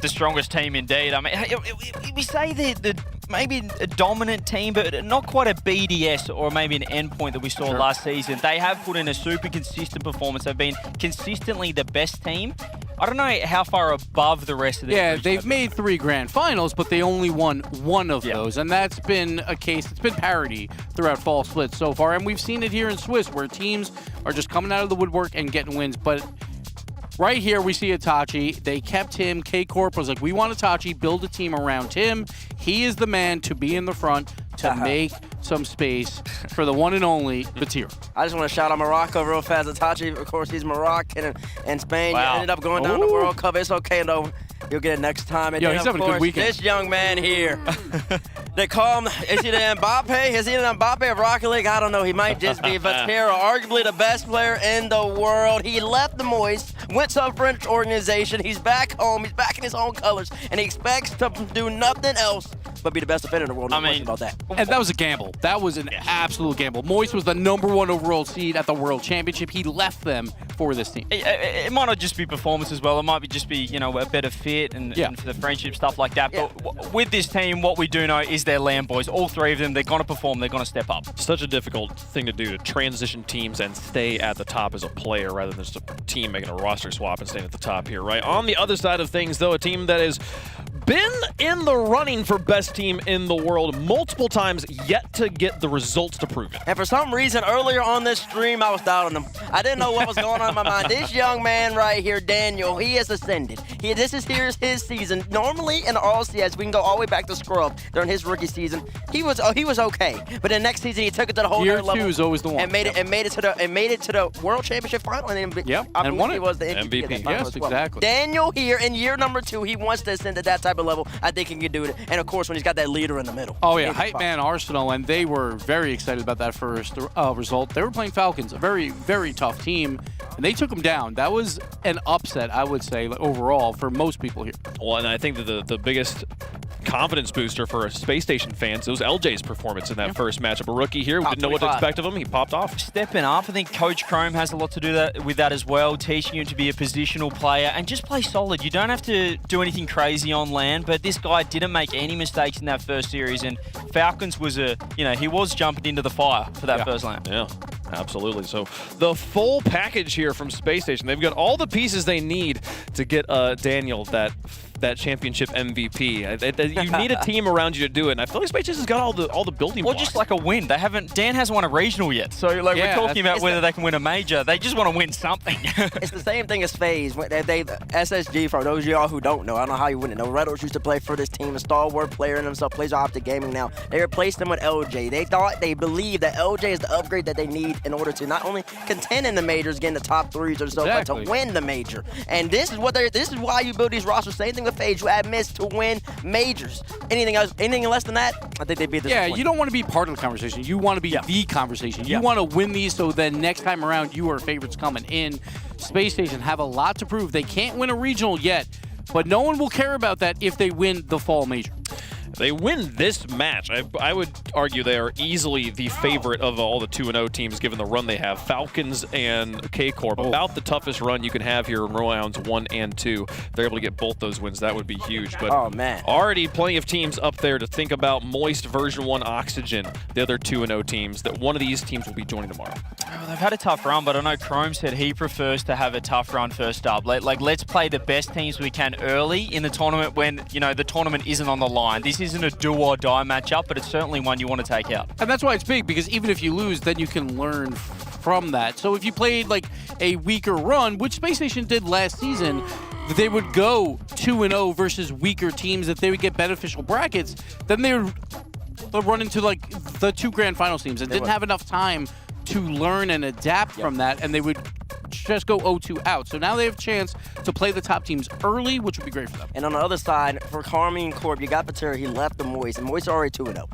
The strongest team indeed. I mean, we say the maybe a dominant team, but not quite a BDS or maybe an endpoint that we saw last season. They have put in a super consistent performance. They've been consistently the best team. I don't know how far above the rest of the Yeah, they've made 3 grand finals, but they only won 1 of those, and that's been a case. It's been parity throughout Fall Split so far, and we've seen it here in Swiss where teams are just coming out of the woodwork and getting wins, but right here, we see Itachi. They kept him. KCorp was like, we want Itachi, build a team around him. He is the man to be in the front to make some space for the one and only Batir. I just want to shout out Morocco real fast. Itachi, of course, he's Moroccan and Spain. Wow. Ended up going down the World Cup. It's okay, though. You'll get it next time. And Yo, then, he's of having a course, good weekend. This young man here. They call him, is he the Mbappe? Is he the Mbappe of Rocket League? I don't know. He might just be. Vatera, arguably the best player in the world. He left the Moist, went to a French organization. He's back home. He's back in his own colors, and he expects to do nothing else but be the best defender in the world. No question about that. And that was a gamble. That was an absolute gamble. Moist was the #1 overall seed at the World Championship. He left them for this team. It might not just be performance as well. It might just be, a better fit and for the friendship, stuff like that. But with this team, what we do know is they're land boys. All 3 of them, they're going to perform. They're going to step up. Such a difficult thing to do, to transition teams and stay at the top as a player rather than just a team making a roster swap and staying at the top here, right? On the other side of things, though, a team that is been in the running for best team in the world multiple times, yet to get the results to prove it. And for some reason, earlier on this stream, I was doubting him. I didn't know what was going on in my mind. This young man right here, Daniel, he has ascended. Here's his season. Normally in the RLCS, we can go all the way back to Scrub during his rookie season. He was okay, but the next season he took it to the whole Year other level. two is always the one. And made it to the World Championship final. And and won it. He was the MVP. Of that final Yes, as well. exactly. Daniel here in year number 2, he wants to ascend to that type of level. I think he can do it. And of course, when he's got that leader in the middle. Oh yeah, Hype Man Arsenal, and they were very excited about that first result. They were playing Falcons, a very, very tough team, and they took them down. That was an upset, I would say, overall for most people here. Well, and I think that the biggest confidence booster for Space Station fans was LJ's performance in that first matchup. A rookie here, we didn't know what to expect of him. He popped off. Stepping up, I think Coach Chrome has a lot to do with that as well, teaching you to be a positional player and just play solid. You don't have to do anything crazy on land, but this guy didn't make any mistakes in that first series, and Falcons was he was jumping into the fire for that first lane. Yeah. Absolutely. So the full package here from Space Station. They've got all the pieces they need to get Daniel that championship MVP. You need a team around you to do it, and I feel like Space Station's got all the building blocks. Or just like a win. Dan hasn't won a regional yet, so we're talking about whether they can win a major. They just want to win something. It's the same thing as FaZe. SSG, for those of y'all who don't know, I don't know how you wouldn't know. Redos used to play for this team, a stalwart player in himself, plays Optic Gaming now. They replaced him with LJ. They believe that LJ is the upgrade that they need in order to not only contend in the majors, get in the top 3s or so, but to win the major. And this is why you build these rosters. Same thing with FaZe. You add miss to win majors. Anything less than that, I think they'd be disappointed. Yeah, you don't want to be part of the conversation. You want to be the conversation. You want to win these so then next time around you are favorites coming in. Space Station have a lot to prove. They can't win a regional yet, but no one will care about that if they win the Fall Major. They win this match. I would argue they are easily the favorite of all the 2-0 teams given the run they have. Falcons and KCorp, about the toughest run you can have here in rounds 1 and 2. If they're able to get both those wins, that would be huge. But already plenty of teams up there to think about. Moist, version 1, Oxygen, the other 2-0 teams, that one of these teams will be joining tomorrow. Well, they've had a tough run, but I know Chrome said he prefers to have a tough run first up. Let's play the best teams we can early in the tournament when, the tournament isn't on the line. This isn't a do-or-die matchup, but it's certainly one you want to take out. And that's why it's big, because even if you lose, then you can learn from that. So if you played like a weaker run, which Space Station did last season, they would go 2-0 versus weaker teams, that they would get beneficial brackets, then they would run into like the 2 grand finals teams and didn't have enough time to learn and adapt from that, and they would just go 0-2 out. So now they have a chance to play the top teams early, which would be great for them. And on the other side, for Carmine Corp, you got Vatira. He left the Moist, and Moist already 2-0.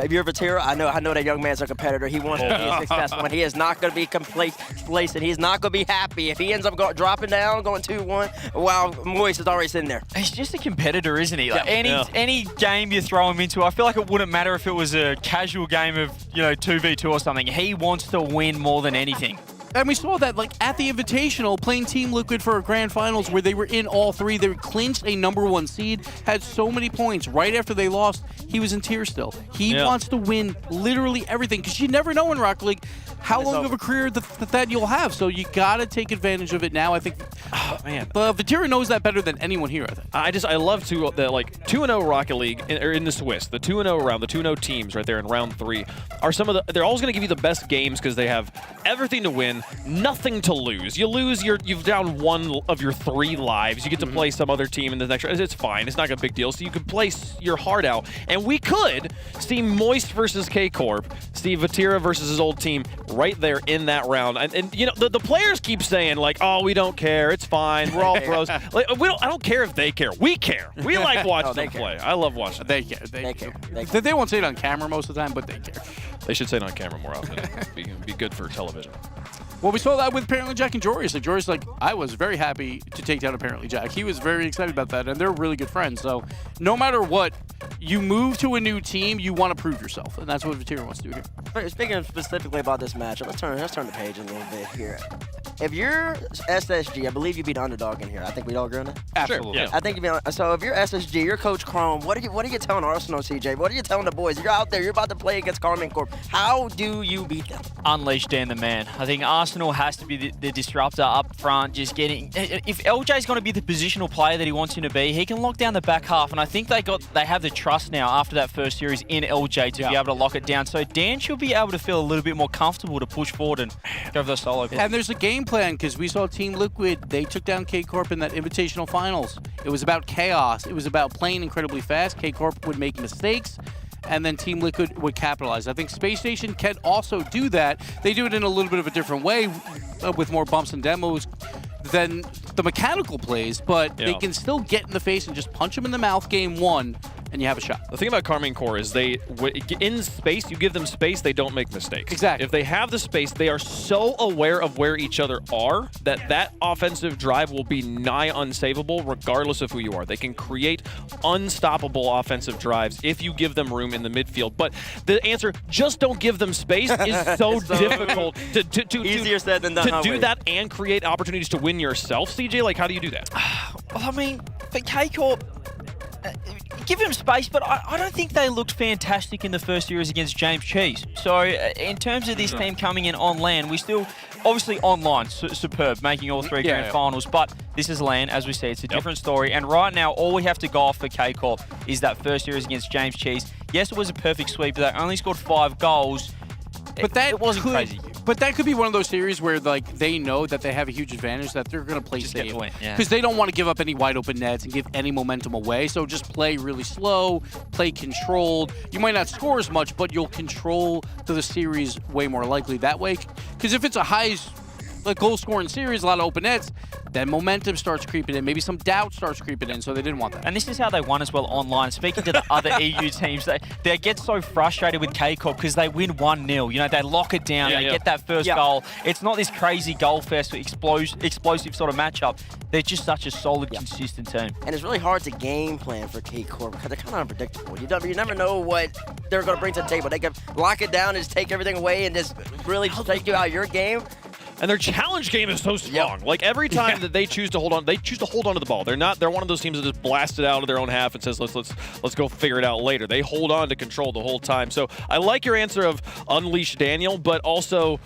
If you're Vatira, I know that young man's a competitor. He wants to be a successful one. He is not going to be complacent. He's not going to be happy if he ends up dropping down, going 2-1, while Moist is already sitting there. He's just a competitor, isn't he? Any game you throw him into, I feel like it wouldn't matter if it was a casual game of 2v2 or something. He wants to win more than anything. And we saw that at the Invitational, playing Team Liquid for a grand finals where they were in all 3. They clinched a #1 seed, had so many points. Right after they lost, he was in tears still. He wants to win literally everything, because you never know in Rocket League how long of a career that you'll have. So you got to take advantage of it now. I think Vatira knows that better than anyone here, I think. I love 2-0 Rocket League in the Swiss. The 2-0 round, the 2-0 teams right there in round 3 are they're always going to give you the best games because they have everything to win, nothing to lose. You lose, you've down 1 of your 3 lives. You get to play some other team in the next round. It's fine. It's not a big deal. So you can play your heart out. And we could see Moist versus KCorp, see Vatira versus his old team right there in that round. And the players keep saying oh, we don't care. It's fine. We're all pros. I don't care if they care. We care. We like watching them play. I love watching them. They care. They care. They won't say it on camera most of the time, but they care. They should say it on camera more often. be good for television. Well, we saw that with Apparently Jack and Joris. Joris, I was very happy to take down Apparently Jack. He was very excited about that, and they're really good friends. So no matter what, you move to a new team, you want to prove yourself, and that's what Vatira wants to do here. Speaking specifically about this matchup, let's turn the page a little bit here. if you're SSG, I believe you'd be the underdog in here. I think we'd all agree on that. Absolutely. Sure, yeah. I think you'd be. So if you're SSG, you're Coach Chrome. What are you telling Arsenal, CJ? What are you telling the boys? You're out there. You're about to play against KCorp. How do you beat them? Unleash Dan the man. I think Arsenal has to be the disruptor up front. Just getting. If LJ's going to be the positional player that he wants him to be, he can lock down the back half. And I think they have the trust now after that first series in LJ to be able to lock it down. So Dan should be able to feel a little bit more comfortable to push forward and go for the solo play. And there's a game plan because we saw Team Liquid. They took down KCorp in that Invitational Finals. It was about chaos. It was about playing incredibly fast. KCorp would make mistakes, and then Team Liquid would capitalize. I think Space Station can also do that. They do it in a little bit of a different way with more bumps and demos than the mechanical plays, but they can still get in the face and just punch them in the mouth game one, and you have a shot. The thing about KCorp is in space, you give them space, they don't make mistakes. Exactly. If they have the space, they are so aware of where each other are that offensive drive will be nigh unsavable regardless of who you are. They can create unstoppable offensive drives if you give them room in the midfield. But the answer, just don't give them space, is so difficult to easier said than done. To do that and create opportunities to win yourself, CJ. Like, how do you do that? Well, I mean, for KCorp, give him space, but I don't think they looked fantastic in the first series against James Cheese. So in terms of this team coming in on land, we still, obviously online, superb, making all three grand finals, but this is land, as we see, it's a different story. And right now, all we have to go off for KCorp is that first series against James Cheese. Yes, it was a perfect sweep, but they only scored 5 goals. But that it wasn't crazy. But that could be one of those series where like they know that they have a huge advantage, that they're going to play safe yeah. because they don't want to give up any wide open nets and give any momentum away. So just play really slow, play controlled. You might not score as much, but you'll control the series way more likely that way. Because if it's a high goal scoring series, a lot of open nets, then momentum starts creeping in. Maybe some doubt starts creeping in, so they didn't want that. And this is how they won as well online. Speaking to the other EU teams, they get so frustrated with KCorp because they win 1-0. You know, they lock it down, they get that first goal. It's not this crazy goal fest, explosive sort of matchup. They're just such a solid, consistent team. And it's really hard to game plan for KCorp because they're kind of unpredictable. You never know what they're going to bring to the table. They can lock it down and just take everything away and just really take you out of your game. And their challenge game is so strong. Like every time that they choose to hold on, they choose to hold on to the ball. They're one of those teams that just blast it out of their own half and says, let's go figure it out later. They hold on to control the whole time. So I like your answer of unleash Daniel, but also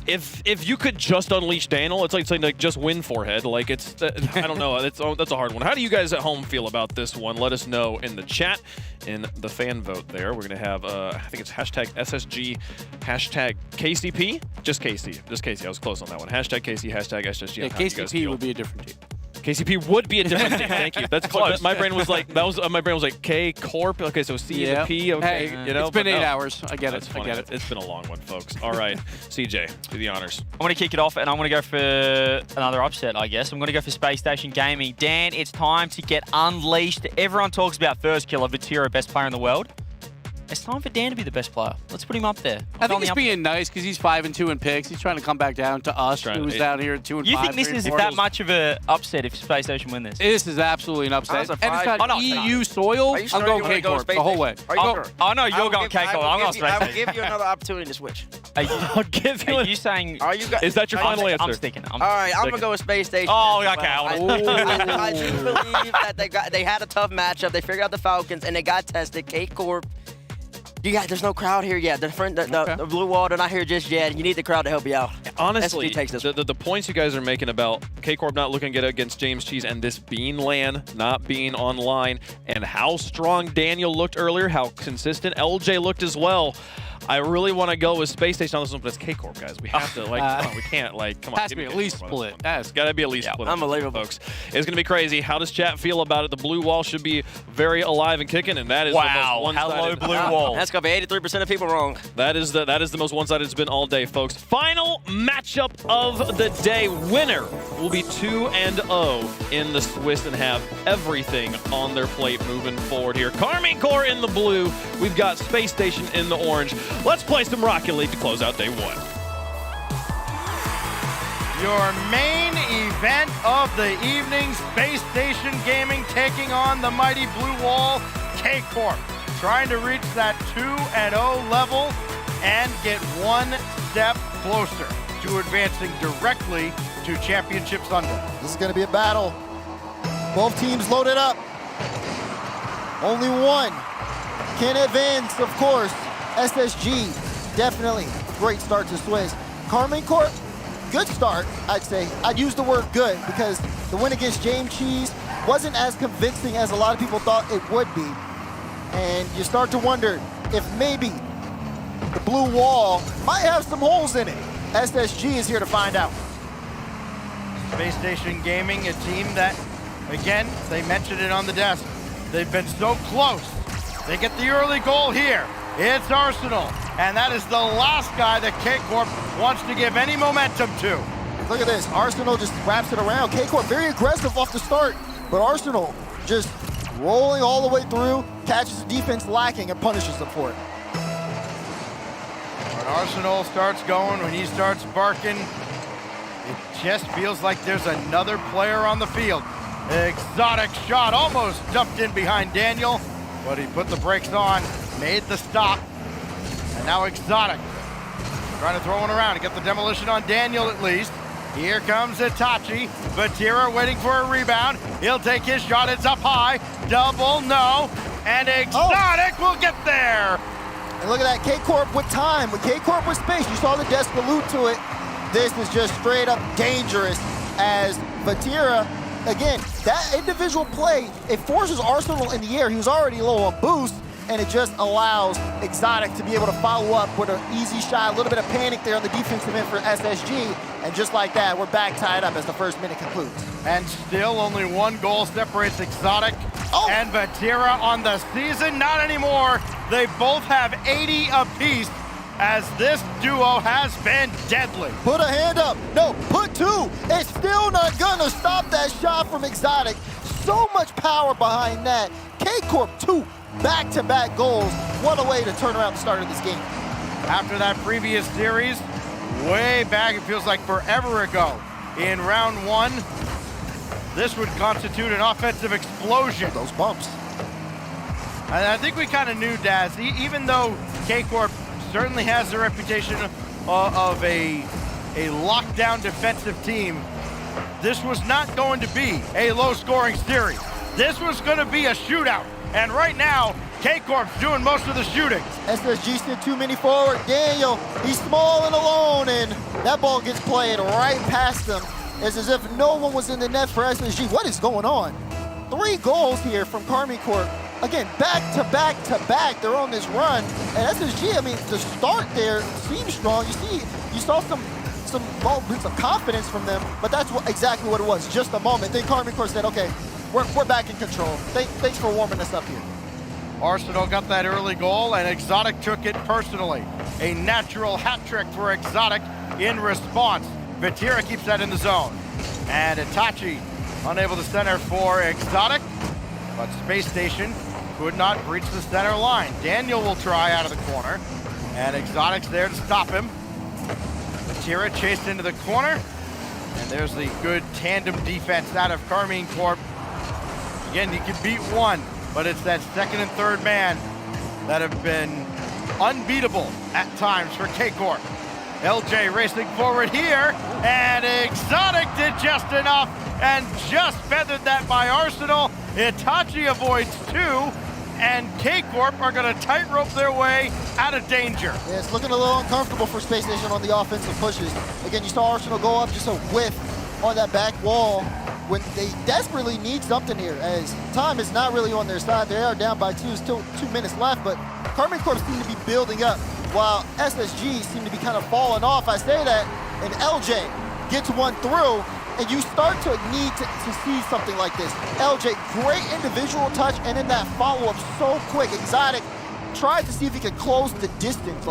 if you could just unleash Daniel, it's like saying like just win forehead. Like it's I don't know. That's a hard one. How do you guys at home feel about this one? Let us know in the chat, in the fan vote there. We're gonna have I think it's hashtag SSG, hashtag KCP, just KC. I was close on that one. Hashtag KC, hashtag SSG. Yeah, KCP would be a different team. KCP would be a different team. Thank you. That's close. My brain was like my brain was like KCorp. Okay, so C and a P. Okay, hey, it's been 8 hours. I get it. I get it. It's been a long one, folks. All right, CJ, do the honors. I'm going to kick it off, and I'm going to go for another upset, I guess. I'm going to go for Space Station Gaming. Dan, it's time to get unleashed. Everyone talks about First Killer, Vatira, best player in the world. It's time for Dan to be the best player. Let's put him up there. I think he's being nice because he's 5-2 in picks. He's trying to come back down to us, who's down here at 2-5. You think this is that much of an upset if Space Station win this? This is absolutely an upset. And it's not EU soil. I'm going KCorp the whole way. Oh, no, you're going KCorp. I'm going Space Station. I will give you another opportunity to switch. I'll give you. Are you saying? Is that your final answer? I'm sticking. All right, I'm gonna go with Space Station. Oh, okay. I do believe that they had a tough matchup. They figured out the Falcons and they got tested. KCorp. There's no crowd here yet. The blue wall, they're not here just yet. You need the crowd to help you out. Honestly, takes this the points you guys are making about KCorp not looking good against James Cheese and this being LAN, not being online, and how strong Daniel looked earlier, how consistent LJ looked as well. I really want to go with Space Station on this one, but it's KCorp, guys. We have to, come on, we can't, come on. Has to be at least split. It's got to be at least split. Unbelievable. Folks. It's going to be crazy. How does chat feel about it? The blue wall should be very alive and kicking, and that is the most one-sided. Hello, blue wall. That's going to be 83% of people wrong. That is the most one-sided it's been all day, folks. Final matchup of the day. Winner will be 2-0 in the Swiss and have everything on their plate moving forward here. KCorp in the blue. We've got Space Station in the orange. Let's play some Rocket League to close out day one. Your main event of the evening, Space Station Gaming taking on the mighty Blue Wall, KCorp, trying to reach that 2-0 level and get one step closer to advancing directly to Championship Sunday. This is going to be a battle. Both teams loaded up. Only one can advance, of course. SSG, definitely great start to Swiss. KCorp, good start, I'd say. I'd use the word good because the win against James Cheese wasn't as convincing as a lot of people thought it would be. And you start to wonder if maybe the blue wall might have some holes in it. SSG is here to find out. Space Station Gaming, a team that, again, they mentioned it on the desk, they've been so close. They get the early goal here. It's Arsenal, and that is the last guy that KCorp wants to give any momentum to. Look at this, Arsenal just wraps it around. KCorp very aggressive off the start, but Arsenal just rolling all the way through, catches the defense lacking and punishes them for it. When Arsenal starts going, when he starts barking, it just feels like there's another player on the field. Exotic shot, almost dumped in behind Daniel, but he put the brakes on, made the stop, and now Exotic trying to throw one around to get the demolition on Daniel at least. Here comes Itachi. Vatira waiting for a rebound. He'll take his shot, it's up high, double, no, and Exotic will get there. And look at that, KCorp with time. With KCorp with space, you saw the desk allude to it. This is just straight up dangerous as Vatira, again, that individual play, it forces Arsenal in the air. He was already low on boost, and it just allows Exotic to be able to follow up with an easy shot, a little bit of panic there on the defensive end for SSG, and just like that, we're back tied up as the first minute concludes. And still only one goal separates Exotic and Vatira on the season. Not anymore. They both have 80 apiece as this duo has been deadly. Put a hand up. No, put two. It's still not gonna stop that shot from Exotic. So much power behind that. KCorp 2 back-to-back goals. What a way to turn around the start of this game. After that previous series, way back, it feels like forever ago, in round one, this would constitute an offensive explosion. Those bumps. And I think we kind of knew, Daz, even though KCorp certainly has the reputation of a lockdown defensive team, this was not going to be a low-scoring series. This was going to be a shootout. And right now, KCorp's doing most of the shooting. SSG sent too many forward. Daniel, he's small and alone, and that ball gets played right past him. It's as if no one was in the net for SSG. What is going on? 3 goals here from KCorp. Again, back to back to back, they're on this run. And SSG, I mean, the start there seems strong. You saw some moments of confidence from them, but that's exactly what it was, just a moment. Then KCorp said, okay, we're back in control. Thanks for warming us up here. Arsenal got that early goal, and Exotic took it personally. A natural hat trick for Exotic in response. Vatira keeps that in the zone. And Itachi unable to center for Exotic, but Space Station could not breach the center line. Daniel will try out of the corner, and Exotic's there to stop him. Vatira chased into the corner, and there's the good tandem defense out of KCorp. Again, you can beat one, but it's that second and third man that have been unbeatable at times for KCorp. LJ racing forward here, and Exotic did just enough and just feathered that by Arsenal. Itachi avoids 2, and KCorp are going to tightrope their way out of danger. Yeah, it's looking a little uncomfortable for Space Station on the offensive pushes. Again, you saw Arsenal go up just a whiff on that back wall when they desperately need something here, as time is not really on their side. They are down by 2, still 2 minutes left, but KCorp seem to be building up, while SSG seem to be kind of falling off. I say that, and LJ gets one through, and you start to need to see something like this. LJ, great individual touch, and then that follow-up so quick. Exotic tried to see if he could close the distance,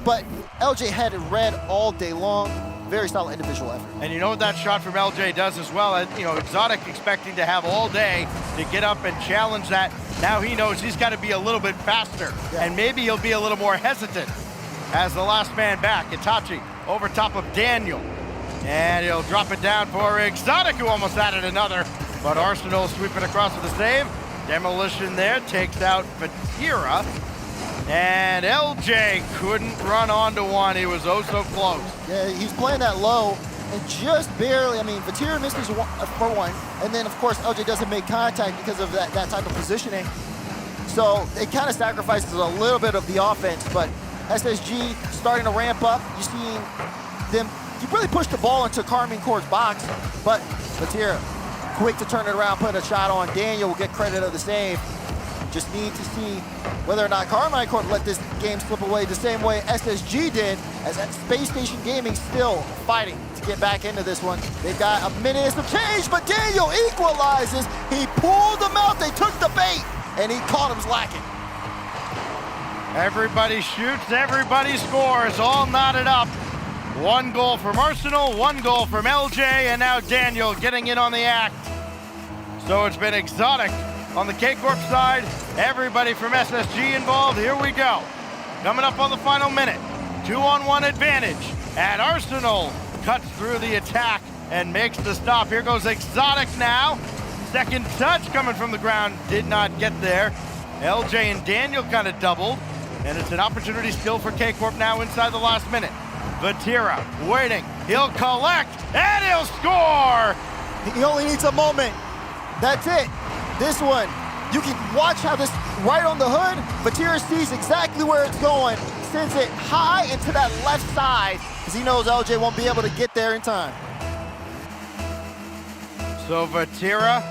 but LJ had it read all day long. Very solid individual effort. And you know what that shot from LJ does as well? And, Exotic expecting to have all day to get up and challenge that. Now he knows he's got to be a little bit faster, and maybe he'll be a little more hesitant as the last man back. Itachi over top of Daniel. And he'll drop it down for Exotic, who almost added another. But Arsenal sweeping across with a save. Demolition there takes out Vatira. And LJ couldn't run onto one. He was oh so close. Yeah, he's playing that low, and just barely, I mean, Vatira misses for one, and then, of course, LJ doesn't make contact because of that type of positioning. So it kind of sacrifices a little bit of the offense, but SSG starting to ramp up. You see them, you really push the ball into KCorp's box, but Vatira quick to turn it around, put a shot on. Daniel will get credit of the save. Just need to see whether or not KCorp let this game slip away the same way SSG did, as Space Station Gaming still fighting to get back into this one. They've got a minute and some change, but Daniel equalizes. He pulled them out, they took the bait, and he caught him lacking. Everybody shoots, everybody scores, all knotted up. 1 goal from Arsenal, 1 goal from LJ, and now Daniel getting in on the act. So it's been exotic on the KCorp side. Everybody from SSG involved. Here we go. Coming up on the final minute. 2-on-1 advantage. And Arsenal cuts through the attack and makes the stop. Here goes Exotic now. Second touch coming from the ground. Did not get there. LJ and Daniel kind of doubled. And it's an opportunity still for KCorp now inside the last minute. Vatira waiting. He'll collect and he'll score. He only needs a moment. That's it. This one, you can watch how this right on the hood, Vatira sees exactly where it's going, sends it high into that left side, because he knows LJ won't be able to get there in time. So Vatira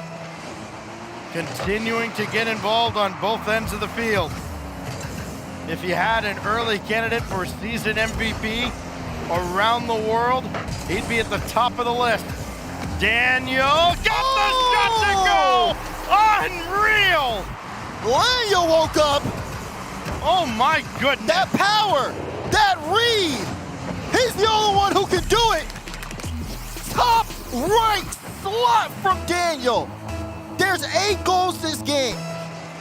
continuing to get involved on both ends of the field. If you had an early candidate for season MVP around the world, he'd be at the top of the list. Daniel got the shot to go! Unreal! Daniel woke up! Oh my goodness! That power! That read! He's the only one who can do it! Top right slot from Daniel! There's 8 goals this game.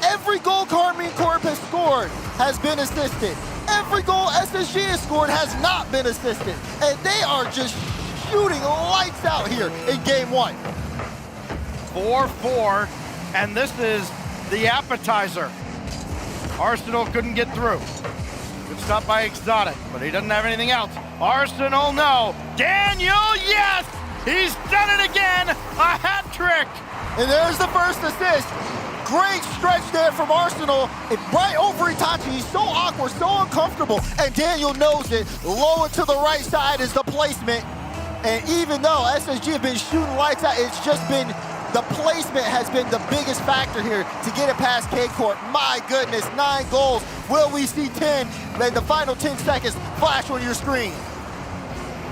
Every goal KCorp has scored has been assisted. Every goal SSG has scored has not been assisted. And they are just shooting lights out here in game 1. 4-4, and this is the appetizer. Arsenal couldn't get through. Good stop by Exotic, but he doesn't have anything else. Arsenal, no. Daniel, yes! He's done it again! A hat trick! And there's the first assist. Great stretch there from Arsenal. It right over Itachi. He's so awkward, so uncomfortable, and Daniel knows it. Low to the right side is the placement. And even though SSG have been shooting lights out, it's just been the placement has been the biggest factor here to get it past KCorp. My goodness, 9 goals. Will we see 10? Then the final 10 seconds flash on your screen.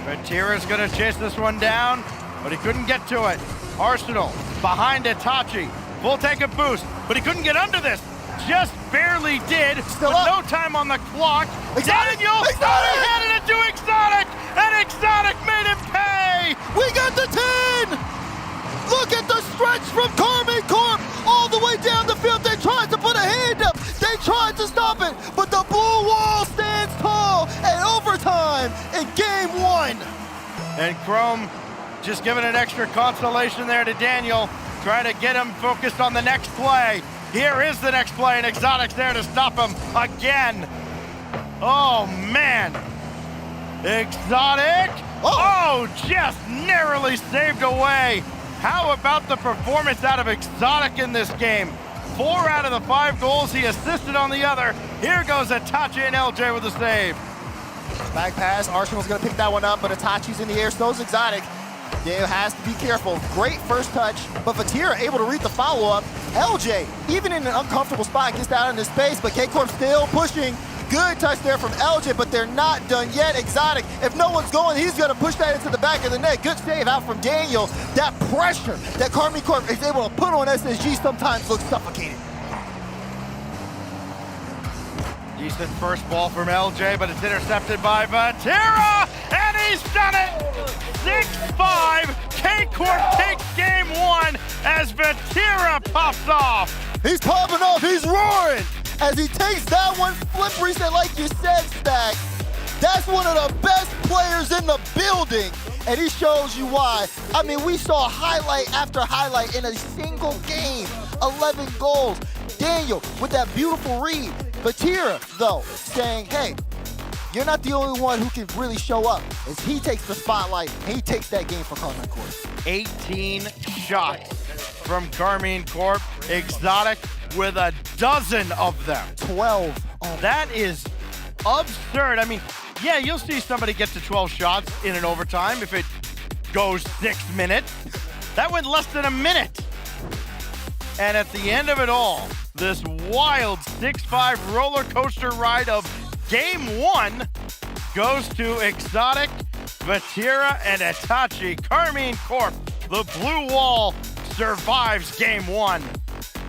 Vatira's gonna chase this one down, but he couldn't get to it. Arsenal behind Itachi. Full tank of boost, but he couldn't get under this. Just barely did, Still with up. no time on the clock. Exotic! Daniel Exotic! handed it to Exotic, and Exotic made him pay! We got the 10! Look at the stretch from KCorp all the way down the field. They tried to put a hand up. They tried to stop it, but the blue wall stands tall at overtime in game 1. And Chrome just giving an extra consolation there to Daniel, trying to get him focused on the next play. Here is the next play, and Exotic's there to stop him again. Oh, man. Exotic. Oh, just narrowly saved away. How about the performance out of Exotic in this game? 4 out of the 5 goals, he assisted on the other. Here goes Itachi and LJ with a save. Back pass, Arsenal's gonna pick that one up, but Itachi's in the air, so's Exotic. Daniel has to be careful. Great first touch, but Vatira able to read the follow-up. LJ, even in an uncomfortable spot, gets down into space, but KCorp still pushing. Good touch there from LJ, but they're not done yet. Exotic, if no one's going, he's gonna push that into the back of the net. Good save out from Daniel. That pressure that KCorp is able to put on SSG sometimes looks suffocating. Decent first ball from LJ, but it's intercepted by Vatira, and he's done it! 6-5, KCorp takes game 1 as Vatira pops off. He's popping off, he's roaring as he takes that one flip reset like you said, Stack. That's one of the best players in the building, and he shows you why. I mean, we saw highlight after highlight in a single game, 11 goals. Daniel with that beautiful read. Vatira, though, saying, hey, you're not the only one who can really show up, as he takes the spotlight, and he takes that game for KCorp. 18 shots from KCorp. Exotic with a dozen of them. 12. Oh. That is absurd. I mean, yeah, you'll see somebody get to 12 shots in an overtime if it goes 6 minutes. That went less than a minute. And at the end of it all, this wild 6-5 roller coaster ride of Game 1 goes to Exotic, Vatira, and Itachi. KCorp, the blue wall, survives Game 1.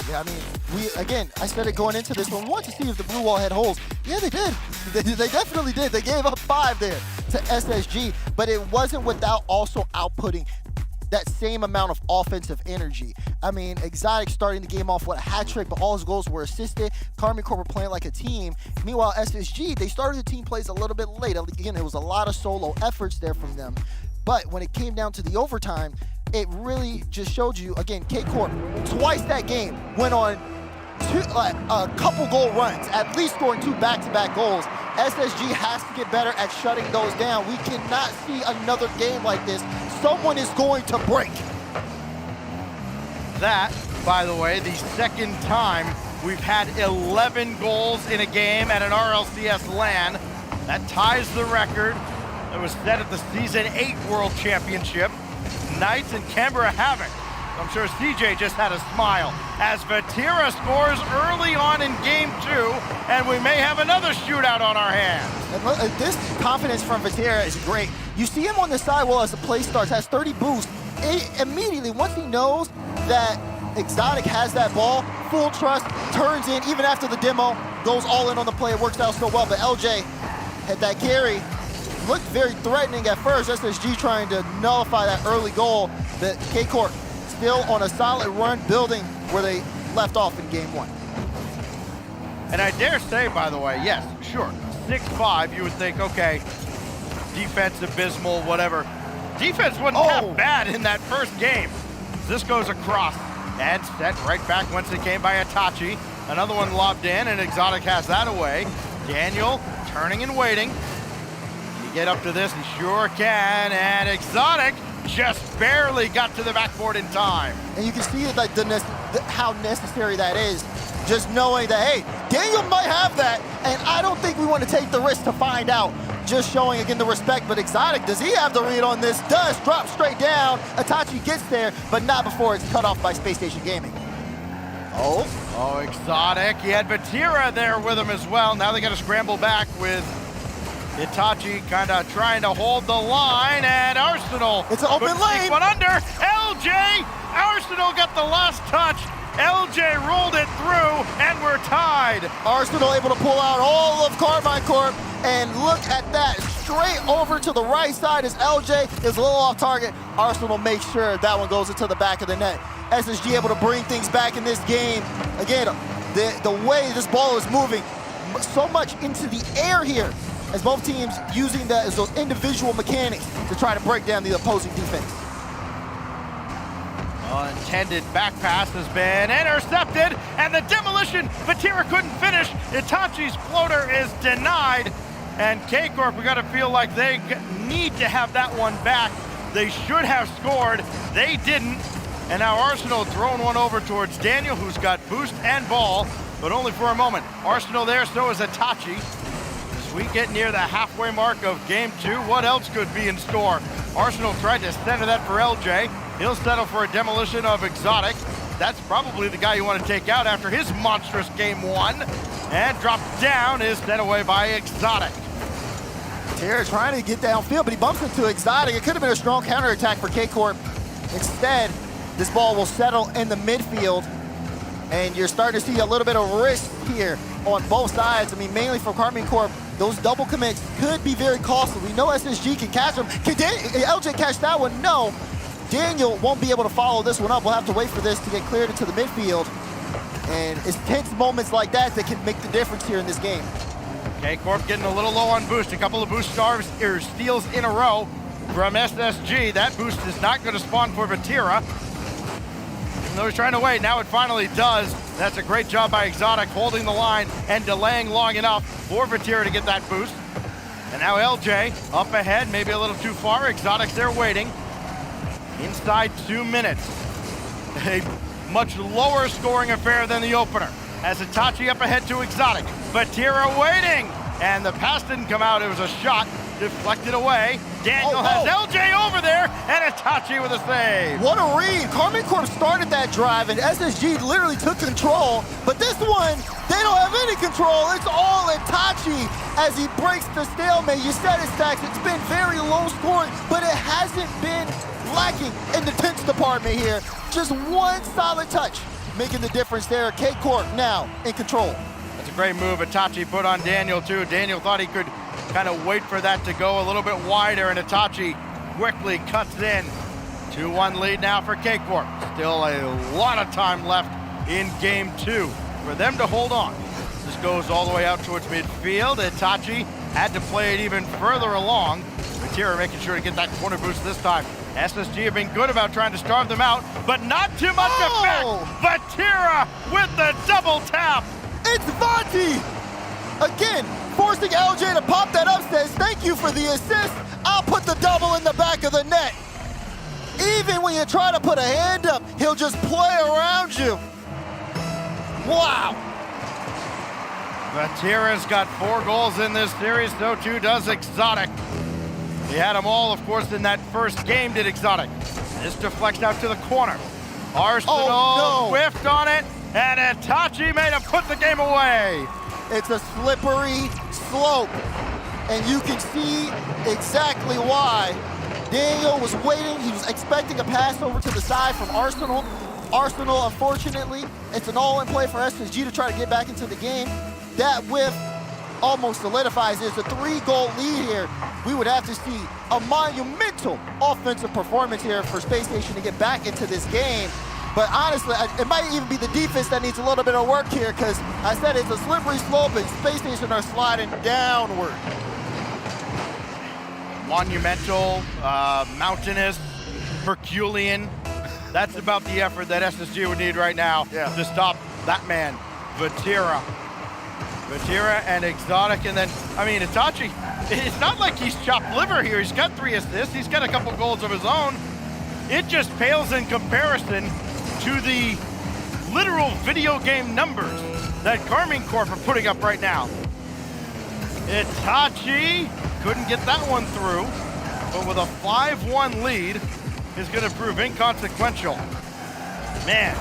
Yeah, I mean, I said it going into this one. We wanted to see if the blue wall had holes. Yeah, they did. They definitely did. They gave up 5 there to SSG, but it wasn't without also outputting that same amount of offensive energy. I mean, Exotic starting the game off with a hat trick, but all his goals were assisted. KCorp were playing like a team. Meanwhile, SSG, they started the team plays a little bit late. Again, there was a lot of solo efforts there from them. But when it came down to the overtime, it really just showed you, again, KCorp, twice that game, went on a couple goal runs, at least scoring 2 back-to-back goals. SSG has to get better at shutting those down. We cannot see another game like this. Someone is going to break. That, by the way, the second time we've had 11 goals in a game at an RLCS LAN. That ties the record that was set at the Season 8 World Championship. Knights and Canberra Havoc. I'm sure CJ just had a smile as Vatira scores early on in Game 2, and we may have another shootout on our hands. And this confidence from Vatira is great. You see him on the sidewall as the play starts, has 30 boosts. Immediately, once he knows that Exotic has that ball, full trust, turns in, even after the demo, goes all in on the play. It works out so well, but LJ had that carry. Looked very threatening at first. SSG trying to nullify that early goal. But KCorp still on a solid run, building where they left off in Game 1. And I dare say, by the way, yes, sure, 6-5, you would think, okay, defense abysmal, whatever. Defense wasn't that bad in that first game. This goes across and set right back once it came by Itachi. Another one lobbed in, and Exotic has that away. Daniel turning and waiting. Can he get up to this? He sure can, and Exotic just barely got to the backboard in time. And you can see like how necessary that is. Just knowing that, hey, Daniel might have that, and I don't think we want to take the risk to find out. Just showing, again, the respect, but Exotic, does he have the read on this? Does, drop straight down. Itachi gets there, but not before it's cut off by Space Station Gaming. Oh, Exotic. He had Vatira there with him as well. Now they got to scramble back with Itachi kind of trying to hold the line, and Arsenal. It's an open lane. One under. LJ. Arsenal got the last touch. LJ rolled it through, and we're tied. Arsenal able to pull out all of KCorp, and look at that. Straight over to the right side as LJ is a little off target. Arsenal makes sure that one goes into the back of the net. SSG able to bring things back in this game. Again, the way this ball is moving so much into the air here, as both teams using those individual mechanics to try to break down the opposing defense. Intended back pass has been intercepted, and the demolition, Vatira couldn't finish. Itachi's floater is denied, and KCorp, we gotta feel like they need to have that one back. They should have scored, they didn't, and now Arsenal throwing one over towards Daniel, who's got boost and ball, but only for a moment. Arsenal there, so is Itachi. As we get near the halfway mark of Game 2, what else could be in store? Arsenal tried to center that for LJ. He'll settle for a demolition of Exotic. That's probably the guy you want to take out after his monstrous Game 1. And dropped down is sent away by Exotic. Terra trying to get downfield, but he bumps into Exotic. It could have been a strong counterattack for KCorp. Instead, this ball will settle in the midfield. And you're starting to see a little bit of risk here on both sides. I mean, mainly for KCorp, those double commits could be very costly. We know SSG can catch them. Can LJ catch that one? No. Daniel won't be able to follow this one up. We'll have to wait for this to get cleared into the midfield. And it's tense moments like that that can make the difference here in this game. KCorp getting a little low on boost. A couple of boost steals in a row from SSG. That boost is not going to spawn for Vatira. Even though he's trying to wait, now it finally does. That's a great job by Exotic, holding the line and delaying long enough for Vatira to get that boost. And now LJ up ahead, maybe a little too far. Exotics there waiting. Inside 2 minutes. A much lower scoring affair than the opener. As Itachi up ahead to Exotic. Vatira waiting. And the pass didn't come out. It was a shot deflected away. Daniel has LJ over there, and Itachi with a save. What a read. KCorp started that drive, and SSG literally took control. But this one, they don't have any control. It's all Itachi as he breaks the stalemate. You said it, Stacks. It's been very low scoring, but it hasn't been lacking in the tense department here. Just one solid touch making the difference there. KCorp now in control. That's a great move Itachi put on Daniel, too. Daniel thought he could kind of wait for that to go a little bit wider, and Itachi quickly cuts in. 2-1 lead now for KCorp. Still a lot of time left in game 2 for them to hold on. This goes all the way out towards midfield. Itachi had to play it even further along. Vatira making sure to get that corner boost this time. SSG have been good about trying to starve them out, but not too much effect. Vatira with the double tap. It's Vati! Again, forcing LJ to pop that up, says, thank you for the assist. I'll put the double in the back of the net. Even when you try to put a hand up, he'll just play around you. Wow. Vatira's got 4 goals in this series, so too does Exotic. He had them all, of course, in that first game, did Exotic. This deflects out to the corner. Arsenal whiffed on it, and Itachi made him put the game away. It's a slippery slope, and you can see exactly why. Daniel was waiting. He was expecting a pass over to the side from Arsenal. Arsenal, unfortunately, it's an all-in play for SSG to try to get back into the game. That whiff almost solidifies it. It's a 3-goal lead here. We would have to see a monumental offensive performance here for Space Station to get back into this game. But honestly, it might even be the defense that needs a little bit of work here, because I said it's a slippery slope and Space Station are sliding downward. Monumental, mountainous, Herculean. That's about the effort that SSG would need right now to stop that man, Vatira. Vatira and Exotic, and then, I mean, Itachi, it's not like he's chopped liver here. He's got 3 assists. He's got a couple goals of his own. It just pales in comparison to the literal video game numbers that KCorp are putting up right now. Itachi couldn't get that one through, but with a 5-1 lead, is going to prove inconsequential. Man,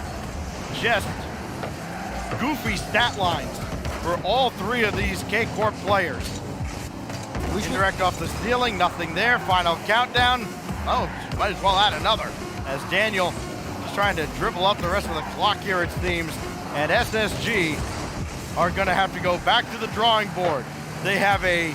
just goofy stat lines for all 3 of these KCorp players. We can direct off the ceiling, nothing there. Final countdown. Oh, might as well add another. As Daniel is trying to dribble up the rest of the clock here, it seems. And SSG are going to have to go back to the drawing board. They have a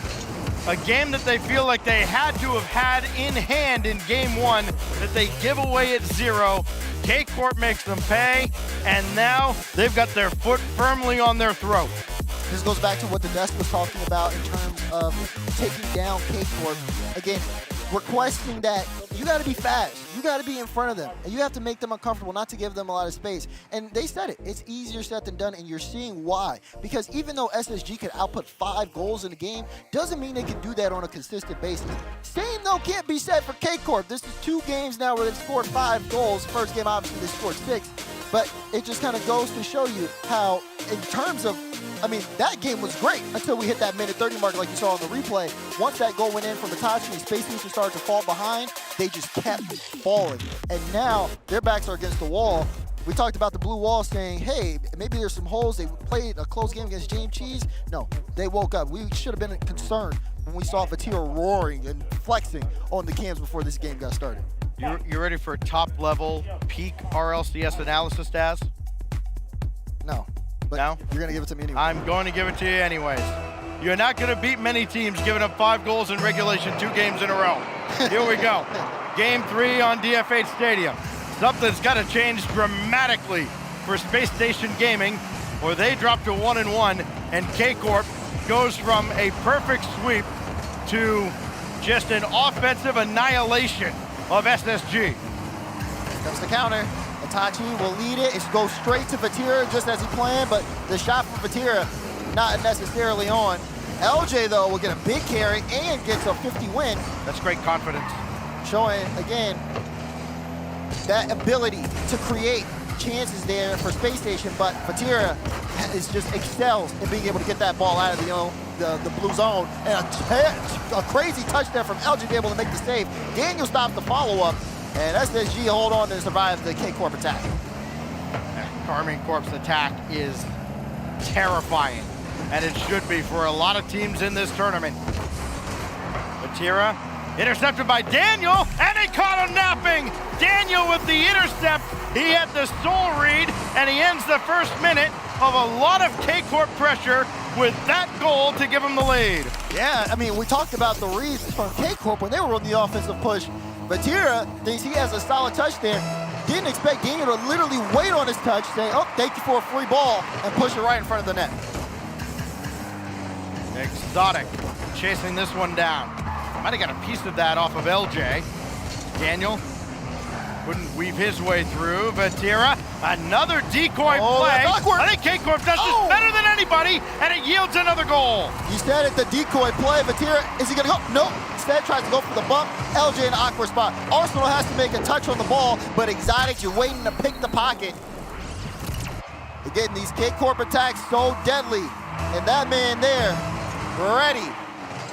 game that they feel like they had to have had in hand in game 1 that they give away at 0. KCorp makes them pay, and now they've got their foot firmly on their throat. This goes back to what the desk was talking about in terms of taking down KCorp. Again, requesting that you got to be fast. You got to be in front of them, and you have to make them uncomfortable, not to give them a lot of space. And they said it. It's easier said than done, and you're seeing why. Because even though SSG could output 5 goals in a game, doesn't mean they can do that on a consistent basis. Same, though, can't be said for KCorp. This is 2 games now where they've scored 5 goals. First game, obviously, they scored 6. But it just kind of goes to show you how, in terms of, I mean, that game was great until we hit that minute 30 mark like you saw on the replay. Once that goal went in from Itachi and Space Station started to fall behind, they just kept falling. And now their backs are against the wall. We talked about the blue wall saying, hey, maybe there's some holes. They played a close game against James Cheese. No, they woke up. We should have been concerned when we saw Vatira roaring and flexing on the cams before this game got started. You ready for top-level peak RLCS analysis, Daz? No. But no? You're going to give it to me anyway. I'm going to give it to you anyways. You're not going to beat many teams giving up 5 goals in regulation 2 games in a row. Here we go. Game 3 on DF8 Stadium. Something's got to change dramatically for Space Station Gaming, or they drop to 1-1, and KCorp goes from a perfect sweep to just an offensive annihilation of SSG. Comes the counter. Itachi will lead it. It goes straight to Vatira just as he planned, but the shot from Vatira not necessarily on. LJ, though, will get a big carry and gets a 50 win. That's great confidence. Showing, again, that ability to create chances there for Space Station, but Vatira is just excels in being able to get that ball out of the blue zone. And a crazy touch there from LJ to be able to make the save. Daniel stops the follow-up, and SSG hold on to survive the KCorp attack. Karmine Corp's attack is terrifying, and it should be for a lot of teams in this tournament. Vatira intercepted by Daniel, and he caught him napping. Daniel with the intercept. He had the soul read, and he ends the first minute of a lot of KCorp pressure with that goal to give him the lead. Yeah, I mean, we talked about the reads from KCorp when they were on the offensive push. Vatira thinks he has a solid touch there. Didn't expect Daniel to literally wait on his touch, saying, oh, thank you for a free ball, and push it right in front of the net. Exotic chasing this one down. Might have got a piece of that off of LJ. Daniel couldn't weave his way through. Vatira, another decoy play. I think KCorp does this better than anybody, and it yields another goal. You said it, the decoy play. Vatira, is he gonna go? Nope. Instead tries to go for the bump. LJ in an awkward spot. Arsenal has to make a touch on the ball, but Exotic, you're waiting to pick the pocket. Again, these KCorp attacks so deadly, and that man there, ready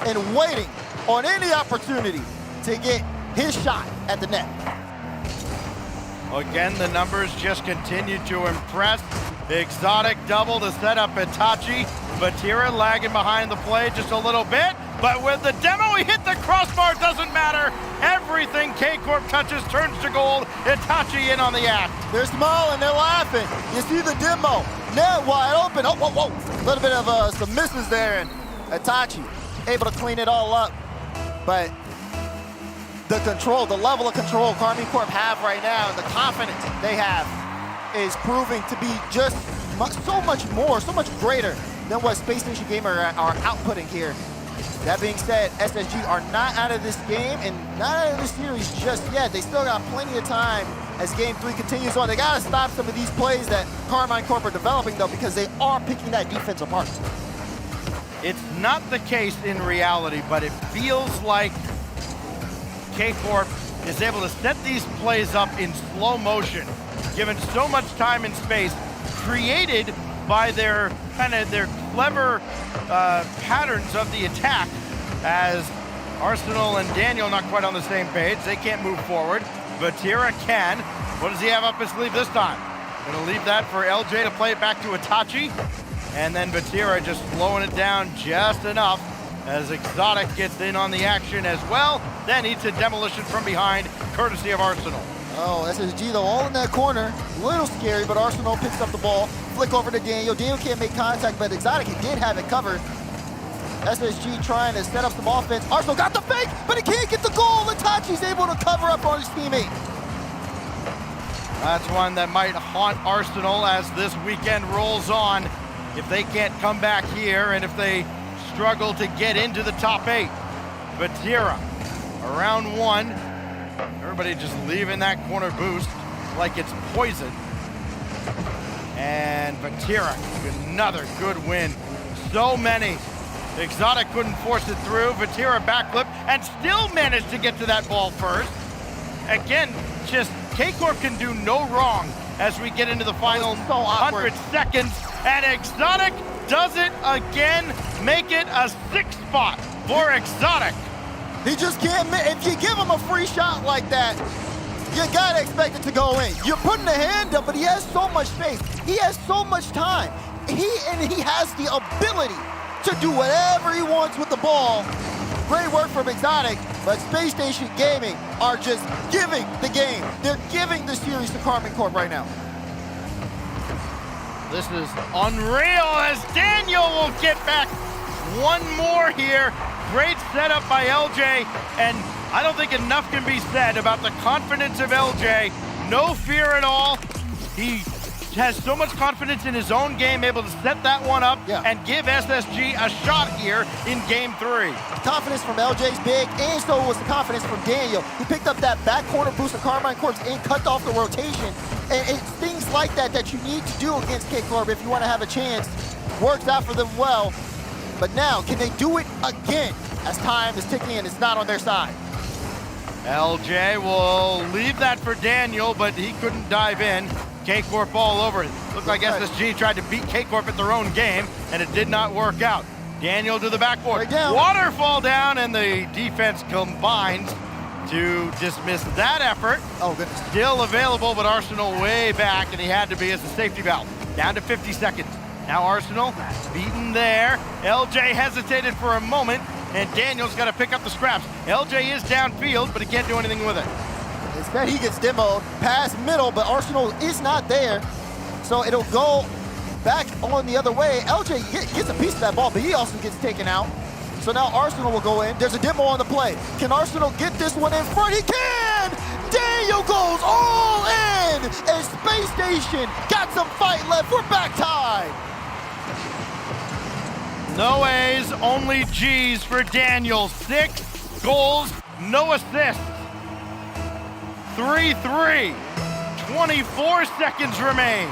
and waiting on any opportunity to get his shot at the net. Again, the numbers just continue to impress. Exotic double to set up Itachi. Vatira lagging behind the play just a little bit, but with the demo, he hit the crossbar, doesn't matter. Everything KCorp touches turns to gold. Itachi in on the act. They're smiling, they're laughing. You see the demo, net wide open. Oh, whoa, whoa. A little bit of some misses there, and Itachi able to clean it all up. But the control, the level of control Karmine Corp have right now, and the confidence they have is proving to be just so much more, so much greater than what Space Station Gamer are outputting here. That being said, SSG are not out of this game and not out of this series just yet. They still got plenty of time as Game 3 continues on. They got to stop some of these plays that Karmine Corp are developing, though, because they are picking that defense apart. It's not the case in reality, but it feels like KCorp is able to set these plays up in slow motion, given so much time and space, created by their clever patterns of the attack, as Arsenal and Daniel not quite on the same page. They can't move forward. Vatira can. What does he have up his sleeve this time? Gonna leave that for LJ to play it back to Itachi. And then Vatira just slowing it down just enough as Exotic gets in on the action as well. Then eats a demolition from behind, courtesy of Arsenal. Oh, SSG though, all in that corner. A little scary, but Arsenal picks up the ball. Flick over to Daniel. Daniel can't make contact, but Exotic, he did have it covered. SSG trying to set up some offense. Arsenal got the fake, but he can't get the goal. Itachi's able to cover up on his teammate. That's one that might haunt Arsenal as this weekend rolls on. If they can't come back here and if they struggle to get into the top 8. Vatira, around 1. Everybody just leaving that corner boost like it's poison. And Vatira, another good win. So many. Exotic couldn't force it through. Vatira backflip and still managed to get to that ball first. Again, just KCorp can do no wrong as we get into the final 100 seconds. And Exotic does it again, make it a 6 spot for Exotic. He just can't, if you give him a free shot like that, you gotta expect it to go in. You're putting a hand up, but he has so much space. He has so much time. He has the ability to do whatever he wants with the ball. Great work from Exotic, but Space Station Gaming are just giving the game. They're giving the series to Karmine Corp right now. This is unreal as Daniel will get back one more here. Great setup by LJ, and I don't think enough can be said about the confidence of LJ. No fear at all. He has so much confidence in his own game, able to set that one up and give SSG a shot here in Game 3. Confidence from LJ's big, and so was the confidence from Daniel. He picked up that back corner boost of Karmine Corp's and cut off the rotation. And it's things like that that you need to do against KCorp if you want to have a chance. Works out for them well. But now, can they do it again as time is ticking and it's not on their side? LJ will leave that for Daniel, but he couldn't dive in. KCorp all over it. Looked like SSG tried to beat KCorp at their own game, and it did not work out. Daniel to the backboard. Waterfall down, and the defense combines to dismiss that effort. Oh, goodness. Still available, but Arsenal way back, and he had to be as a safety valve. Down to 50 seconds. Now Arsenal beaten there. LJ hesitated for a moment, and Daniel's got to pick up the scraps. LJ is downfield, but he can't do anything with it. Instead, he gets demoed, pass middle, but Arsenal is not there. So it'll go back on the other way. LJ gets a piece of that ball, but he also gets taken out. So now Arsenal will go in. There's a demo on the play. Can Arsenal get this one in front? He can! Daniel goes all in! And Space Station got some fight left. We're back tied. No A's, only G's for Daniel. 6 goals, no assists. 3-3. 24 seconds remain.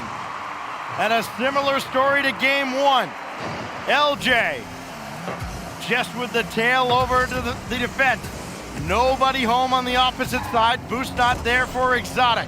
And a similar story to game 1. LJ just with the tail over to the defense. Nobody home on the opposite side. Boost not there for Exotic.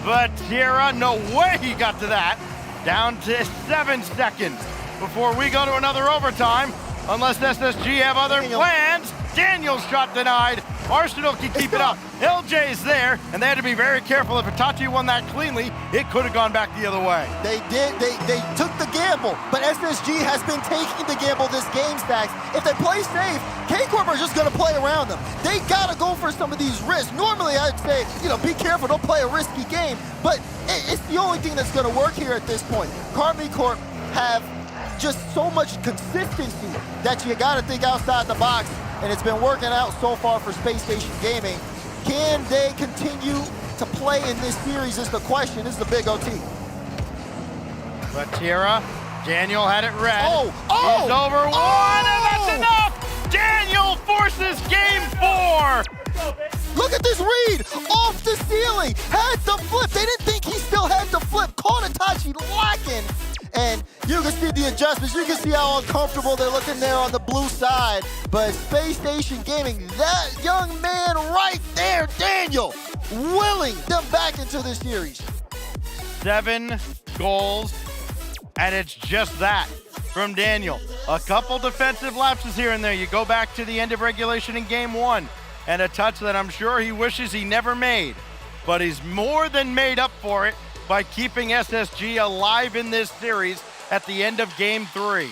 But Tierra, no way he got to that. Down to 7 seconds before we go to another overtime. Unless SSG have other plans. Daniel's shot denied. Arsenal can keep it up. LJ's there, and they had to be very careful. If Itachi won that cleanly, it could have gone back the other way. They did. They took the gamble, but SSG has been taking the gamble this game, Stacks. If they play safe, KCorp are just going to play around them. They got to go for some of these risks. Normally, I'd say, be careful, don't play a risky game, but it's the only thing that's going to work here at this point. KCorp have just so much consistency that you got to think outside the box, and it's been working out so far for Space Station Gaming. Can they continue to play in this series is the question. This is the big OT. But Tierra, Daniel had it red. Oh! He's over one, and that's enough! Daniel forces game 4! Look at this read! Off the ceiling! Had the flip! They didn't think he still had the flip. Caught Itachi lacking. And you can see the adjustments. You can see how uncomfortable they're looking there on the blue side. But Space Station Gaming, that young man right there, Daniel, willing them back into this series. 7 goals, and it's just that from Daniel. A couple defensive lapses here and there. You go back to the end of regulation in game 1, and a touch that I'm sure he wishes he never made. But he's more than made up for it by keeping SSG alive in this series at the end of game 3.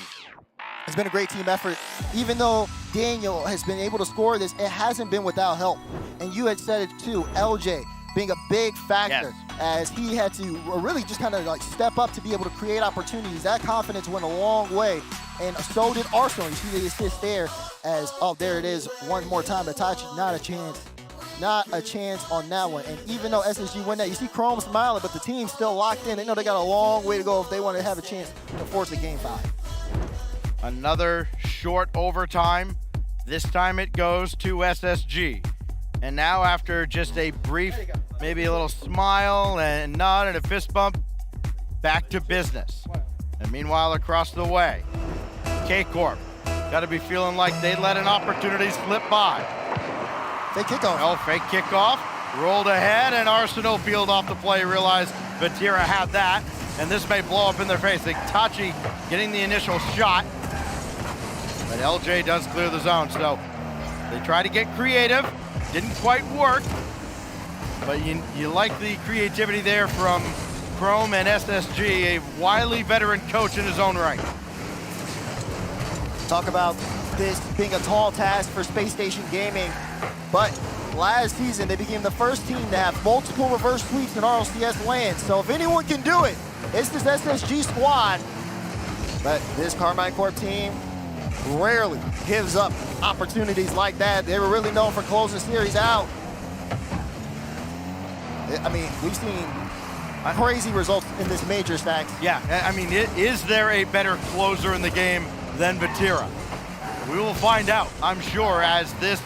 It's been a great team effort. Even though Daniel has been able to score this, it hasn't been without help. And you had said it too, LJ being a big factor as he had to really just kind of like step up to be able to create opportunities. That confidence went a long way, and so did Arsenal. You see the assist there as, oh, there it is one more time. Itachi, not a chance. Not a chance on that one. And even though SSG won that, you see Chrome smiling, but the team's still locked in. They know they got a long way to go if they want to have a chance to force a game 5. Another short overtime. This time it goes to SSG. And now after just a brief, maybe a little smile and nod and a fist bump, back to business. And meanwhile, across the way, KCorp got to be feeling like they let an opportunity slip by. Fake kickoff. Oh, fake kickoff. Rolled ahead, and Arsenal peeled off the play, realized Vatira had that, and this may blow up in their face. Tachi getting the initial shot, but LJ does clear the zone, so they try to get creative. Didn't quite work, but you like the creativity there from Chrome and SSG, a wily veteran coach in his own right. Talk about this being a tall task for Space Station Gaming, but last season they became the first team to have multiple reverse sweeps in RLCS land. So if anyone can do it, it's this SSG squad. But this KCorp team rarely gives up opportunities like that. They were really known for closing series out. I mean, we've seen crazy results in this major, Stacks. Yeah, I mean, is there a better closer in the game than Vatira? We will find out, I'm sure, as this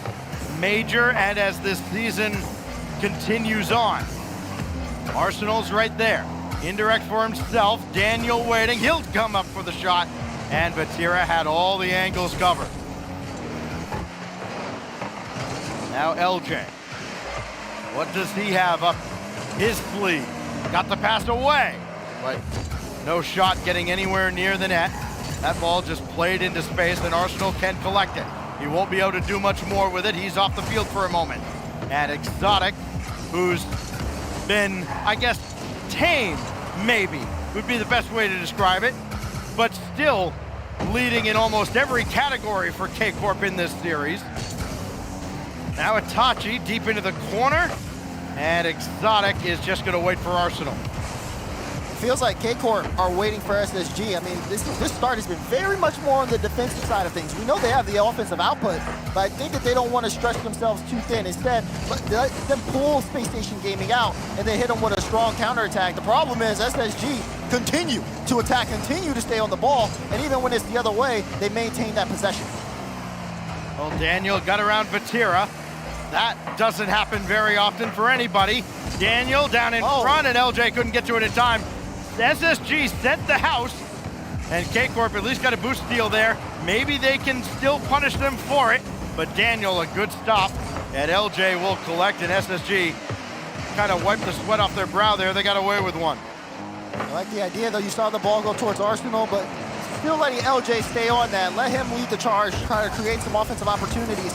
major and as this season continues on. Arsenal's right there. Indirect for himself. Daniel waiting. He'll come up for the shot. and Vatira had all the angles covered. Now LJ. What does he have up his sleeve? Got the pass away, but no shot getting anywhere near the net. That ball just played into space, and Arsenal can collect it. He won't be able to do much more with it. He's off the field for a moment. And Exotic, who's been, I guess, tame, maybe, would be the best way to describe it, but still leading in almost every category for KCorp in this series. Now Itachi deep into the corner, and Exotic is just going to wait for Arsenal. Feels like KCorp are waiting for SSG. I mean, this start has been very much more on the defensive side of things. We know they have the offensive output, but I think that they don't want to stretch themselves too thin. Instead, let them pull Space Station Gaming out and then hit them with a strong counterattack. The problem is SSG continue to attack, continue to stay on the ball, and even when it's the other way, they maintain that possession. Well, Daniel got around Vatira. That doesn't happen very often for anybody. Daniel down in front, and LJ couldn't get to it in time. SSG sent the house, and KCorp at least got a boost steal there. Maybe they can still punish them for it, but Daniel, a good stop, and LJ will collect, and SSG kind of wiped the sweat off their brow there. They got away with one. I like the idea, though. You saw the ball go towards Arsenal, but still letting LJ stay on that. Let him lead the charge, try to create some offensive opportunities,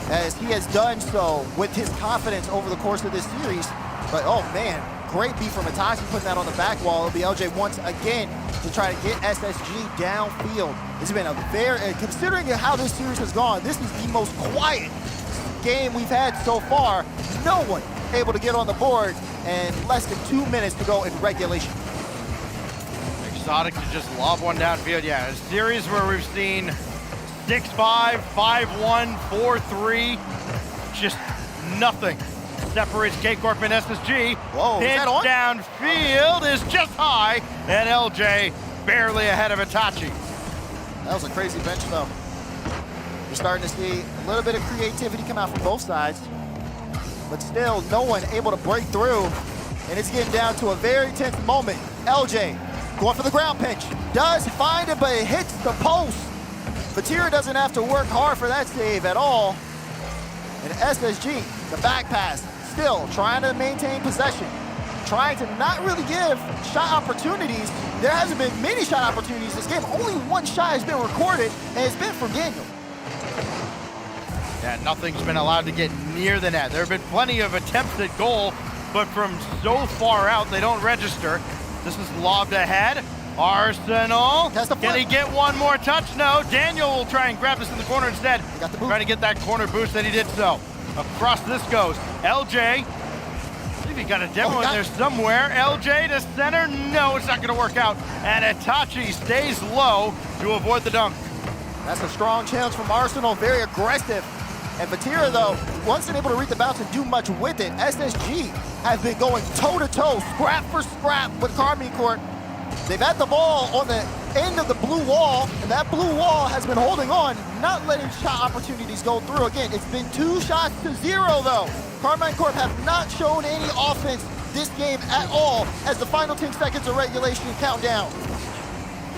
as he has done so with his confidence over the course of this series. But, oh, man. Great beat from Itachi, putting that on the back wall. It'll be LJ once again to try to get SSG downfield. It's been a very, considering how this series has gone, this is the most quiet game we've had so far. No one able to get on the board, and less than 2 minutes to go in regulation. Exotic to just lob one downfield. Yeah, a series where we've seen 6-5, 5-1, 4-3, just nothing separates KCorp and SSG. Whoa, pitch is that on? downfield is just high, and LJ barely ahead of Itachi. That was a crazy bench, though. You're starting to see a little bit of creativity come out from both sides, but still no one able to break through, and it's getting down to a very tense moment. LJ going for the ground pinch, does find it, but it hits the post. Vatira doesn't have to work hard for that save at all. And SSG, the back pass, still trying to maintain possession, trying to not really give shot opportunities. There hasn't been many shot opportunities this game. Only one shot has been recorded, and it's been from Daniel. Yeah, nothing's been allowed to get near the net. There have been plenty of attempts at goal, but from so far out, they don't register. This is lobbed ahead. Arsenal, can he get one more touch? No, Daniel will try and grab this in the corner instead. Trying to get that corner boost, and he did so. Across this goes. LJ, I believe he got a demo in there somewhere. LJ to center, no, it's not gonna work out. And Itachi stays low to avoid the dunk. That's a strong challenge from Arsenal, very aggressive. And Vatira, though, wasn't able to read the bounce and do much with it. SSG has been going toe-to-toe, scrap for scrap with KCorp. They've had the ball on the end of the blue wall, and that blue wall has been holding on, not letting shot opportunities go through. Again, it's been 2 shots to 0, though. KCorp have not shown any offense this game at all as the final 10 seconds of regulation count down.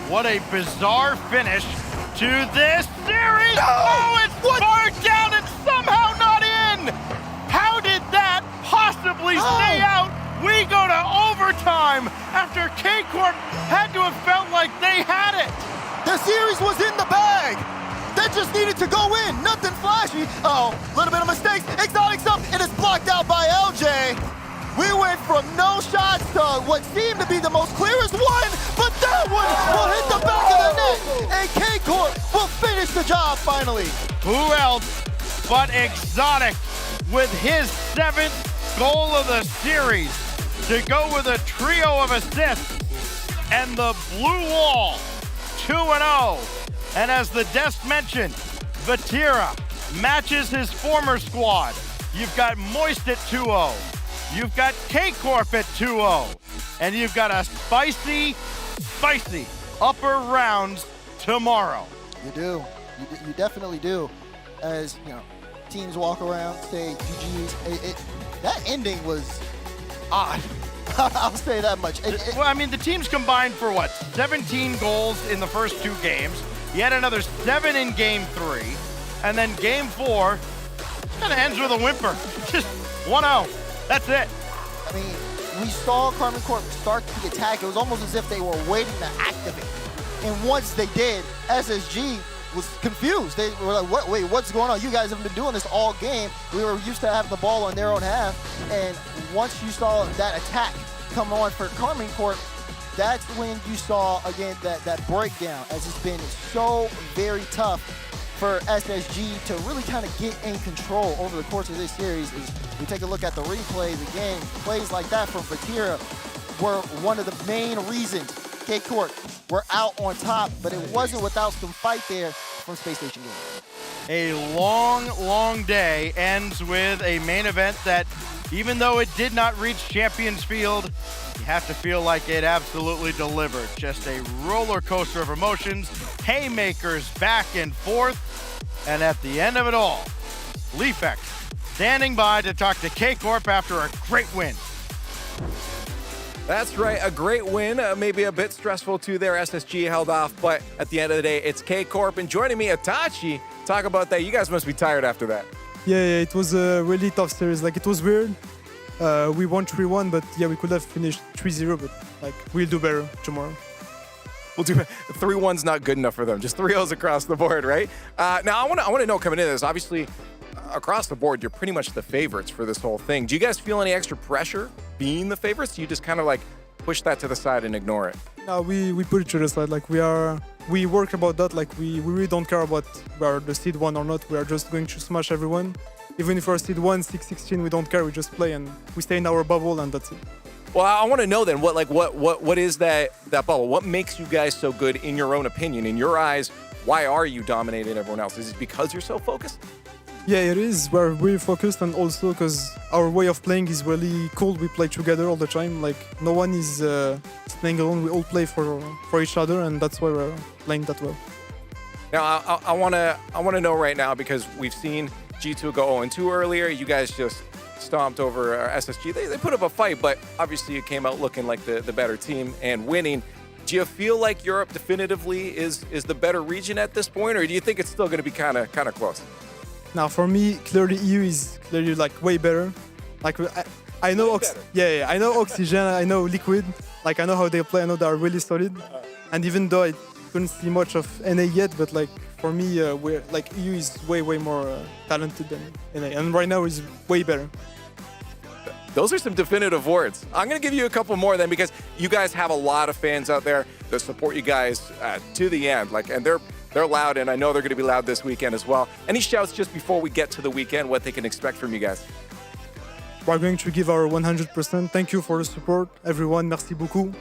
What a bizarre finish to this series. No! Oh, it's far down and somehow not in. How did that possibly stay out? We go to overtime after KCorp had to have felt like they had it. The series was in the bag. That just needed to go in, nothing flashy. Oh, little bit of mistakes. Exotic's up, and it's blocked out by LJ. We went from no shots to what seemed to be the most clearest one, but that one will hit the back of the net, and KCorp will finish the job finally. Who else but Exotic with his 7th goal of the series to go with a trio of assists, and the blue wall 2-0. And as the desk mentioned, Vatira matches his former squad. You've got Moist at 2-0. You've got KCorp at 2-0. And you've got a spicy upper rounds tomorrow. You do. You definitely do. As you know, teams walk around, say GG's. That ending was odd. I'll say that much. Well, I mean, the teams combined for what? 17 goals in the first 2 games. You had another 7 in game 3. And then game 4 kind of ends with a whimper. Just 1-0. That's it. I mean, we saw KCorp start the attack. It was almost as if they were waiting to activate. And once they did, SSG was confused. They were like, what, wait, what's going on? You guys have been doing this all game. We were used to having the ball on their own half. And once you saw that attack come on for KCorp, that's when you saw, again, that breakdown, as it's been so very tough for SSG to really kind of get in control over the course of this series. Is we take a look at the replays again, plays like that from Vatira were one of the main reasons KCorp were out on top, but it wasn't without some fight there from Space Station Gaming. A long, long day ends with a main event that, even though it did not reach Champions Field, you have to feel like it absolutely delivered. Just a roller coaster of emotions, haymakers back and forth, and at the end of it all, Leafex standing by to talk to KCorp after a great win. That's right, a great win, maybe a bit stressful too there. SSG held off, but at the end of the day, it's KCorp. And joining me, Itachi, talk about that. You guys must be tired after that. Yeah, it was a really tough series. Like, it was weird. We won 3-1, but yeah, we could have finished 3-0, but like, we'll do better tomorrow. We'll do 3-1's not good enough for them. Just 3-0s across the board, right? Now, I want to know coming into this, obviously, across the board, you're pretty much the favorites for this whole thing. Do you guys feel any extra pressure being the favorites? Do you just kind of like push that to the side and ignore it? No, we put it to the side. Like, we work about that. Like, we really don't care about we are the seed 1 or not. We are just going to smash everyone. Even if we're seed 1, 6, 16, we don't care. We just play and we stay in our bubble, and that's it. Well, I want to know then, what is that bubble? What makes you guys so good in your own opinion? In your eyes, why are you dominating everyone else? Is it because you're so focused? Yeah, it is. We're really focused, and also because our way of playing is really cool. We play together all the time. Like, no one is playing alone. We all play for each other, and that's why we're playing that well. Now, I want to know right now, because we've seen G2 go 0-2 earlier. You guys just stomped over SSG. They put up a fight, but obviously it came out looking like the better team and winning. Do you feel like Europe definitively is the better region at this point, or do you think it's still going to be kind of close? Now, for me, clearly EU is clearly like way better. Like, I know I know Oxygen, I know Liquid. Like, I know how they play. I know they are really solid. And even though I couldn't see much of NA yet, but like for me, we're like EU is way more talented than NA, and right now is way better. Those are some definitive words. I'm going to give you a couple more then, because you guys have a lot of fans out there that support you guys to the end. Like, and they're loud, and I know they're going to be loud this weekend as well. Any shouts just before we get to the weekend, what they can expect from you guys? We're going to give our 100%. Thank you for the support, everyone. Merci beaucoup.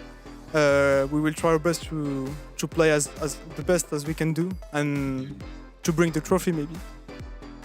We will try our best to play as the best as we can do, and to bring the trophy maybe.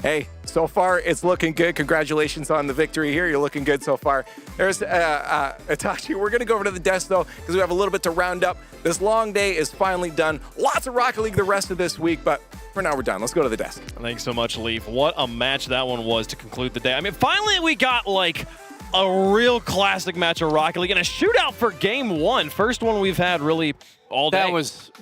Hey, so far it's looking good. Congratulations on the victory here. You're looking good so far. There's Itachi. We're going to go over to the desk, though, because we have a little bit to round up. This long day is finally done. Lots of Rocket League the rest of this week, but for now we're done. Let's go to the desk. Thanks so much, Leaf. What a match that one was to conclude the day. I mean, finally we got, like, a real classic match of Rocket League and a shootout for game 1. First one we've had really all day.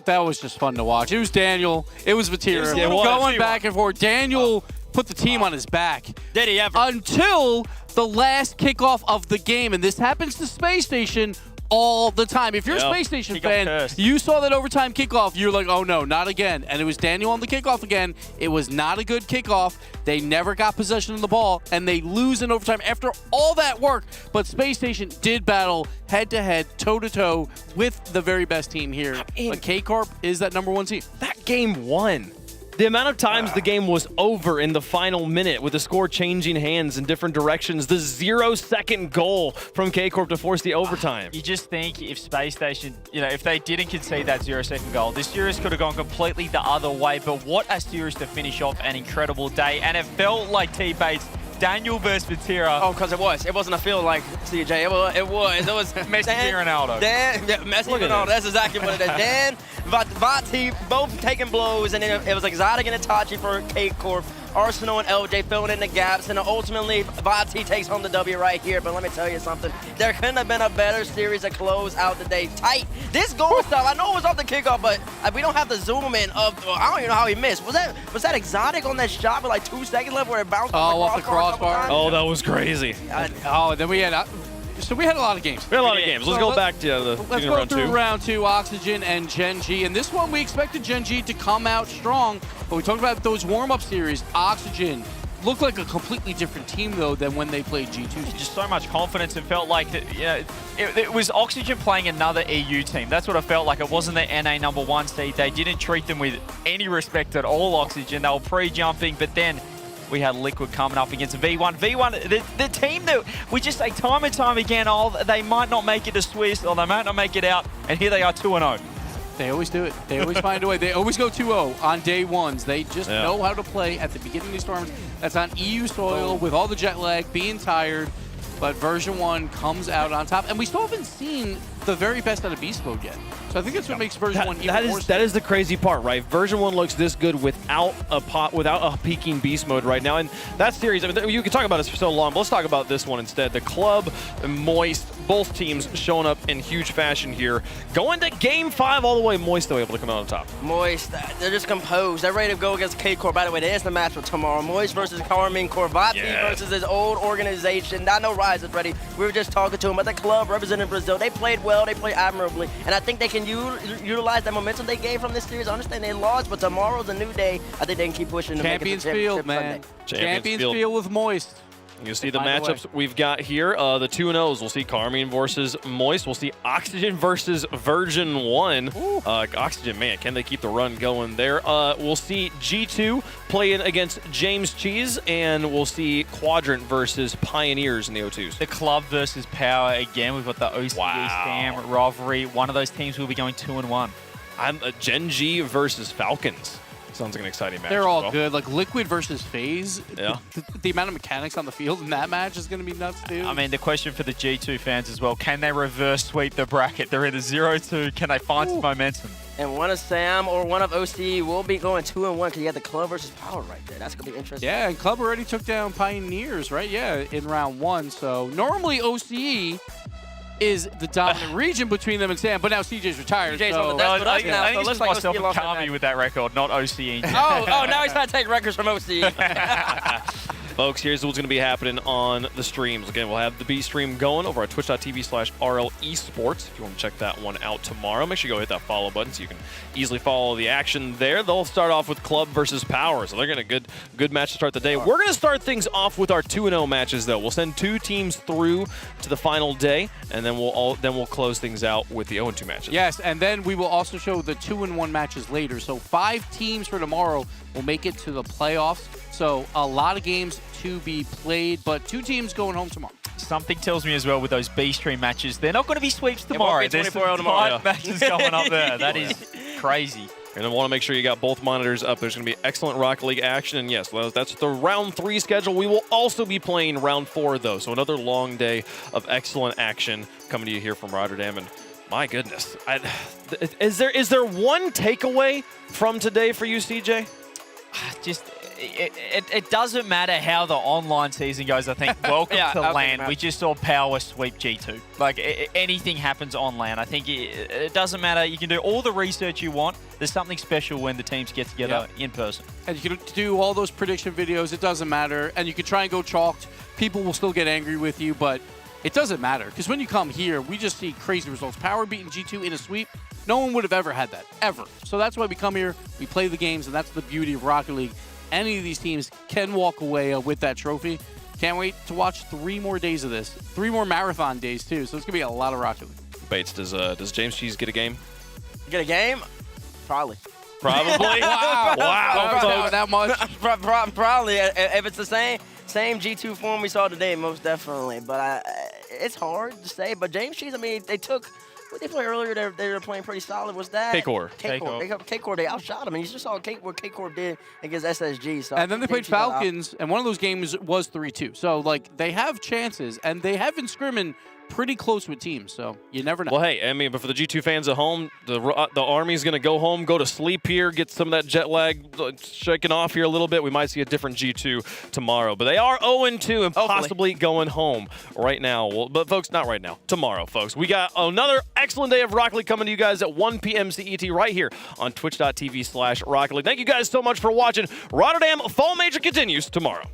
That was just fun to watch. It was Daniel. It was Vatira. Going back and forth. Daniel put the team on his back. Did he ever? Until the last kickoff of the game. And this happens to Space Station all the time. If you're a Space Station fan, you saw that overtime kickoff, you're like, oh no, not again. And it was Daniel on the kickoff again. It was not a good kickoff. They never got possession of the ball, and they lose in overtime after all that work. But Space Station did battle head-to-head, toe-to-toe with the very best team here. But KCorp is that #1 team. That game 1. The amount of times the game was over in the final minute with the score changing hands in different directions. The 0-second goal from KCorp to force the overtime. You just think if Space Station, if they didn't concede that 0-second goal, this series could have gone completely the other way. But what a series to finish off an incredible day. And it felt like T-Bates, Daniel versus Vatira. Oh, because it was. It wasn't a feel like CJ. It was Messi and Ronaldo. Messi and Ronaldo. That's exactly what it is. Dan, Vati, both taking blows, and then it was like Zadig and Itachi for KCorp. Arsenal and LJ filling in the gaps, and ultimately Vati takes home the W right here. But let me tell you something, there couldn't have been a better series to close out the day. Tight. This goal style, I know it was off the kickoff, but we don't have the zoom in of, I don't even know how he missed. Was that exotic on that shot with like 2 seconds left where it bounced off the crossbar? Oh, that was crazy. Then we had... So we had a lot of games. We had a lot of games. Let's go back to let's go through round 2, Oxygen and Gen G. And this one, we expected Gen G to come out strong. But we talked about those warm-up series. Oxygen looked like a completely different team, though, than when they played G2. Just so much confidence and felt like it was Oxygen playing another EU team. That's what I felt like. It wasn't the NA #1 seed. They didn't treat them with any respect at all, Oxygen. They were pre-jumping, but then we had Liquid coming up against V1. V1, the team that we just say time and time again, they might not make it to Swiss or they might not make it out, and here they are 2-0. They always do it. They always find a way. They always go 2-0 on day ones. They just know how to play at the beginning of these tournaments. That's on EU soil with all the jet lag, being tired. But version 1 comes out on top. And we still haven't seen the very best out of Beast Mode yet. So I think that's what makes version 1 even more. That is the crazy part, right? Version 1 looks this good without a peaking Beast Mode right now. And that series, I mean, you can talk about this for so long, but let's talk about this one instead. The Club and Moist, both teams showing up in huge fashion here. Going to Game 5 all the way, Moist though able to come out on top. Moist, they're just composed. They're ready to go against KCorp. By the way, there's the match for tomorrow. Moist versus Carmine Corvati versus his old organization. I know Rise is ready. We were just talking to him, but the Club representing Brazil, they played well, they played admirably, and I think they can utilize that momentum they gained from this series. I understand they lost, but tomorrow's a new day. I think they can keep pushing to Champions make it to Field, man. Champions Field with Moist. You see the matchups we've got here. The 2-0s. We'll see Carmine versus Moist. We'll see Oxygen versus Version 1. Oxygen, man, can they keep the run going there? We'll see G2 playing against James Cheese, and we'll see Quadrant versus Pioneers in the O2s. The Club versus Power again. We've got the OCE Sam rivalry. One of those teams will be going 2-1. I'm Gen G versus Falcons. Sounds like an exciting match. They're all good. Like Liquid versus FaZe. Yeah. The amount of mechanics on the field in that match is going to be nuts, too. I mean, the question for the G2 fans as well, can they reverse sweep the bracket? They're either 0-2. Can they find some momentum? And one of Sam or one of OCE will be going 2-1 because you have the Club versus Power right there. That's going to be interesting. Yeah, and Club already took down Pioneers, right? Yeah, in round 1. So normally OCE is the dominant region between them and Sam, but now CJ's retired. CJ's so on the desk with us now, I so think looks it's like myself OCE and lost that Kami match. with that record, not OCE. Now he's trying to take records from OCE. Folks, here's what's going to be happening on the streams. Again, we'll have the B stream going over at twitch.tv/RL Esports. If you want to check that one out tomorrow, make sure you go hit that follow button so you can easily follow the action there. They'll start off with Club versus Power, so they're getting a good match to start the day. We're going to start things off with our 2-0 matches, though. We'll send 2 teams through to the final day, and then we'll close things out with the 0-2 matches. Yes, and then we will also show the 2-1 matches later. So 5 teams for tomorrow will make it to the playoffs. So a lot of games to be played, but 2 teams going home tomorrow. Something tells me as well with those B stream matches, they're not going to be sweeps tomorrow. There's 24 tomorrow. matches going up there. That is crazy. And I want to make sure you got both monitors up. There's going to be excellent Rocket League action. And yes, that's the round 3 schedule. We will also be playing round 4, though. So another long day of excellent action coming to you here from Rotterdam. And my goodness, is there one takeaway from today for you, CJ? Just it doesn't matter how the online season goes. I think welcome to LAN. We just saw Power sweep G2. Like anything happens on LAN. I think it doesn't matter. You can do all the research you want. There's something special when the teams get together in person. And you can do all those prediction videos. It doesn't matter. And you can try and go chalked. People will still get angry with you, but it doesn't matter. Because when you come here, we just see crazy results. Power beating G2 in a sweep. No one would have ever had that, ever. So that's why we come here, we play the games, and that's the beauty of Rocket League. Any of these teams can walk away with that trophy. Can't wait to watch 3 more days of this. 3 more marathon days, too. So it's going to be a lot of Rocket League. Bates, does James Cheese get a game? Get a game? Probably. Probably? Wow. That much? Probably. If it's the same G2 form we saw today, most definitely. But it's hard to say. But James Cheese, I mean, they took... What they played earlier, they were playing pretty solid. Was that? KCorp. KCorp, they outshot them. And you just saw what KCorp did against SSG. So and then they played Falcons, and one of those games was 3-2. So, like, they have chances, and they have been scrimming pretty close with teams, so you never know. Well, hey, I mean, but for the G2 fans at home, the Army's going to go home, go to sleep here, get some of that jet lag shaken off here a little bit. We might see a different G2 tomorrow. But they are 0-2 and possibly going home right now. Well, but, folks, not right now. Tomorrow, folks. We got another excellent day of Rocket League coming to you guys at 1 p.m. CET right here on twitch.tv/Rocket League. Thank you guys so much for watching. Rotterdam Fall Major continues tomorrow.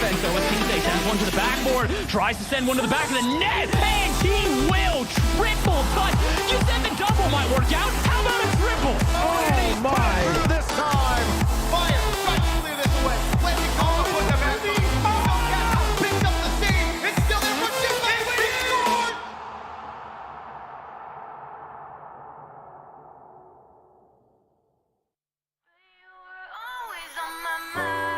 defense, though, with TJ sends one to the backboard, tries to send one to the back of the net, and he will triple touch. You said the double might work out. How about a triple? Oh my! This time, fire, right, clear this away. Let me call up with the back. Picked up the steam. It's still there. What's your name? He scored! Always on my mind.